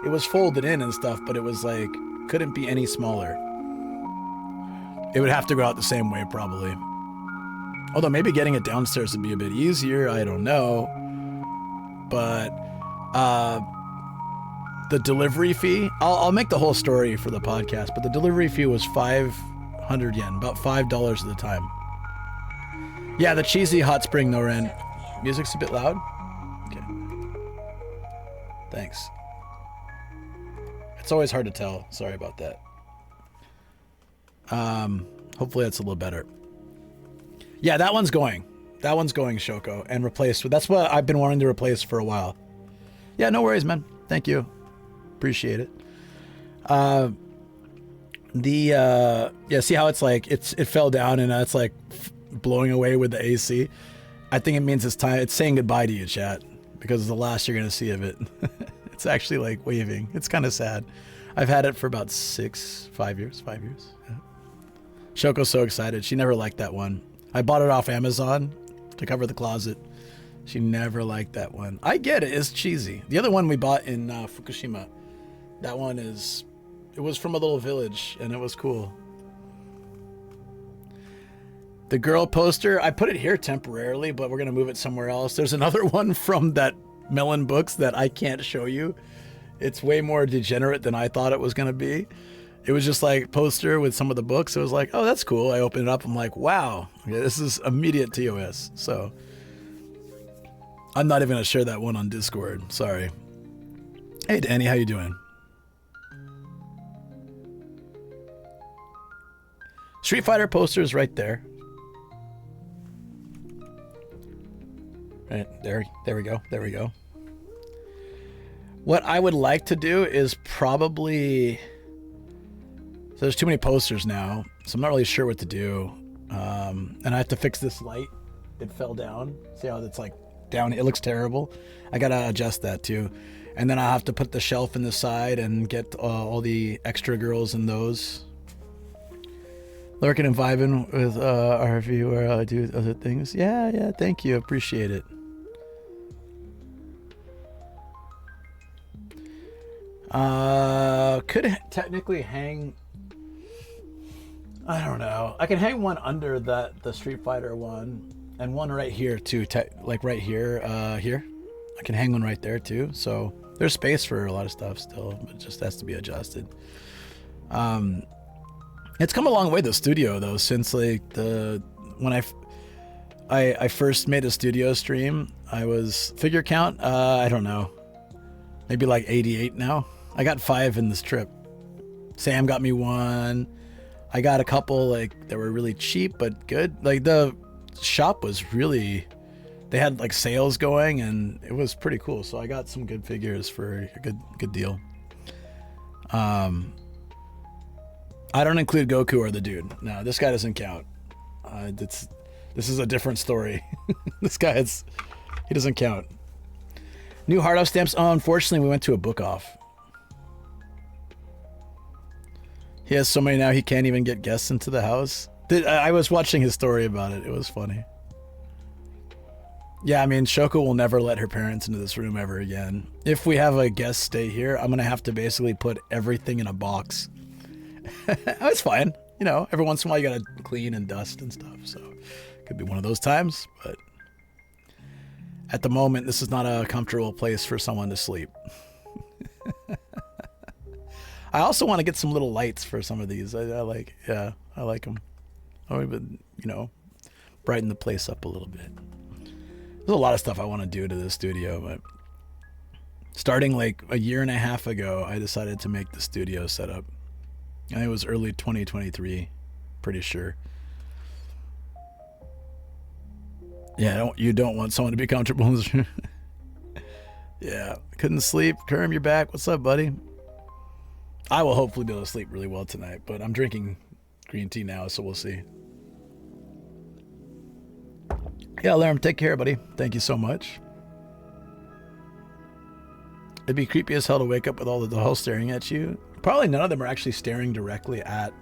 It was folded in and stuff, but it was like, couldn't be any smaller. It would have to go out the same way probably. Although maybe getting it downstairs would be a bit easier. I don't know. But the delivery fee, I'll make the whole story for the podcast, but the delivery fee was 500 yen, about $5 at the time. Yeah, the cheesy hot spring, no rent. Music's a bit loud? Okay. Thanks. It's always hard to tell. Sorry about that. Hopefully that's a little better. Yeah, that one's going. That one's going, Shoko, and replaced with. That's what I've been wanting to replace for a while. Yeah, no worries, man. Thank you. Appreciate it. Yeah, see how it's like it fell down and it's like blowing away with the AC. I think it means it's time. It's saying goodbye to you, chat, because it's the last you're gonna see of it. It's actually like waving. It's kind of sad. I've had it for about 5 years. Yeah. Shoko's so excited. She never liked that one. I bought it off Amazon to cover the closet. She never liked that one. I get it. It's cheesy. The other one we bought in Fukushima, that one it was from a little village and it was cool. The girl poster, I put it here temporarily, but we're going to move it somewhere else. There's another one from that Melon Books that I can't show you. It's way more degenerate than I thought it was going to be. It was just like poster with some of the books. It was like, oh, that's cool. I opened it up. I'm like, wow, okay, this is immediate TOS. So I'm not even going to share that one on Discord. Sorry. Hey, Danny, how you doing? Street Fighter poster is right there. Right there we go. There we go. What I would like to do is probably... So there's too many posters now, so I'm not really sure what to do. And I have to fix this light. It fell down. See how it's like down? It looks terrible. I gotta adjust that too. And then I'll have to put the shelf in the side and get all the extra girls in those. Lurking and vibing with RV where I do other things. Yeah, thank you. Appreciate it. Could technically hang... I don't know. I can hang one under the Street Fighter one and one right here too. Like right here, here. I can hang one right there too. So there's space for a lot of stuff still, but it just has to be adjusted. It's come a long way, the studio though, since like when I first made a studio stream. I was figure count. I don't know, maybe like 88 now. I got 5 in this trip. Sam got me one. I got a couple like that were really cheap but good. Like the shop was really, they had like sales going and it was pretty cool. So I got some good figures for a good deal. I don't include Goku or the dude. No, this guy doesn't count. This is a different story. This guy he doesn't count. New Hard Off stamps. Oh, unfortunately, we went to a book off. He has so many now he can't even get guests into the house. I was watching his story about it. It was funny. Yeah, I mean, Shoko will never let her parents into this room ever again. If we have a guest stay here, I'm going to have to basically put everything in a box. It's fine. You know, every once in a while you got to clean and dust and stuff. So it could be one of those times. But at the moment, this is not a comfortable place for someone to sleep. I also want to get some little lights for some of these. I like them. I would, brighten the place up a little bit. There's a lot of stuff I want to do to this studio, but starting like a year and a half ago, I decided to make the studio setup. I think it was early 2023, pretty sure. Yeah, you don't want someone to be comfortable in this room. Yeah, couldn't sleep. Kerm, you're back. What's up, buddy? I will hopefully be able to sleep really well tonight, but I'm drinking green tea now, so we'll see. Yeah, Laram, take care, buddy. Thank you so much. It'd be creepy as hell to wake up with all the dolls staring at you. Probably none of them are actually staring directly at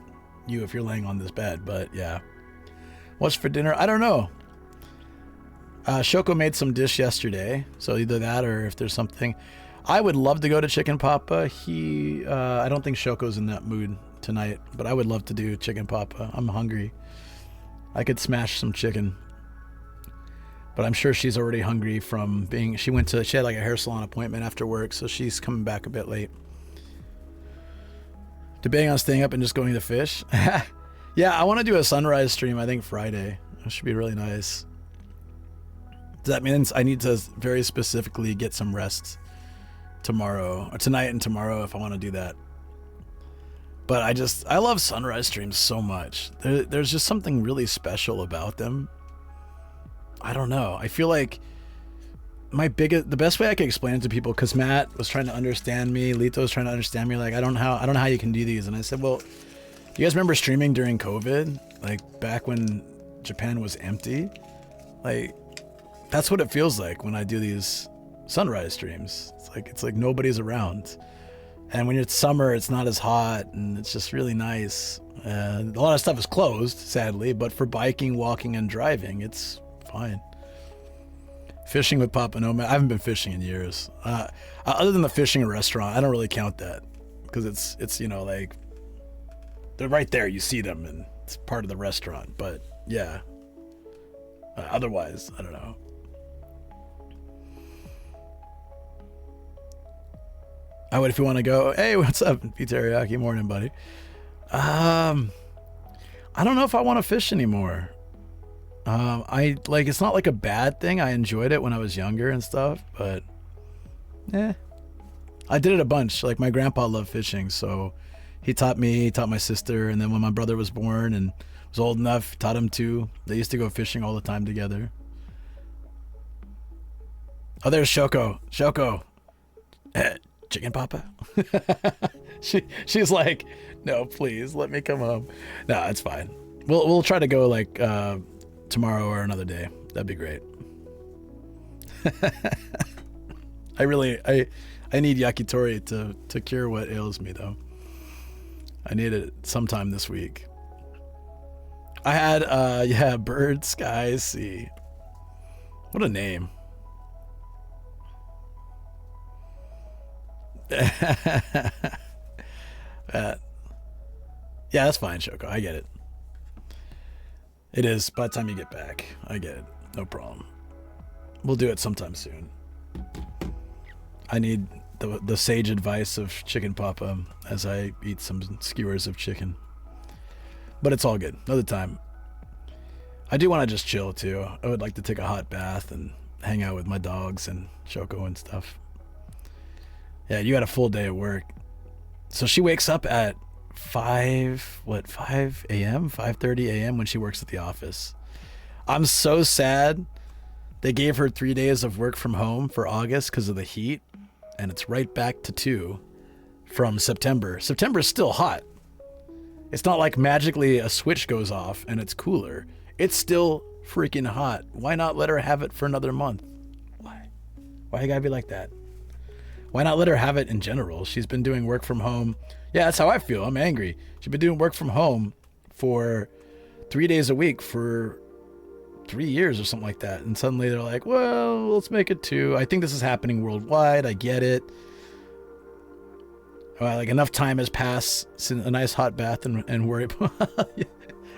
you if you're laying on this bed, but yeah. What's for dinner? I don't know. Shoko made some dish yesterday, so either that or if there's something. I would love to go to Chicken Papa. I don't think Shoko's in that mood tonight, but I would love to do Chicken Papa. I'm hungry. I could smash some chicken. But I'm sure she's already hungry from she had like a hair salon appointment after work, so she's coming back a bit late. Debating on staying up and just going to fish. Yeah, I want to do a sunrise stream, I think Friday. That should be really nice. That means I need to very specifically get some rest tomorrow, or tonight and tomorrow if I want to do that. But I love sunrise streams so much. There's just something really special about them. I don't know. I feel like the best way I can explain it to people, because Matt was trying to understand me, Lito was trying to understand me, like I don't know how you can do these. And I said, well, do you guys remember streaming during COVID? Like back when Japan was empty? Like that's what it feels like when I do these sunrise streams. It's like nobody's around. And when it's summer, it's not as hot and it's just really nice. And a lot of stuff is closed, sadly, but for biking, walking, and driving, it's fine. Fishing with Papa Nomad. I haven't been fishing in years. Other than the fishing restaurant, I don't really count that because it's like they're right there. You see them and it's part of the restaurant. But yeah, otherwise, I don't know. I would if you want to go. Hey, what's up, P Teriyaki? Morning, buddy. I don't know if I want to fish anymore. It's not like a bad thing. I enjoyed it when I was younger and stuff, but I did it a bunch. Like my grandpa loved fishing, so he taught me, he taught my sister, and then when my brother was born and was old enough, taught him too. They used to go fishing all the time together. Oh, there's Shoko. Chicken Papa. She's like, no, please let me come home. No, it's fine. We'll try to go like tomorrow or another day. That'd be great. I need yakitori to cure what ails me though. I need it sometime this week. I had bird, sky, sea. What a name. Yeah, that's fine, Shoko. I get it. It is by the time you get back. I get it. No problem. We'll do it sometime soon. I need the sage advice of Chicken Papa as I eat some skewers of chicken. But it's all good. Another time. I do want to just chill too. I would like to take a hot bath and hang out with my dogs and Shoko and stuff. Yeah, you had a full day at work. So she wakes up at 5 a.m., 5:30 a.m. when she works at the office. I'm so sad. They gave her 3 days of work from home for August because of the heat, and it's right back to 2 from September. September's still hot. It's not like magically a switch goes off and it's cooler. It's still freaking hot. Why not let her have it for another month? Why you gotta be like that? Why not let her have it in general? She's been doing work from home. Yeah, that's how I feel. I'm angry. She's been doing work from home for 3 days a week for 3 years or something like that. And suddenly they're like, well, let's make it 2. I think this is happening worldwide. I get it. Like enough time has passed since a nice hot bath and worry.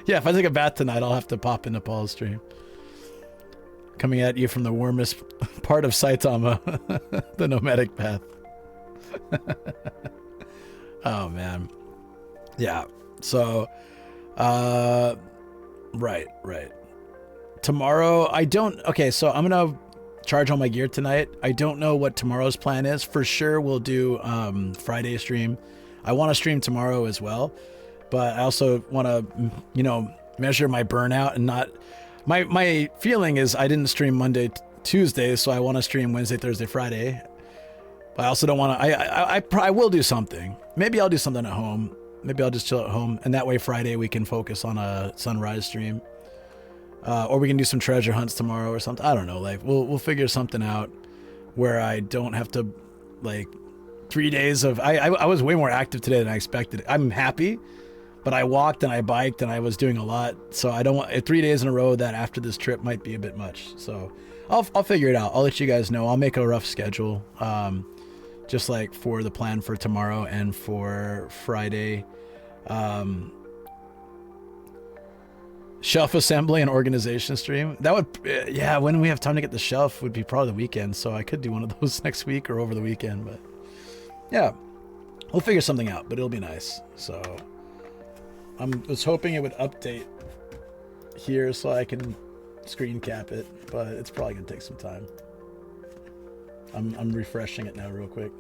Yeah, if I take a bath tonight, I'll have to pop into Paul's stream. Coming at you from the warmest part of Saitama, the nomadic path. Oh man. Yeah. So, right. Tomorrow, so I'm gonna charge all my gear tonight. I don't know what tomorrow's plan is. For sure, we'll do Friday stream. I want to stream tomorrow as well, but I also want to, measure my burnout and not. My feeling is I didn't stream Monday, Tuesday, so I want to stream Wednesday, Thursday, Friday. But I also don't want to. I will do something. Maybe I'll do something at home. Maybe I'll just chill at home, and that way Friday we can focus on a sunrise stream. Or we can do some treasure hunts tomorrow or something. I don't know. Like we'll figure something out where I don't have to 3 days of. I was way more active today than I expected. I'm happy, but I walked and I biked and I was doing a lot. So I don't want 3 days in a row that after this trip might be a bit much. So I'll figure it out. I'll let you guys know. I'll make a rough schedule, just like for the plan for tomorrow and for Friday. Shelf assembly and organization stream. That would, yeah, when we have time to get the shelf would be probably the weekend. So I could do one of those next week or over the weekend. But yeah, we'll figure something out, but it'll be nice. So I was hoping it would update here so I can screen cap it, but it's probably gonna take some time. I'm refreshing it now real quick.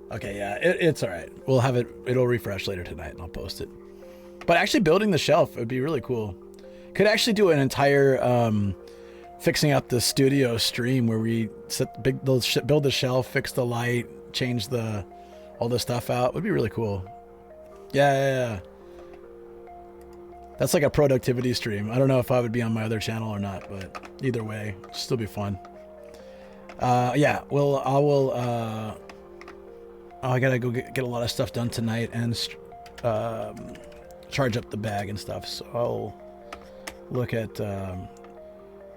Okay, yeah, it's all right. We'll have it. It'll refresh later tonight, and I'll post it. But actually, building the shelf would be really cool. Could actually do an entire fixing up the build the shelf, fix the light, change all the stuff out. Would be really cool. Yeah. That's like a productivity stream. I don't know if I would be on my other channel or not, but either way, it'll still be fun. Yeah. Well, I will. I gotta go get a lot of stuff done tonight and charge up the bag and stuff. So I'll look at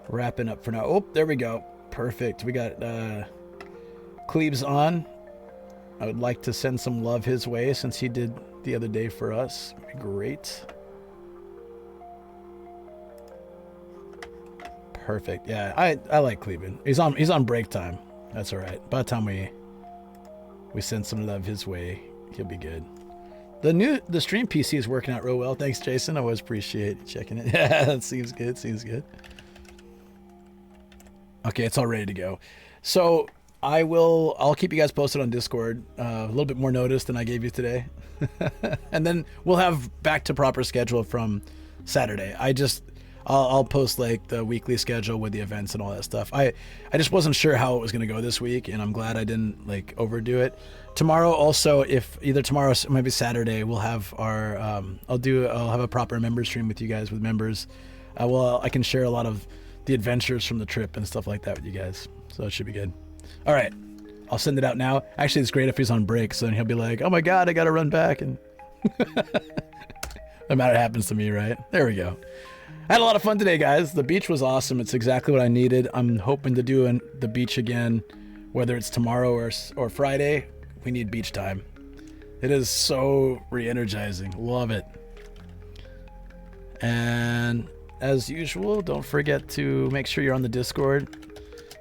wrapping up for now. Oh, there we go. Perfect. We got Cleaves on. I would like to send some love his way since he did the other day for us. Great. Perfect. Yeah, I like Cleveland. He's on break time. That's all right. By the time we send some love his way, he'll be good. The stream PC is working out real well. Thanks, Jason. I always appreciate you checking it. Yeah, that seems good. Seems good. Okay, it's all ready to go. So I'll keep you guys posted on Discord. A little bit more notice than I gave you today. And then we'll have back to proper schedule from Saturday. I'll post like the weekly schedule with the events and all that stuff. I just wasn't sure how it was going to go this week, and I'm glad I didn't like overdo it. Tomorrow also, if either tomorrow or maybe Saturday, we'll have our I'll have a proper member stream with you guys with members. I can share a lot of the adventures from the trip and stuff like that with you guys. So it should be good. All right, I'll send it out now. Actually, it's great if he's on break, so then he'll be like, "Oh my God, I got to run back," and no matter what happens to me, right? There we go. I had a lot of fun today, guys. The beach was awesome. It's exactly what I needed. I'm hoping to do the beach again, whether it's tomorrow or Friday. We need beach time. It is so re-energizing. Love it. And as usual, don't forget to make sure you're on the Discord.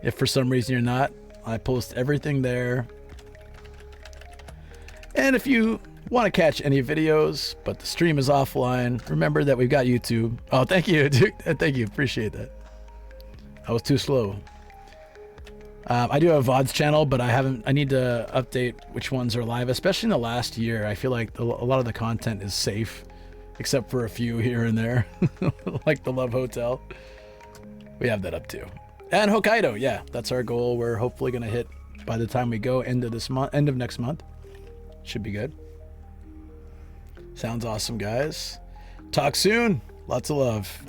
If for some reason you're not, I post everything there. And if you want to catch any videos, but the stream is offline, remember that we've got YouTube. Oh, thank you, dude. Thank you. Appreciate that. I was too slow. I do have a VODs channel, but I need to update which ones are live, especially in the last year. I feel like a lot of the content is safe, except for a few here and there, like the Love Hotel. We have that up too. And Hokkaido, yeah, that's our goal. We're hopefully going to hit by the time we go end of next month. Should be good. Sounds awesome, guys. Talk soon. Lots of love.